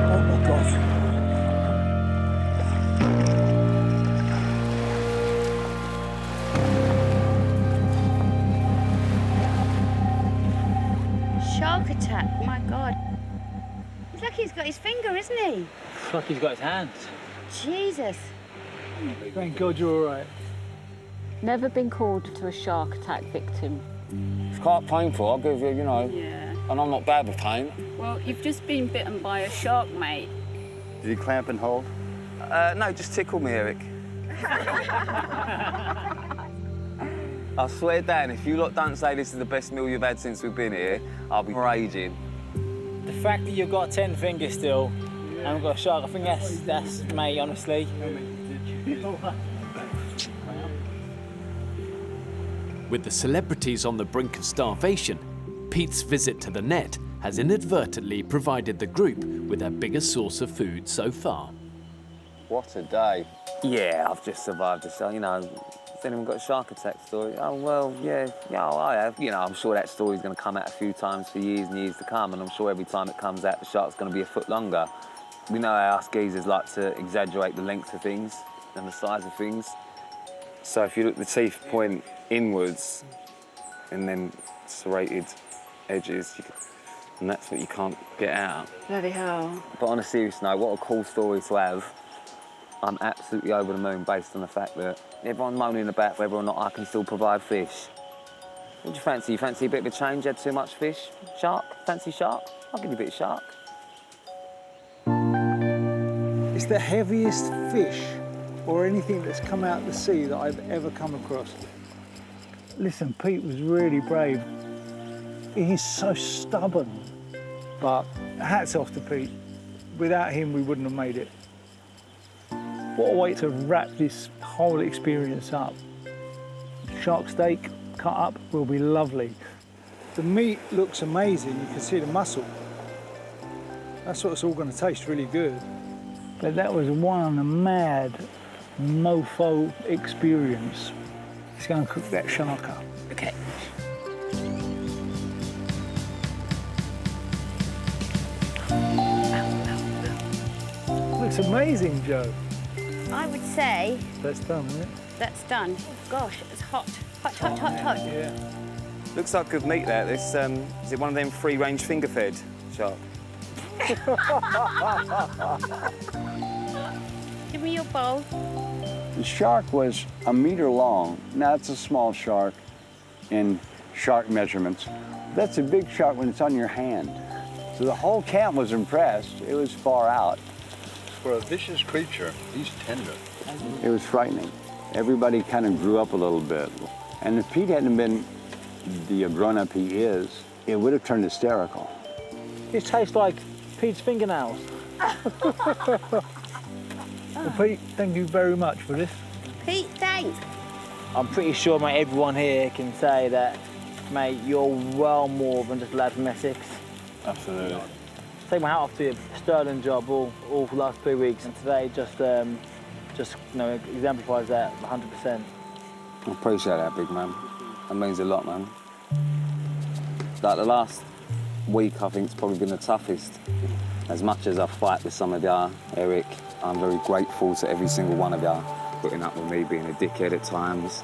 Oh my God. Shark attack, my God. It's like he's got his finger, isn't he? It's like he's got his hands. Jesus. Thank God you're all right. Never been called to a shark attack victim. It's quite painful, I'll give you, you know. Yeah. And I'm not bad with pain. Well, you've just been bitten by a shark, mate. Did he clamp and hold? No, just tickle me, Eric. I swear down, if you lot don't say this is the best meal you've had since we've been here, I'll be raging. The fact that you've got 10 fingers still and we've got a shark, I think that's mate, honestly. With the celebrities on the brink of starvation, Pete's visit to the net has inadvertently provided the group with their biggest source of food so far. What a day. Yeah, I've just survived this, you know. Has anyone got a shark attack story? Oh, well, yeah, I have. You know, I'm sure that story's going to come out a few times for years and years to come, and I'm sure every time it comes out, the shark's going to be a foot longer. We know how us geezers like to exaggerate the length of things and the size of things. So if you look, the teeth point inwards and then serrated edges, and that's what you can't get out. Bloody hell. But on a serious note, what a cool story to have. I'm absolutely over the moon based on the fact that everyone's moaning about whether or not I can still provide fish. What do you fancy? You fancy a bit of a change? Had too much fish? Shark? Fancy shark? I'll give you a bit of shark. It's the heaviest fish or anything that's come out of the sea that I've ever come across. Listen, Pete was really brave. He's so stubborn, but hats off to Pete. Without him, we wouldn't have made it. What a way to wrap this whole experience up. Shark steak cut up will be lovely. The meat looks amazing, you can see the muscle. That's what it's all going to taste really good. But that was one mad mofo experience. Let's go and cook that shark up. Okay. Looks amazing, Joe. I would say That's done, isn't it? that's done. Gosh, it's hot. Hot, hot, hot, hot. Yeah. Looks like good meat there. This, is it one of them free-range finger-fed shark? Give me your bowl. The shark was a meter long. Now, that's a small shark in shark measurements. That's a big shark when it's on your hand. So the whole camp was impressed. It was far out. For a vicious creature, he's tender. It was frightening. Everybody kind of grew up a little bit. And if Pete hadn't been the grown-up he is, it would have turned hysterical. It tastes like Pete's fingernails. Well, Pete, thank you very much for this. Pete, thanks. I'm pretty sure, mate, everyone here can say that, mate, you're well more than just a lad from Essex. Absolutely. Take my hat off to you. Sterling job all for the last 3 weeks, and today just exemplifies that 100%. I appreciate that, big man. That means a lot, man. Like the last week, I think, it's probably been the toughest. As much as I fight with some of y'all, Eric, I'm very grateful to every single one of y'all putting up with me being a dickhead at times.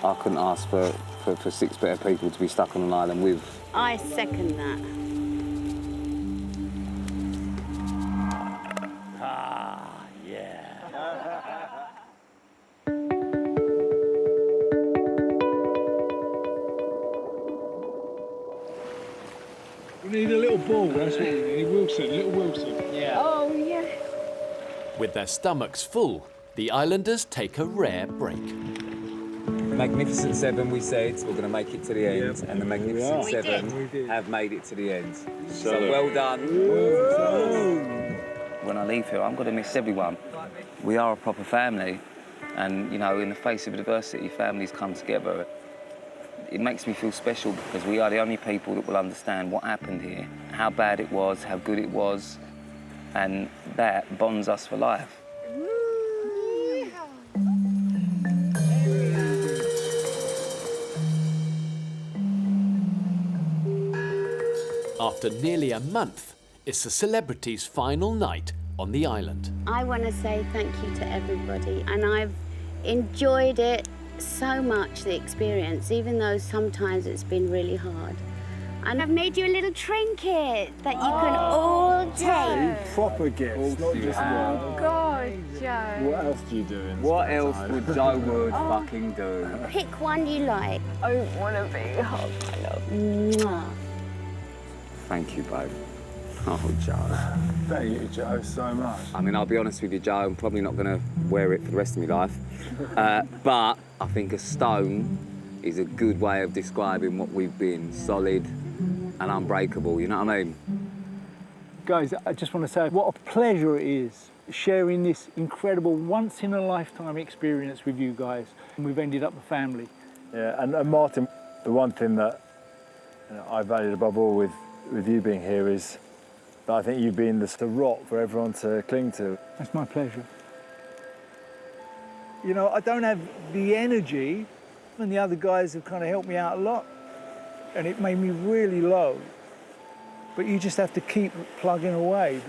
I couldn't ask for 6 better people to be stuck on an island with. I second that. Ah, yeah. We need a little ball, that's what we need. Wilson, little Wilson. Yeah. Oh, yeah. With their stomachs full, the islanders take a rare break. Magnificent Seven, we said, we're going to make it to the end, and the Magnificent We Seven did. have made it to the end. So Salute. well done. When I leave here, I'm going to miss everyone. We are a proper family, and, you know, in the face of adversity, families come together. It makes me feel special because we are the only people that will understand what happened here, how bad it was, how good it was, and that bonds us for life. After nearly a month, it's the celebrities' final night on the island. I want to say thank you to everybody, and I've enjoyed it so much, the experience, even though sometimes it's been really hard. And I've made you a little trinket that you can all take. Proper gifts, not just one. God, Joe. What else do you do in What else would Joe Wood fucking do? Pick one you like. I want to be hot. Mwah. Thank you, babe. Oh, Joe. Thank you, Joe, so much. I mean, I'll be honest with you, Joe, I'm probably not going to wear it for the rest of my life. But I think a stone is a good way of describing what we've been, solid and unbreakable, you know what I mean? Guys, I just want to say what a pleasure it is sharing this incredible once-in-a-lifetime experience with you guys. And we've ended up a family. Yeah, and Martin, the one thing that I valued above all with you being here is that I think you being the rock for everyone to cling to. That's my pleasure. You know, I don't have the energy, and the other guys have kind of helped me out a lot, and it made me really low. But you just have to keep plugging away.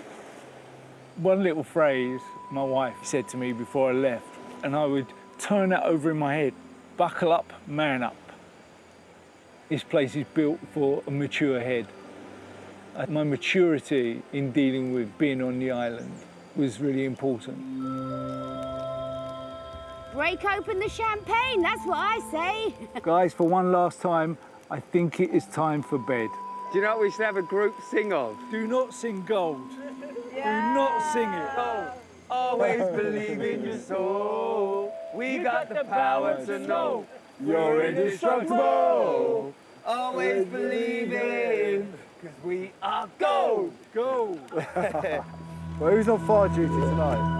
One little phrase my wife said to me before I left, and I would turn that over in my head: buckle up, man up. This place is built for a mature head. My maturity in dealing with being on the island was really important. Break open the champagne, that's what I say. Guys, for one last time, I think it is time for bed. Do you know what we should have a group sing of? Do not sing gold. Do not sing it. Always believe in your soul. We got the power to know you're indestructible. Always believe in, because we are gold. Gold. Well, who's on fire duty tonight?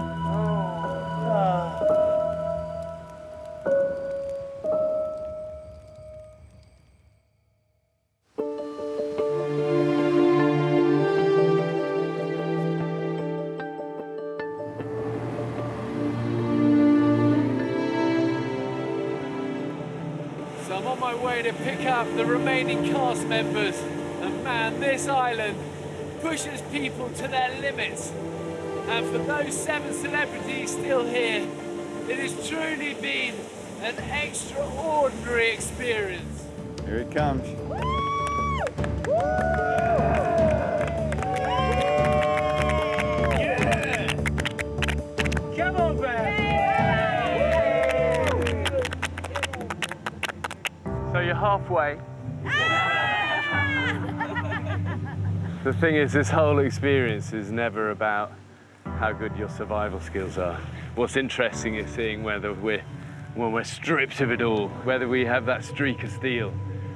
So I'm on my way to pick up the remaining cast members. And man, this island pushes people to their limits. And for those 7 celebrities still here, it has truly been an extraordinary experience. Here it comes. Come on, Bear. So you're halfway. The thing is, this whole experience is never about how good your survival skills are. What's interesting is seeing when we're stripped of it all, whether we have that streak of steel.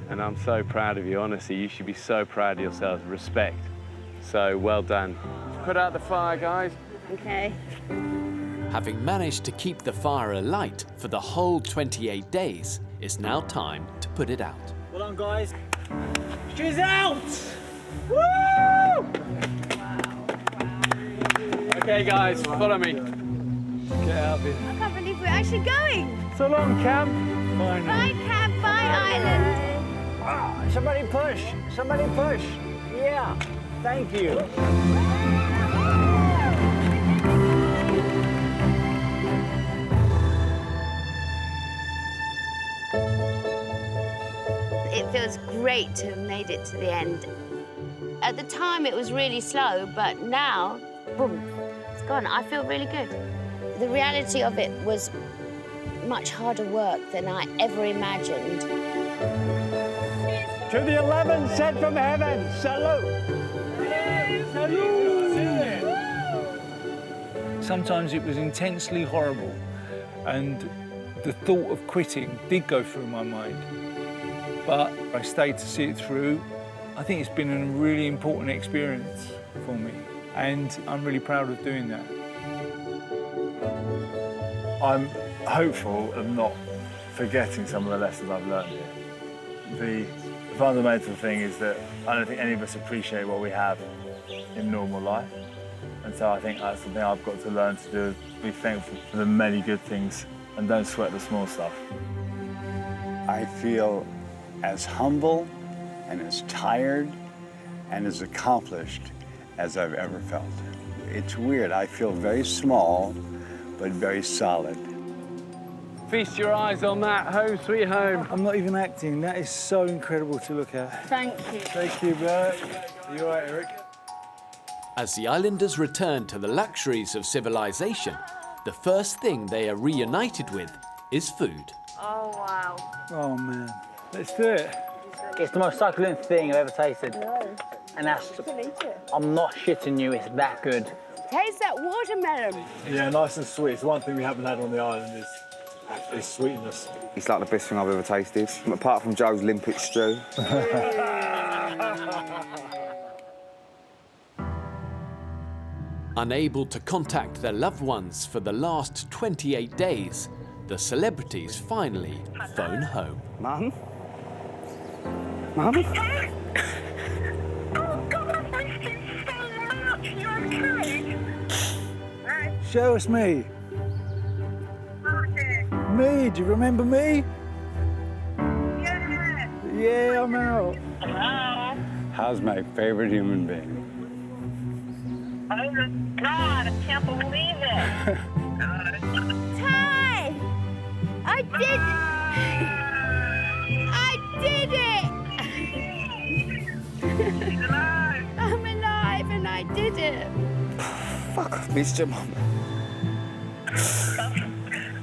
And I'm so proud of you, honestly. You should be so proud of yourselves. Respect. So well done. Put out the fire, guys. Okay. Having managed to keep the fire alight for the whole 28 days, it's now time to put it out. Well done, guys. She's out! Woo! Okay, guys, follow me. Get out of here. I can't believe we're actually going. So long, Cam. Bye, Cam. Bye, Island. Somebody push. Somebody push. Yeah. Thank you. It feels great to have made it to the end. At the time, it was really slow, but now, boom, it's gone. I feel really good. The reality of it was much harder work than I ever imagined. To the 11 sent from heaven, salute! Sometimes it was intensely horrible, and the thought of quitting did go through my mind. But I stayed to see it through. I think it's been a really important experience for me, and I'm really proud of doing that. I'm hopeful of not forgetting some of the lessons I've learned here. The fundamental thing is that I don't think any of us appreciate what we have in normal life. And so I think that's something I've got to learn to do, be thankful for the many good things and don't sweat the small stuff. I feel as humble and as tired and as accomplished as I've ever felt. It's weird, I feel very small, but very solid. Feast your eyes on that, home sweet home. I'm not even acting. That is so incredible to look at. Thank you. Thank you, Bert. Are you all right, Eric? As the islanders return to the luxuries of civilization, the first thing they are reunited with is food. Oh, wow. Oh, man. Let's do it. It's the most succulent thing I've ever tasted. And that's, I'm not shitting you, it's that good. Taste that watermelon. Yeah, nice and sweet. It's one thing we haven't had on the island is sweetness. It's like the best thing I've ever tasted, apart from Joe's limpet stew. Unable to contact their loved ones for the last 28 days, the celebrities finally phone home. Mum? Mum? Oh, God, I missed you so much. You okay? Show us me. Me, do you remember me? Yeah. Yeah, I'm out. Hello? How's my favorite human being? Oh, my God, I can't believe it. Ty! I did it! I'm alive and I did it. Fuck, I've missed your mum.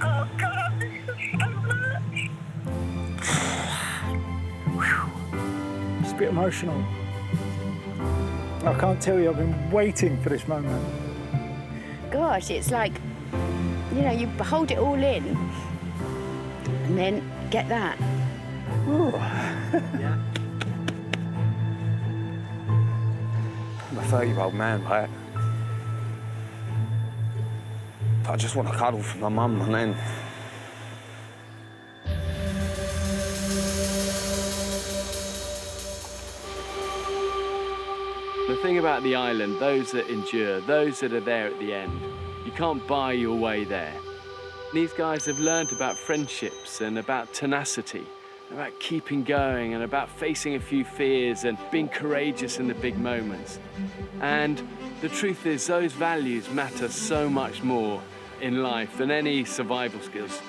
Oh, God, I missed you so much. bit emotional. I can't tell you, I've been waiting for this moment. Gosh, it's like, you know, you hold it all in and then get that. Yeah. I'm a 30-year-old man, right? But I just want a cuddle from my mum, and then... The thing about the island, those that endure, those that are there at the end, you can't buy your way there. These guys have learned about friendships and about tenacity, about keeping going and about facing a few fears and being courageous in the big moments. And the truth is, those values matter so much more in life than any survival skills.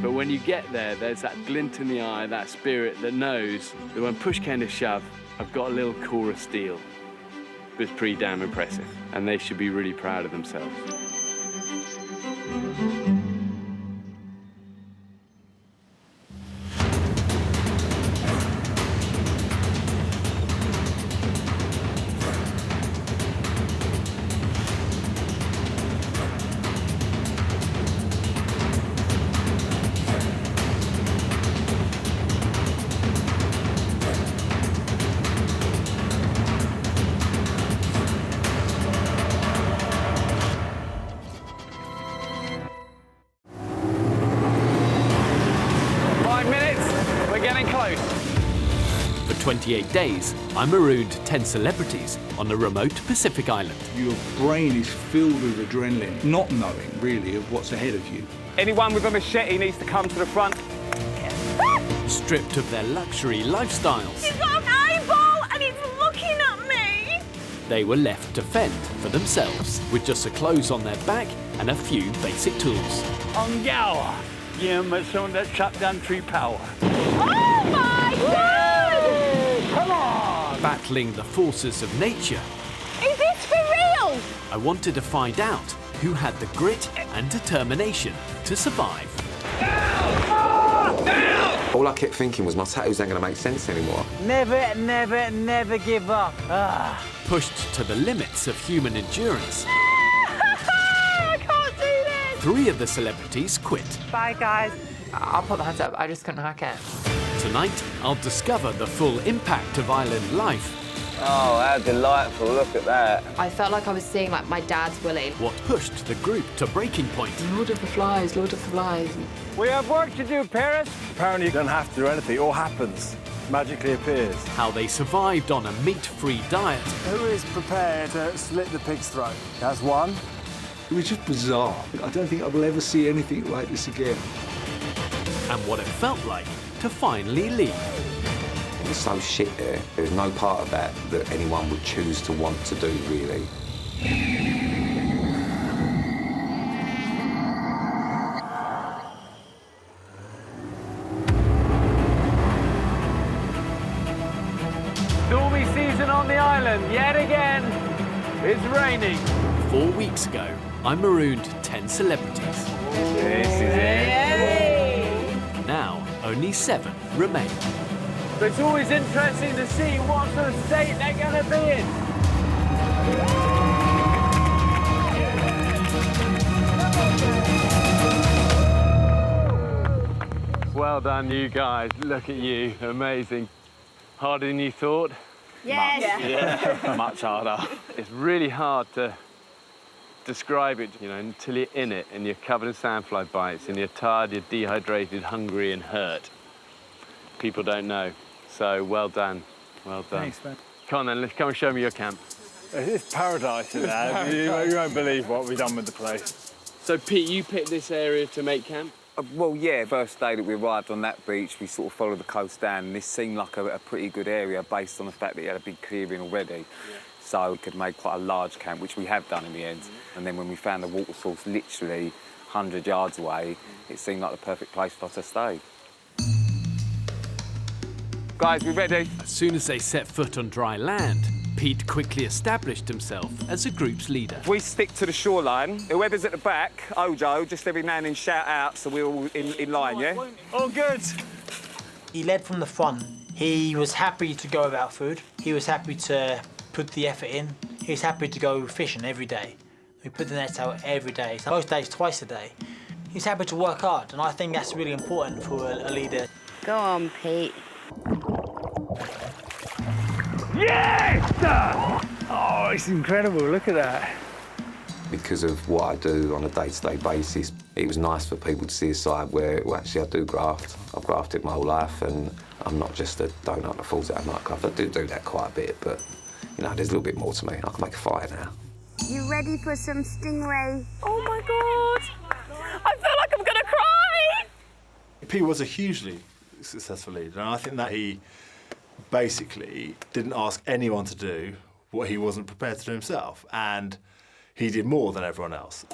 But when you get there, there's that glint in the eye, that spirit that knows that when push came to shove, I've got a little core of steel. It's pretty damn impressive, and they should be really proud of themselves. For 28 days, I marooned 10 celebrities on a remote Pacific island. Your brain is filled with adrenaline, not knowing, really, of what's ahead of you. Anyone with a machete needs to come to the front. Stripped of their luxury lifestyles, He's got an eyeball and he's looking at me. they were left to fend for themselves with just the clothes on their back and a few basic tools. Ongawa, that chop down tree power. Oh my God! Come on! Battling the forces of nature, Is this for real? I wanted to find out who had the grit and determination to survive. All I kept thinking was my tattoos ain't gonna make sense anymore. Never, never, never give up. Pushed to the limits of human endurance, I can't do this. 3 of the celebrities quit. Bye, guys. I'll put my hands up. I just couldn't hack it. Tonight, I'll discover the full impact of island life. Oh, how delightful, look at that. I felt like I was seeing like my dad's Willie. What pushed the group to breaking point. Lord of the Flies, Lord of the Flies. We have work to do, Paris. Apparently you don't have to do anything. It all happens. Magically appears. How they survived on a meat-free diet. Who is prepared to slit the pig's throat? That's one. It was just bizarre. I don't think I will ever see anything like this again. And what it felt like to finally leave. It was so shit there. There's no part of that that anyone would choose to want to do, really. Stormy season on the island yet again. It's raining. 4 weeks ago, I marooned 10 celebrities. This is it. Now, only 7 remain. But it's always interesting to see what sort of state they're going to be in. Well done, you guys. Look at you. Amazing. Harder than you thought? Yes. Yeah, much harder. It's really hard to describe it, you know, until you're in it and you're covered in sandfly bites and you're tired, you're dehydrated, hungry and hurt. People don't know. So well done. Well done. Thanks, man. Come on then, let's come and show me your camp. It's paradise in there. You won't believe what we've done with the place. So Pete, you picked this area to make camp? Well, yeah, first day that we arrived on that beach, we sort of followed the coast down, and this seemed like a pretty good area based on the fact that it had a big clearing already. Yeah. So we could make quite a large camp, which we have done in the end. And then when we found the water source literally 100 yards away, it seemed like the perfect place for us to stay. Guys, we ready? As soon as they set foot on dry land, Pete quickly established himself as a group's leader. We stick to the shoreline. Whoever's at the back, Ojo, just every now and then shout out so we're all in line, yeah? All good. He led from the front. He was happy to go without food. He was happy to put the effort in. He's happy to go fishing every day. We put the nets out every day, so most days twice a day. He's happy to work hard, and I think that's really important for a leader. Go on, Pete. Yes! Oh, it's incredible, look at that. Because of what I do on a day-to-day basis, it was nice for people to see a side where, well, actually, I do graft. I've grafted my whole life, and I'm not just a donut that falls out of nightclub. I do that quite a bit, but, you know, there's a little bit more to me. I can make a fire now. You ready for some stingray? Oh, my God. I feel like I'm going to cry. Pete was a hugely successful leader, and I think that he basically didn't ask anyone to do what he wasn't prepared to do himself, and he did more than everyone else.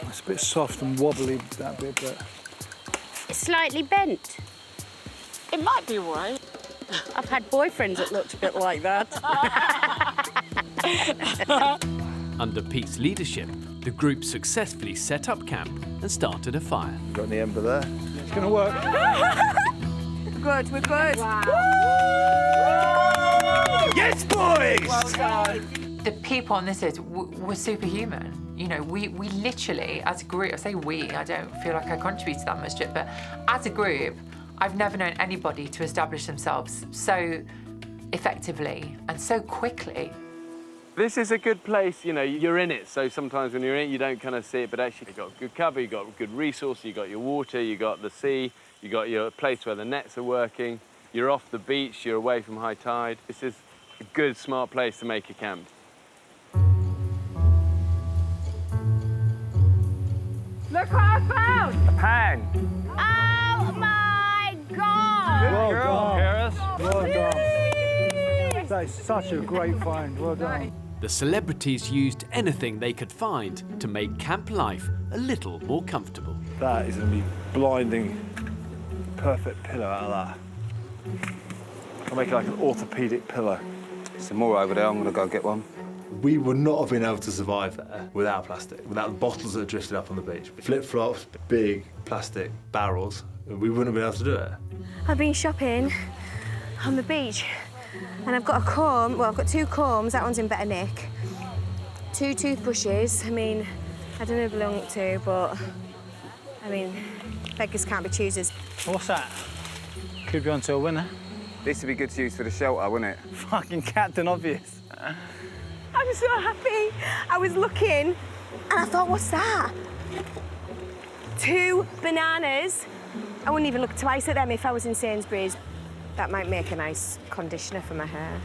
It's a bit soft and wobbly, that bit, but... It's slightly bent. It might be all right. I've had boyfriends that looked a bit like that. Under Pete's leadership, the group successfully set up camp and started a fire. Got the ember there. It's going to work. Good, we're good. Wow. Yes, boys! Well done. The people on this list were superhuman. You know, we literally, as a group, I say we, I don't feel like I contributed that much to it, but as a group, I've never known anybody to establish themselves so effectively and so quickly. This is a good place, you know, you're in it, so sometimes when you're in it, you don't kind of see it, but actually you've got good cover, you've got good resources, you've got your water, you've got the sea, you've got your place where the nets are working, you're off the beach, you're away from high tide. This is a good, smart place to make a camp. Look what I found! A pan. Oh my God! Well girl, done, Paris. Well done. That is such a great find, well done. The celebrities used anything they could find to make camp life a little more comfortable. That is going to be blinding. Perfect pillow out of that. I'll make it like an orthopedic pillow. Some more over there, I'm going to go get one. We would not have been able to survive there without plastic, without the bottles that drifted up on the beach. Flip-flops, big plastic barrels, we wouldn't have been able to do it. I've been shopping on the beach and I've got a comb, well, I've got 2 combs, that one's in better nick. 2 toothbrushes, I mean, I don't know who belong to, but, I mean, beggars can't be choosers. What's that? Could be onto a winner. This would be good to use for the shelter, wouldn't it? Fucking Captain Obvious. I'm so happy. I was looking and I thought, what's that? 2 bananas. I wouldn't even look twice at them if I was in Sainsbury's. That might make a nice conditioner for my hair.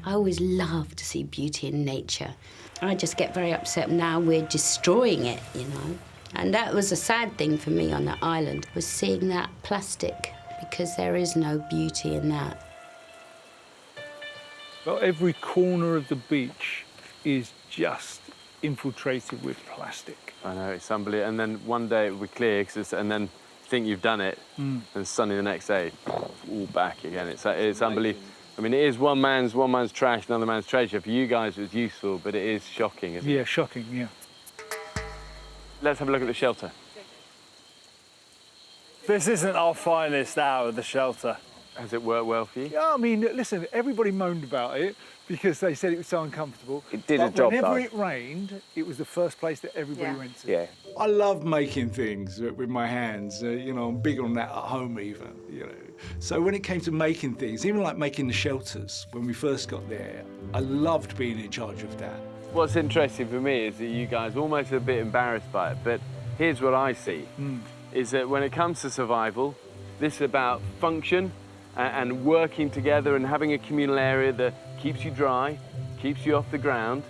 I always love to see beauty in nature. I just get very upset now we're destroying it, you know. And that was a sad thing for me on the island, was seeing that plastic, because there is no beauty in that. Well, every corner of the beach is just infiltrated with plastic. I know, it's unbelievable. And then one day it will be clear, and then think you've done it, and suddenly the next day, all back again. It's unbelievable. I mean, it is one man's trash, another man's treasure. For you guys, it was useful, but it is shocking, isn't it? Yeah, shocking, yeah. Let's have a look at the shelter. This isn't our finest hour of the shelter. Has it worked well for you? Yeah, I mean, listen, everybody moaned about it because they said it was so uncomfortable. It did a job, though. Whenever it rained, it was the first place that everybody went to. Yeah. I love making things with my hands. You know, I'm big on that at home even, you know. So when it came to making things, even like making the shelters, when we first got there, I loved being in charge of that. What's interesting for me is that you guys are almost a bit embarrassed by it, but here's what I see, is that when it comes to survival, this is about function and working together and having a communal area that keeps you dry, keeps you off the ground,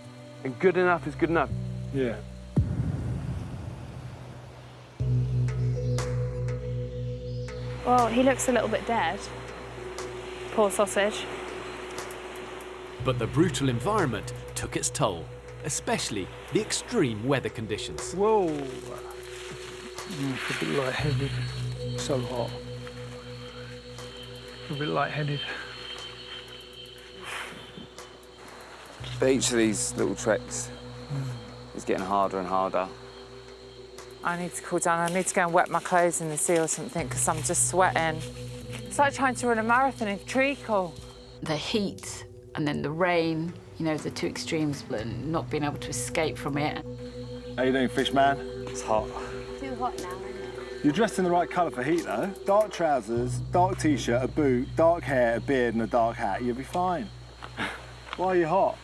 and good enough is good enough. Yeah. Well, he looks a little bit dead. Poor sausage. But the brutal environment took its toll, especially the extreme weather conditions. Whoa. A bit lightheaded. So hot. A bit lightheaded. But each of these little treks is getting harder and harder. I need to cool down. I need to go and wet my clothes in the sea or something because I'm just sweating. It's like trying to run a marathon in treacle. The heat and then the rain, you know, the two extremes, and not being able to escape from it. How you doing, fish man? It's hot. Too hot now. You're dressed in the right colour for heat, though. Dark trousers, dark T-shirt, a boot, dark hair, a beard and a dark hat. You'll be fine. Why are you hot?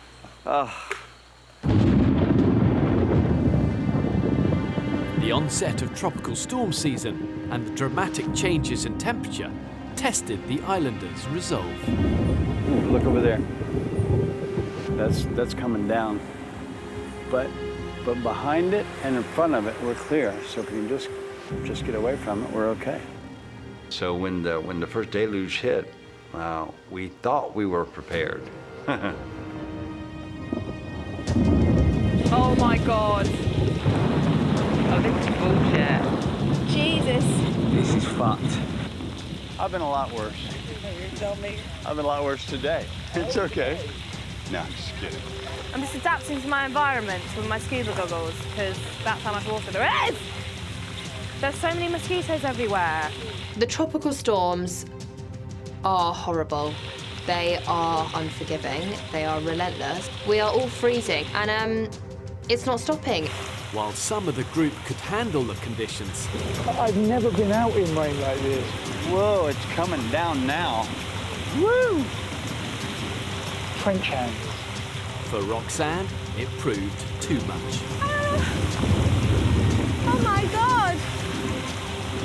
The onset of tropical storm season and the dramatic changes in temperature tested the islanders' resolve. Ooh, look over there. That's coming down. But behind it and in front of it, we're clear. So if we can just get away from it, we're okay. So when the first deluge hit, we thought we were prepared. Oh my God. Oh, this is bullshit. Jesus. This is fucked. I've been a lot worse. I've been a lot worse today. It's okay. No, I'm just kidding. I'm just adapting to my environment with my scuba goggles because that's how much water there is. There's so many mosquitoes everywhere. The tropical storms are horrible. They are unforgiving. They are relentless. We are all freezing, and it's not stopping. While some of the group could handle the conditions, I've never been out in rain like this. Whoa, it's coming down now. Woo! French hands. for Roxanne, it proved too much. Oh my God!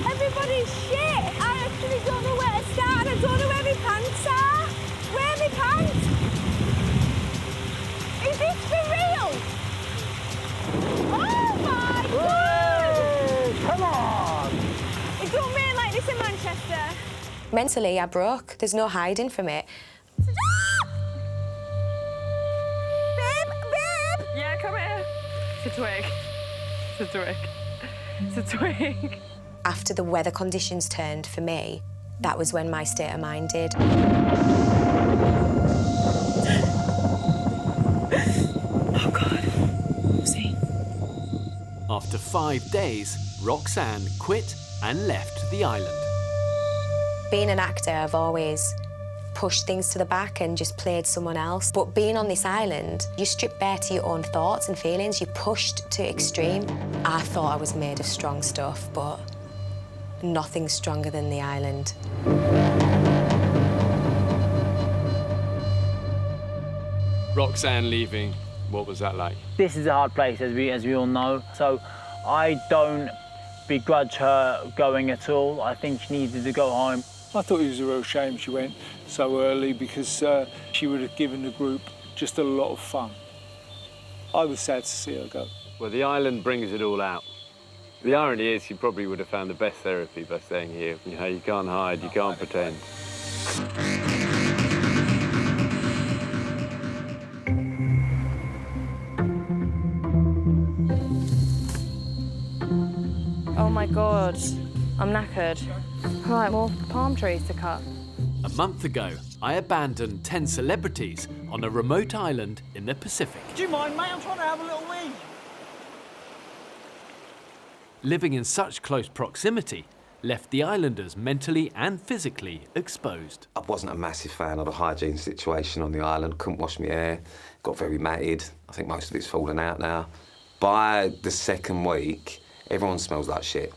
Everybody's shit! I actually don't know where to start and I don't know where my pants are. Where are my pants? Is this for real? Oh my God! Come on! It don't rain like this in Manchester. Mentally, I broke. There's no hiding from it. Yeah, come here. It's a twig. It's a twig. It's a twig. After the weather conditions turned for me, that was when my state of mind did. Oh, God. Oopsie. After 5 days, Roxanne quit and left the island. Being an actor, I've always pushed things to the back and just played someone else. But being on this island, you strip bare to your own thoughts and feelings. You're pushed to extreme. I thought I was made of strong stuff, but nothing's stronger than the island. Roxanne leaving, what was that like? This is a hard place, as we all know. So I don't begrudge her going at all. I think she needed to go home. I thought it was a real shame she went so early because she would have given the group just a lot of fun. I was sad to see her go. Well, the island brings it all out. The irony is she probably would have found the best therapy by staying here. You know, you can't hide, you can't pretend. Oh my God, I'm knackered. Right, more palm trees to cut. A month ago, I abandoned 10 celebrities on a remote island in the Pacific. Do you mind, mate? I'm trying to have a little wee. Living in such close proximity left the islanders mentally and physically exposed. I wasn't a massive fan of the hygiene situation on the island. Couldn't wash my hair, got very matted. I think most of it's fallen out now. By the second week, everyone smells like shit.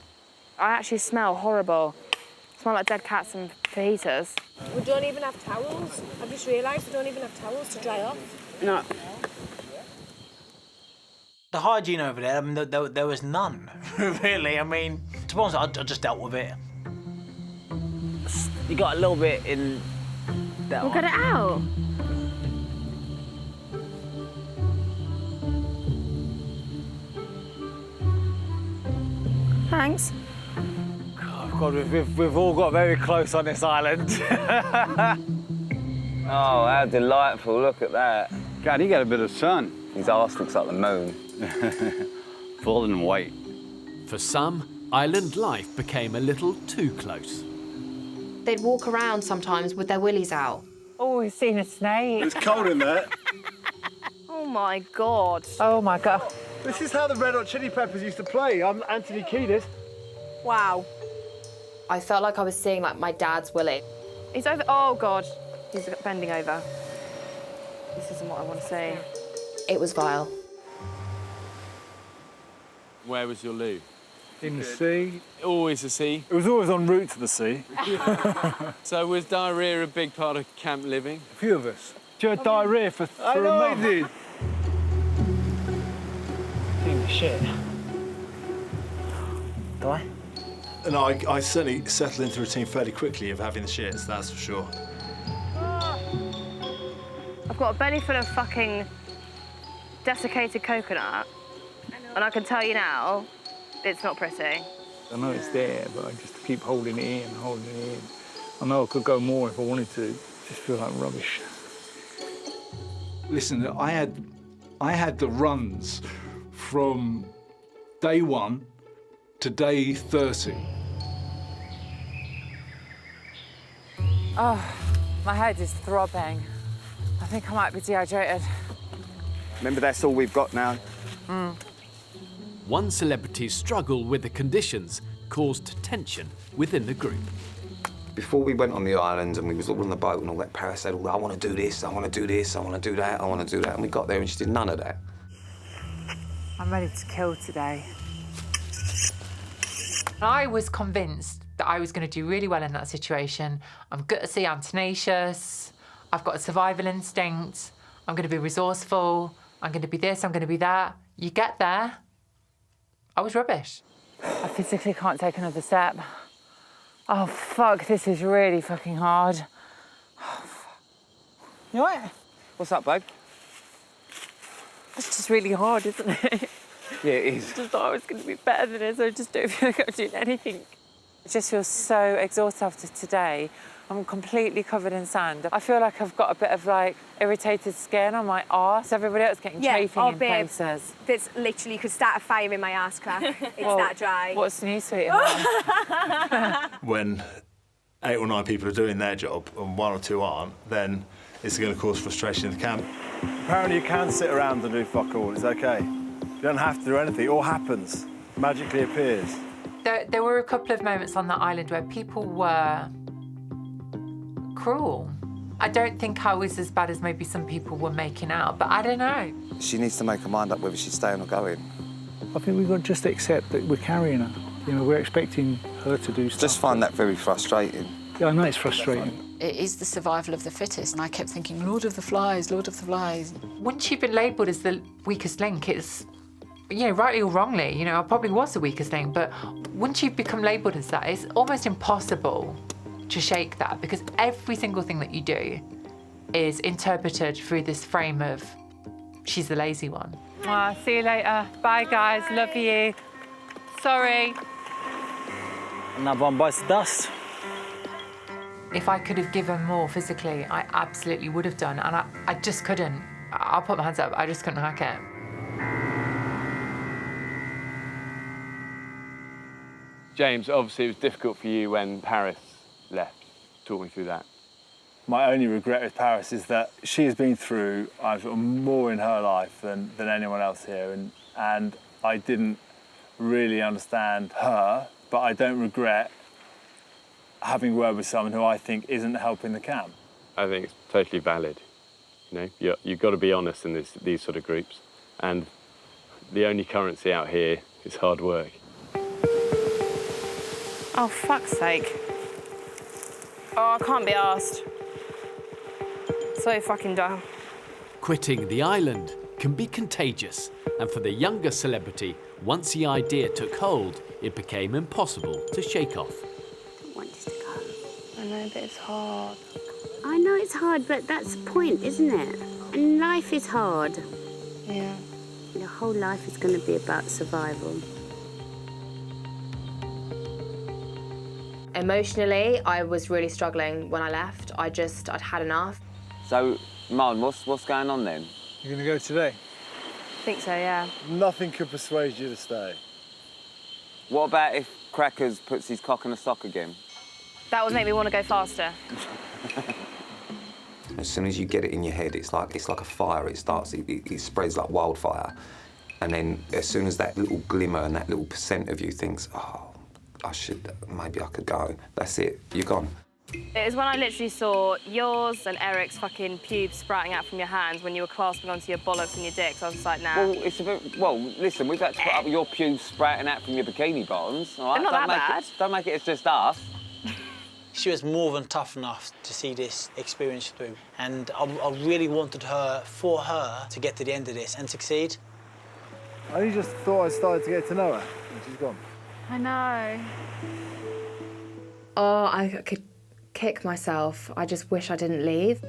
I actually smell horrible. I smell like dead cats and fajitas. We don't even have towels. I've just realised we don't even have towels to dry off. No. The hygiene over there, I mean, there was none, really. I mean, to be honest, I just dealt with it. You got a little bit in that We'll get it out. Thanks. Oh, God, we've all got very close on this island. Oh, how delightful, look at that. God, he got a bit of sun. His arse looks like the moon. Full and white. For some, island life became a little too close. They'd walk around sometimes with their willies out. Oh, we've seen a snake. It's cold in there. Oh my God. Oh my God. This is how the Red Hot Chili Peppers used to play. I'm Anthony Kiedis. Wow. I felt like I was seeing like my dad's Willie. He's over. Oh, God. He's bending over. This isn't what I want to see. It was vile. Where was your loo? In the sea. Always the sea. It was always en route to the sea. So was diarrhoea a big part of camp living? A few of us. You had diarrhea for I a know I month. did. Taking shit. Do I? No, I certainly settled into a routine fairly quickly of having the shits, that's for sure. I've got a belly full of fucking desiccated coconut, and I can tell you now, it's not pretty. I know it's there, but I just keep holding it in, holding it in. I know I could go more if I wanted to. Just feel like rubbish. Listen, I had the runs from day 1 to day 30. Oh, my head is throbbing. I think I might be dehydrated. Remember, that's all we've got now. One celebrity's struggle with the conditions caused tension within the group. Before we went on the island and we was all on the boat and all that, Paris said, oh, I want to do this, I want to do this, I want to do that, I want to do that. And we got there and she did none of that. I'm ready to kill today. I was convinced that I was going to do really well in that situation. I'm good at sea, I'm tenacious, I've got a survival instinct, I'm going to be resourceful, I'm going to be this, I'm going to be that. You get there, I was rubbish. I physically can't take another step. Oh, fuck, this is really fucking hard. Oh, fuck. You all right? What's up, babe? It's just really hard, isn't it? Yeah, it is. I just thought I was going to be better than this. I just don't feel like I'm doing anything. I just feel so exhausted after today. I'm completely covered in sand. I feel like I've got a bit of like irritated skin on my arse. Everybody else getting chafing in places. That's literally, you could start a fire in my arse crack. It's that dry. What's new, sweetheart? When 8 or 9 people are doing their job and 1 or 2 aren't, then it's going to cause frustration in the camp. Apparently you can sit around and do fuck all, it's okay. You don't have to do anything, it all happens. Magically appears. There were a couple of moments on that island where people were cruel. I don't think I was as bad as maybe some people were making out, but I don't know. She needs to make her mind up whether she's staying or going. I think we've got to just accept that we're carrying her. You know, we're expecting her to do stuff. Just find that very frustrating. Yeah, I know it's frustrating. It is the survival of the fittest, and I kept thinking, Lord of the Flies, Lord of the Flies. Once you've been labelled as the weakest link, it's, you know, rightly or wrongly, you know, I probably was the weakest link, but once you've become labelled as that, it's almost impossible to shake that, because every single thing that you do is interpreted through this frame of, she's the lazy one. See you later. Bye, guys. Love you. Sorry. Another one bites the dust. If I could have given more physically, I absolutely would have done, and I just couldn't. I'll put my hands up, I just couldn't hack it. James, obviously it was difficult for you when Paris left. Talk me through that. My only regret with Paris is that she has been through more in her life than anyone else here, and I didn't really understand her, but I don't regret having word with someone who I think isn't helping the camp. I think it's totally valid. You know, you've got to be honest in these sort of groups, and the only currency out here is hard work. Oh, fuck's sake. Oh, I can't be arsed. So fucking dumb. Quitting the island can be contagious, and for the younger celebrity, once the idea took hold, it became impossible to shake off. I want us to go. I know, but it's hard. I know it's hard, but that's the point, isn't it? And life is hard. Yeah. Your whole life is going to be about survival. Emotionally, I was really struggling when I left. I'd had enough. So, Marlon, what's going on then? You're going to go today? I think so, yeah. Nothing could persuade you to stay. What about if Crackers puts his cock in a sock again? That would make me want to go faster. As soon as you get it in your head, it's like a fire. It spreads like wildfire. And then as soon as that little glimmer and that little percent of you thinks, oh, maybe I could go, that's it, you're gone. It was when I literally saw yours and Eric's fucking pubes sprouting out from your hands when you were clasping onto your bollocks and your dicks. I was just like, nah. Well, it's a bit... Well, listen, we've had to put up with your pubes sprouting out from your bikini bottoms, all right? They're not that bad. Don't make it it's just us. She was more than tough enough to see this experience through. And I really wanted for her to get to the end of this and succeed. I only just thought I started to get to know her, and she's gone. I know. Oh, I could kick myself. I just wish I didn't leave.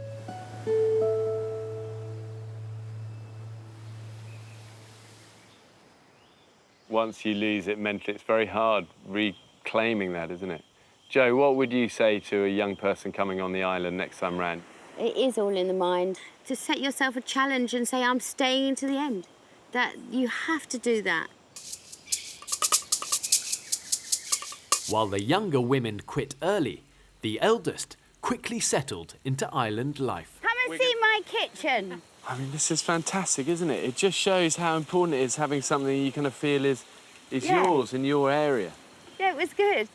Once you lose it mentally, it's very hard reclaiming that, isn't it? Joe, what would you say to a young person coming on the island next time round? It is all in the mind. To set yourself a challenge and say, I'm staying to the end. That you have to do that. While the younger women quit early, the eldest quickly settled into island life. Come and see my kitchen. I mean, this is fantastic, isn't it? It just shows how important it is having something you kind of feel is yours in your area. Yeah, it was good.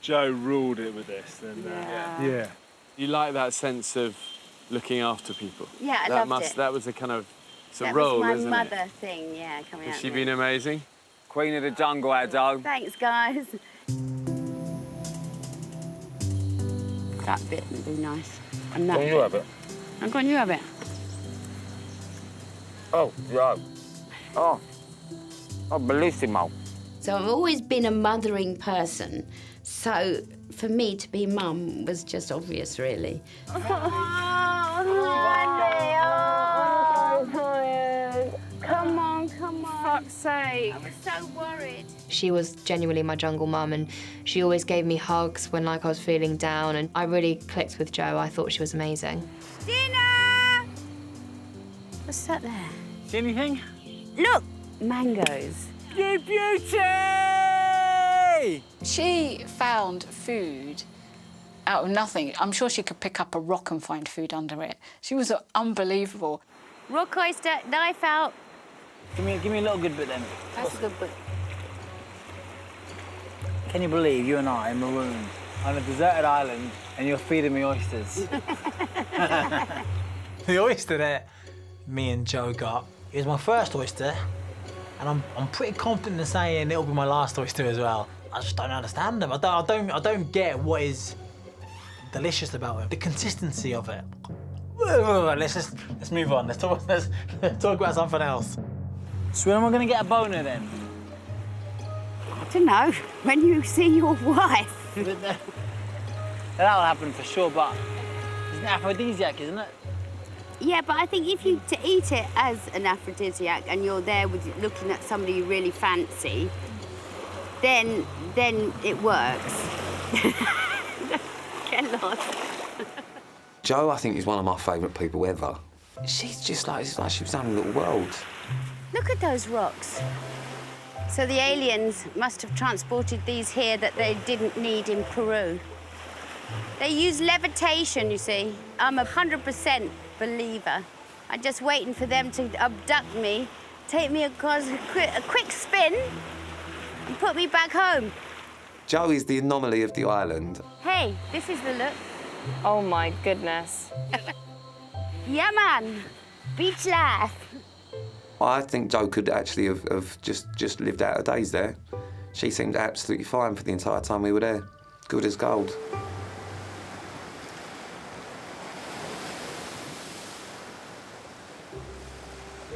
Joe ruled it with this, then. Yeah. You like that sense of looking after people? Yeah, I loved it. That was a kind of That role, was my isn't mother it? thing, yeah, coming out. Has she been amazing? Queen of the jungle, our dog. Thanks, guys. That bit would be nice. And that Go on, you have it. I'm going, you have it. Oh, yeah. Oh, bellissimo. So I've always been a mothering person. So for me to be mum was just obvious, really. Come on, come on. Fuck's sake. I was so worried. She was genuinely my jungle mum, and she always gave me hugs when I was feeling down, and I really clicked with Jo. I thought she was amazing. Dinner! What's that there? See anything? Look! Mangoes. You beauty! She found food out of nothing. I'm sure she could pick up a rock and find food under it. She was unbelievable. Rock oyster, knife out. Give me a little good bit then. That's a good book. Can you believe you and I are marooned on a deserted island and you're feeding me oysters? The oyster that me and Joe got, it was my first oyster, and I'm pretty confident in saying it'll be my last oyster as well. I just don't understand them. I don't get what is delicious about it. The consistency of it. Let's move on. Let's talk about something else. So when am I going to get a boner then? I don't know. When you see your wife. That'll happen for sure, but it's an aphrodisiac, isn't it? Yeah, but I think if you to eat it as an aphrodisiac and you're there with looking at somebody you really fancy, then it works. Get lost. Jo, I think, is one of my favourite people ever. She's just like, it's like she was in a little world. Look at those rocks. So the aliens must have transported these here that they didn't need in Peru. They use levitation, you see. I'm 100% believer. I'm just waiting for them to abduct me, take me across a quick spin, and put me back home. Jo is the anomaly of the island. Hey, this is the look. Oh my goodness. Yeah, man. Beach life. I think Jo could actually have just lived out her days there. She seemed absolutely fine for the entire time we were there. Good as gold.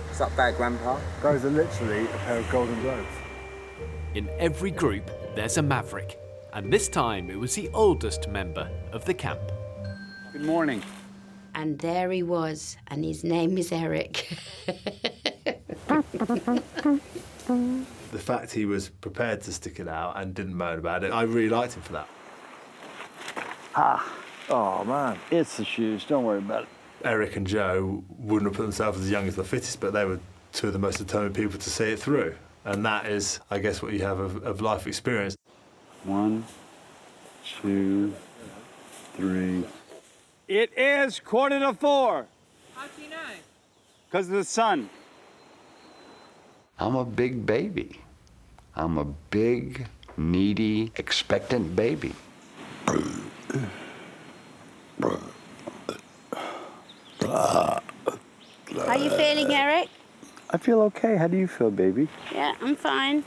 What's up, Bear Grandpa? Those are literally a pair of golden globes. In every group, there's a maverick. And this time, it was the oldest member of the camp. Good morning. And there he was, and his name is Eric. The fact he was prepared to stick it out and didn't moan about it, I really liked him for that. Oh, man. It's the shoes, don't worry about it. Eric and Jo wouldn't have put themselves as young as the fittest, but they were two of the most determined people to see it through. And that is, I guess, what you have of life experience. 1, 2, 3. It is 3:45. How do you know? Because of the sun. I'm a big baby. I'm a big, needy, expectant baby. How you feeling, Eric? I feel okay. How do you feel, baby? Yeah, I'm fine.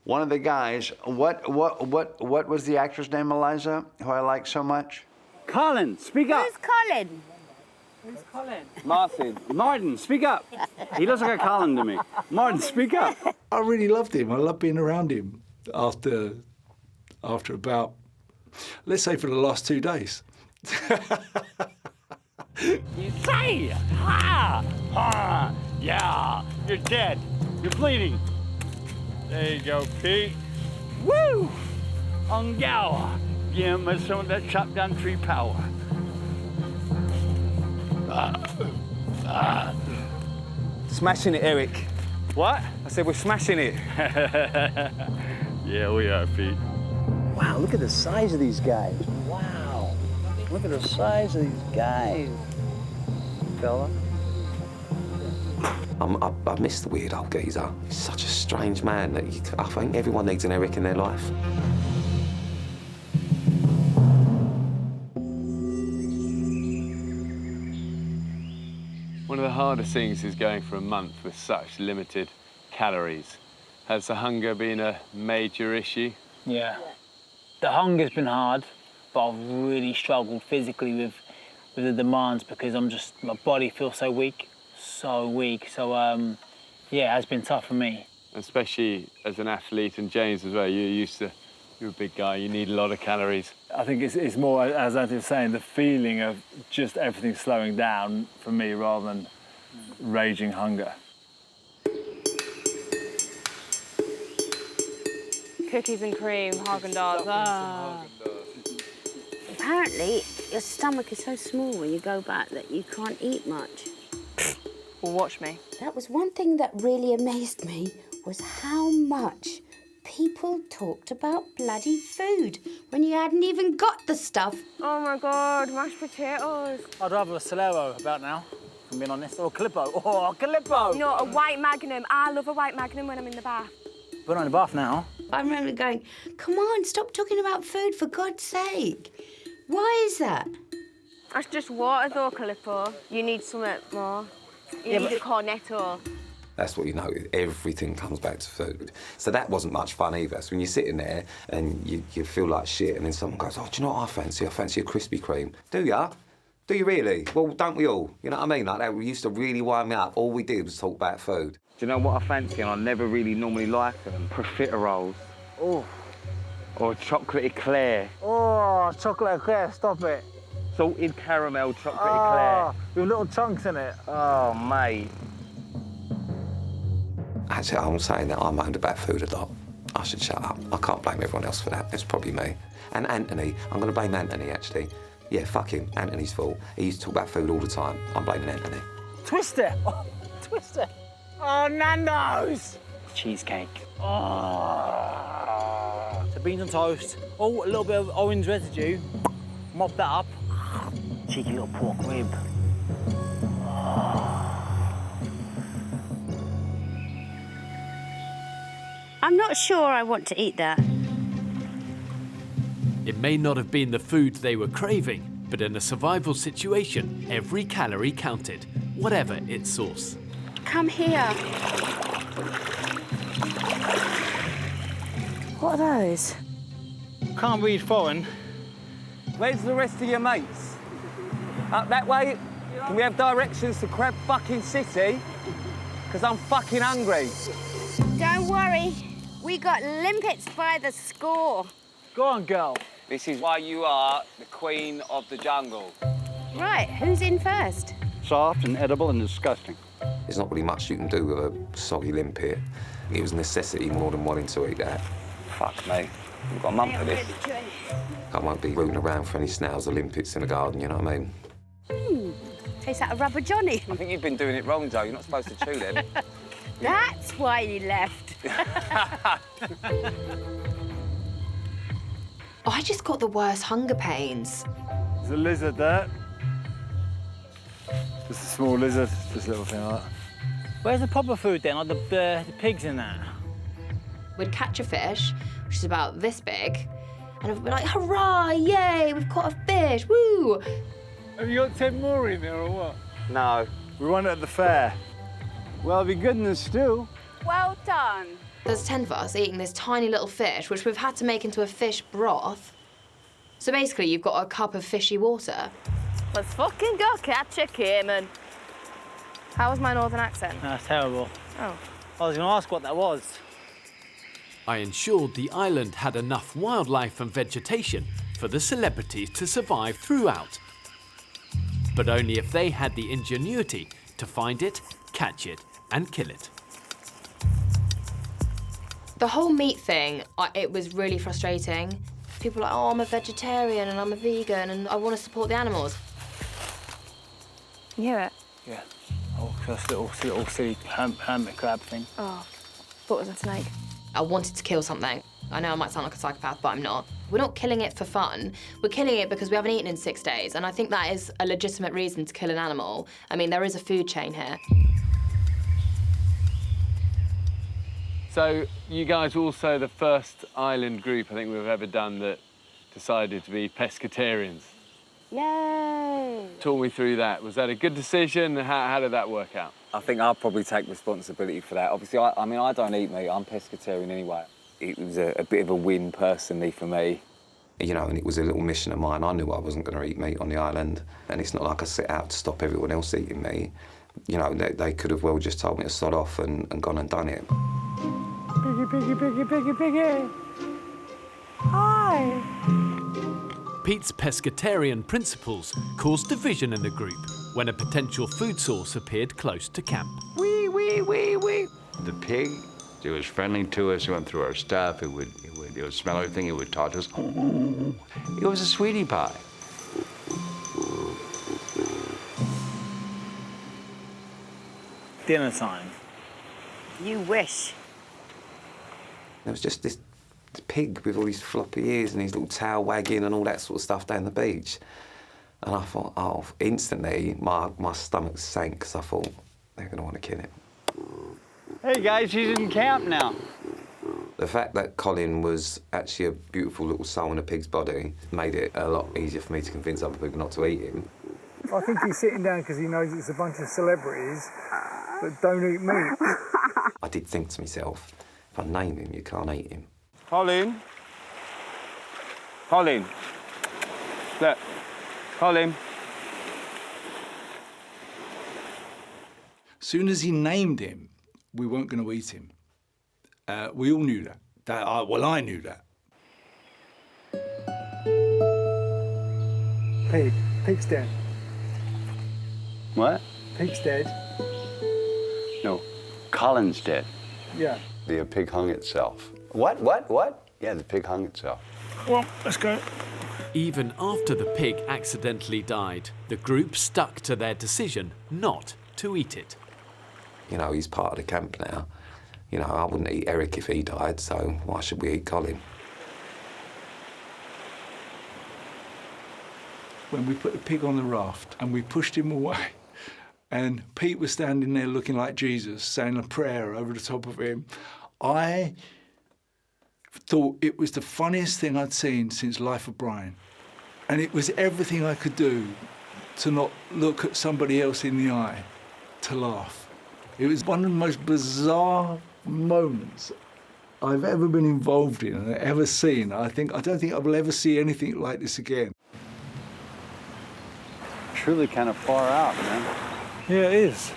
One of the guys, what was the actor's name, Eliza, who I like so much? Colin, speak up. Who's Colin? Who's Colin? Martin, speak up. He looks like a Colin to me. Martin, speak up. I really loved him. I loved being around him after about, let's say, for the last 2 days. You say, ha, ha, yeah, you're dead. You're bleeding. There you go, Pete. Woo! Ongawa. Give him some of that chopped down tree power. Smashing it, Eric. What? I said we're smashing it. Yeah, we are, Pete. Wow, look at the size of these guys. Wow. Look at the size of these guys, fella. I miss the weird old geezer. He's such a strange man that I think everyone needs an Eric in their life. One of the hardest things is going for a month with such limited calories. Has the hunger been a major issue? Yeah. The hunger's been hard, but I've really struggled physically with the demands because my body feels so weak. So, yeah, it has been tough for me. Especially as an athlete, and James as well, you're a big guy, you need a lot of calories. I think it's more, as Anthony was saying, the feeling of just everything slowing down for me rather than raging hunger. Cookies and cream, Haagen-Dazs. Ah. Apparently, your stomach is so small when you go back that you can't eat much. Well, watch me. That was one thing that really amazed me, was how much people talked about bloody food when you hadn't even got the stuff. Oh my God, mashed potatoes. I'd rather a Solero about now, if I'm being honest, or a Calippo. Oh, a Calippo! No, a white Magnum. I love a white Magnum when I'm in the bath. We're not in the bath now. I remember going, come on, stop talking about food, for God's sake. Why is that? That's just water though, Calippo. You need something more. You need a cornetto. That's what you know, everything comes back to food. So that wasn't much fun either. So when you're sitting there and you feel like shit and then someone goes, oh, do you know what I fancy? I fancy a Krispy Kreme. Do ya? Do you really? Well, don't we all? You know what I mean? Like that used to really wind me up. All we did was talk about food. Do you know what I fancy? And I never really normally like them. Profiteroles. Oh. Or chocolate eclair. Oh, chocolate eclair, stop it. Salted caramel chocolate eclair. With little chunks in it. Oh, mate. Actually, I'm saying that I moaned about food a lot. I should shut up. I can't blame everyone else for that. It's probably me. And Anthony, I'm going to blame Anthony, actually. Yeah, fuck him. Anthony's fault. He used to talk about food all the time. I'm blaming Anthony. Twister. Oh, Twister. Oh, Nando's. Cheesecake. Oh. So beans on toast. Oh, a little bit of orange residue. Mop that up. Cheeky little pork rib. I'm not sure I want to eat that. It may not have been the food they were craving, but in a survival situation, every calorie counted, whatever its source. Come here. What are those? Can't read foreign. Where's the rest of your mates? Up that way? Can we have directions to Crab fucking City? Because I'm fucking hungry. Don't worry. We got limpets by the score. Go on, girl. This is why you are the queen of the jungle. Right, who's in first? Soft and edible and disgusting. There's not really much you can do with a soggy limpet. It was necessity more than wanting to eat that. Fuck me. We've got a month for this. I won't be rooting around for any snails or limpets in the garden, you know what I mean? Tastes like a rubber Johnny. I think you've been doing it wrong, Joe. You're not supposed to chew them. That's why you left. I just got the worst hunger pains. There's a lizard there. Just a small lizard, just a little thing like that. Where's the proper food then, like the pigs in that? We'd catch a fish, which is about this big, and we'd be like, hurrah, yay, we've caught a fish, woo! Have you got 10 more in there or what? No. We won it at the fair. Well, it'd be good in the stew. Well done. There's 10 of us eating this tiny little fish, which we've had to make into a fish broth. So basically, you've got a cup of fishy water. Let's fucking go catch a caiman. How was my northern accent? That's terrible. Oh. I was going to ask what that was. I ensured the island had enough wildlife and vegetation for the celebrities to survive throughout. But only if they had the ingenuity to find it, catch it, and kill it. The whole meat thing, it was really frustrating. People were like, oh, I'm a vegetarian and I'm a vegan and I want to support the animals. You hear it? Yeah. Oh, this little silly hermit crab thing. Oh, thought it was a snake. I wanted to kill something. I know I might sound like a psychopath, but I'm not. We're not killing it for fun. We're killing it because we haven't eaten in 6 days, and I think that is a legitimate reason to kill an animal. I mean, there is a food chain here. So you guys were also the first island group I think we've ever done that decided to be pescatarians. Yay! Talk me through that. Was that a good decision? How did that work out? I think I'll probably take responsibility for that. Obviously, I mean, I don't eat meat. I'm pescatarian anyway. It was a bit of a win personally for me. You know, and it was a little mission of mine. I knew I wasn't going to eat meat on the island, and it's not like I set out to stop everyone else eating meat. You know, they could have well just told me to sod off and gone and done it. Piggy, piggy, piggy, piggy, piggy. Hi. Pete's pescatarian principles caused division in the group when a potential food source appeared close to camp. Wee, wee, wee, wee. The pig, it was friendly to us. It went through our stuff. It would smell everything. It would talk to us. It was a sweetie pie. Dinner time. You wish. There was just this pig with all these floppy ears and his little tail wagging and all that sort of stuff down the beach. And I thought, oh, instantly my stomach sank because I thought, they're going to want to kill him. Hey guys, she's in camp now. The fact that Colin was actually a beautiful little soul in a pig's body made it a lot easier for me to convince other people not to eat him. I think he's sitting down because he knows it's a bunch of celebrities that don't eat meat. I did think to myself, if I name him, you can't eat him. Colin. Colin. Look. Colin. Soon as he named him, we weren't going to eat him. We all knew that. Well, I knew that. Pig's dead. What? Pig's dead. No, Colin's dead. Yeah. The pig hung itself. What? Yeah, the pig hung itself. Well, let's go. Even after the pig accidentally died, the group stuck to their decision not to eat it. You know, he's part of the camp now. You know, I wouldn't eat Eric if he died, so why should we eat Colin? When we put the pig on the raft and we pushed him away, and Pete was standing there looking like Jesus, saying a prayer over the top of him, I thought it was the funniest thing I'd seen since Life of Brian. And it was everything I could do to not look at somebody else in the eye, to laugh. It was one of the most bizarre moments I've ever been involved in and ever seen. I don't think I will ever see anything like this again. Truly kind of far out, man. Yeah, it is.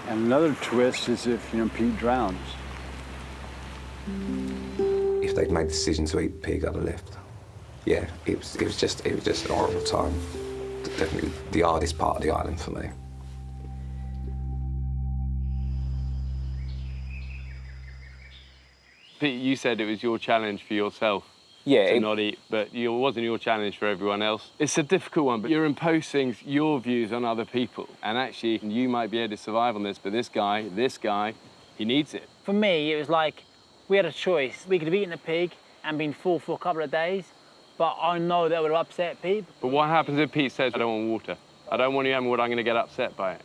And another twist is if, Pete drowns. If they'd made the decision to eat pig, I'd have left. Yeah, it was just a horrible time. Definitely the hardest part of the island for me. Pete, you said it was your challenge for yourself to not eat, but it wasn't your challenge for everyone else. It's a difficult one, but you're imposing your views on other people. And actually, you might be able to survive on this, but this guy, he needs it. For me, it was like we had a choice. We could have eaten the pig and been full for a couple of days, but I know that would have upset Pete. But what happens if Pete says, I don't want water? I don't want you having water, I'm going to get upset by it.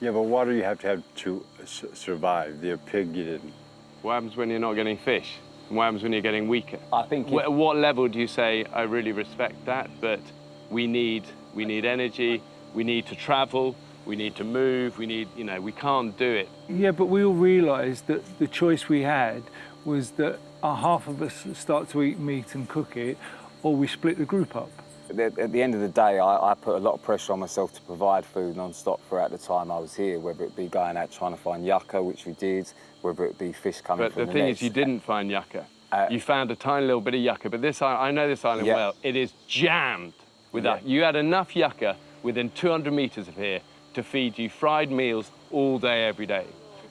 Yeah, but water you have to survive. The pig, you didn't. What happens when you're not getting fish? And what happens when you're getting weaker? I think... At what level do you say, I really respect that, but we need energy, we need to travel, we need to move, we need, you know, we can't do it. Yeah, but we all realised that the choice we had was that half of us start to eat meat and cook it, or we split the group up. At the end of the day, I put a lot of pressure on myself to provide food non-stop throughout the time I was here, whether it be going out trying to find yucca, which we did, whether it be fish coming from the But the thing nets. is, you didn't find yucca. You found a tiny little bit of yucca, but this, I know this island Yeah. well. It is jammed with that. You had enough yucca within 200 metres of here to feed you fried meals all day, every day.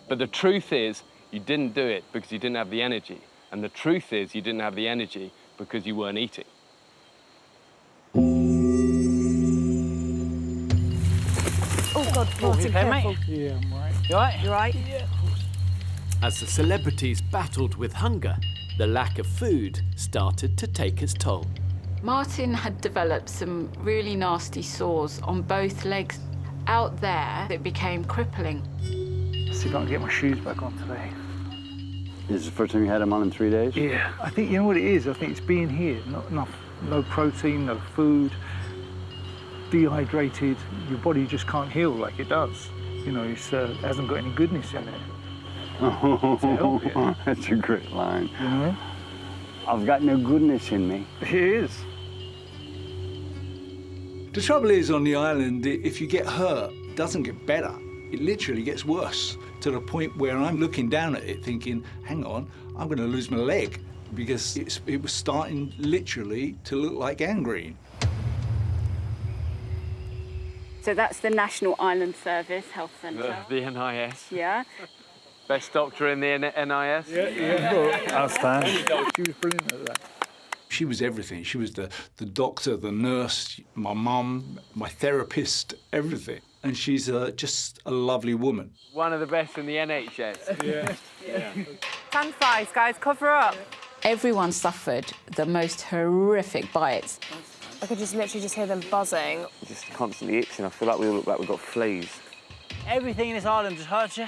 But the truth is, you didn't do it because you didn't have the energy. And the truth is, you didn't have the energy because you weren't eating. Oh, God, Martin, careful. Yeah, I'm right. You all right? You right? Yeah. As the celebrities battled with hunger, the lack of food started to take its toll. Martin had developed some really nasty sores on both legs. Out there, it became crippling. See if I can get my shoes back on today. This is the first time you had them on in 3 days? Yeah, I think, you know what it is? I think it's being here. Not enough, no protein, no food, dehydrated. Your body just can't heal like it does. You know, it hasn't got any goodness in it. Oh, that's a great line. You know? I've got no goodness in me. It is. The trouble is, on the island, if you get hurt, it doesn't get better. It literally gets worse, to the point where I'm looking down at it thinking, hang on, I'm going to lose my leg, because it was starting literally to look like gangrene. So that's the National Island Service Health Centre. The NIS. Yeah. Best doctor in the NIS. Yeah. Outstanding. She was brilliant at that. She was everything. She was the doctor, the nurse, my mum, my therapist, everything. And she's just a lovely woman. One of the best in the NHS. Yeah. Sandflies, guys, cover up. Everyone suffered the most horrific bites. I could just literally just hear them buzzing. Just constantly itching. I feel like we all look like we've got fleas. Everything in this island just hurts you.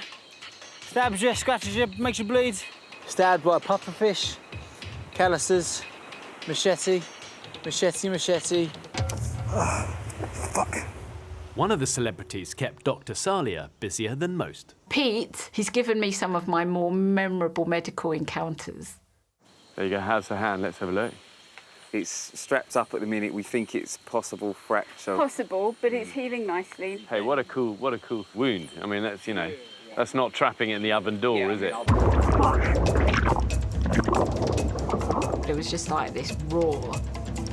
Stabs you, scratches you, makes you bleed. Stabbed by a pufferfish, calluses, machete. Fuck. One of the celebrities kept Dr. Salia busier than most. Pete, he's given me some of my more memorable medical encounters. There you go, how's the hand? Let's have a look. It's strapped up at the minute. We think it's possible fracture. Possible, but it's healing nicely. Hey, what a cool wound. I mean, that's, you know, that's not trapping it in the oven door, is it? It was just like this roar.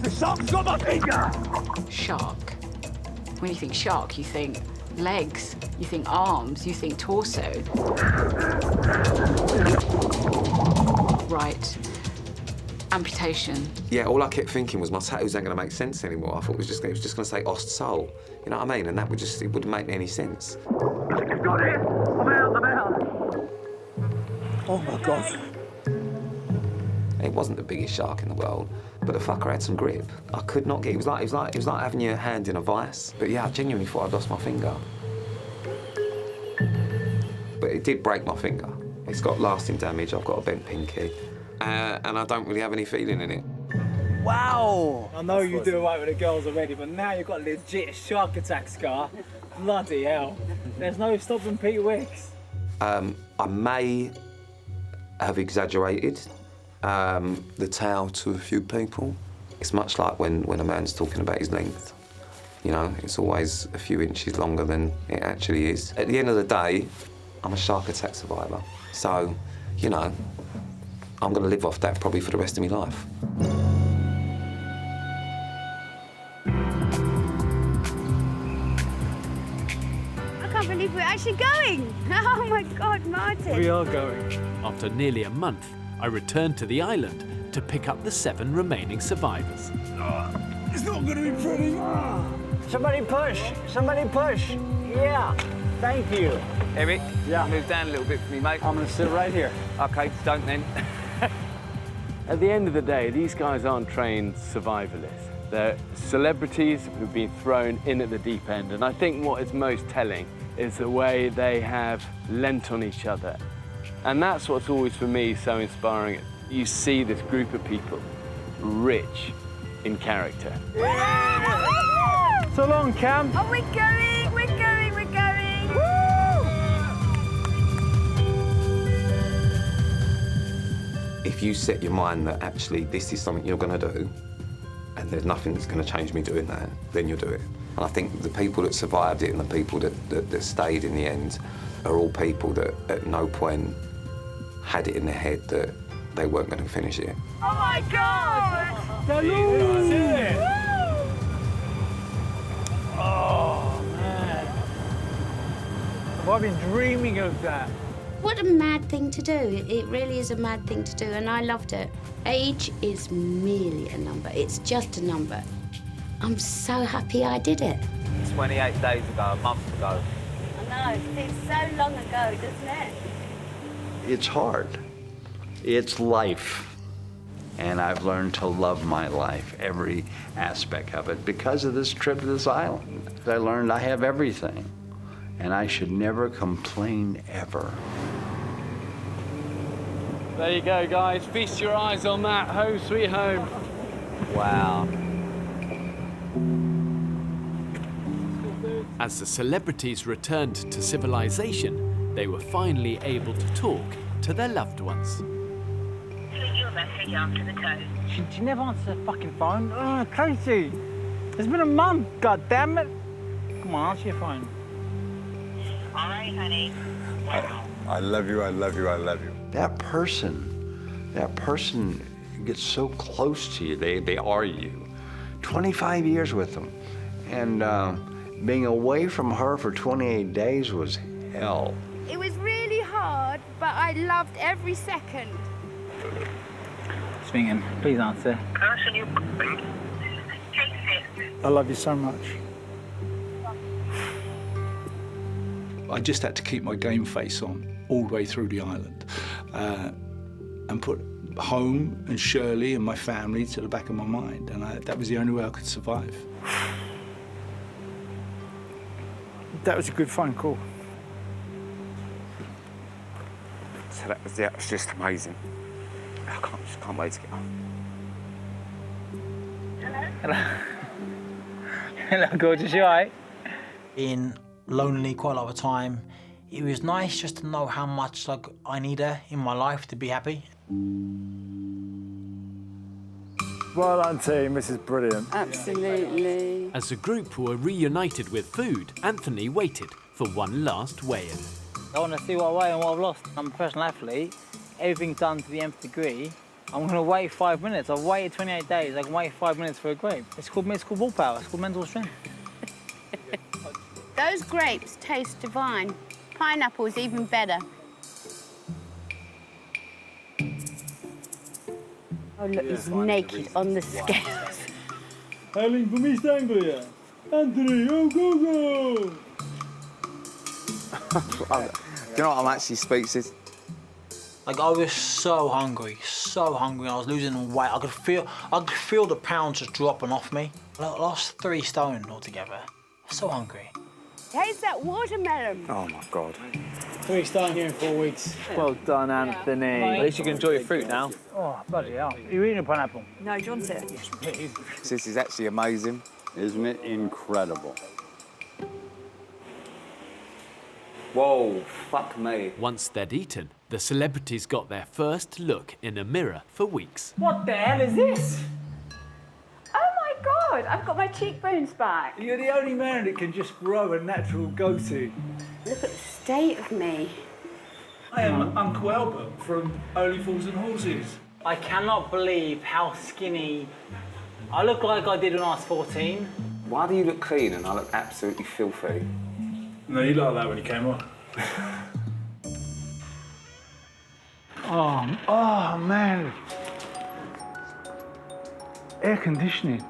The shark's got my finger! Shark. When you think shark, you think legs, you think arms, you think torso. Right. Amputation. Yeah, all I kept thinking was my tattoos ain't gonna make sense anymore. I thought it was just gonna say Ost Soul. You know what I mean? And that would just, it wouldn't make any sense. Got it! I'm out! Oh my God. It wasn't the biggest shark in the world, but the fucker had some grip. I could not get, it was like having your hand in a vice. But yeah, I genuinely thought I'd lost my finger. But it did break my finger. It's got lasting damage. I've got a bent pinky. And I don't really have any feeling in it. Wow! I know you do right with the girls already, but now you've got a legit shark attack scar. Bloody hell. There's no stopping Pete Wicks. I may have exaggerated the tale to a few people. It's much like when a man's talking about his length. You know, it's always a few inches longer than it actually is. At the end of the day, I'm a shark attack survivor. So, you know, I'm gonna live off that probably for the rest of my life. I can't believe we're actually going. Oh my God, Martin. We are going. After nearly a month, I returned to the island to pick up the 7 remaining survivors. It's not gonna be pretty. Somebody push! Somebody push! Yeah! Thank you. Eric, move down a little bit for me, mate. I'm gonna sit right here. OK, don't then. At the end of the day, these guys aren't trained survivalists. They're celebrities who've been thrown in at the deep end. And I think what is most telling is the way they have lent on each other. And that's what's always, for me, so inspiring. You see this group of people rich in character. So long, Cam. Oh, we're going, we're going, we're going. If you set your mind that actually this is something you're going to do, and there's nothing that's going to change me doing that, then you'll do it. And I think the people that survived it and the people that stayed in the end are all people that at no point had it in their head that they weren't going to finish it. Oh my God! Oh, man. Have I been dreaming of that? What a mad thing to do. It really is a mad thing to do, and I loved it. Age is merely a number. It's just a number. I'm so happy I did it. 28 days ago, a month ago. I know, it seems so long ago, doesn't it? It's hard. It's life. And I've learned to love my life, every aspect of it, because of this trip to this island. I learned I have everything, and I should never complain ever. There you go, guys. Feast your eyes on that. Home sweet home. Wow. As the celebrities returned to civilization, they were finally able to talk to their loved ones. Leave your message after the tone. She never answers her fucking phone. Oh, Casey. It's been a month, god damn it. Come on, answer your phone. All right, honey. Wow. I love you, I love you, I love you. That person gets so close to you. They are you. 25 years with them. And being away from her for 28 days was hell. It was really hard, but I loved every second. Swinging, please answer. Person you takes it. I love you so much. I just had to keep my game face on all the way through the island and put home and Shirley and my family to the back of my mind, and that was the only way I could survive. That was a good phone call. So that was just amazing. I just can't wait to get home. Hello. Hello, gorgeous, you all right? Being lonely quite a lot of the time, it was nice just to know how much I need her in my life to be happy. Well done, team. This is brilliant. Absolutely. As the group were reunited with food, Anthony waited for one last weigh-in. I want to see what I weigh and what I've lost. I'm a professional athlete. Everything's done to the nth degree. I'm going to wait 5 minutes. I've waited 28 days. I can wait 5 minutes for a grape. It's called willpower. It's called mental strength. Those grapes taste divine. Pineapple's even better. Oh, look, he's naked on the scales. Hailing from East Anglia, Anthony, oh, go, go! Do you know what? I'm actually speechless. I was so hungry. I was losing weight. I could feel the pounds just dropping off me. I lost 3 stone altogether. So hungry. Taste that watermelon. Oh my God. 3 stone here in 4 weeks. Well done, Anthony. At least you can enjoy your fruit now. Oh, bloody hell. You're eating a pineapple? No, John's it. Yes, please. This is actually amazing. Isn't it incredible? Whoa, fuck me. Once they'd eaten, the celebrities got their first look in a mirror for weeks. What the hell is this? Oh my God, I've got my cheekbones back. You're the only man that can just grow a natural goatee. Look at the state of me. I am Uncle Albert from Only Fools and Horses. I cannot believe how skinny I look like I did when I was 14. Why do you look clean and I look absolutely filthy? No, you looked like that when you came on. Oh man. Air conditioning.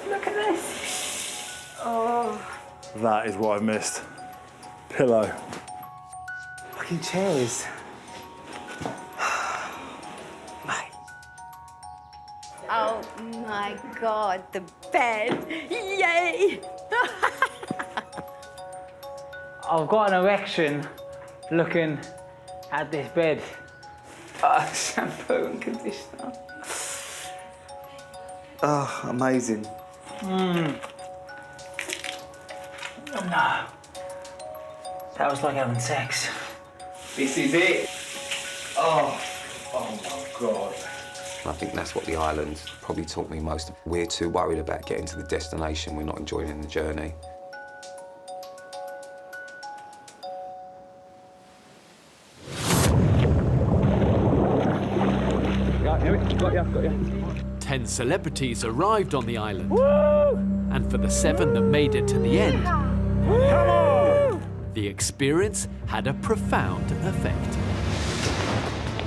Look at this. Oh. That is what I've missed. Pillow. Fucking chairs. Oh my God, the bed. Yay! I've got an erection looking at this bed. Shampoo and conditioner. Oh, amazing. No. That was like having sex. This is it. Oh my God. I think that's what the island probably taught me most. We're too worried about getting to the destination, we're not enjoying the journey. Got you. 10 celebrities arrived on the island. And for the 7 that made it to the end, the experience had a profound effect.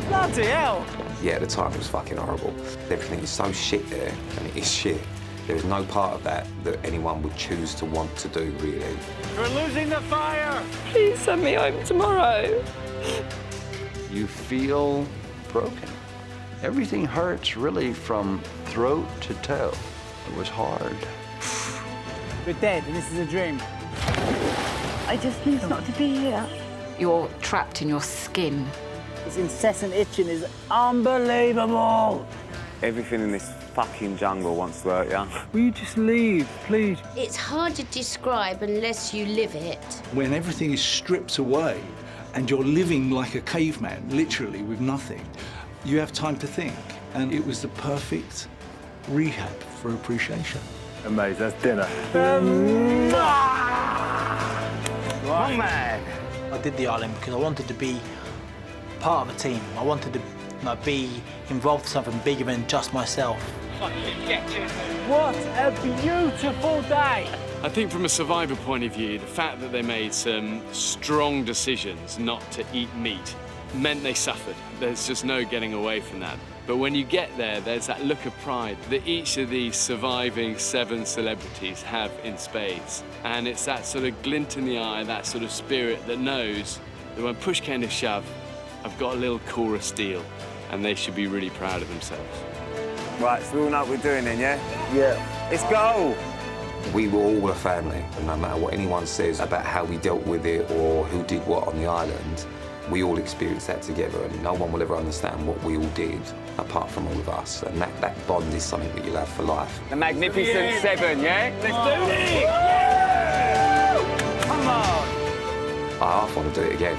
Bloody hell! Yeah, at the time it was fucking horrible. Everything is so shit there, and it is shit. There is no part of that that anyone would choose to want to do, really. We're losing the fire! Please send me home tomorrow. You feel broken. Everything hurts really from throat to toe. It was hard. We're dead, and this is a dream. I just need not to be here. You're trapped in your skin. This incessant itching is unbelievable. Everything in this fucking jungle wants to hurt you. Will you just leave, please? It's hard to describe unless you live it. When everything is stripped away and you're living like a caveman, literally with nothing, you have time to think. And it was the perfect rehab for appreciation. Amazing, that's dinner. Wrong man. I did the island because I wanted to be part of a team. I wanted to be involved in something bigger than just myself. What a beautiful day! I think from a survivor point of view, the fact that they made some strong decisions not to eat meat meant they suffered. There's just no getting away from that. But when you get there, there's that look of pride that each of these surviving 7 celebrities have in spades. And it's that sort of glint in the eye, that sort of spirit that knows that when push came to shove, I've got a little core of steel, and they should be really proud of themselves. Right, so we all know what we're doing then, yeah? Yeah. Let's go! We were all a family, and no matter what anyone says about how we dealt with it or who did what on the island, we all experienced that together, and no one will ever understand what we all did apart from all of us. And that bond is something that you'll have for life. The Magnificent 7, yeah? Let's do this! Yeah! Come on! I half want to do it again.